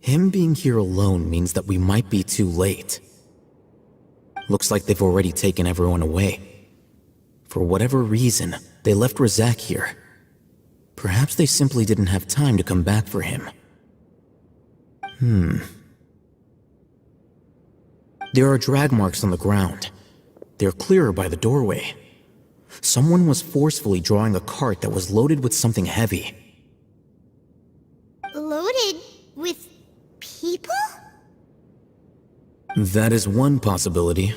him being here alone means that we might be too late. Looks like they've already taken everyone away. For whatever reason, they left Razak here. Perhaps they simply didn't have time to come back for him. There are drag marks on the ground. They're clearer by the doorway. Someone was forcefully drawing a cart that was loaded with something heavy. Loaded with people? That is one possibility.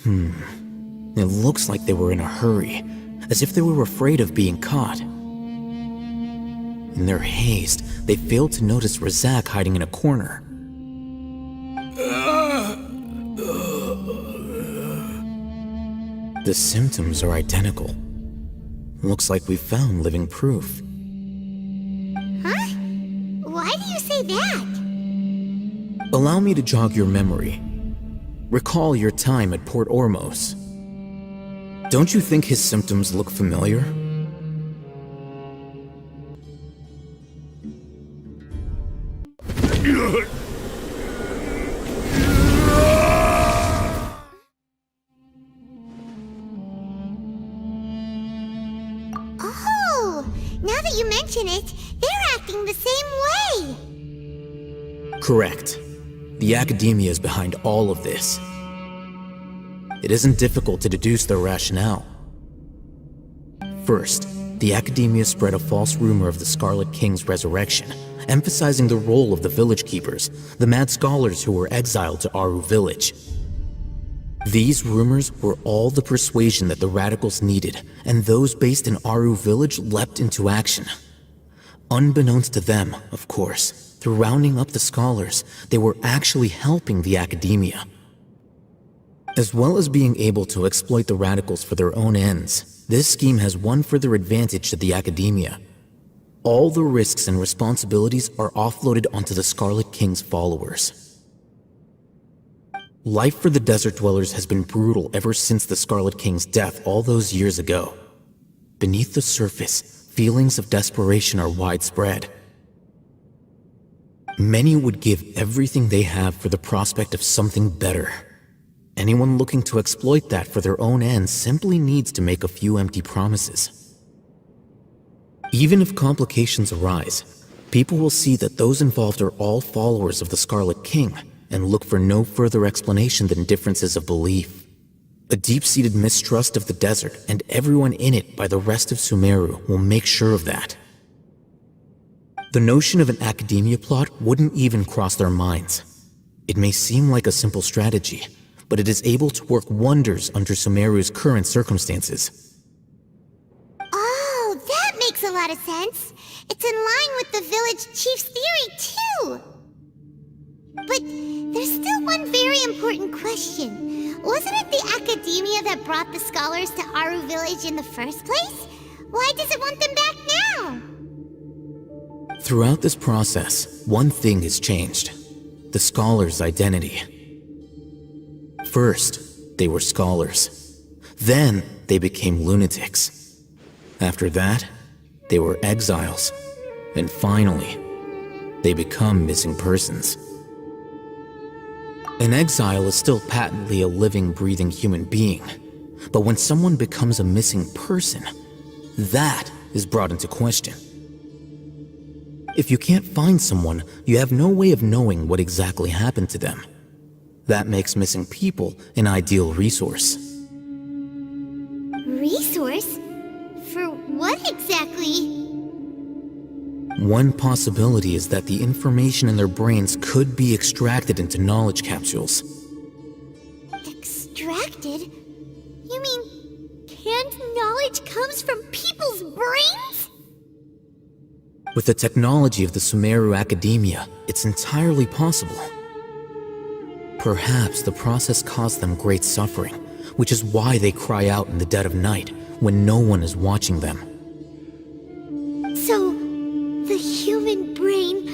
It looks like they were in a hurry, as if they were afraid of being caught. In their haste, they failed to notice Razak hiding in a corner. The symptoms are identical. Looks like we found living proof. Huh? Why do you say that? Allow me to jog your memory. Recall your time at Port Ormos. Don't you think his symptoms look familiar? Oh, now that you mention it, they're acting the same way. Correct. The Academia is behind all of this. It isn't difficult to deduce their rationale. First, the Academia spread a false rumor of the Scarlet King's resurrection, emphasizing the role of the village keepers, the mad scholars who were exiled to Aru village. These rumors were all the persuasion that the radicals needed, and those based in Aru village leapt into action. Unbeknownst to them, of course, through rounding up the scholars, they were actually helping the Academia. As well as being able to exploit the radicals for their own ends, this scheme has one further advantage to the Academia. All the risks and responsibilities are offloaded onto the Scarlet King's followers. Life for the desert dwellers has been brutal ever since the Scarlet King's death all those years ago. Beneath the surface, feelings of desperation are widespread. Many would give everything they have for the prospect of something better. Anyone looking to exploit that for their own ends simply needs to make a few empty promises. Even if complications arise, people will see that those involved are all followers of the Scarlet King and look for no further explanation than differences of belief. A deep-seated mistrust of the desert and everyone in it by the rest of Sumeru will make sure of that. The notion of an Academia plot wouldn't even cross their minds. It may seem like a simple strategy, but it is able to work wonders under Sumeru's current circumstances. Oh, that makes a lot of sense. It's in line with the village chief's theory, too. But there's still one very important question. Wasn't it the Academia that brought the scholars to Aru village in the first place? Why does it want them back now? Throughout this process, one thing has changed: the scholars' identity. First, they were scholars. Then, they became lunatics. After that, they were exiles. And finally, they become missing persons. An exile is still patently a living, breathing human being. But when someone becomes a missing person, that is brought into question. If you can't find someone, you have no way of knowing what exactly happened to them. That makes missing people an ideal resource. Resource? For what exactly? One possibility is that the information in their brains could be extracted into knowledge capsules. Extracted? You mean canned knowledge comes from people's brains? With the technology of the Sumeru Academia, it's entirely possible. Perhaps the process caused them great suffering, which is why they cry out in the dead of night when no one is watching them. So, the human brain...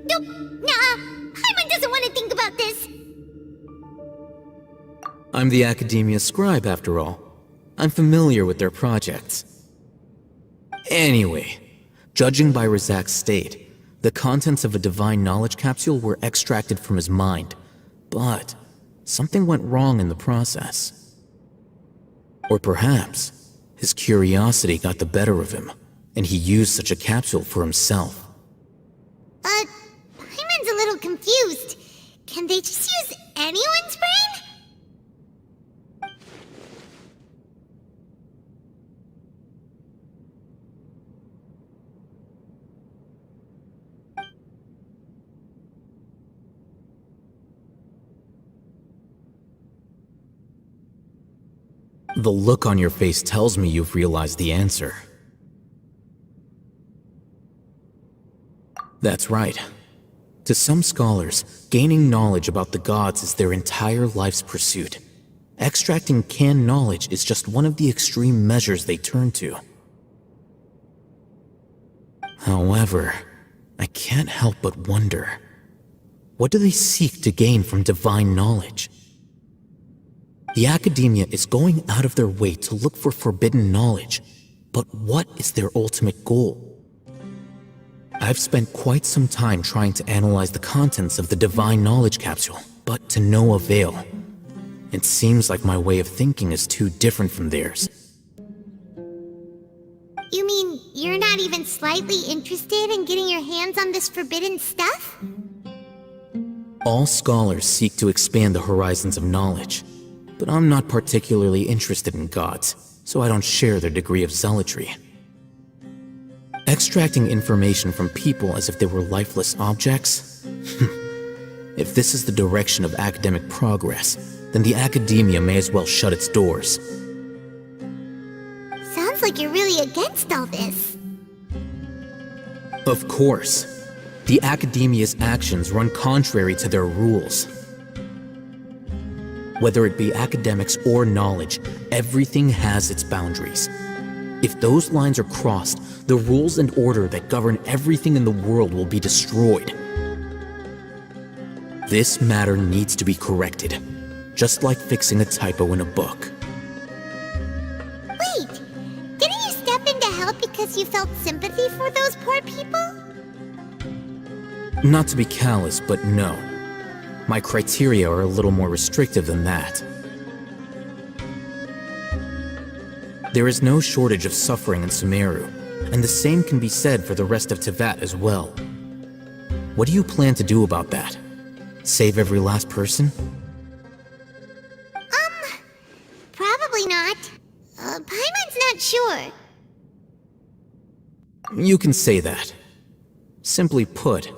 Nope, nah, Paimon doesn't want to think about this. I'm the Academia scribe, after all. I'm familiar with their projects. Anyway, judging by Razak's state, the contents of a divine knowledge capsule were extracted from his mind, but something went wrong in the process. Or perhaps his curiosity got the better of him, and he used such a capsule for himself. Paimon's a little confused. Can they just use anyone's brain? The look on your face tells me you've realized the answer. That's right. To some scholars, gaining knowledge about the gods is their entire life's pursuit. Extracting canned knowledge is just one of the extreme measures they turn to. However, I can't help but wonder, what do they seek to gain from divine knowledge? The Academia is going out of their way to look for forbidden knowledge, but what is their ultimate goal? I've spent quite some time trying to analyze the contents of the divine knowledge capsule, but to no avail. It seems like my way of thinking is too different from theirs. You mean you're not even slightly interested in getting your hands on this forbidden stuff? All scholars seek to expand the horizons of knowledge, but I'm not particularly interested in gods, so I don't share their degree of zealotry. Extracting information from people as if they were lifeless objects? If this is the direction of academic progress, then the Academia may as well shut its doors. Sounds like you're really against all this. Of course. The Academia's actions run contrary to their rules. Whether it be academics or knowledge, everything has its boundaries. If those lines are crossed, the rules and order that govern everything in the world will be destroyed. This matter needs to be corrected, just like fixing a typo in a book. Wait, didn't you step in to help because you felt sympathy for those poor people? Not to be callous, but no. My criteria are a little more restrictive than that. There is no shortage of suffering in Sumeru, and the same can be said for the rest of Teyvat as well. What do you plan to do about that? Save every last person? Probably not. Paimon's not sure. You can say that. Simply put,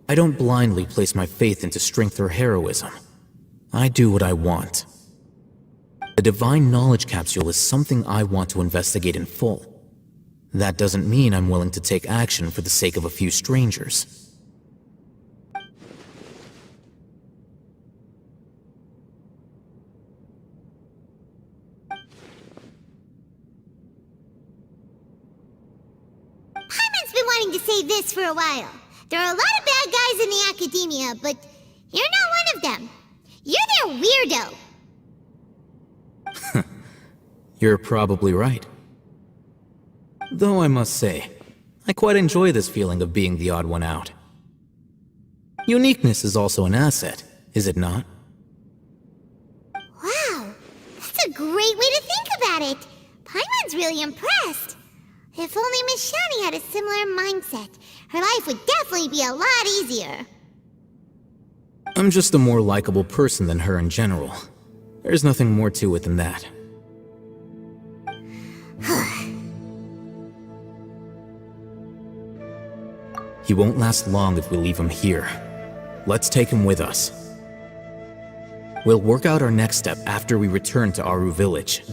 I don't blindly place my faith into strength or heroism. I do what I want. The divine knowledge capsule is something I want to investigate in full. That doesn't mean I'm willing to take action for the sake of a few strangers. Paimon's been wanting to say this for a while. There are a lot of bad guys in the Academia, but you're not one of them. You're their weirdo. You're probably right. Though I must say, I quite enjoy this feeling of being the odd one out. Uniqueness is also an asset, is it not? Wow, that's a great way to think about it. Paimon's really impressed. If only Miss Shani had a similar mindset, her life would definitely be a lot easier. I'm just a more likable person than her in general. There's nothing more to it than that. He won't last long if we leave him here. Let's take him with us. We'll work out our next step after we return to Aru village.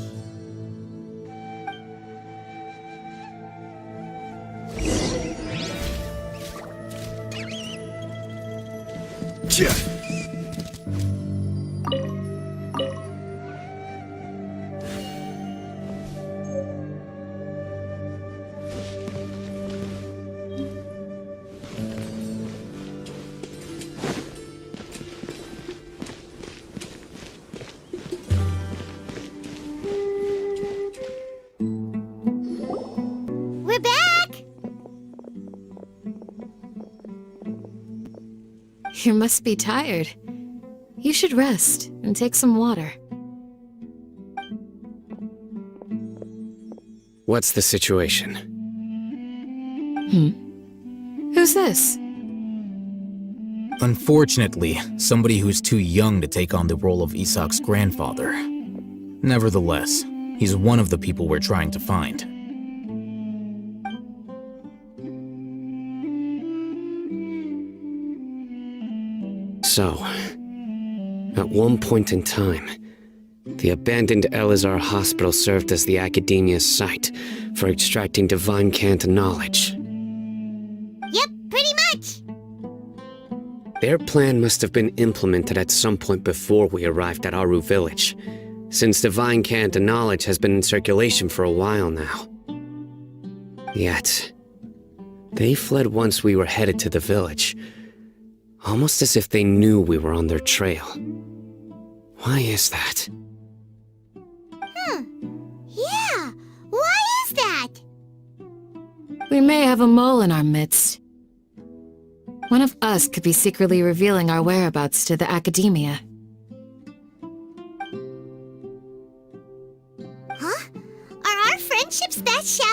We're back! You must be tired. You should rest and take some water. What's the situation? Who's this? Unfortunately, somebody who's too young to take on the role of Isak's grandfather. Nevertheless, he's one of the people we're trying to find. So, at one point in time, the abandoned Elazar Hospital served as the Academia's site for extracting divine cant knowledge. Yep, pretty much. Their plan must have been implemented at some point before we arrived at Aru village, since divine cant knowledge has been in circulation for a while now. Yet, they fled once we were headed to the village, almost as if they knew we were on their trail. Why is that? Yeah, why is that? We may have a mole in our midst. One of us could be secretly revealing our whereabouts to the Academia. Huh? Are our friendships that shallow?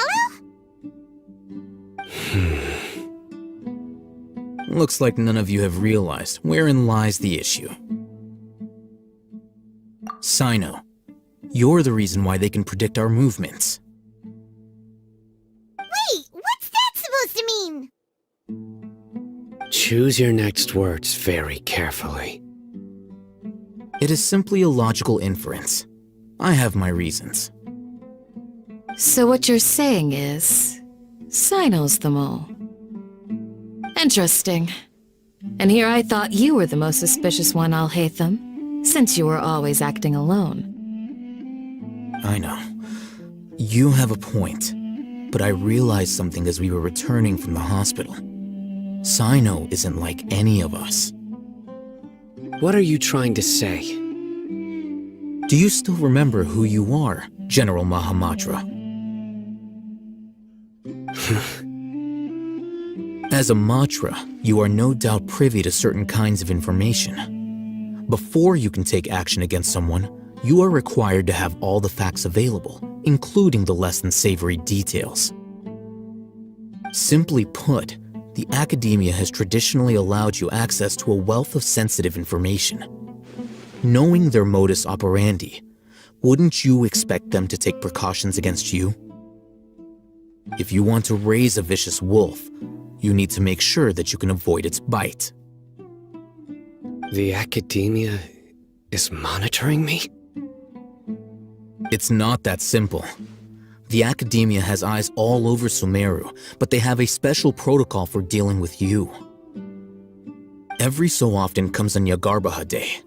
Looks like none of you have realized wherein lies the issue. Cyno, you're the reason why they can predict our movements. Wait, what's that supposed to mean? Choose your next words very carefully. It is simply a logical inference. I have my reasons. So what you're saying is, Cyno's the mole. Interesting. And here I thought you were the most suspicious one, alhaitham, since you were always acting alone. I know. You have a point, but I realized something as we were returning from the hospital. Cyno isn't like any of us. What are you trying to say? Do you still remember who you are, General Mahamatra? As a Matra, you are no doubt privy to certain kinds of information. Before you can take action against someone, you are required to have all the facts available, including the less than savory details. Simply put, the Academia has traditionally allowed you access to a wealth of sensitive information. Knowing their modus operandi, wouldn't you expect them to take precautions against you? If you want to raise a vicious wolf, you need to make sure that you can avoid its bite. The Academia is monitoring me? It's not that simple. The Academia has eyes all over Sumeru, but they have a special protocol for dealing with you. Every so often comes a Nyagarbaha Day.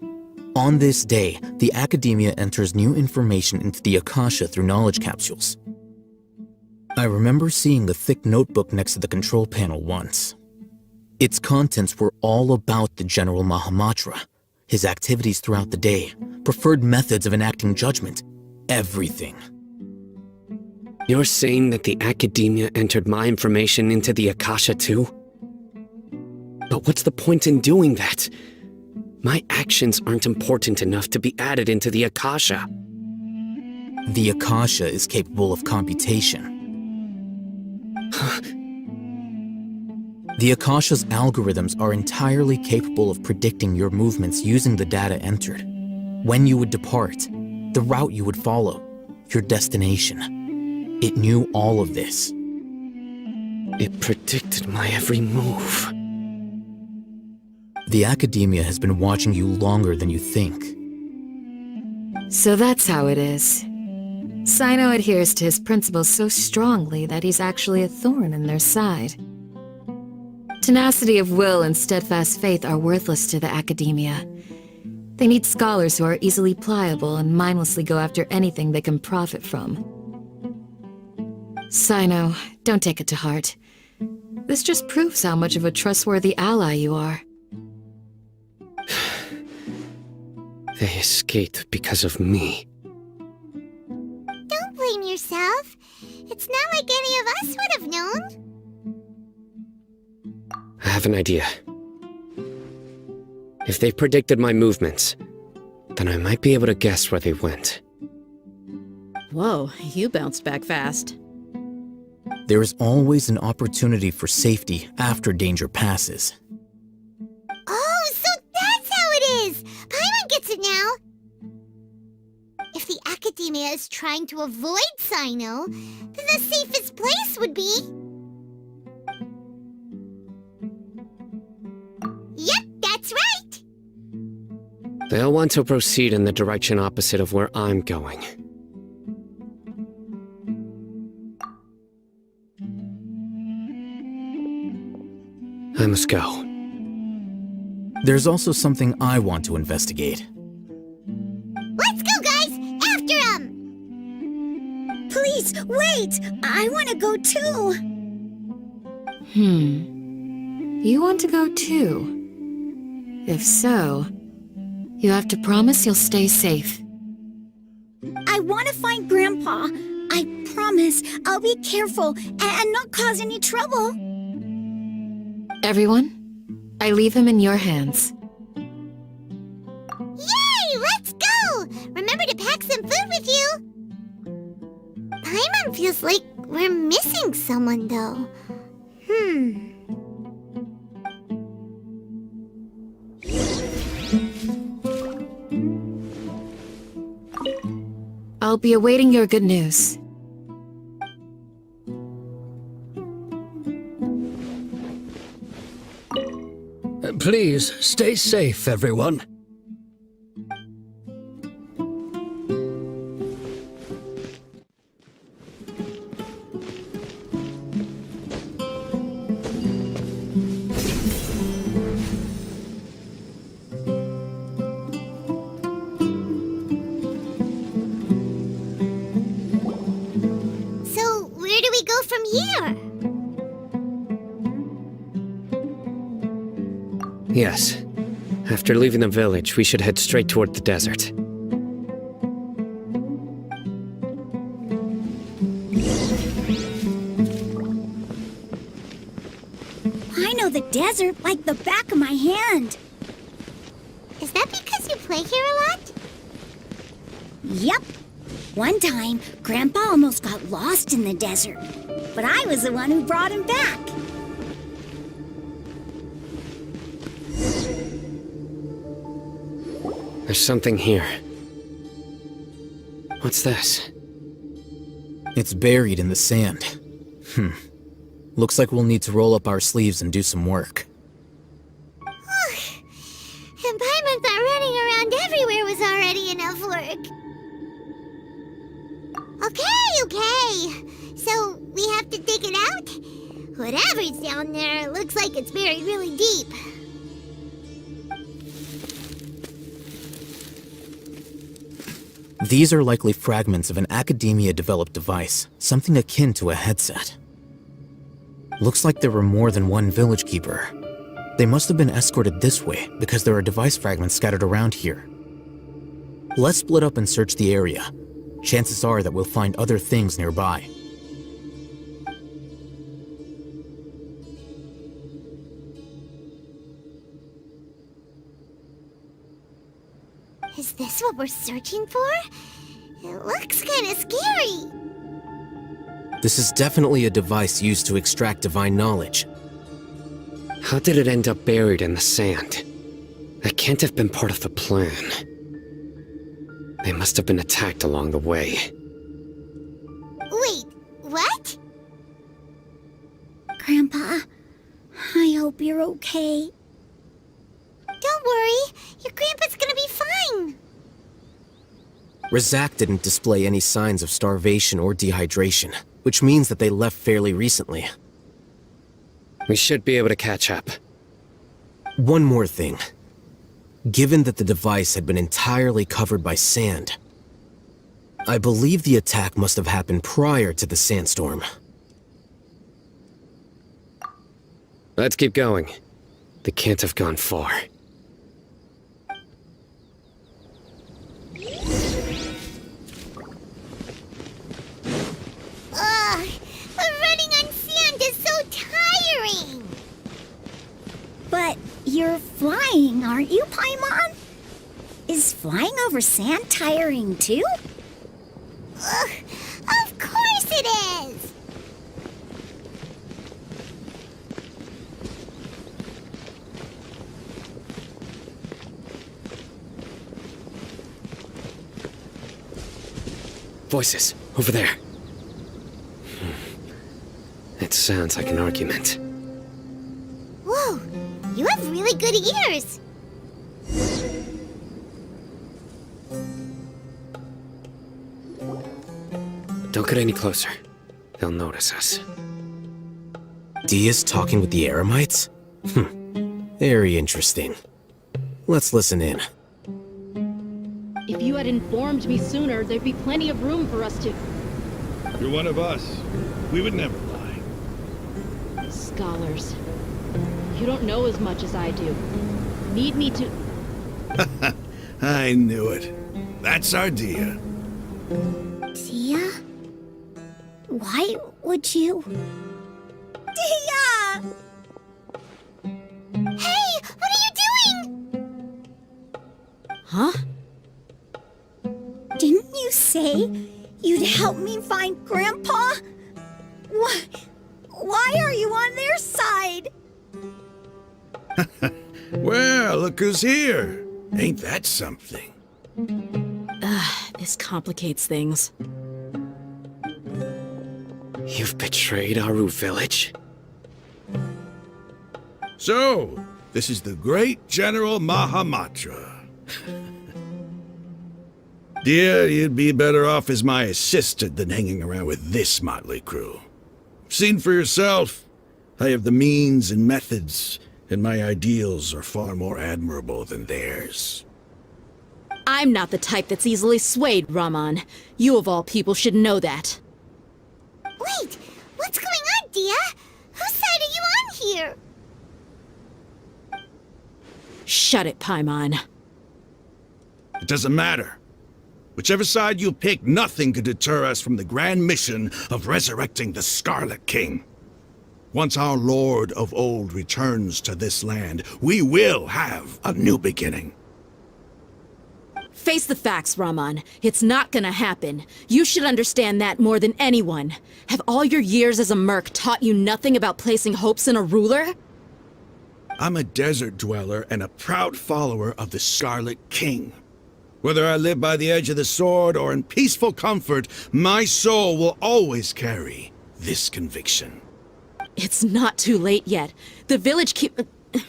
On this day, the Academia enters new information into the Akasha through knowledge capsules. I remember seeing the thick notebook next to the control panel once. Its contents were all about the General Mahamatra, his activities throughout the day, preferred methods of enacting judgment, everything. You're saying that the Academia entered my information into the Akasha too? But what's the point in doing that? My actions aren't important enough to be added into the Akasha. The Akasha is capable of computation. The Akasha's algorithms are entirely capable of predicting your movements using the data entered. When you would depart, the route you would follow, your destination. It knew all of this. It predicted my every move. The Academia has been watching you longer than you think. So that's how it is. Cyno adheres to his principles so strongly that he's actually a thorn in their side. Tenacity of will and steadfast faith are worthless to the Academia. They need scholars who are easily pliable and mindlessly go after anything they can profit from. Cyno, don't take it to heart. This just proves how much of a trustworthy ally you are. They escaped because of me. Don't blame yourself. It's not like any of us would have known. I have an idea. If they predicted my movements, then I might be able to guess where they went. Whoa, you bounced back fast. There is always an opportunity for safety after danger passes. Oh, so that's how it is! Paimon gets it now! If the Academia is trying to avoid Cyno, then the safest place would be... Yep, that's right! They'll want to proceed in the direction opposite of where I'm going. I must go. There's also something I want to investigate. Let's go, guys! After him! Please, wait! I want to go too! You want to go too? If so, you have to promise you'll stay safe. I want to find Grandpa. I promise I'll be careful and not cause any trouble. Everyone, I leave him in your hands. Yay! Let's go! Remember to pack some food with you! Paimon feels like we're missing someone, though. I'll be awaiting your good news. Please, stay safe, everyone. So, where do we go from here? Yes. After leaving the village, we should head straight toward the desert. I know the desert like the back of my hand. Is that because you play here a lot? Yep. One time, Grandpa almost got lost in the desert, but I was the one who brought him back. There's something here. What's this? It's buried in the sand. Looks like we'll need to roll up our sleeves and do some work. And Paimon thought running around everywhere was already enough work. Okay. So, we have to dig it out? Whatever's down there looks like it's buried really deep. These are likely fragments of an Academia-developed device, something akin to a headset. Looks like there were more than one village keeper. They must have been escorted this way because there are device fragments scattered around here. Let's split up and search the area. Chances are that we'll find other things nearby. what we're searching for? It looks kinda scary. This is definitely a device used to extract divine knowledge. How did it end up buried in the sand? That can't have been part of the plan. They must have been attacked along the way. Wait, what? Grandpa, I hope you're okay. Don't worry, your grandpa's gonna be fine. Razak didn't display any signs of starvation or dehydration, which means that they left fairly recently. We should be able to catch up. One more thing. Given that the device had been entirely covered by sand, I believe the attack must have happened prior to the sandstorm. Let's keep going. They can't have gone far. Ugh, but running on sand is so tiring. But you're flying, aren't you, Paimon? Is flying over sand tiring too? Ugh, of course it is. Voices, over there. It sounds like an argument. Whoa, you have really good ears. Don't get any closer. They'll notice us. Dia's talking with the Eremites? Very interesting. Let's listen in. If you had informed me sooner, there'd be plenty of room for us to... You're one of us. We would never lie. Scholars. You don't know as much as I do. Need me to... I knew it. That's our Dia. Dia? Why would you... Dia! Hey, what are you doing? Huh? Didn't you say you'd help me find Grandpa? Why are you on their side? Well, look who's here. Ain't that something? This complicates things. You've betrayed Aru village? So, this is the great General Mahamatra. Dear, you'd be better off as my assistant than hanging around with this motley crew. Seen for yourself, I have the means and methods, and my ideals are far more admirable than theirs. I'm not the type that's easily swayed, Raman. You of all people should know that. Wait, what's going on, Dia? Whose side are you on here? Shut it, Paimon. It doesn't matter. Whichever side you pick, nothing could deter us from the grand mission of resurrecting the Scarlet King. Once our Lord of Old returns to this land, we will have a new beginning. Face the facts, Raman. It's not gonna happen. You should understand that more than anyone. Have all your years as a merc taught you nothing about placing hopes in a ruler? I'm a desert dweller and a proud follower of the Scarlet King. Whether I live by the edge of the sword or in peaceful comfort, my soul will always carry this conviction. It's not too late yet. The village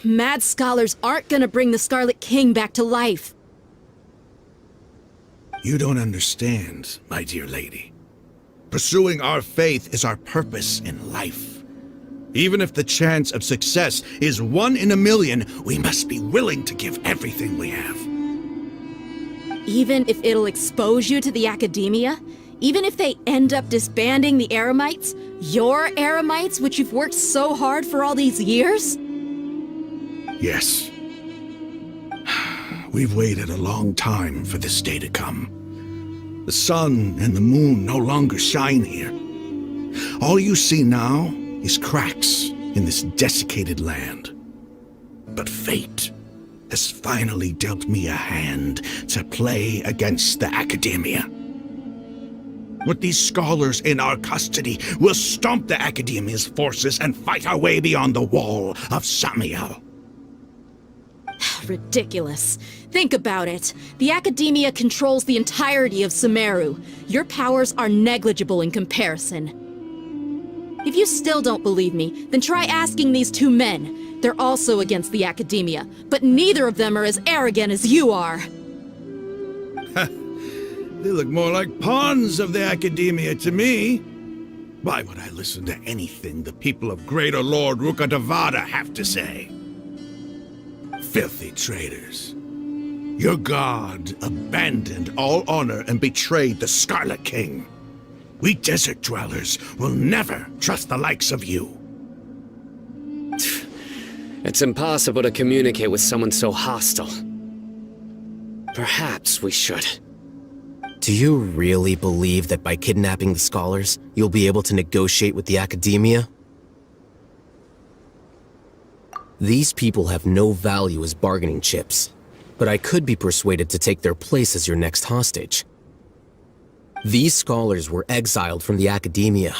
mad scholars aren't gonna bring the Scarlet King back to life. You don't understand, my dear lady. Pursuing our faith is our purpose in life. Even if the chance of success is 1 in a million, we must be willing to give everything we have. Even if it'll expose you to the academia? Even if they end up disbanding the Eremites? Your Eremites, which you've worked so hard for all these years? Yes. We've waited a long time for this day to come. The sun and the moon no longer shine here. All you see now is cracks in this desiccated land. But fate, has finally dealt me a hand to play against the Academia. With these scholars in our custody, we'll stomp the Academia's forces and fight our way beyond the wall of Samiel. Ridiculous. Think about it. The Academia controls the entirety of Sumeru. Your powers are negligible in comparison. If you still don't believe me, then try asking these two men. They're also against the Academia, but neither of them are as arrogant as you are. They look more like pawns of the Academia to me. Why would I listen to anything the people of Greater Lord Rukkhadevata have to say? Filthy traitors. Your god abandoned all honor and betrayed the Scarlet King. We desert dwellers will never trust the likes of you. It's impossible to communicate with someone so hostile. Perhaps we should. Do you really believe that by kidnapping the scholars, you'll be able to negotiate with the Academia? These people have no value as bargaining chips, but I could be persuaded to take their place as your next hostage. These scholars were exiled from the Academia.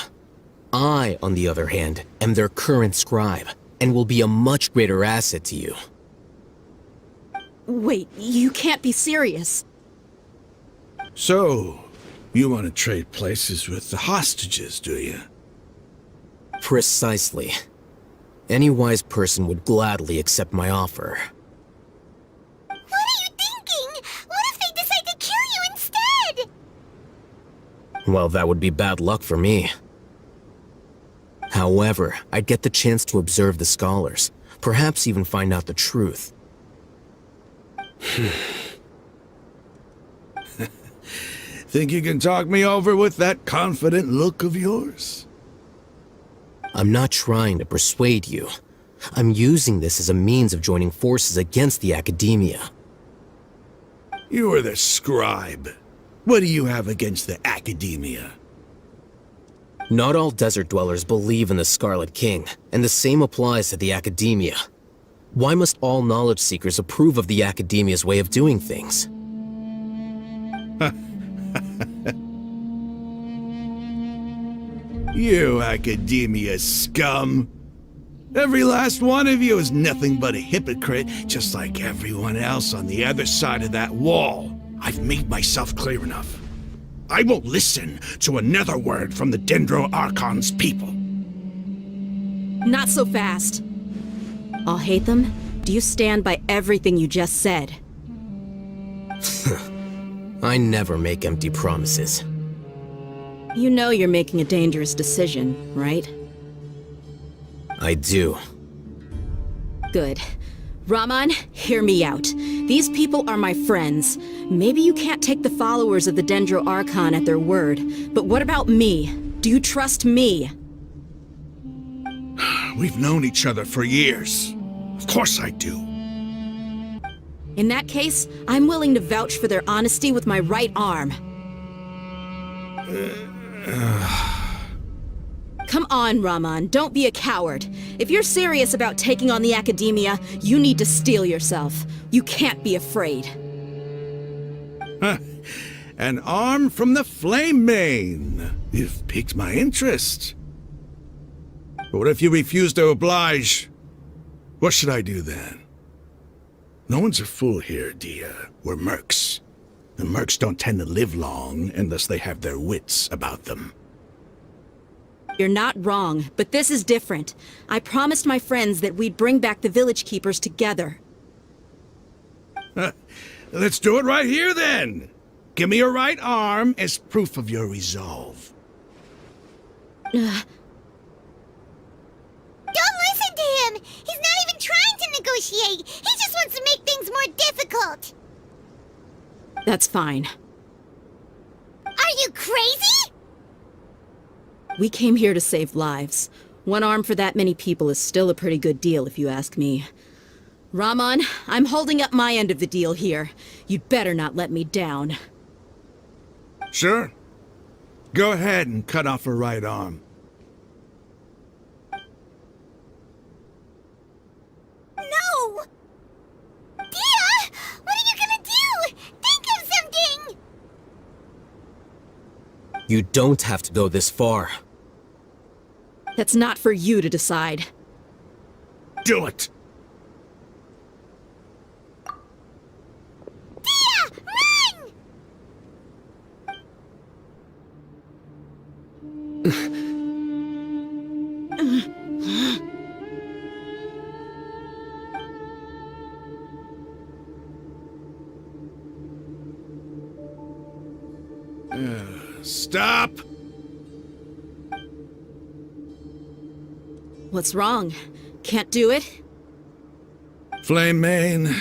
I, on the other hand, am their current scribe, and will be a much greater asset to you. Wait, you can't be serious. So, you want to trade places with the hostages, do you? Precisely. Any wise person would gladly accept my offer. What are you thinking? What if they decide to kill you instead? Well, that would be bad luck for me. However, I'd get the chance to observe the scholars, perhaps even find out the truth. Think you can talk me over with that confident look of yours? I'm not trying to persuade you. I'm using this as a means of joining forces against the Academia. You are the scribe. What do you have against the Academia? Not all desert dwellers believe in the Scarlet King, and the same applies to the Academia. Why must all knowledge seekers approve of the Academia's way of doing things? You Academia scum! Every last one of you is nothing but a hypocrite, just like everyone else on the other side of that wall. I've made myself clear enough. I won't listen to another word from the Dendro Archon's people. Not so fast. Alhaitham, do you stand by everything you just said? I never make empty promises. You know you're making a dangerous decision, right? I do. Good. Raman, hear me out. These people are my friends. Maybe you can't take the followers of the Dendro Archon at their word, but what about me? Do you trust me? We've known each other for years. Of course I do. In that case, I'm willing to vouch for their honesty with my right arm. Come on, Raman, don't be a coward. If you're serious about taking on the Academia, you need to steel yourself. You can't be afraid. An arm from the Flame Mane. You've piqued my interest. But what if you refuse to oblige? What should I do then? No one's a fool here, deyha. We're mercs. And mercs don't tend to live long unless they have their wits about them. You're not wrong, but this is different. I promised my friends that we'd bring back the village keepers together. Let's do it right here then. Give me your right arm as proof of your resolve. Don't listen to him! He's not even trying to negotiate! He just wants to make things more difficult! That's fine. Are you crazy? We came here to save lives. One arm for that many people is still a pretty good deal, if you ask me. Raman, I'm holding up my end of the deal here. You'd better not let me down. Sure. Go ahead and cut off her right arm. No! Damn You don't have to go this far. That's not for you to decide. Do it! Stop! What's wrong? Can't do it? Flame Mane,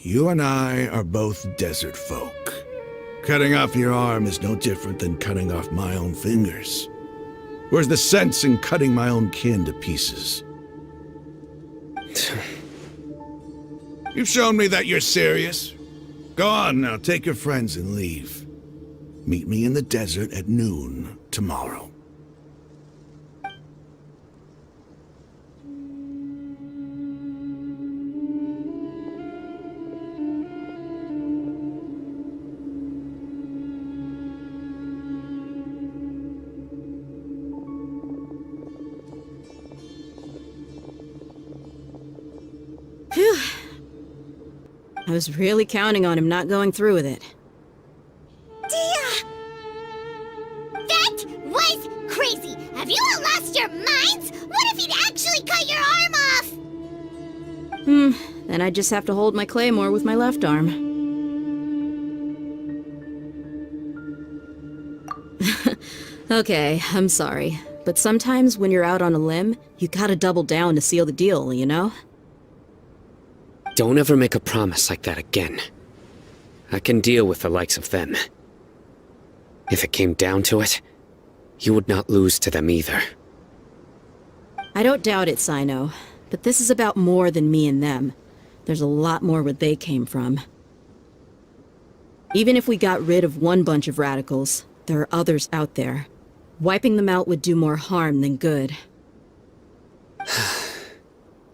you and I are both desert folk. Cutting off your arm is no different than cutting off my own fingers. Where's the sense in cutting my own kin to pieces? You've shown me that you're serious. Go on now, take your friends and leave. Meet me in the desert at noon tomorrow. Phew. I was really counting on him not going through with it. Deyha! That was crazy! Have you all lost your minds? What if he'd actually cut your arm off? Then I just have to hold my claymore with my left arm. Okay, I'm sorry. But sometimes when you're out on a limb, you gotta double down to seal the deal, you know? Don't ever make a promise like that again. I can deal with the likes of them. If it came down to it, you would not lose to them either. I don't doubt it, Cyno. But this is about more than me and them. There's a lot more where they came from. Even if we got rid of one bunch of radicals, there are others out there. Wiping them out would do more harm than good.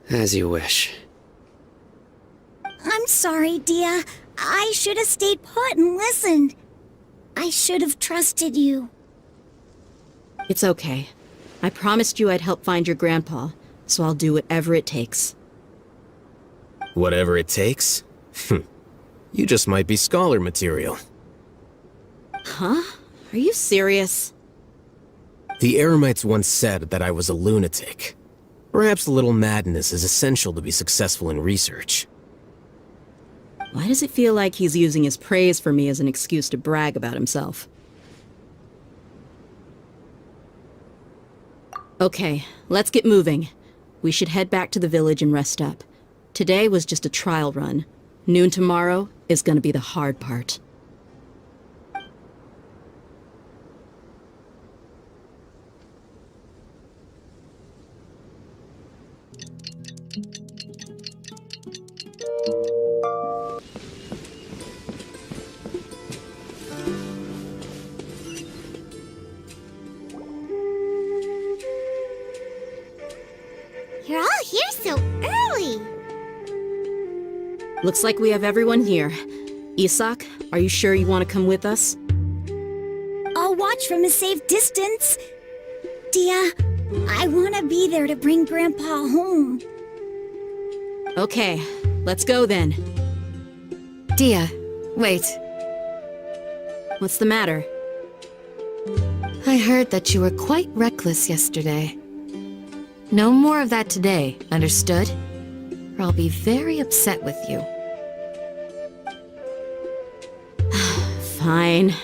As you wish. I'm sorry, Deyha. I should have stayed put and listened. I should have trusted you. It's okay. I promised you I'd help find your grandpa, so I'll do whatever it takes. Whatever it takes? You just might be scholar material. Huh? Are you serious? The Eremites once said that I was a lunatic. Perhaps a little madness is essential to be successful in research. Why does it feel like he's using his praise for me as an excuse to brag about himself? Okay, let's get moving. We should head back to the village and rest up. Today was just a trial run. Noon tomorrow is gonna be the hard part. You're all here so early. Looks like we have everyone here. Isak, are you sure you want to come with us? I'll watch from a safe distance. Deyha, I want to be there to bring Grandpa home. Okay, let's go then. Deyha, wait. What's the matter? I heard that you were quite reckless yesterday. No more of that today, understood? Or I'll be very upset with you. Fine.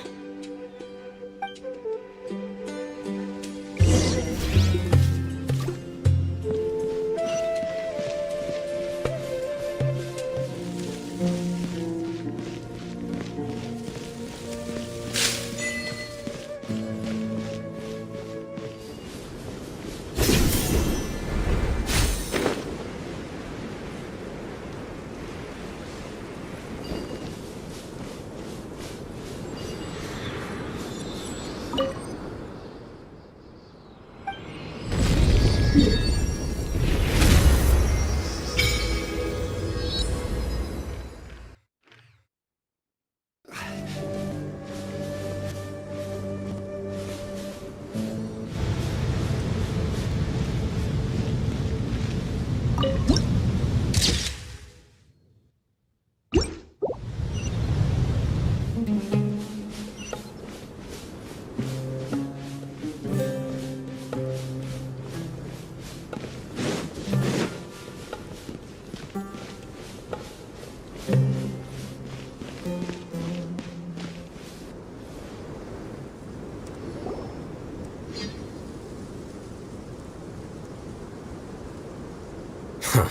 Huh.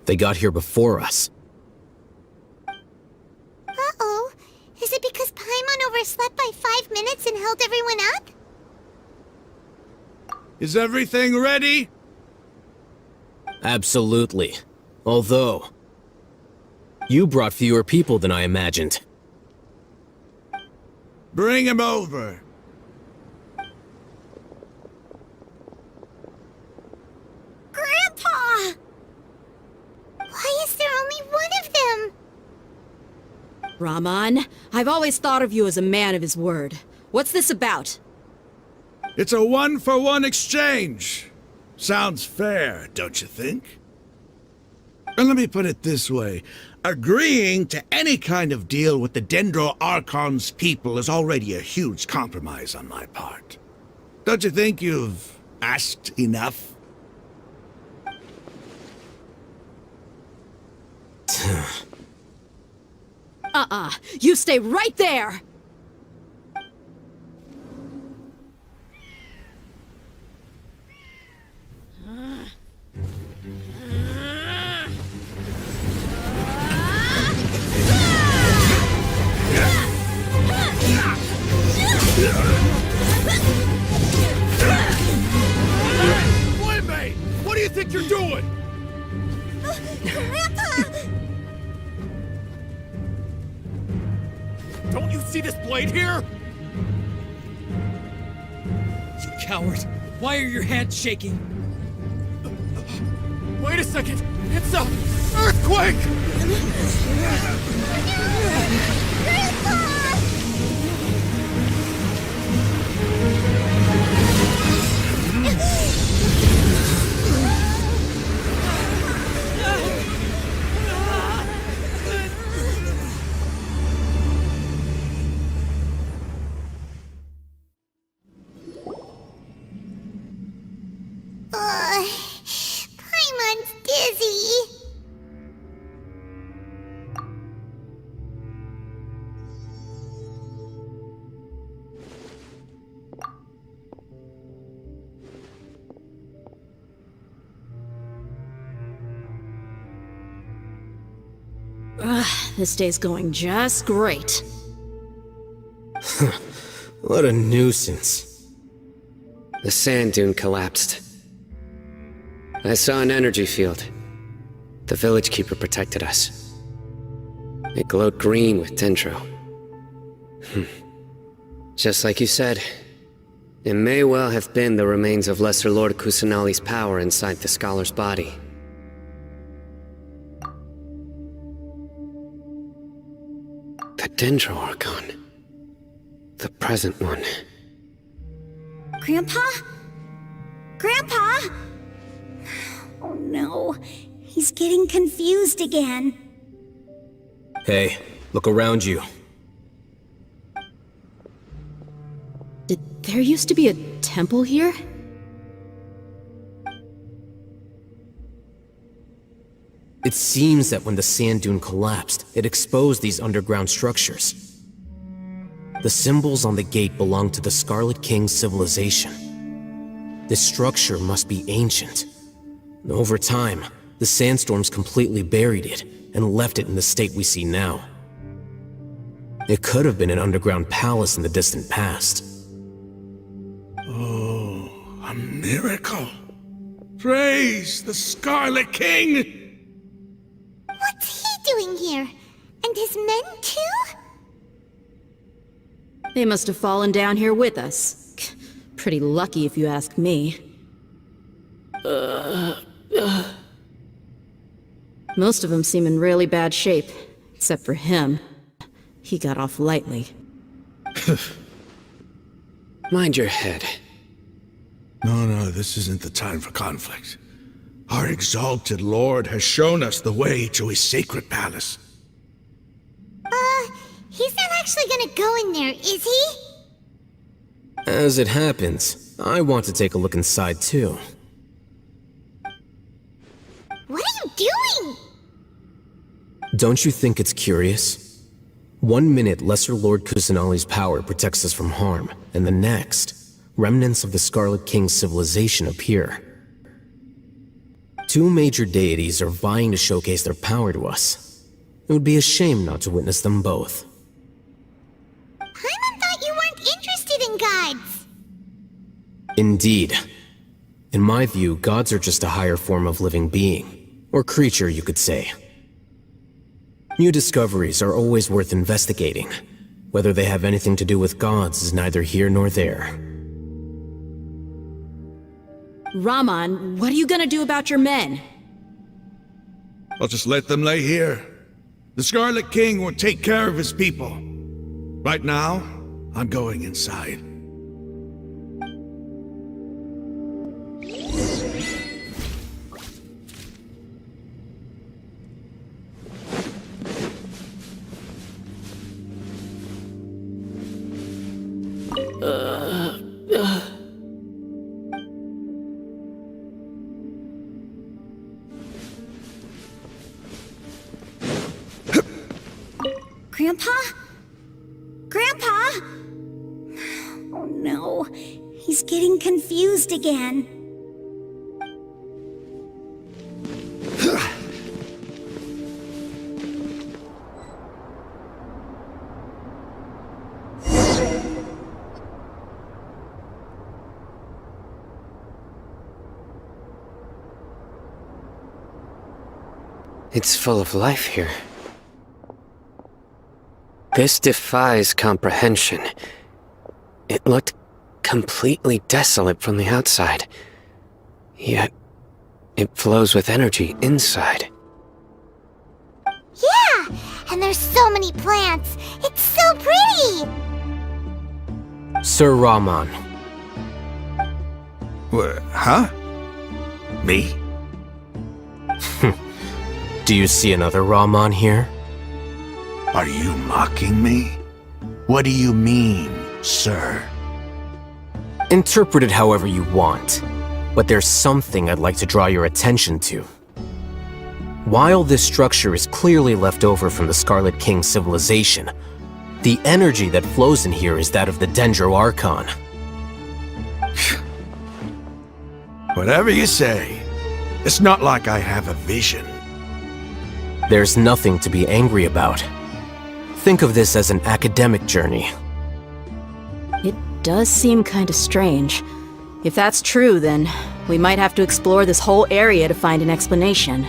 They got here before us. Uh-oh. Is it because Paimon overslept by 5 minutes and held everyone up? Is everything ready? Absolutely. Although, you brought fewer people than I imagined. Bring him over. Grandpa! Why is there only one of them? Raman, I've always thought of you as a man of his word. What's this about? It's a one-for-one exchange. Sounds fair, don't you think? And let me put it this way. Agreeing to any kind of deal with the Dendro Archon's people is already a huge compromise on my part. Don't you think you've asked enough? You stay right there! Wait, mate! What do you think you're doing? Grandpa! Don't you see this blade here? You coward! Why are your hands shaking? Wait a second! It's a earthquake! Paimon's dizzy. This day's going just great. What a nuisance. The sand dune collapsed. I saw an energy field. The village keeper protected us. It glowed green with dendro. Just like you said, it may well have been the remains of Lesser Lord Kusanali's power inside the scholar's body. The Dendro Archon. The present one. Grandpa? Grandpa? Oh no, he's getting confused again. Hey, look around you. There used to be a temple here? It seems that when the sand dune collapsed, it exposed these underground structures. The symbols on the gate belong to the Scarlet King's civilization. This structure must be ancient. Over time, the sandstorms completely buried it and left it in the state we see now. It could have been an underground palace in the distant past. Oh, a miracle. Praise the Scarlet King! What's he doing here? And his men too? They must have fallen down here with us. Pretty lucky if you ask me. Most of them seem in really bad shape, except for him. He got off lightly. Mind your head. No, this isn't the time for conflict. Our exalted lord has shown us the way to his sacred palace. He's not actually gonna go in there, is he? As it happens, I want to take a look inside too. What are you doing? Don't you think it's curious? 1 minute, Lesser Lord Kusanali's power protects us from harm, and the next, remnants of the Scarlet King's civilization appear. 2 major deities are vying to showcase their power to us. It would be a shame not to witness them both. Paimon thought you weren't interested in gods. Indeed. In my view, gods are just a higher form of living being, or creature, you could say. New discoveries are always worth investigating. Whether they have anything to do with gods is neither here nor there. Raman, what are you gonna do about your men? I'll just let them lay here. The Scarlet King will take care of his people. Right now, I'm going inside. Grandpa? Grandpa? Oh no, he's getting confused again. It's full of life here. This defies comprehension. It looked completely desolate from the outside. Yet, it flows with energy inside. Yeah! And there's so many plants. It's so pretty! Sir Raman. What, huh? Me? Do you see another Raman here? Are you mocking me? What do you mean, sir? Interpret it however you want, but there's something I'd like to draw your attention to. While this structure is clearly left over from the Scarlet King civilization, the energy that flows in here is that of the Dendro Archon. Whatever you say, it's not like I have a vision. There's nothing to be angry about. Think of this as an academic journey. It does seem kinda strange. If that's true, then we might have to explore this whole area to find an explanation.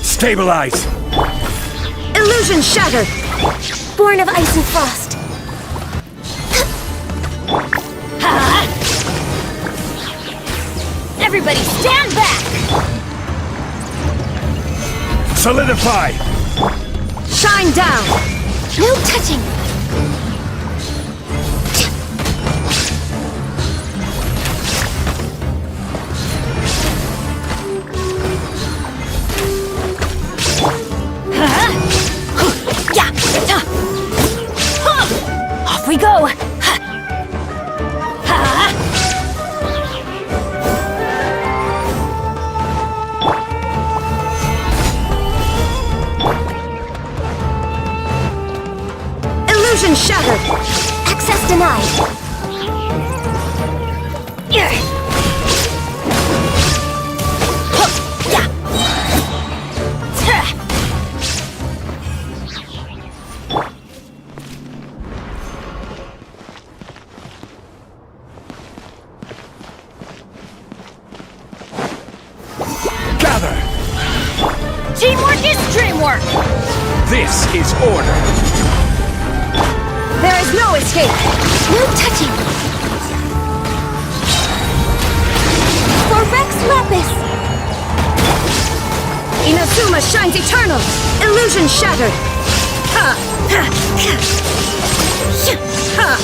Stabilize! Illusion shattered! Born of ice and frost! Everybody stand back! Solidify! Shine down! No touching! Off we go! Illusion shattered! Access denied! Teamwork is dreamwork! This is order. There is no escape! No touching! For Rex Lapis! Inazuma shines eternal! Illusion shattered! Ha! Ha! Ha! Ha!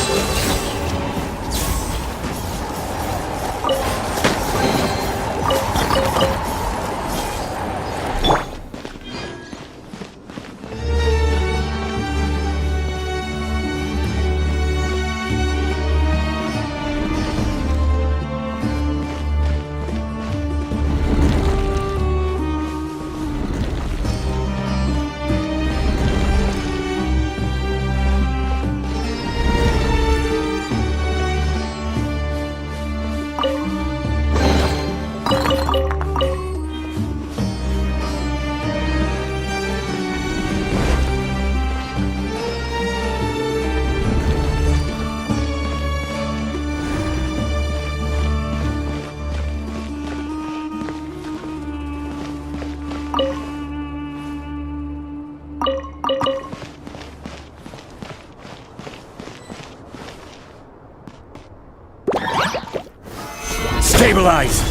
Stabilize!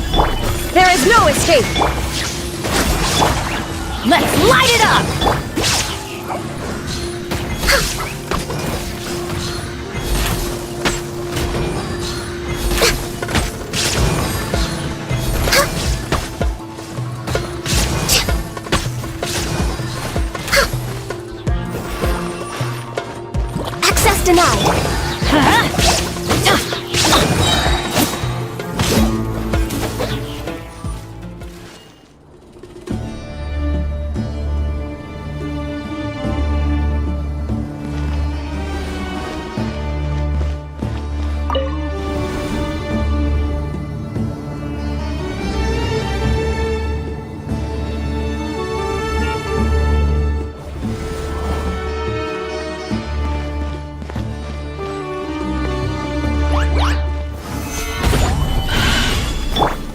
There is no escape! Let's light it up! Access denied!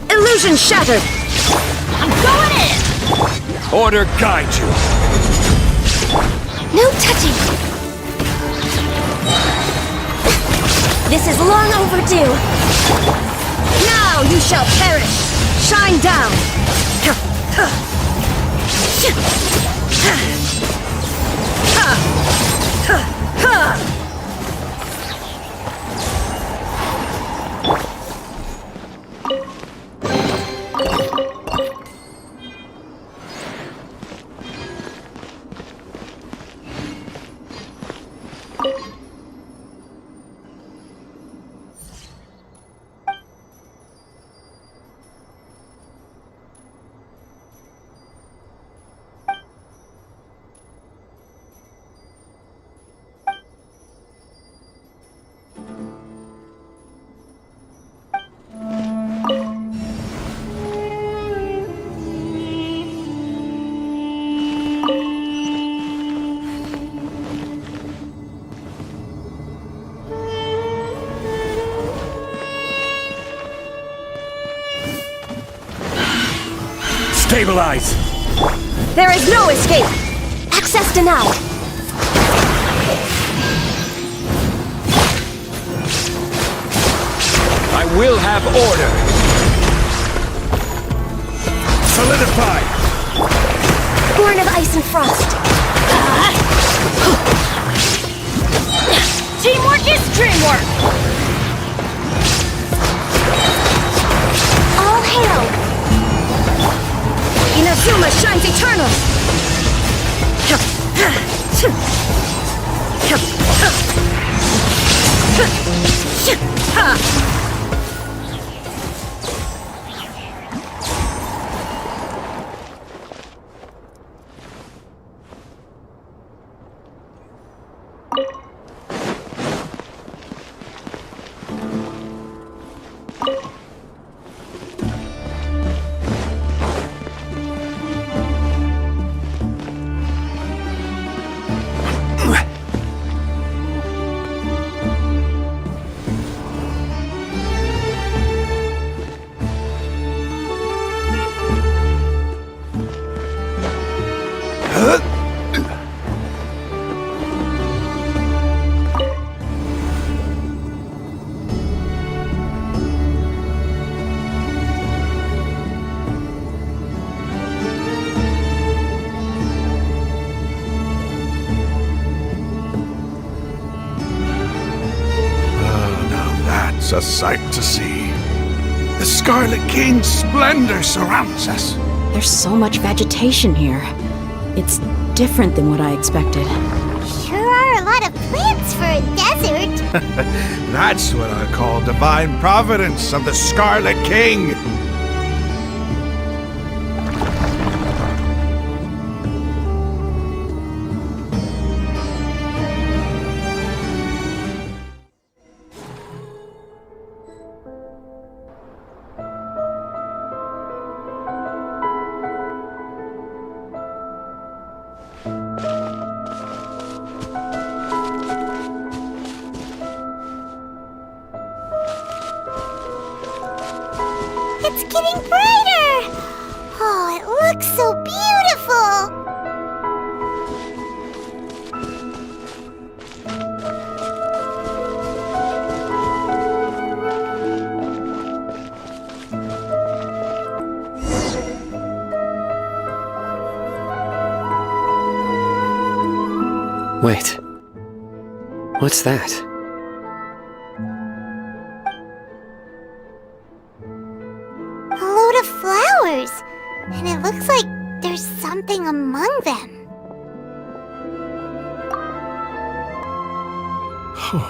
Illusion shattered! I'm going in! Order guide you! No touching! This is long overdue! Now you shall perish! Shine down! Stabilize! There is no escape! Access denied! I will have order! Solidify! Born of ice and frost! Teamwork is dreamwork! All hail! Inazuma shines eternal! a sight to see. The Scarlet King's splendor surrounds us. There's so much vegetation here. It's different than what I expected. Sure are a lot of plants for a desert. That's what I call divine providence of the Scarlet King. It's getting brighter! Oh, it looks so beautiful! Wait. What's that? A load of flowers, and it looks like there's something among them. Oh,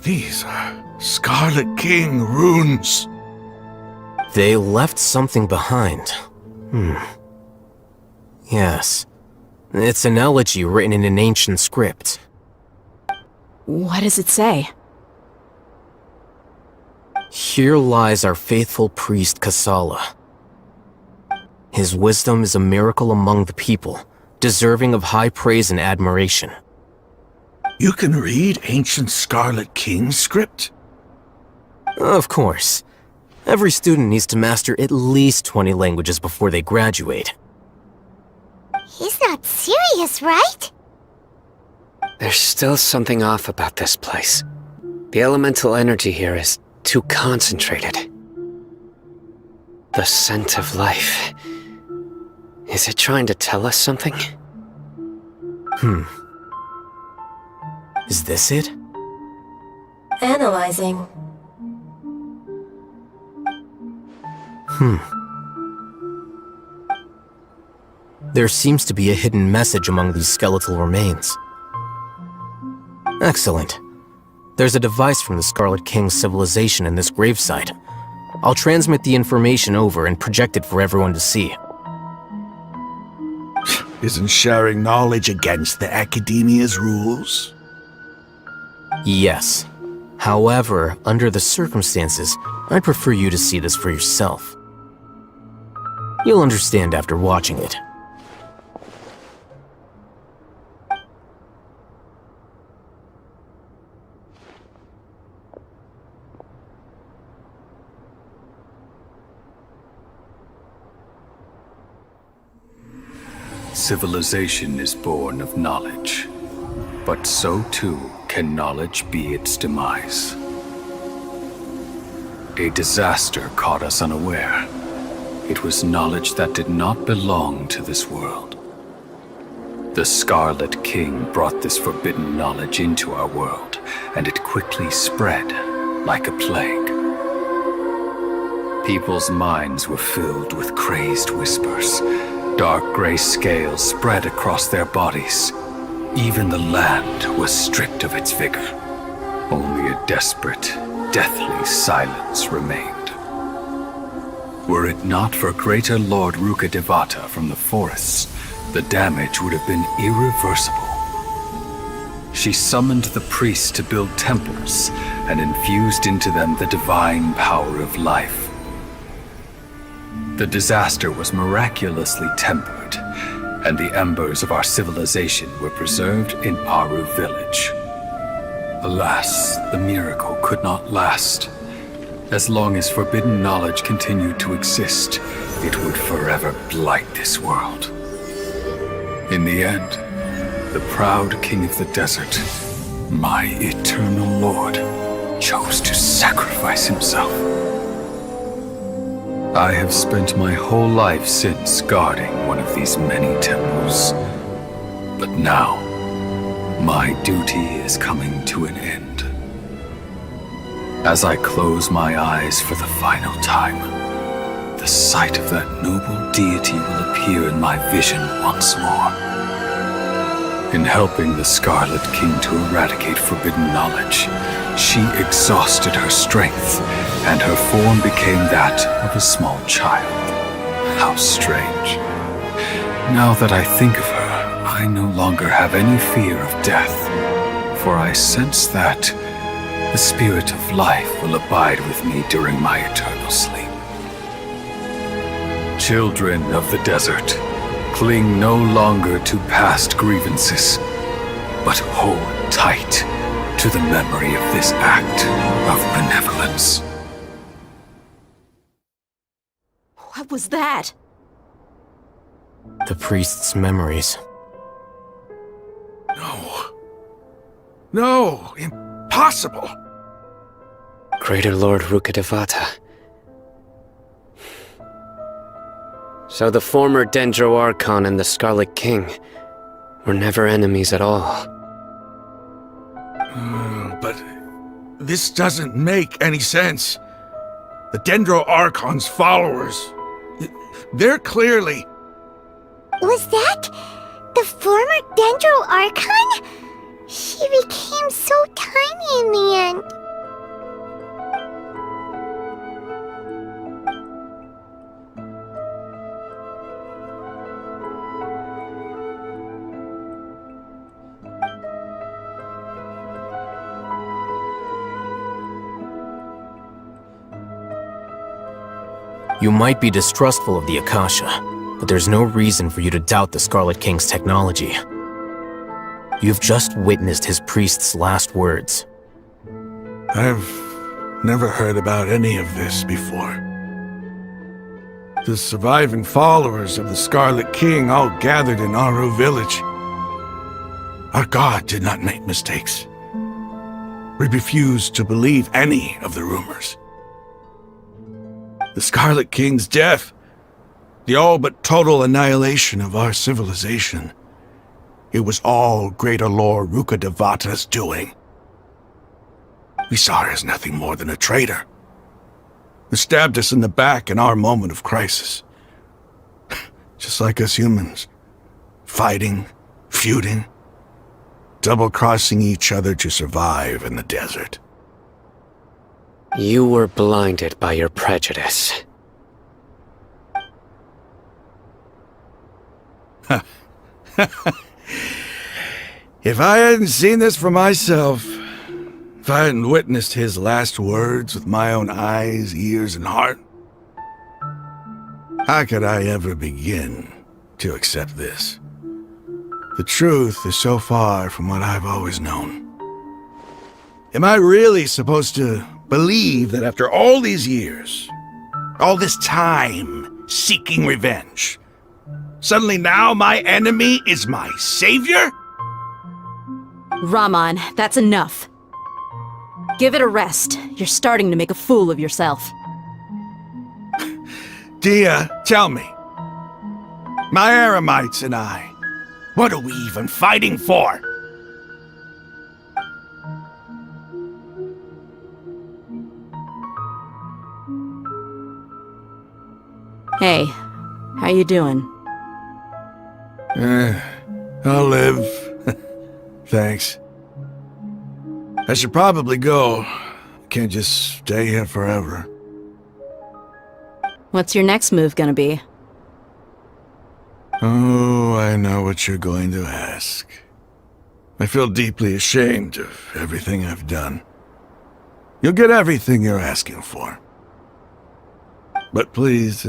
these are Scarlet King runes. They left something behind. Yes. It's an elegy written in an ancient script. What does it say? Here lies our faithful priest Kasala. His wisdom is a miracle among the people, deserving of high praise and admiration. You can read ancient Scarlet King script? Of course. Every student needs to master at least 20 languages before they graduate. He's not serious, right? There's still something off about this place. The elemental energy here is too concentrated. The scent of life. Is it trying to tell us something? Is this it? Analyzing. There seems to be a hidden message among these skeletal remains. Excellent. There's a device from the Scarlet King's civilization in this gravesite. I'll transmit the information over and project it for everyone to see. Isn't sharing knowledge against the Academia's rules? Yes. However, under the circumstances, I'd prefer you to see this for yourself. You'll understand after watching it. Civilization is born of knowledge, but so too can knowledge be its demise. A disaster caught us unaware. It was knowledge that did not belong to this world. The Scarlet King brought this forbidden knowledge into our world, and it quickly spread like a plague. People's minds were filled with crazed whispers. Dark gray scales spread across their bodies. Even the land was stripped of its vigor. Only a desperate, deathly silence remained. Were it not for greater Lord Ruka Devata from the forests, the damage would have been irreversible. She summoned the priests to build temples and infused into them the divine power of life. The disaster was miraculously tempered, and the embers of our civilization were preserved in Aru village. Alas, the miracle could not last. As long as forbidden knowledge continued to exist, it would forever blight this world. In the end, the proud king of the desert, my eternal lord, chose to sacrifice himself. I have spent my whole life since guarding one of these many temples. But now, my duty is coming to an end. As I close my eyes for the final time, the sight of that noble deity will appear in my vision once more. In helping the Scarlet King to eradicate forbidden knowledge, she exhausted her strength, and her form became that of a small child. How strange. Now that I think of her, I no longer have any fear of death, for I sense that the spirit of life will abide with me during my eternal sleep. Children of the desert, cling no longer to past grievances, but hold tight to the memory of this act of benevolence. What was that? The priest's memories. No, impossible. Greater Lord Rukkhadevata. So the former Dendro Archon and the Scarlet King were never enemies at all. But this doesn't make any sense. The Dendro Archon's followers, they're clearly... Was that the former Dendro Archon? She became so tiny in the end. You might be distrustful of the Akasha, but there's no reason for you to doubt the Scarlet King's technology. You've just witnessed his priest's last words. I've never heard about any of this before. The surviving followers of the Scarlet King all gathered in Aru village. Our god did not make mistakes. We refused to believe any of the rumors. The Scarlet King's death, the all but total annihilation of our civilization, it was all Greater Lord Rukkhadevata's doing. We saw her as nothing more than a traitor, who stabbed us in the back in our moment of crisis. Just like us humans, fighting, feuding, double-crossing each other to survive in the desert. You were blinded by your prejudice. If I hadn't seen this for myself, if I hadn't witnessed his last words with my own eyes, ears, and heart, how could I ever begin to accept this? The truth is so far from what I've always known. Am I really supposed to believe that after all these years, all this time seeking revenge, suddenly now my enemy is my savior? Raman, that's enough. Give it a rest. You're starting to make a fool of yourself. Deyha, tell me. My Eremites and I, what are we even fighting for? Hey, how you doing? I'll live. Thanks. I should probably go. Can't just stay here forever. What's your next move gonna be? Oh, I know what you're going to ask. I feel deeply ashamed of everything I've done. You'll get everything you're asking for. But please,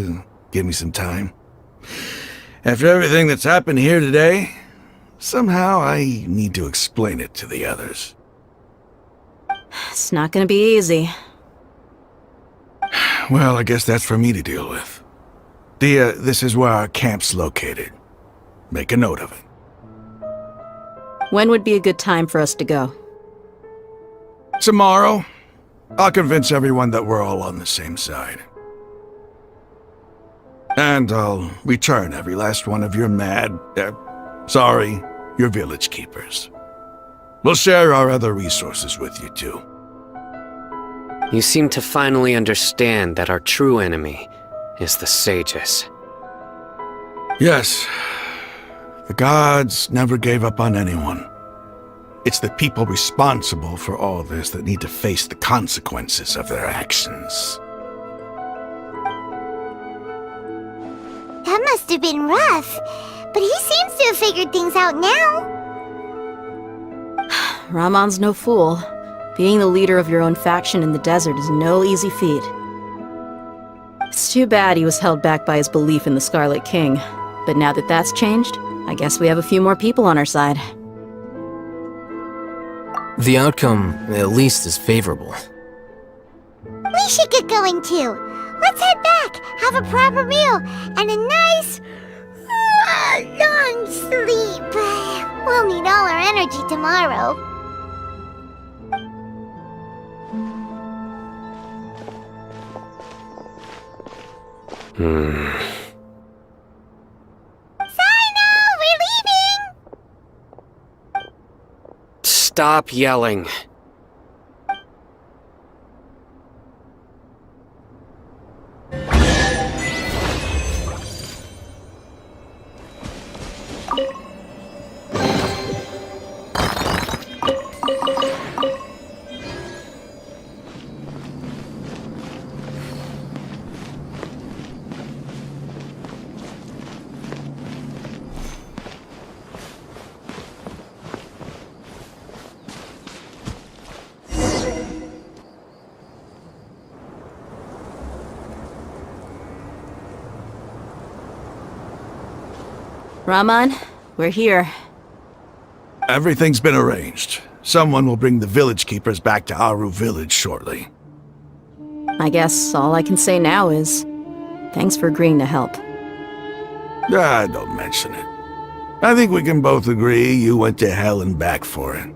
give me some time. After everything that's happened here today, somehow I need to explain it to the others. It's not gonna be easy. Well, I guess that's for me to deal with. Deyha, this is where our camp's located. Make a note of it. When would be a good time for us to go? Tomorrow. I'll convince everyone that we're all on the same side. And I'll return every last one of your your village keepers. We'll share our other resources with you too. You seem to finally understand that our true enemy is the sages. Yes. The gods never gave up on anyone. It's the people responsible for all this that need to face the consequences of their actions. That must have been rough, but he seems to have figured things out now. Ramon's no fool. Being the leader of your own faction in the desert is no easy feat. It's too bad he was held back by his belief in the Scarlet King. But now that that's changed, I guess we have a few more people on our side. The outcome, at least, is favorable. We should get going too. Let's head back, have a proper meal, and a nice, long sleep. We'll need all our energy tomorrow. Cyno, we're leaving! Stop yelling. Ramon, we're here. Everything's been arranged. Someone will bring the village keepers back to Aru village shortly. I guess all I can say now is, thanks for agreeing to help. Don't mention it. I think we can both agree you went to hell and back for it.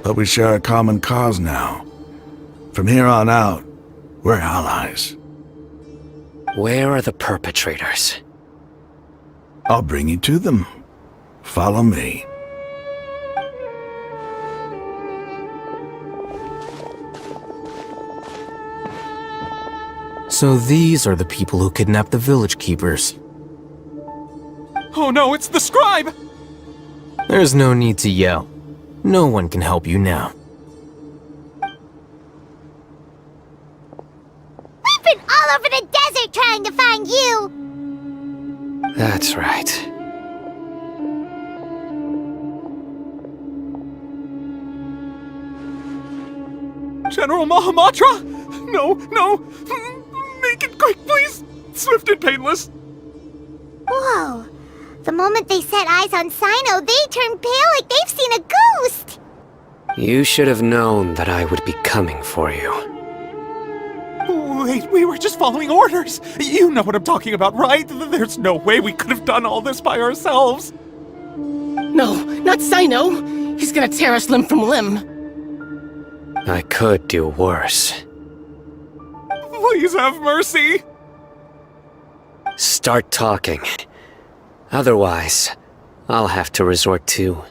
But we share a common cause now. From here on out, we're allies. Where are the perpetrators? I'll bring you to them. Follow me. So these are the people who kidnapped the village keepers. Oh no, it's the scribe! There's no need to yell. No one can help you now. We've been all over the desert trying to find you! That's right. General Mahamatra? No, no! Make it quick, please! Swift and painless! Whoa. The moment they set eyes on Cyno, they turned pale like they've seen a ghost! You should have known that I would be coming for you. Wait, we were just following orders! You know what I'm talking about, right? There's no way we could have done all this by ourselves! No, not Cyno! He's gonna tear us limb from limb! I could do worse. Please have mercy! Start talking. Otherwise, I'll have to resort to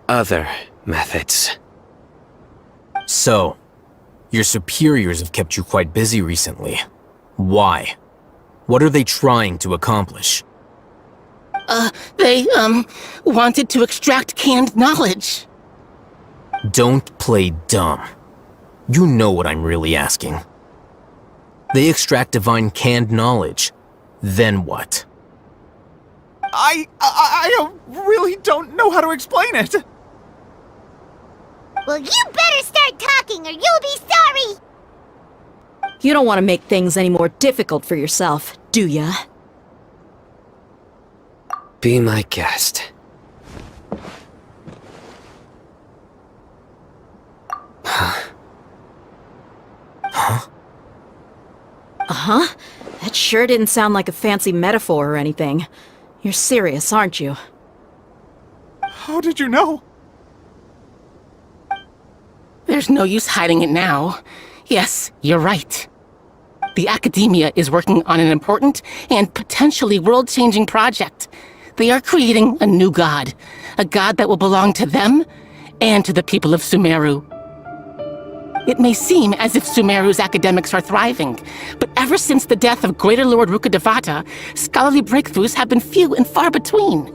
other methods. So, your superiors have kept you quite busy recently. Why? What are they trying to accomplish? They wanted to extract canned knowledge. Don't play dumb. You know what I'm really asking. They extract divine canned knowledge. Then what? I really don't know how to explain it! Well, you better start talking or you'll be sorry! You don't want to make things any more difficult for yourself, do ya? Be my guest. Huh? Huh? Uh-huh. That sure didn't sound like a fancy metaphor or anything. You're serious, aren't you? How did you know? There's no use hiding it now. Yes, you're right. The Academia is working on an important and potentially world-changing project. They are creating a new god. A god that will belong to them and to the people of Sumeru. It may seem as if Sumeru's academics are thriving, but ever since the death of Greater Lord Rukkhadevata, scholarly breakthroughs have been few and far between.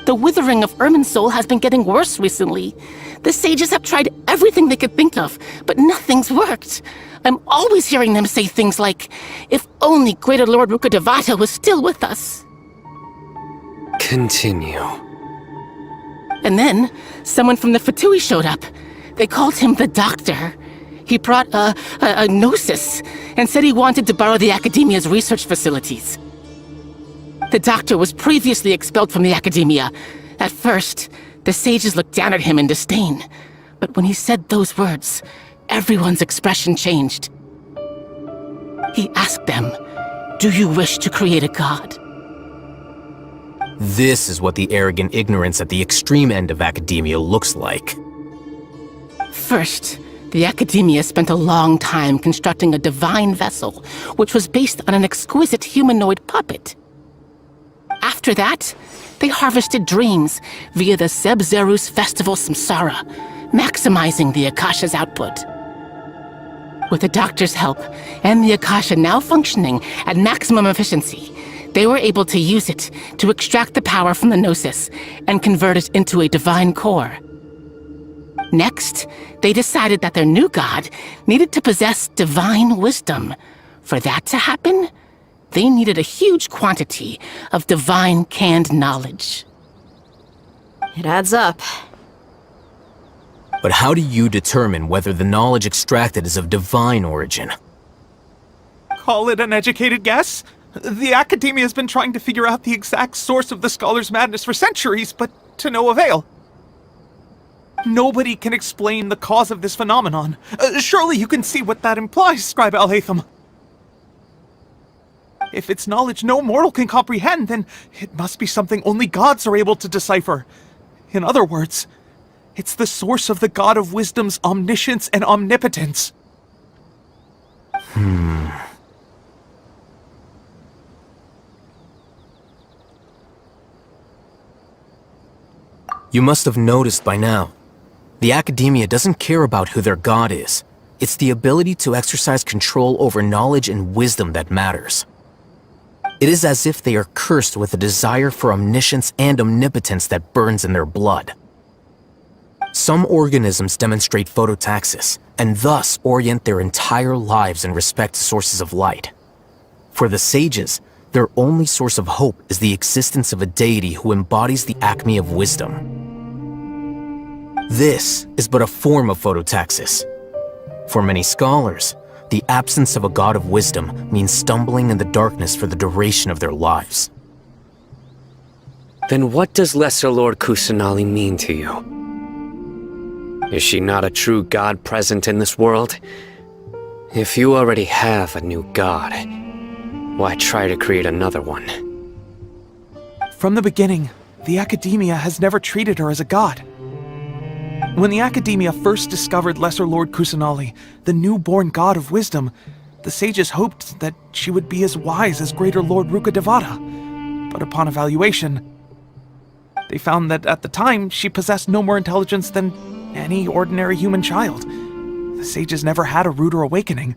The withering of Irminsul has been getting worse recently. The sages have tried everything they could think of, but nothing's worked. I'm always hearing them say things like, if only Greater Lord Rukkhadevata was still with us. Continue. And then, someone from the Fatui showed up. They called him the Doctor. He brought a gnosis and said he wanted to borrow the Academia's research facilities. The Doctor was previously expelled from the Academia. At first, the sages looked down at him in disdain. But when he said those words, everyone's expression changed. He asked them, "Do you wish to create a god?" This is what the arrogant ignorance at the extreme end of academia looks like. First, the Academia spent a long time constructing a divine vessel, which was based on an exquisite humanoid puppet. After that, they harvested dreams via the Sebzerus Festival Samsara, maximizing the Akasha's output. With the Doctor's help, and the Akasha now functioning at maximum efficiency, they were able to use it to extract the power from the Gnosis and convert it into a divine core. Next, they decided that their new god needed to possess divine wisdom. For that to happen, they needed a huge quantity of divine canned knowledge. It adds up. But how do you determine whether the knowledge extracted is of divine origin? Call it an educated guess? The Academia has been trying to figure out the exact source of the Scholar's madness for centuries, but to no avail. Nobody can explain the cause of this phenomenon. Surely you can see what that implies, Scribe Alhaitham. If it's knowledge no mortal can comprehend, then it must be something only gods are able to decipher. In other words, it's the source of the God of Wisdom's omniscience and omnipotence. You must have noticed by now. The Academia doesn't care about who their god is. It's the ability to exercise control over knowledge and wisdom that matters. It is as if they are cursed with a desire for omniscience and omnipotence that burns in their blood. Some organisms demonstrate phototaxis, and thus orient their entire lives in respect to sources of light. For the sages, their only source of hope is the existence of a deity who embodies the acme of wisdom. This is but a form of phototaxis. For many scholars, the absence of a god of wisdom means stumbling in the darkness for the duration of their lives. Then what does Lesser Lord Kusanali mean to you? Is she not a true god present in this world? If you already have a new god, why try to create another one? From the beginning, the Academia has never treated her as a god. When the Academia first discovered Lesser Lord Kusanali, the newborn god of wisdom, the sages hoped that she would be as wise as Greater Lord Rukkhadevata. But upon evaluation, they found that at the time she possessed no more intelligence than any ordinary human child. The sages never had a ruder awakening.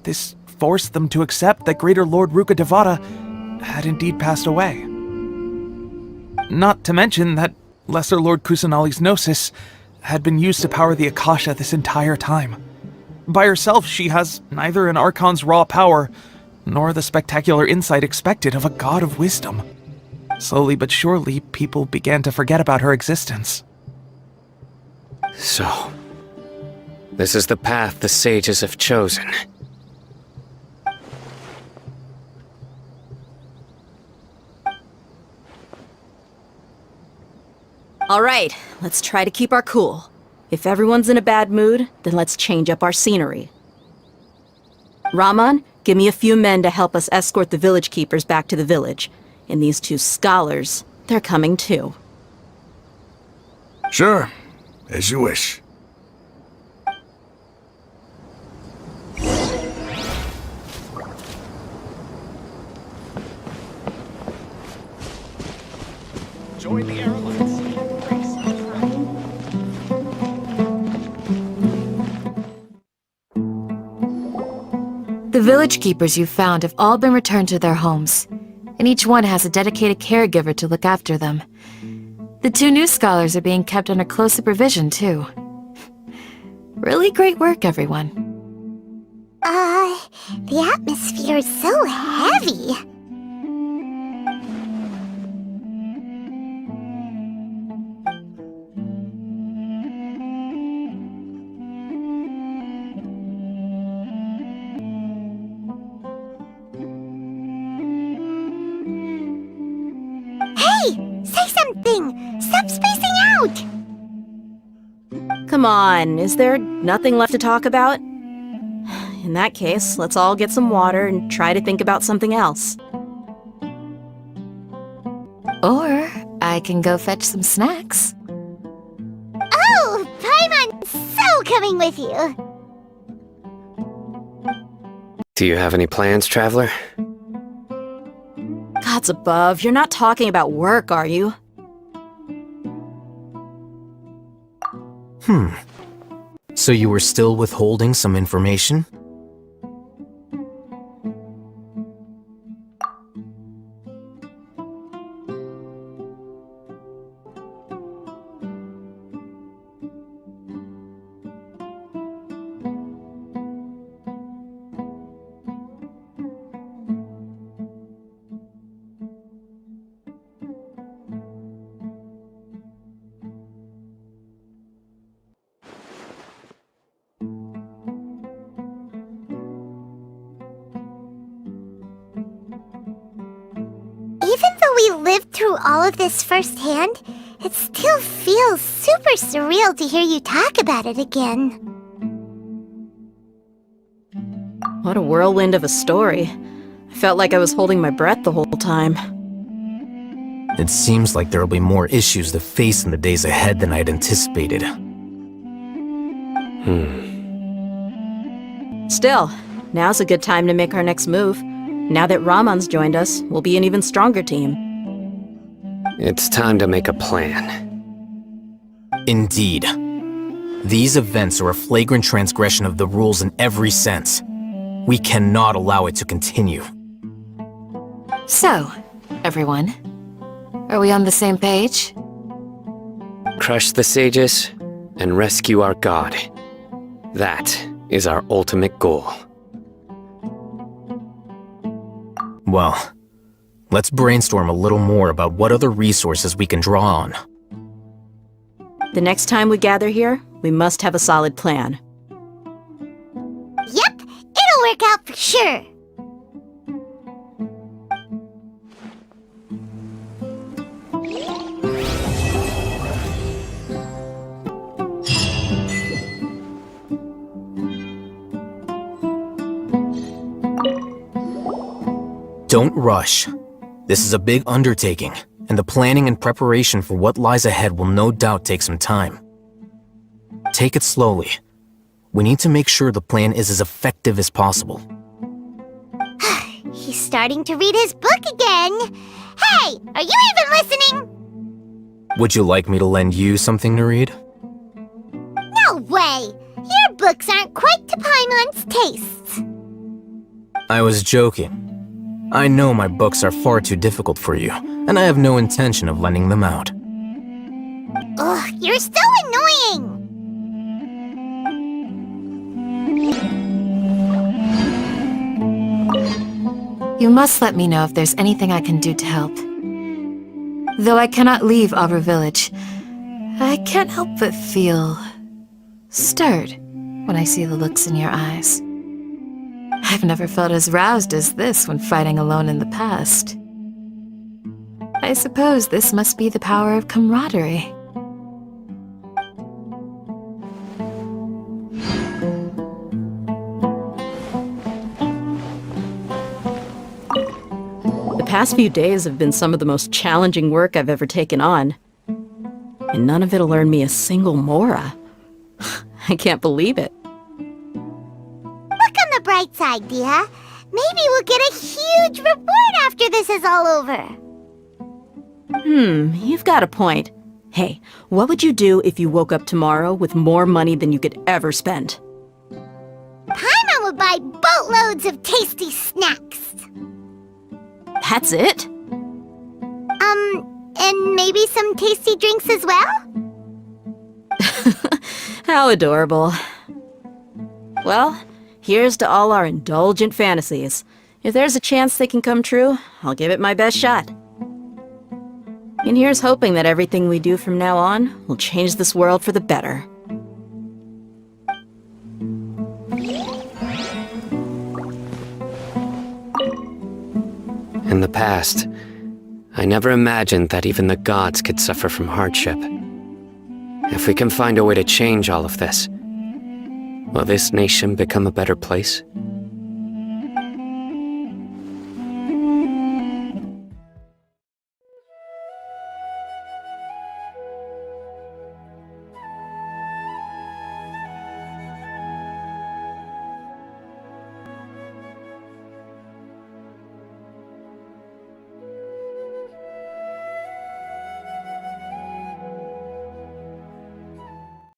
This forced them to accept that Greater Lord Rukkhadevata had indeed passed away. Not to mention that Lesser Lord Kusanali's gnosis had been used to power the Akasha this entire time. By herself, she has neither an Archon's raw power, nor the spectacular insight expected of a god of wisdom. Slowly but surely, people began to forget about her existence. So, this is the path the sages have chosen. All right, let's try to keep our cool. If everyone's in a bad mood, then let's change up our scenery. Raman, give me a few men to help us escort the village keepers back to the village. And these two scholars, they're coming too. Sure, as you wish. Join the airlines. village keepers you've found have all been returned to their homes, and each one has a dedicated caregiver to look after them. The 2 new scholars are being kept under close supervision, too. Really great work, everyone. The atmosphere is so heavy. Say something! Stop spacing out! Come on, is there nothing left to talk about? In that case, let's all get some water and try to think about something else. Or I can go fetch some snacks. Oh, Paimon's so coming with you! Do you have any plans, traveler? Gods above, you're not talking about work, are you? So you were still withholding some information? Even though we lived through all of this firsthand, it still feels super surreal to hear you talk about it again. What a whirlwind of a story. I felt like I was holding my breath the whole time. It seems like there will be more issues to face in the days ahead than I'd anticipated. Still, now's a good time to make our next move. Now that Ramon's joined us, we'll be an even stronger team. It's time to make a plan. Indeed. These events are a flagrant transgression of the rules in every sense. We cannot allow it to continue. So, everyone, are we on the same page? Crush the sages and rescue our god. That is our ultimate goal. Well, let's brainstorm a little more about what other resources we can draw on. The next time we gather here, we must have a solid plan. Yep, it'll work out for sure. Don't rush. This is a big undertaking, and the planning and preparation for what lies ahead will no doubt take some time. Take it slowly. We need to make sure the plan is as effective as possible. He's starting to read his book again. Hey, are you even listening? Would you like me to lend you something to read? No way! Your books aren't quite to Paimon's tastes. I was joking. I know my books are far too difficult for you, and I have no intention of lending them out. Ugh, you're so annoying! You must let me know if there's anything I can do to help. Though I cannot leave Auber Village, I can't help but feel stirred when I see the looks in your eyes. I've never felt as roused as this when fighting alone in the past. I suppose this must be the power of camaraderie. The past few days have been some of the most challenging work I've ever taken on. And none of it'll earn me a single mora. I can't believe it. Look on the bright side, deyha. Maybe we'll get a huge reward after this is all over. You've got a point. Hey, what would you do if you woke up tomorrow with more money than you could ever spend? Paimon will buy boatloads of tasty snacks. That's it? And maybe some tasty drinks as well? How adorable. Well, here's to all our indulgent fantasies. If there's a chance they can come true, I'll give it my best shot. And here's hoping that everything we do from now on will change this world for the better. In the past, I never imagined that even the gods could suffer from hardship. If we can find a way to change all of this, will this nation become a better place?